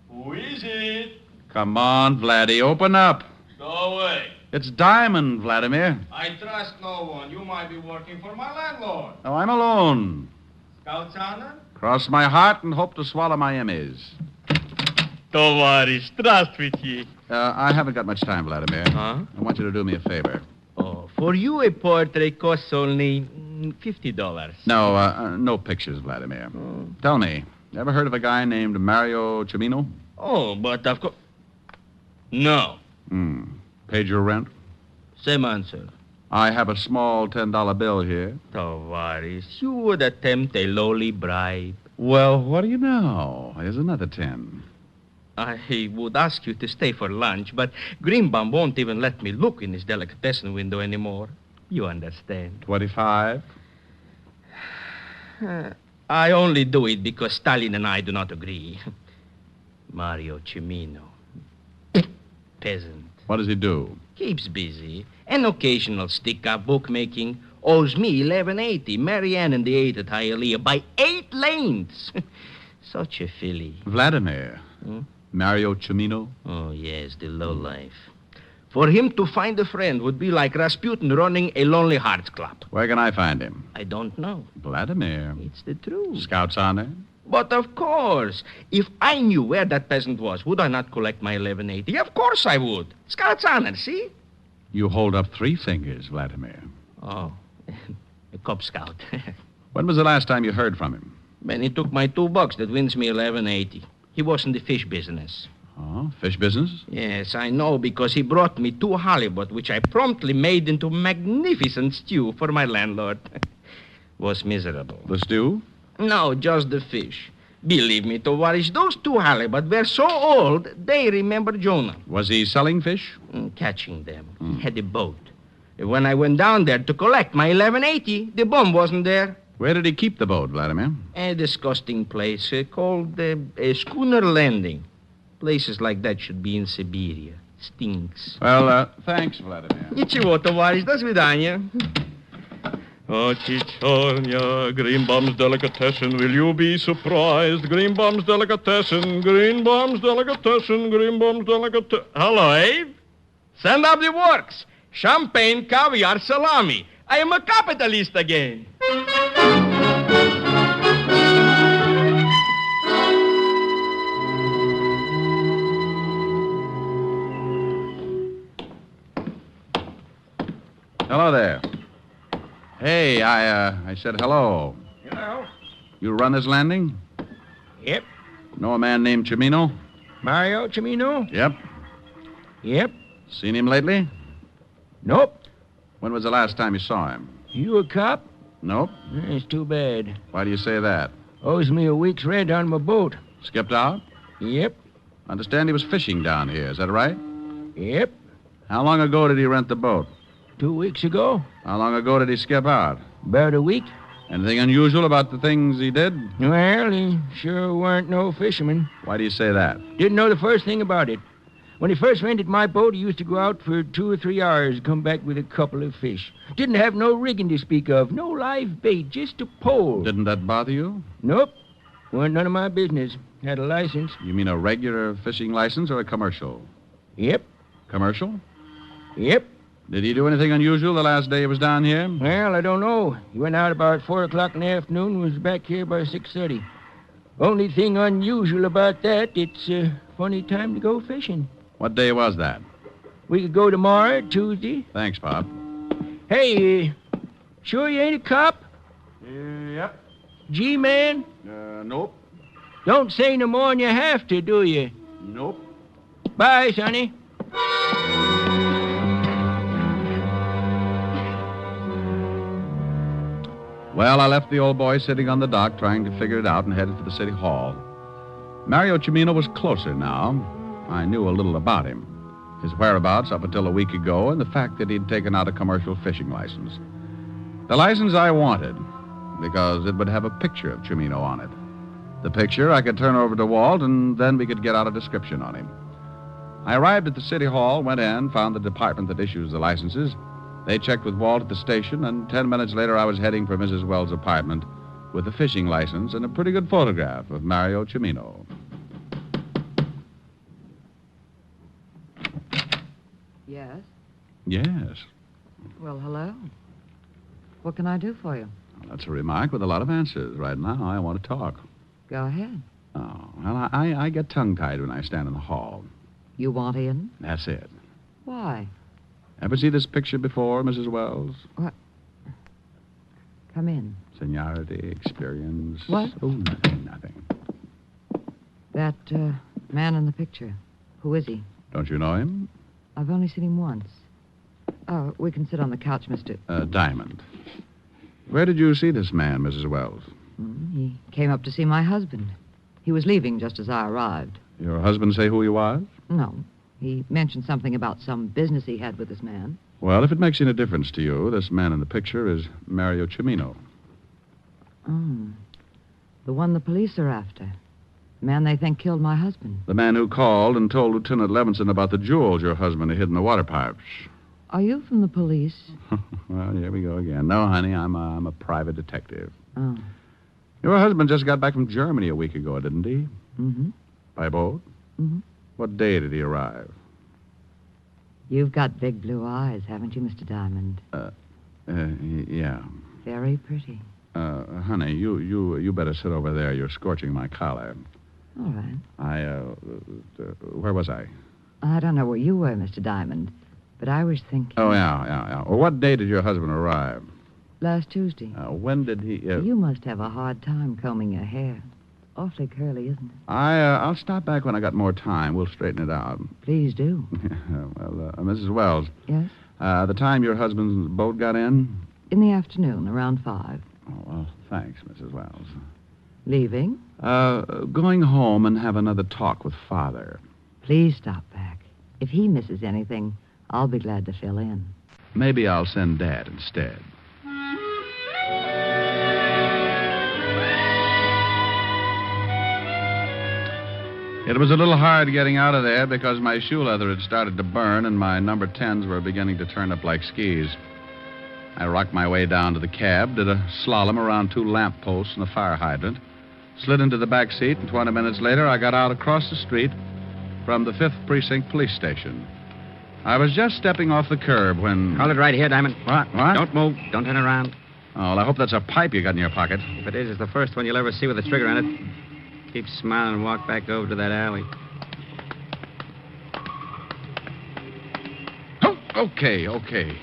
Who is it? Come on, Vladdy, open up. Go away. It's Diamond, Vladimir. I trust no one. You might be working for my landlord. Oh, I'm alone. Scout's honor? Cross my heart and hope to swallow my Emmys. Товарищ, здравствуйте. I haven't got much time, Vladimir. Huh? I want you to do me a favor. Oh, for you a portrait costs only $50. No, no pictures, Vladimir. Tell me, ever heard of a guy named Mario Cimino? Oh, but of course... No. Paid your rent? Same answer. I have a small $10 bill here. Tavares, you would attempt a lowly bribe. Well, what do you know? Here's another 10. I would ask you to stay for lunch, but Greenbaum won't even let me look in his delicatessen window anymore. You understand. 25? I only do it because Stalin and I do not agree. Mario Cimino. Peasant. What does he do? Keeps busy. An occasional stick-up bookmaking. Owes me $11.80. Marianne and the 8 at Hialeah by 8 lanes. Such a filly. Vladimir. Mario Cimino? Oh, yes, the lowlife. For him to find a friend would be like Rasputin running a Lonely Hearts Club. Where can I find him? I don't know. Vladimir. It's the truth. Scout's honor? But of course, if I knew where that peasant was, would I not collect my $11.80? Of course I would. Scout's honor, see? You hold up 3 fingers, Vladimir. Oh, a Cub Scout. When was the last time you heard from him? When he took my $2 that wins me $11.80. He was in the fish business. Oh, fish business? Yes, I know, because he brought me 2 halibut, which I promptly made into magnificent stew for my landlord. Was miserable. The stew? No, just the fish. Believe me, Tovarish, those 2 halibut were so old, they remember Jonah. Was he selling fish? Catching them. He had a boat. When I went down there to collect my $11.80, the bum wasn't there. Where did he keep the boat, Vladimir? A disgusting place called a schooner landing. Places like that should be in Siberia. Stinks. Well, thanks, Vladimir. Ничего, товарищ, до свидания. Oh, Chichonia, Greenbaum's delicatessen, will you be surprised? Greenbaum's delicatessen, Greenbaum's delicatessen, Greenbaum's delicatessen. Hello, Abe? Send up the works. Champagne, caviar, salami. I am a capitalist again. Hello there. Hey, I said hello. Hello. You run this landing? Yep. Know a man named Cimino? Mario Cimino? Yep. Yep. Seen him lately? Nope. When was the last time you saw him? You a cop? Nope. It's too bad. Why do you say that? Owes me a week's rent on my boat. Skipped out? Yep. Understand he was fishing down here, is that right? Yep. How long ago did he rent the boat? 2 weeks ago. How long ago did he skip out? About a week. Anything unusual about the things he did? Well, he sure weren't no fisherman. Why do you say that? Didn't know the first thing about it. When he first rented my boat, he used to go out for 2 or 3 hours, come back with a couple of fish. Didn't have no rigging to speak of, no live bait, just a pole. Didn't that bother you? Nope. Weren't none of my business. Had a license. You mean a regular fishing license or a commercial? Yep. Commercial? Yep. Did he do anything unusual the last day he was down here? Well, I don't know. He went out about 4 o'clock in the afternoon and was back here by 6:30. Only thing unusual about that, it's a funny time to go fishing. What day was that? We could go tomorrow, Tuesday. Thanks, Bob. Hey, sure you ain't a cop? Yep. G-man? Nope. Don't say no more than you have to, do you? Nope. Bye, Sonny. Well, I left the old boy sitting on the dock trying to figure it out and headed for the city hall. Mario Cimino was closer now. I knew a little about him. His whereabouts up until a week ago and the fact that he'd taken out a commercial fishing license. The license I wanted because it would have a picture of Cimino on it. The picture I could turn over to Walt, and then we could get out a description on him. I arrived at the city hall, went in, found the department that issues the licenses. They checked with Walt at the station, and 10 minutes later I was heading for Mrs. Wells' apartment with a fishing license and a pretty good photograph of Mario Cimino. Yes? Yes. Well, hello. What can I do for you? That's a remark with a lot of answers. Right now, I want to talk. Go ahead. Oh, well, I get tongue-tied when I stand in the hall. You want in? That's it. Why? Ever see this picture before, Mrs. Wells? What? Come in. Seniority, experience. What? Oh, nothing. That man in the picture. Who is he? Don't you know him? I've only seen him once. Oh, we can sit on the couch, Mr. Diamond. Where did you see this man, Mrs. Wells? He came up to see my husband. He was leaving just as I arrived. Your husband say who he was? No. He mentioned something about some business he had with this man. Well, if it makes any difference to you, this man in the picture is Mario Cimino. Oh. The one the police are after. The man they think killed my husband. The man who called and told Lieutenant Levinson about the jewels your husband had hid in the water pipes. Are you from the police? Well, here we go again. No, honey, I'm a private detective. Oh. Your husband just got back from Germany a week ago, didn't he? Mm-hmm. By boat? Mm-hmm. What day did he arrive? You've got big blue eyes, haven't you, Mr. Diamond? Yeah. Very pretty. Honey, you better sit over there. You're scorching my collar. All right. Where was I? I don't know where you were, Mr. Diamond, but I was thinking... Oh, yeah. Well, what day did your husband arrive? Last Tuesday. When did he... You must have a hard time combing your hair. Awfully curly, isn't it? I'll stop back when I got more time. We'll straighten it out. Please do. Well, Mrs. Wells. Yes? The time your husband's boat got in? In the afternoon, around 5. Oh, well, thanks, Mrs. Wells. Leaving? Going home and have another talk with Father. Please stop back. If he misses anything, I'll be glad to fill in. Maybe I'll send Dad instead. It was a little hard getting out of there because my shoe leather had started to burn and my number 10s were beginning to turn up like skis. I rocked my way down to the cab, did a slalom around 2 lamp posts and a fire hydrant, slid into the back seat, and 20 minutes later I got out across the street from the 5th Precinct Police Station. I was just stepping off the curb when... Hold it right here, Diamond. What? Don't move. Don't turn around. Oh, well, I hope that's a pipe you got in your pocket. If it is, it's the first one you'll ever see with a trigger on it. Keep smiling and walk back over to that alley. Oh, okay.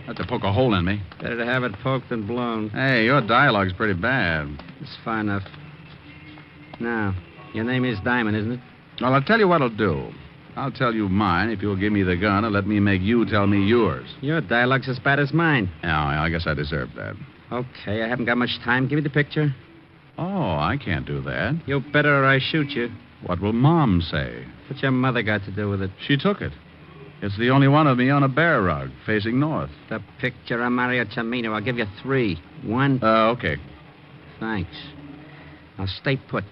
Had to poke a hole in me. Better to have it poked than blown. Hey, your dialogue's pretty bad. It's fine enough. Now, your name is Diamond, isn't it? Well, I'll tell you what I'll do. I'll tell you mine if you'll give me the gun and let me make you tell me yours. Your dialogue's as bad as mine. Yeah, I guess I deserve that. Okay, I haven't got much time. Give me the picture. Oh, I can't do that. You better or I shoot you. What will Mom say? What's your mother got to do with it? She took it. It's the only one of me on a bear rug, facing north. The picture of Mario Cimino. I'll give you 3. 1. Okay. Thanks. Now stay put.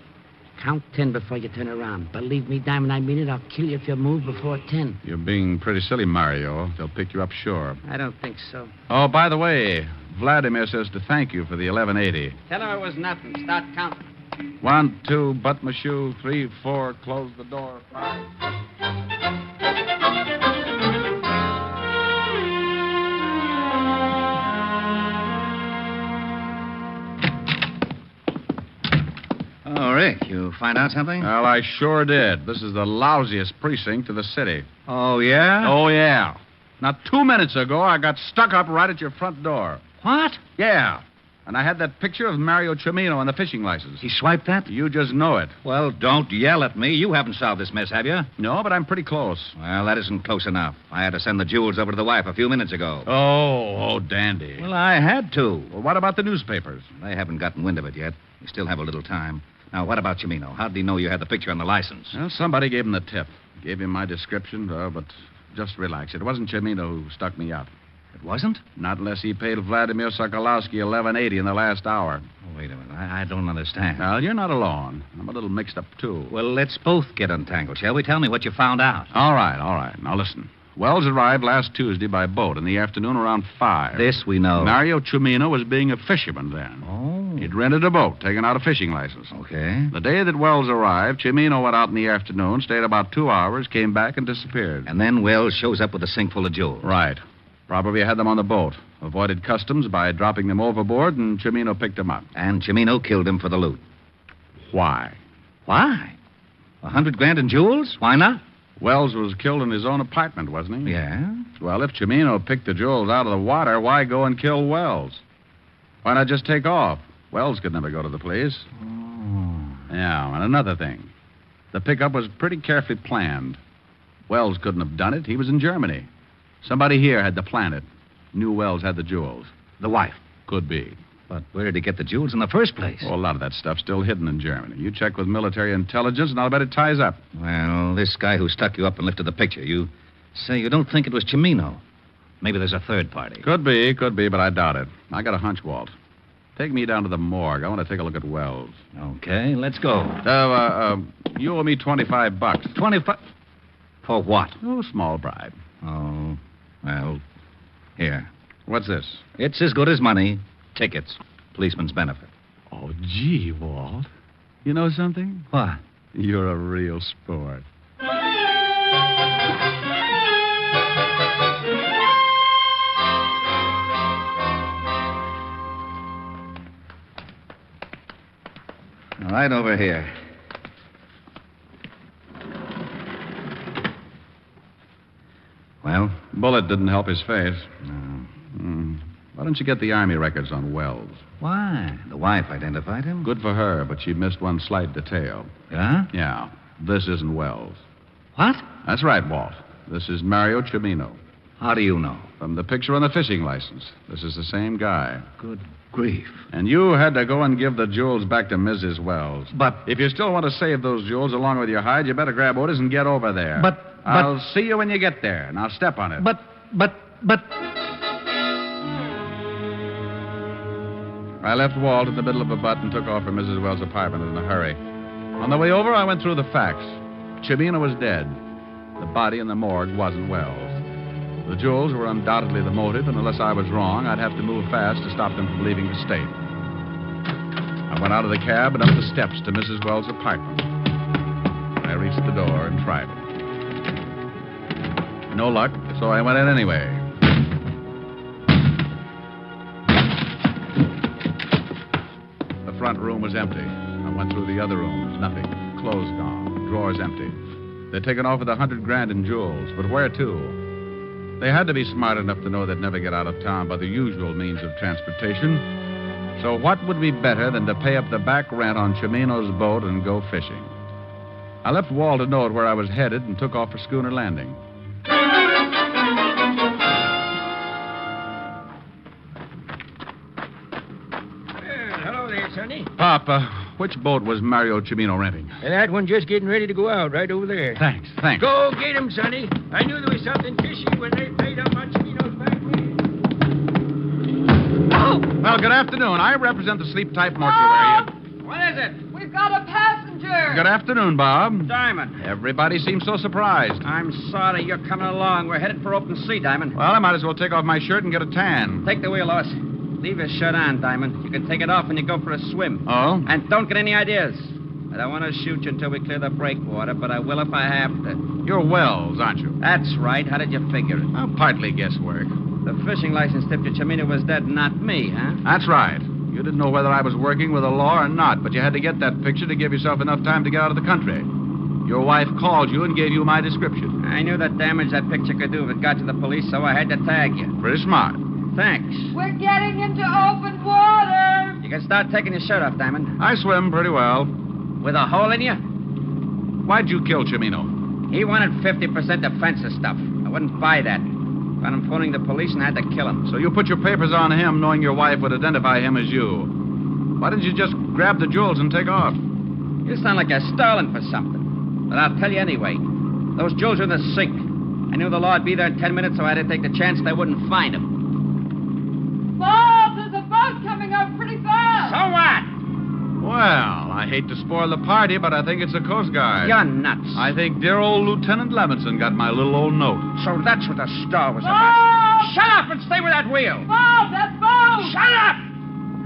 Count 10 before you turn around. Believe me, Diamond, I mean it. I'll kill you if you move before 10. You're being pretty silly, Mario. They'll pick you up sure. I don't think so. Oh, by the way, Vladimir says to thank you for the 1180. Tell him it was nothing. Start counting. 1, 2, butt my shoe. 3, 4, close the door. 5. Oh, Rick, you find out something? Well, I sure did. This is the lousiest precinct in the city. Oh, yeah? Oh, yeah. Now, 2 minutes ago, I got stuck up right at your front door. What? Yeah. And I had that picture of Mario Cimino on the fishing license. He swiped that? You just know it. Well, don't yell at me. You haven't solved this mess, have you? No, but I'm pretty close. Well, that isn't close enough. I had to send the jewels over to the wife a few minutes ago. Oh, dandy. Well, I had to. Well, what about the newspapers? They haven't gotten wind of it yet. We still have a little time. Now, what about Cimino? How did he know you had the picture on the license? Well, somebody gave him the tip. Gave him my description, but just relax. It wasn't Cimino who stuck me up. It wasn't? Not unless he paid Vladimir Sokolowski $11.80 in the last hour. Oh, wait a minute. I don't understand. Well, you're not alone. I'm a little mixed up, too. Well, let's both get untangled, shall we? Tell me what you found out. All right. Now, listen. Wells arrived last Tuesday by boat in the afternoon around 5. This we know. Mario Cimino was being a fisherman then. Oh. He'd rented a boat, taken out a fishing license. Okay. The day that Wells arrived, Cimino went out in the afternoon, stayed about 2 hours, came back, and disappeared. And then Wells shows up with a sink full of jewels. Right. Probably had them on the boat. Avoided customs by dropping them overboard, and Cimino picked them up. And Cimino killed him for the loot. Why? Why? $100,000 in jewels? Why not? Wells was killed in his own apartment, wasn't he? Yeah. Well, if Cimino picked the jewels out of the water, why go and kill Wells? Why not just take off? Wells could never go to the police. Oh. Yeah, and another thing. The pickup was pretty carefully planned. Wells couldn't have done it. He was in Germany. Somebody here had to plan it. Knew Wells had the jewels. The wife? Could be. But where did he get the jewels in the first place? Well, a lot of that stuff's still hidden in Germany. You check with military intelligence, and I'll bet it ties up. Well, this guy who stuck you up and lifted the picture, you say you don't think it was Cimino. Maybe there's a third party. Could be, but I doubt it. I got a hunch, Walt. Take me down to the morgue. I want to take a look at Wells. Okay, let's go. You owe me $25. 25? For what? Oh, small bribe. Oh, well, here. What's this? It's as good as money. Tickets. Policeman's benefit. Oh, gee, Walt. You know something? What? You're a real sport. Right over here. Well? Bullet didn't help his face. No. Why don't you get the Army records on Wells? Why? The wife identified him? Good for her, but she missed one slight detail. Yeah? Yeah. This isn't Wells. What? That's right, Walt. This is Mario Cimino. How do you know? From the picture on the fishing license. This is the same guy. Good grief. And you had to go and give the jewels back to Mrs. Wells. But... if you still want to save those jewels along with your hide, you better grab orders and get over there. I'll see you when you get there. Now step on it. But... I left Walt in the middle of a butt and took off for Mrs. Wells' apartment in a hurry. On the way over, I went through the facts. Cimino was dead. The body in the morgue wasn't Wells. The jewels were undoubtedly the motive, and unless I was wrong, I'd have to move fast to stop them from leaving the state. I went out of the cab and up the steps to Mrs. Wells' apartment. I reached the door and tried it. No luck, so I went in anyway. The front room was empty. I went through the other rooms. Nothing. Clothes gone. Drawers empty. They'd taken off with $100,000 in jewels, but where to? They had to be smart enough to know they'd never get out of town by the usual means of transportation. So what would be better than to pay up the back rent on Cimino's boat and go fishing? I left Walt a note where I was headed and took off for Schooner Landing. Hello there, Sonny. Papa, which boat was Mario Cimino renting? That one just getting ready to go out right over there. Thanks. Go get him, Sonny. I knew there was something fishy when they paid up on Cimino's back wheel. Oh! Well, good afternoon. I represent the sleep-type mortuary. What is it? We've got a passenger. Good afternoon, Bob. Diamond. Everybody seems so surprised. I'm sorry you're coming along. We're headed for open sea, Diamond. Well, I might as well take off my shirt and get a tan. Take the wheel, Lois. Leave your shirt on, Diamond. You can take it off when you go for a swim. Oh? And don't get any ideas. I don't want to shoot you until we clear the breakwater, but I will if I have to. You're Wells, aren't you? That's right. How did you figure it? Oh, partly guesswork. The fishing license tipped you Cimino was dead, not me, huh? That's right. You didn't know whether I was working with the law or not, but you had to get that picture to give yourself enough time to get out of the country. Your wife called you and gave you my description. I knew the damage that picture could do if it got to the police, so I had to tag you. Pretty smart. Thanks. We're getting into open water. You can start taking your shirt off, Diamond. I swim pretty well. With a hole in you? Why'd you kill Chimino? He wanted 50% defensive stuff. I wouldn't buy that. Found him phoning the police and I had to kill him. So you put your papers on him knowing your wife would identify him as you. Why didn't you just grab the jewels and take off? You sound like you're stalling for something. But I'll tell you anyway. Those jewels are in the sink. I knew the law would be there in 10 minutes, so I had to take the chance they wouldn't find them. Bob, there's a boat coming up pretty fast. So what? Well, I hate to spoil the party, but I think it's the Coast Guard. You're nuts. I think dear old Lieutenant Levinson got my little old note. So that's what the star was Bob! about. Shut up and stay with that wheel. Bob, that's Bob. Shut up!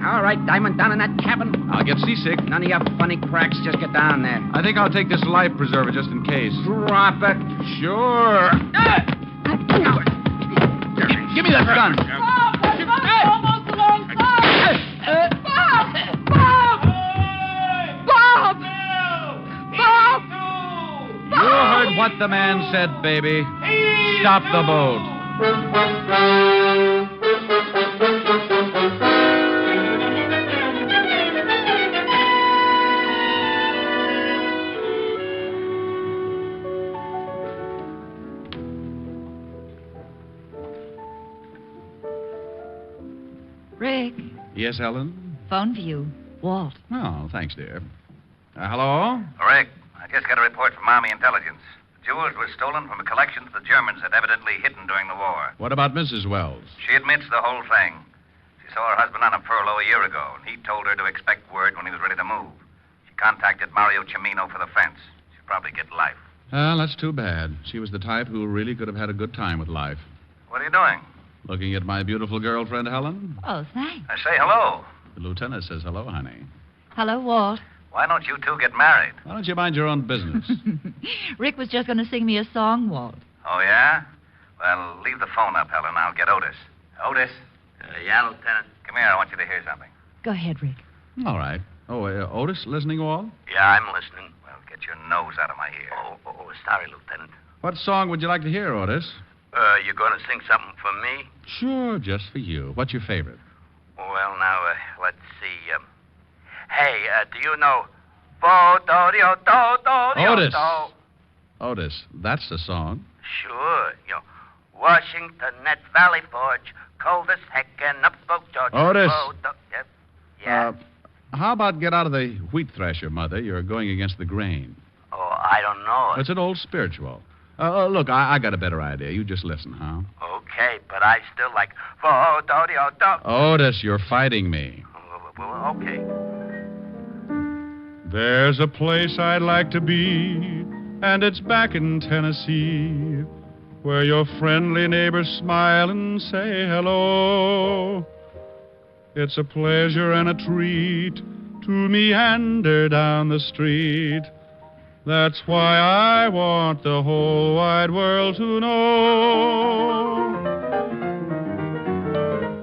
All right, Diamond, down in that cabin. I'll get seasick. None of your funny cracks. Just get down there. I think I'll take this life preserver just in case. Drop it. Sure. Give me that gun. Bob, that boat's almost alongside. Bob! Bob! Bob! Bob! You heard what the man said, baby. Stop the boat. Rick, Yes, Ellen? phone for you. Walt. Oh, thanks, dear. Hello? Rick, I just got a report from Army Intelligence. The jewels were stolen from a collection the Germans had evidently hidden during the war. What about Mrs. Wells? She admits the whole thing. She saw her husband on a furlough a year ago, and he told her to expect word when he was ready to move. She contacted Mario Cimino for the fence. She'll probably get life. Well, that's too bad. She was the type who really could have had a good time with life. What are you doing? Looking at my beautiful girlfriend, Helen? Oh, thanks. I say hello. The lieutenant says hello, honey. Hello, Walt. Why don't you two get married? Why don't you mind your own business? Rick was just going to sing me a song, Walt. Oh, yeah? Well, leave the phone up, Helen. I'll get Otis. Otis? Yeah, Lieutenant. Come here. I want you to hear something. Go ahead, Rick. All right. Oh, Otis, listening all? Yeah, I'm listening. Well, get your nose out of my ear. Sorry, Lieutenant. What song would you like to hear, Otis? You going to sing something for me? Sure, just for you. What's your favorite? Well, now, let's see. Hey, do you know... Otis. Otis, that's the song. Sure. Washington at Valley Forge, cold as heck and up spoke George. Otis. Yep. Yeah. How about get out of the wheat thresher, Mother? You're going against the grain. Oh, I don't know. It's an old spiritual. Look, I got a better idea. You just listen, huh? Okay, but I still like... Otis, you're fighting me. Well, okay. There's a place I'd like to be, and it's back in Tennessee, where your friendly neighbors smile and say hello. It's a pleasure and a treat to meander down the street. That's why I want the whole wide world to know.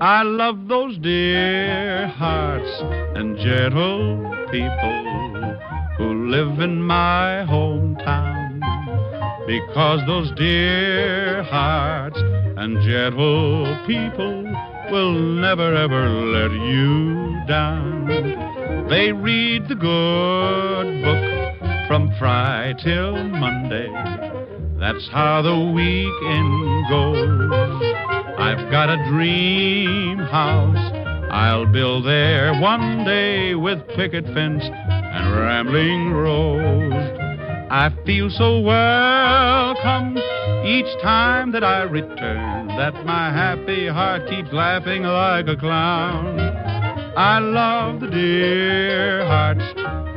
I love those dear hearts and gentle people who live in my hometown, because those dear hearts and gentle people will never ever let you down. They read the good book from Friday till Monday. That's how the weekend goes. I've got a dream house I'll build there one day with picket fence and rambling rose. I feel so welcome each time that I return, that my happy heart keeps laughing like a clown. I love the dear hearts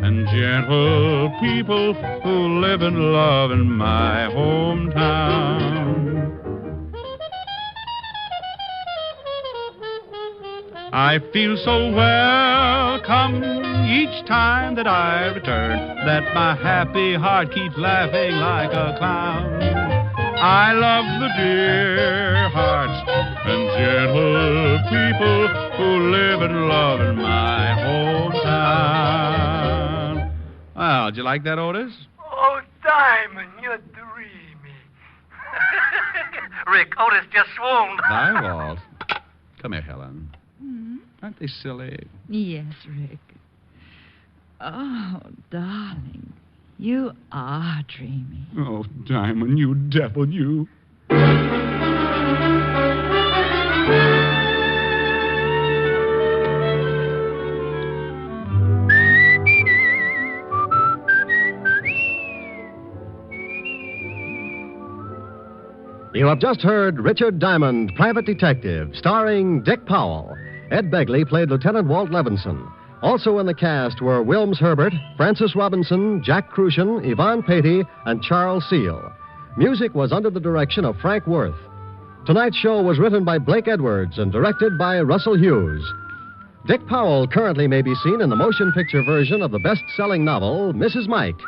and gentle people who live and love in my hometown. I feel so welcome each time that I return, that my happy heart keeps laughing like a clown. I love the dear hearts and gentle people who live and love in my hometown. Well, did you like that, Otis? Oh, Diamond, you're dreamy. Rick, Otis just swooned. Bye, Walt. Come here, Helen. Aren't they silly? Yes, Rick. Oh, darling, you are dreamy. Oh, Diamond, you devil, you. You have just heard Richard Diamond, Private Detective, starring Dick Powell. Ed Begley played Lieutenant Walt Levinson. Also in the cast were Wilms Herbert, Francis Robinson, Jack Crucian, Yvonne Patey, and Charles Seal. Music was under the direction of Frank Worth. Tonight's show was written by Blake Edwards and directed by Russell Hughes. Dick Powell currently may be seen in the motion picture version of the best-selling novel, Mrs. Mike.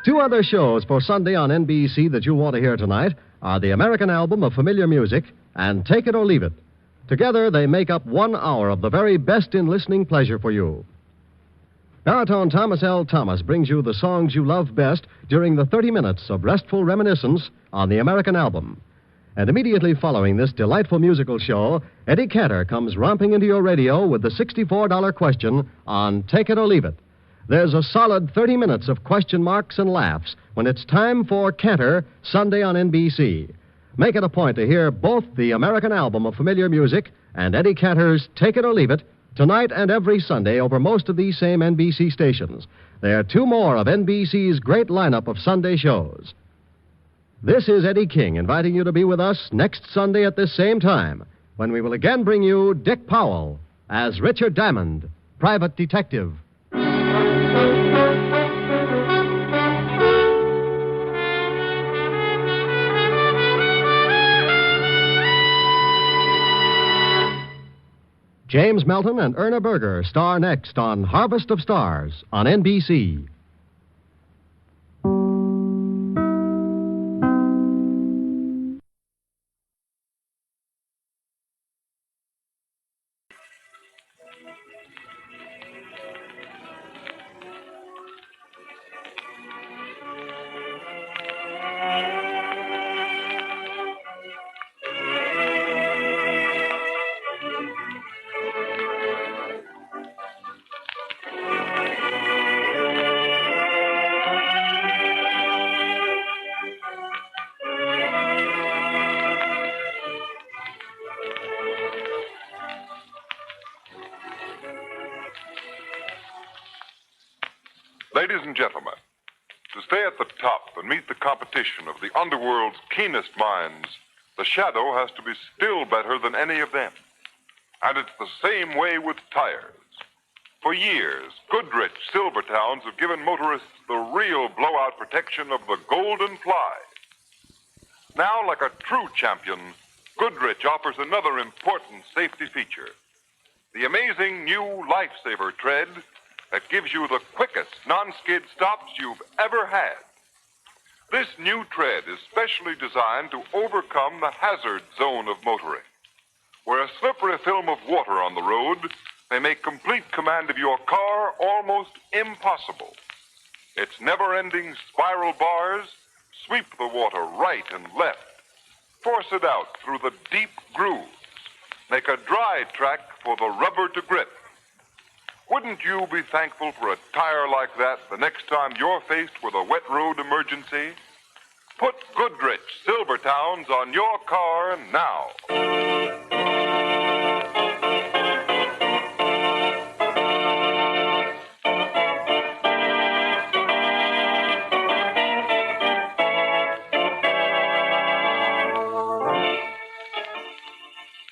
Two other shows for Sunday on NBC that you'll want to hear tonight are the American Album of Familiar Music and Take It or Leave It. Together, they make up 1 hour of the very best in listening pleasure for you. Baritone Thomas L. Thomas brings you the songs you love best during the 30 minutes of restful reminiscence on the American Album. And immediately following this delightful musical show, Eddie Cantor comes romping into your radio with the $64 question on Take It or Leave It. There's a solid 30 minutes of question marks and laughs when it's time for Cantor, Sunday on NBC. Make it a point to hear both the American Album of Familiar Music and Eddie Cantor's Take It or Leave It tonight and every Sunday over most of these same NBC stations. There are 2 more of NBC's great lineup of Sunday shows. This is Eddie King inviting you to be with us next Sunday at this same time when we will again bring you Dick Powell as Richard Diamond, Private Detective. James Melton and Erna Berger star next on Harvest of Stars on NBC. Ladies and gentlemen, to stay at the top and meet the competition of the underworld's keenest minds, the Shadow has to be still better than any of them. And it's the same way with tires. For years, Goodrich Silvertowns have given motorists the real blowout protection of the Golden Fly. Now, like a true champion, Goodrich offers another important safety feature. The amazing new Lifesaver tread that gives you the quickest non-skid stops you've ever had. This new tread is specially designed to overcome the hazard zone of motoring, where a slippery film of water on the road may make complete command of your car almost impossible. Its never-ending spiral bars sweep the water right and left, force it out through the deep grooves, make a dry track for the rubber to grip. Wouldn't you be thankful for a tire like that the next time you're faced with a wet road emergency? Put Goodrich Silvertowns on your car now.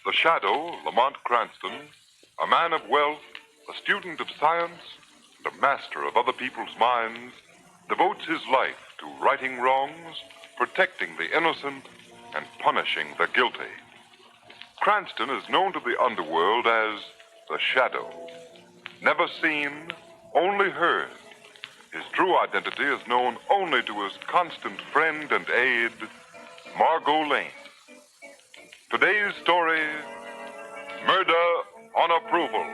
The Shadow, Lamont Cranston, a man of wealth, a student of science, and a master of other people's minds, devotes his life to righting wrongs, protecting the innocent, and punishing the guilty. Cranston is known to the underworld as the Shadow. Never seen, only heard. His true identity is known only to his constant friend and aide, Margot Lane. Today's story, Murder on Approval.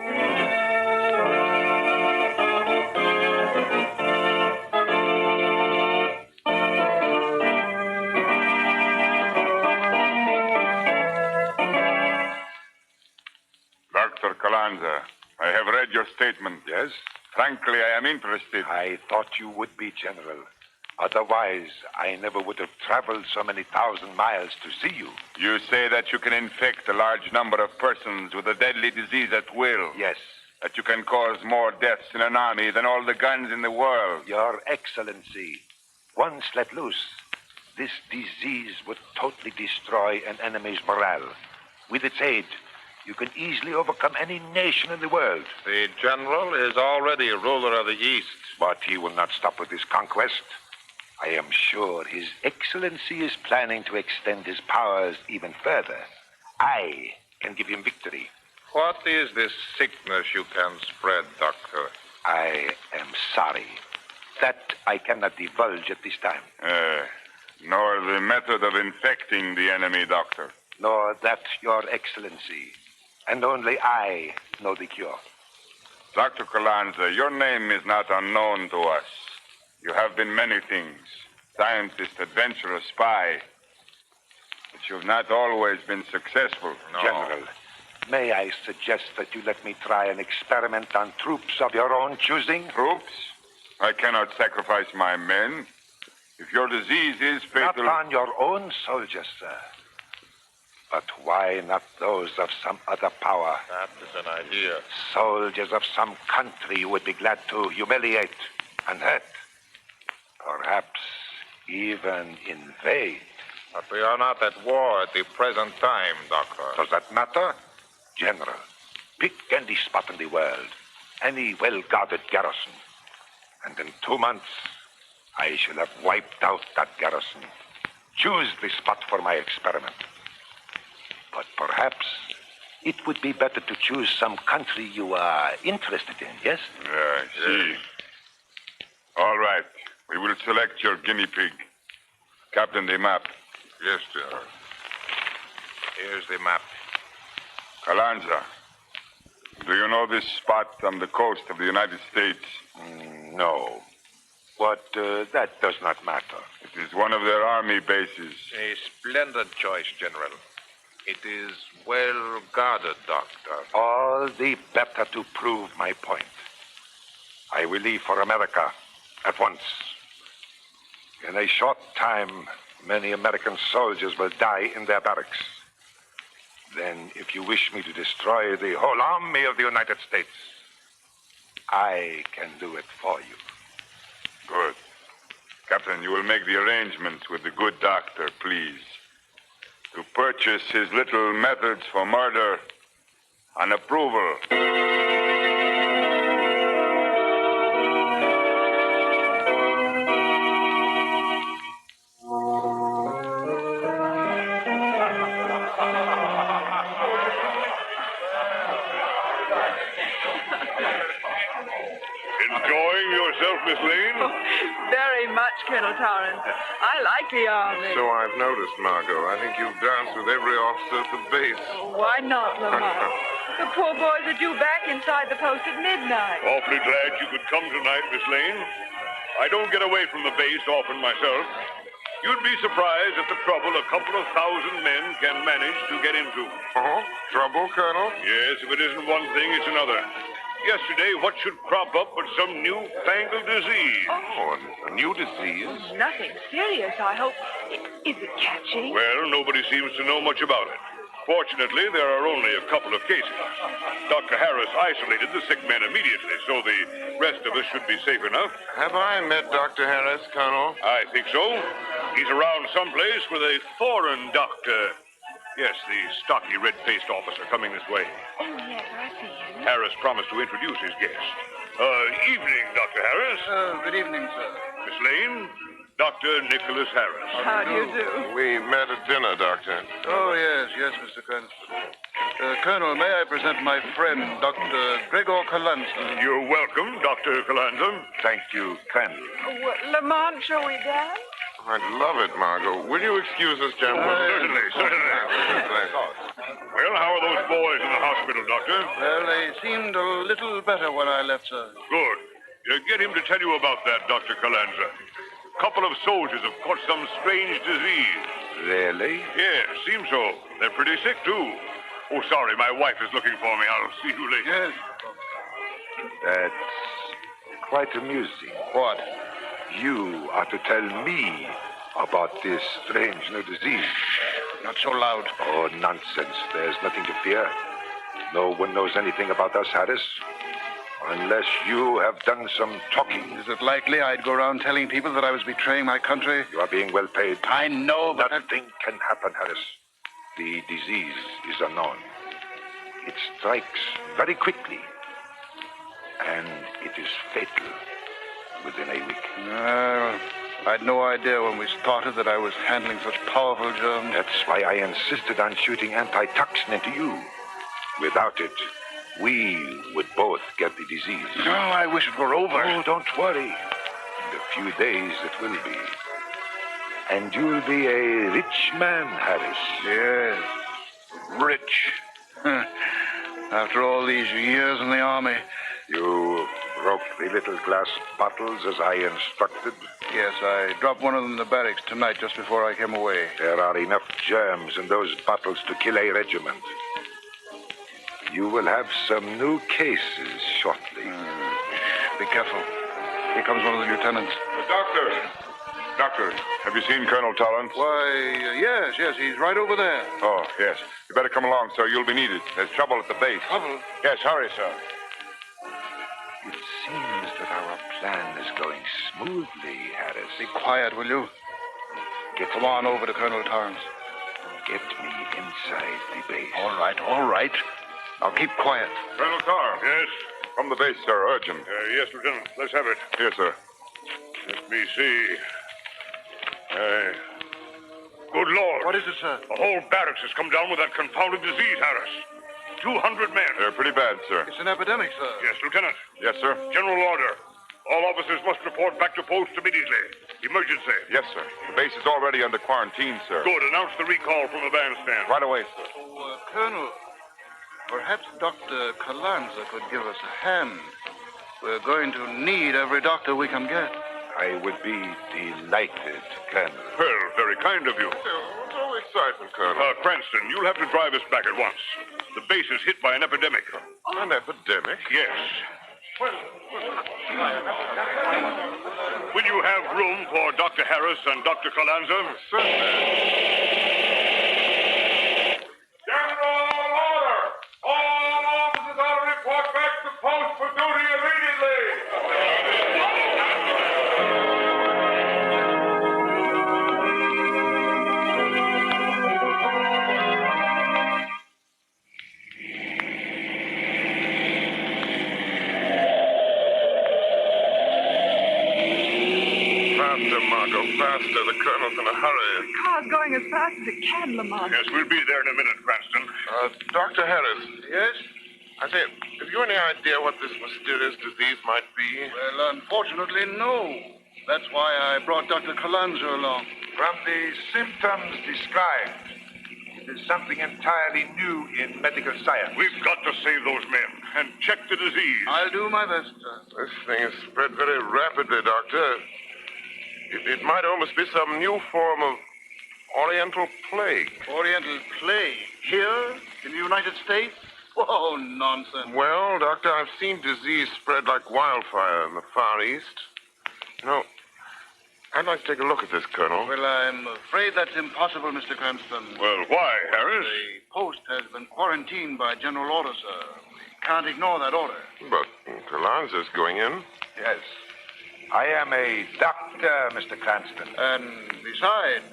have read your statement. Yes? Frankly, I am interested. I thought you would be, General. Otherwise, I never would have traveled so many thousand miles to see you. You say that you can infect a large number of persons with a deadly disease at will. Yes. That you can cause more deaths in an army than all the guns in the world. Your Excellency, once let loose, this disease would totally destroy an enemy's morale. With its aid, you can easily overcome any nation in the world. The general is already ruler of the East. But he will not stop with his conquest. I am sure His Excellency is planning to extend his powers even further. I can give him victory. What is this sickness you can spread, Doctor? I am sorry. That I cannot divulge at this time. Nor the method of infecting the enemy, Doctor. Nor that, Your Excellency. And only I know the cure. Dr. Carlanza, your name is not unknown to us. You have been many things. Scientist, adventurer, spy. But you've not always been successful. No. General, may I suggest that you let me try an experiment on troops of your own choosing? Troops? I cannot sacrifice my men. If your disease is fatal... Not on your own soldiers, sir. But why not those of some other power? That is an idea. Soldiers of some country you would be glad to humiliate and hurt. Perhaps even invade. But we are not at war at the present time, Doctor. Does that matter? General, pick any spot in the world, any well-guarded garrison. And in 2 months, I shall have wiped out that garrison. Choose the spot for my experiment. But perhaps it would be better to choose some country you are interested in, yes? I see. All right. We will select your guinea pig. Captain, the map. Yes, sir. Here's the map. Carlanza, do you know this spot on the coast of the United States? No. But that does not matter. It is one of their army bases. A splendid choice, General. It is well guarded, Doctor. All the better to prove my point. I will leave for America at once. In a short time, many American soldiers will die in their barracks. Then, if you wish me to destroy the whole army of the United States, I can do it for you. Good. Captain, you will make the arrangements with the good doctor, please. To purchase his little methods for murder on approval. Enjoying yourself, Miss Lane? Very much, Colonel Torrance. I like the army. So I've noticed, Margot. I think you've danced with every officer at the base. Why not, Lamont? The poor boys are due back inside the post at midnight. Awfully glad you could come tonight, Miss Lane. I don't get away from the base often myself. You'd be surprised at the trouble a couple of thousand men can manage to get into. Oh? Trouble, Colonel? Yes, if it isn't one thing, it's another. Yesterday, what should crop up but some newfangled disease? Oh, a new disease? Nothing serious, I hope. Is it catching? Well, nobody seems to know much about it. Fortunately, there are only a couple of cases. Dr. Harris isolated the sick men immediately, so the rest of us should be safe enough. Have I met Dr. Harris, Colonel? I think so. He's around someplace with a foreign doctor. Yes, the stocky, red-faced officer coming this way. Oh, yes, I see him. Harris promised to introduce his guest. Evening, Dr. Harris. Good evening, sir. Miss Lane, Dr. Nicholas Harris. How do you do? We met at dinner, Doctor. Oh, yes, Mr. Cranston. Colonel, may I present my friend, Dr. Gregor Carlanza? You're welcome, Dr. Carlanza. Thank you, Colonel. Lamont, shall we dance? I'd love it, Margot. Will you excuse us, gentlemen? Certainly. Well, how are those boys in the hospital, Doctor? Well, they seemed a little better when I left, sir. Good. Get him to tell you about that, Dr. Carlanza. A couple of soldiers have caught some strange disease. Really? Yes, seems so. They're pretty sick, too. Oh, sorry, my wife is looking for me. I'll see you later. Yes. That's quite amusing. What? You are to tell me about this strange new disease. Not so loud. Oh, nonsense. There's nothing to fear. No one knows anything about us, Harris. Unless you have done some talking. Is it likely I'd go around telling people that I was betraying my country? You are being well paid. I know, but... Nothing can happen, Harris. The disease is unknown. It strikes very quickly. And it is fatal within a week. I'd no idea when we started that I was handling such powerful germs. That's why I insisted on shooting antitoxin into you. Without it, we would both get the disease. No, I wish it were over. Oh, don't worry. In a few days it will be. And you'll be a rich man, Harris. Yes, rich. After all these years in the army. You broke the little glass bottles as I instructed? Yes, I dropped one of them in the barracks tonight just before I came away. There are enough germs in those bottles to kill a regiment. You will have some new cases shortly. Be careful. Here comes one of the lieutenants. Doctor, have you seen Colonel Tollins? Why, yes, he's right over there. Oh, yes. You better come along, sir. You'll be needed. There's trouble at the base. Trouble? Yes, hurry, sir. It seems that our plan is going smoothly, Harris. Be quiet, will you? Come on over to Colonel Torrance. Get me inside the base. All right. Now keep quiet. Colonel Torrance. Yes? From the base, sir. Urgent. Yes, Lieutenant. Let's have it. Here, sir. Let me see. Good Lord. What is it, sir? The whole barracks has come down with that confounded disease, Harris. 200 men. They're pretty bad, sir. It's an epidemic, sir. Yes, Lieutenant. Yes, sir. General order. All officers must report back to post immediately. Emergency. Yes, sir. The base is already under quarantine, sir. Good. Announce the recall from the bandstand. Right away, sir. Oh, Colonel, perhaps Dr. Calanza could give us a hand. We're going to need every doctor we can get. I would be delighted, Colonel. Well, very kind of you. What's all the excitement, Colonel? Cranston, you'll have to drive us back at once. The base is hit by an epidemic. An epidemic? Yes. Will you have room for Dr. Harris and Dr. Calanza? General order! All officers are to report back to post for duty immediately! Faster, Margot, faster. The colonel's in a hurry. The car's going as fast as it can, Lamont. Yes, we'll be there in a minute, Cranston. Dr. Harris. Yes? I say, have you any idea what this mysterious disease might be? Well, unfortunately, no. That's why I brought Dr. Calanza along. From the symptoms described, it is something entirely new in medical science. We've got to save those men and check the disease. I'll do my best, sir. This thing has spread very rapidly, Doctor. It might almost be some new form of Oriental plague. Oriental plague? Here? In the United States? Oh, nonsense. Well, Doctor, I've seen disease spread like wildfire in the Far East. You know, I'd like to take a look at this, Colonel. Well, I'm afraid that's impossible, Mr. Cranston. Well, why, Harris? The post has been quarantined by general order, sir. We can't ignore that order. But Calanza's going in. Yes. I am a doctor, Mr. Cranston. And besides,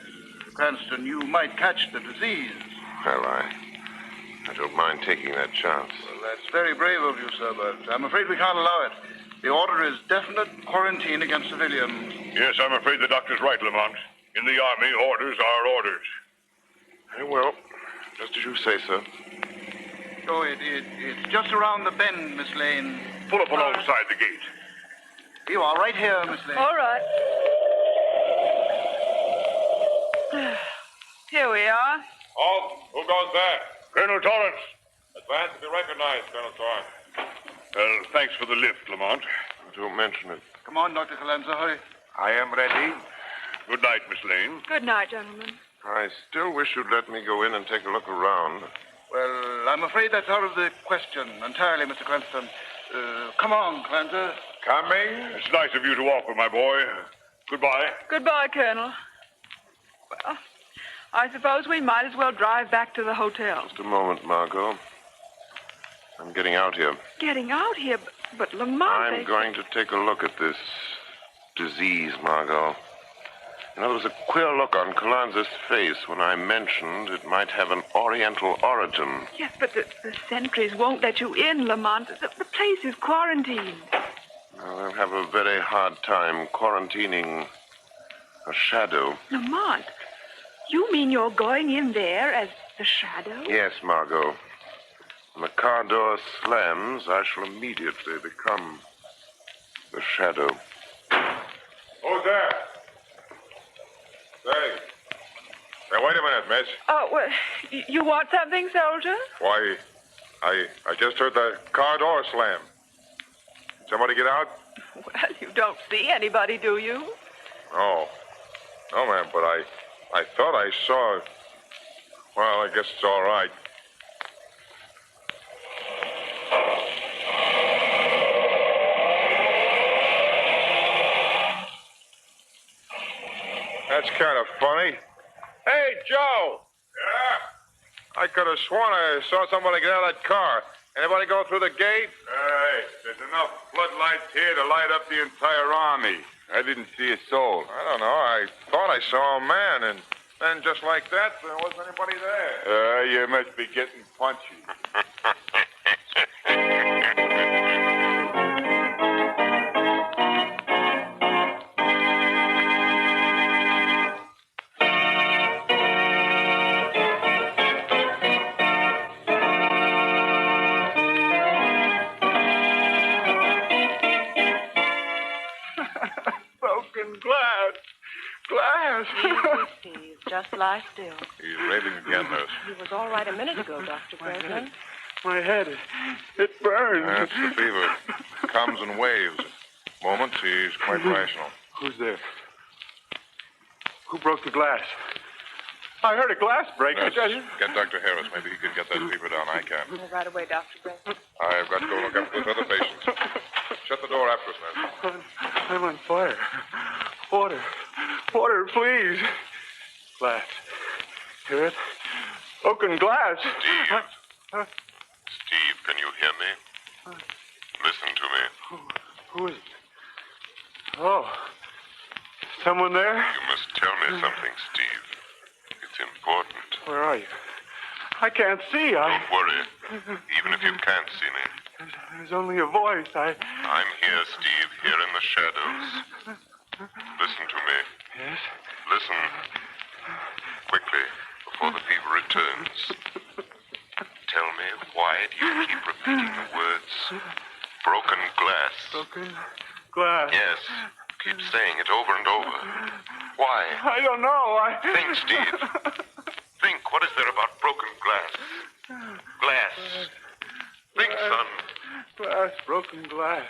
Cranston, you might catch the disease. Well, I don't mind taking that chance. Well, that's very brave of you, sir, but I'm afraid we can't allow it. The order is definite quarantine against civilians. Yes, I'm afraid the doctor's right, Lamont. In the Army, orders are orders. Very well. Just as you say, sir. Oh, it's just around the bend, Miss Lane. Pull up alongside the gate. You are right here, Miss Lane. All right. Here we are. Halt! Who goes there? Colonel Torrance. Advance to be recognized, Colonel Torrance. Well, thanks for the lift, Lamont. Don't mention it. Come on, Dr. Calanza, hurry. I am ready. Good night, Miss Lane. Good night, gentlemen. I still wish you'd let me go in and take a look around. Well, I'm afraid that's out of the question entirely, Mr. Cranston. Come on, Clancy. Coming? It's nice of you to offer, my boy. Goodbye. Goodbye, Colonel. Well, I suppose we might as well drive back to the hotel. Just a moment, Margot. I'm getting out here. Getting out here, but Lamont... I'm going to take a look at this disease, Margot. You know, there was a queer look on Calanza's face when I mentioned it might have an oriental origin. Yes, but the sentries won't let you in, Lamont. The place is quarantined. Well, I'll have a very hard time quarantining a shadow. Lamont, you mean you're going in there as the shadow? Yes, Margot. When the car door slams, I shall immediately become the shadow. Who's there? Hey, wait a minute, miss. Oh, well, you want something, soldier? Why, I just heard the car door slam. Somebody get out? Well, you don't see anybody, do you? No. No, ma'am, but I thought I saw... Well, I guess it's all right. That's kind of funny. Hey, Joe! Yeah? I could have sworn I saw somebody get out of that car. Anybody go through the gate? Hey, there's enough floodlights here to light up the entire army. I didn't see a soul. I don't know. I thought I saw a man, and then just like that, there wasn't anybody there. You must be getting punchy. Steve, just lie still. He's raving again, nurse. He was all right a minute ago, Dr. Bergman. My head, it burns. That's the fever. Comes in waves. Moment, he's quite rational. Who's there? Who broke the glass? I heard a glass break. Nurse, get Dr. Harris. Maybe he can get that fever down. I can. Right away, Dr. Bergman. I've got to go look after those other patients. Shut the door after us, nurse. I'm on fire. Water. Water, please. Glass. Hear it? Broken glass. Steve. Steve, can you hear me? Listen to me. Who is it? Oh. Someone there? You must tell me something, Steve. It's important. Where are you? I can't see. Don't worry. Even if you can't see me. There's only a voice. I'm here, Steve, here in the shadows. Listen to me. Yes? Listen. Quickly, before the fever returns. Tell me, why do you keep repeating the words broken glass? Broken glass? Yes. Keep saying it over and over. Why? I don't know. Think, Steve. Think, what is there about broken glass? Glass. Think, son. Glass, broken glass.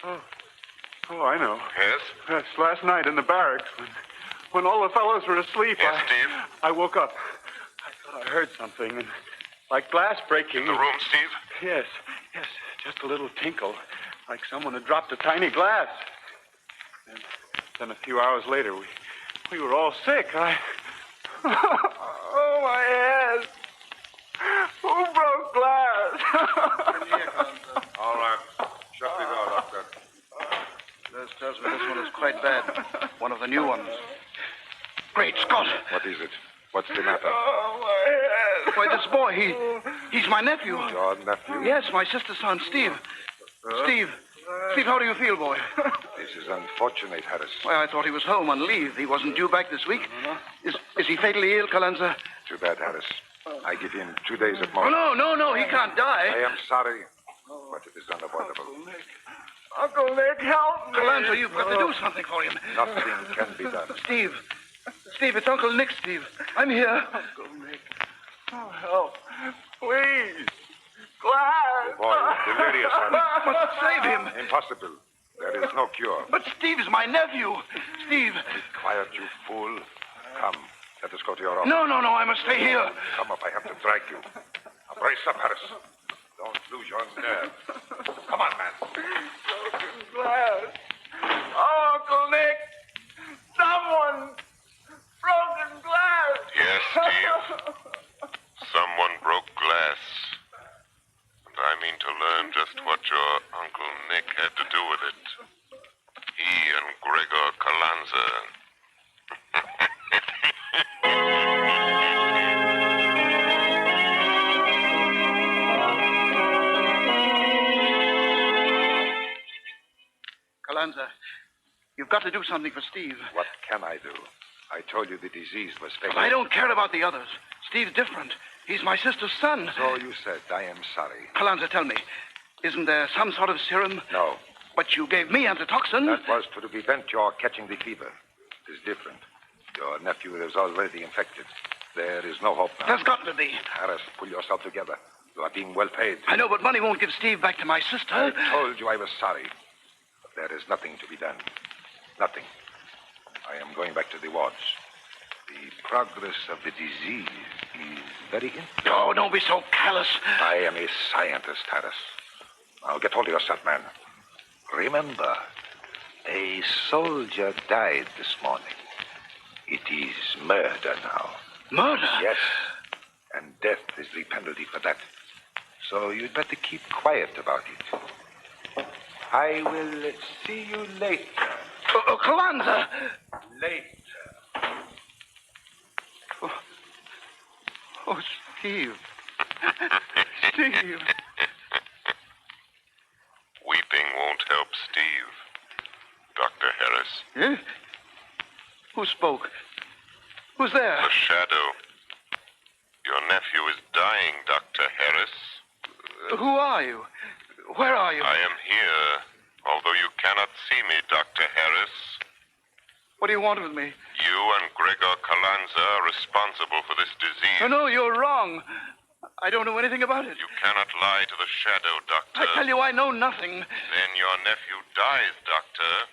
Oh, I know. Yes? Yes, last night in the barracks when all the fellows were asleep. Yes, Steve? I woke up. I thought I heard something, and like glass breaking. In the room, Steve? Yes, just a little tinkle, like someone had dropped a tiny glass. Then a few hours later, we were all sick. Oh, my head. Who broke glass? All right. Shut the door, Doctor. This tells me this one is quite bad. One of the new ones. Great Scott! What is it? What's the matter? Oh, my head. Why, this boy, he's my nephew. Your nephew? Yes, my sister's son, Steve. Steve, how do you feel, boy? This is unfortunate, Harris. Well, I thought he was home on leave. He wasn't due back this week. Is he fatally ill, Calanza? Too bad, Harris. I give him 2 days at most. Oh, no, he can't die. I am sorry, but it is unavoidable. Uncle Nick, help me. Calanza, you've got to do something for him. Nothing can be done. Steve, it's Uncle Nick, Steve. I'm here. Uncle Nick. Oh, help. Please. Glass. Boy, delirious, Harris. But save him. Impossible. There is no cure. But Steve's my nephew. Steve. Be quiet, you fool. Come, let us go to your office. No, I must stay here. Come up, I have to drag you. Now, brace up, Harris. Don't lose your nerve. Come on, man. Broken glass. Oh, Uncle Nick. Someone. Broken glass. Yes, Steve. Someone broke glass. And I mean to learn just what your Uncle Nick had to do with it. He and Gregor Carlanza. Carlanza, you've got to do something for Steve. What can I do? I told you the disease was fatal. But I don't care about the others. Steve's different. He's my sister's son. So you said. I am sorry. Carlanza, tell me, isn't there some sort of serum? No. But you gave me antitoxin. That was to prevent your catching the fever. It is different. Your nephew is already infected. There is no hope now. There's got to be. Harris, pull yourself together. You are being well paid. I know, but money won't give Steve back to my sister. I told you I was sorry. But there is nothing to be done. Nothing. I am going back to the wards. The progress of the disease is very interesting. Oh, don't be so callous. I am a scientist, Harris. Now get hold of yourself, man. Remember, a soldier died this morning. It is murder now. Murder? Yes. And death is the penalty for that. So you'd better keep quiet about it. I will see you later. Carlanza! Later. Oh, Steve. Steve. Weeping won't help Steve, Dr. Harris. Eh? Who spoke? Who's there? The shadow. Your nephew is dying, Dr. Harris. Who are you? Where are you? I am here, although you cannot see me, Dr. Harris. What do you want with me? You and Gregor Carlanza are responsible for this disease. No, you're wrong. I don't know anything about it. You cannot lie to the shadow, Doctor. I tell you, I know nothing. Then your nephew dies, Doctor.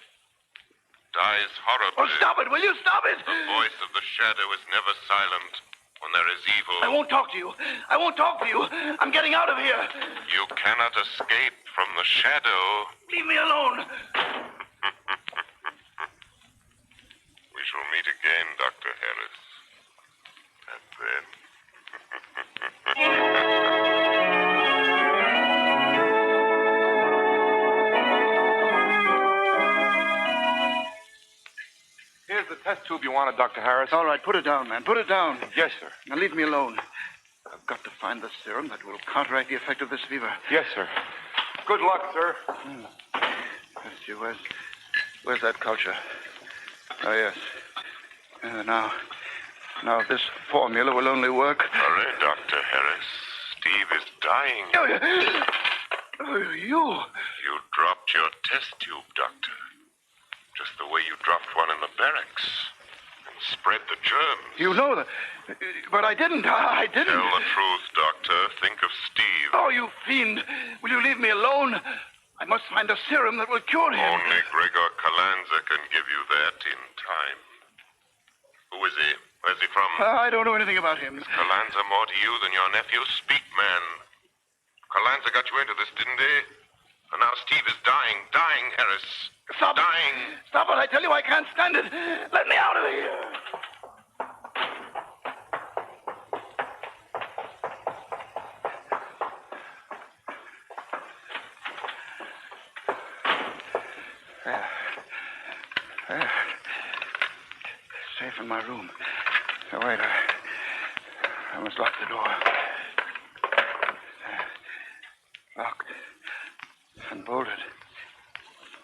Dies horribly. Oh, stop it! Will you stop it? The voice of the shadow is never silent when there is evil. I won't talk to you. I won't talk to you. I'm getting out of here. You cannot escape from the shadow. Leave me alone. We shall meet again, Dr. Harris. And then... Here's the test tube you wanted, Dr. Harris. All right, put it down, man. Put it down. Yes, sir. Now leave me alone. I've got to find the serum that will counteract the effect of this fever. Yes, sir. Good luck, sir. Let's see, where's that culture? Oh, yes. Now, this formula will only work. Hurry, Dr. Harris. Steve is dying. You? You dropped your test tube, Doctor. Just the way you dropped one in the barracks. And spread the germs. You know that. But I didn't. I didn't. Tell the truth, Doctor. Think of Steve. Oh, you fiend. Will you leave me alone? I must find a serum that will cure him. Only Gregor Carlanza can give you that in time. Who is he? Where's he from? I don't know anything about him. Is Carlanza more to you than your nephew? Speak, man. Carlanza got you into this, didn't he? And now Steve is dying. Dying, Harris. Stop dying. it. Stop it. I tell you, I can't stand it. Let me out of here. There. Safe in my room. Now, wait, I must lock the door. Locked and bolted.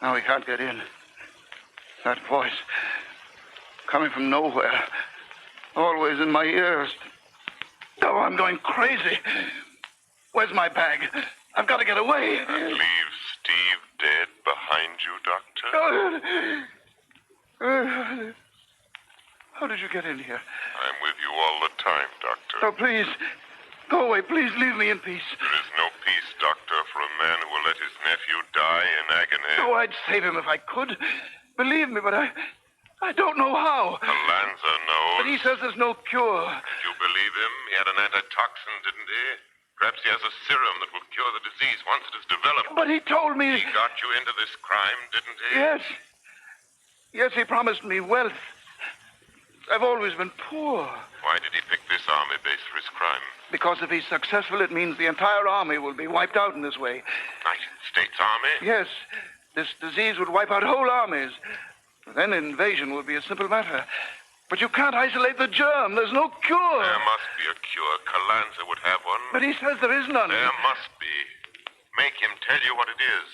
Now he can't get in. That voice coming from nowhere, always in my ears. Oh, I'm going crazy. Where's my bag? I've got to get away. And leave Steve dead behind you, Doctor? How did you get in here? I'm with you all the time, Doctor. Oh, please. Go away. Please leave me in peace. There is no peace, Doctor, for a man who will let his nephew die in agony. Oh, I'd save him if I could. Believe me, but I don't know how. Carlanza knows. But he says there's no cure. Did you believe him? He had an antitoxin, didn't he? Perhaps he has a serum that will cure the disease once it is developed. But he told me... He got you into this crime, didn't he? Yes. Yes, he promised me wealth. I've always been poor. Why did he pick this army base for his crime? Because if he's successful, it means the entire army will be wiped out in this way. United States Army? Yes. This disease would wipe out whole armies. Then invasion would be a simple matter. But you can't isolate the germ. There's no cure. There must be a cure. Calanza would have one. But he says there is none. There must be. Make him tell you what it is.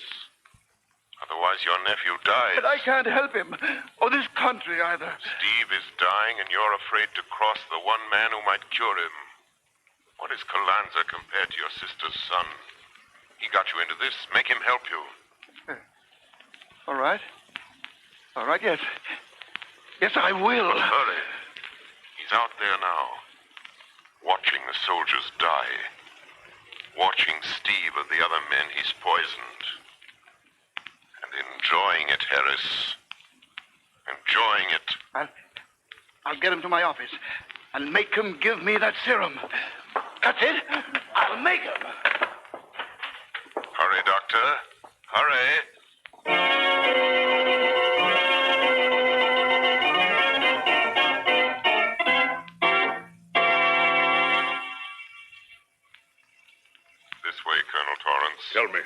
Otherwise, your nephew dies. But I can't help him. Or this country either. Steve is dying, and you're afraid to cross the one man who might cure him. What is Calanza compared to your sister's son? He got you into this. Make him help you. All right. All right, yes. Yes, I will. But hurry. He's out there now, watching the soldiers die. Watching Steve and the other men he's poisoned. And enjoying it, Harris. Enjoying it. I'll get him to my office and make him give me that serum. That's it. I'll make him. Hurry, Doctor. Hurry. This way, Colonel Torrance. Tell me,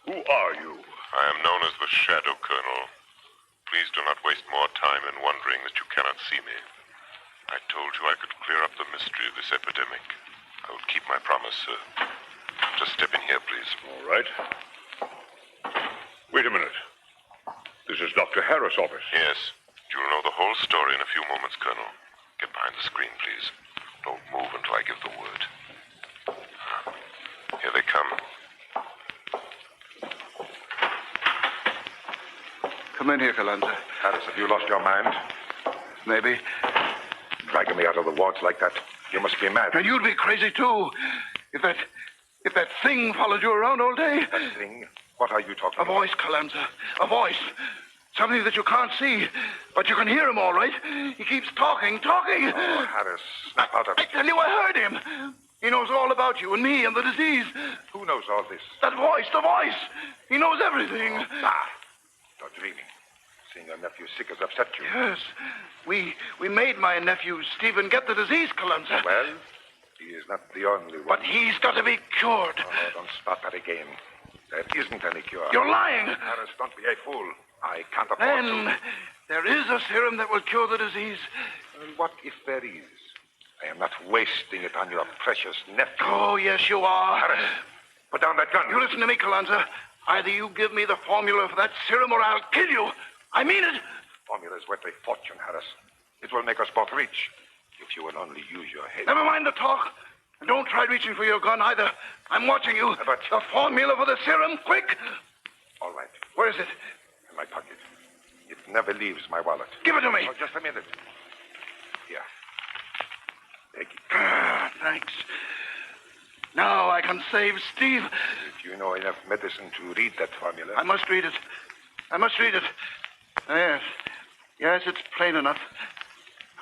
who are you? I am known as the Shadow, Colonel. Please do not waste more time in wondering that you cannot see me. I told you I could clear up the mystery of this epidemic. I will keep my promise, sir. Just step in here, please. All right. Wait a minute. This is Dr. Harris' office. Yes. You'll know the whole story in a few moments, Colonel. Get behind the screen, please. Don't move until I give the word. Here they come. Come in here, Calanza. Harris, have you lost your mind? Maybe. Dragging me out of the wards like that. You must be mad. And you'd be crazy, too. If that thing followed you around all day. That thing? What are you talking about? A voice, Calanza. A voice. Something that you can't see. But you can hear him all right. He keeps talking. Oh, Harris, snap out of it. I tell you, I heard him. He knows all about you and me and the disease. Who knows all this? That voice, the voice. He knows everything. You're dreaming. Seeing your nephew sick has upset you. Yes. We made my nephew Stephen get the disease, Calanza. Well, he is not the only one. But he's got to be cured. Oh, don't start that again. There isn't any cure. You're lying. Harris, don't be a fool. I can't afford Then to. there is a serum that will cure the disease. Well, what if there is? I am not wasting it on your precious nephew. Oh, yes, you are. Harris, put down that gun. You listen to me, Calanza. Either you give me the formula for that serum or I'll kill you. I mean it. Formula is worth a fortune, Harris. It will make us both rich. If you will only use your head. Never mind the talk. And don't try reaching for your gun either. I'm watching you. But the formula for the serum, quick. All right. Where is it? In my pocket. It never leaves my wallet. Give it to me. Oh, just a minute. Here. Take it. Thanks. Now I can save Steve. If you know enough medicine to read that formula. I must read it. Yes. Yes, it's plain enough.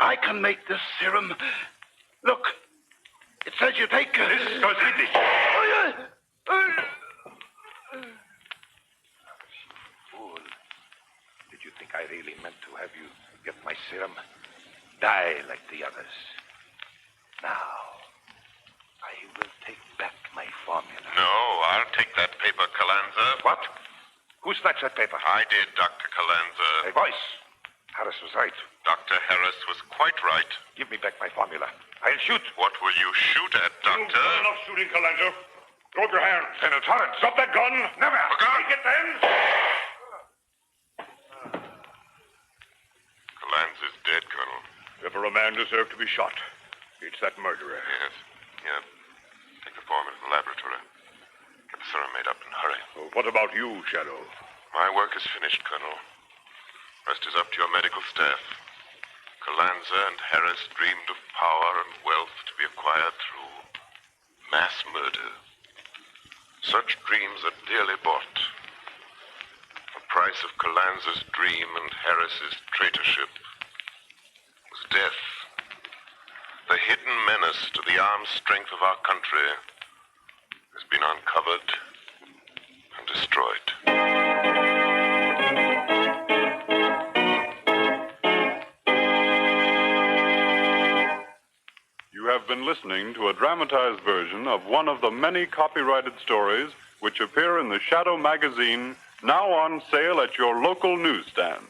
I can make this serum. Look. It says you take... This goes with it. Fool. Did you think I really meant to have you get my serum? Die like the others. Now, I will take back my formula. No, I'll take that paper, Calanza. What? Who snatched that paper? I did, Dr. Calanza. A voice. Harris was right. Dr. Harris was quite right. Give me back my formula. I'll shoot. What will you shoot at, Doctor? You've done enough shooting, Calanza. Throw up your hands. Colonel Torrance. Drop that gun. Never. Take it then. Calanza's dead, Colonel. If a man deserved to be shot, it's that murderer. Yes. Yeah. Take the formula to the laboratory. Get the serum made up and hurry. Well, what about you, Shadow? My work is finished, Colonel. Rest is up to your medical staff. Calanza and Harris dreamed of power and wealth to be acquired through mass murder. Such dreams are dearly bought. The price of Calanza's dream and Harris's traitorship was death. The hidden menace to the armed strength of our country been uncovered and destroyed. You have been listening to a dramatized version of one of the many copyrighted stories which appear in the Shadow magazine, now on sale at your local newsstand.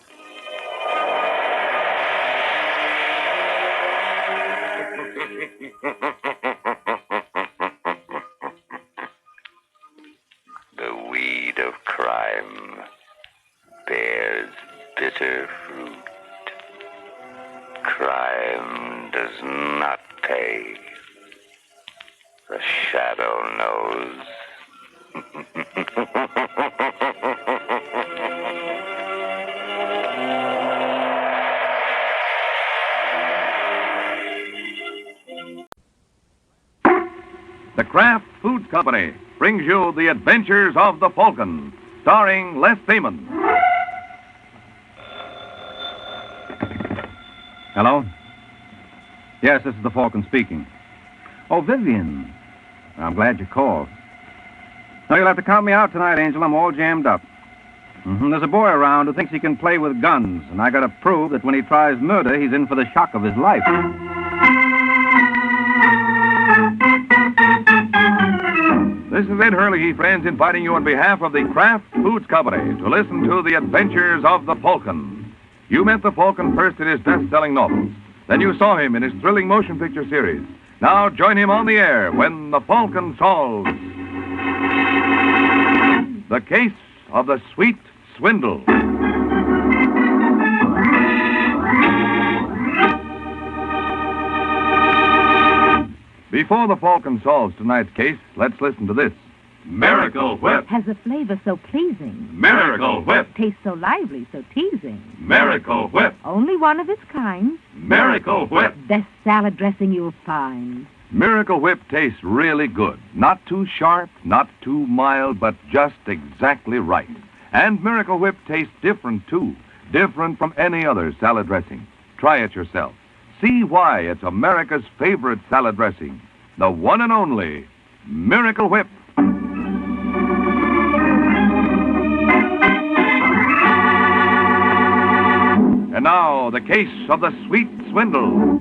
The weed of crime bears bitter fruit. Crime does not pay. The shadow knows. The Kraft Foods Company brings you The Adventures of the Falcon, starring Les Damon. Hello? Yes, this is the Falcon speaking. Oh, Vivian. I'm glad you called. No, you'll have to count me out tonight, Angel. I'm all jammed up. There's a boy around who thinks he can play with guns, and I gotta prove that when he tries murder, he's in for the shock of his life. This is Ed Hurley, friends, inviting you on behalf of the Kraft Foods Company to listen to The Adventures of the Falcon. You met the Falcon first in his best-selling novels. Then you saw him in his thrilling motion picture series. Now join him on the air when the Falcon solves the case of the sweet Swindle. Before the Falcon solves tonight's case, let's listen to this. Miracle Whip. Has a flavor so pleasing. Miracle Whip. Tastes so lively, so teasing. Miracle Whip. Only one of its kind. Miracle Whip. Best salad dressing you'll find. Miracle Whip tastes really good. Not too sharp, not too mild, but just exactly right. And Miracle Whip tastes different, too. Different from any other salad dressing. Try it yourself. See why it's America's favorite salad dressing. The one and only Miracle Whip. And now, the case of the sweet Swindle.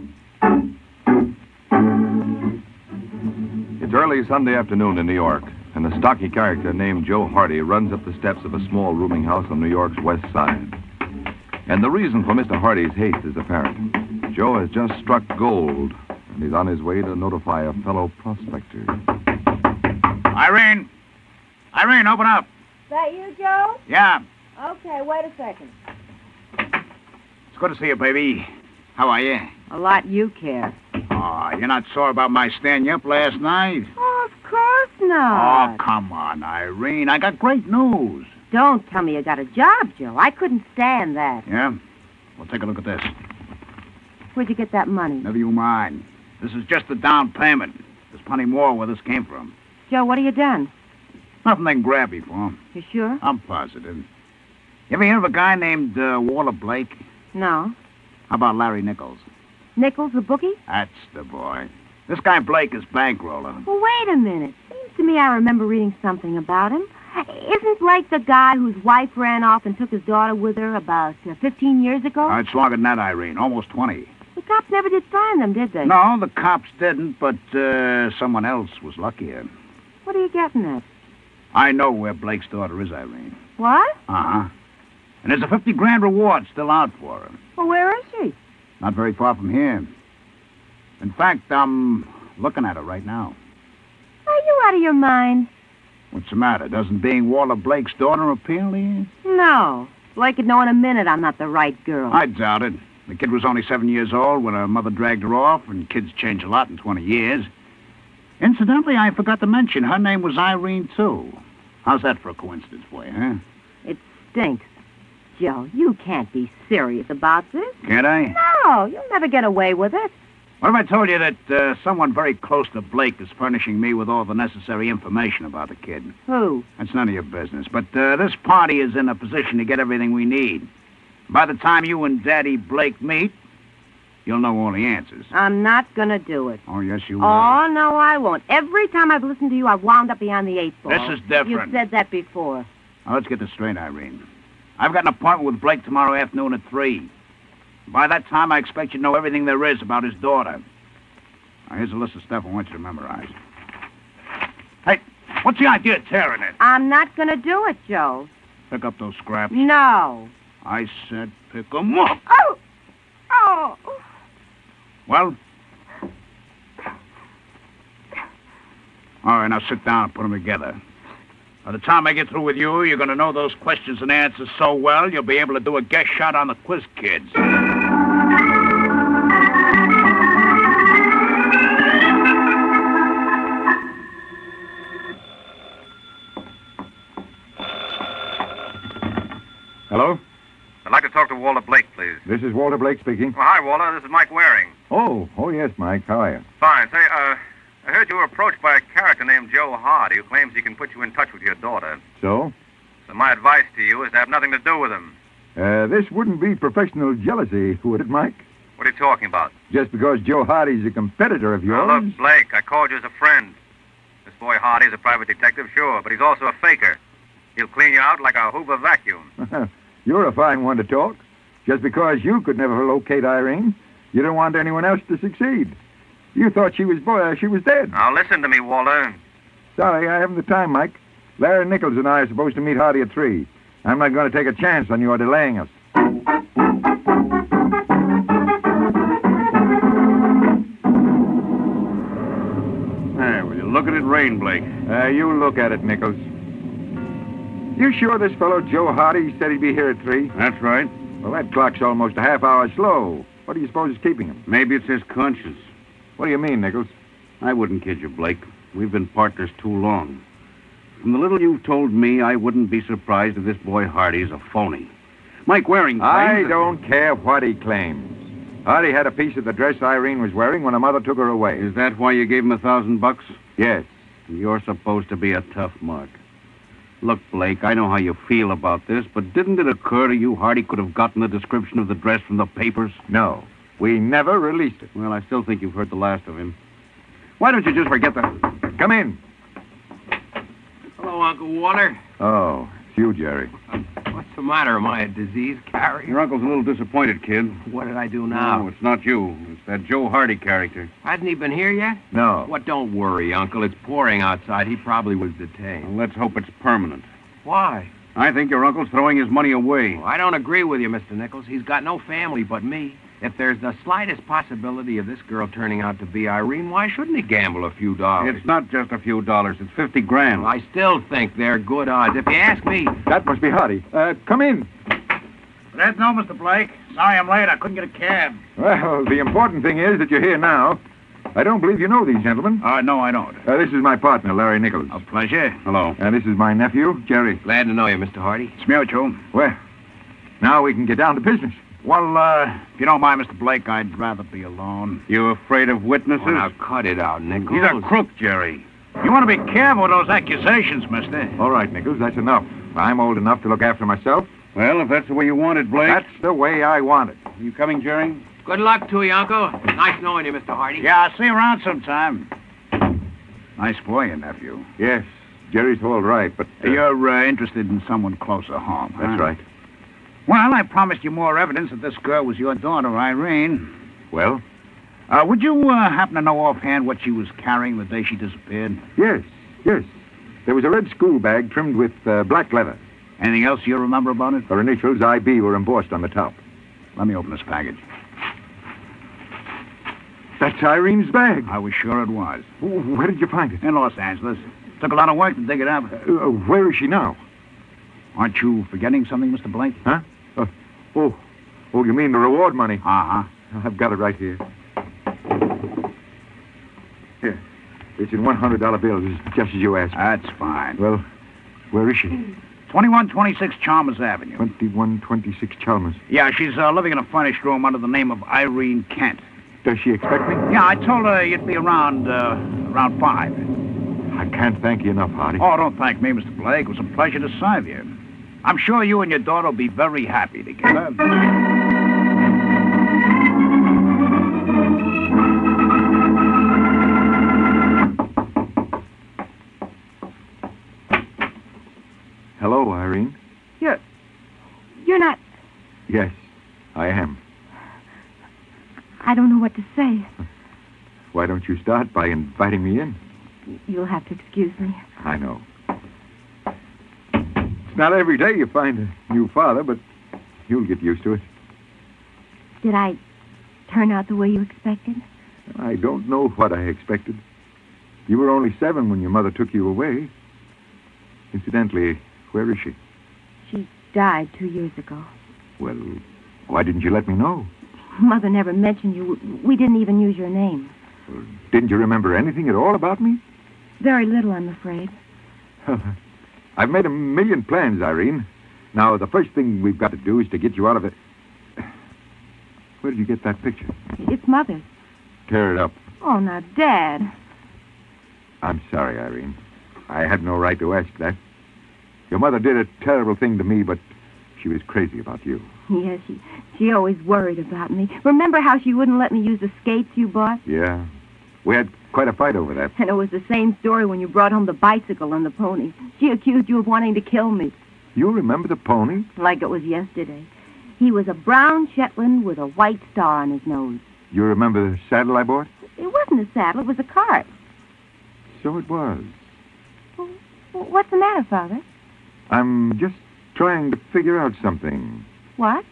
It's early Sunday afternoon in New York, and a stocky character named Joe Hardy runs up the steps of a small rooming house on New York's west side. And the reason for Mr. Hardy's haste is apparent. Joe has just struck gold, and he's on his way to notify a fellow prospector. Irene! Irene, open up. That you, Joe? Yeah. Okay, wait a second. It's good to see you, baby. How are you? A lot you care. Oh, you're not sore about my staying you up last night? Oh, of course not. Oh, come on, Irene. I got great news. Don't tell me you got a job, Joe. I couldn't stand that. Yeah? Well, take a look at this. Where'd you get that money? Never you mind. This is just the down payment. There's plenty more where this came from. Joe, what have you done? Nothing they can grab you for. You sure? I'm positive. You ever hear of a guy named Walter Blake? No. How about Larry Nichols? Nichols, the bookie? That's the boy. This guy Blake is bankrolling. Well, wait a minute. Seems to me I remember reading something about him. Isn't Blake the guy whose wife ran off and took his daughter with her about 15 years ago? It's longer than that, Irene. Almost 20. The cops never did find them, did they? No, the cops didn't, but someone else was luckier. What are you getting at? I know where Blake's daughter is, Irene. What? Uh-huh. And there's a $50,000 reward still out for her. Well, where is she? Not very far from here. In fact, I'm looking at her right now. Are you out of your mind? What's the matter? Doesn't being Walter Blake's daughter appeal to you? No. Blake would know in a minute I'm not the right girl. I doubt it. The kid was only 7 years old when her mother dragged her off, and kids change a lot in 20 years. Incidentally, I forgot to mention, her name was Irene, too. How's that for a coincidence for you, huh? It stinks. Joe, you can't be serious about this. Can't I? No, you'll never get away with it. What if I told you that someone very close to Blake is furnishing me with all the necessary information about the kid? Who? That's none of your business. But this party is in a position to get everything we need. By the time you and Daddy Blake meet, You'll know all the answers. I'm not going to do it. Oh, yes, you will. Oh, no, I won't. Every time I've listened to you, I've wound up beyond the 8 ball. This is different. You've said that before. Now, let's get this straight, Irene. I've got an appointment with Blake tomorrow afternoon at 3. By that time, I expect you to know everything there is about his daughter. Now, here's a list of stuff I want you to memorize. Hey, what's the idea of tearing it? I'm not going to do it, Joe. Pick up those scraps. No. I said pick them up. Oh! Oh! Well? All right, now sit down and put them together. By the time I get through with you, you're going to know those questions and answers so well, you'll be able to do a guest shot on the quiz kids. Hello? I'd like to talk to Walter Blake, please. This is Walter Blake speaking. Well, hi, Walter. This is Mike Waring. Oh, yes, Mike. How are you? Fine. Say, I heard you were approached by a character named Joe Hardy who claims he can put you in touch with your daughter. So? So my advice to you is to have nothing to do with him. This wouldn't be professional jealousy, would it, Mike? What are you talking about? Just because Joe Hardy's a competitor of yours? Now, look, Blake, I called you as a friend. This boy Hardy is a private detective, sure, but he's also a faker. He'll clean you out like a Hoover vacuum. You're a fine one to talk. Just because you could never locate Irene, you don't want anyone else to succeed. You thought she was dead. Now, listen to me, Walter. Sorry, I haven't the time, Mike. Larry Nichols and I are supposed to meet Hardy at 3. I'm not going to take a chance on your delaying us. Hey, will you look at it rain, Blake? You look at it, Nichols. You sure this fellow Joe Hardy said he'd be here at 3? That's right. Well, that clock's almost a half hour slow. What do you suppose is keeping him? Maybe it's his conscience. What do you mean, Nichols? I wouldn't kid you, Blake. We've been partners too long. From the little you've told me, I wouldn't be surprised if this boy Hardy's a phony. Mike Waring claims... I don't care what he claims. Hardy had a piece of the dress Irene was wearing when her mother took her away. Is that why you gave him $1,000? Yes. You're supposed to be a tough mark. Look, Blake, I know how you feel about this, but didn't it occur to you Hardy could have gotten the description of the dress from the papers? No. We never released it. Well, I still think you've heard the last of him. Why don't you just forget the... Come in. Hello, Uncle Walter. Oh, it's you, Jerry. What's the matter? Am I a disease carrier? Your uncle's a little disappointed, kid. What did I do now? No, it's not you. It's that Joe Hardy character. Hasn't he been here yet? No. What, don't worry, Uncle. It's pouring outside. He probably was detained. Well, let's hope it's permanent. Why? I think your uncle's throwing his money away. I don't agree with you, Mr. Nichols. He's got no family but me. If there's the slightest possibility of this girl turning out to be Irene, why shouldn't he gamble a few dollars? It's not just a few dollars. It's $50,000. Well, I still think they're good odds. If you ask me... That must be Hardy. Come in. That's no, Mr. Blake. Sorry I'm late. I couldn't get a cab. Well, the important thing is that you're here now. I don't believe you know these gentlemen. No, I don't. This is my partner, Larry Nichols. A pleasure. Hello. And this is my nephew, Jerry. Glad to know you, Mr. Hardy. It's mutual. Well, now we can get down to business. Well, if you don't mind, Mr. Blake, I'd rather be alone. You afraid of witnesses? Oh, now cut it out, Nichols. He's a crook, Jerry. You want to be careful with those accusations, mister. All right, Nichols, that's enough. I'm old enough to look after myself. Well, if that's the way you want it, Blake. That's the way I want it. You coming, Jerry? Good luck to you, Uncle. Nice knowing you, Mr. Hardy. Yeah, I'll see you around sometime. Nice boy, your nephew. Yes, Jerry's all right, but... You're interested in someone closer home, That's right. Well, I promised you more evidence that this girl was your daughter, Irene. Well? Would you happen to know offhand what she was carrying the day she disappeared? Yes. There was a red school bag trimmed with black leather. Anything else you remember about it? Her initials, IB, were embossed on the top. Let me open this package. That's Irene's bag. I was sure it was. Where did you find it? In Los Angeles. Took a lot of work to dig it up. Where is she now? Aren't you forgetting something, Mr. Blake? Huh? Oh, you mean the reward money? Uh-huh. I've got it right here. Here. It's in $100 bills, just as you asked. That's fine. Well, where is she? 2126 Chalmers Avenue. 2126 Chalmers. Yeah, she's living in a furnished room under the name of Irene Kent. Does she expect me? Yeah, I told her you'd be around 5. I can't thank you enough, Hardy. Oh, don't thank me, Mr. Blake. It was a pleasure to serve you. I'm sure you and your daughter will be very happy together. You're not... Yes, I am. I don't know what to say. Why don't you start by inviting me in? You'll have to excuse me. I know. It's not every day you find a new father, but you'll get used to it. Did I turn out the way you expected? I don't know what I expected. You were only 7 when your mother took you away. Incidentally, where is she? She died 2 years ago. Well, why didn't you let me know? Mother never mentioned you. We didn't even use your name. Well, didn't you remember anything at all about me? Very little, I'm afraid. I've made a million plans, Irene. Now, the first thing we've got to do is to get you out of it. Where did you get that picture? It's Mother's. Tear it up. Oh, now, Dad. I'm sorry, Irene. I had no right to ask that. Your mother did a terrible thing to me, but she was crazy about you. Yes, she always worried about me. Remember how she wouldn't let me use the skates you bought? Yeah. We had quite a fight over that. And it was the same story when you brought home the bicycle and the pony. She accused you of wanting to kill me. You remember the pony? Like it was yesterday. He was a brown Shetland with a white star on his nose. You remember the saddle I bought? It wasn't a saddle, it was a cart. So it was. Well, what's the matter, Father? I'm just trying to figure out something. What?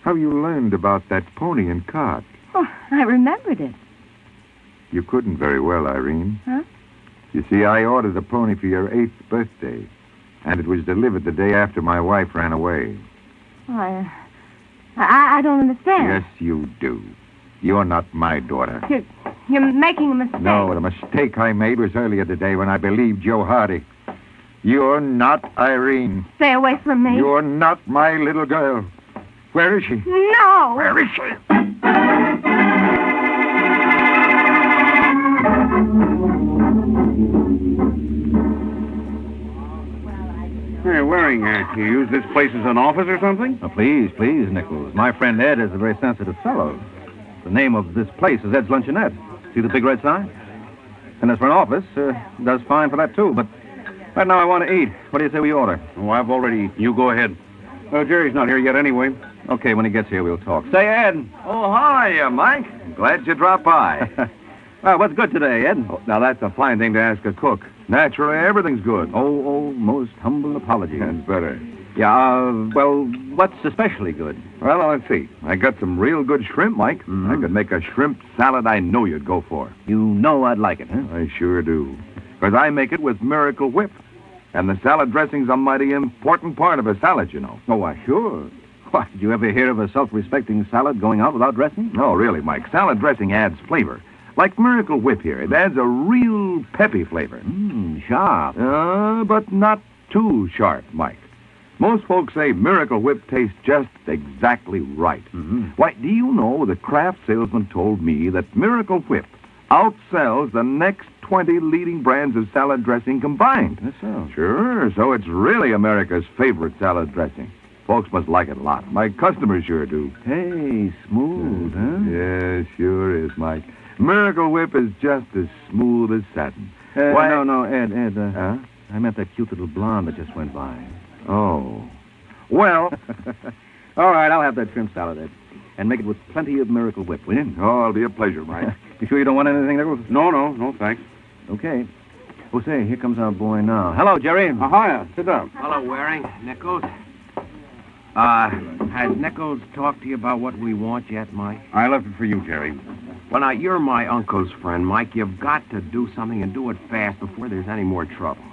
How you learned about that pony and cart. Oh, I remembered it. You couldn't very well, Irene. Huh? You see, I ordered a pony for your 8th birthday, and it was delivered the day after my wife ran away. Oh, I don't understand. Yes, you do. You're not my daughter. You're making a mistake. No, the mistake I made was earlier today when I believed Joe Hardy. You're not Irene. Stay away from me. You're not my little girl. Where is she? No. Where is she? Hey, Waring, you use this place as an office or something? Oh, please, Nichols. My friend Ed is a very sensitive fellow. The name of this place is Ed's Luncheonette. See the big red sign? And as for an office, does fine for that, too. But right now I want to eat. What do you say we order? Oh, I've already... You go ahead. Jerry's not here yet anyway. Okay, when he gets here, we'll talk. Say, Ed. Oh, hi, Mike. Glad you dropped by. Well, what's good today, Ed? Oh, now, that's a fine thing to ask a cook. Naturally, everything's good. Oh, most humble apologies. That's better. Yeah, well, what's especially good? Well, now, let's see. I got some real good shrimp, Mike. Mm-hmm. I could make a shrimp salad I know you'd go for. You know I'd like it, huh? I sure do. Because I make it with Miracle Whip. And the salad dressing's a mighty important part of a salad, you know. Oh, why, sure. Why, did you ever hear of a self-respecting salad going out without dressing? No, really, Mike. Salad dressing adds flavor. Like Miracle Whip here. It adds a real peppy flavor. Sharp. But not too sharp, Mike. Most folks say Miracle Whip tastes just exactly right. Mm-hmm. Why, do you know the craft salesman told me that Miracle Whip outsells the next 20 leading brands of salad dressing combined? That's so. Sure, so it's really America's favorite salad dressing. Folks must like it a lot. My customers sure do. Hey, smooth, huh? Yeah, sure is, Mike. Miracle Whip is just as smooth as satin. Why? No, Ed, Huh? I meant that cute little blonde that just went by. Oh. Well. All right, I'll have that shrimp salad, Ed. And make it with plenty of Miracle Whip, will you? Oh, it'll be a pleasure, Mike. You sure you don't want anything, Nichols? No, thanks. Okay. Oh, say, here comes our boy now. Hello, Jerry. Hiya. Sit down. Hello, Waring. Nichols. Has Nichols talked to you about what we want yet, Mike? I left it for you, Jerry. Well, now, you're my uncle's friend, Mike. You've got to do something and do it fast before there's any more trouble.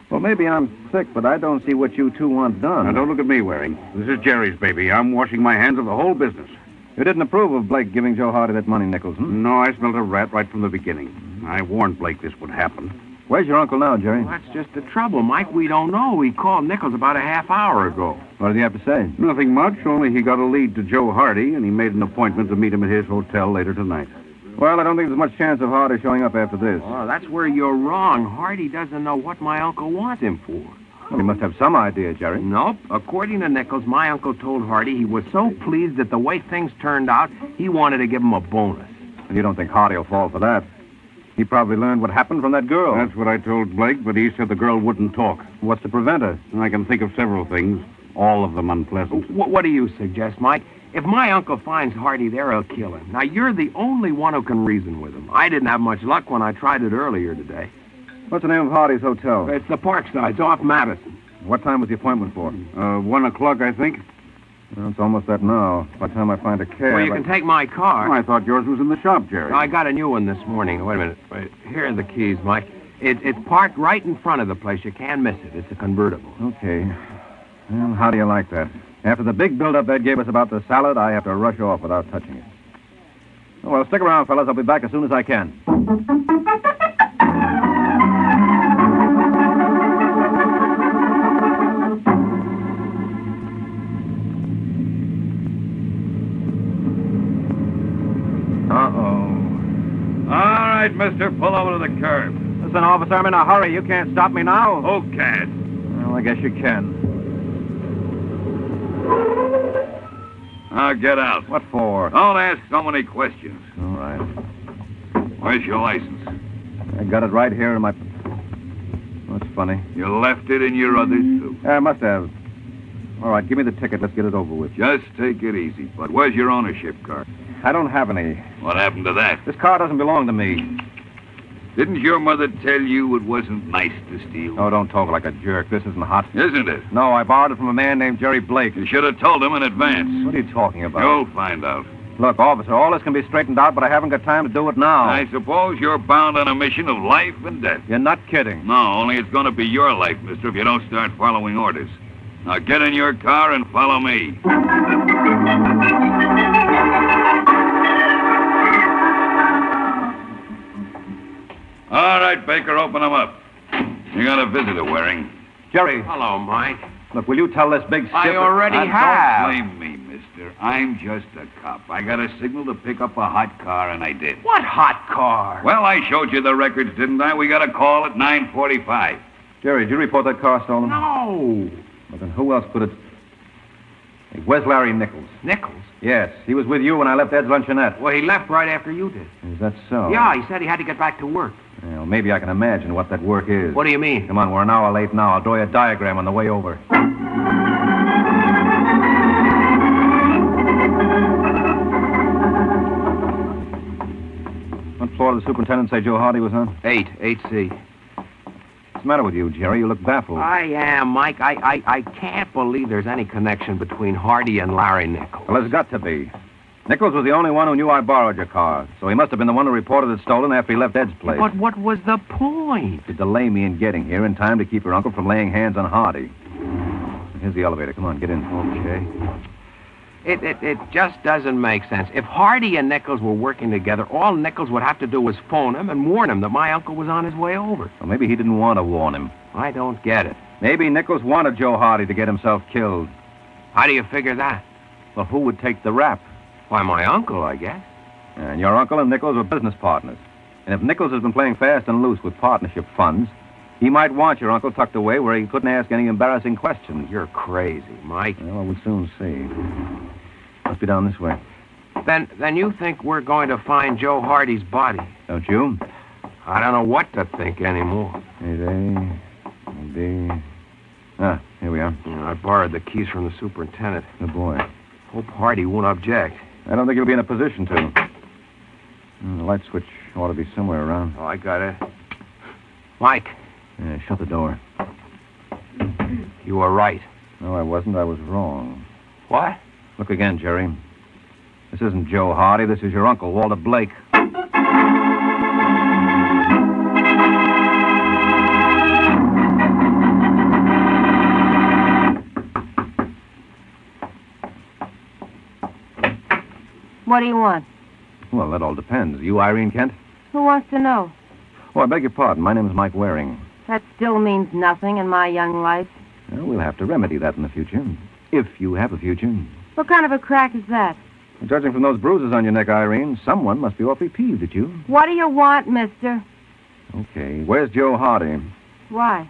Well, maybe I'm sick, but I don't see what you two want done. Now, don't look at me, Waring. This is Jerry's baby. I'm washing my hands of the whole business. You didn't approve of Blake giving Joe Hardy that money, Nichols, No, I smelled a rat right from the beginning. I warned Blake this would happen. Where's your uncle now, Jerry? Well, that's just the trouble, Mike. We don't know. He called Nichols about a half hour ago. What did he have to say? Nothing much, only he got a lead to Joe Hardy, and he made an appointment to meet him at his hotel later tonight. Well, I don't think there's much chance of Hardy showing up after this. Oh, that's where you're wrong. Hardy doesn't know what my uncle wants him for. Well, he must have some idea, Jerry. Nope. According to Nichols, my uncle told Hardy he was so pleased at the way things turned out, he wanted to give him a bonus. And you don't think Hardy will fall for that? He probably learned what happened from that girl. That's what I told Blake, but he said the girl wouldn't talk. What's to prevent her? I can think of several things. all of them unpleasant. What do you suggest, Mike? If my uncle finds Hardy there, he'll kill him. Now, you're the only one who can reason with him. I didn't have much luck when I tried it earlier today. What's the name of Hardy's hotel? It's the Parkside. It's off Madison. What time was the appointment for? 1 o'clock, I think. Well, it's almost that now. By the time I find a cab... Well, you can take my car. Oh, I thought yours was in the shop, Jerry. I got a new one this morning. Wait a minute. Wait. Here are the keys, Mike. It's parked right in front of the place. You can't miss it. It's a convertible. Okay. Well, how do you like that? After the big build-up Ed gave us about the salad, I have to rush off without touching it. Oh, well, stick around, fellas. I'll be back as soon as I can. Uh-oh. All right, mister, pull over to the curb. Listen, officer, I'm in a hurry. You can't stop me now. Who can't? Well, I guess you can. Now, get out. What for? Don't ask so many questions. All right. Where's your license? I got it right here in my... That's funny. You left it in your other suit. I must have. All right, give me the ticket. Let's get it over with. Just take it easy. But where's your ownership card? I don't have any. What happened to that? This car doesn't belong to me. Didn't your mother tell you it wasn't nice to steal? Oh, don't talk like a jerk. This isn't hot. Isn't it? No, I borrowed it from a man named Jerry Blake. You should have told him in advance. What are you talking about? You'll find out. Look, officer, all this can be straightened out, but I haven't got time to do it now. I suppose you're bound on a mission of life and death. You're not kidding. No, only it's going to be your life, mister, if you don't start following orders. Now get in your car and follow me. All right, Baker, open them up. You got a visitor, Waring. Jerry. Hello, Mike. Look, will you tell this big I skipper... already have. Don't blame me, mister. I'm just a cop. I got a signal to pick up a hot car, and I did. What hot car? Well, I showed you the records, didn't I? We got a call at 9:45. Jerry, did you report that car stolen? No. Well, then who else could it... Hey, where's Larry Nichols? Nichols? Yes, he was with you when I left Ed's luncheonette. Well, he left right after you did. Is that so? Yeah, he said he had to get back to work. Well, maybe I can imagine what that work is. What do you mean? Come on, we're an hour late now. I'll draw you a diagram on the way over. What floor did the superintendent say Joe Hardy was on? 8C. What's the matter with you, Jerry? You look baffled. I am, Mike. I can't believe there's any connection between Hardy and Larry Nichols. Well, there's got to be. Nichols was the only one who knew I borrowed your car, so he must have been the one who reported it stolen after he left Ed's place. But what was the point? To delay me in getting here in time to keep your uncle from laying hands on Hardy. Here's the elevator. Come on, get in. Okay. It just doesn't make sense. If Hardy and Nichols were working together, all Nichols would have to do was phone him and warn him that my uncle was on his way over. Well, maybe he didn't want to warn him. I don't get it. Maybe Nichols wanted Joe Hardy to get himself killed. How do you figure that? Well, who would take the rap? Why, my uncle, I guess. And your uncle and Nichols were business partners. And if Nichols has been playing fast and loose with partnership funds, he might want your uncle tucked away where he couldn't ask any embarrassing questions. You're crazy, Mike. Well, we'll soon see. Must be down this way. Then you think we're going to find Joe Hardy's body? Don't you? I don't know what to think anymore. 8A, B. Ah, here we are. I borrowed the keys from the superintendent. Good boy. Hope Hardy won't object. I don't think he'll be in a position to. The light switch ought to be somewhere around. Oh, I got it. Mike. Yeah, shut the door. You were right. No, I wasn't. I was wrong. What? Look again, Jerry. This isn't Joe Hardy. This is your uncle, Walter Blake. What do you want? Well, that all depends. You Irene Kent? Who wants to know? Oh, I beg your pardon. My name is Mike Waring. That still means nothing in my young life. Well, we'll have to remedy that in the future. If you have a future. What kind of a crack is that? Judging from those bruises on your neck, Irene, someone must be awfully peeved at you. What do you want, mister? Okay. Where's Joe Hardy? Why?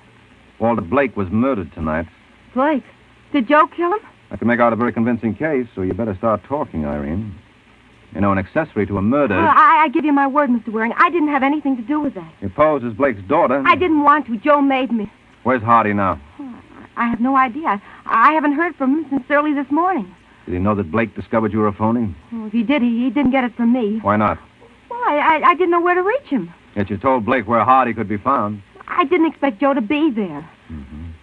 Walter Blake was murdered tonight. Blake? Did Joe kill him? I can make out a very convincing case, so you better start talking, Irene. You know, an accessory to a murder... Well, I give you my word, Mr. Waring. I didn't have anything to do with that. You posed as Blake's daughter. I didn't want to. Joe made me. Where's Hardy now? I have no idea. I haven't heard from him since early this morning. Did he know that Blake discovered you were a phony? Well, if he did, he didn't get it from me. Why not? Well, I didn't know where to reach him. Yet you told Blake where Hardy could be found. I didn't expect Joe to be there.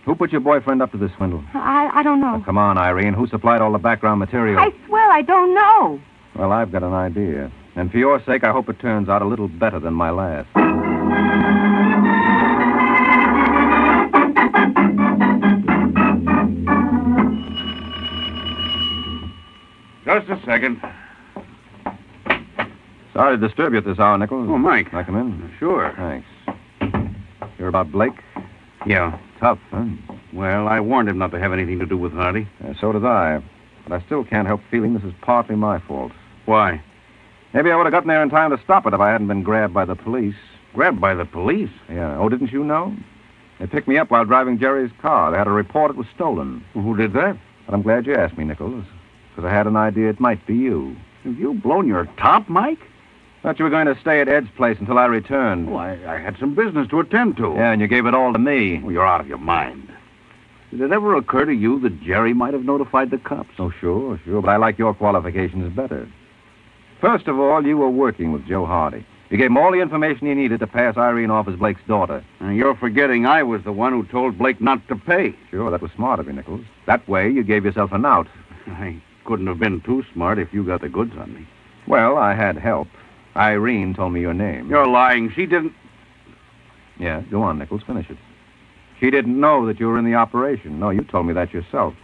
Who put your boyfriend up to this swindle? I don't know. Come on, Irene. Who supplied all the background material? I swear I don't know. Well, I've got an idea. And for your sake, I hope it turns out a little better than my last. Just a second. Sorry to disturb you at this hour, Nichols. Oh, Mike. Can I come in? Sure. Thanks. You're about Blake? Yeah. Tough, huh? Well, I warned him not to have anything to do with Hardy. So did I. But I still can't help feeling this is partly my fault. Why? Maybe I would have gotten there in time to stop it if I hadn't been grabbed by the police. Grabbed by the police? Yeah. Oh, didn't you know? They picked me up while driving Jerry's car. They had a report it was stolen. Well, who did that? But I'm glad you asked me, Nichols, because I had an idea it might be you. Have you blown your top, Mike? Thought you were going to stay at Ed's place until I returned. Oh, I had some business to attend to. Yeah, and you gave it all to me. Well, you're out of your mind. Did it ever occur to you that Jerry might have notified the cops? Oh, sure, but I like your qualifications better. First of all, you were working with Joe Hardy. You gave him all the information he needed to pass Irene off as Blake's daughter. And you're forgetting I was the one who told Blake not to pay. Sure, that was smart of you, Nichols. That way, you gave yourself an out. I couldn't have been too smart if you got the goods on me. Well, I had help. Irene told me your name. You're lying. She didn't... Yeah, go on, Nichols. Finish it. She didn't know that you were in the operation. No, you told me that yourself.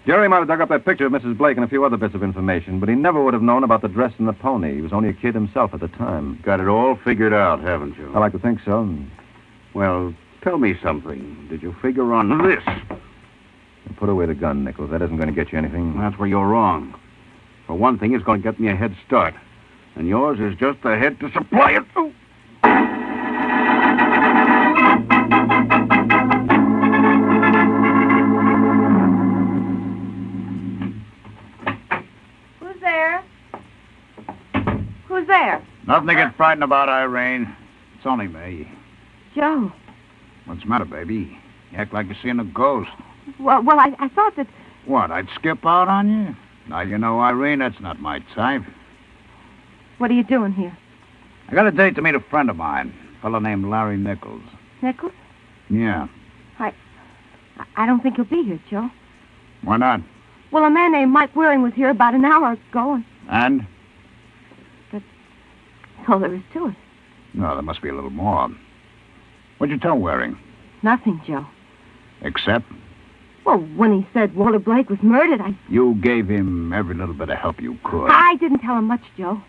Jerry might have dug up that picture of Mrs. Blake and a few other bits of information, but he never would have known about the dress and the pony. He was only a kid himself at the time. Got it all figured out, haven't you? I like to think so. Well, tell me something. Did you figure on this? Put away the gun, Nichols. That isn't going to get you anything. That's where you're wrong. For one thing, it's going to get me a head start. And yours is just the head to supply it. Oh. Who's there? Who's there? Nothing to get frightened about, Irene. It's only me. Joe. What's the matter, baby? You act like you're seeing a ghost. Well, I thought that... What, I'd skip out on you? Now, you know, Irene, that's not my type. What are you doing here? I got a date to meet a friend of mine, a fellow named Larry Nichols. Nichols? Yeah. I don't think he'll be here, Joe. Why not? Well, a man named Mike Waring was here about an hour ago, And? That's all there is to it. No, there must be a little more. What'd you tell Waring? Nothing, Joe. Except? Well, when he said Walter Blake was murdered, You gave him every little bit of help you could. I didn't tell him much, Joe.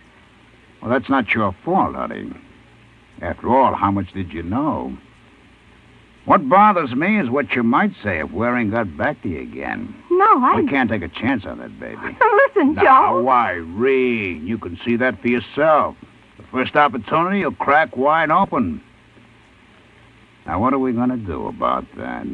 Well, that's not your fault, honey. After all, how much did you know? What bothers me is what you might say if Waring got back to you again. No, We can't take a chance on that, baby. Listen, Joe. Now, Irene, you can see that for yourself. The first opportunity, you'll crack wide open. Now, what are we going to do about that?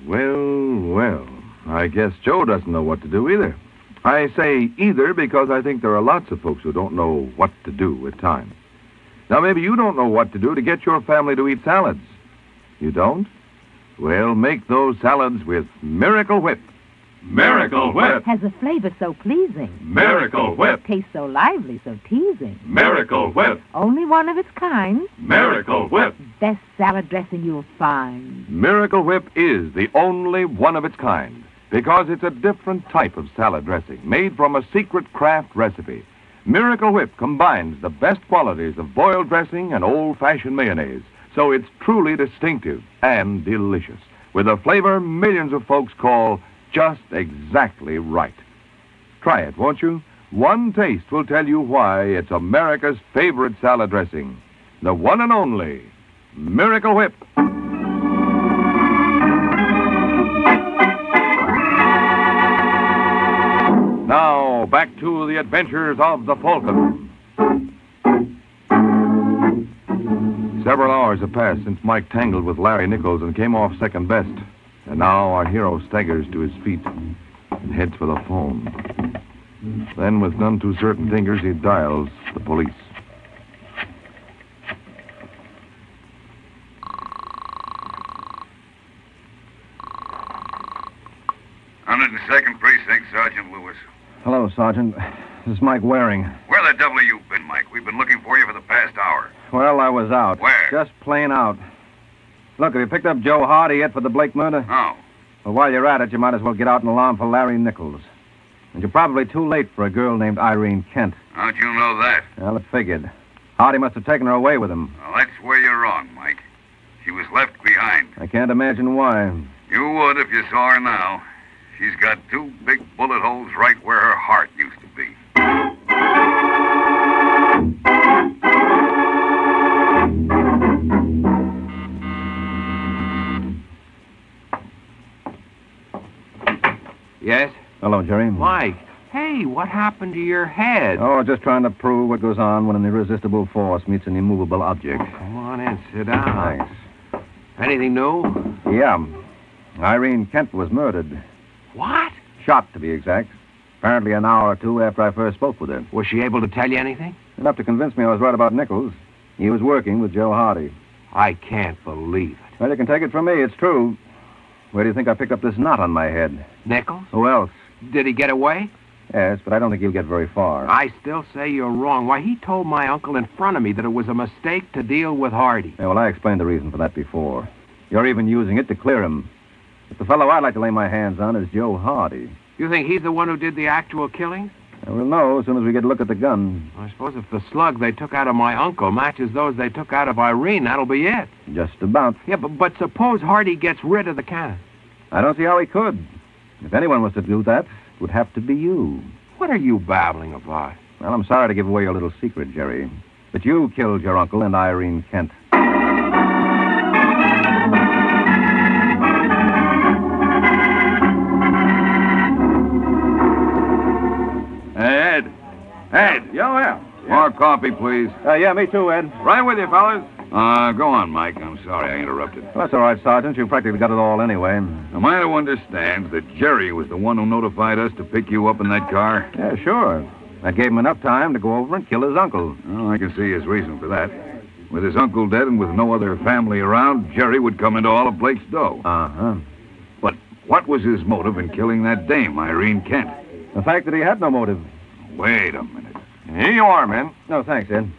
Well, I guess Joe doesn't know what to do either. I say either because I think there are lots of folks who don't know what to do at times. Now, maybe you don't know what to do to get your family to eat salads. You don't? Well, make those salads with Miracle Whip. Miracle Whip. Has a flavor so pleasing. Miracle Whip. Tastes so lively, so teasing. Miracle Whip. Only one of its kind. Miracle Whip. Best salad dressing you'll find. Miracle Whip is the only one of its kind because it's a different type of salad dressing made from a secret craft recipe. Miracle Whip combines the best qualities of boiled dressing and old-fashioned mayonnaise, so it's truly distinctive and delicious, with a flavor millions of folks call just exactly right. Try it, won't you? One taste will tell you why it's America's favorite salad dressing. The one and only Miracle Whip. Now, back to the adventures of the Falcon. Several hours have passed since Mike tangled with Larry Nichols and came off second best. And now our hero staggers to his feet and heads for the phone. Then, with none too certain fingers, he dials the police. Second Precinct, Sergeant Lewis. Hello, Sergeant. This is Mike Waring. Where the devil have you been, Mike? We've been looking for you for the past hour. Well, I was out. Where? Just plain out. Look, have you picked up Joe Hardy yet for the Blake murder? No. Well, while you're at it, you might as well get out an alarm for Larry Nichols. And you're probably too late for a girl named Irene Kent. How'd you know that? Well, it figured. Hardy must have taken her away with him. Well, that's where you're wrong, Mike. She was left behind. I can't imagine why. You would if you saw her now. She's got two big bullet holes right where her heart used to be. Yes? Hello, Jerry. Mike, hey, what happened to your head? Oh, just trying to prove what goes on when an irresistible force meets an immovable object. Come on in, sit down. Thanks. Anything new? Yeah. Irene Kent was murdered. What? Shot, to be exact. Apparently an hour or two after I first spoke with her. Was she able to tell you anything? Enough to convince me I was right about Nichols. He was working with Joe Hardy. I can't believe it. Well, you can take it from me. It's true. Where do you think I picked up this knot on my head? Nichols? Who else? Did he get away? Yes, but I don't think he'll get very far. I still say you're wrong. Why, he told my uncle in front of me that it was a mistake to deal with Hardy. Yeah, well, I explained the reason for that before. You're even using it to clear him. But the fellow I'd like to lay my hands on is Joe Hardy. You think he's the one who did the actual killing? We'll know as soon as we get a look at the gun. I suppose if the slug they took out of my uncle matches those they took out of Irene, that'll be it. Just about. Yeah, but suppose Hardy gets rid of the cannon. I don't see how he could. If anyone was to do that, it would have to be you. What are you babbling about? Well, I'm sorry to give away your little secret, Jerry. But you killed your uncle and Irene Kent. Hey, Ed. Ed. Yeah. More coffee, please. Yeah, me too, Ed. Right with you, fellas. Go on, Mike. I'm sorry I interrupted. Well, that's all right, Sergeant. You practically got it all anyway. Am I to understand that Jerry was the one who notified us to pick you up in that car? Yeah, sure. That gave him enough time to go over and kill his uncle. Oh, I can see his reason for that. With his uncle dead and with no other family around, Jerry would come into all of Blake's dough. Uh-huh. But what was his motive in killing that dame, Irene Kent? The fact that he had no motive. Wait a minute. Here you are, man. No, thanks, Ed.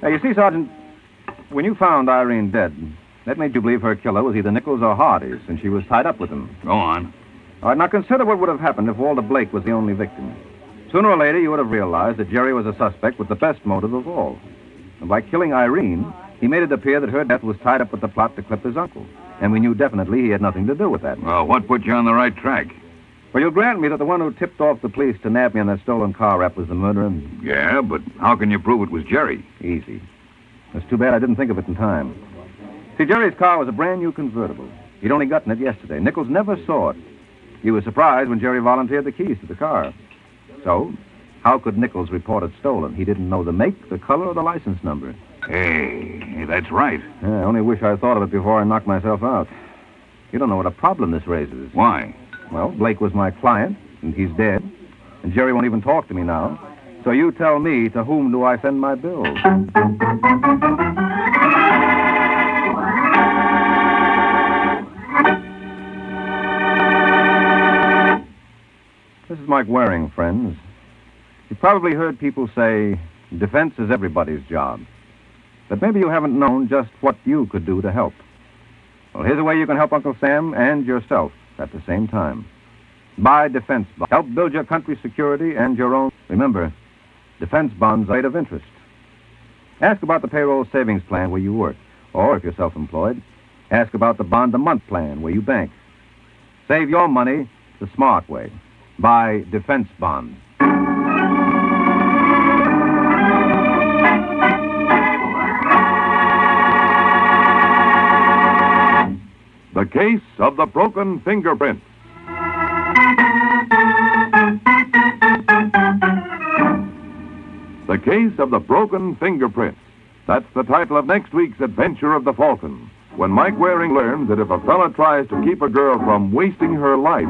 Now, you see, Sergeant, when you found Irene dead, that made you believe her killer was either Nichols or Hardy, since she was tied up with him. Go on. All right, now consider what would have happened if Walter Blake was the only victim. Sooner or later, you would have realized that Jerry was a suspect with the best motive of all. And by killing Irene, he made it appear that her death was tied up with the plot to clip his uncle. And we knew definitely he had nothing to do with that. Well, what put you on the right track? Well, you'll grant me that the one who tipped off the police to nab me on that stolen car wrap was the murderer? Yeah, but how can you prove it was Jerry? Easy. It's too bad I didn't think of it in time. See, Jerry's car was a brand new convertible. He'd only gotten it yesterday. Nichols never saw it. He was surprised when Jerry volunteered the keys to the car. So, how could Nichols report it stolen? He didn't know the make, the color, or the license number. Hey, that's right. Yeah, I only wish I'd thought of it before I knocked myself out. You don't know what a problem this raises. Why? Well, Blake was my client, and he's dead. And Jerry won't even talk to me now. So you tell me, to whom do I send my bills? This is Mike Waring, friends. You've probably heard people say, defense is everybody's job. But maybe you haven't known just what you could do to help. Well, here's a way you can help Uncle Sam and yourself at the same time. Buy defense bonds. Help build your country's security and your own. Remember, defense bonds are rate of interest. Ask about the payroll savings plan where you work. Or, if you're self-employed, ask about the bond-a-month plan where you bank. Save your money the smart way. Buy defense bonds. The case of the broken fingerprint. The case of the broken fingerprint. That's the title of next week's adventure of the Falcon, when Mike Waring learns that if a fella tries to keep a girl from wasting her life,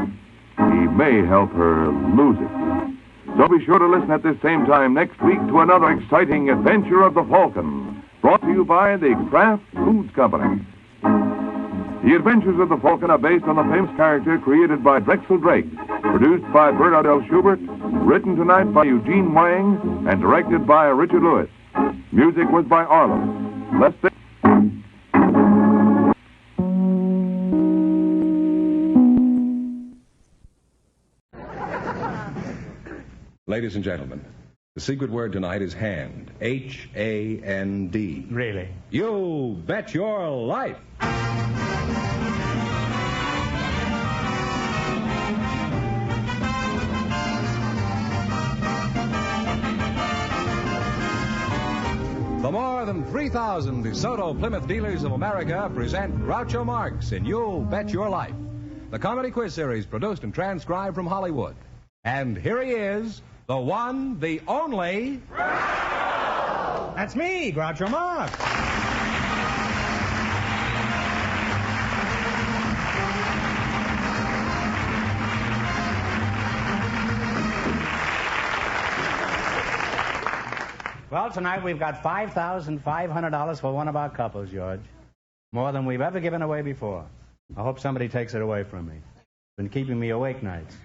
he may help her lose it. So be sure to listen at this same time next week to another exciting adventure of the Falcon, brought to you by the Kraft Foods Company. The Adventures of the Falcon are based on the famous character created by Drexel Drake, produced by Bernard L. Schubert, written tonight by Eugene Wang, and directed by Richard Lewis. Music was by Arlo. Let's see. Ladies and gentlemen, the secret word tonight is hand. H-A-N-D. Really? You bet your life. The more than 3,000 DeSoto Plymouth dealers of America present Groucho Marx in You'll Bet Your Life, the comedy quiz series produced and transcribed from Hollywood. And here he is, the one, the only... That's me, Groucho Marx. Well, tonight we've got $5,500 for one of our couples, George. More than we've ever given away before. I hope somebody takes it away from me. Been keeping me awake nights.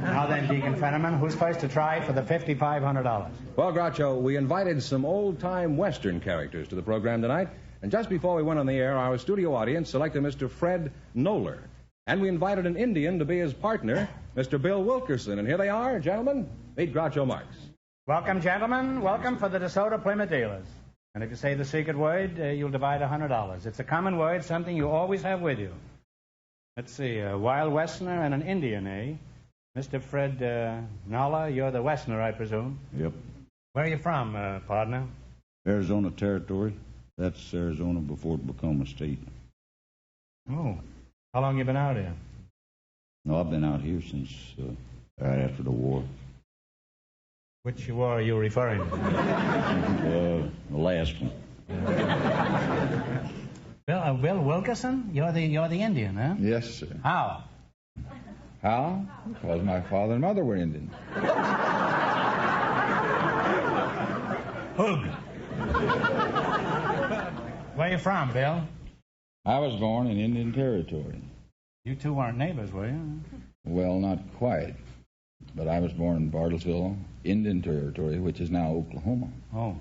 Now then, Deacon Fenneman, who's first to try for the $5,500? Well, Groucho, we invited some old-time Western characters to the program tonight, and just before we went on the air, our studio audience selected Mr. Fred Noller. And we invited an Indian to be his partner, Mr. Bill Wilkerson. And here they are, gentlemen. Meet Groucho Marx. Welcome, gentlemen. Welcome for the DeSoto Plymouth dealers. And if you say the secret word, you'll divide $100. It's a common word, something you always have with you. Let's see, a wild Westerner and an Indian, eh? Mr. Fred Noller, you're the Westerner, I presume. Yep. Where are you from, partner? Arizona Territory. That's Arizona before it became a state. Oh. How long you been out here? No, I've been out here since right after the war. Which war are you referring to? The last one. Bill Wilkerson? You're the Indian, huh? Yes, sir. How? How? Because my father and mother were Indian. Hoog. Where you from, Bill? I was born in Indian Territory. You two weren't neighbors, were you? Well, not quite. But I was born in Bartlesville, Indian Territory, which is now Oklahoma. Oh.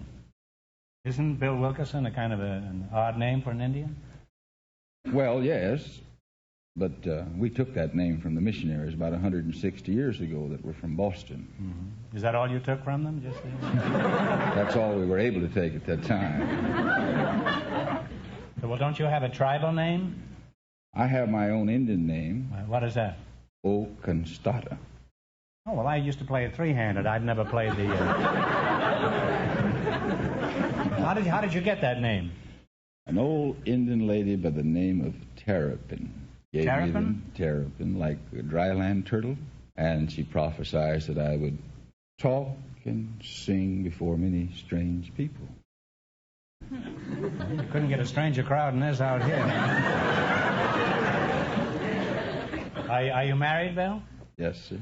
Isn't Bill Wilkerson a kind of an odd name for an Indian? Well, yes. But we took that name from the missionaries about 160 years ago that were from Boston. Mm-hmm. Is that all you took from them? Just That's all we were able to take at that time. Well, don't you have a tribal name? I have my own Indian name. What is that? O Constata. Oh, well, I used to play it three-handed. I'd never played the... How did you get that name? An old Indian lady by the name of Terrapin. Terrapin? Terrapin, like a dryland turtle. And she prophesied that I would talk and sing before many strange people. You couldn't get a stranger crowd than this out here. Are you married, Bill? Yes, sir.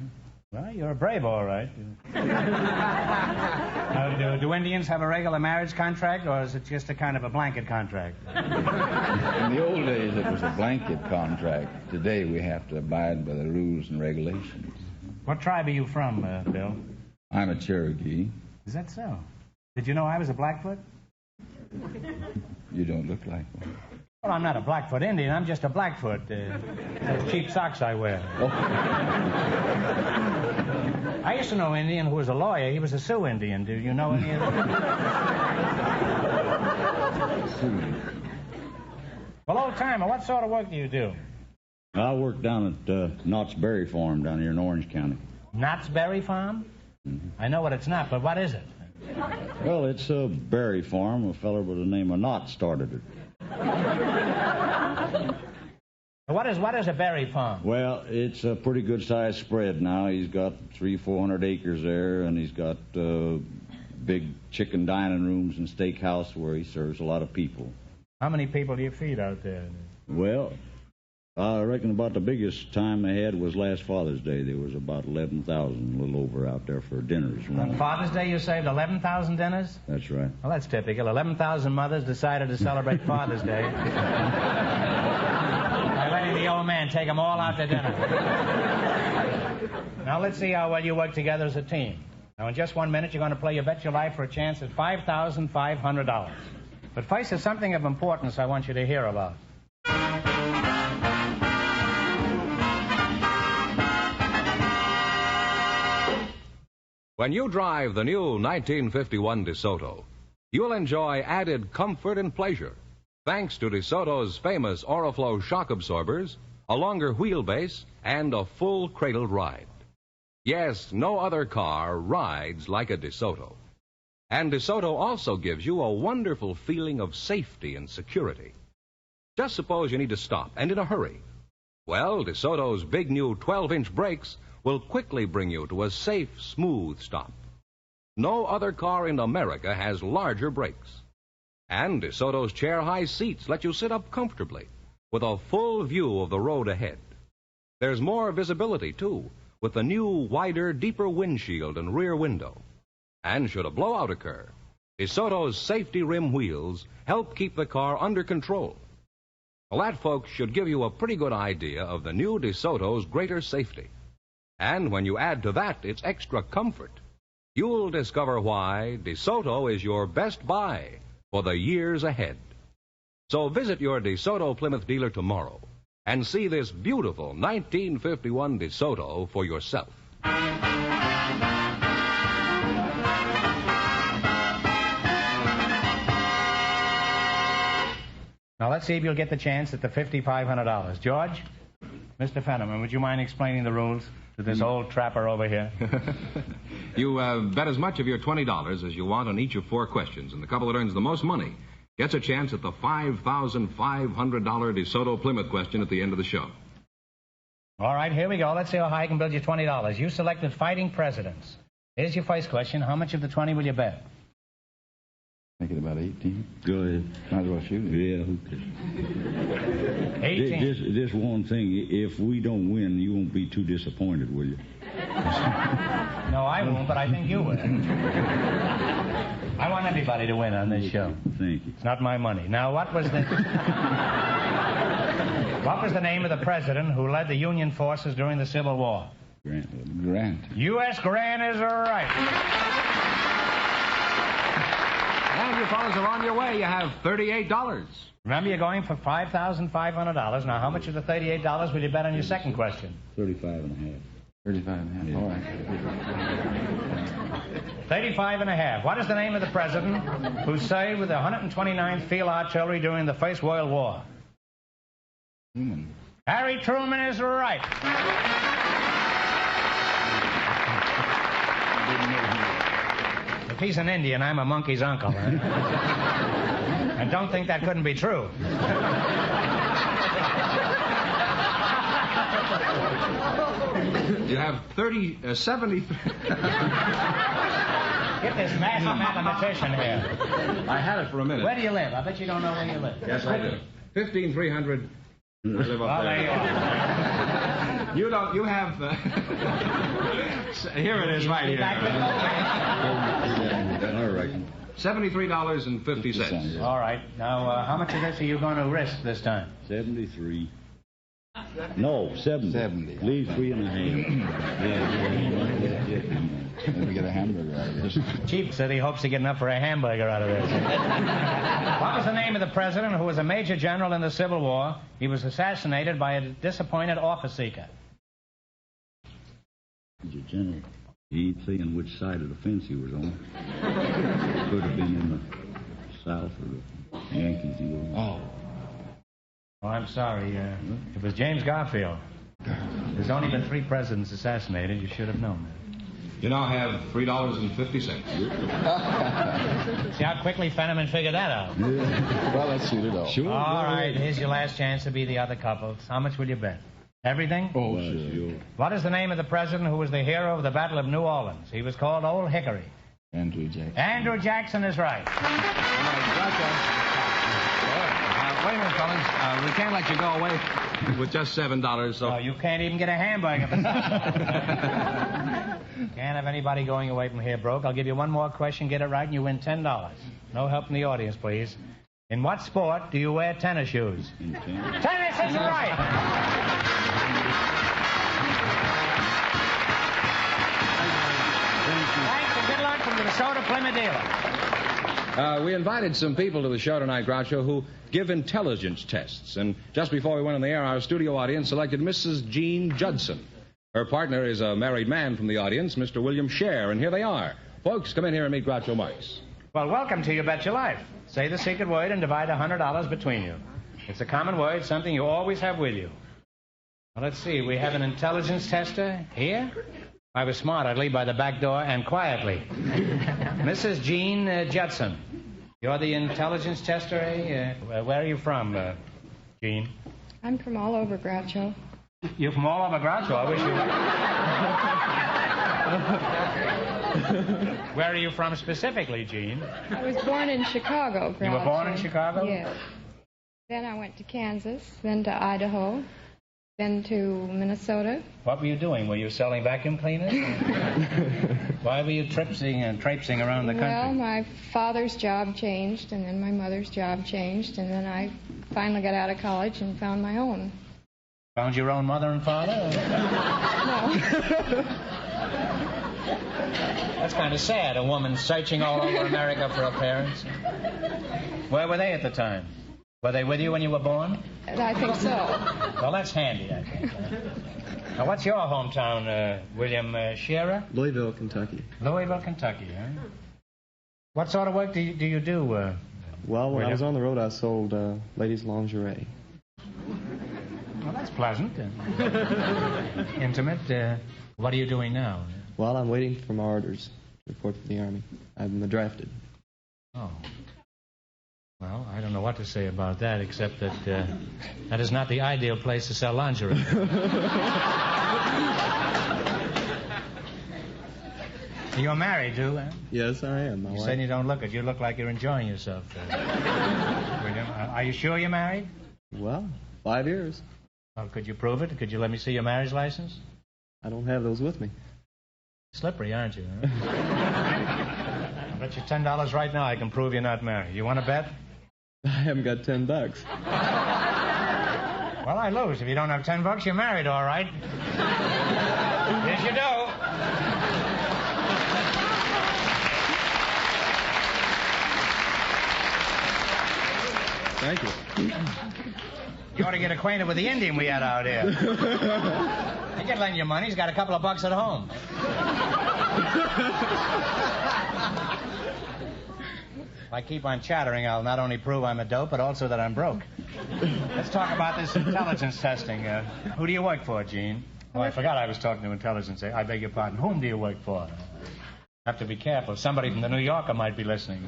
Well, you're a brave, all right. Now, do Indians have a regular marriage contract, or is it just a kind of a blanket contract? In the old days, it was a blanket contract. Today, we have to abide by the rules and regulations. What tribe are you from, Bill? I'm a Cherokee. Is that so? Did you know I was a Blackfoot? You don't look like one. Well, I'm not a Blackfoot Indian. I'm just a Blackfoot. Those cheap socks I wear. Oh. I used to know an Indian who was a lawyer. He was a Sioux Indian. Do you know any of them? Sioux. Well, old timer, what sort of work do you do? I work down at Knott's Berry Farm down here in Orange County. Knott's Berry Farm? Mm-hmm. I know what it's not, but what is it? Well, it's a berry farm. A feller by the name of Knott started it. What is a berry farm? Well, it's a pretty good-sized spread now. He's got 300-400 acres there, and he's got big chicken dining rooms and steakhouse where he serves a lot of people. How many people do you feed out there? Well, I reckon about the biggest time they had was last Father's Day. There was about 11,000, a little over, out there for dinners. On Father's Day, you saved 11,000 dinners? That's right. Well, that's typical. 11,000 mothers decided to celebrate Father's Day by letting the old man take them all out to dinner. Now, let's see how well you work together as a team. Now, in just 1 minute, you're going to play You Bet Your Life for a chance at $5,500. But first, there's something of importance I want you to hear about. When you drive the new 1951 DeSoto, you'll enjoy added comfort and pleasure thanks to DeSoto's famous Oriflow shock absorbers, a longer wheelbase, and a full cradled ride. Yes, no other car rides like a DeSoto. And DeSoto also gives you a wonderful feeling of safety and security. Just suppose you need to stop, and in a hurry. Well, DeSoto's big new 12-inch brakes will quickly bring you to a safe, smooth stop. No other car in America has larger brakes. And DeSoto's chair-high seats let you sit up comfortably with a full view of the road ahead. There's more visibility, too, with the new, wider, deeper windshield and rear window. And should a blowout occur, DeSoto's safety rim wheels help keep the car under control. Well, that, folks, should give you a pretty good idea of the new DeSoto's greater safety. And when you add to that its extra comfort, you'll discover why DeSoto is your best buy for the years ahead. So visit your DeSoto Plymouth dealer tomorrow and see this beautiful 1951 DeSoto for yourself. Now, let's see if you'll get the chance at the $5,500. George? Mr. Fenneman, would you mind explaining the rules to this old trapper over here? You bet as much of your $20 as you want on each of 4 questions, and the couple that earns the most money gets a chance at the $5,500 DeSoto Plymouth question at the end of the show. All right, here we go. Let's see how high I can build you $20. You selected fighting presidents. Here's your first question. How much of the 20 will you bet? Make it about 18. Go ahead. Might as well shoot it. Yeah, who cares? 18. Just one thing. If we don't win, you won't be too disappointed, will you? No, I won't, but I think you will. I want everybody to win on this show. Thank you. It's not my money. Now, what was the name of the president who led the Union forces during the Civil War? Grant. U.S. Grant is right. And you fellas are on your way. You have $38. Remember, you're going for $5,500. Now, how much of the $38 will you bet on your second question? 35.5. 35.5. All right. 35.5. What is the name of the president who served with the 129th Field Artillery during the First World War? Truman. Harry Truman is right. If he's an Indian, I'm a monkey's uncle. And don't think that couldn't be true. You have 70... Get this master mathematician here. I had it for a minute. Where do you live? I bet you don't know where you live. Yes, I do. 15300. I live up there. There you are. You have... here it is right here. All right. $73.50. All right. Now, how much of this are you going to risk this time? 73. No, 70. 70. Leave 3.5. Maybe get a hamburger out of this. Chief said he hopes to get enough for a hamburger out of this. What was the name of the president who was a major general in the Civil War? He was assassinated by a disappointed office seeker. He's a general. He ain't saying which side of the fence he was on. Could have been in the South or the Yankees. He was. Oh, I'm sorry. It was James Garfield. There's only been 3 presidents assassinated. You should have known that. You now have $3.50. See how quickly Fenneman figured that out? Well, let's shoot it off. Sure. All right, here's your last chance to be the other couples. How much will you bet? Everything? Oh, sure. What is the name of the president who was the hero of the Battle of New Orleans? He was called Old Hickory. Andrew Jackson. Andrew Jackson is right. Wait a minute, fellas. We can't let you go away with just $7, so... Oh, you can't even get a hamburger. Can't have anybody going away from here broke. I'll give you one more question. Get it right, and you win $10. No help from the audience, please. In what sport do you wear tennis shoes? Tennis is right. Thanks, and good luck from the DeSoto Plymouth dealer. We invited some people to the show tonight, Groucho, who give intelligence tests. And just before we went on the air, our studio audience selected Mrs. Jean Judson. Her partner is a married man from the audience, Mr. William Scher, and here they are. Folks, come in here and meet Groucho Marx. Well, welcome to You Bet Your Life. Say the secret word and divide $100 between you. It's a common word, something you always have with you. Well, let's see. We have an intelligence tester here. If I was smart, I'd leave by the back door and quietly. Mrs. Jean Judson, you're the intelligence tester, eh? Where are you from, Jean? I'm from all over, Groucho. You're from all over Groucho? I wish you were. Where are you from specifically, Jean? I was born in Chicago, Groucho. You were born in Chicago? Yes. Then I went to Kansas, then to Idaho, then to Minnesota. What were you doing? Were you selling vacuum cleaners? Why were you traipsing around the country? Well, my father's job changed, and then my mother's job changed, and then I finally got out of college and found my own. Found your own mother and father? No. That's kind of sad, a woman searching all over America for her parents. Where were they at the time? Were they with you when you were born? I think so. Well, that's handy, I think. Now, what's your hometown, William Shearer? Louisville, Kentucky. Louisville, Kentucky, huh? What sort of work do you do, Well, when William? I was on the road, I sold ladies' lingerie. Well, that's pleasant. Intimate. What are you doing now? Well, I'm waiting for my orders to report for the Army. I'm drafted. Oh. Well, I don't know what to say about that, except that that is not the ideal place to sell lingerie. You're married, too, huh? Yes, I am. My You wife. said you don't look it. You look like you're enjoying yourself. William, are you sure you're married? Well, 5 years. Well, could you prove it? Could you let me see your marriage license? I don't have those with me. Slippery, aren't you? Huh? I'll bet you $10 right now I can prove you're not married. You want to bet? I haven't got $10. Well, I lose. If you don't have $10, you're married, all right. Here's your dough. Thank you. You ought to get acquainted with the Indian we had out here. He can lend you money. He's got a couple of bucks at home. If I keep on chattering, I'll not only prove I'm a dope, but also that I'm broke. Let's talk about this intelligence testing. Who do you work for, Gene? Oh, I forgot I was talking to intelligence. I beg your pardon. Whom do you work for? Have to be careful. Somebody from the New Yorker might be listening.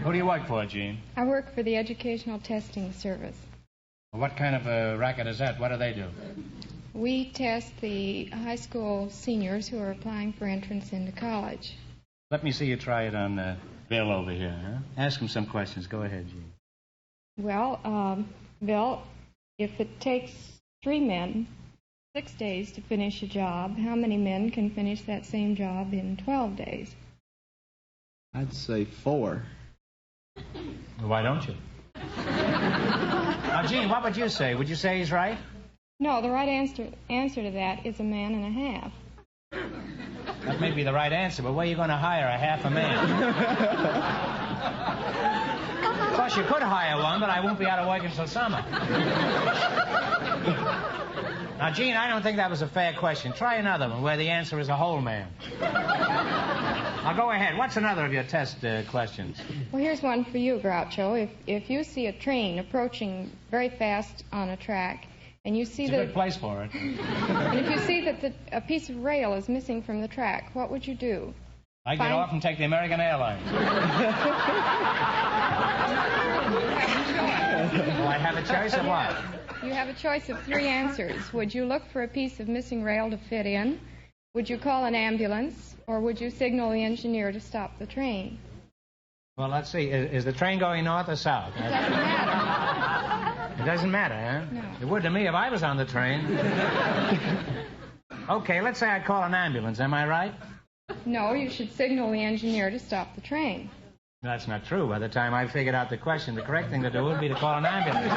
Who do you work for, Gene? I work for the Educational Testing Service. What kind of a racket is that? What do they do? We test the high school seniors who are applying for entrance into college. Let me see you try it on Bill over here. Huh? Ask him some questions. Go ahead, Gene. Well, Bill, if it takes 3 men 6 days to finish a job, how many men can finish that same job in 12 days? I'd say 4. Why don't you? Now, Gene, what would you say? Would you say he's right? No, the right answer to that is 1.5 men. That may be the right answer, but where are you going to hire a half a man? Of course, you could hire one, but I won't be out of work until summer. Now, Gene, I don't think that was a fair question. Try another one where the answer is a whole man. Now, go ahead. What's another of your test questions? Well, here's one for you, Groucho. If you see a train approaching very fast on a track, and you see It's a good place for it. and if you see that a piece of rail is missing from the track, what would you do? I get off and take the American Airlines. Do I have a choice or what? You have a choice of 3 answers. Would you look for a piece of missing rail to fit in? Would you call an ambulance? Or would you signal the engineer to stop the train? Well, let's see. Is the train going north or south? It doesn't matter. It doesn't matter, huh? No. It would to me if I was on the train. Okay, let's say I call an ambulance. Am I right? No, you should signal the engineer to stop the train. That's not true. By the time I figured out the question, the correct thing to do would be to call an ambulance.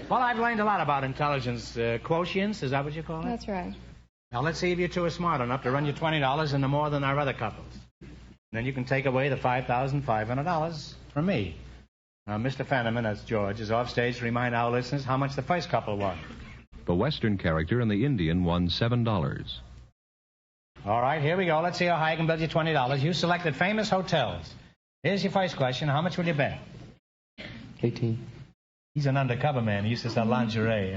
Well, I've learned a lot about intelligence quotients. Is that what you call it? That's right. Now, let's see if you two are smart enough to run you $20 into more than our other couples. Then you can take away the $5,500 from me. Now, Mr. Fenneman, that's George, is off stage to remind our listeners how much the first couple won. The Western character and the Indian won $7. All right, here we go. Let's see how high I can build you $20. You selected famous hotels. Here's your first question. How much will you bet? 18. He's an undercover man. He used to sell lingerie.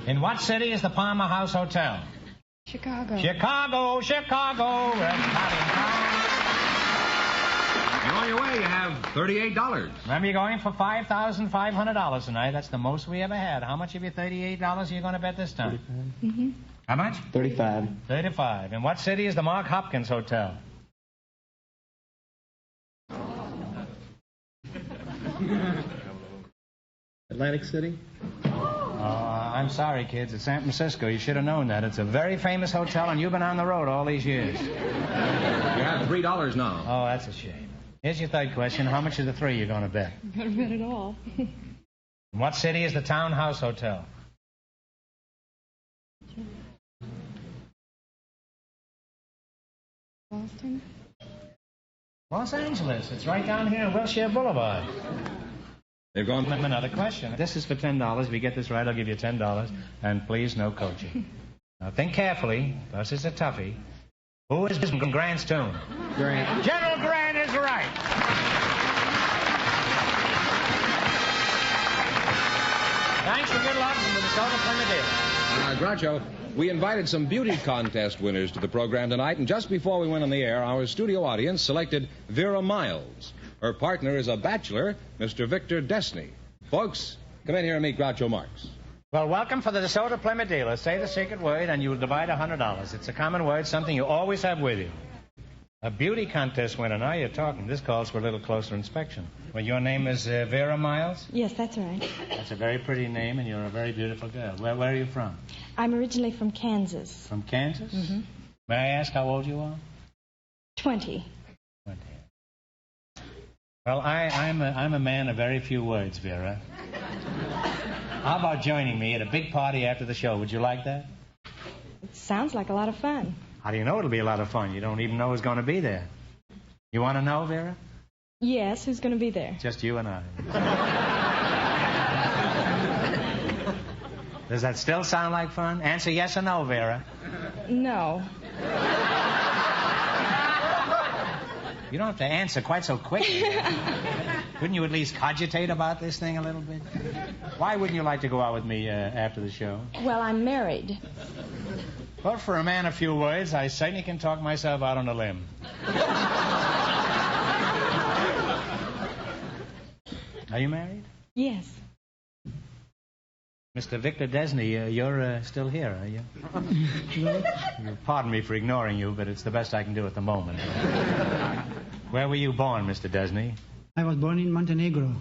In what city is the Palmer House Hotel? Chicago. Chicago, Chicago. You're on your way. You have $38. Remember, you're going for $5,500 tonight. That's the most we ever had. How much of your $38 are you going to bet this time? Mm-hmm. How much? 35. 35. In what city is the Mark Hopkins Hotel? Atlantic City? I'm sorry, kids. It's San Francisco. You should have known that. It's a very famous hotel, and you've been on the road all these years. You have $3 now. Oh, that's a shame. Here's your third question. How much of the three are you going to bet? I'm going to bet it all. In what city is the Townhouse Hotel? Boston? Los Angeles. It's right down here on Wilshire Boulevard. They've gone. Another question. This is for $10. If you get this right, I'll give you $10. And please, no coaching. Now, think carefully, because it's a toughie. Who is Grant's tomb? Grant. General Grant is right. Thanks and good luck from the DeSoto Plymouth Dealers. Groucho, we invited some beauty contest winners to the program tonight, and just before we went on the air, our studio audience selected Vera Miles. Her partner is a bachelor, Mr. Victor Destiny. Folks, come in here and meet Groucho Marx. Well, welcome for the DeSoto Plymouth Dealers. Say the secret word, and you will divide $100. It's a common word, something you always have with you. A beauty contest winner. Now you're talking. This calls for a little closer inspection. Well, your name is Vera Miles? Yes, that's right. That's a very pretty name, and you're a very beautiful girl. Where are you from? I'm originally from Kansas. From Kansas? Mm-hmm. May I ask how old you are? 20. 20. Well, I'm a man of very few words, Vera. How about joining me at a big party after the show? Would you like that? It sounds like a lot of fun. How do you know it'll be a lot of fun? You don't even know who's going to be there. You want to know, Vera? Yes, who's going to be there? Just you and I. Does that still sound like fun? Answer yes or no, Vera. No. You don't have to answer quite so quickly. Couldn't you at least cogitate about this thing a little bit? Why wouldn't you like to go out with me after the show? Well, I'm married. Well, for a man of few words, I certainly can talk myself out on a limb. Are you married? Yes. Mr. Victor Desney, you're still here, are you? Pardon me for ignoring you, but it's the best I can do at the moment. Where were you born, Mr. Desney? I was born in Montenegro.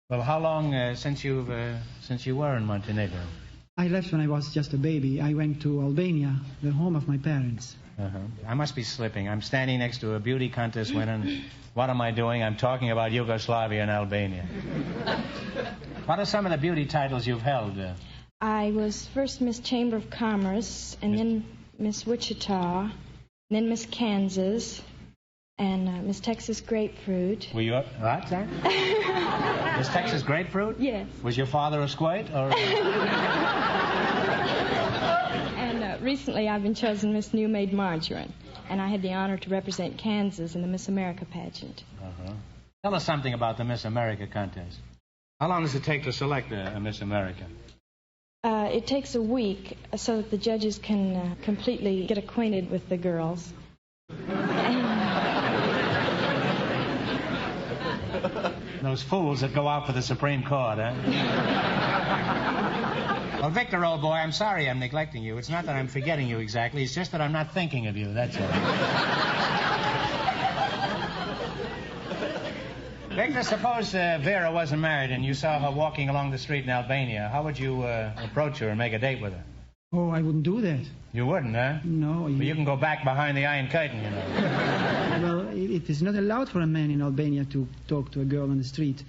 Well, how long since you were in Montenegro? I left when I was just a baby. I went to Albania, the home of my parents. Uh-huh. I must be slipping. I'm standing next to a beauty contest winner. And what am I doing? I'm talking about Yugoslavia and Albania. What are some of the beauty titles you've held? I was first Miss Chamber of Commerce, and then Miss Wichita, and then Miss Kansas, and Miss Texas Grapefruit. Were you what, sir? Miss Texas Grapefruit? Yes. Was your father a squirt, or? And recently I've been chosen Miss New Maid Margarine, and I had the honor to represent Kansas in the Miss America pageant. Uh-huh. Tell us something about the Miss America contest. How long does it take to select a Miss America? It takes a week so that the judges can completely get acquainted with the girls. Those fools that go out for the Supreme Court, huh? Well, Victor, old boy, I'm sorry I'm neglecting you. It's not that I'm forgetting you exactly. It's just that I'm not thinking of you, that's all. Victor, suppose Vera wasn't married and you saw her walking along the street in Albania. How would you approach her and make a date with her? Oh, I wouldn't do that. You wouldn't, huh? No. But you can go back behind the Iron Curtain, you know. Well, it is not allowed for a man in Albania to talk to a girl on the street.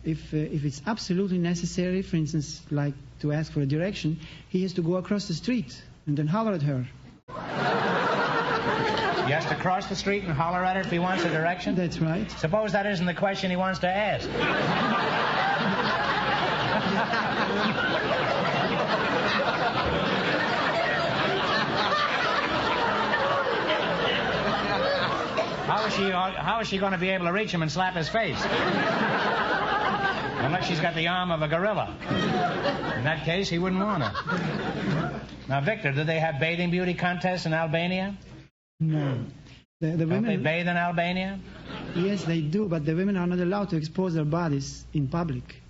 If it's absolutely necessary, for instance, like to ask for a direction, he has to go across the street and then holler at her. He has to cross the street and holler at her if he wants a direction? That's right. Suppose that isn't the question he wants to ask. How is she going to be able to reach him and slap his face? Unless she's got the arm of a gorilla. In that case, he wouldn't want her. Now, Victor, do they have bathing beauty contests in Albania? No. The women... Don't they bathe in Albania? Yes, they do, but the women are not allowed to expose their bodies in public.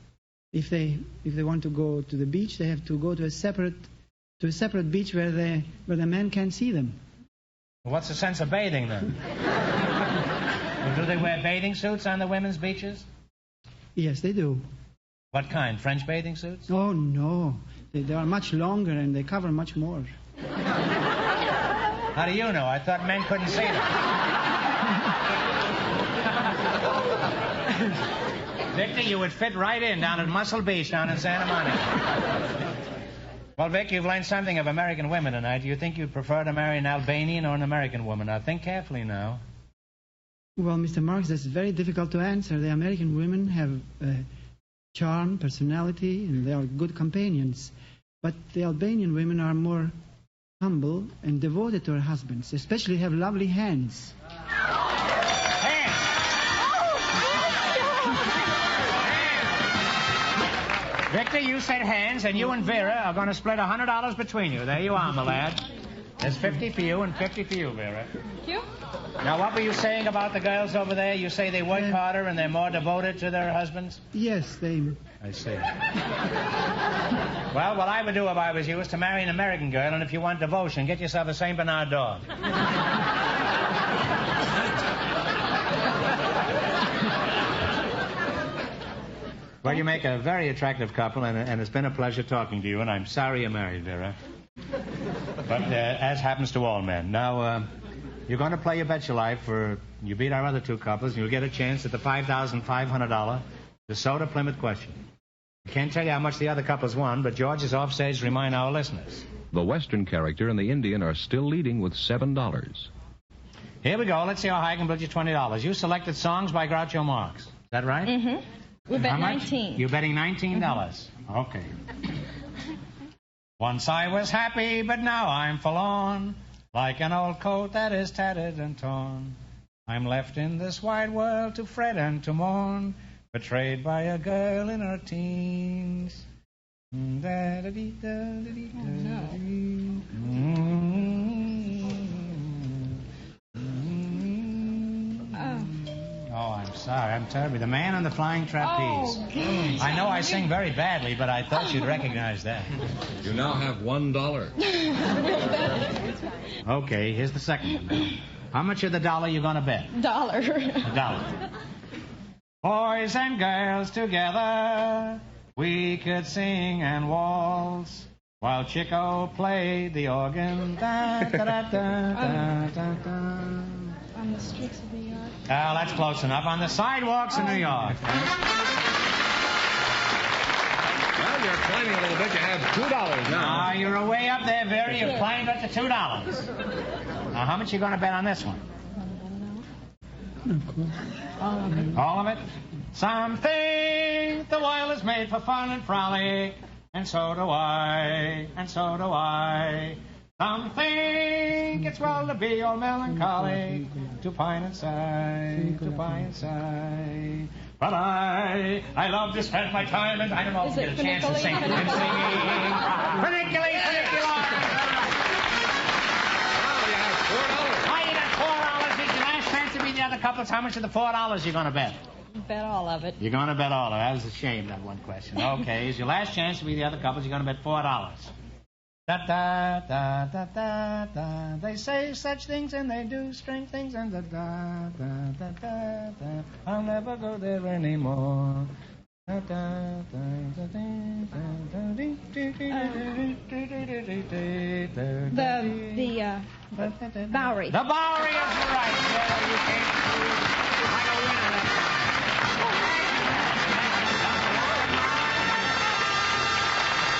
If they want to go to the beach, they have to go to a separate beach where the men can't see them. Well, what's the sense of bathing then? Well, do they wear bathing suits on the women's beaches? Yes, they do. What kind? French bathing suits? Oh, no. They are much longer and they cover much more. How do you know? I thought men couldn't see them. Victor, you would fit right in down at Muscle Beach down in Santa Monica. Well, Vic, you've learned something of American women tonight. Do you think you'd prefer to marry an Albanian or an American woman? Now, think carefully now. Well, Mr. Marks, that's very difficult to answer. The American women have charm, personality, and they are good companions. But the Albanian women are more humble and devoted to their husbands, especially have lovely hands. Victor, you said hands, and you and Vera are going to split $100 between you. There you are, my lad. There's 50 for you and 50 for you, Vera. Thank you. Now, what were you saying about the girls over there? You say they work harder and they're more devoted to their husbands? Yes, they... I see. Well, what I would do if I was you is to marry an American girl, and if you want devotion, get yourself a St. Bernard dog. Well, you make a very attractive couple, and it's been a pleasure talking to you, and I'm sorry you're married, Vera. But as happens to all men. Now, you're going to play your bet your life for you beat our other two couples, and you'll get a chance at the $5,500 DeSoto Plymouth question. I can't tell you how much the other couples won, but George is offstage to remind our listeners. The Western character and the Indian are still leading with $7. Here we go. Let's see how high I can build you $20. You selected songs by Groucho Marx. Is that right? Mm-hmm. We bet How much? 19. You're betting $19. Mm-hmm. Okay. Once I was happy, but now I'm forlorn, like an old coat that is tattered and torn. I'm left in this wide world to fret and to mourn, betrayed by a girl in her teens. Oh, no. Oh, I'm sorry. I'm terribly. The Man on the Flying Trapeze. Oh, gosh. I know I sing very badly, but I thought you'd recognize that. You now have $1. Okay, here's the second one now. How much of the dollar you going to bet? $1. $1. Boys and girls together, we could sing and waltz while Chico played the organ. Da, da, da, da, da, da, da. On the streets of New York. Oh, that's close enough. On the sidewalks of New York. Well, you're climbing a little bit. You have $2 now. You're way up there, Vera. You've climbed up to $2. Now, how much are you going to bet on this one? All of it? Something the world is made for fun and frolic, and so do I, and so do I. Some think it's well to be all melancholy, to pine and sigh, to pine and sigh. But I love to spend my time, and I don't know if you get a chance to sing. I'm singing. Funiculate, funicular. You have $4. Oh, you got $4. It's your last chance to beat the other couples. How much of the $4 you going to bet? Bet all of it. You're going to bet all of it. That was a shame, that one question. Okay, it's your last chance to be the other couples. You're going to bet $4. Da-da-da-da-da-da. They say such things and they do strange things and da-da-da-da-da-da. I'll never go there anymore. The Bowery. The Bowery is right. Yeah, you came through like a winner.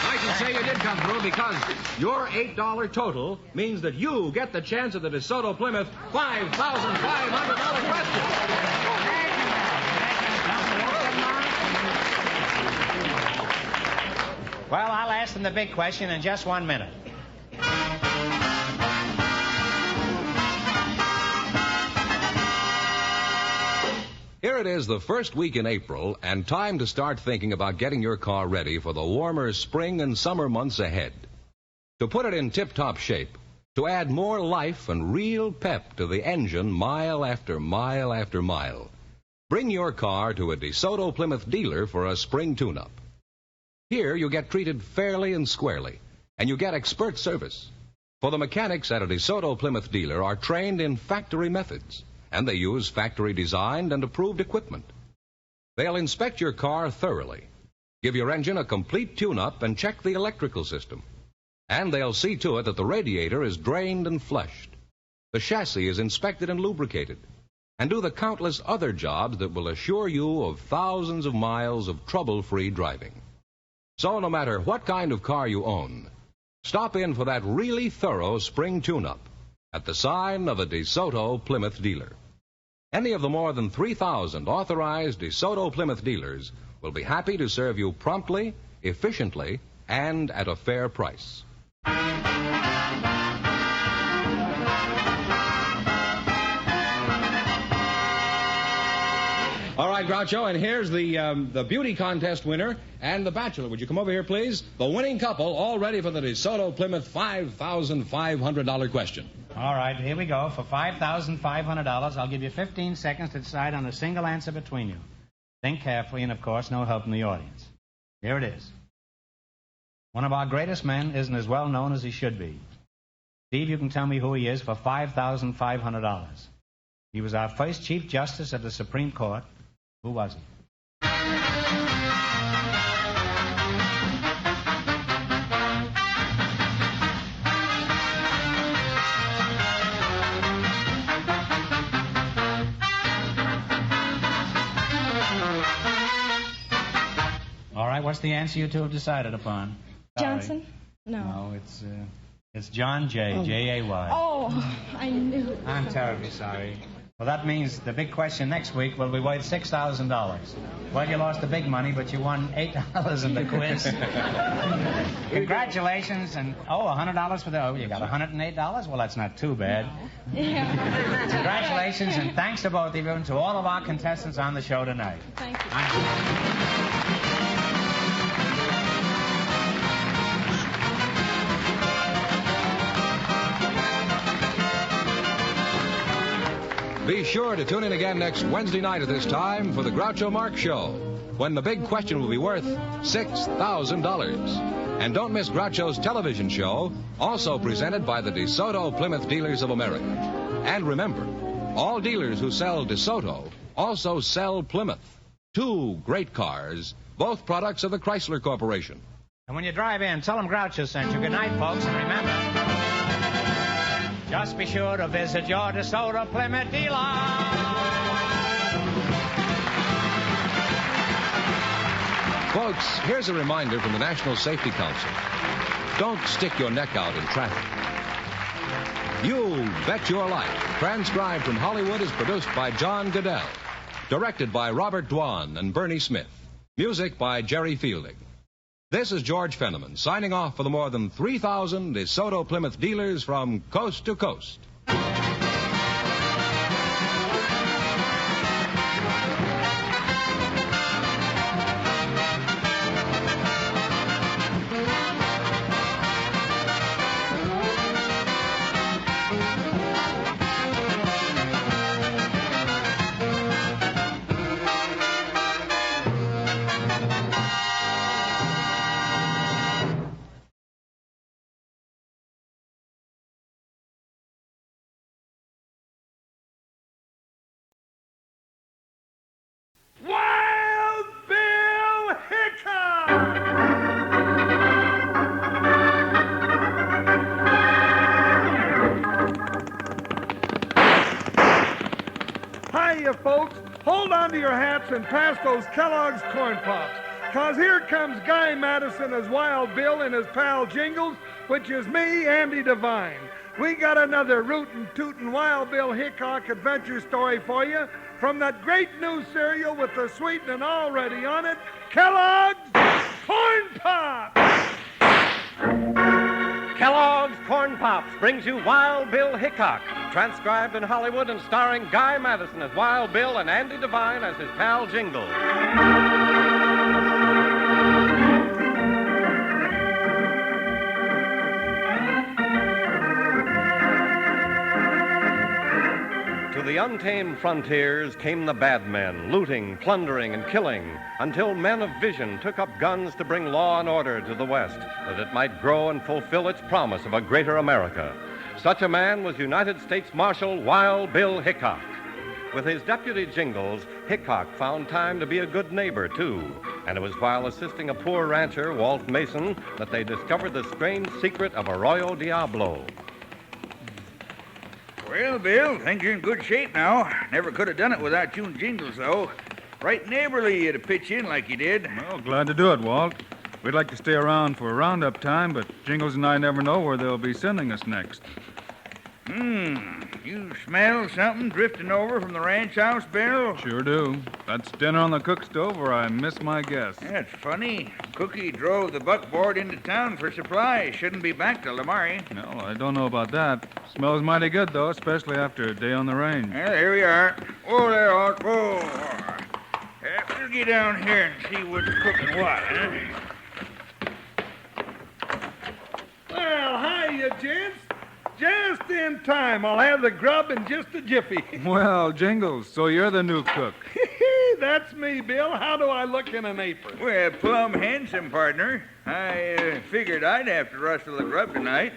I can say you did come through because your $8 total means that you get the chance at the DeSoto Plymouth $5,500 question. Well, I'll ask them the big question in just 1 minute. Here it is, the first week in April, and time to start thinking about getting your car ready for the warmer spring and summer months ahead. To put it in tip-top shape, to add more life and real pep to the engine mile after mile after mile, bring your car to a DeSoto Plymouth dealer for a spring tune-up. Here you get treated fairly and squarely, and you get expert service. For the mechanics at a DeSoto Plymouth dealer are trained in factory methods, and they use factory-designed and approved equipment. They'll inspect your car thoroughly, give your engine a complete tune-up, and check the electrical system. And they'll see to it that the radiator is drained and flushed, the chassis is inspected and lubricated, and do the countless other jobs that will assure you of thousands of miles of trouble-free driving. So no matter what kind of car you own, stop in for that really thorough spring tune-up at the sign of a DeSoto Plymouth dealer. Any of the more than 3,000 authorized DeSoto Plymouth dealers will be happy to serve you promptly, efficiently, and at a fair price. All right, Groucho, and here's the beauty contest winner and the bachelor. Would you come over here, please? The winning couple, all ready for the DeSoto Plymouth $5,500 question. All right, here we go. For $5,500, I'll give you 15 seconds to decide on a single answer between you. Think carefully, and of course, no help from the audience. Here it is. One of our greatest men isn't as well known as he should be. Steve, you can tell me who he is for $5,500. He was our first Chief Justice of the Supreme Court. Who was he? All right, what's the answer you two have decided upon? Johnson? No, it's John Jay, J-A-Y. Oh, I knew it. I'm terribly sorry. Well, that means the big question next week will be worth $6,000. Well, you lost the big money, but you won $8 in the quiz. Congratulations, and $100 for the... Oh, you got $108? Well, that's not too bad. Yeah. Congratulations, and thanks to both of you and to all of our contestants on the show tonight. Thank you. Be sure to tune in again next Wednesday night at this time for the Groucho Marx Show, when the big question will be worth $6,000. And don't miss Groucho's television show, also presented by the DeSoto Plymouth Dealers of America. And remember, all dealers who sell DeSoto also sell Plymouth. Two great cars, both products of the Chrysler Corporation. And when you drive in, tell them Groucho sent you. Good night, folks, and remember... just be sure to visit your DeSoto Plymouth dealer. Folks, here's a reminder from the National Safety Council. Don't stick your neck out in traffic. You Bet Your Life, transcribed from Hollywood, is produced by John Goodell. Directed by Robert Dwan and Bernie Smith. Music by Jerry Fielding. This is George Fenneman, signing off for the more than 3,000 DeSoto Plymouth dealers from coast to coast. onto your hats and pass those Kellogg's Corn Pops. 'Cause here comes Guy Madison as Wild Bill and his pal Jingles, which is me, Andy Devine. We got another rootin' tootin' Wild Bill Hickok adventure story for you from that great new cereal with the sweetening already on it, Kellogg's Corn Pops! Kellogg's Corn Pops brings you Wild Bill Hickok, transcribed in Hollywood and starring Guy Madison as Wild Bill and Andy Devine as his pal Jingle. To the untamed frontiers came the bad men, looting, plundering, and killing, until men of vision took up guns to bring law and order to the West, that it might grow and fulfill its promise of a greater America. Such a man was United States Marshal Wild Bill Hickok. With his deputy Jingles, Hickok found time to be a good neighbor, too. And it was while assisting a poor rancher, Walt Mason, that they discovered the strange secret of Arroyo Diablo. Well, Bill, think you're in good shape now. Never could have done it without you and Jingles, though. Right neighborly you to pitch in like you did. Well, glad to do it, Walt. We'd like to stay around for roundup time, but Jingles and I never know where they'll be sending us next. You smell something drifting over from the ranch house, Bill? Sure do. That's dinner on the cook stove, or I miss my guess. That's funny. Cookie drove the buckboard into town for supplies. Shouldn't be back till tomorrow. No, I don't know about that. Smells mighty good, though, especially after a day on the range. Well, here we are. Oh, there, Alt. Whoa. We'll get down here and see what's cooking what, huh? Well, hiya, gents. Just in time. I'll have the grub in just a jiffy. Well, Jingles, so you're the new cook. That's me, Bill. How do I look in an apron? Well, plumb handsome, partner. I figured I'd have to rustle the grub tonight.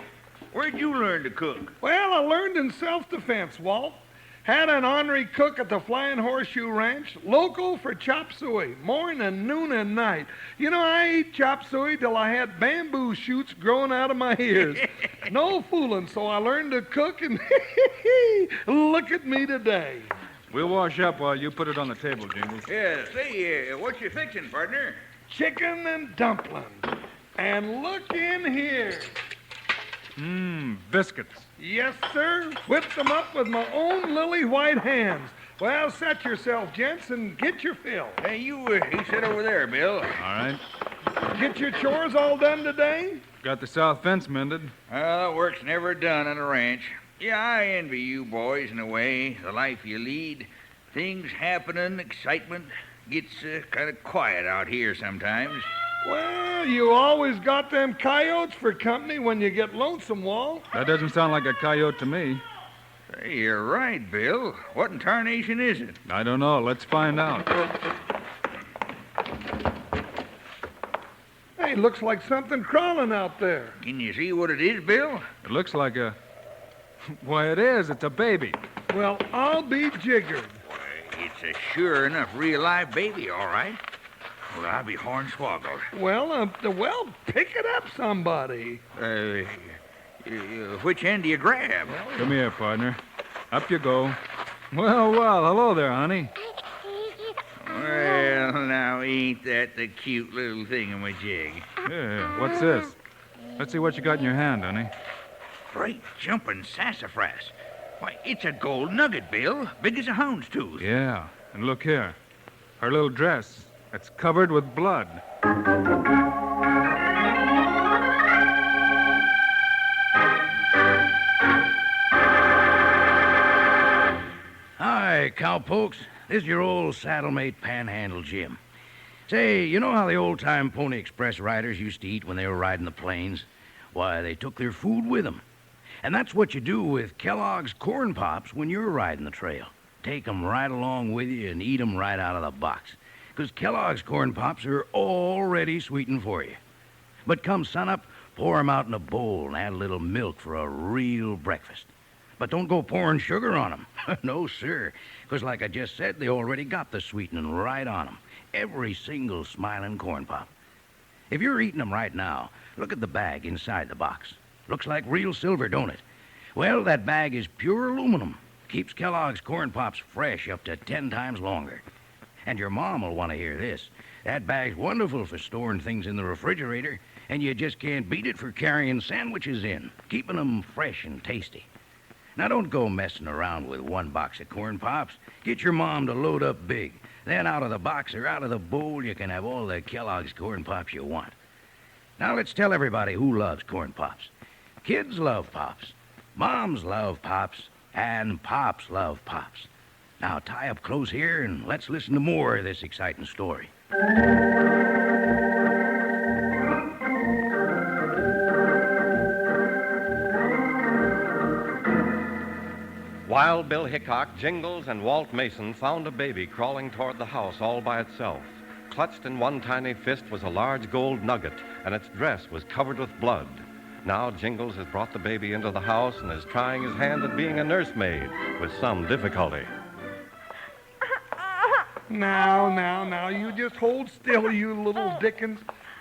Where'd you learn to cook? Well, I learned in self-defense, Walt. Had an ornery cook at the Flying Horseshoe Ranch, local for chop suey, morning, noon, and night. You know, I ate chop suey till I had bamboo shoots growing out of my ears. No fooling, so I learned to cook, and look at me today. We'll wash up while you put it on the table, Jingles. Yeah, say, what you fixing, partner? Chicken and dumplings. And look in here. Biscuits. Yes, sir. Whipped them up with my own lily white hands. Well, set yourself, gents, and get your fill. Hey, you sit over there, Bill. All right. Get your chores all done today? Got the south fence mended. Well, work's never done on a ranch. Yeah, I envy you boys in a way, the life you lead. Things happening, excitement. Gets kind of quiet out here sometimes. Well, you always got them coyotes for company when you get lonesome, Walt. That doesn't sound like a coyote to me. Hey, you're right, Bill. What in tarnation is it? I don't know. Let's find out. Hey, looks like something crawling out there. Can you see what it is, Bill? It looks like a... Why, it is. It's a baby. Well, I'll be jiggered. Why, it's a sure enough real live baby, all right. Well, I'll be hornswoggled. Well, pick it up, somebody. Which end do you grab? Come here, partner. Up you go. Well, hello there, honey. Well, now, ain't that the cute little thingamajig? Yeah, what's this? Let's see what you got in your hand, honey. Great jumping sassafras. Why, it's a gold nugget, Bill. Big as a hound's tooth. Yeah, and look here. Her little dress. It's covered with blood. Hi, cowpokes. This is your old saddle-mate Panhandle Jim. Say, you know how the old-time Pony Express riders used to eat when they were riding the plains? Why, they took their food with them. And that's what you do with Kellogg's Corn Pops when you're riding the trail. Take 'em right along with you and eat 'em right out of the box. 'Cause Kellogg's Corn Pops are already sweetened for you. But come sunup, pour 'em out in a bowl and add a little milk for a real breakfast. But don't go pouring sugar on 'em. No, sir. 'Cause like I just said, they already got the sweetening right on 'em. Every single smiling corn pop. If you're eating 'em right now, look at the bag inside the box. Looks like real silver, don't it? Well, that bag is pure aluminum. Keeps Kellogg's Corn Pops fresh up to 10 times longer. And your mom will want to hear this. That bag's wonderful for storing things in the refrigerator, and you just can't beat it for carrying sandwiches in, keeping them fresh and tasty. Now, don't go messing around with one box of corn pops. Get your mom to load up big. Then out of the box or out of the bowl, you can have all the Kellogg's corn pops you want. Now, let's tell everybody who loves corn pops. Kids love pops. Moms love pops. And pops love pops. Now, tie up close here and let's listen to more of this exciting story. Wild Bill Hickok, Jingles, and Walt Mason found a baby crawling toward the house all by itself. Clutched in one tiny fist was a large gold nugget, and its dress was covered with blood. Now Jingles has brought the baby into the house and is trying his hand at being a nursemaid with some difficulty. Now, you just hold still, you little Dickens.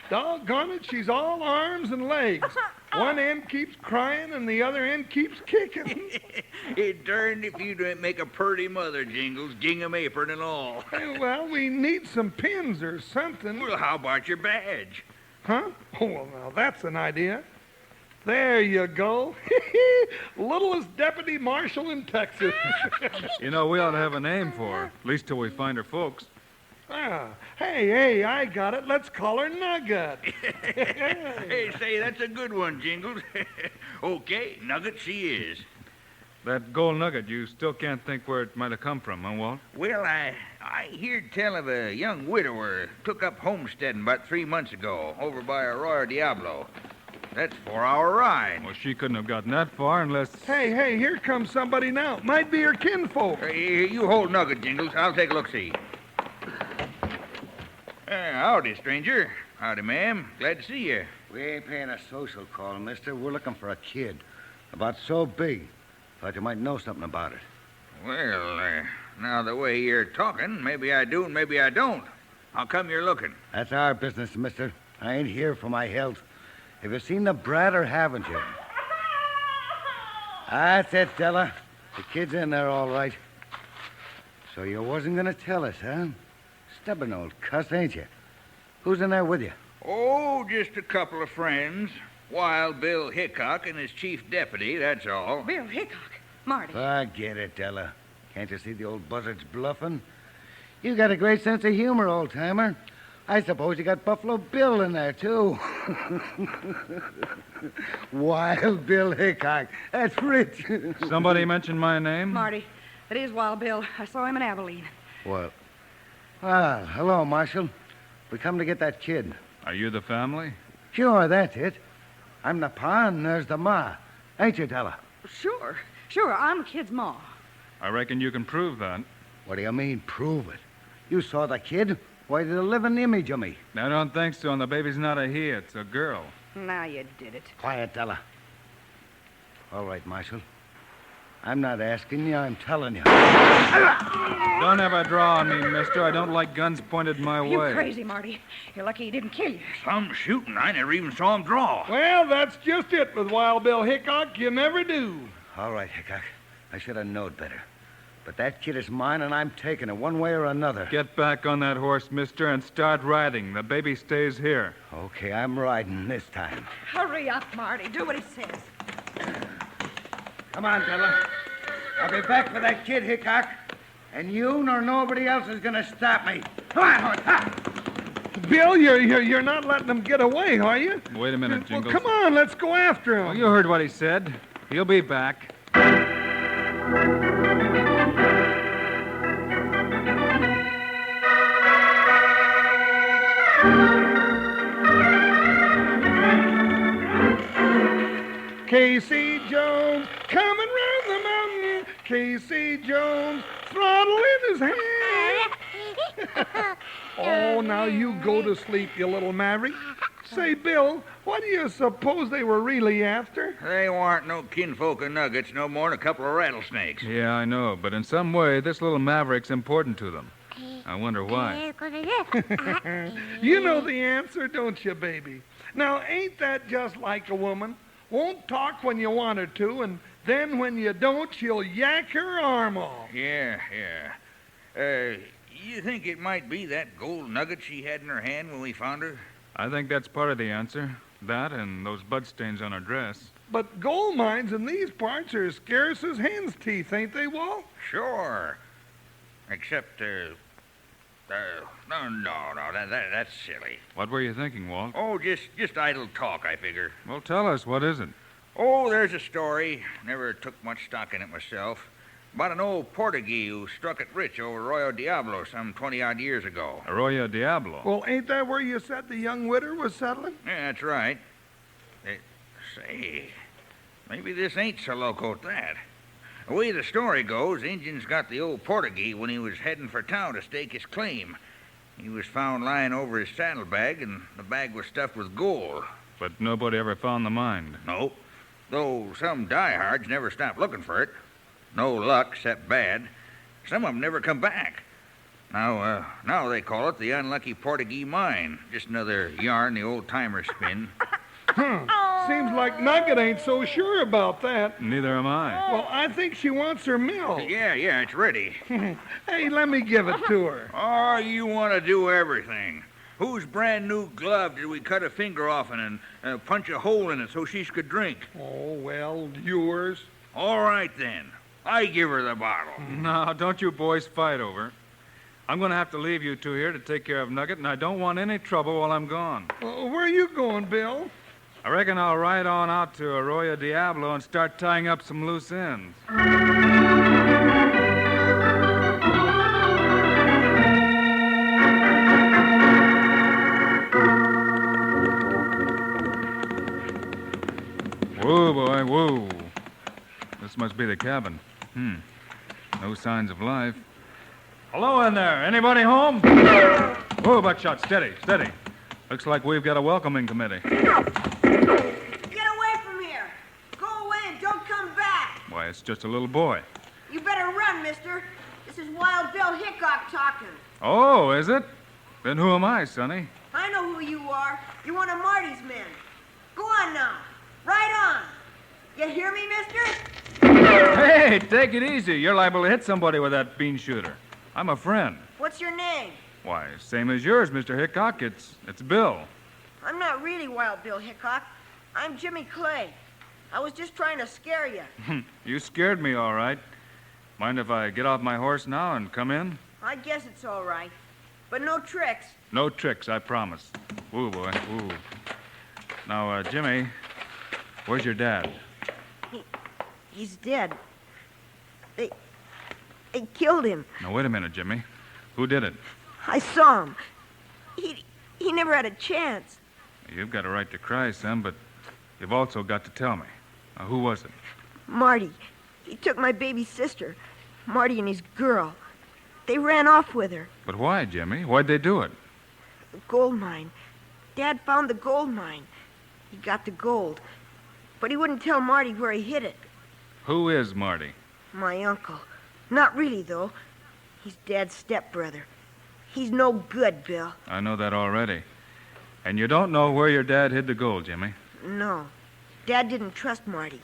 Doggone it, she's all arms and legs. One end keeps crying and the other end keeps kicking. It turned if you'd make a purty mother, Jingles, gingham apron and all. Well, we need some pins or something. Well, how about your badge? Huh? Oh, well, now that's an idea. There you go. Littlest deputy marshal in Texas. You know, we ought to have a name for her, at least till we find her folks. Hey, I got it. Let's call her Nugget. Hey, say, that's a good one, Jingles. Okay, Nugget she is. That gold nugget, you still can't think where it might have come from, huh, Walt? Well, I heard tell of a young widower took up homesteading about 3 months ago over by Arroyo Diablo. That's a 4-hour ride. Well, she couldn't have gotten that far unless... Hey, here comes somebody now. Might be her kinfolk. You hold Nugget, Jingles. I'll take a look-see. Howdy, stranger. Howdy, ma'am. Glad to see you. We ain't paying a social call, mister. We're looking for a kid. About so big. Thought you might know something about it. Well, now the way you're talking, maybe I do and maybe I don't. How come you're looking? That's our business, mister. I ain't here for my health. Have you seen the brat or haven't you? That's it, Della. The kid's in there all right. So you wasn't going to tell us, huh? Stubborn old cuss, ain't you? Who's in there with you? Oh, just a couple of friends. Wild Bill Hickok and his chief deputy, that's all. Bill Hickok? Marty. Forget it, Della. Can't you see the old buzzard's bluffing? You got a great sense of humor, old-timer. I suppose you got Buffalo Bill in there, too. Wild Bill Hickok. That's rich. Somebody mentioned my name? Marty. It is Wild Bill. I saw him in Abilene. What? Ah, hello, Marshal. We come to get that kid. Are you the family? Sure, that's it. I'm the pa and there's the ma. Ain't you, Della? Sure. I'm the kid's ma. I reckon you can prove that. What do you mean, prove it? You saw the kid. Why, there's a living image of me. I don't think so, and the baby's not a he, it's a girl. Now you did it. Quiet, Della. All right, Marshal. I'm not asking you, I'm telling you. Don't have a draw on me, mister. I don't like guns pointed my way. You're crazy, Marty. You're lucky he didn't kill you. Some shooting. I never even saw him draw. Well, that's just it with Wild Bill Hickok. You never do. All right, Hickok. I should have known better. But that kid is mine, and I'm taking it one way or another. Get back on that horse, mister, and start riding. The baby stays here. Okay, I'm riding this time. Hurry up, Marty. Do what he says. Come on, Della. I'll be back for that kid, Hickok. And you nor nobody else is going to stop me. Come on, horse. Ha! Bill, you're not letting him get away, are you? Wait a minute, Jingles. Well, come on, let's go after him. Well, you heard what he said. He'll be back. Casey Jones coming round the mountain. Casey Jones throttle in his hand. Oh, now you go to sleep, you little maverick. Say, Bill, what do you suppose they were really after? They weren't no kinfolk of Nuggets, no more than a couple of rattlesnakes. Yeah, I know, but in some way, this little maverick's important to them. I wonder why. You know the answer, don't you, baby? Now, ain't that just like a woman? Won't talk when you want her to, and then when you don't, she'll yak her arm off. Yeah. You think it might be that gold nugget she had in her hand when we found her? I think that's part of the answer. That and those bloodstains on her dress. But gold mines in these parts are as scarce as hen's teeth, ain't they, Walt? Sure. Except, no, that's silly. What were you thinking, Walt? Oh, just idle talk, I figure. Well, tell us, what is it? Oh, there's a story. Never took much stock in it myself. About an old Portuguese who struck it rich over Arroyo Diablo some 20-odd years ago. Arroyo Diablo? Well, ain't that where you said the young widder was settling? Yeah, that's right. Say, maybe this ain't so loco at that. The way the story goes, Injun's got the old Portuguese when he was heading for town to stake his claim. He was found lying over his saddlebag, and the bag was stuffed with gold. But nobody ever found the mine. No, though some diehards never stopped looking for it. No luck, except bad. Some of them never come back. Now they call it the unlucky Portuguese mine. Just another yarn the old-timers spin. Seems like Nugget ain't so sure about that. Neither am I. Well, I think she wants her mill. Yeah, it's ready. Hey, let me give it to her. Oh, you want to do everything. Whose brand new glove did we cut a finger off in and punch a hole in it so she could drink? Oh, well, yours. All right, then. I give her the bottle. No, don't you boys fight over it. I'm going to have to leave you two here to take care of Nugget, and I don't want any trouble while I'm gone. Where are you going, Bill? I reckon I'll ride on out to Arroyo Diablo and start tying up some loose ends. Whoa, boy, whoa. This must be the cabin. No signs of life. Hello in there. Anybody home? Whoa, buckshot. Steady. Looks like we've got a welcoming committee. Get away from here. Go away and don't come back. Why, it's just a little boy. You better run, mister. This is Wild Bill Hickok talking. Oh, is it? Then who am I, Sonny? I know who you are. You're one of Marty's men. Go on now. Right on. You hear me, mister? Hey, take it easy. You're liable to hit somebody with that bean shooter. I'm a friend. What's your name? Why, same as yours, Mr. Hickok. It's Bill. I'm not really Wild Bill Hickok. I'm Jimmy Clay. I was just trying to scare you. You scared me, all right. Mind if I get off my horse now and come in? I guess it's all right. But no tricks. No tricks, I promise. Ooh, boy, ooh. Now, Jimmy, where's your dad? He's dead. They killed him. Now, wait a minute, Jimmy. Who did it? I saw him. He never had a chance. You've got a right to cry, son, but you've also got to tell me. Now, who was it? Marty. He took my baby sister. Marty and his girl. They ran off with her. But why, Jimmy? Why'd they do it? The gold mine. Dad found the gold mine. He got the gold. But he wouldn't tell Marty where he hid it. Who is Marty? My uncle. Not really, though. He's Dad's stepbrother. He's no good, Bill. I know that already. And you don't know where your dad hid the gold, Jimmy? No. Dad didn't trust Marty.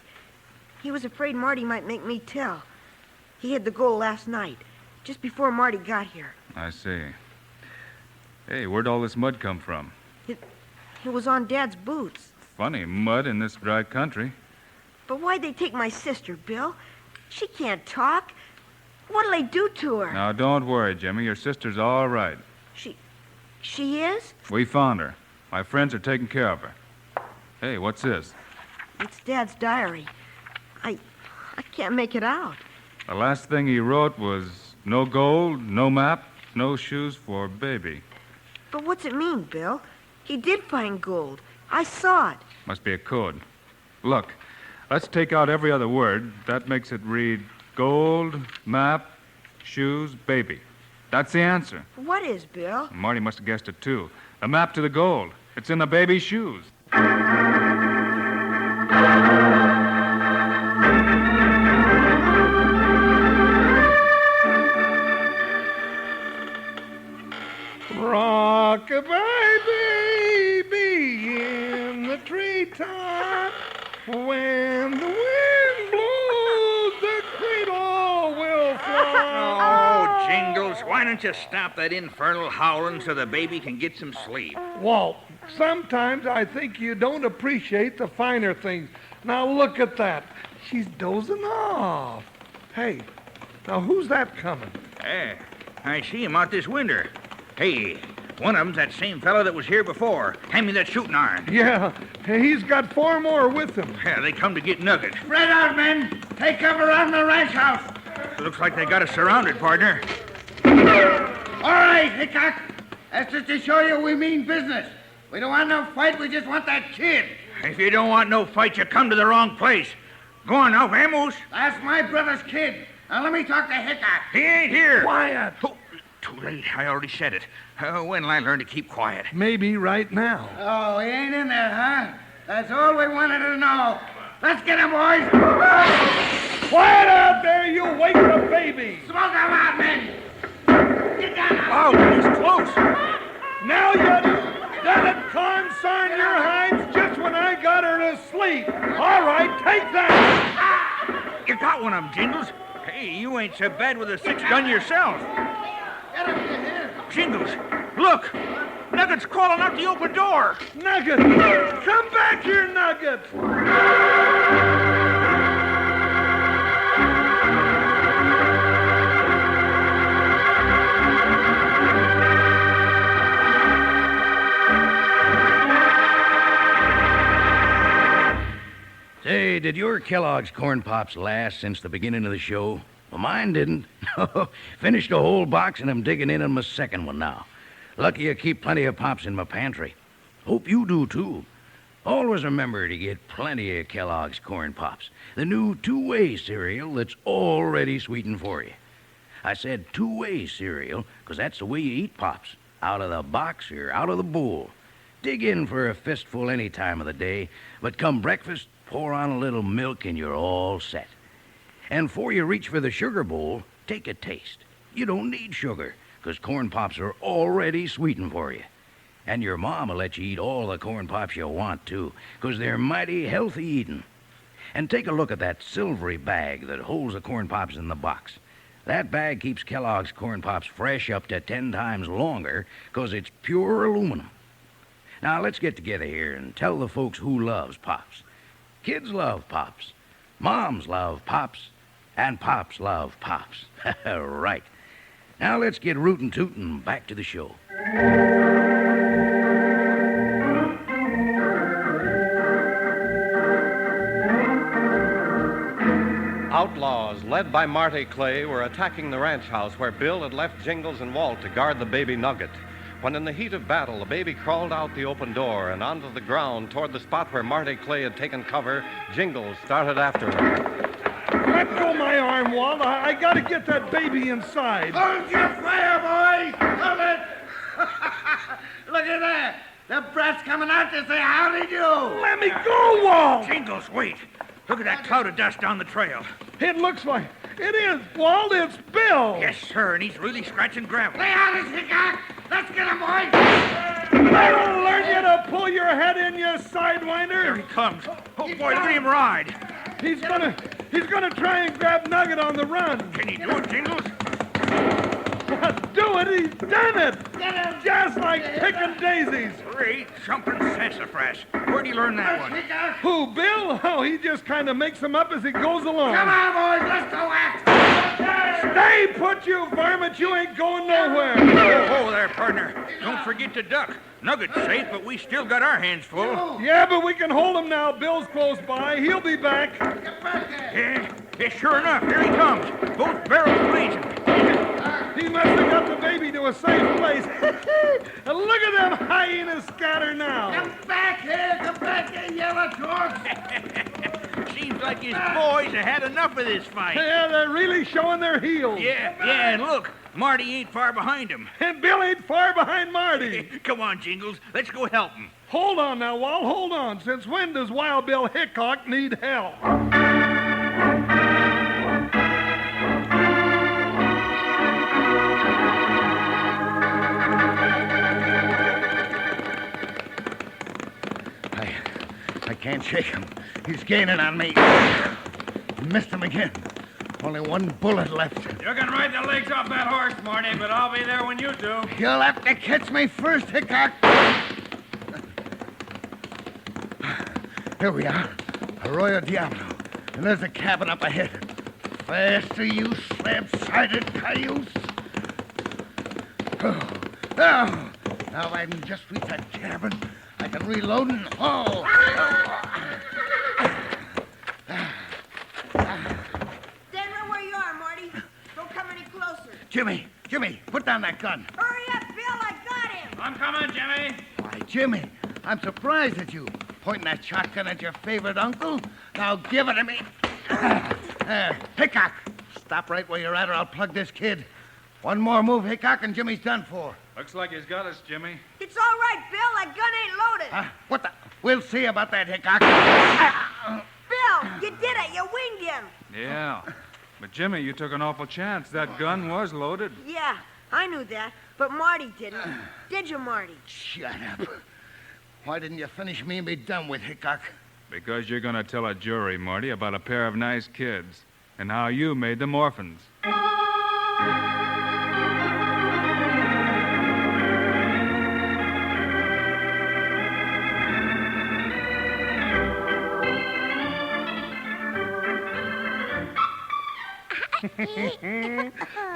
He was afraid Marty might make me tell. He hid the gold last night, just before Marty got here. I see. Hey, where'd all this mud come from? It was on Dad's boots. Funny, mud in this dry country. But why'd they take my sister, Bill? She can't talk. What'll they do to her? Now, don't worry, Jimmy. Your sister's all right. She is? We found her. My friends are taking care of her. Hey, what's this? It's Dad's diary. I can't make it out. The last thing he wrote was no gold, no map, no shoes for baby. But what's it mean, Bill? He did find gold. I saw it. Must be a code. Look, let's take out every other word. That makes it read gold, map, shoes, baby. That's the answer. What is, Bill? Marty must have guessed it, too. The map to the gold. It's in the baby's shoes. Rock-a-bye, baby, in the treetop. When the wind blows, the cradle will fly. Oh, Jingles, why don't you stop that infernal howling so the baby can get some sleep? Walt, sometimes I think you don't appreciate the finer things. Now look at that. She's dozing off. Hey, now who's that coming? I see him out this window. Hey, one of them's that same fellow that was here before. Hand me that shooting iron. Yeah, he's got 4 more with him. Yeah, they come to get Nugget. Spread out, men. Take cover around the ranch house. Looks like they got us surrounded, partner. All right, Hickok. That's just to show you we mean business. We don't want no fight. We just want that kid. If you don't want no fight, you come to the wrong place. Go on now, Vamoose. That's my brother's kid. Now let me talk to Hickok. He ain't here. Quiet. Oh, too late. I already said it. When'll I learn to keep quiet? Maybe right now. Oh, he ain't in there, huh? That's all we wanted to know. Let's get him, boys. Quiet out there, you wake the baby. Smoke him out, men. Get down. Oh, he's close. Now you done it, consarn your hides just when I got her to sleep. All right, take that. You got one of them, Jingles. Hey, you ain't so bad with a 6-gun yourself. Get him to here. Jingles, look. Nugget's crawling out the open door. Nugget, come back here, Nugget. Say, did your Kellogg's Corn Pops last since the beginning of the show? Well, mine didn't. Finished a whole box, and I'm digging in on my second one now. Lucky I keep plenty of Pops in my pantry. Hope you do, too. Always remember to get plenty of Kellogg's Corn Pops, the new two-way cereal that's already sweetened for you. I said two-way cereal because that's the way you eat Pops, out of the box or out of the bowl. Dig in for a fistful any time of the day, but come breakfast, pour on a little milk and you're all set. And before you reach for the sugar bowl, take a taste. You don't need sugar, because Corn Pops are already sweetened for you. And your mom will let you eat all the Corn Pops you want, too, because they're mighty healthy eating. And take a look at that silvery bag that holds the Corn Pops in the box. That bag keeps Kellogg's Corn Pops fresh up to 10 times longer, because it's pure aluminum. Now, let's get together here and tell the folks who loves Pops. Kids love Pops. Moms love Pops. And Pops love Pops. Right. Now let's get rootin' tootin' back to the show. Outlaws, led by Marty Clay, were attacking the ranch house where Bill had left Jingles and Walt to guard the baby Nugget. When in the heat of battle, the baby crawled out the open door and onto the ground toward the spot where Marty Clay had taken cover, Jingles started after her. Let go my arm, Walt. I gotta get that baby inside. Hold your fire, boys. Hold it. Look at that. The brat's coming out to say howdy do. Let me go, Walt. Jingles, wait. Look at that cloud of dust down the trail. It looks like it is, Walt. It's Bill. Yes, sir, and he's really scratching gravel. Lay out his Hickok. Let's get him, boys. I'll learn you to pull your head in, you sidewinder. Here he comes. Oh, boy, look at him ride. He's gonna try and grab Nugget on the run. Can he do it, Jingles? Do it. He's done it. Just like picking daisies. Great jumping sassafras. Where'd he learn that one? Who, Bill? Oh, he just kind of makes them up as he goes along. Come on, boys. Let's go act. Stay put, you varmint. You ain't going nowhere. Oh, there, partner. Don't forget to duck. Nugget's safe, but we still got our hands full. Yeah, but we can hold him now. Bill's close by. He'll be back. Yeah, sure enough. Here he comes. Both barrels blazing. He must have got the baby to a safe place. Look at them hyenas scatter now. Come back here, you yellow torch. Seems like his boys have had enough of this fight. Yeah, they're really showing their heels. Yeah, and look, Marty ain't far behind him. And Bill ain't far behind Marty. Come on, Jingles, let's go help him. Hold on now, Walt, hold on. Since when does Wild Bill Hickok need help? I can't shake him. He's gaining on me. Missed him again. Only one bullet left. You can ride the legs off that horse, Marty, but I'll be there when you do. You'll have to catch me first, Hickok. Here we are. Arroyo Diablo. And there's the cabin up ahead. Faster, you slab-sided cayuse. Oh. Now I can just reach that cabin. I can reload and haul. Stand right where you are, Marty. Don't come any closer. Jimmy, put down that gun. Hurry up, Bill. I got him. I'm coming, Jimmy. Why, Jimmy, I'm surprised at you. Pointing that shotgun at your favorite uncle. Now give it to me. Hickok, stop right where you're at or I'll plug this kid. One more move, Hickok, and Jimmy's done for. Looks like he's got us, Jimmy. It's all right, Bill. That gun ain't loaded. What the? We'll see about that, Hickok. Bill, you did it. You winged him. Yeah. But, Jimmy, you took an awful chance. That gun was loaded. Yeah, I knew that. But Marty didn't. Did you, Marty? Shut up. Why didn't you finish me and be done with, Hickok? Because you're going to tell a jury, Marty, about a pair of nice kids and how you made them orphans.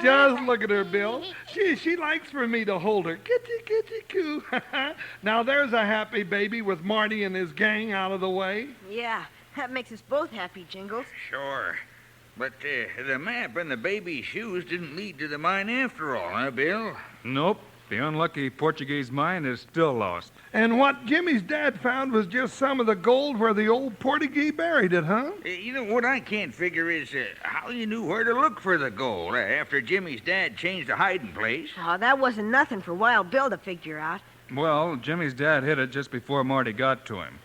Just look at her, Bill. She likes for me to hold her. Kitty, coo. Now there's a happy baby with Marty and his gang out of the way. Yeah, that makes us both happy, Jingles. Sure. But the map and the baby's shoes didn't lead to the mine after all, huh, Bill? Nope. The unlucky Portuguese mine is still lost. And what Jimmy's dad found was just some of the gold where the old Portuguese buried it, huh? You know, what I can't figure is how you knew where to look for the gold after Jimmy's dad changed the hiding place. Oh, that wasn't nothing for Wild Bill to figure out. Well, Jimmy's dad hid it just before Marty got to him.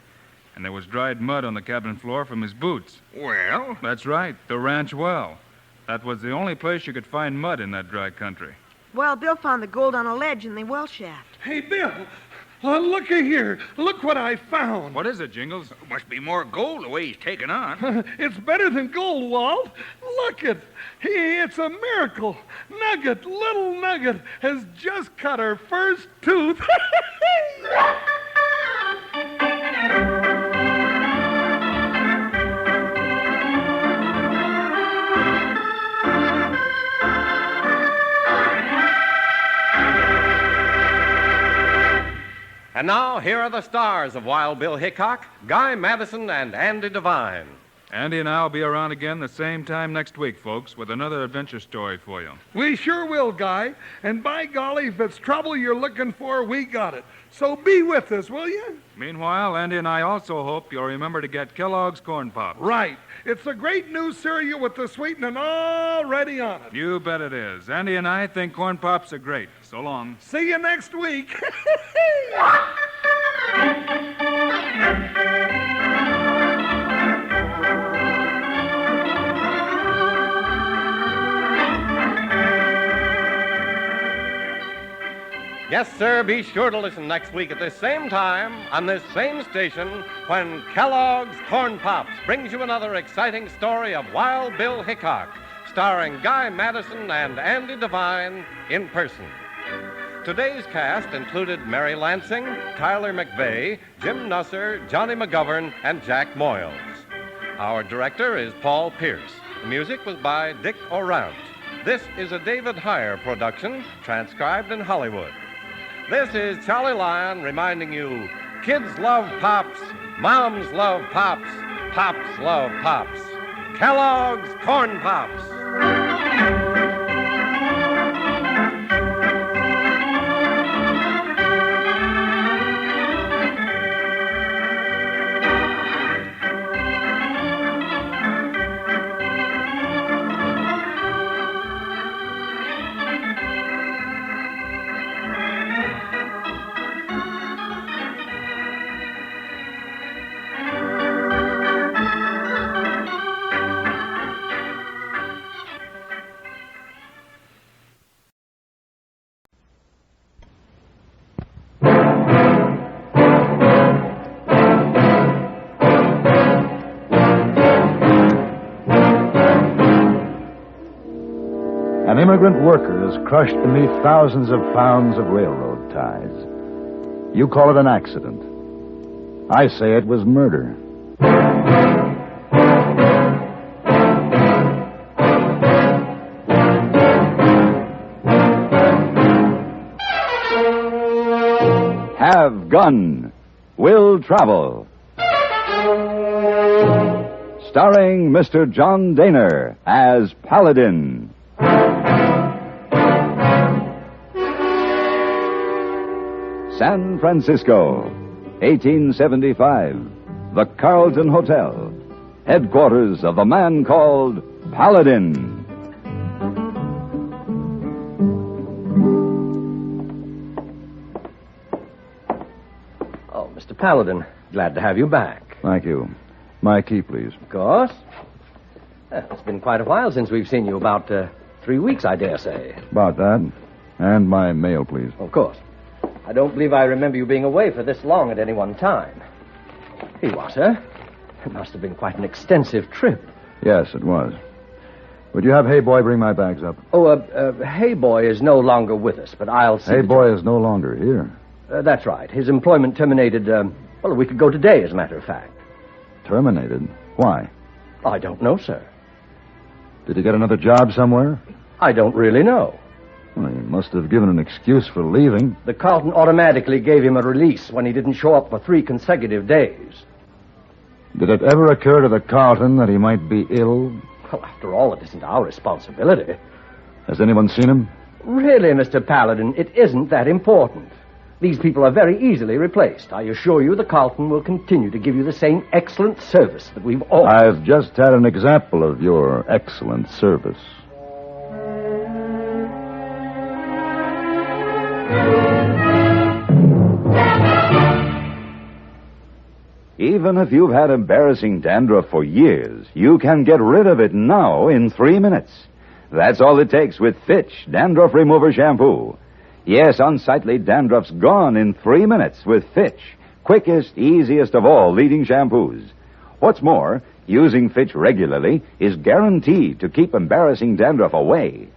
And there was dried mud on the cabin floor from his boots. Well? That's right, the ranch well. That was the only place you could find mud in that dry country. Wild Bill found the gold on a ledge in the well shaft. Hey, Bill, looky here. Look what I found. What is it, Jingles? Must be more gold the way he's taken on. It's better than gold, Walt. Look it. It's a miracle. Little Nugget, has just cut her first tooth. And now, here are the stars of Wild Bill Hickok, Guy Madison and Andy Devine. Andy and I will be around again the same time next week, folks, with another adventure story for you. We sure will, Guy. And by golly, if it's trouble you're looking for, we got it. So be with us, will you? Meanwhile, Andy and I also hope you'll remember to get Kellogg's Corn Pops. Right. It's a great new cereal with the sweetening already on it. You bet it is. Andy and I think Corn Pops are great. So long. See you next week. Yes, sir, be sure to listen next week at this same time on this same station when Kellogg's Corn Pops brings you another exciting story of Wild Bill Hickok, starring Guy Madison and Andy Devine in person. Today's cast included Mary Lansing, Tyler McVeigh, Jim Nusser, Johnny McGovern, and Jack Moyles. Our director is Paul Pierce. The music was by Dick Orant. This is a David Heyer production, transcribed in Hollywood. This is Charlie Lyon reminding you, kids love Pops, moms love Pops, Pops love Pops. Kellogg's Corn Pops. An immigrant worker is crushed beneath thousands of pounds of railroad ties. You call it an accident. I say it was murder. Have Gun, Will Travel. Starring Mr. John Daner as Paladin. San Francisco, 1875. The Carlton Hotel, headquarters of the man called Paladin. Oh, Mr. Paladin, glad to have you back. Thank you. My key, please. Of course. It's been quite a while since we've seen you, about 3 weeks, I dare say. About that. And my mail, please. Of course. I don't believe I remember you being away for this long at any one time. Here you are, sir. It must have been quite an extensive trip. Yes, it was. Would you have Hey Boy bring my bags up? Oh, Hey Boy is no longer with us, but I'll see... Hey Boy is no longer here. That's right. His employment terminated, well, a week ago today, as a matter of fact. Terminated? Why? I don't know, sir. Did he get another job somewhere? I don't really know. Well, he must have given an excuse for leaving. The Carlton automatically gave him a release when he didn't show up for 3 consecutive days. Did it ever occur to the Carlton that he might be ill? Well, after all, it isn't our responsibility. Has anyone seen him? Really, Mr. Paladin, it isn't that important. These people are very easily replaced. I assure you the Carlton will continue to give you the same excellent service that we've always... I've just had an example of your excellent service. Even if you've had embarrassing dandruff for years, you can get rid of it now in 3 minutes. That's all it takes with Fitch Dandruff Remover Shampoo. Yes, unsightly dandruff's gone in 3 minutes with Fitch. Quickest, easiest of all leading shampoos. What's more, using Fitch regularly is guaranteed to keep embarrassing dandruff away.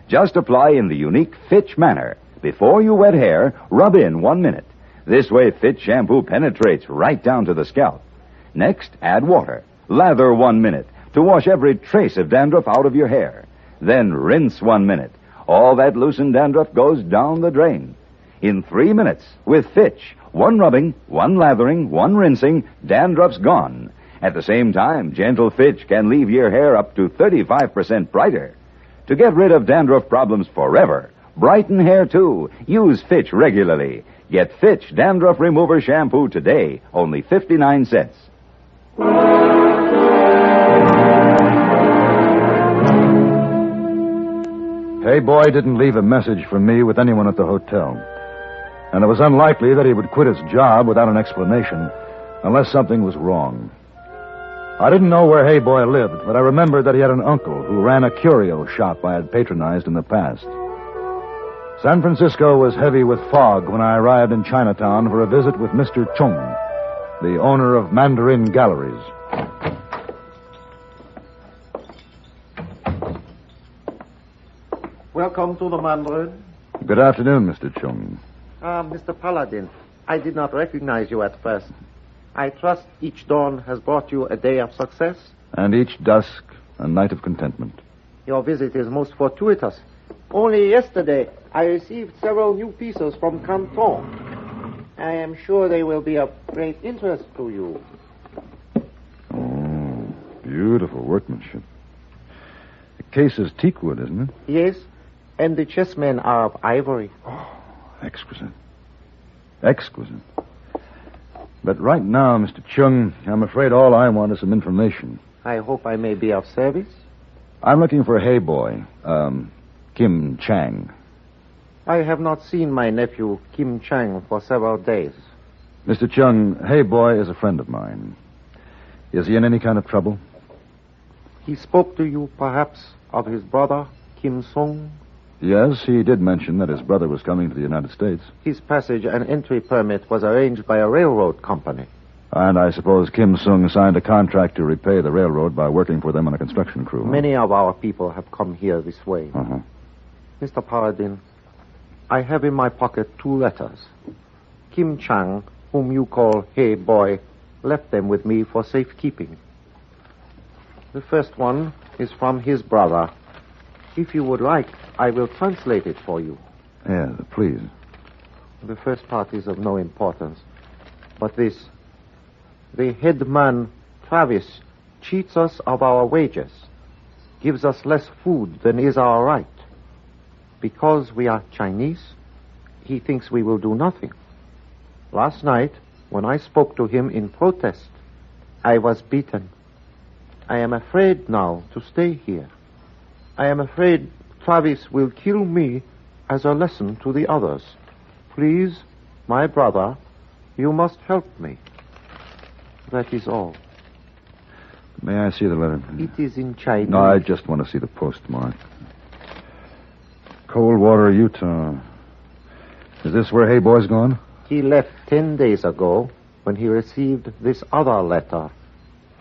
Just apply in the unique Fitch manner. Before you wet hair, rub in 1 minute. This way, Fitch shampoo penetrates right down to the scalp. Next, add water. Lather 1 minute to wash every trace of dandruff out of your hair. Then rinse 1 minute. All that loosened dandruff goes down the drain. In 3 minutes, with Fitch, 1 rubbing, 1 lathering, 1 rinsing, dandruff's gone. At the same time, gentle Fitch can leave your hair up to 35% brighter. To get rid of dandruff problems forever, brighten hair too, use Fitch regularly. Get Fitch Dandruff Remover Shampoo today, only 59 cents. Hey Boy didn't leave a message for me with anyone at the hotel. And it was unlikely that he would quit his job without an explanation, unless something was wrong. I didn't know where Hey Boy lived, but I remembered that he had an uncle who ran a curio shop I had patronized in the past. San Francisco was heavy with fog when I arrived in Chinatown for a visit with Mr. Chung, the owner of Mandarin Galleries. Welcome to the Mandarin. Good afternoon, Mr. Chung. Mr. Paladin, I did not recognize you at first. I trust each dawn has brought you a day of success. And each dusk, a night of contentment. Your visit is most fortuitous. Only yesterday, I received several new pieces from Canton. I am sure they will be of great interest to you. Oh, beautiful workmanship. The case is teakwood, isn't it? Yes, and the chessmen are of ivory. Oh, exquisite. Exquisite. But right now, Mr. Chung, I'm afraid all I want is some information. I hope I may be of service. I'm looking for Hey Boy, Kim Chang. I have not seen my nephew, Kim Chang, for several days. Mr. Chung, Hey Boy is a friend of mine. Is he in any kind of trouble? He spoke to you, perhaps, of his brother, Kim Sung? Yes, he did mention that his brother was coming to the United States. His passage and entry permit was arranged by a railroad company. And I suppose Kim Sung signed a contract to repay the railroad by working for them on a construction crew. Many of our people have come here this way. Uh-huh. Mr. Paladin, I have in my pocket 2 letters. Kim Chang, whom you call Hey Boy, left them with me for safekeeping. The first one is from his brother. If you would like, I will translate it for you. Yeah, please. The first part is of no importance. But this: the head man, Travis, cheats us of our wages, gives us less food than is our right. Because we are Chinese, he thinks we will do nothing. Last night, when I spoke to him in protest, I was beaten. I am afraid now to stay here. I am afraid Travis will kill me as a lesson to the others. Please, my brother, you must help me. That is all. May I see the letter? It is in Chinese. No, I just want to see the postmark. Coldwater, Utah. Is this where Hey Boy's gone? He left 10 days ago when he received this other letter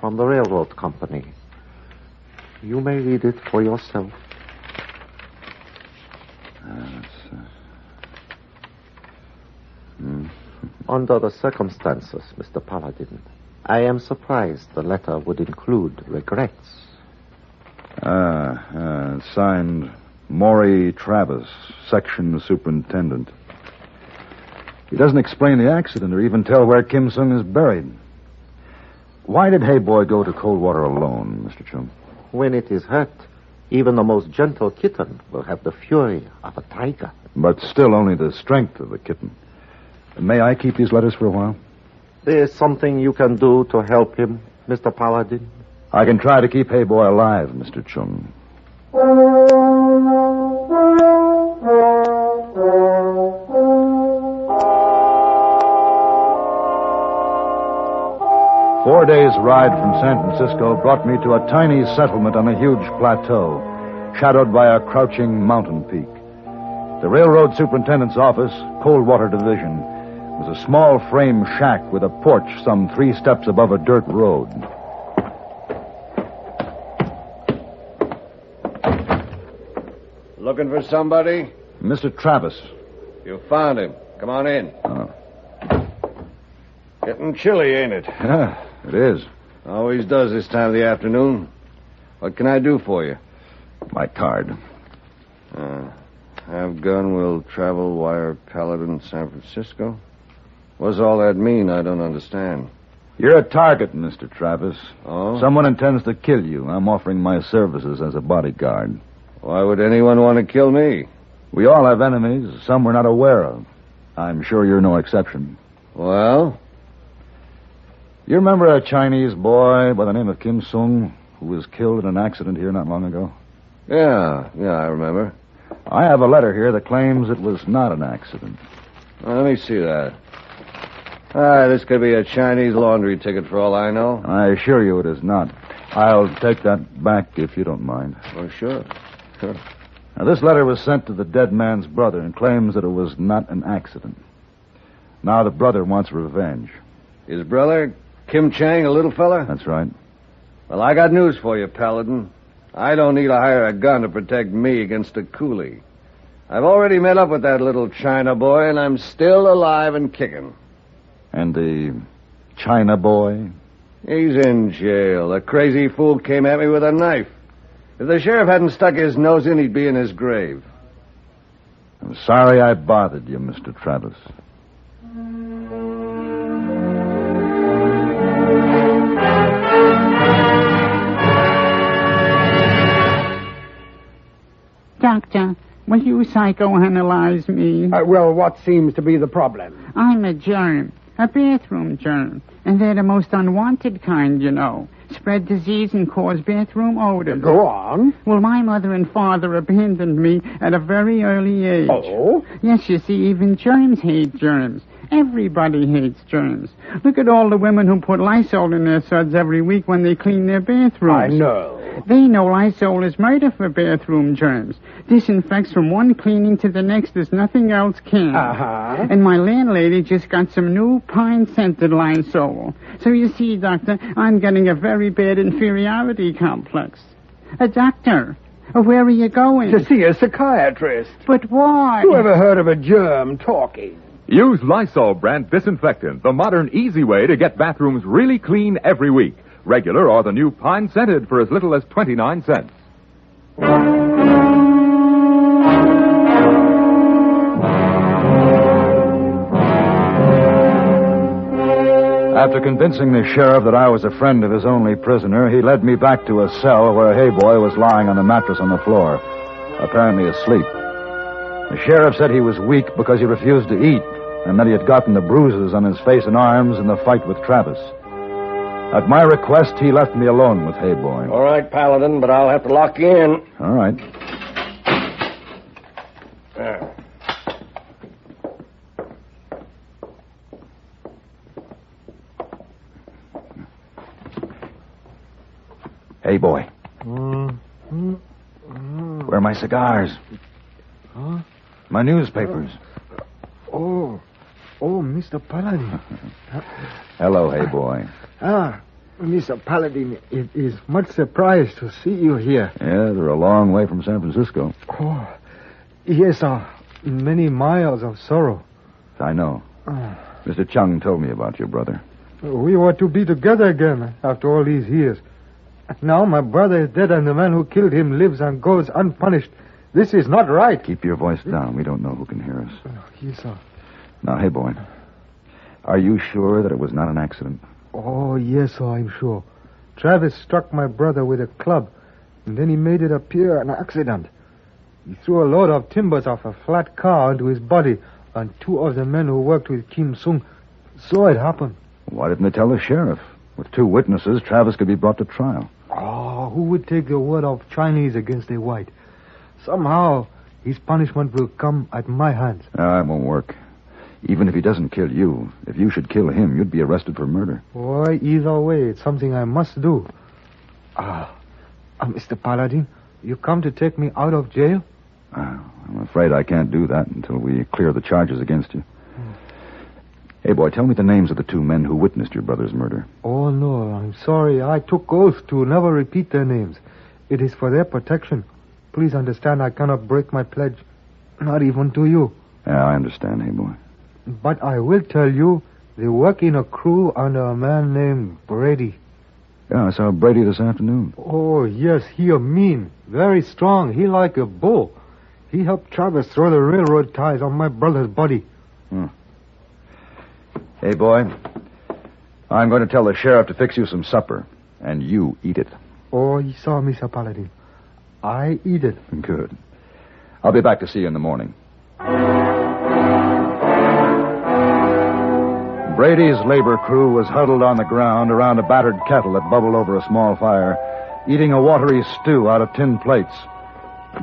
from the railroad company. You may read it for yourself. Under the circumstances, Mr. Paladin, I am surprised the letter would include regrets. Signed Maury Travis, section superintendent. He doesn't explain the accident or even tell where Kim Sung is buried. Why did Hey Boy go to Coldwater alone, Mr. Chung? When it is hurt, even the most gentle kitten will have the fury of a tiger. But still only the strength of a kitten. May I keep these letters for a while? There is something you can do to help him, Mr. Paladin? I can try to keep Hey Boy alive, Mr. Chung. 4 days' ride from San Francisco brought me to a tiny settlement on a huge plateau, shadowed by a crouching mountain peak. The railroad superintendent's office, Coldwater Division, was a small frame shack with a porch some 3 steps above a dirt road. Looking for somebody? Mr. Travis. You found him. Come on in. Getting chilly, ain't it? Yeah, it is. Always does this time of the afternoon. What can I do for you? My card. Have gun will travel wire Paladin, San Francisco. What's all that mean? I don't understand. You're a target, Mr. Travis. Oh? Someone intends to kill you. I'm offering my services as a bodyguard. Why would anyone want to kill me? We all have enemies, some we're not aware of. I'm sure you're no exception. Well? You remember a Chinese boy by the name of Kim Sung who was killed in an accident here not long ago? Yeah, I remember. I have a letter here that claims it was not an accident. Well, let me see that. This could be a Chinese laundry ticket for all I know. I assure you it is not. I'll take that back if you don't mind. Oh, sure. Now, this letter was sent to the dead man's brother and claims that it was not an accident. Now the brother wants revenge. His brother, Kim Chang, a little fella? That's right. Well, I got news for you, Paladin. I don't need to hire a gun to protect me against a coolie. I've already met up with that little China boy, and I'm still alive and kicking. And the China boy? He's in jail. The crazy fool came at me with a knife. If the sheriff hadn't stuck his nose in, he'd be in his grave. I'm sorry I bothered you, Mr. Travis. Doctor, will you psychoanalyze me? Well, what seems to be the problem? I'm a germ, a bathroom germ. And they're the most unwanted kind, you know. Spread disease and cause bathroom odors. Go on. Well, my mother and father abandoned me at a very early age. Oh? Yes, you see, even germs hate germs. Everybody hates germs. Look at all the women who put Lysol in their suds every week when they clean their bathrooms. I know. They know Lysol is murder for bathroom germs. Disinfects from one cleaning to the next as nothing else can. Uh-huh. And my landlady just got some new pine-scented Lysol. So you see, Doctor, I'm getting a very bad inferiority complex. Doctor, Where are you going? To see a psychiatrist. But why? Who ever heard of a germ talking? Use Lysol brand disinfectant, the modern, easy way to get bathrooms really clean every week. Regular or the new Pine Scented for as little as 29 cents. After convincing the sheriff that I was a friend of his only prisoner, he led me back to a cell where Hey Boy was lying on a mattress on the floor, apparently asleep. The sheriff said he was weak because he refused to eat, and that he had gotten the bruises on his face and arms in the fight with Travis. At my request, he left me alone with Hey Boy. All right, Paladin, but I'll have to lock you in. All right. There. Hey Boy. Where are my cigars? Huh? My newspapers. Oh, Mr. Paladin. Hello, Hey Boy. Mr. Paladin, it is much surprised to see you here. Yeah, they're a long way from San Francisco. Oh, yes, many miles of sorrow. I know. Mr. Chung told me about your brother. We were to be together again after all these years. Now my brother is dead and the man who killed him lives and goes unpunished. This is not right. Keep your voice down. We don't know who can hear us. Yes, sir. Now, Hey Boy, are you sure that it was not an accident? Oh, yes, sir, I'm sure. Travis struck my brother with a club, and then he made it appear an accident. He threw a load of timbers off a flat car onto his body, and two of the men who worked with Kim Sung saw it happen. Why didn't they tell the sheriff? With two witnesses, Travis could be brought to trial. Oh, who would take the word of Chinese against a white? Somehow, his punishment will come at my hands. It won't work. Even if he doesn't kill you, if you should kill him, you'd be arrested for murder. Why, either way, it's something I must do. Mr. Paladin, you come to take me out of jail? I'm afraid I can't do that until we clear the charges against you. Hey, boy, tell me the names of the two men who witnessed your brother's murder. Oh, no, I'm sorry. I took oath to never repeat their names. It is for their protection. Please understand I cannot break my pledge, not even to you. Yeah, I understand, hey, boy. But I will tell you, they work in a crew under a man named Brady. Yeah, I saw Brady this afternoon. Oh, yes, he a mean, very strong. He like a bull. He helped Travis throw the railroad ties on my brother's body. Hey, boy, I'm going to tell the sheriff to fix you some supper, and you eat it. Oh, you saw me, Sir Paladin. I eat it. Good. I'll be back to see you in the morning. Brady's labor crew was huddled on the ground around a battered kettle that bubbled over a small fire, eating a watery stew out of tin plates.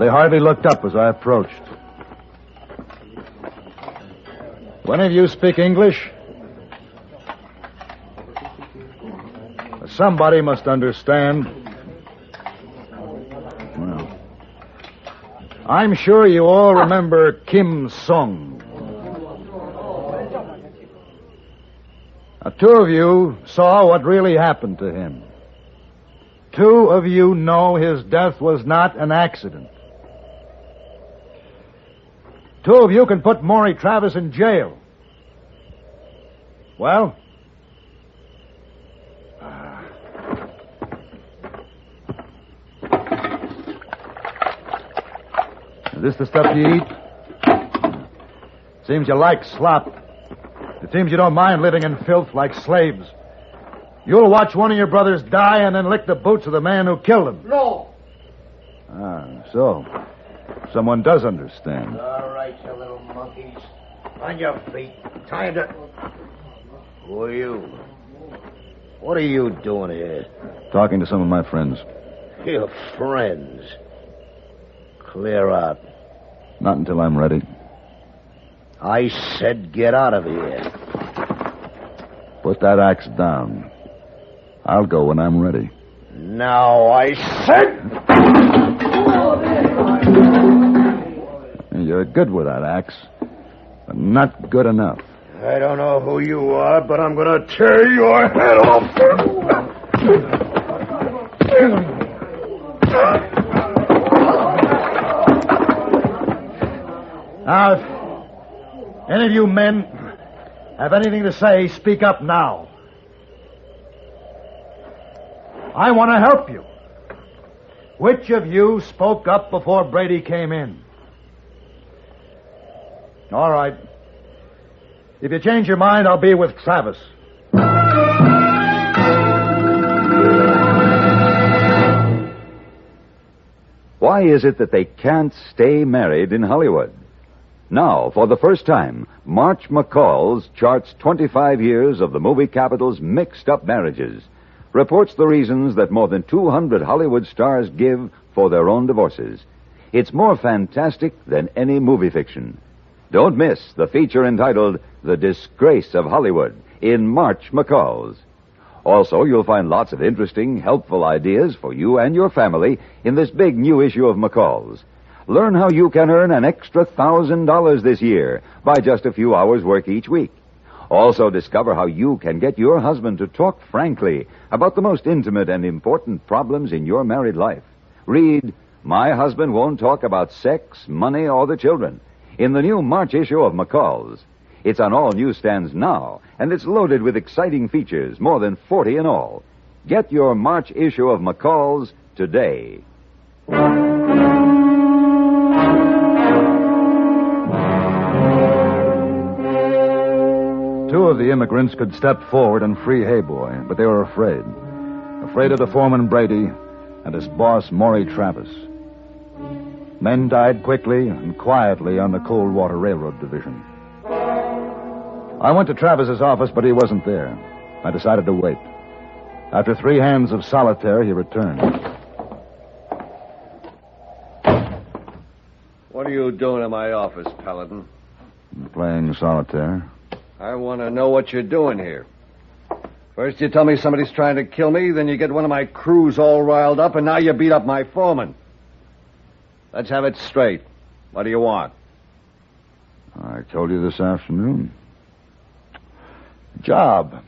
They hardly looked up as I approached. When of you speak English? Somebody must understand. Well, I'm sure you all remember Kim Sung. Now, two of you saw what really happened to him. Two of you know his death was not an accident. Two of you can put Maury Travis in jail. Well? Is this the stuff you eat? Seems you like slop. It seems you don't mind living in filth like slaves. You'll watch one of your brothers die and then lick the boots of the man who killed him. No. So someone does understand. All right, you little monkeys. On your feet. Time to... Who are you? What are you doing here? Talking to some of my friends. Your friends. Clear out. Not until I'm ready. I said get out of here. Put that axe down. I'll go when I'm ready. Now I said... You're good with that axe, but not good enough. I don't know who you are, but I'm going to tear your head off. Any of you men have anything to say, speak up now. I want to help you. Which of you spoke up before Brady came in? All right. If you change your mind, I'll be with Travis. Why is it that they can't stay married in Hollywood? Now, for the first time, March McCall's charts 25 years of the movie capital's mixed-up marriages, reports the reasons that more than 200 Hollywood stars give for their own divorces. It's more fantastic than any movie fiction. Don't miss the feature entitled The Disgrace of Hollywood in March McCall's. Also, you'll find lots of interesting, helpful ideas for you and your family in this big new issue of McCall's. Learn how you can earn an extra $1,000 this year by just a few hours' work each week. Also, discover how you can get your husband to talk frankly about the most intimate and important problems in your married life. Read, My Husband Won't Talk About Sex, Money, or the Children in the new March issue of McCall's. It's on all newsstands now, and it's loaded with exciting features, more than 40 in all. Get your March issue of McCall's today. Two of the immigrants could step forward and free Hayboy, but they were afraid. Afraid of the foreman Brady and his boss Maury Travis. Men died quickly and quietly on the Coldwater Railroad Division. I went to Travis's office, but he wasn't there. I decided to wait. After 3 hands of solitaire, he returned. What are you doing in my office, Paladin? Playing solitaire. I want to know what you're doing here. First you tell me somebody's trying to kill me, then you get one of my crews all riled up, and now you beat up my foreman. Let's have it straight. What do you want? I told you this afternoon. Job.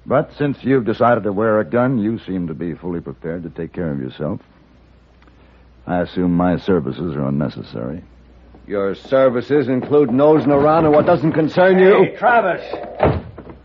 But since you've decided to wear a gun, you seem to be fully prepared to take care of yourself. I assume my services are unnecessary. Your services include nosing around in what doesn't concern you? Hey, Travis.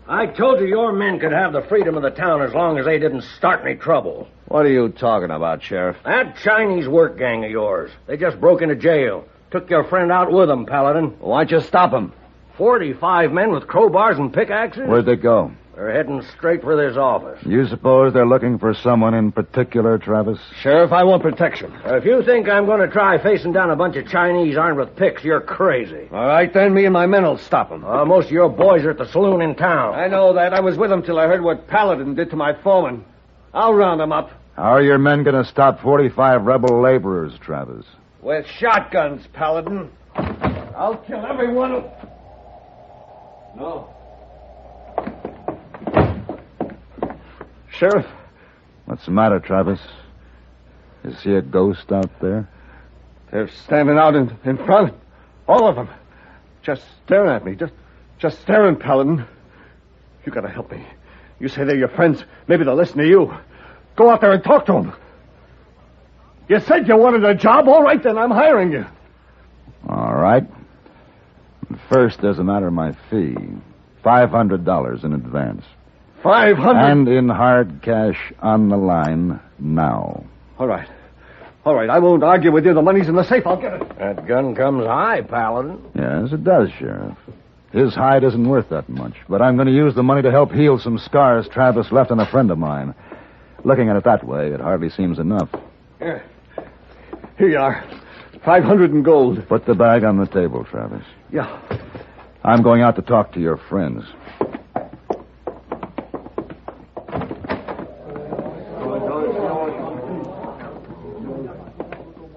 I told you your men could have the freedom of the town as long as they didn't start any trouble. What are you talking about, Sheriff? That Chinese work gang of yours. They just broke into jail. Took your friend out with them, Paladin. Why'd you stop them? 45 men with crowbars and pickaxes? Where'd they go? They're heading straight for this office. You suppose they're looking for someone in particular, Travis? Sheriff, I want protection. If you think I'm going to try facing down a bunch of Chinese armed with picks, you're crazy. All right, then me and my men will stop them. Most of your boys are at the saloon in town. I know that. I was with them till I heard what Paladin did to my foreman. I'll round them up. How are your men going to stop 45 rebel laborers, Travis? With shotguns, Paladin. I'll kill every one of them. No. Sheriff? What's the matter, Travis? You see a ghost out there? They're standing out in front. All of them. Just staring at me. Just staring, Paladin. You gotta help me. You say they're your friends. Maybe they'll listen to you. Go out there and talk to them. You said you wanted a job. All right, then. I'm hiring you. All right. First, there's a matter of my fee. $500 in advance. 500? And in hard cash on the line now. All right. All right, I won't argue with you. The money's in the safe. I'll get it. That gun comes high, Paladin. Yes, it does, Sheriff. His hide isn't worth that much, but I'm going to use the money to help heal some scars Travis left on a friend of mine. Looking at it that way, it hardly seems enough. Here you are. 500 in gold. Put the bag on the table, Travis. Yeah. I'm going out to talk to your friends.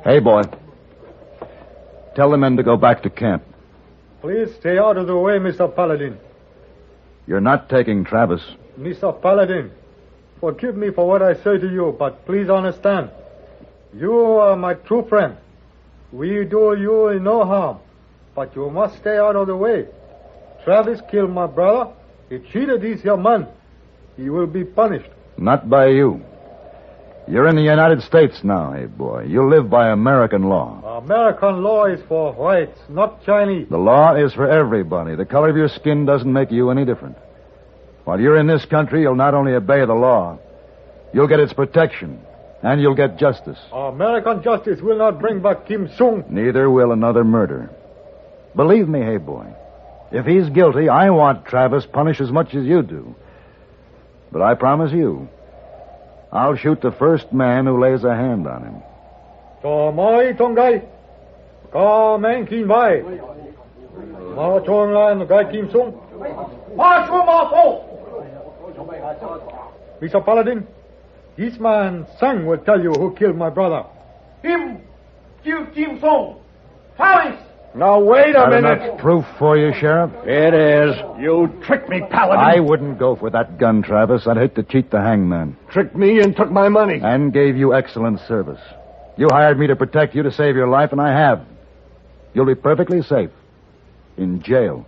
Hey, boy. Tell the men to go back to camp. Please stay out of the way, Mr. Paladin. You're not taking Travis. Mr. Paladin, forgive me for what I say to you, but please understand. You are my true friend. We do you no harm, but you must stay out of the way. Travis killed my brother. He cheated these young men. He will be punished. Not by you. You're in the United States now, hey boy. You live by American law. American law is for whites, not Chinese. The law is for everybody. The color of your skin doesn't make you any different. While you're in this country, you'll not only obey the law, you'll get its protection, and you'll get justice. American justice will not bring back Kim Sung. Neither will another murder. Believe me, hey boy. If he's guilty, I want Travis punished as much as you do. But I promise you, I'll shoot the first man who lays a hand on him. Cho moi tong gai. Ka men kin bai. Ma chong lan gai Kim Sung. Ma shu ma fo. Mr. Paladin, this man Sang will tell you who killed my brother. Him killed Kim Sung. Travis! Now, wait a minute. Enough proof for you, Sheriff? It is. You tricked me, Paladin. I wouldn't go for that gun, Travis. I'd hate to cheat the hangman. Tricked me and took my money. And gave you excellent service. You hired me to protect you, to save your life, and I have. You'll be perfectly safe. In jail.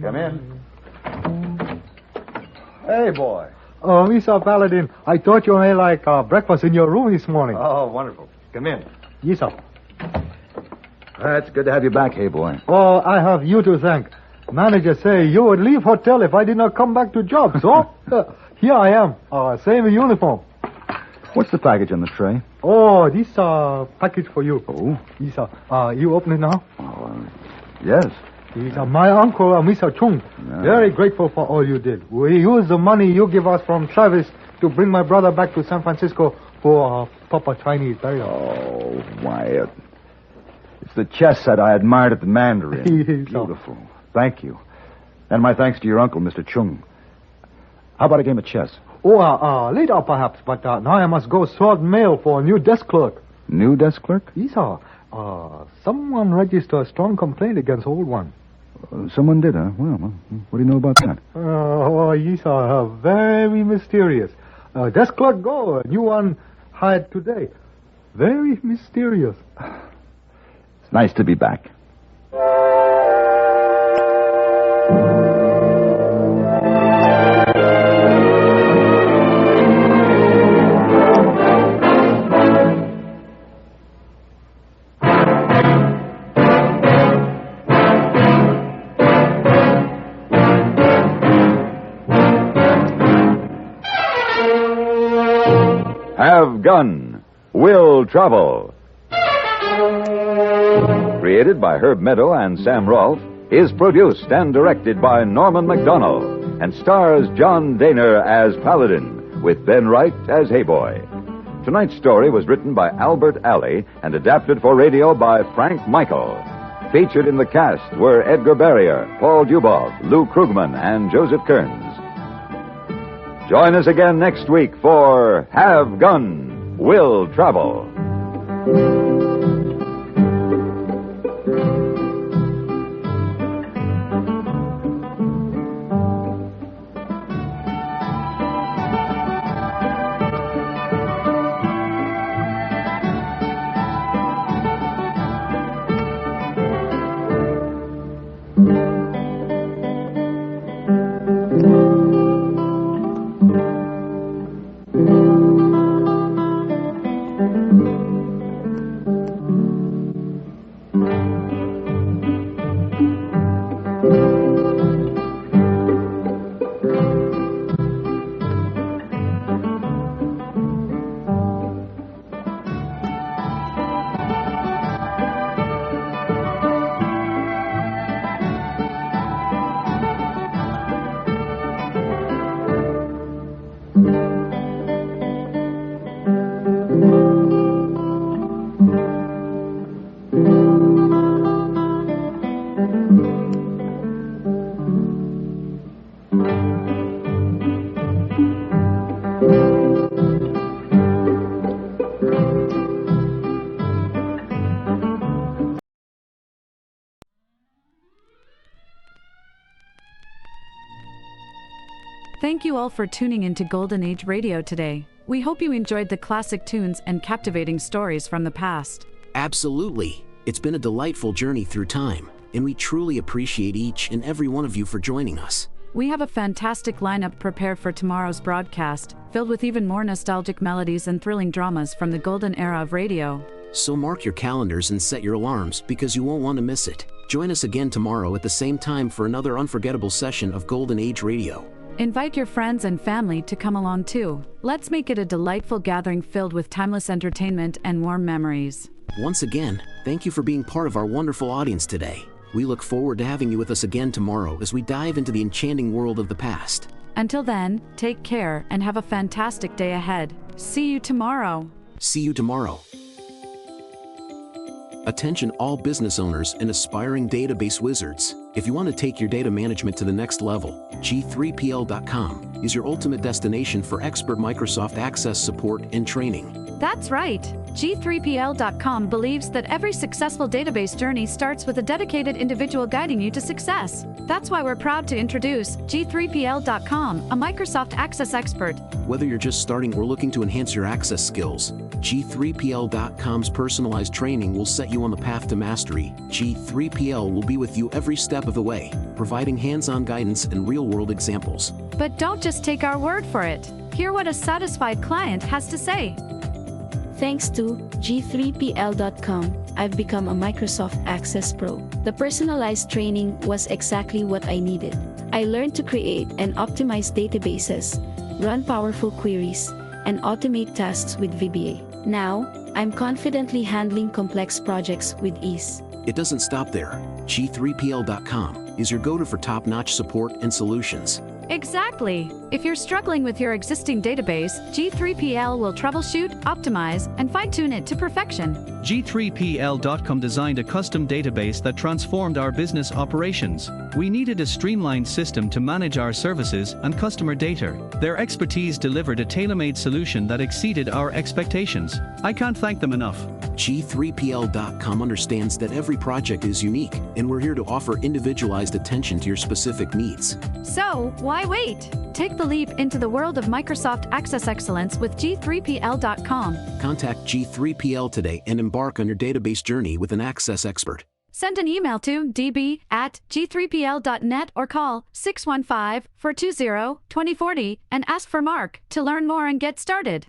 Come in. Hey, boy. Oh, Mr. Paladin, I thought you had like breakfast in your room this morning. Oh, wonderful. Come in. Yes, sir. It's good to have you back, hey boy. Oh, I have you to thank. Manager say you would leave hotel if I did not come back to job, so here I am, same uniform. What's the package on the tray? Oh, this package for you. Oh? Yes, you open it now? Yes. He's my uncle, Mr. Chung. Yeah. Very grateful for all you did. We use the money you give us from Travis to bring my brother back to San Francisco for proper Chinese burial. Oh, why, it's the chess set I admired at the Mandarin. Beautiful. Thank you. And my thanks to your uncle, Mr. Chung. How about a game of chess? Oh, later perhaps, but now I must go sort mail for a new desk clerk. New desk clerk? Yes, sir. Someone registered a strong complaint against old one. Someone did, huh? Well, what do you know about that? Yes, sir. Very mysterious. Desk clerk go. A new one hired today. Very mysterious. It's nice to be back. Have Gun, Will Travel. Created by Herb Meadow and Sam Rolfe, is produced and directed by Norman MacDonald, and stars John Daner as Paladin, with Ben Wright as Hayboy. Tonight's story was written by Albert Alley and adapted for radio by Frank Michael. Featured in the cast were Edgar Barrier, Paul Dubov, Lou Krugman, and Joseph Kearns. Join us again next week for Have Gun, Will Travel. Thank Thank you all for tuning into Golden Age Radio today. We hope you enjoyed the classic tunes and captivating stories from the past. Absolutely. It's been a delightful journey through time, and we truly appreciate each and every one of you for joining us. We have a fantastic lineup prepared for tomorrow's broadcast, filled with even more nostalgic melodies and thrilling dramas from the golden era of radio. So mark your calendars and set your alarms because you won't want to miss it. Join us again tomorrow at the same time for another unforgettable session of Golden Age Radio. Invite your friends and family to come along too. Let's make it a delightful gathering filled with timeless entertainment and warm memories. Once again, thank you for being part of our wonderful audience today. We look forward to having you with us again tomorrow as we dive into the enchanting world of the past. Until then, take care and have a fantastic day ahead. See you tomorrow. See you tomorrow. Attention all business owners and aspiring database wizards. If you want to take your data management to the next level, G3PL.com is your ultimate destination for expert Microsoft Access support and training. That's right. G3PL.com believes that every successful database journey starts with a dedicated individual guiding you to success. That's why we're proud to introduce G3PL.com, a Microsoft Access expert. Whether you're just starting or looking to enhance your access skills, G3PL.com's personalized training will set you on the path to mastery. G3PL will be with you every step of the way, providing hands-on guidance and real-world examples. But don't just take our word for it. Hear what a satisfied client has to say. Thanks to G3PL.com, I've become a Microsoft Access Pro. The personalized training was exactly what I needed. I learned to create and optimize databases, run powerful queries, and automate tasks with VBA. Now, I'm confidently handling complex projects with ease. It doesn't stop there. G3PL.com is your go-to for top-notch support and solutions. Exactly. If you're struggling with your existing database, G3PL will troubleshoot, optimize, and fine-tune it to perfection. G3PL.com designed a custom database that transformed our business operations. We needed a streamlined system to manage our services and customer data. Their expertise delivered a tailor-made solution that exceeded our expectations. I can't thank them enough. G3PL.com understands that every project is unique, and we're here to offer individualized attention to your specific needs. So, why wait? Take the leap into the world of Microsoft Access Excellence with G3PL.com. Contact G3PL today and embark on your database journey with an Access expert. Send an email to db@g3pl.net or call 615-420-2040 and ask for Mark to learn more and get started.